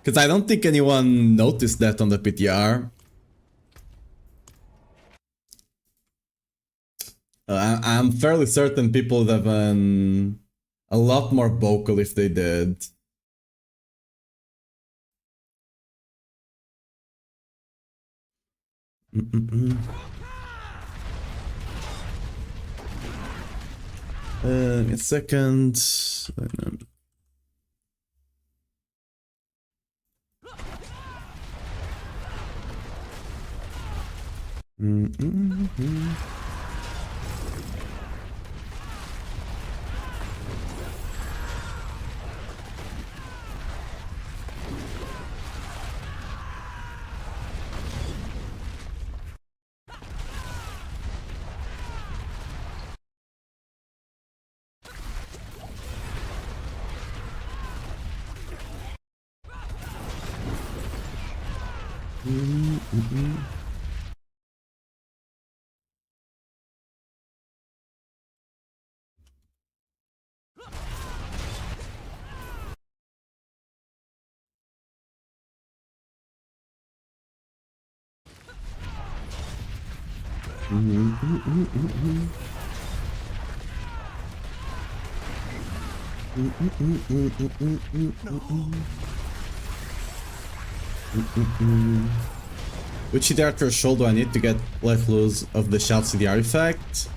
Because I don't think anyone noticed that on the PTR. I'm fairly certain people would have been a lot more vocal if they did. A second. Which CDR threshold do I need to get let loose of the Shout CDR effect?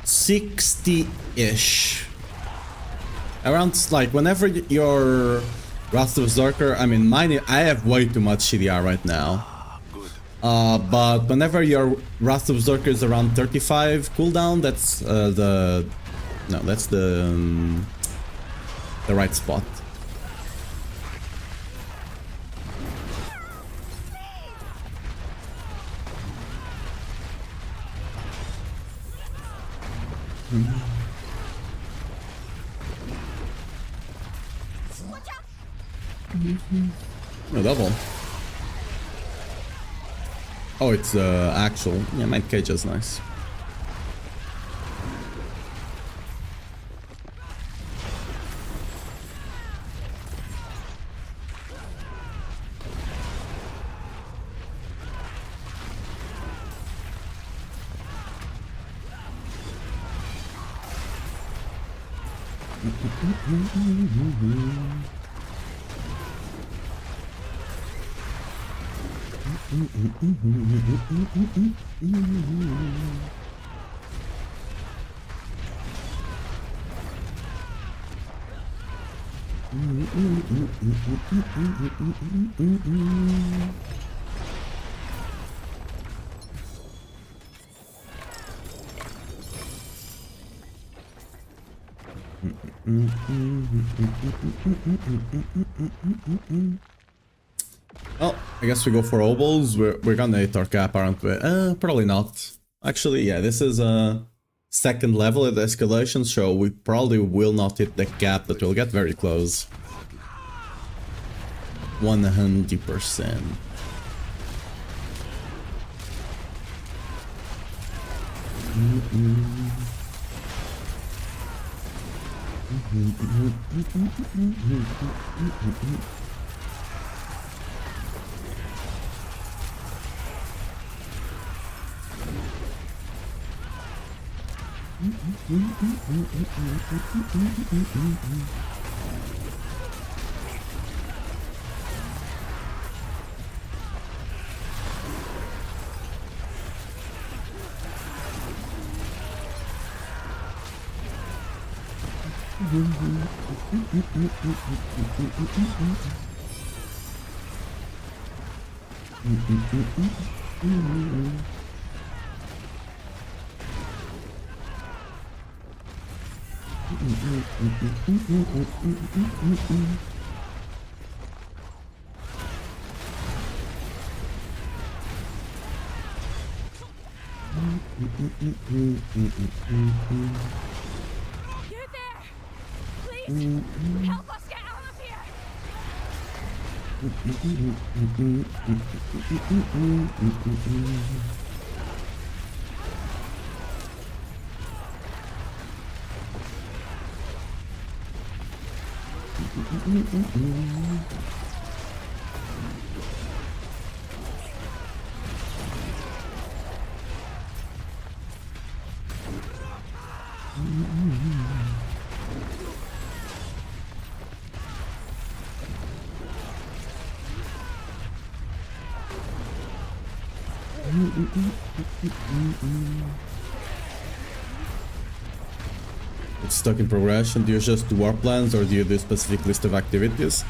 60-ish. Around, like, whenever your Wrath of Berserker, I mean, mine, I have way too much CDR right now. But whenever your Wrath of Berserker is around 35 cooldown, that's the right spot. No double. Oh, it's actual. Yeah, Mind Cage is nice. Well, I guess we go for obols. We're gonna hit our cap, aren't we? Probably not. Actually, yeah, this is a second level at the escalation, so we probably will not hit the cap, but we'll get very close. 100%. You there! Please help us get out of here! It's stuck in progression. Do you just do war plans or do you do a specific list of activities?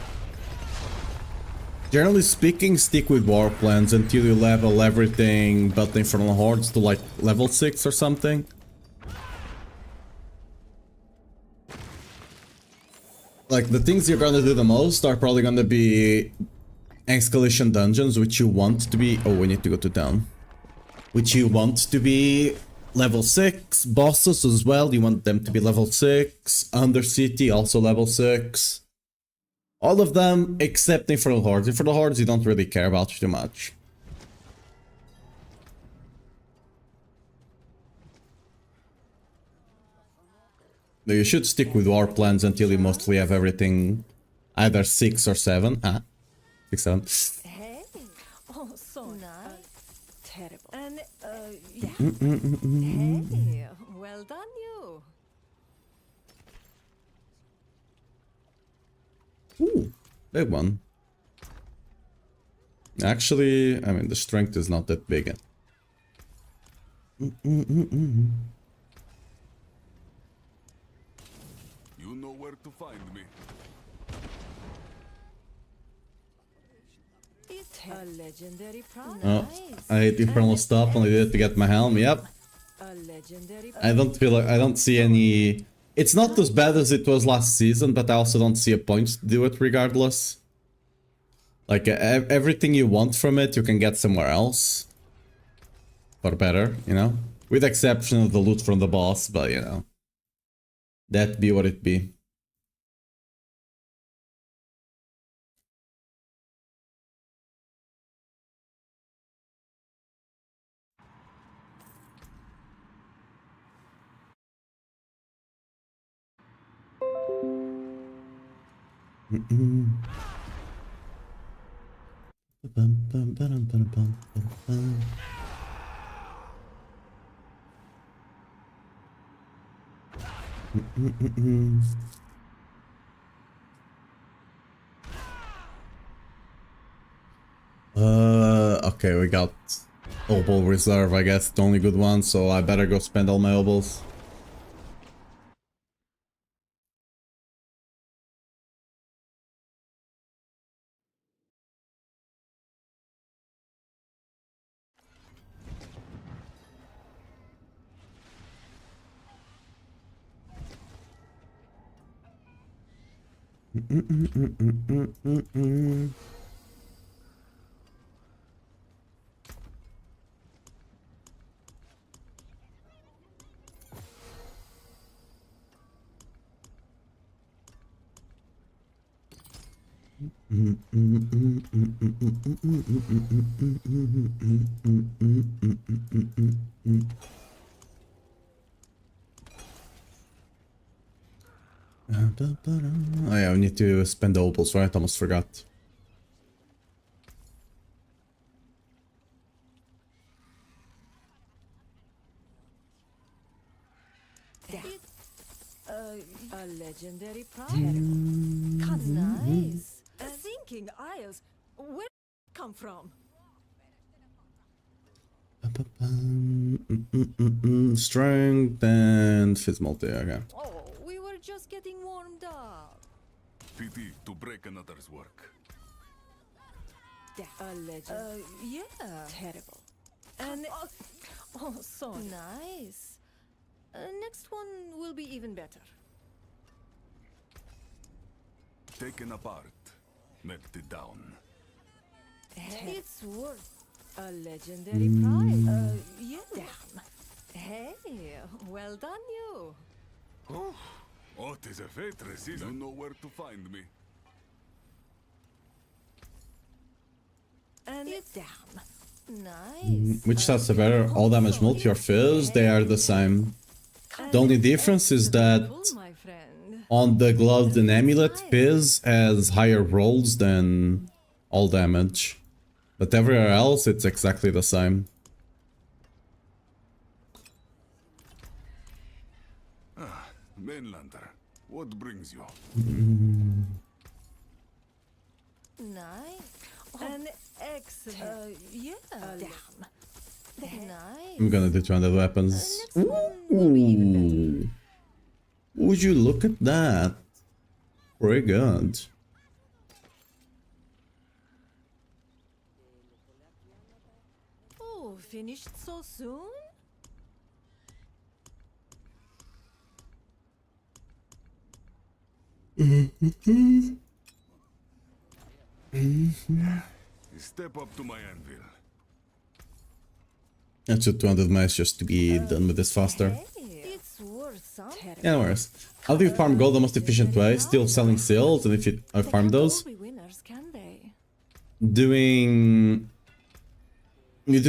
Generally speaking, stick with war plans until you level everything but the Infernal Hordes to like level 6 or something. Like, the things you're gonna do the most are probably gonna be escalation dungeons, which you want to be... Oh, we need to go to town. Which you want to be level 6. Bosses as well, you want them to be level 6. Undercity, also level 6. All of them except Infernal Hordes. Infernal Hordes you don't really care about too much. No, you should stick with war plans until you mostly have everything either 6 or 7. 6, 7. Hey! Oh, so nice. Terrible. And, Hey, well done you. Ooh, big one. Actually, I mean, the strength is not that big. You know where to find me. It's a legendary prize. Oh, I hate infernal stuff, only did it to get my helm, yep. A legendary I don't feel like, I don't see any... It's not as bad as it was last season, but I also don't see a point to do it regardless. Like, everything you want from it, you can get somewhere else. For better, you know? With exception of the loot from the boss, but you know. That be what it be. Okay, we got Opal Reserve, I guess, the only good one, so I better go spend all my Opals. Oh yeah, we need to spend the Opals, right? Almost forgot. a legendary prize. Nice. Sinking Isles. Where did it come from? Strength and Fizz multi, okay. Oh, we were just getting warmed up. PT to break another's work. A legend. Yeah. Terrible. And oh, so nice. Next one will be even better. Taken apart, melted down. It's worth a legendary prize. Yeah. Hey, well done you. Oh, tis a fate season. You know where to find me. And it's down. Nice. Which stats are better? All damage multi or Fizz? They are the same. The only difference is that on the Gloved and Amulet, Fizz has higher rolls than all damage. But everywhere else, it's exactly the same. Mainlander, what brings you? Nice. An excellent. Yeah. Nice. I'm gonna do 200 weapons. Ooh. Would you look at that? Very good. Oh, finished so soon? Step up to my anvil. That's just 200 miles just to be done with this faster. It's worth something. Anyways, how do you farm gold the most efficient way? Still selling seals, and if you farm those, doing you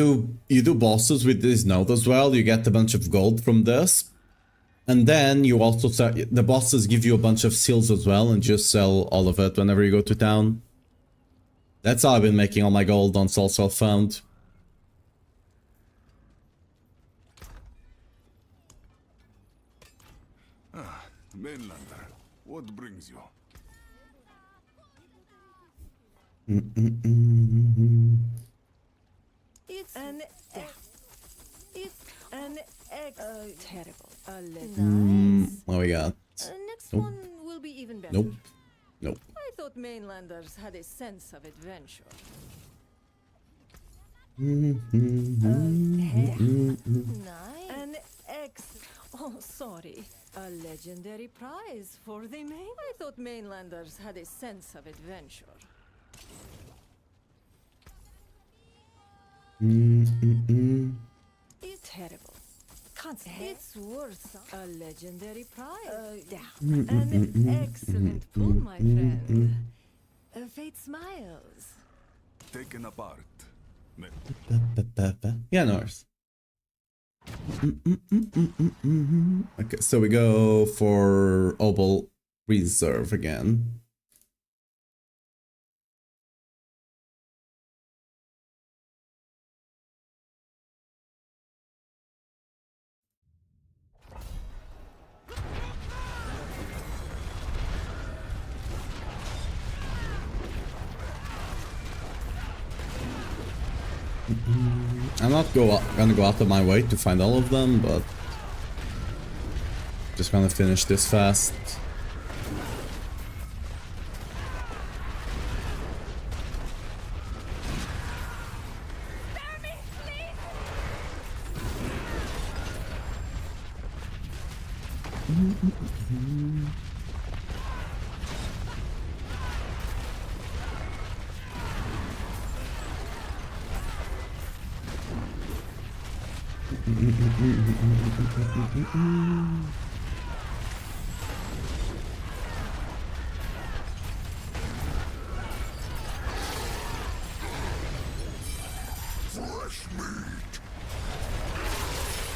do bosses with this node as well. You get a bunch of gold from this, and then you also sell, the bosses give you a bunch of seals as well, and just sell all of it whenever you go to town. That's how I've been making all my gold on Soul Self Found. Mainlander, what brings you? It's an terrible. What we got? Next Nope. one will be even better. Nope. Nope. I thought mainlanders had a sense of adventure. Nice. An X. Oh, sorry. A legendary prize for the main. I thought mainlanders had a sense of adventure. It's terrible. It's worth a legendary prize. An excellent pull, my friend. Fate smiles. Taken apart. Yeah, North. Okay, so we go for Opal Reserve again. I'm not gonna go out of my way to find all of them, but just gonna finish this fast.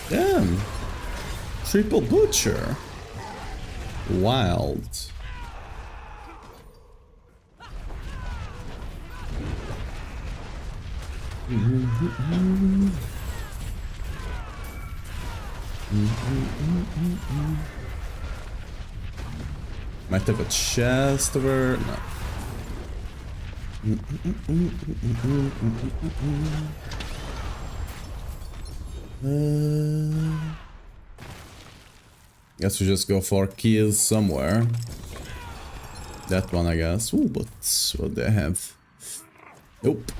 Damn. Triple Butcher. Wild. Might have a chest over. No. Guess we just go for keys somewhere. That one, I guess. Ooh, but what do they have? Nope.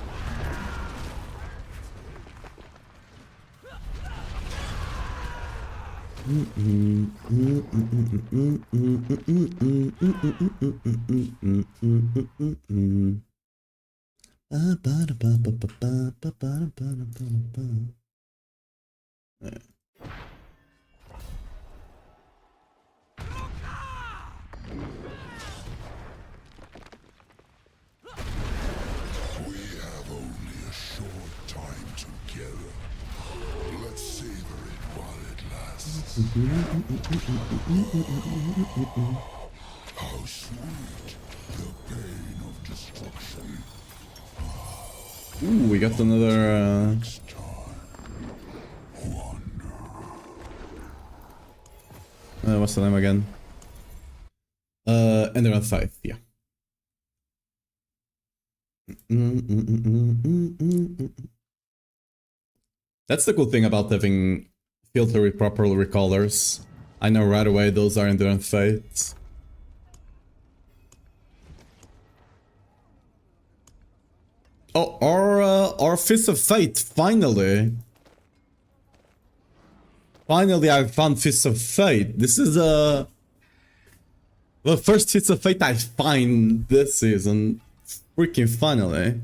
How sweet the pain of destruction. Ooh, we got another. What's the name again? Enderman 5, yeah. That's the cool thing about having filter with proper recallers. I know right away those are Endurance Fates. Oh, our Fist of Fate, finally! Finally I found Fist of Fate. This is the first Fist of Fate I find this season. Freaking finally.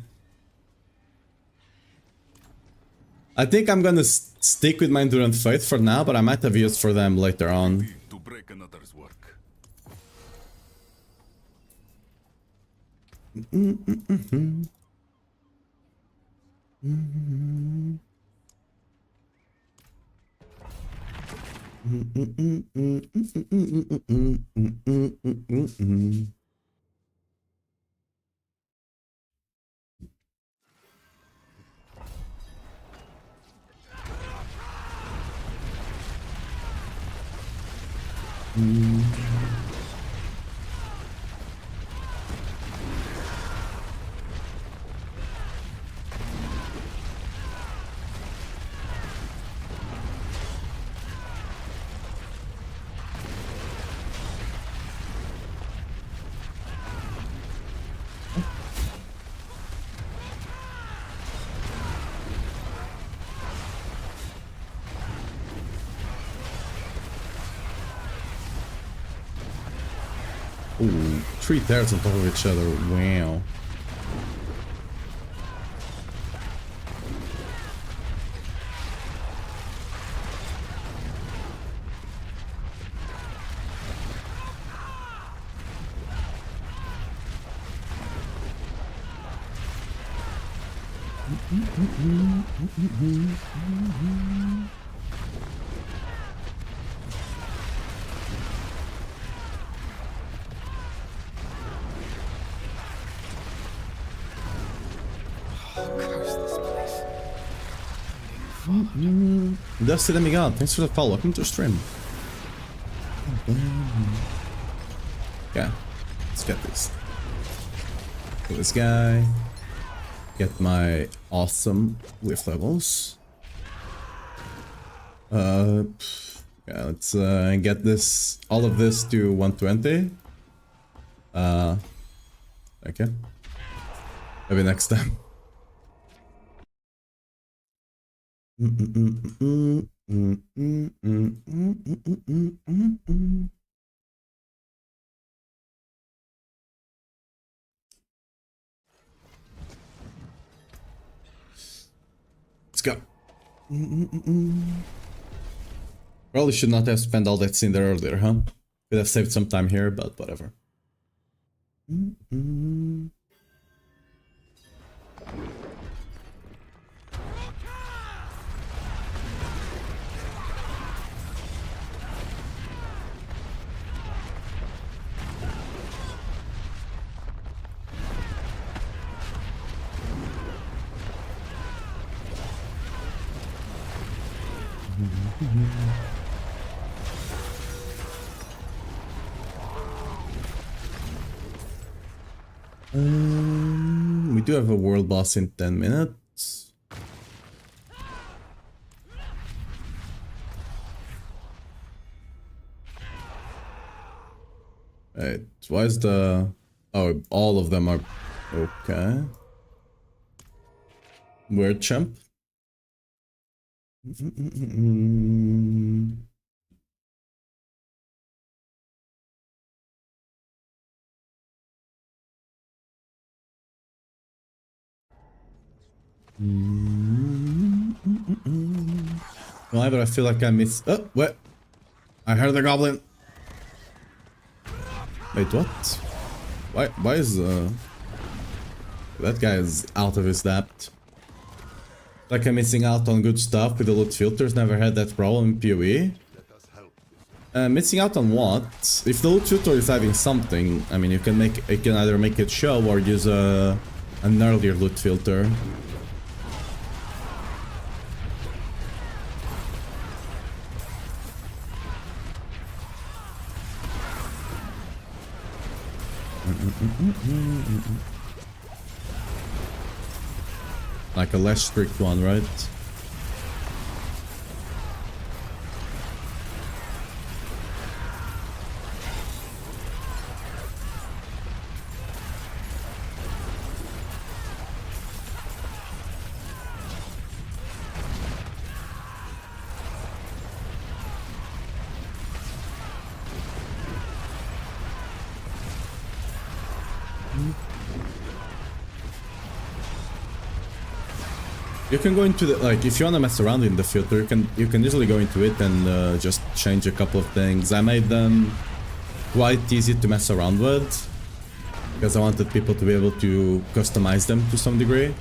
I think I'm gonna stick with my Endurance Faith for now, but I might have use for them later on. To break another's work. Ooh, 3 tears on top of each other. Wow. Curse this place. I'm being followed. Dusty Demigod, thanks for the follow. Welcome to the stream. Yeah, let's get this. Get this guy. Get my awesome whiff levels. Yeah, let's get this, all of this to 120. Okay. Maybe next time. Let's go. Probably should not have spent all that scene there earlier, huh? Could have saved some time here, but whatever. We do have a world boss in 10 minutes. Wait, why is the... Oh, all of them are... Okay. Weird champ. Why, but I feel like I missed... Oh, what? I heard the goblin. Wait, what? Why is that guy is out of his depth? Like I'm missing out on good stuff with the loot filters. Never had that problem in PoE. Missing out on what? If the loot filter is having something, I mean, you can either make it show or use an earlier loot filter. Like a less strict one, right? You can go into the, like, if you want to mess around in the filter, you can easily go into it and just change a couple of things. I made them quite easy to mess around with because I wanted people to be able to customize them to some degree.